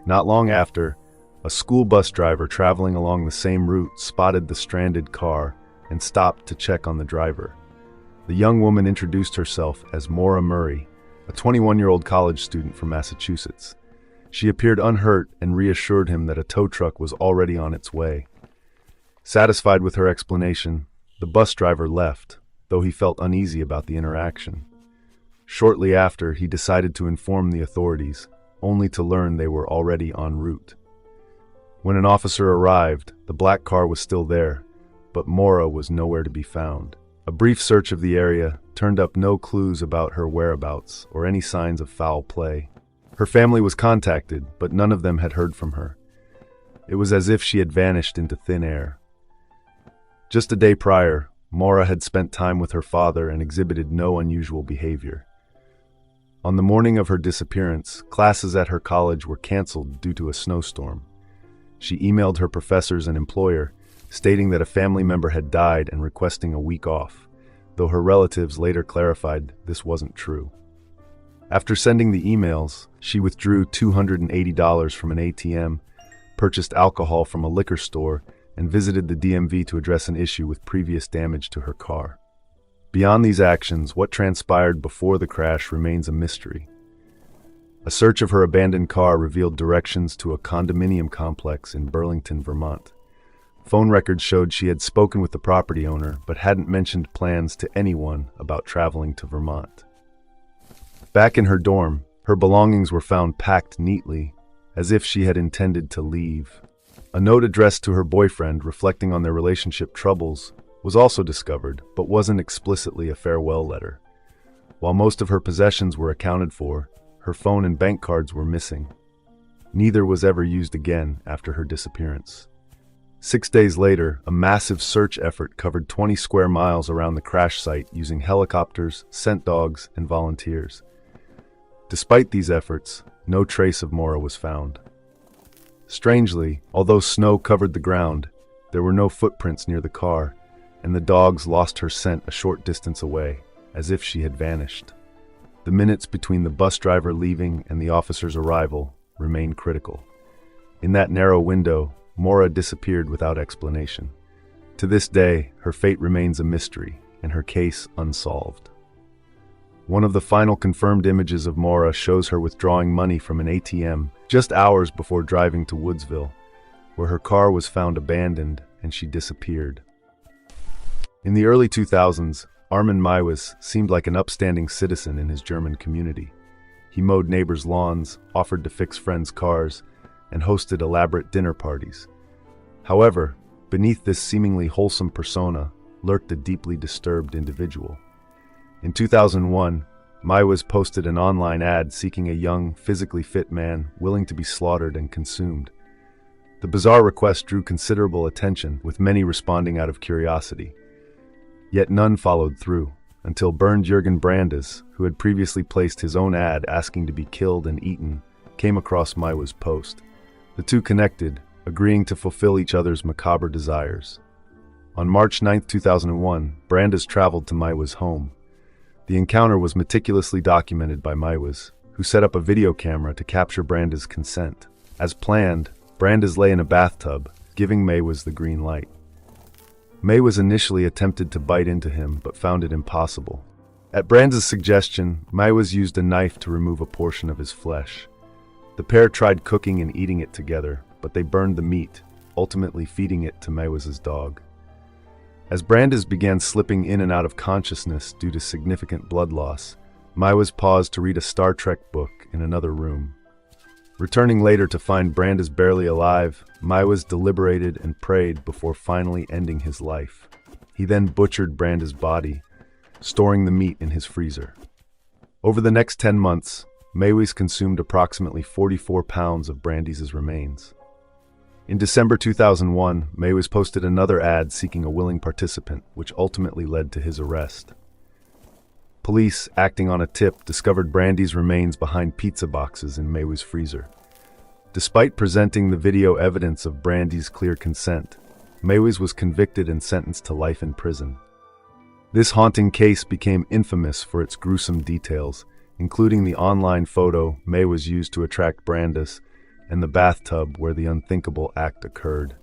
Not long after, a school bus driver traveling along the same route spotted the stranded car and stopped to check on the driver. The young woman introduced herself as Maura Murray, a 21-year-old college student from Massachusetts. She appeared unhurt and reassured him that a tow truck was already on its way. Satisfied with her explanation, the bus driver left, though he felt uneasy about the interaction. Shortly after, he decided to inform the authorities, only to learn they were already en route. When an officer arrived, the black car was still there, but Maura was nowhere to be found. A brief search of the area turned up no clues about her whereabouts or any signs of foul play. Her family was contacted, but none of them had heard from her. It was as if she had vanished into thin air. Just a day prior, Maura had spent time with her father and exhibited no unusual behavior. On the morning of her disappearance, classes at her college were canceled due to a snowstorm. She emailed her professors and employer, stating that a family member had died and requesting a week off, though her relatives later clarified this wasn't true. After sending the emails, she withdrew $280 from an ATM, purchased alcohol from a liquor store, and visited the DMV to address an issue with previous damage to her car. Beyond these actions, what transpired before the crash remains a mystery. A search of her abandoned car revealed directions to a condominium complex in Burlington, Vermont. Phone records showed she had spoken with the property owner, but hadn't mentioned plans to anyone about traveling to Vermont. Back in her dorm, her belongings were found packed neatly, as if she had intended to leave. A note addressed to her boyfriend reflecting on their relationship troubles was also discovered, but wasn't explicitly a farewell letter. While most of her possessions were accounted for, her phone and bank cards were missing. Neither was ever used again after her disappearance. 6 days later, a massive search effort covered 20 square miles around the crash site using helicopters, scent dogs, and volunteers. Despite these efforts, no trace of Maura was found. Strangely, although snow covered the ground, there were no footprints near the car, and the dogs lost her scent a short distance away, as if she had vanished. The minutes between the bus driver leaving and the officer's arrival remained critical. In that narrow window, Maura disappeared without explanation. To this day, her fate remains a mystery, and her case unsolved. One of the final confirmed images of Maura shows her withdrawing money from an ATM just hours before driving to Woodsville, where her car was found abandoned and she disappeared. In the early 2000s, Armin Maiwis seemed like an upstanding citizen in his German community. He mowed neighbors' lawns, offered to fix friends' cars, and hosted elaborate dinner parties. However, beneath this seemingly wholesome persona lurked a deeply disturbed individual. In 2001, Maiwis posted an online ad seeking a young, physically fit man willing to be slaughtered and consumed. The bizarre request drew considerable attention, with many responding out of curiosity. Yet none followed through, until Bernd Jürgen Brandes, who had previously placed his own ad asking to be killed and eaten, came across Maiwis' post. The two connected, agreeing to fulfill each other's macabre desires. On March 9, 2001, Brandes traveled to Maiwa's home. The encounter was meticulously documented by Maiwas, who set up a video camera to capture Brandes' consent. As planned, Brandes lay in a bathtub, giving Maiwas the green light. Maiwas initially attempted to bite into him, but found it impossible. At Brandes' suggestion, Maiwas used a knife to remove a portion of his flesh. The pair tried cooking and eating it together, but they burned the meat, ultimately feeding it to Maiwas' dog. As Brandes began slipping in and out of consciousness due to significant blood loss, Maiwas paused to read a Star Trek book in another room. Returning later to find Brandes barely alive, Maiwas deliberated and prayed before finally ending his life. He then butchered Brandes' body, storing the meat in his freezer. Over the next 10 months, Maiwas consumed approximately 44 pounds of Brandes' remains. In December 2001, Maiwas posted another ad seeking a willing participant, which ultimately led to his arrest. Police, acting on a tip, discovered Brandes' remains behind pizza boxes in Maiwas' freezer. Despite presenting the video evidence of Brandes' clear consent, Maiwas was convicted and sentenced to life in prison. This haunting case became infamous for its gruesome details, including the online photo Maiwas used to attract Brandes and the bathtub where the unthinkable act occurred.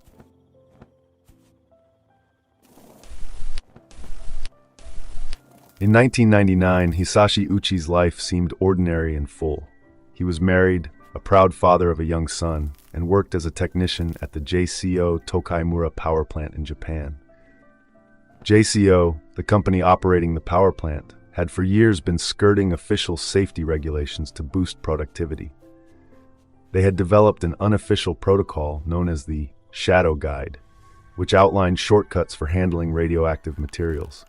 In 1999, Hisashi Uchi's life seemed ordinary and full. He was married, a proud father of a young son, and worked as a technician at the JCO Tokaimura power plant in Japan. JCO, the company operating the power plant, had for years been skirting official safety regulations to boost productivity. They had developed an unofficial protocol known as the Shadow Guide, which outlined shortcuts for handling radioactive materials.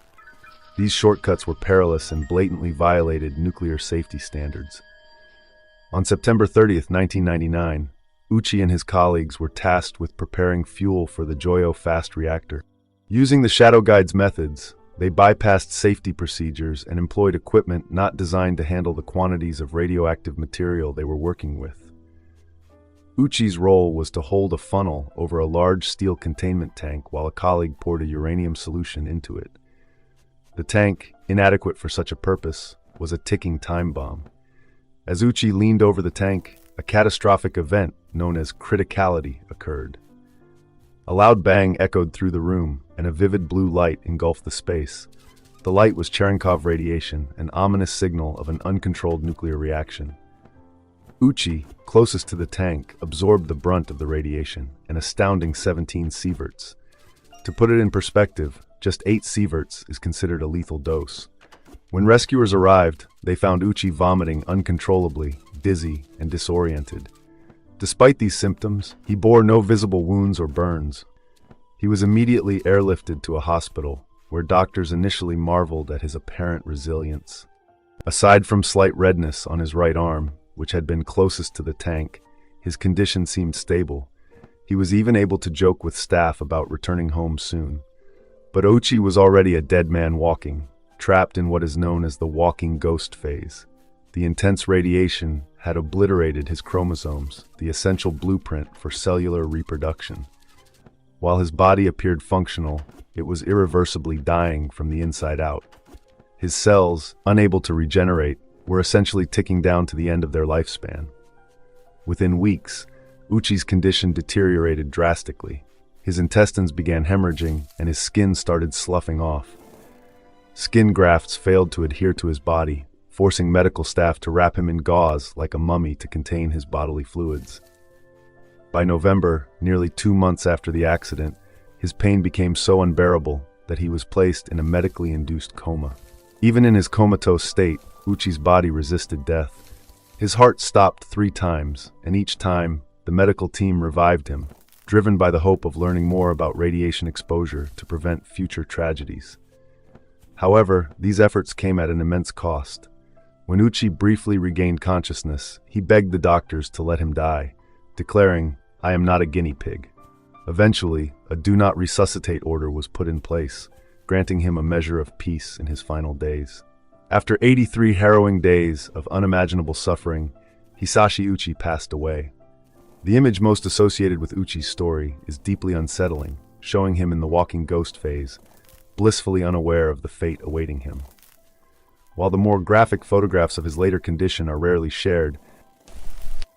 These shortcuts were perilous and blatantly violated nuclear safety standards. On September 30, 1999, Uchi and his colleagues were tasked with preparing fuel for the Joyo fast reactor. Using the Shadow Guide's methods, they bypassed safety procedures and employed equipment not designed to handle the quantities of radioactive material they were working with. Uchi's role was to hold a funnel over a large steel containment tank while a colleague poured a uranium solution into it. The tank, inadequate for such a purpose, was a ticking time bomb. As Uchi leaned over the tank, a catastrophic event known as criticality occurred. A loud bang echoed through the room, and a vivid blue light engulfed the space. The light was Cherenkov radiation, an ominous signal of an uncontrolled nuclear reaction. Uchi, closest to the tank, absorbed the brunt of the radiation, an astounding 17 sieverts. To put it in perspective, just 8 sieverts is considered a lethal dose. When rescuers arrived, they found Uchi vomiting uncontrollably, dizzy, and disoriented. Despite these symptoms, he bore no visible wounds or burns. He was immediately airlifted to a hospital, where doctors initially marveled at his apparent resilience. Aside from slight redness on his right arm, which had been closest to the tank, his condition seemed stable. He was even able to joke with staff about returning home soon. But Uchi was already a dead man walking, trapped in what is known as the walking ghost phase. The intense radiation had obliterated his chromosomes, the essential blueprint for cellular reproduction. While his body appeared functional, it was irreversibly dying from the inside out. His cells, unable to regenerate, were essentially ticking down to the end of their lifespan. Within weeks, Uchi's condition deteriorated drastically. His intestines began hemorrhaging, and his skin started sloughing off. Skin grafts failed to adhere to his body, forcing medical staff to wrap him in gauze like a mummy to contain his bodily fluids. By November, nearly 2 months after the accident, his pain became so unbearable that he was placed in a medically induced coma. Even in his comatose state, Uchi's body resisted death. His heart stopped 3 times, and each time, the medical team revived him, driven by the hope of learning more about radiation exposure to prevent future tragedies. However, these efforts came at an immense cost. When Uchi briefly regained consciousness, he begged the doctors to let him die, declaring, "I am not a guinea pig." Eventually, a do not resuscitate order was put in place, granting him a measure of peace in his final days. After 83 harrowing days of unimaginable suffering, Hisashi Uchi passed away. The image most associated with Uchi's story is deeply unsettling, showing him in the walking ghost phase, blissfully unaware of the fate awaiting him. While the more graphic photographs of his later condition are rarely shared,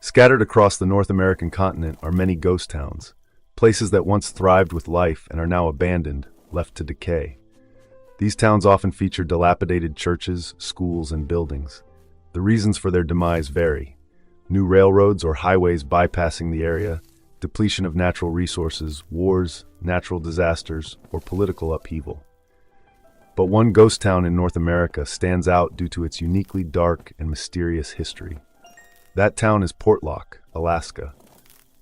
scattered across the North American continent are many ghost towns, places that once thrived with life and are now abandoned, left to decay. These towns often feature dilapidated churches, schools, and buildings. The reasons for their demise vary: new railroads or highways bypassing the area, depletion of natural resources, wars, natural disasters, or political upheaval. But one ghost town in North America stands out due to its uniquely dark and mysterious history. That town is Portlock, Alaska.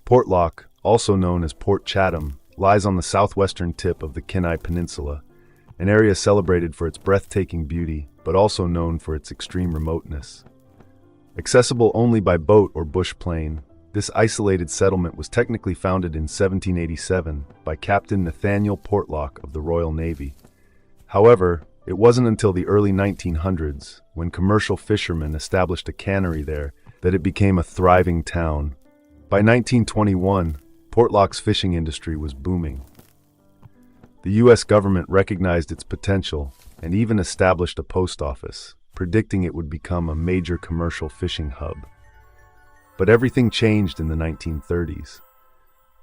Portlock, also known as Port Chatham, lies on the southwestern tip of the Kenai Peninsula, an area celebrated for its breathtaking beauty, but also known for its extreme remoteness. Accessible only by boat or bush plane, this isolated settlement was technically founded in 1787 by Captain Nathaniel Portlock of the Royal Navy. However, it wasn't until the early 1900s, when commercial fishermen established a cannery there, that it became a thriving town. By 1921, Portlock's fishing industry was booming. The U.S. government recognized its potential and even established a post office, predicting it would become a major commercial fishing hub. But everything changed in the 1930s.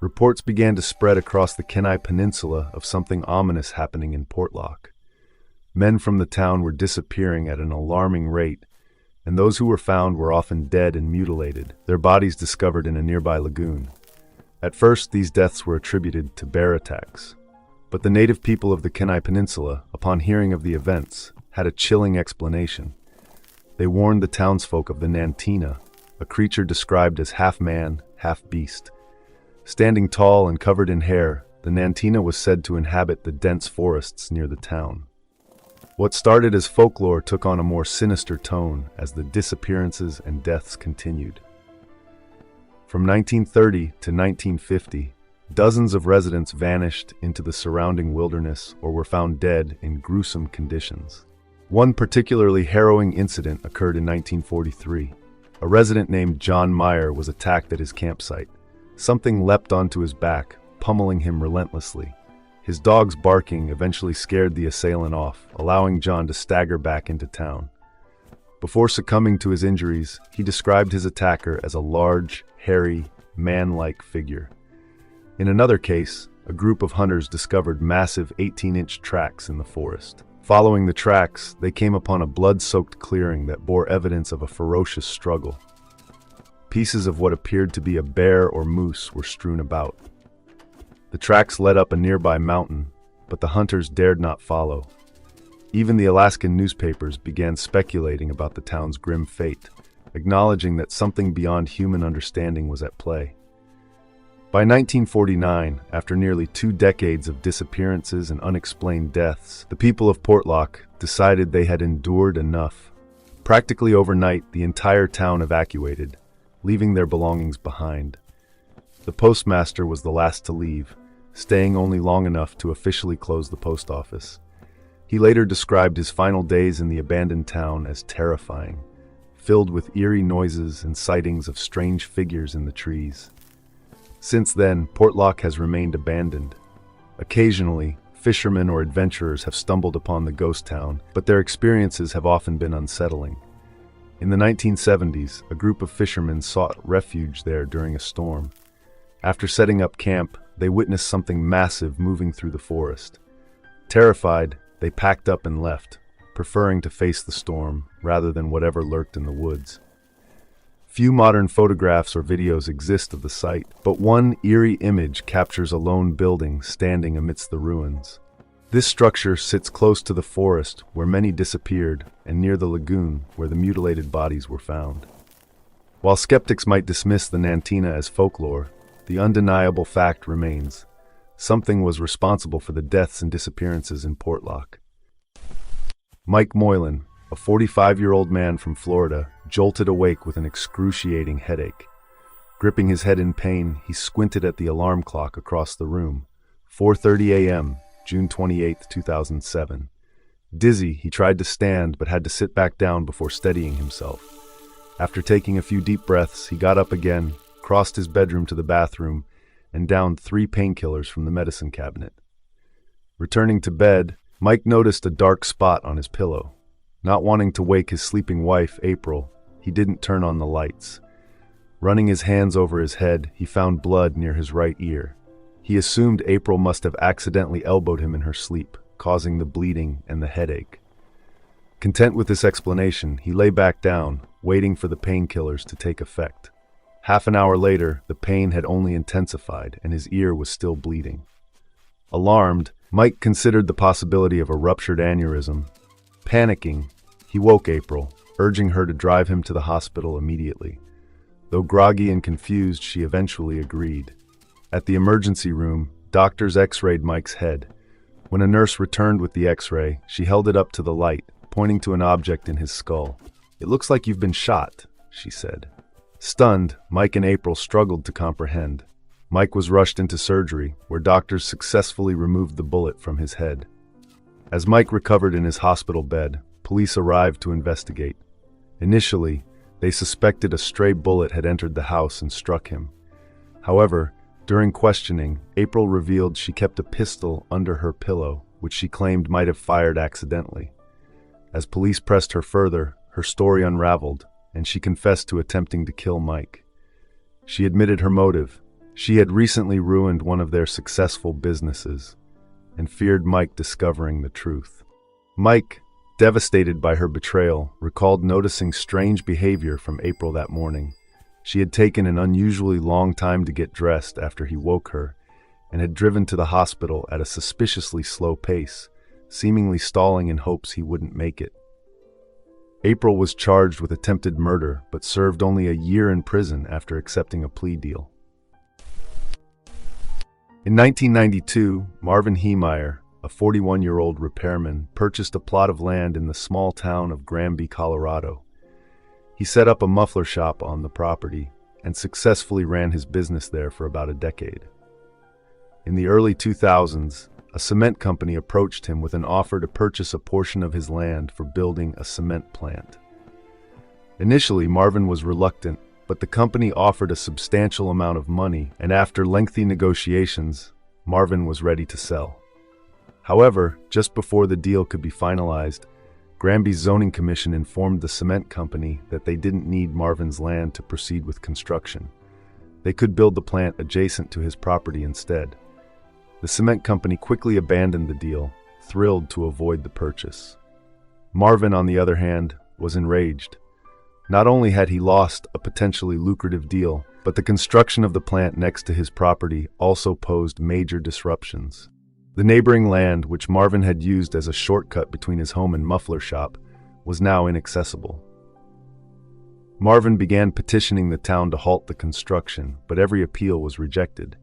Reports began to spread across the Kenai Peninsula of something ominous happening in Portlock. Men from the town were disappearing at an alarming rate, and those who were found were often dead and mutilated, their bodies discovered in a nearby lagoon. At first, these deaths were attributed to bear attacks. But the native people of the Kenai Peninsula, upon hearing of the events, had a chilling explanation. They warned the townsfolk of the Nantina, a creature described as half man, half beast. Standing tall and covered in hair, the Nantina was said to inhabit the dense forests near the town. What started as folklore took on a more sinister tone as the disappearances and deaths continued. From 1930 to 1950, dozens of residents vanished into the surrounding wilderness or were found dead in gruesome conditions. One particularly harrowing incident occurred in 1943. A resident named John Meyer was attacked at his campsite. Something leapt onto his back, pummeling him relentlessly. His dog's barking eventually scared the assailant off, allowing John to stagger back into town. Before succumbing to his injuries, he described his attacker as a large, hairy, man-like figure. In another case, a group of hunters discovered massive 18-inch tracks in the forest. Following the tracks, they came upon a blood-soaked clearing that bore evidence of a ferocious struggle. Pieces of what appeared to be a bear or moose were strewn about. The tracks led up a nearby mountain, but the hunters dared not follow. Even the Alaskan newspapers began speculating about the town's grim fate, acknowledging that something beyond human understanding was at play. By 1949, after nearly 2 decades of disappearances and unexplained deaths, the people of Portlock decided they had endured enough. Practically overnight, the entire town evacuated, leaving their belongings behind. The postmaster was the last to leave, staying only long enough to officially close the post office. He later described his final days in the abandoned town as terrifying, filled with eerie noises and sightings of strange figures in the trees. Since then, Portlock has remained abandoned. Occasionally, fishermen or adventurers have stumbled upon the ghost town, but their experiences have often been unsettling. In the 1970s, a group of fishermen sought refuge there during a storm. After setting up camp, they witnessed something massive moving through the forest. Terrified, they packed up and left, preferring to face the storm rather than whatever lurked in the woods. Few modern photographs or videos exist of the site, but one eerie image captures a lone building standing amidst the ruins. This structure sits close to the forest where many disappeared and near the lagoon where the mutilated bodies were found. While skeptics might dismiss the Nantina as folklore, the undeniable fact remains: something was responsible for the deaths and disappearances in Portlock. Mike Moylan, a 45-year-old man from Florida, jolted awake with an excruciating headache. Gripping his head in pain, he squinted at the alarm clock across the room. 4:30 a.m., June 28, 2007. Dizzy, he tried to stand but had to sit back down before steadying himself. After taking a few deep breaths, he got up again, crossed his bedroom to the bathroom, and downed 3 painkillers from the medicine cabinet. Returning to bed, Mike noticed a dark spot on his pillow. Not wanting to wake his sleeping wife, April, he didn't turn on the lights. Running his hands over his head, he found blood near his right ear. He assumed April must have accidentally elbowed him in her sleep, causing the bleeding and the headache. Content with this explanation, he lay back down, waiting for the painkillers to take effect. Half an hour later, the pain had only intensified, and his ear was still bleeding. Alarmed, Mike considered the possibility of a ruptured aneurysm. Panicking, he woke April, urging her to drive him to the hospital immediately. Though groggy and confused, she eventually agreed. At the emergency room, doctors x-rayed Mike's head. When a nurse returned with the x-ray, she held it up to the light, pointing to an object in his skull. "It looks like you've been shot," she said. Stunned, Mike and April struggled to comprehend. Mike was rushed into surgery, where doctors successfully removed the bullet from his head. As Mike recovered in his hospital bed, police arrived to investigate. Initially, they suspected a stray bullet had entered the house and struck him. However, during questioning, April revealed she kept a pistol under her pillow, which she claimed might have fired accidentally. As police pressed her further, her story unraveled, and she confessed to attempting to kill Mike. She admitted her motive. She had recently ruined one of their successful businesses, and feared Mike discovering the truth. Mike, devastated by her betrayal, recalled noticing strange behavior from April that morning. She had taken an unusually long time to get dressed after he woke her, and had driven to the hospital at a suspiciously slow pace, seemingly stalling in hopes he wouldn't make it. April was charged with attempted murder, but served only a year in prison after accepting a plea deal. In 1992, Marvin Heemeyer, a 41-year-old repairman, purchased a plot of land in the small town of Granby, Colorado. He set up a muffler shop on the property and successfully ran his business there for about a decade. In the early 2000s, a cement company approached him with an offer to purchase a portion of his land for building a cement plant. Initially, Marvin was reluctant, but the company offered a substantial amount of money, and after lengthy negotiations, Marvin was ready to sell. However, just before the deal could be finalized, Granby's zoning commission informed the cement company that they didn't need Marvin's land to proceed with construction. They could build the plant adjacent to his property instead. The cement company quickly abandoned the deal, thrilled to avoid the purchase. Marvin, on the other hand, was enraged. Not only had he lost a potentially lucrative deal, but the construction of the plant next to his property also posed major disruptions. The neighboring land, which Marvin had used as a shortcut between his home and muffler shop, was now inaccessible. Marvin began petitioning the town to halt the construction, but every appeal was rejected.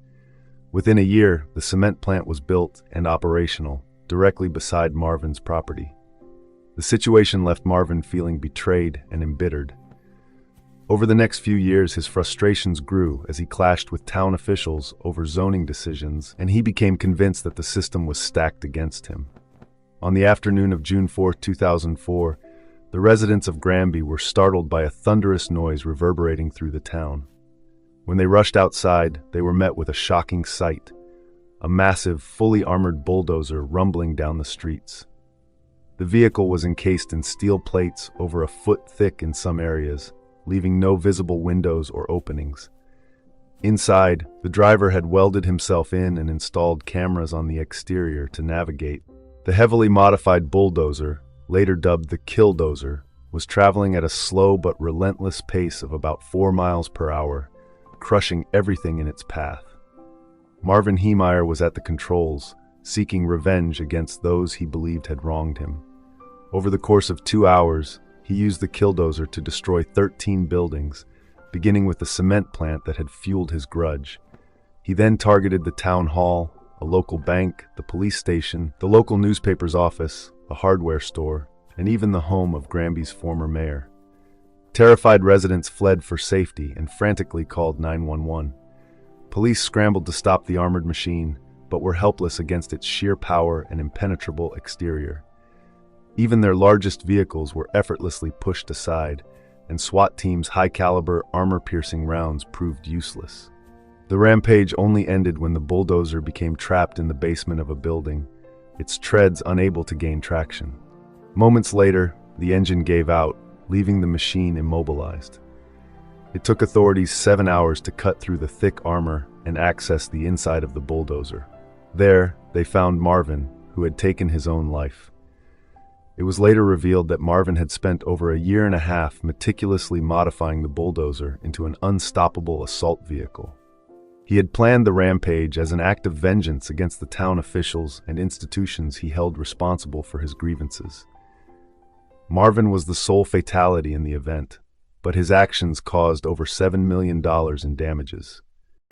Within a year, the cement plant was built and operational, directly beside Marvin's property. The situation left Marvin feeling betrayed and embittered. Over the next few years, his frustrations grew as he clashed with town officials over zoning decisions, and he became convinced that the system was stacked against him. On the afternoon of June 4, 2004, the residents of Granby were startled by a thunderous noise reverberating through the town. When they rushed outside, they were met with a shocking sight: a massive, fully armored bulldozer rumbling down the streets. The vehicle was encased in steel plates over a foot thick in some areas, leaving no visible windows or openings. Inside, the driver had welded himself in and installed cameras on the exterior to navigate. The heavily modified bulldozer, later dubbed the Killdozer, was traveling at a slow but relentless pace of about 4 miles per hour, crushing everything in its path. Marvin Heemeyer was at the controls, seeking revenge against those he believed had wronged him. Over the course of 2 hours, he used the Killdozer to destroy 13 buildings, beginning with the cement plant that had fueled his grudge. He then targeted the town hall, a local bank, the police station, the local newspaper's office, a hardware store, and even the home of Granby's former mayor. Terrified residents fled for safety and frantically called 911. Police scrambled to stop the armored machine, but were helpless against its sheer power and impenetrable exterior. Even their largest vehicles were effortlessly pushed aside, and SWAT teams' high-caliber, armor-piercing rounds proved useless. The rampage only ended when the bulldozer became trapped in the basement of a building, its treads unable to gain traction. Moments later, the engine gave out, leaving the machine immobilized. It took authorities 7 hours to cut through the thick armor and access the inside of the bulldozer. There, they found Marvin, who had taken his own life. It was later revealed that Marvin had spent over a year and a half meticulously modifying the bulldozer into an unstoppable assault vehicle. He had planned the rampage as an act of vengeance against the town officials and institutions he held responsible for his grievances. Marvin was the sole fatality in the event, but his actions caused over $7 million in damages.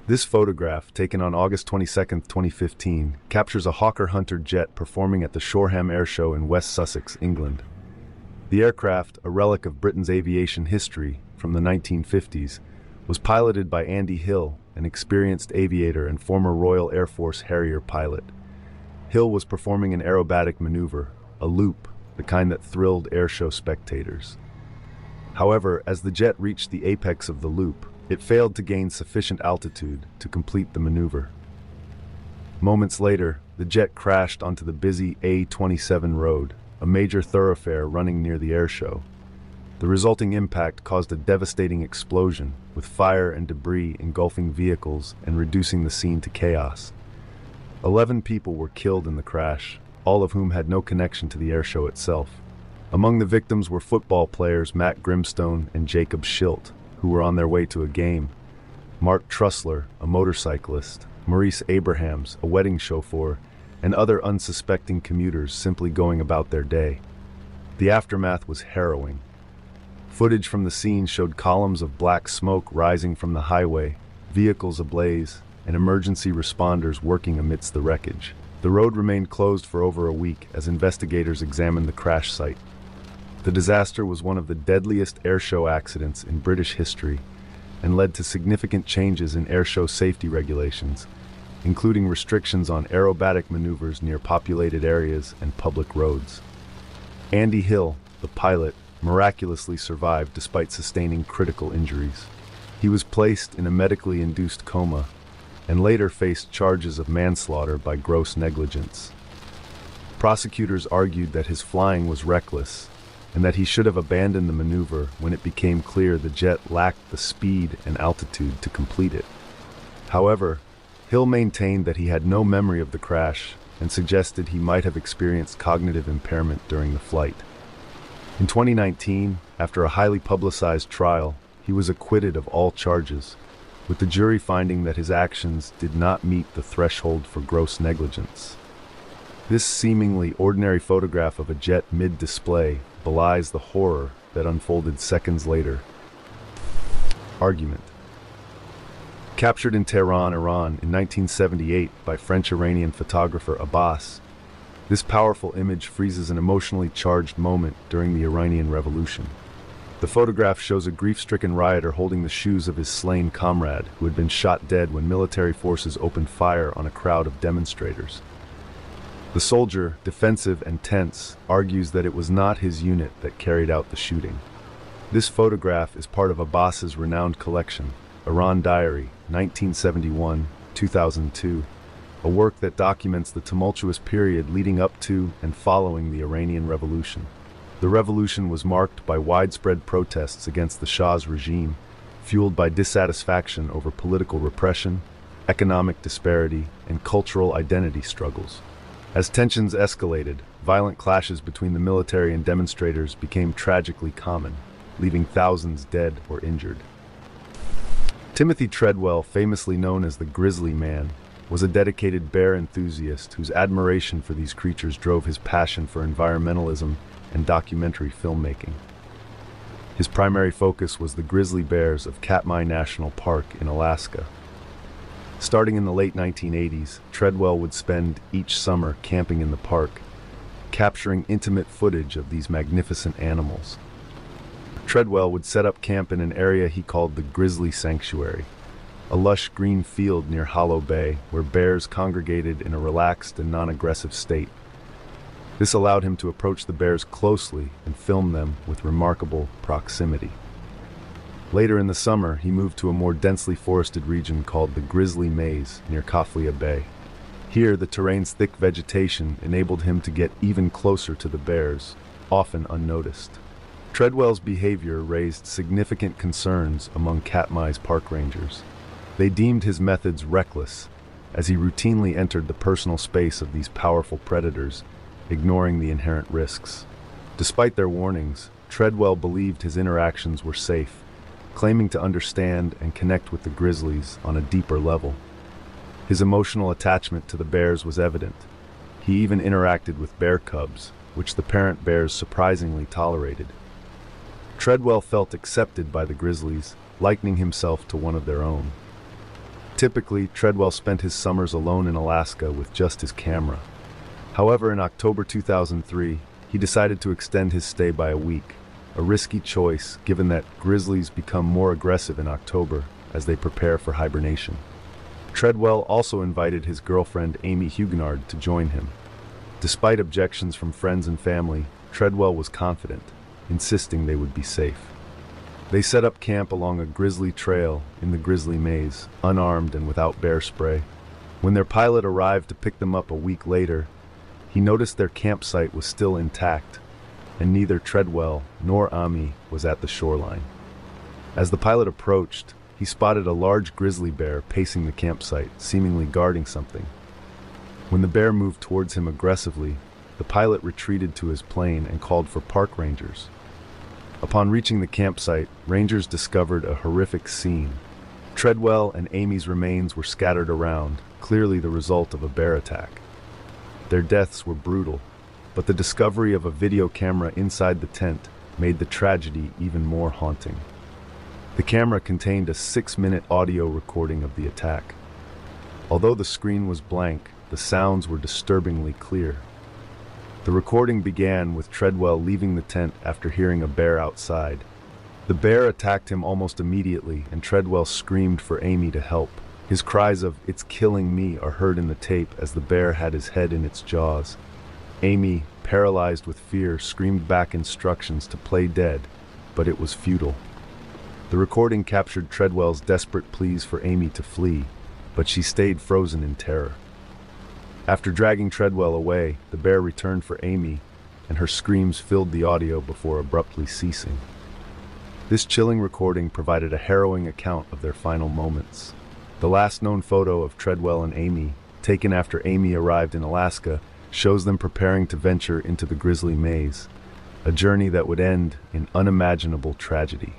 This photograph, taken on August 22, 2015, captures a Hawker Hunter jet performing at the Shoreham Air Show in West Sussex, England. The aircraft, a relic of Britain's aviation history from the 1950s, was piloted by Andy Hill, an experienced aviator and former Royal Air Force Harrier pilot. Hill was performing an aerobatic maneuver, a loop, the kind that thrilled airshow spectators. However, as the jet reached the apex of the loop, it failed to gain sufficient altitude to complete the maneuver. Moments later, the jet crashed onto the busy A27 road, a major thoroughfare running near the airshow. The resulting impact caused a devastating explosion, with fire and debris engulfing vehicles and reducing the scene to chaos. 11 people were killed in the crash, all of whom had no connection to the airshow itself. Among the victims were football players Matt Grimstone and Jacob Schilt, who were on their way to a game, Mark Trussler, a motorcyclist, Maurice Abrahams, a wedding chauffeur, and other unsuspecting commuters simply going about their day. The aftermath was harrowing. Footage from the scene showed columns of black smoke rising from the highway, vehicles ablaze, and emergency responders working amidst the wreckage. The road remained closed for over a week as investigators examined the crash site. The disaster was one of the deadliest airshow accidents in British history and led to significant changes in airshow safety regulations, including restrictions on aerobatic maneuvers near populated areas and public roads. Andy Hill, the pilot, miraculously survived despite sustaining critical injuries. He was placed in a medically induced coma and later faced charges of manslaughter by gross negligence. Prosecutors argued that his flying was reckless and that he should have abandoned the maneuver when it became clear the jet lacked the speed and altitude to complete it. However, Hill maintained that he had no memory of the crash and suggested he might have experienced cognitive impairment during the flight. In 2019, after a highly publicized trial, he was acquitted of all charges, with the jury finding that his actions did not meet the threshold for gross negligence. This seemingly ordinary photograph of a jet mid-display belies the horror that unfolded seconds later. Argument. Captured in Tehran, Iran in 1978 by French-Iranian photographer Abbas, this powerful image freezes an emotionally charged moment during the Iranian Revolution. The photograph shows a grief-stricken rioter holding the shoes of his slain comrade, who had been shot dead when military forces opened fire on a crowd of demonstrators. The soldier, defensive and tense, argues that it was not his unit that carried out the shooting. This photograph is part of Abbas's renowned collection, Iran Diary, 1971-2002, a work that documents the tumultuous period leading up to and following the Iranian Revolution. The revolution was marked by widespread protests against the Shah's regime, fueled by dissatisfaction over political repression, economic disparity, and cultural identity struggles. As tensions escalated, violent clashes between the military and demonstrators became tragically common, leaving thousands dead or injured. Timothy Treadwell, famously known as the Grizzly Man, was a dedicated bear enthusiast whose admiration for these creatures drove his passion for environmentalism and documentary filmmaking. His primary focus was the grizzly bears of Katmai National Park in Alaska. Starting in the late 1980s, Treadwell would spend each summer camping in the park, capturing intimate footage of these magnificent animals. Treadwell would set up camp in an area he called the Grizzly Sanctuary, a lush green field near Hollow Bay where bears congregated in a relaxed and non-aggressive state. This allowed him to approach the bears closely and film them with remarkable proximity. Later in the summer, he moved to a more densely forested region called the Grizzly Maze near Kaflia Bay. Here, the terrain's thick vegetation enabled him to get even closer to the bears, often unnoticed. Treadwell's behavior raised significant concerns among Katmai's park rangers. They deemed his methods reckless, as he routinely entered the personal space of these powerful predators, ignoring the inherent risks. Despite their warnings, Treadwell believed his interactions were safe, claiming to understand and connect with the grizzlies on a deeper level. His emotional attachment to the bears was evident. He even interacted with bear cubs, which the parent bears surprisingly tolerated. Treadwell felt accepted by the grizzlies, likening himself to one of their own. Typically, Treadwell spent his summers alone in Alaska with just his camera. However, in October 2003, he decided to extend his stay by a week, a risky choice given that grizzlies become more aggressive in October as they prepare for hibernation. Treadwell also invited his girlfriend Amy Huguenard to join him. Despite objections from friends and family, Treadwell was confident, insisting they would be safe. They set up camp along a grizzly trail in the Grizzly Maze, unarmed and without bear spray. When their pilot arrived to pick them up a week later, he noticed their campsite was still intact, and neither Treadwell nor Amy was at the shoreline. As the pilot approached, he spotted a large grizzly bear pacing the campsite, seemingly guarding something. When the bear moved towards him aggressively, the pilot retreated to his plane and called for park rangers. Upon reaching the campsite, rangers discovered a horrific scene. Treadwell and Amy's remains were scattered around, clearly the result of a bear attack. Their deaths were brutal, but the discovery of a video camera inside the tent made the tragedy even more haunting. The camera contained a 6-minute audio recording of the attack. Although the screen was blank, the sounds were disturbingly clear. The recording began with Treadwell leaving the tent after hearing a bear outside. The bear attacked him almost immediately, and Treadwell screamed for Amy to help. His cries of "It's killing me" are heard in the tape as the bear had his head in its jaws. Amy, paralyzed with fear, screamed back instructions to play dead, but it was futile. The recording captured Treadwell's desperate pleas for Amy to flee, but she stayed frozen in terror. After dragging Treadwell away, the bear returned for Amy, and her screams filled the audio before abruptly ceasing. This chilling recording provided a harrowing account of their final moments. The last known photo of Treadwell and Amy, taken after Amy arrived in Alaska, shows them preparing to venture into the Grizzly Maze, a journey that would end in unimaginable tragedy.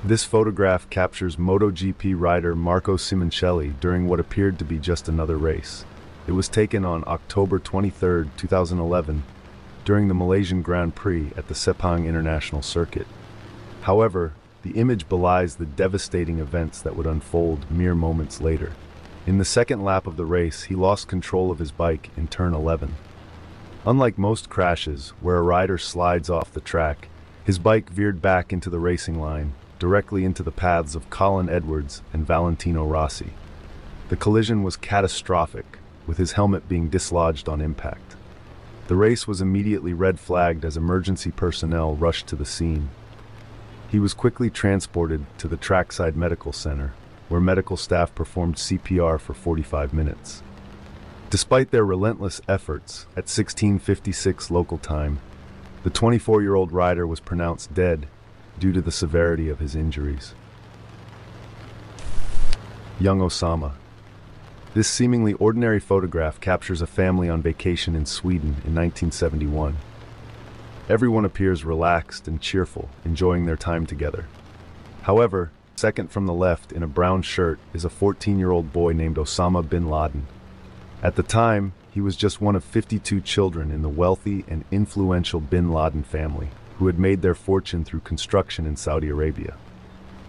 This photograph captures MotoGP rider Marco Simoncelli during what appeared to be just another race. It was taken on October 23, 2011, during the Malaysian Grand Prix at the Sepang International Circuit. However, the image belies the devastating events that would unfold mere moments later. In the second lap of the race, he lost control of his bike in turn 11. Unlike most crashes, where a rider slides off the track, his bike veered back into the racing line, directly into the paths of Colin Edwards and Valentino Rossi. The collision was catastrophic, with his helmet being dislodged on impact. The race was immediately red-flagged as emergency personnel rushed to the scene. He was quickly transported to the Trackside Medical Center, where medical staff performed CPR for 45 minutes. Despite their relentless efforts, at 16:56 local time, the 24-year-old rider was pronounced dead due to the severity of his injuries. Young Osama. This seemingly ordinary photograph captures a family on vacation in Sweden in 1971. Everyone appears relaxed and cheerful, enjoying their time together. However, second from the left in a brown shirt is a 14-year-old boy named Osama bin Laden. At the time, he was just one of 52 children in the wealthy and influential bin Laden family, who had made their fortune through construction in Saudi Arabia.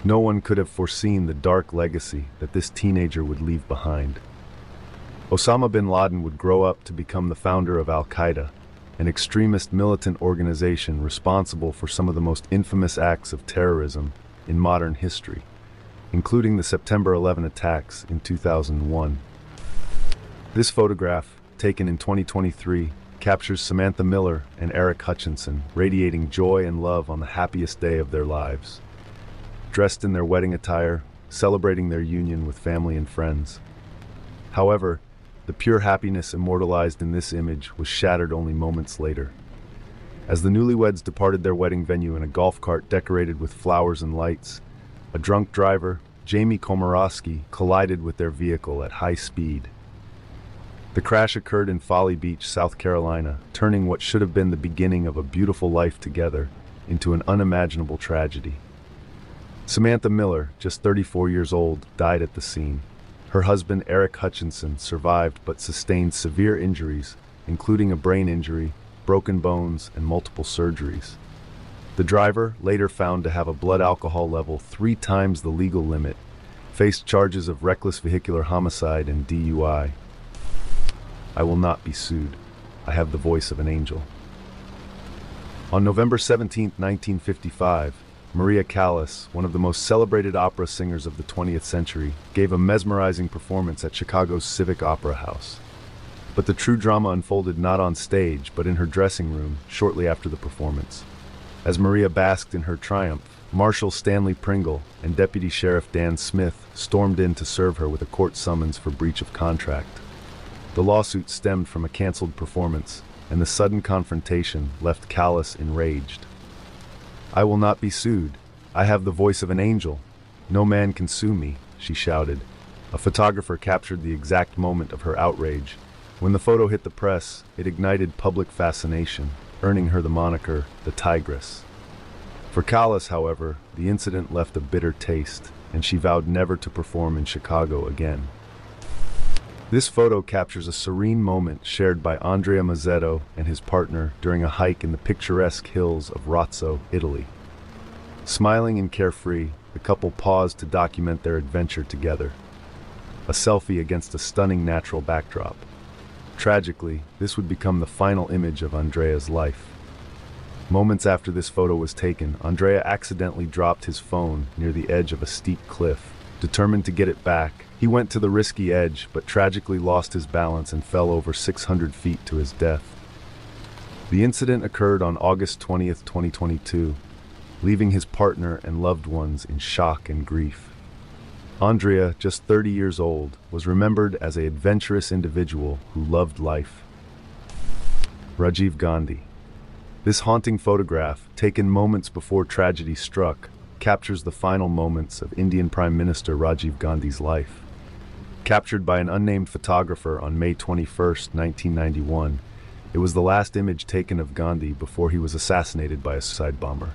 No one could have foreseen the dark legacy that this teenager would leave behind. Osama bin Laden would grow up to become the founder of Al-Qaeda, an extremist militant organization responsible for some of the most infamous acts of terrorism in modern history, including the September 11 attacks in 2001. This photograph, taken in 2023, captures Samantha Miller and Eric Hutchinson radiating joy and love on the happiest day of their lives. dressed in their wedding attire, celebrating their union with family and friends. However, the pure happiness immortalized in this image was shattered only moments later. As the newlyweds departed their wedding venue in a golf cart decorated with flowers and lights, a drunk driver, Jamie Komorowski, collided with their vehicle at high speed. The crash occurred in Folly Beach, South Carolina, turning what should have been the beginning of a beautiful life together into an unimaginable tragedy. Samantha Miller, just 34 years old, died at the scene. Her husband, Eric Hutchinson, survived but sustained severe injuries, including a brain injury, broken bones, and multiple surgeries. The driver, later found to have a blood alcohol level 3 times the legal limit, faced charges of reckless vehicular homicide and DUI. I will not be sued. I have the voice of an angel. On November 17, 1955, Maria Callas, one of the most celebrated opera singers of the 20th century, gave a mesmerizing performance at Chicago's Civic Opera House. But the true drama unfolded not on stage, but in her dressing room, shortly after the performance. As Maria basked in her triumph, Marshal Stanley Pringle and Deputy Sheriff Dan Smith stormed in to serve her with a court summons for breach of contract. The lawsuit stemmed from a canceled performance, and the sudden confrontation left Callas enraged. "I will not be sued. I have the voice of an angel. No man can sue me," she shouted. A photographer captured the exact moment of her outrage. When the photo hit the press, it ignited public fascination, earning her the moniker, the Tigress. For Callas, however, the incident left a bitter taste, and she vowed never to perform in Chicago again. This photo captures a serene moment shared by Andrea Mazzetto and his partner during a hike in the picturesque hills of Rozzo, Italy. Smiling and carefree, the couple paused to document their adventure together. A selfie against a stunning natural backdrop. Tragically, this would become the final image of Andrea's life. Moments after this photo was taken, Andrea accidentally dropped his phone near the edge of a steep cliff. Determined to get it back, he went to the risky edge, but tragically lost his balance and fell over 600 feet to his death. The incident occurred on August 20th, 2022, leaving his partner and loved ones in shock and grief. Andrea, just 30 years old, was remembered as an adventurous individual who loved life. Rajiv Gandhi. This haunting photograph, taken moments before tragedy struck, captures the final moments of Indian Prime Minister Rajiv Gandhi's life. Captured by an unnamed photographer on May 21, 1991, it was the last image taken of Gandhi before he was assassinated by a suicide bomber.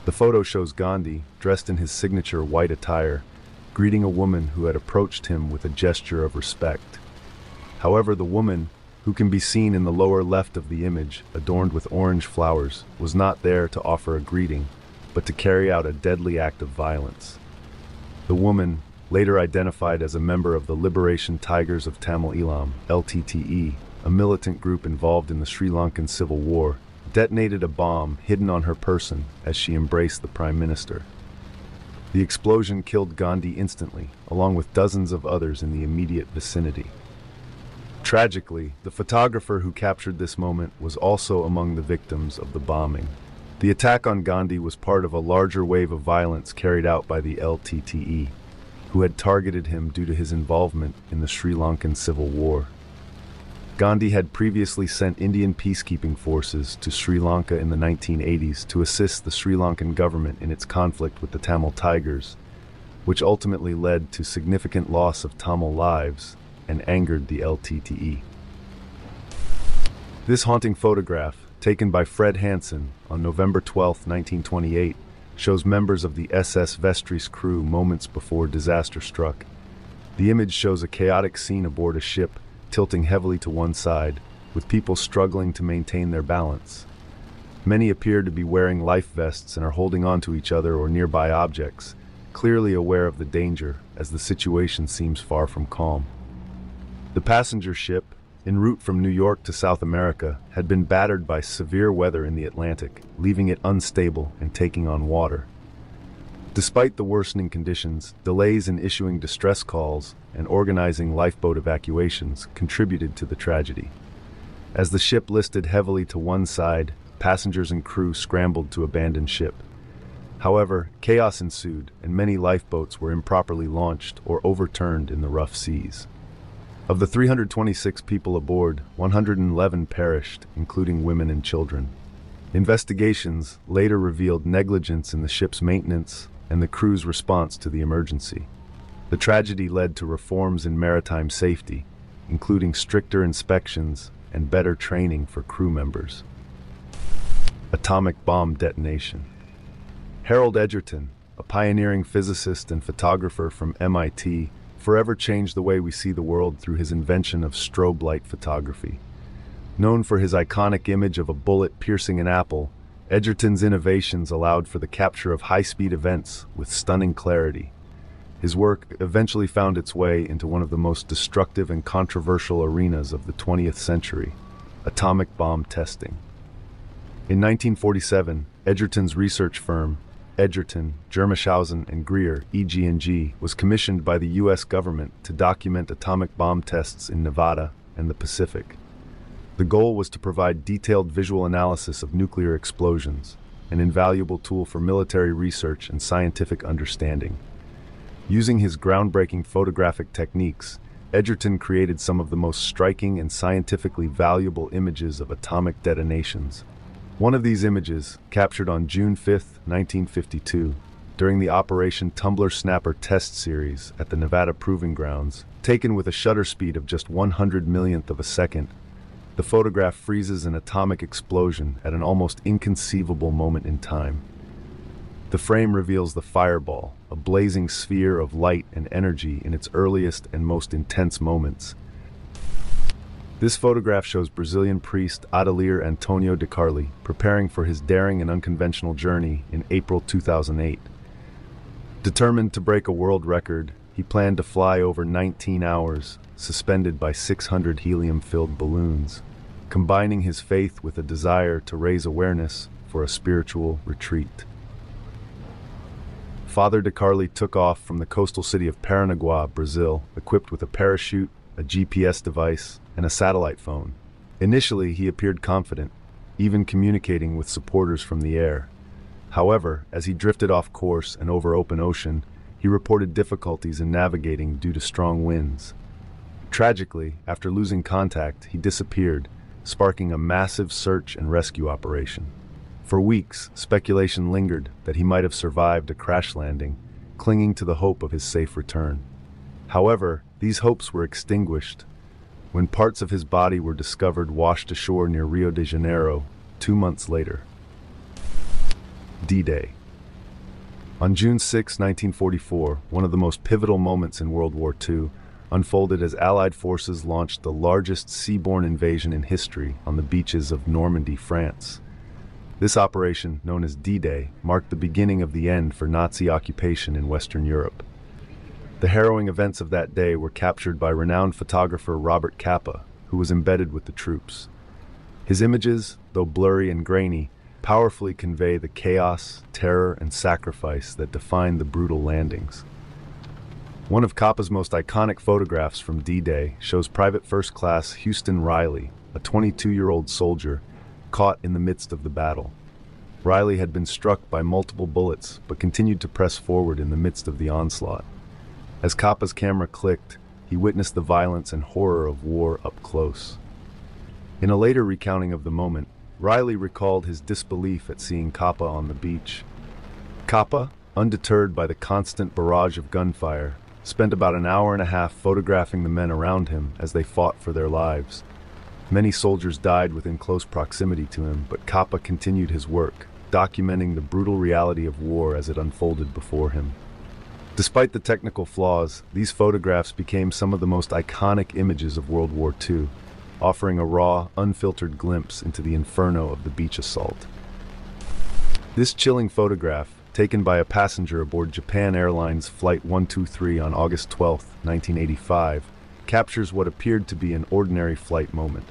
The photo shows Gandhi, dressed in his signature white attire, greeting a woman who had approached him with a gesture of respect. However, the woman, who can be seen in the lower left of the image, adorned with orange flowers, was not there to offer a greeting, but to carry out a deadly act of violence. The woman, later identified as a member of the Liberation Tigers of Tamil Eelam, LTTE, a militant group involved in the Sri Lankan Civil War, detonated a bomb hidden on her person as she embraced the Prime Minister. The explosion killed Gandhi instantly, along with dozens of others in the immediate vicinity. Tragically, the photographer who captured this moment was also among the victims of the bombing. The attack on Gandhi was part of a larger wave of violence carried out by the LTTE, who had targeted him due to his involvement in the Sri Lankan Civil War. Gandhi had previously sent Indian peacekeeping forces to Sri Lanka in the 1980s to assist the Sri Lankan government in its conflict with the Tamil Tigers, which ultimately led to significant loss of Tamil lives and angered the LTTE. This haunting photograph, taken by Fred Hansen on November 12, 1928, shows members of the SS Vestris crew moments before disaster struck. The image shows a chaotic scene aboard a ship, tilting heavily to one side, with people struggling to maintain their balance. Many appear to be wearing life vests and are holding on to each other or nearby objects, clearly aware of the danger, as the situation seems far from calm. The passenger ship, en route from New York to South America, had been battered by severe weather in the Atlantic, leaving it unstable and taking on water. Despite the worsening conditions, delays in issuing distress calls and organizing lifeboat evacuations contributed to the tragedy. As the ship listed heavily to one side, passengers and crew scrambled to abandon ship. However, chaos ensued, and many lifeboats were improperly launched or overturned in the rough seas. Of the 326 people aboard, 111 perished, including women and children. Investigations later revealed negligence in the ship's maintenance and the crew's response to the emergency. The tragedy led to reforms in maritime safety, including stricter inspections and better training for crew members. Atomic bomb detonation. Harold Edgerton, a pioneering physicist and photographer from MIT, forever changed the way we see the world through his invention of strobe light photography. Known for his iconic image of a bullet piercing an apple, Edgerton's innovations allowed for the capture of high-speed events with stunning clarity. His work eventually found its way into one of the most destructive and controversial arenas of the 20th century, atomic bomb testing. In 1947, Edgerton's research firm, Edgerton, Germeshausen and Greer, EG&G, was commissioned by the U.S. government to document atomic bomb tests in Nevada and the Pacific. The goal was to provide detailed visual analysis of nuclear explosions, an invaluable tool for military research and scientific understanding. Using his groundbreaking photographic techniques, Edgerton created some of the most striking and scientifically valuable images of atomic detonations. One of these images, captured on June 5, 1952, during the Operation Tumbler Snapper test series at the Nevada Proving Grounds, taken with a shutter speed of just 100 millionth of a second, the photograph freezes an atomic explosion at an almost inconceivable moment in time. The frame reveals the fireball, a blazing sphere of light and energy in its earliest and most intense moments. This photograph shows Brazilian priest Adelir Antonio de Carli preparing for his daring and unconventional journey in April 2008. Determined to break a world record, he planned to fly over 19 hours, suspended by 600 helium-filled balloons, combining his faith with a desire to raise awareness for a spiritual retreat. Father de Carli took off from the coastal city of Paranaguá, Brazil, equipped with a parachute, a GPS device, and a satellite phone. Initially, he appeared confident, even communicating with supporters from the air. However, as he drifted off course and over open ocean, he reported difficulties in navigating due to strong winds. Tragically, after losing contact, he disappeared, sparking a massive search and rescue operation. For weeks, speculation lingered that he might have survived a crash landing, clinging to the hope of his safe return. However, these hopes were extinguished when parts of his body were discovered washed ashore near Rio de Janeiro 2 months later. D-Day. On June 6, 1944, one of the most pivotal moments in World War II unfolded as Allied forces launched the largest seaborne invasion in history on the beaches of Normandy, France. This operation, known as D-Day, marked the beginning of the end for Nazi occupation in Western Europe. The harrowing events of that day were captured by renowned photographer Robert Capa, who was embedded with the troops. His images, though blurry and grainy, powerfully convey the chaos, terror, and sacrifice that defined the brutal landings. One of Capa's most iconic photographs from D-Day shows Private First Class Houston Riley, a 22-year-old soldier, caught in the midst of the battle. Riley had been struck by multiple bullets, but continued to press forward in the midst of the onslaught. As Capa's camera clicked, he witnessed the violence and horror of war up close. In a later recounting of the moment, Riley recalled his disbelief at seeing Capa on the beach. Capa, undeterred by the constant barrage of gunfire, spent about an hour and a half photographing the men around him as they fought for their lives. Many soldiers died within close proximity to him, but Capa continued his work, documenting the brutal reality of war as it unfolded before him. Despite the technical flaws, these photographs became some of the most iconic images of World War II, offering a raw, unfiltered glimpse into the inferno of the beach assault. This chilling photograph, taken by a passenger aboard Japan Airlines Flight 123 on August 12, 1985, captures what appeared to be an ordinary flight moment.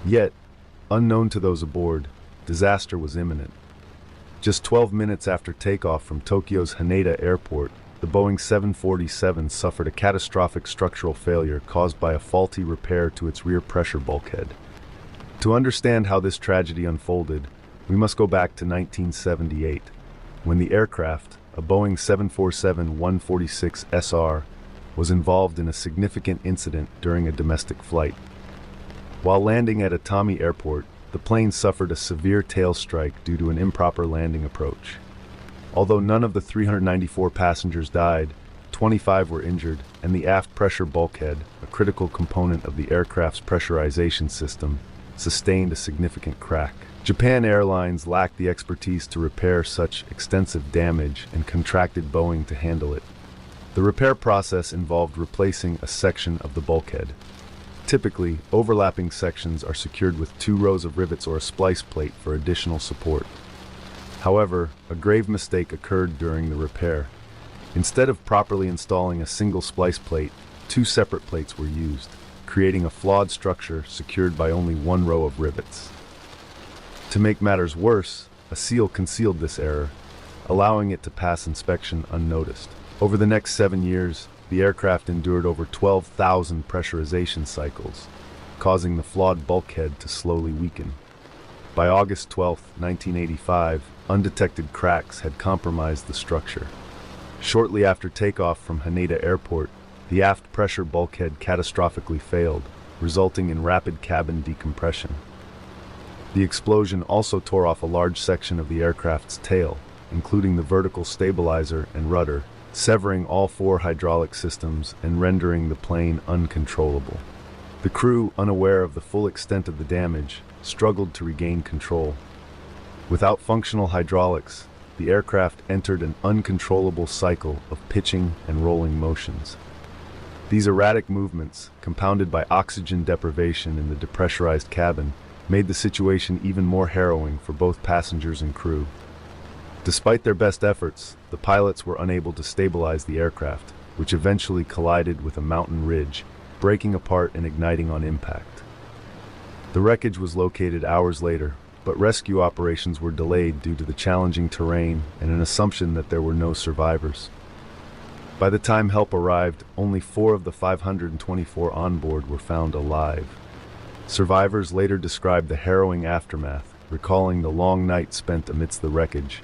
Yet, unknown to those aboard, disaster was imminent. Just 12 minutes after takeoff from Tokyo's Haneda Airport, the Boeing 747 suffered a catastrophic structural failure caused by a faulty repair to its rear pressure bulkhead. To understand how this tragedy unfolded, we must go back to 1978. when the aircraft, a Boeing 747-146SR, was involved in a significant incident during a domestic flight. While landing at Atami Airport, the plane suffered a severe tail strike due to an improper landing approach. Although none of the 394 passengers died, 25 were injured, and the aft pressure bulkhead, a critical component of the aircraft's pressurization system, sustained a significant crack. Japan Airlines lacked the expertise to repair such extensive damage and contracted Boeing to handle it. The repair process involved replacing a section of the bulkhead. Typically, overlapping sections are secured with 2 rows of rivets or a splice plate for additional support. However, a grave mistake occurred during the repair. Instead of properly installing a single splice plate, 2 separate plates were used, creating a flawed structure secured by only 1 row of rivets. To make matters worse, a seal concealed this error, allowing it to pass inspection unnoticed. Over the next 7 years, the aircraft endured over 12,000 pressurization cycles, causing the flawed bulkhead to slowly weaken. By August 12, 1985, undetected cracks had compromised the structure. Shortly after takeoff from Haneda Airport, the aft pressure bulkhead catastrophically failed, resulting in rapid cabin decompression. The explosion also tore off a large section of the aircraft's tail, including the vertical stabilizer and rudder, severing all 4 hydraulic systems and rendering the plane uncontrollable. The crew, unaware of the full extent of the damage, struggled to regain control. Without functional hydraulics, the aircraft entered an uncontrollable cycle of pitching and rolling motions. These erratic movements, compounded by oxygen deprivation in the depressurized cabin, made the situation even more harrowing for both passengers and crew. Despite their best efforts, the pilots were unable to stabilize the aircraft, which eventually collided with a mountain ridge, breaking apart and igniting on impact. The wreckage was located hours later, but rescue operations were delayed due to the challenging terrain and an assumption that there were no survivors. By the time help arrived, only 4 of the 524 on board were found alive. Survivors later described the harrowing aftermath, recalling the long night spent amidst the wreckage,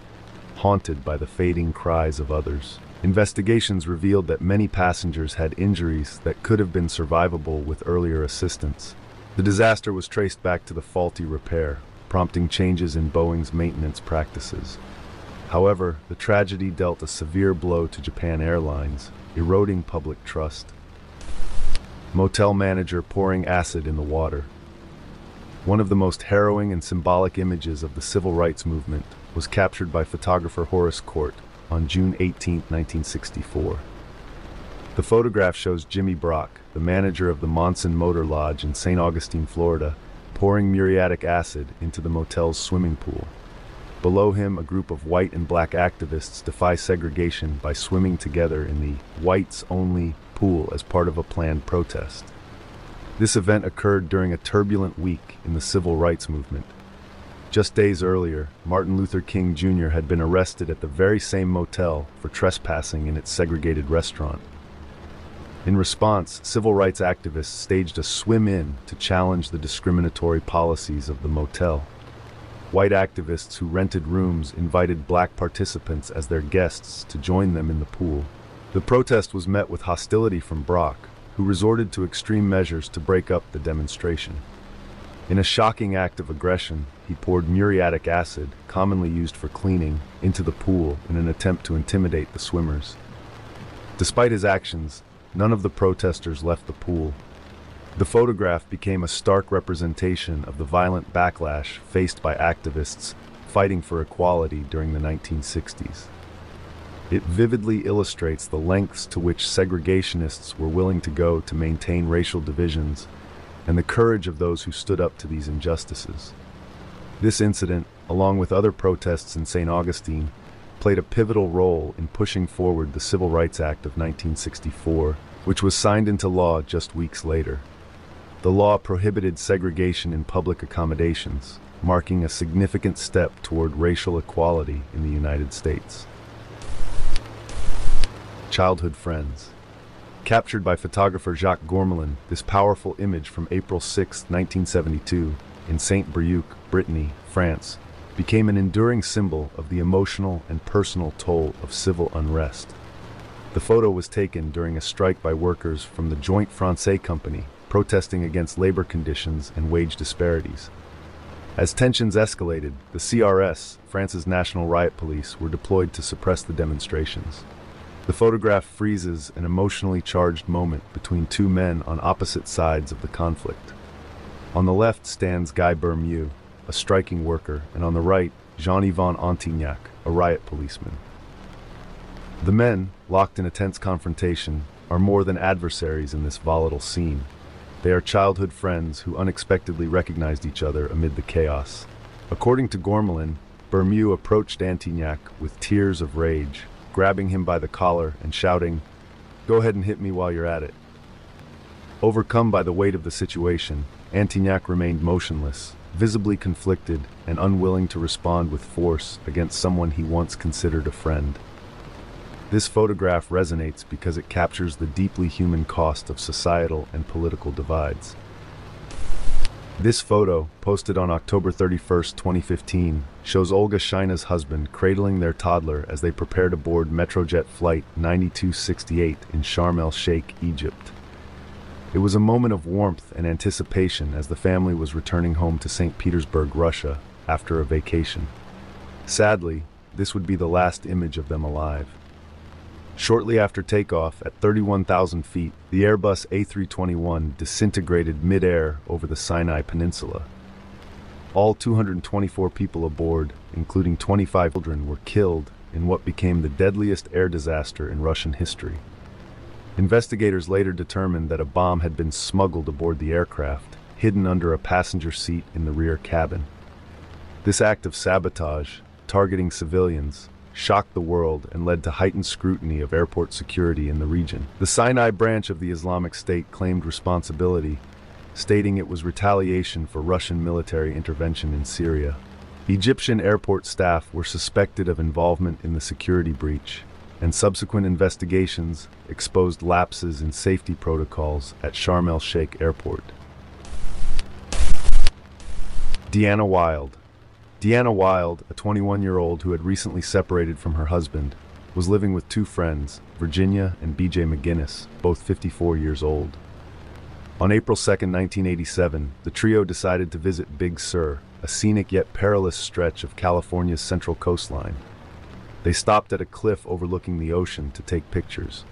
haunted by the fading cries of others. Investigations revealed that many passengers had injuries that could have been survivable with earlier assistance. The disaster was traced back to the faulty repair, prompting changes in Boeing's maintenance practices. However, the tragedy dealt a severe blow to Japan Airlines, eroding public trust. Motel manager pouring acid in the water. One of the most harrowing and symbolic images of the civil rights movement was captured by photographer Horace Court on June 18, 1964. The photograph shows Jimmy Brock, the manager of the Monson Motor Lodge in St. Augustine, Florida, pouring muriatic acid into the motel's swimming pool. Below him, a group of white and black activists defy segregation by swimming together in the whites-only pool as part of a planned protest. This event occurred during a turbulent week in the civil rights movement. Just days earlier, Martin Luther King Jr. had been arrested at the very same motel for trespassing in its segregated restaurant. In response, civil rights activists staged a swim-in to challenge the discriminatory policies of the motel. White activists who rented rooms invited black participants as their guests to join them in the pool. The protest was met with hostility from Brock, who resorted to extreme measures to break up the demonstration. In a shocking act of aggression, he poured muriatic acid, commonly used for cleaning, into the pool in an attempt to intimidate the swimmers. Despite his actions, none of the protesters left the pool. The photograph became a stark representation of the violent backlash faced by activists fighting for equality during the 1960s. It vividly illustrates the lengths to which segregationists were willing to go to maintain racial divisions and the courage of those who stood up to these injustices. This incident, along with other protests in St. Augustine, played a pivotal role in pushing forward the Civil Rights Act of 1964, which was signed into law just weeks later. The law prohibited segregation in public accommodations, marking a significant step toward racial equality in the United States. Childhood friends. Captured by photographer Jacques Gourmelin, this powerful image from April 6, 1972, in Saint-Brieuc, Brittany, France, became an enduring symbol of the emotional and personal toll of civil unrest. The photo was taken during a strike by workers from the Joint Francais Company, protesting against labor conditions and wage disparities. As tensions escalated, the CRS, France's National Riot Police, were deployed to suppress the demonstrations. The photograph freezes an emotionally charged moment between two men on opposite sides of the conflict. On the left stands Guy Bermieux, a striking worker, and on the right, Jean-Yvan Antignac, a riot policeman. The men, locked in a tense confrontation, are more than adversaries in this volatile scene. They are childhood friends who unexpectedly recognized each other amid the chaos. According to Gourmelin, Bermieux approached Antignac with tears of rage, grabbing him by the collar and shouting, "Go ahead and hit me while you're at it." Overcome by the weight of the situation, Antignac remained motionless, visibly conflicted and unwilling to respond with force against someone he once considered a friend. This photograph resonates because it captures the deeply human cost of societal and political divides. This photo, posted on October 31st, 2015, shows Olga Shaina's husband cradling their toddler as they prepare to board Metrojet Flight 9268 in Sharm el-Sheikh, Egypt. It was a moment of warmth and anticipation as the family was returning home to St. Petersburg, Russia, after a vacation. Sadly, this would be the last image of them alive. Shortly after takeoff, at 31,000 feet, the Airbus A321 disintegrated mid-air over the Sinai Peninsula. All 224 people aboard, including 25 children, were killed in what became the deadliest air disaster in Russian history. Investigators later determined that a bomb had been smuggled aboard the aircraft, hidden under a passenger seat in the rear cabin. This act of sabotage, targeting civilians, shocked the world and led to heightened scrutiny of airport security in the region. The Sinai branch of the Islamic State claimed responsibility, stating it was retaliation for Russian military intervention in Syria. Egyptian airport staff were suspected of involvement in the security breach, and subsequent investigations exposed lapses in safety protocols at Sharm el-Sheikh Airport. Deanna Wild. Deanna Wild, a 21-year-old who had recently separated from her husband, was living with two friends, Virginia and B.J. McGinnis, both 54 years old. On April 2, 1987, the trio decided to visit Big Sur, a scenic yet perilous stretch of California's central coastline. They stopped at a cliff overlooking the ocean to take pictures.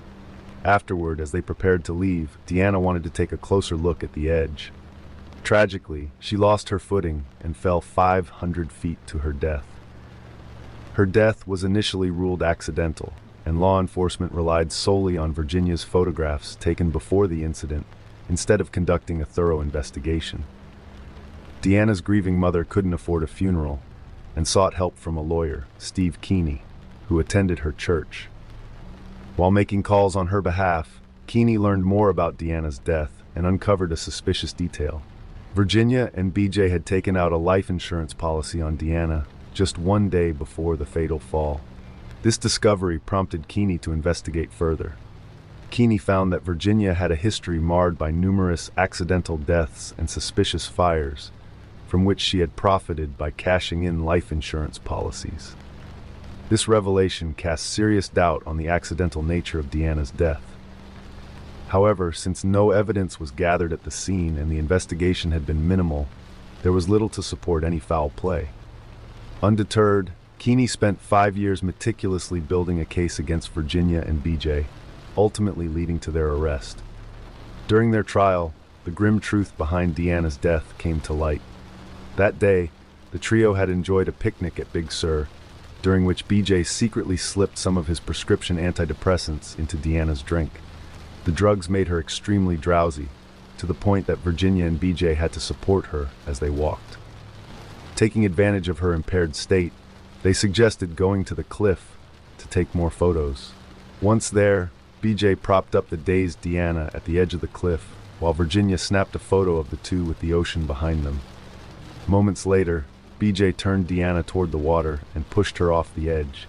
Afterward, as they prepared to leave, Deanna wanted to take a closer look at the edge. Tragically, she lost her footing and fell 500 feet to her death. Her death was initially ruled accidental, and law enforcement relied solely on Virginia's photographs taken before the incident, instead of conducting a thorough investigation. Deanna's grieving mother couldn't afford a funeral, and sought help from a lawyer, Steve Keeney, who attended her church. While making calls on her behalf, Keeney learned more about Deanna's death and uncovered a suspicious detail. Virginia and BJ had taken out a life insurance policy on Deanna just one day before the fatal fall. This discovery prompted Keeney to investigate further. Keeney found that Virginia had a history marred by numerous accidental deaths and suspicious fires, from which she had profited by cashing in life insurance policies. This revelation cast serious doubt on the accidental nature of Deanna's death. However, since no evidence was gathered at the scene and the investigation had been minimal, there was little to support any foul play. Undeterred, Keeney spent 5 years meticulously building a case against Virginia and BJ, ultimately leading to their arrest. During their trial, the grim truth behind Deanna's death came to light. That day, the trio had enjoyed a picnic at Big Sur, during which BJ secretly slipped some of his prescription antidepressants into Deanna's drink. The drugs made her extremely drowsy, to the point that Virginia and BJ had to support her as they walked. Taking advantage of her impaired state, they suggested going to the cliff to take more photos. Once there, BJ propped up the dazed Deanna at the edge of the cliff, while Virginia snapped a photo of the two with the ocean behind them. Moments later, BJ turned Deanna toward the water and pushed her off the edge.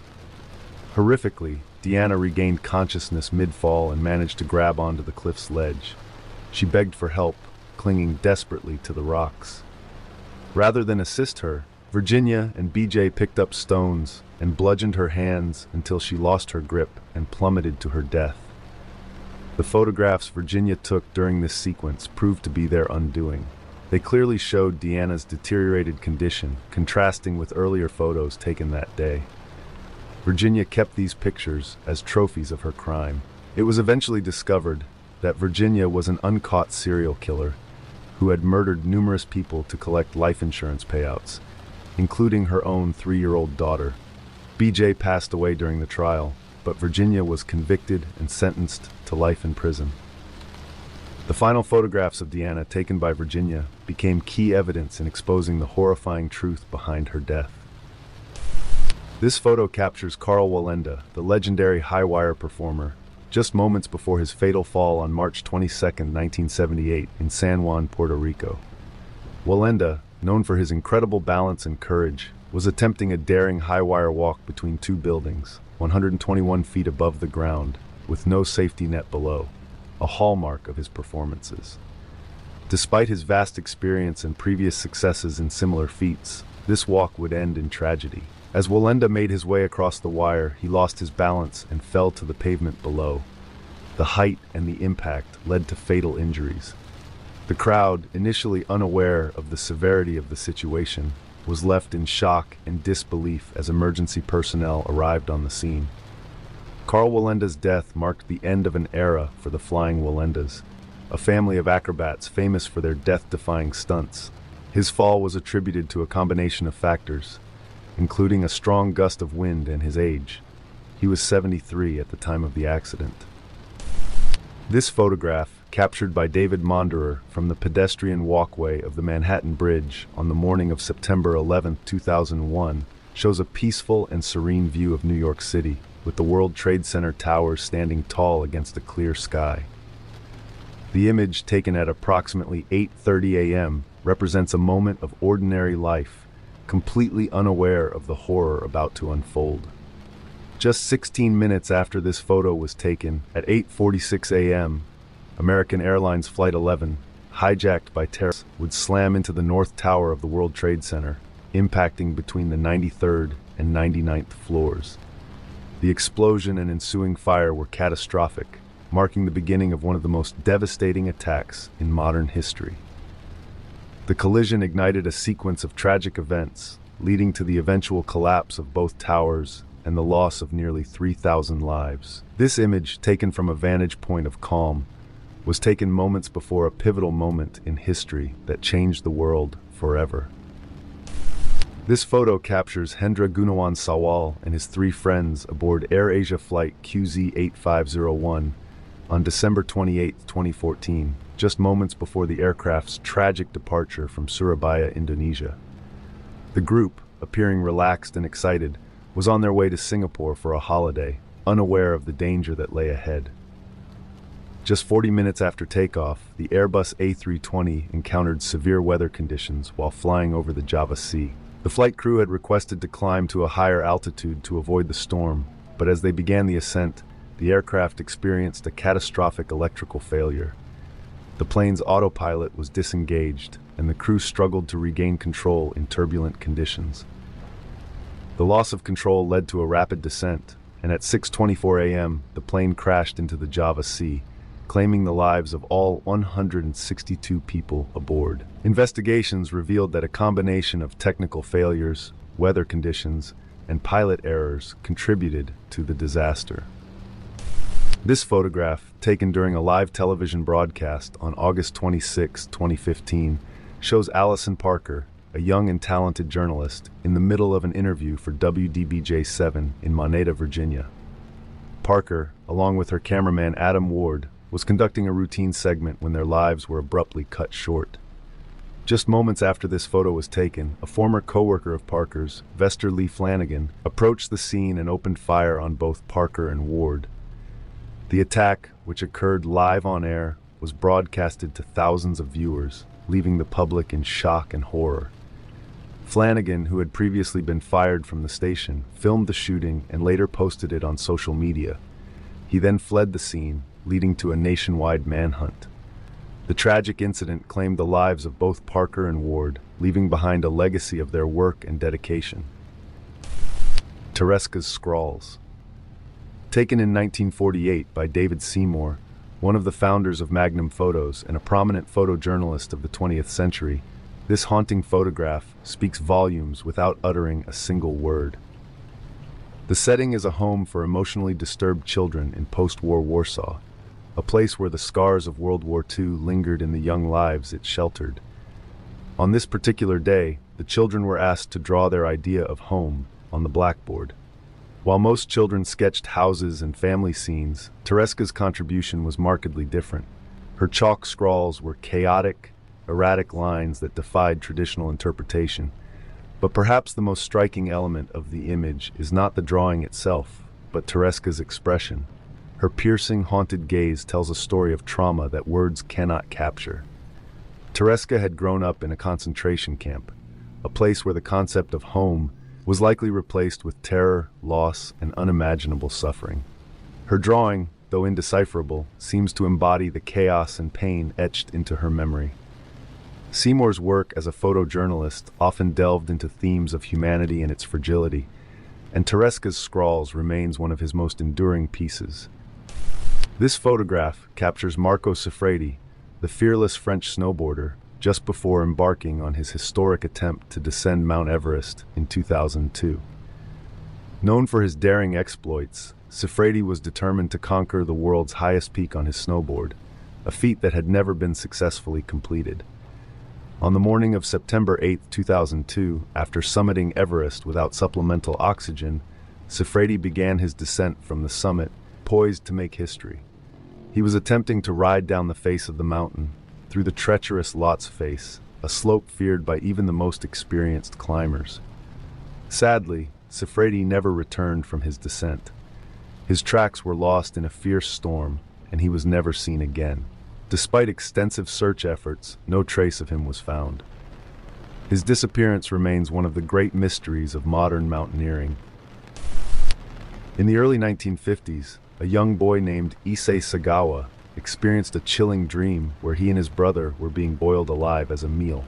Horrifically, Deanna regained consciousness mid-fall and managed to grab onto the cliff's ledge. She begged for help, clinging desperately to the rocks. Rather than assist her, Virginia and BJ picked up stones and bludgeoned her hands until she lost her grip and plummeted to her death. The photographs Virginia took during this sequence proved to be their undoing. They clearly showed Deanna's deteriorated condition, contrasting with earlier photos taken that day. Virginia kept these pictures as trophies of her crime. It was eventually discovered that Virginia was an uncaught serial killer who had murdered numerous people to collect life insurance payouts, including her own 3-year-old daughter. BJ passed away during the trial, but Virginia was convicted and sentenced to life in prison. The final photographs of Deanna taken by Virginia became key evidence in exposing the horrifying truth behind her death. This photo captures Carl Wallenda, the legendary high-wire performer, just moments before his fatal fall on March 22, 1978, in San Juan, Puerto Rico. Wallenda, known for his incredible balance and courage, was attempting a daring high-wire walk between two buildings, 121 feet above the ground, with no safety net below, a hallmark of his performances. Despite his vast experience and previous successes in similar feats, this walk would end in tragedy. As Wallenda made his way across the wire, he lost his balance and fell to the pavement below. The height and the impact led to fatal injuries. The crowd, initially unaware of the severity of the situation, was left in shock and disbelief as emergency personnel arrived on the scene. Carl Wallenda's death marked the end of an era for the Flying Wallendas, a family of acrobats famous for their death-defying stunts. His fall was attributed to a combination of factors, including a strong gust of wind and his age. He was 73 at the time of the accident. This photograph, captured by David Monderer from the pedestrian walkway of the Manhattan Bridge on the morning of September 11, 2001, shows a peaceful and serene view of New York City, with the World Trade Center towers standing tall against a clear sky. The image, taken at approximately 8:30 a.m., represents a moment of ordinary life, completely unaware of the horror about to unfold. Just 16 minutes after this photo was taken, at 8:46 a.m., American Airlines Flight 11, hijacked by terrorists, would slam into the North Tower of the World Trade Center, impacting between the 93rd and 99th floors. The explosion and ensuing fire were catastrophic, marking the beginning of one of the most devastating attacks in modern history. The collision ignited a sequence of tragic events, leading to the eventual collapse of both towers and the loss of nearly 3,000 lives. This image, taken from a vantage point of calm, was taken moments before a pivotal moment in history that changed the world forever. This photo captures Hendra Gunawan Sawal and his 3 friends aboard AirAsia flight QZ8501 on December 28, 2014, just moments before the aircraft's tragic departure from Surabaya, Indonesia. The group, appearing relaxed and excited, was on their way to Singapore for a holiday, unaware of the danger that lay ahead. Just 40 minutes after takeoff, the Airbus A320 encountered severe weather conditions while flying over the Java Sea. The flight crew had requested to climb to a higher altitude to avoid the storm, but as they began the ascent, the aircraft experienced a catastrophic electrical failure. The plane's autopilot was disengaged, and the crew struggled to regain control in turbulent conditions. The loss of control led to a rapid descent, and at 6:24 a.m., the plane crashed into the Java Sea, claiming the lives of all 162 people aboard. Investigations revealed that a combination of technical failures, weather conditions, and pilot errors contributed to the disaster. This photograph, taken during a live television broadcast on August 26, 2015, shows Allison Parker, a young and talented journalist, in the middle of an interview for WDBJ-7 in Moneta, Virginia. Parker, along with her cameraman Adam Ward, was conducting a routine segment when their lives were abruptly cut short. Just moments after this photo was taken, a former co-worker of Parker's, Vester Lee Flanagan, approached the scene and opened fire on both Parker and Ward. The attack, which occurred live on air, was broadcasted to thousands of viewers, leaving the public in shock and horror. Flanagan, who had previously been fired from the station, filmed the shooting and later posted it on social media. He then fled the scene, leading to a nationwide manhunt. The tragic incident claimed the lives of both Parker and Ward, leaving behind a legacy of their work and dedication. Tereska's Scrawls. Taken in 1948 by David Seymour, one of the founders of Magnum Photos and a prominent photojournalist of the 20th century, this haunting photograph speaks volumes without uttering a single word. The setting is a home for emotionally disturbed children in post-war Warsaw, a place where the scars of World War II lingered in the young lives it sheltered. On this particular day, the children were asked to draw their idea of home on the blackboard. While most children sketched houses and family scenes, Tereska's contribution was markedly different. Her chalk scrawls were chaotic, erratic lines that defied traditional interpretation. But perhaps the most striking element of the image is not the drawing itself, but Tereska's expression. Her piercing, haunted gaze tells a story of trauma that words cannot capture. Tereska had grown up in a concentration camp, a place where the concept of home was likely replaced with terror, loss, and unimaginable suffering. Her drawing, though indecipherable, seems to embody the chaos and pain etched into her memory. Seymour's work as a photojournalist often delved into themes of humanity and its fragility, and Tereska's Scrawls remains one of his most enduring pieces. This photograph captures Marco Siffredi, the fearless French snowboarder, just before embarking on his historic attempt to descend Mount Everest in 2002. Known for his daring exploits, Siffredi was determined to conquer the world's highest peak on his snowboard, a feat that had never been successfully completed. On the morning of September 8, 2002, after summiting Everest without supplemental oxygen, Siffredi began his descent from the summit, poised to make history. He was attempting to ride down the face of the mountain, through the treacherous Lot's Face, a slope feared by even the most experienced climbers. Sadly, Siffredi never returned from his descent. His tracks were lost in a fierce storm, and he was never seen again. Despite extensive search efforts, no trace of him was found. His disappearance remains one of the great mysteries of modern mountaineering. In the early 1950s, a young boy named Issei Sagawa experienced a chilling dream where he and his brother were being boiled alive as a meal.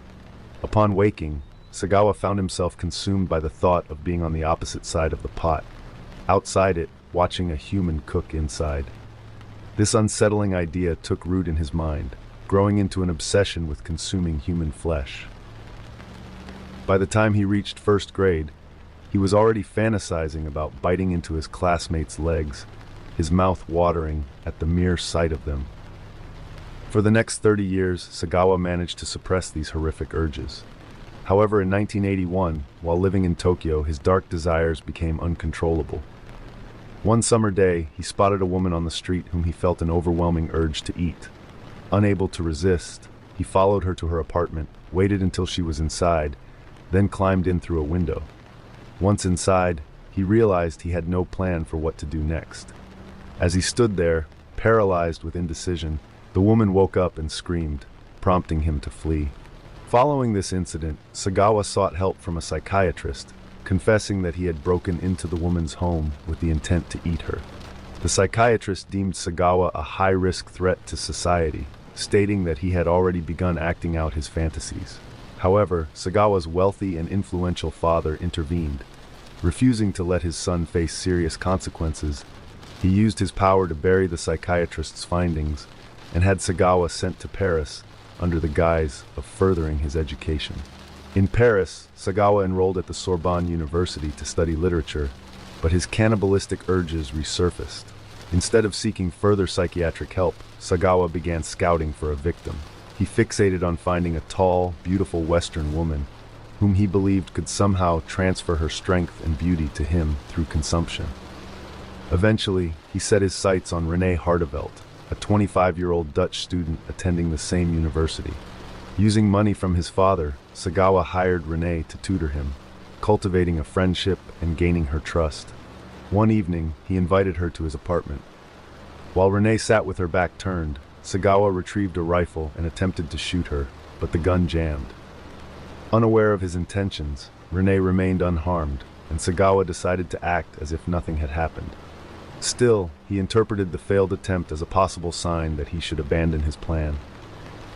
Upon waking, Sagawa found himself consumed by the thought of being on the opposite side of the pot, outside it, watching a human cook inside. This unsettling idea took root in his mind, growing into an obsession with consuming human flesh. By the time he reached first grade, he was already fantasizing about biting into his classmates' legs, his mouth watering at the mere sight of them. For the next 30 years, Sagawa managed to suppress these horrific urges. However, in 1981, while living in Tokyo, his dark desires became uncontrollable. One summer day, he spotted a woman on the street whom he felt an overwhelming urge to eat. Unable to resist, he followed her to her apartment, waited until she was inside, then climbed in through a window. Once inside, he realized he had no plan for what to do next. As he stood there, paralyzed with indecision, the woman woke up and screamed, prompting him to flee. Following this incident, Sagawa sought help from a psychiatrist, confessing that he had broken into the woman's home with the intent to eat her. The psychiatrist deemed Sagawa a high-risk threat to society, stating that he had already begun acting out his fantasies. However, Sagawa's wealthy and influential father intervened. Refusing to let his son face serious consequences, he used his power to bury the psychiatrist's findings and had Sagawa sent to Paris under the guise of furthering his education. In Paris, Sagawa enrolled at the Sorbonne University to study literature, but his cannibalistic urges resurfaced. Instead of seeking further psychiatric help, Sagawa began scouting for a victim. He fixated on finding a tall, beautiful Western woman, whom he believed could somehow transfer her strength and beauty to him through consumption. Eventually, he set his sights on Renee Hartevelt, a 25-year-old Dutch student attending the same university. Using money from his father, Sagawa hired Renee to tutor him, cultivating a friendship and gaining her trust. One evening, he invited her to his apartment. While Renee sat with her back turned, Sagawa retrieved a rifle and attempted to shoot her, but the gun jammed. Unaware of his intentions, Renee remained unharmed, and Sagawa decided to act as if nothing had happened. Still, he interpreted the failed attempt as a possible sign that he should abandon his plan.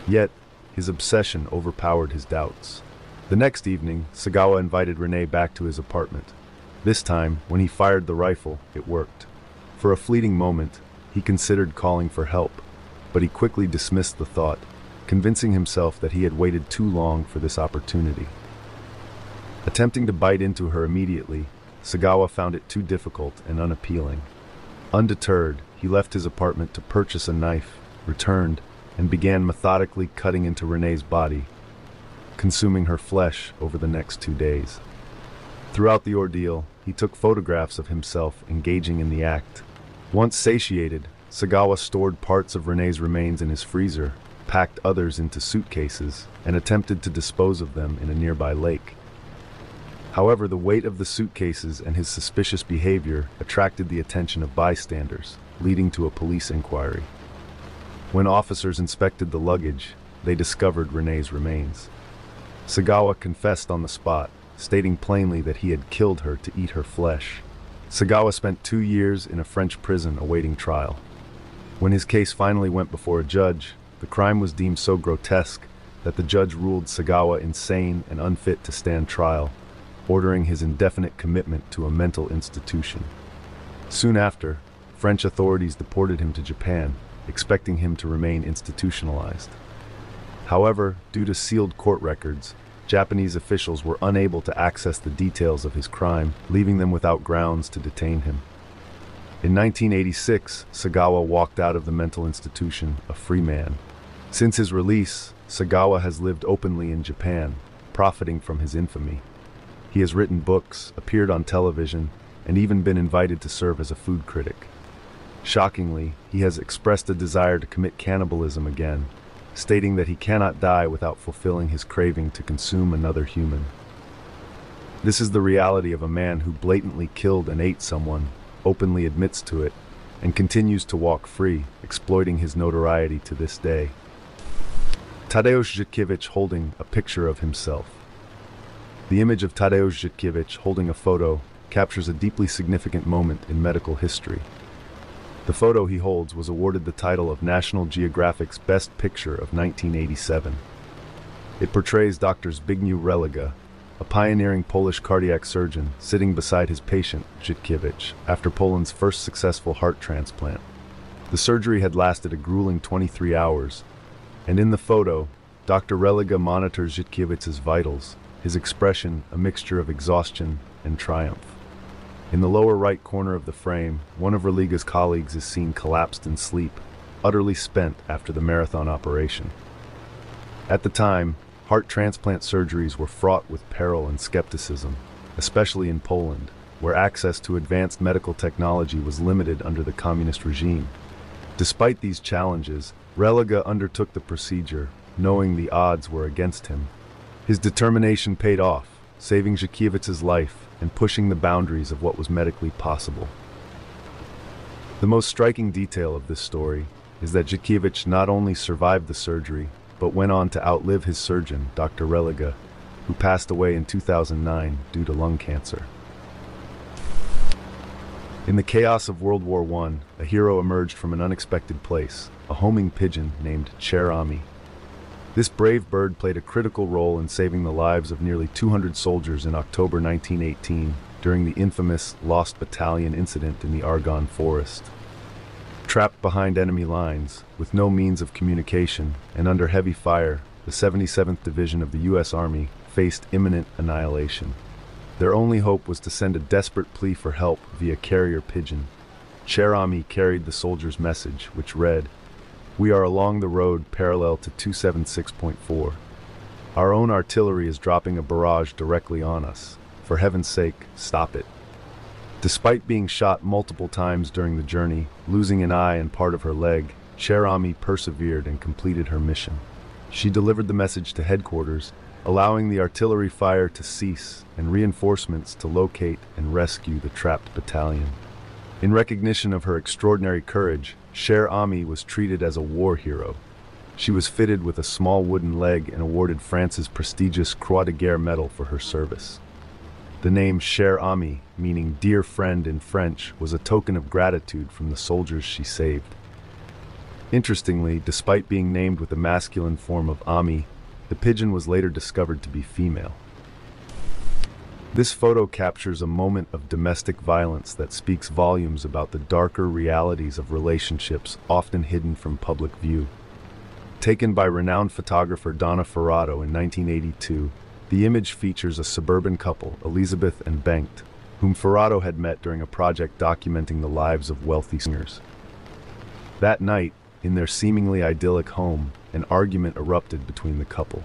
Yet, his obsession overpowered his doubts. The next evening, Sagawa invited Renee back to his apartment. This time, when he fired the rifle, it worked. For a fleeting moment, he considered calling for help, but he quickly dismissed the thought, convincing himself that he had waited too long for this opportunity. Attempting to bite into her immediately, Sagawa found it too difficult and unappealing. Undeterred, he left his apartment to purchase a knife, returned, and began methodically cutting into Renee's body, consuming her flesh over the next 2 days. Throughout the ordeal, he took photographs of himself engaging in the act. Once satiated, Sagawa stored parts of Renee's remains in his freezer, packed others into suitcases, and attempted to dispose of them in a nearby lake. However, the weight of the suitcases and his suspicious behavior attracted the attention of bystanders, leading to a police inquiry. When officers inspected the luggage, they discovered Renee's remains. Sagawa confessed on the spot, stating plainly that he had killed her to eat her flesh. Sagawa spent 2 years in a French prison awaiting trial. When his case finally went before a judge, the crime was deemed so grotesque that the judge ruled Sagawa insane and unfit to stand trial, ordering his indefinite commitment to a mental institution. Soon after, French authorities deported him to Japan, expecting him to remain institutionalized. However, due to sealed court records, Japanese officials were unable to access the details of his crime, leaving them without grounds to detain him. In 1986, Sagawa walked out of the mental institution a free man. Since his release, Sagawa has lived openly in Japan, profiting from his infamy. He has written books, appeared on television, and even been invited to serve as a food critic. Shockingly, he has expressed a desire to commit cannibalism again, stating that he cannot die without fulfilling his craving to consume another human. This is the reality of a man who blatantly killed and ate someone, openly admits to it, and continues to walk free, exploiting his notoriety to this day. Tadeusz Żydkiewicz holding a picture of himself. The image of Tadeusz Żydkiewicz holding a photo captures a deeply significant moment in medical history. The photo he holds was awarded the title of National Geographic's Best Picture of 1987. It portrays Dr. Zbigniew Religa, a pioneering Polish cardiac surgeon, sitting beside his patient, Żydkiewicz, after Poland's first successful heart transplant. The surgery had lasted a grueling 23 hours, and in the photo, Dr. Religa monitors Żydkiewicz's vitals, his expression a mixture of exhaustion and triumph. In the lower right corner of the frame, one of Religa's colleagues is seen collapsed in sleep, utterly spent after the marathon operation. At the time, heart transplant surgeries were fraught with peril and skepticism, especially in Poland, where access to advanced medical technology was limited under the communist regime. Despite these challenges, Religa undertook the procedure, knowing the odds were against him. His determination paid off, saving Żydkiewicz's life and pushing the boundaries of what was medically possible. The most striking detail of this story is that Żydkiewicz not only survived the surgery, but went on to outlive his surgeon, Dr. Religa, who passed away in 2009 due to lung cancer. In the chaos of World War I, a hero emerged from an unexpected place, a homing pigeon named Cherami. This brave bird played a critical role in saving the lives of nearly 200 soldiers in October 1918 during the infamous Lost Battalion incident in the Argonne Forest. Trapped behind enemy lines, with no means of communication, and under heavy fire, the 77th Division of the U.S. Army faced imminent annihilation. Their only hope was to send a desperate plea for help via carrier pigeon. Cherami carried the soldiers' message, which read, "We are along the road parallel to 276.4. Our own artillery is dropping a barrage directly on us. For heaven's sake, stop it." Despite being shot multiple times during the journey, losing an eye and part of her leg, Cherami persevered and completed her mission. She delivered the message to headquarters, allowing the artillery fire to cease and reinforcements to locate and rescue the trapped battalion. In recognition of her extraordinary courage, Cherami was treated as a war hero. She was fitted with a small wooden leg and awarded France's prestigious Croix de Guerre medal for her service. The name Cherami, meaning dear friend in French, was a token of gratitude from the soldiers she saved. Interestingly, despite being named with the masculine form of Ami, the pigeon was later discovered to be female. This photo captures a moment of domestic violence that speaks volumes about the darker realities of relationships often hidden from public view. Taken by renowned photographer Donna Ferrato in 1982, the image features a suburban couple, Elizabeth and Bengt, whom Ferrato had met during a project documenting the lives of wealthy singers. That night, in their seemingly idyllic home, an argument erupted between the couple.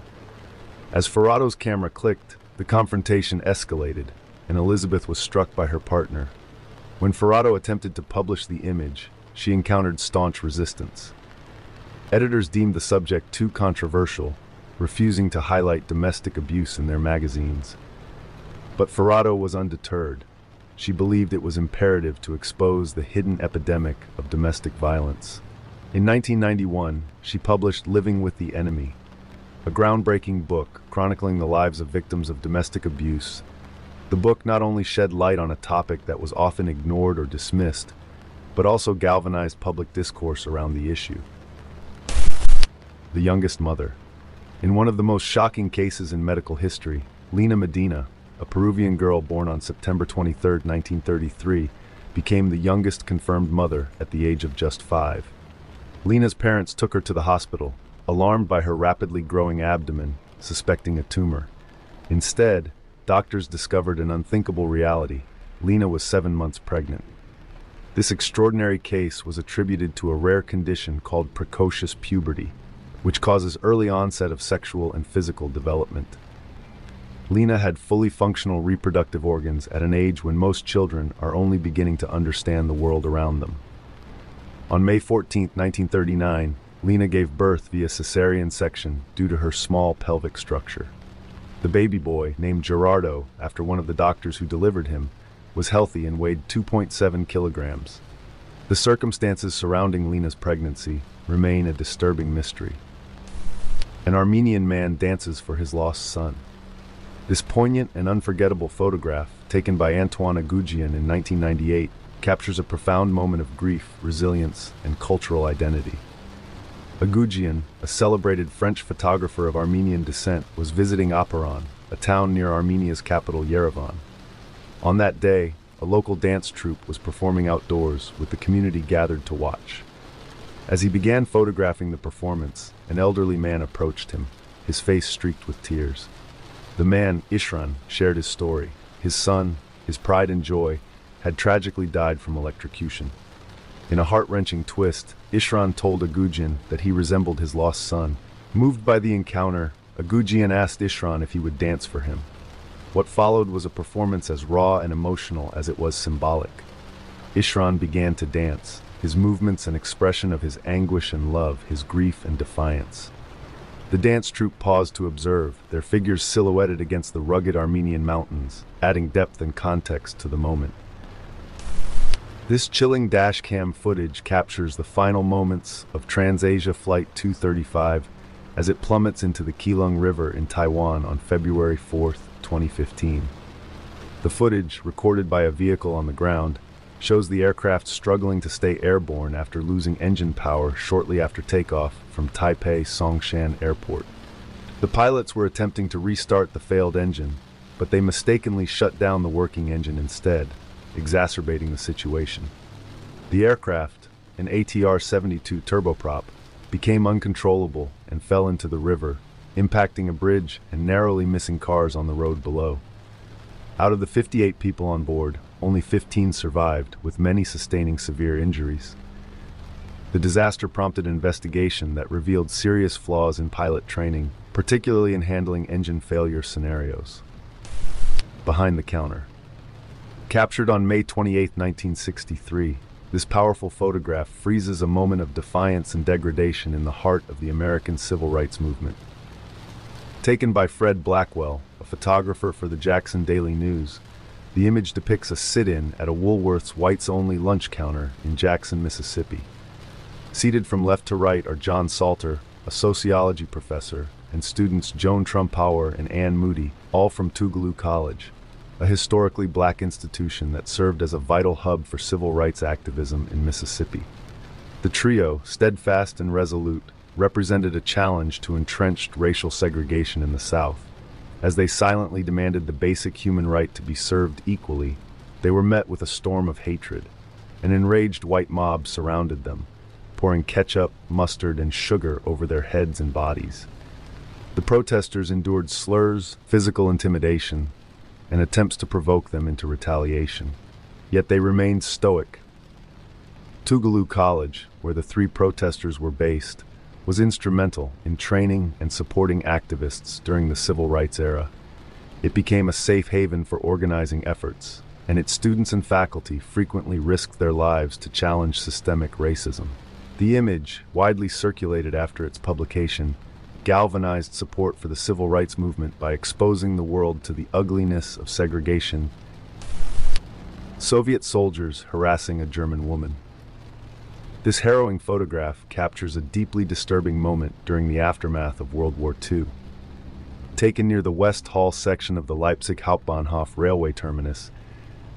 As Ferrato's camera clicked, the confrontation escalated, and Elizabeth was struck by her partner. When Ferrato attempted to publish the image, she encountered staunch resistance. Editors deemed the subject too controversial, refusing to highlight domestic abuse in their magazines. But Ferrato was undeterred. She believed it was imperative to expose the hidden epidemic of domestic violence. In 1991, she published Living with the Enemy, a groundbreaking book chronicling the lives of victims of domestic abuse. The book not only shed light on a topic that was often ignored or dismissed, but also galvanized public discourse around the issue. The youngest mother. In one of the most shocking cases in medical history, Lina Medina, a Peruvian girl born on September 23, 1933, became the youngest confirmed mother at the age of just 5. Lina's parents took her to the hospital, alarmed by her rapidly growing abdomen, suspecting a tumor. Instead, doctors discovered an unthinkable reality. Lina was 7 months pregnant. This extraordinary case was attributed to a rare condition called precocious puberty, which causes early onset of sexual and physical development. Lina had fully functional reproductive organs at an age when most children are only beginning to understand the world around them. On May 14, 1939, Lina gave birth via cesarean section due to her small pelvic structure. The baby boy, named Gerardo after one of the doctors who delivered him, was healthy and weighed 2.7 kilograms. The circumstances surrounding Lina's pregnancy remain a disturbing mystery. An Armenian man dances for his lost son. This poignant and unforgettable photograph, taken by Antoine Agougian in 1998, captures a profound moment of grief, resilience, and cultural identity. Agougian, a celebrated French photographer of Armenian descent, was visiting Aparan, a town near Armenia's capital Yerevan. On that day, a local dance troupe was performing outdoors, with the community gathered to watch. As he began photographing the performance, an elderly man approached him, his face streaked with tears. The man, Ishran, shared his story. His son, his pride and joy, had tragically died from electrocution. In a heart-wrenching twist, Ishran told Agougian that he resembled his lost son. Moved by the encounter, Agougian asked Ishran if he would dance for him. What followed was a performance as raw and emotional as it was symbolic. Ishran began to dance, his movements an expression of his anguish and love, his grief and defiance. The dance troupe paused to observe, their figures silhouetted against the rugged Armenian mountains, adding depth and context to the moment. This chilling dashcam footage captures the final moments of TransAsia Flight 235 as it plummets into the Keelung River in Taiwan on February 4, 2015. The footage, recorded by a vehicle on the ground, shows the aircraft struggling to stay airborne after losing engine power shortly after takeoff from Taipei Songshan Airport. The pilots were attempting to restart the failed engine, but they mistakenly shut down the working engine instead, exacerbating the situation. The aircraft, an ATR-72 turboprop, became uncontrollable and fell into the river, impacting a bridge and narrowly missing cars on the road below. Out of the 58 people on board, only 15 survived, with many sustaining severe injuries. The disaster prompted an investigation that revealed serious flaws in pilot training, particularly in handling engine failure scenarios. Behind the counter. Captured on May 28, 1963, this powerful photograph freezes a moment of defiance and degradation in the heart of the American civil rights movement. Taken by Fred Blackwell, a photographer for the Jackson Daily News, the image depicts a sit-in at a Woolworth's whites-only lunch counter in Jackson, Mississippi. Seated from left to right are John Salter, a sociology professor, and students Joan Trumpauer and Ann Moody, all from Tougaloo College, a historically black institution that served as a vital hub for civil rights activism in Mississippi. The trio, steadfast and resolute, represented a challenge to entrenched racial segregation in the South. As they silently demanded the basic human right to be served equally, they were met with a storm of hatred. An enraged white mob surrounded them, pouring ketchup, mustard, and sugar over their heads and bodies. The protesters endured slurs, physical intimidation, and attempts to provoke them into retaliation. Yet they remained stoic. Tougaloo College, where the three protesters were based, was instrumental in training and supporting activists during the civil rights era. It became a safe haven for organizing efforts, and its students and faculty frequently risked their lives to challenge systemic racism. The image, widely circulated after its publication, galvanized support for the civil rights movement by exposing the world to the ugliness of segregation. Soviet soldiers harassing a German woman. This harrowing photograph captures a deeply disturbing moment during the aftermath of World War II. Taken near the West Hall section of the Leipzig Hauptbahnhof railway terminus,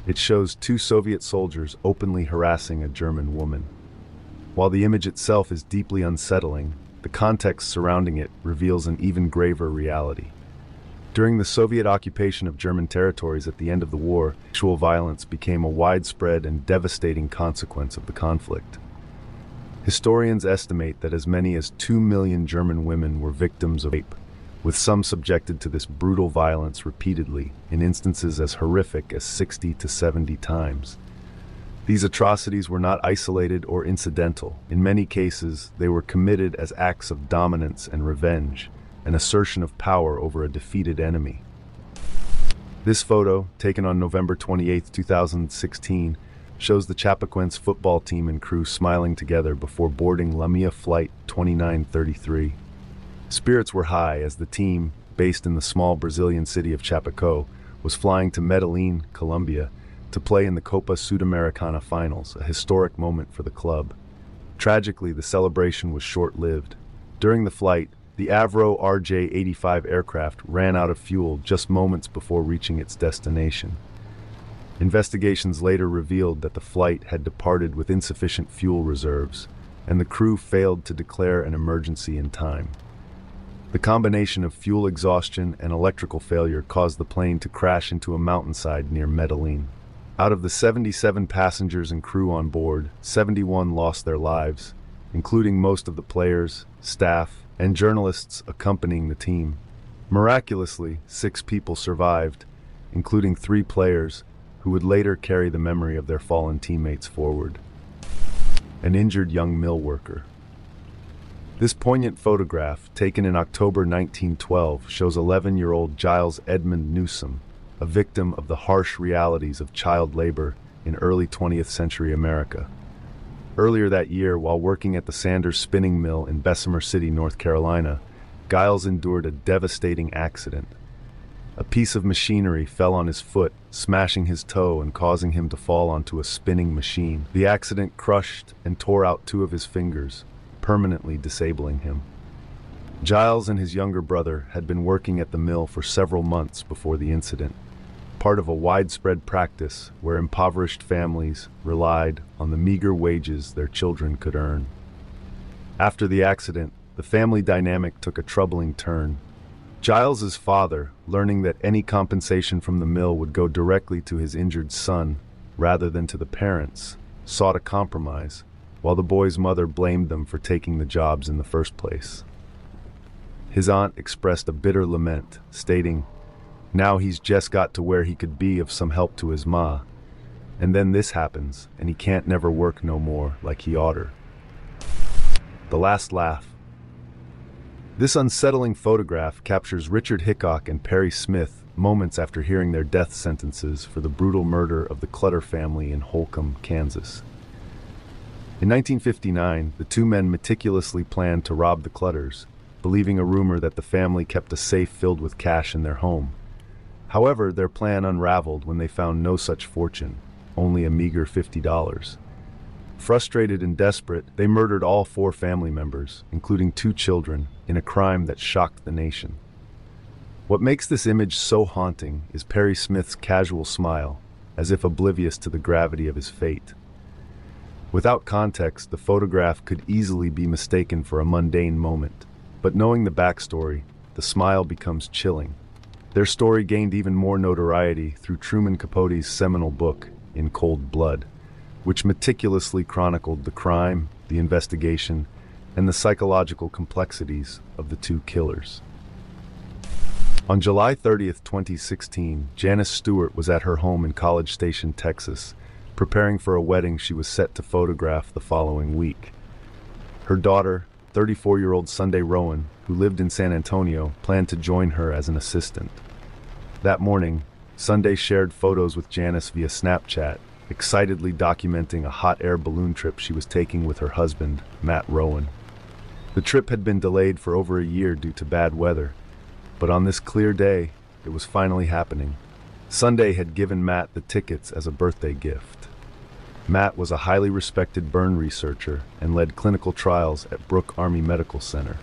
it shows two Soviet soldiers openly harassing a German woman. While the image itself is deeply unsettling, the context surrounding it reveals an even graver reality. During the Soviet occupation of German territories at the end of the war, sexual violence became a widespread and devastating consequence of the conflict. Historians estimate that as many as 2 million German women were victims of rape, with some subjected to this brutal violence repeatedly, in instances as horrific as 60 to 70 times. These atrocities were not isolated or incidental. In many cases, they were committed as acts of dominance and revenge, an assertion of power over a defeated enemy. This photo, taken on November 28, 2016, shows the Chapecoense football team and crew smiling together before boarding Lamia Flight 2933. Spirits were high as the team, based in the small Brazilian city of Chapecó, was flying to Medellin, Colombia, to play in the Copa Sudamericana finals, a historic moment for the club. Tragically, the celebration was short-lived. During the flight, the Avro RJ-85 aircraft ran out of fuel just moments before reaching its destination. Investigations later revealed that the flight had departed with insufficient fuel reserves, and the crew failed to declare an emergency in time. The combination of fuel exhaustion and electrical failure caused the plane to crash into a mountainside near Medellin. Out of the 77 passengers and crew on board, 71 lost their lives, including most of the players, staff, and journalists accompanying the team. Miraculously, 6 people survived, including 3 players, who would later carry the memory of their fallen teammates forward. An injured young mill worker. This poignant photograph, taken in October 1912, shows 11-year-old Giles Edmund Newsom, a victim of the harsh realities of child labor in early 20th century America. Earlier that year, while working at the Sanders Spinning Mill in Bessemer City, North Carolina, Giles endured a devastating accident. A piece of machinery fell on his foot, smashing his toe and causing him to fall onto a spinning machine. The accident crushed and tore out 2 of his fingers, permanently disabling him. Giles and his younger brother had been working at the mill for several months before the incident, part of a widespread practice where impoverished families relied on the meager wages their children could earn. After the accident, the family dynamic took a troubling turn. Giles's father, learning that any compensation from the mill would go directly to his injured son rather than to the parents, sought a compromise, while the boy's mother blamed them for taking the jobs in the first place. His aunt expressed a bitter lament, stating, "Now he's just got to where he could be of some help to his ma, and then this happens, and he can't never work no more like he oughter." The last laugh. This unsettling photograph captures Richard Hickok and Perry Smith moments after hearing their death sentences for the brutal murder of the Clutter family in Holcomb, Kansas. In 1959, the 2 men meticulously planned to rob the Clutters, believing a rumor that the family kept a safe filled with cash in their home. However, their plan unraveled when they found no such fortune, only a meager $50. Frustrated and desperate, they murdered all 4 family members, including 2 children, in a crime that shocked the nation. What makes this image so haunting is Perry Smith's casual smile, as if oblivious to the gravity of his fate. Without context, the photograph could easily be mistaken for a mundane moment, but knowing the backstory, the smile becomes chilling. Their story gained even more notoriety through Truman Capote's seminal book, In Cold Blood, which meticulously chronicled the crime, the investigation, and the psychological complexities of the two killers. On July 30th, 2016, Janice Stewart was at her home in College Station, Texas, preparing for a wedding she was set to photograph the following week. Her daughter, 34-year-old Sunday Rowan, who lived in San Antonio, planned to join her as an assistant. That morning, Sunday shared photos with Janice via Snapchat, excitedly documenting a hot air balloon trip she was taking with her husband, Matt Rowan. The trip had been delayed for over a year due to bad weather, but on this clear day, it was finally happening. Sunday had given Matt the tickets as a birthday gift. Matt was a highly respected burn researcher and led clinical trials at Brooke Army Medical Center.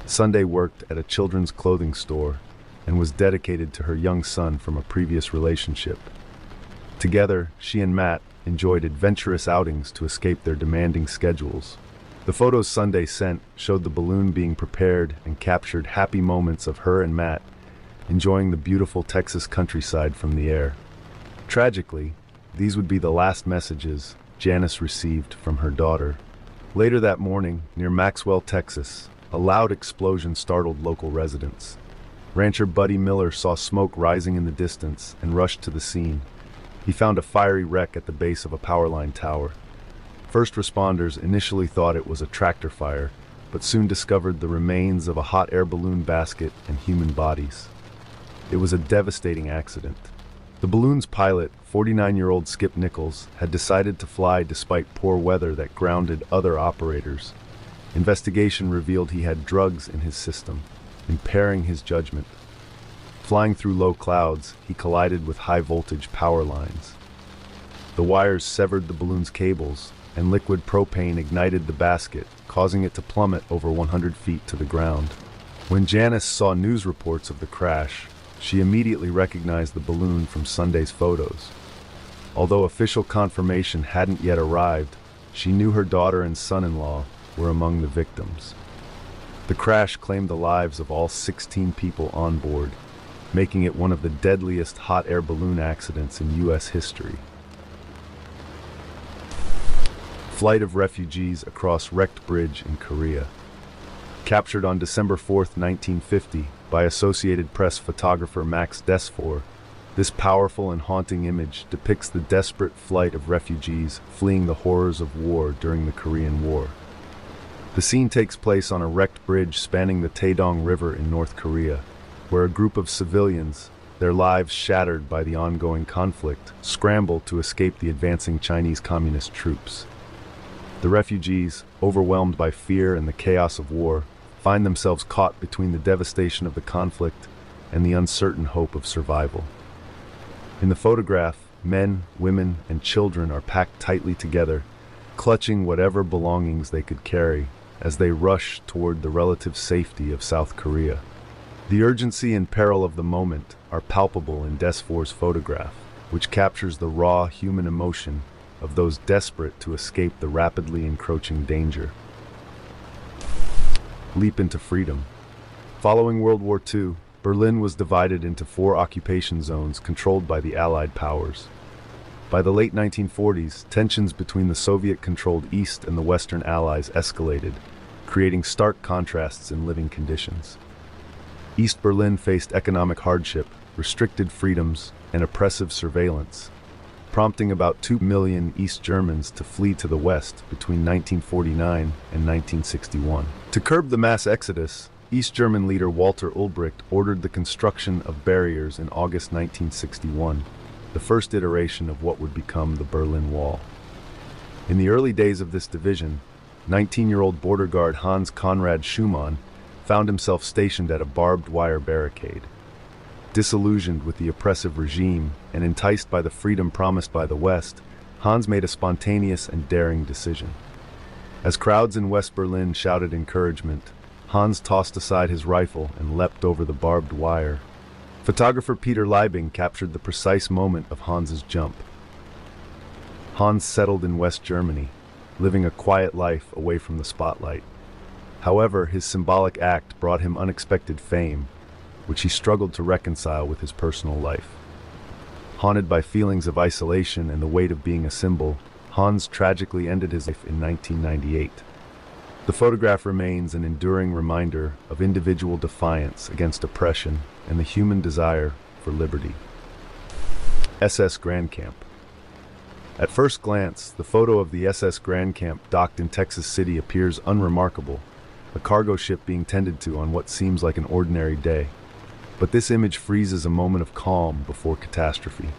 Sunday worked at a children's clothing store and was dedicated to her young son from a previous relationship. Together, she and Matt enjoyed adventurous outings to escape their demanding schedules. The photos Sunday sent showed the balloon being prepared and captured happy moments of her and Matt enjoying the beautiful Texas countryside from the air. Tragically, these would be the last messages Janice received from her daughter. Later that morning, near Maxwell, Texas, a loud explosion startled local residents. Rancher Buddy Miller saw smoke rising in the distance and rushed to the scene. He found a fiery wreck at the base of a power line tower. First responders initially thought it was a tractor fire, but soon discovered the remains of a hot air balloon basket and human bodies. It was a devastating accident. The balloon's pilot, 49-year-old Skip Nichols, had decided to fly despite poor weather that grounded other operators. Investigation revealed he had drugs in his system, impairing his judgment. Flying through low clouds, he collided with high-voltage power lines. The wires severed the balloon's cables, and liquid propane ignited the basket, causing it to plummet over 100 feet to the ground. When Janice saw news reports of the crash, she immediately recognized the balloon from Sunday's photos. Although official confirmation hadn't yet arrived, she knew her daughter and son-in-law were among the victims. The crash claimed the lives of all 16 people on board, making it one of the deadliest hot air balloon accidents in U.S. history. Flight of refugees across wrecked bridge in Korea. Captured on December 4, 1950, by Associated Press photographer Max Desfour, this powerful and haunting image depicts the desperate flight of refugees fleeing the horrors of war during the Korean War. The scene takes place on a wrecked bridge spanning the Taedong River in North Korea, where a group of civilians, their lives shattered by the ongoing conflict, scramble to escape the advancing Chinese Communist troops. The refugees, overwhelmed by fear and the chaos of war, find themselves caught between the devastation of the conflict and the uncertain hope of survival. In the photograph, men, women, and children are packed tightly together, clutching whatever belongings they could carry as they rush toward the relative safety of South Korea. The urgency and peril of the moment are palpable in Desfour's photograph, which captures the raw human emotion of those desperate to escape the rapidly encroaching danger. Leap into freedom. Following World War II, Berlin was divided into 4 occupation zones controlled by the Allied powers. By the late 1940s, tensions between the Soviet-controlled East and the Western Allies escalated, creating stark contrasts in living conditions. East Berlin faced economic hardship, restricted freedoms, and oppressive surveillance, prompting about 2 million East Germans to flee to the West between 1949 and 1961. To curb the mass exodus, East German leader Walter Ulbricht ordered the construction of barriers in August 1961, the first iteration of what would become the Berlin Wall. In the early days of this division, 19-year-old border guard Hans Conrad Schumann found himself stationed at a barbed wire barricade. Disillusioned with the oppressive regime and enticed by the freedom promised by the West, Hans made a spontaneous and daring decision. As crowds in West Berlin shouted encouragement, Hans tossed aside his rifle and leapt over the barbed wire. Photographer Peter Liebing captured the precise moment of Hans's jump. Hans settled in West Germany, living a quiet life away from the spotlight. However, his symbolic act brought him unexpected fame. which he struggled to reconcile with his personal life. Haunted by feelings of isolation and the weight of being a symbol, Hans tragically ended his life in 1998. The photograph remains an enduring reminder of individual defiance against oppression and the human desire for liberty. SS Grand Camp. At first glance, the photo of the SS Grand Camp docked in Texas City appears unremarkable, a cargo ship being tended to on what seems like an ordinary day. But this image freezes a moment of calm before catastrophe.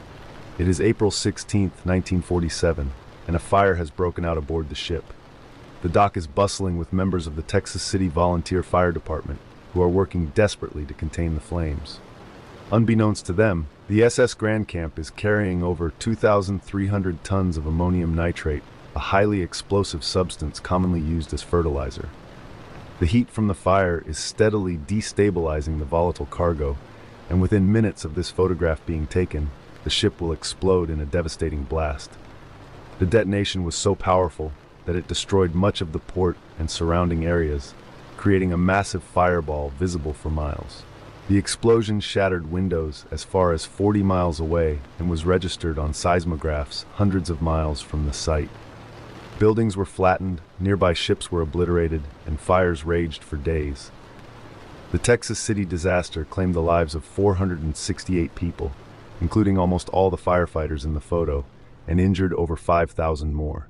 It is April 16, 1947, and a fire has broken out aboard the ship. The dock is bustling with members of the Texas City Volunteer Fire Department, who are working desperately to contain the flames. Unbeknownst to them, the SS Grand Camp is carrying over 2,300 tons of ammonium nitrate, a highly explosive substance commonly used as fertilizer. The heat from the fire is steadily destabilizing the volatile cargo, and within minutes of this photograph being taken, the ship will explode in a devastating blast. The detonation was so powerful that it destroyed much of the port and surrounding areas, creating a massive fireball visible for miles. The explosion shattered windows as far as 40 miles away and was registered on seismographs hundreds of miles from the site. Buildings were flattened, nearby ships were obliterated, and fires raged for days. The Texas City disaster claimed the lives of 468 people, including almost all the firefighters in the photo, and injured over 5,000 more.